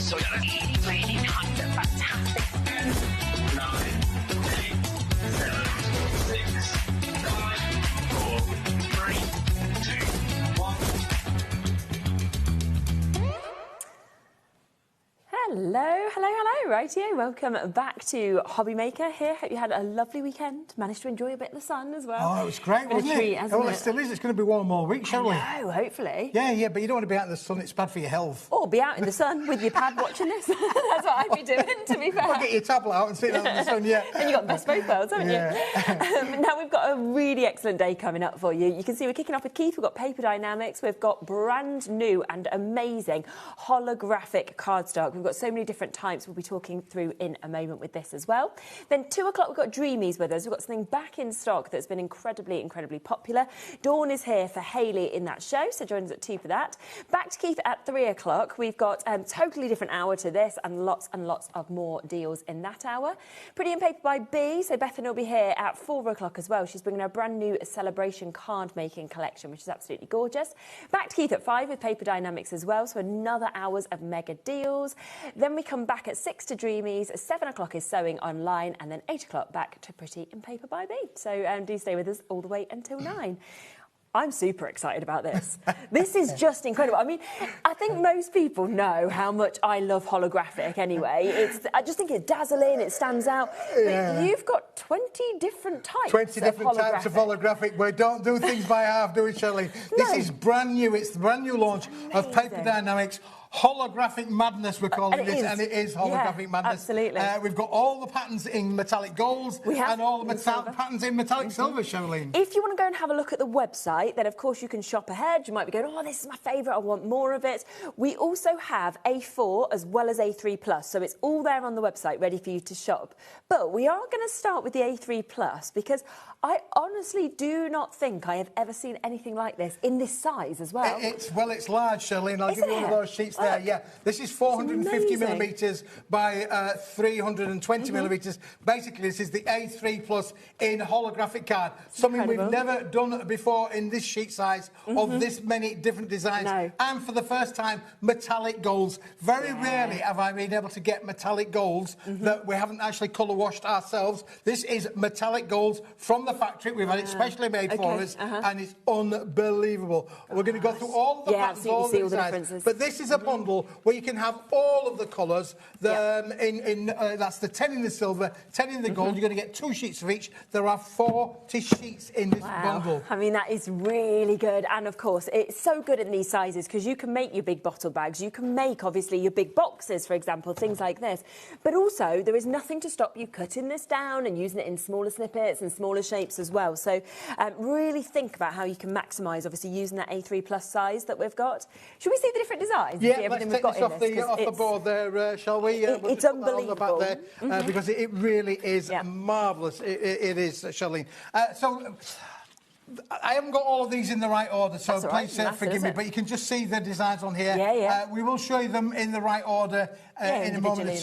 So really kind of fantastic. 9, 8, 7, 6, 5, 4, 3, 2, 1. Hello, hello, hello, rightio. Welcome back to HobbyMaker here. Hope you had a lovely weekend. Managed to enjoy a bit of the sun as well. Oh, it was great, wasn't it? Treat, well, it still is. It's going to be one more week, shall we? No, hopefully. Yeah, but you don't want to be out in the sun. It's bad for your health. Or be out in the sun with your pad watching this. That's what I'd be doing, to be fair. Well, get your tablet out and sit out in the sun, yeah. And you've got the best both worlds, haven't you? Now, we've got a really excellent day coming up for you. You can see we're kicking off with Keith. We've got Paper Dynamics. We've got brand new and amazing holographic cardstock. We've got so many different types we'll be talking through in a moment with this as well. Then 2 o'clock, we've got Dreamies with us. We've got something back in stock that's been incredibly, incredibly popular. Dawn is here for Hayley in that show, so join us at 2 for that. Back to Keith at 3 o'clock. We've got a totally different hour to this and lots of more deals in that hour. Pretty in Paper by B, so Bethan will be here at 4 o'clock as well. She's bringing her brand new celebration card making collection, which is absolutely gorgeous. Back to Keith at 5 with Paper Dynamics as well, so another hours of mega deals. Then we come back at 6 to Dreamies, 7 o'clock is Sewing Online, and then 8 o'clock back to Pretty in Paper by B. So do stay with us all the way until 9. I'm super excited about this. This is just incredible. I mean, I think most people know how much I love holographic anyway. I just think it's dazzling, it stands out. Yeah. But you've got 20 different types 20 different types of holographic. We don't do things by half, do we, Shelley? This is brand new. It's the brand new launch of Paper Dynamics holographic madness, we're calling this, and it is holographic madness. Absolutely. We've got all the patterns in metallic golds and all the patterns in metallic silver, Charlene. If you want to go and have a look at the website, then of course you can shop ahead. You might be going, oh, this is my favourite, I want more of it. We also have A4 as well as A3+, so it's all there on the website ready for you to shop. But we are going to start with the A3+, because I honestly do not think I have ever seen anything like this in this size as well. It's large, Charlene. I'll give you one of those sheets there. Yeah, this is 450 millimetres by 320 millimetres. Basically, this is the A3+ in holographic card. Something we've never done before in this sheet size of this many different designs. And for the first time, metallic golds. Very rarely have I been able to get metallic golds that we haven't actually colour washed ourselves. This is metallic golds from the factory. We've had it specially made for us, and it's unbelievable. We're going to go through all of the patterns, all the designs. But this is a bundle where you can have all of the colours. That's the 10 in the silver, 10 in the gold. You're going to get 2 sheets of each. There are 40 sheets in this bundle. I mean, that is really good. And of course, it's so good in these sizes because you can make your big bottle bags. You can make, obviously, your big boxes, for example, things like this. But also, there is nothing to stop you cutting this down and using it in smaller snippets and smaller shapes as well. So really think about how you can maximise, obviously, using that A3+ size that we've got. Should we see the different designs? Yeah, let's take this off the board there, shall we? It's unbelievable. On the back there, because it really is marvellous. It is, Charlene. So I haven't got all of these in the right order, so please forgive me, but you can just see the designs on here. We will show you them in the right order in a moment or two.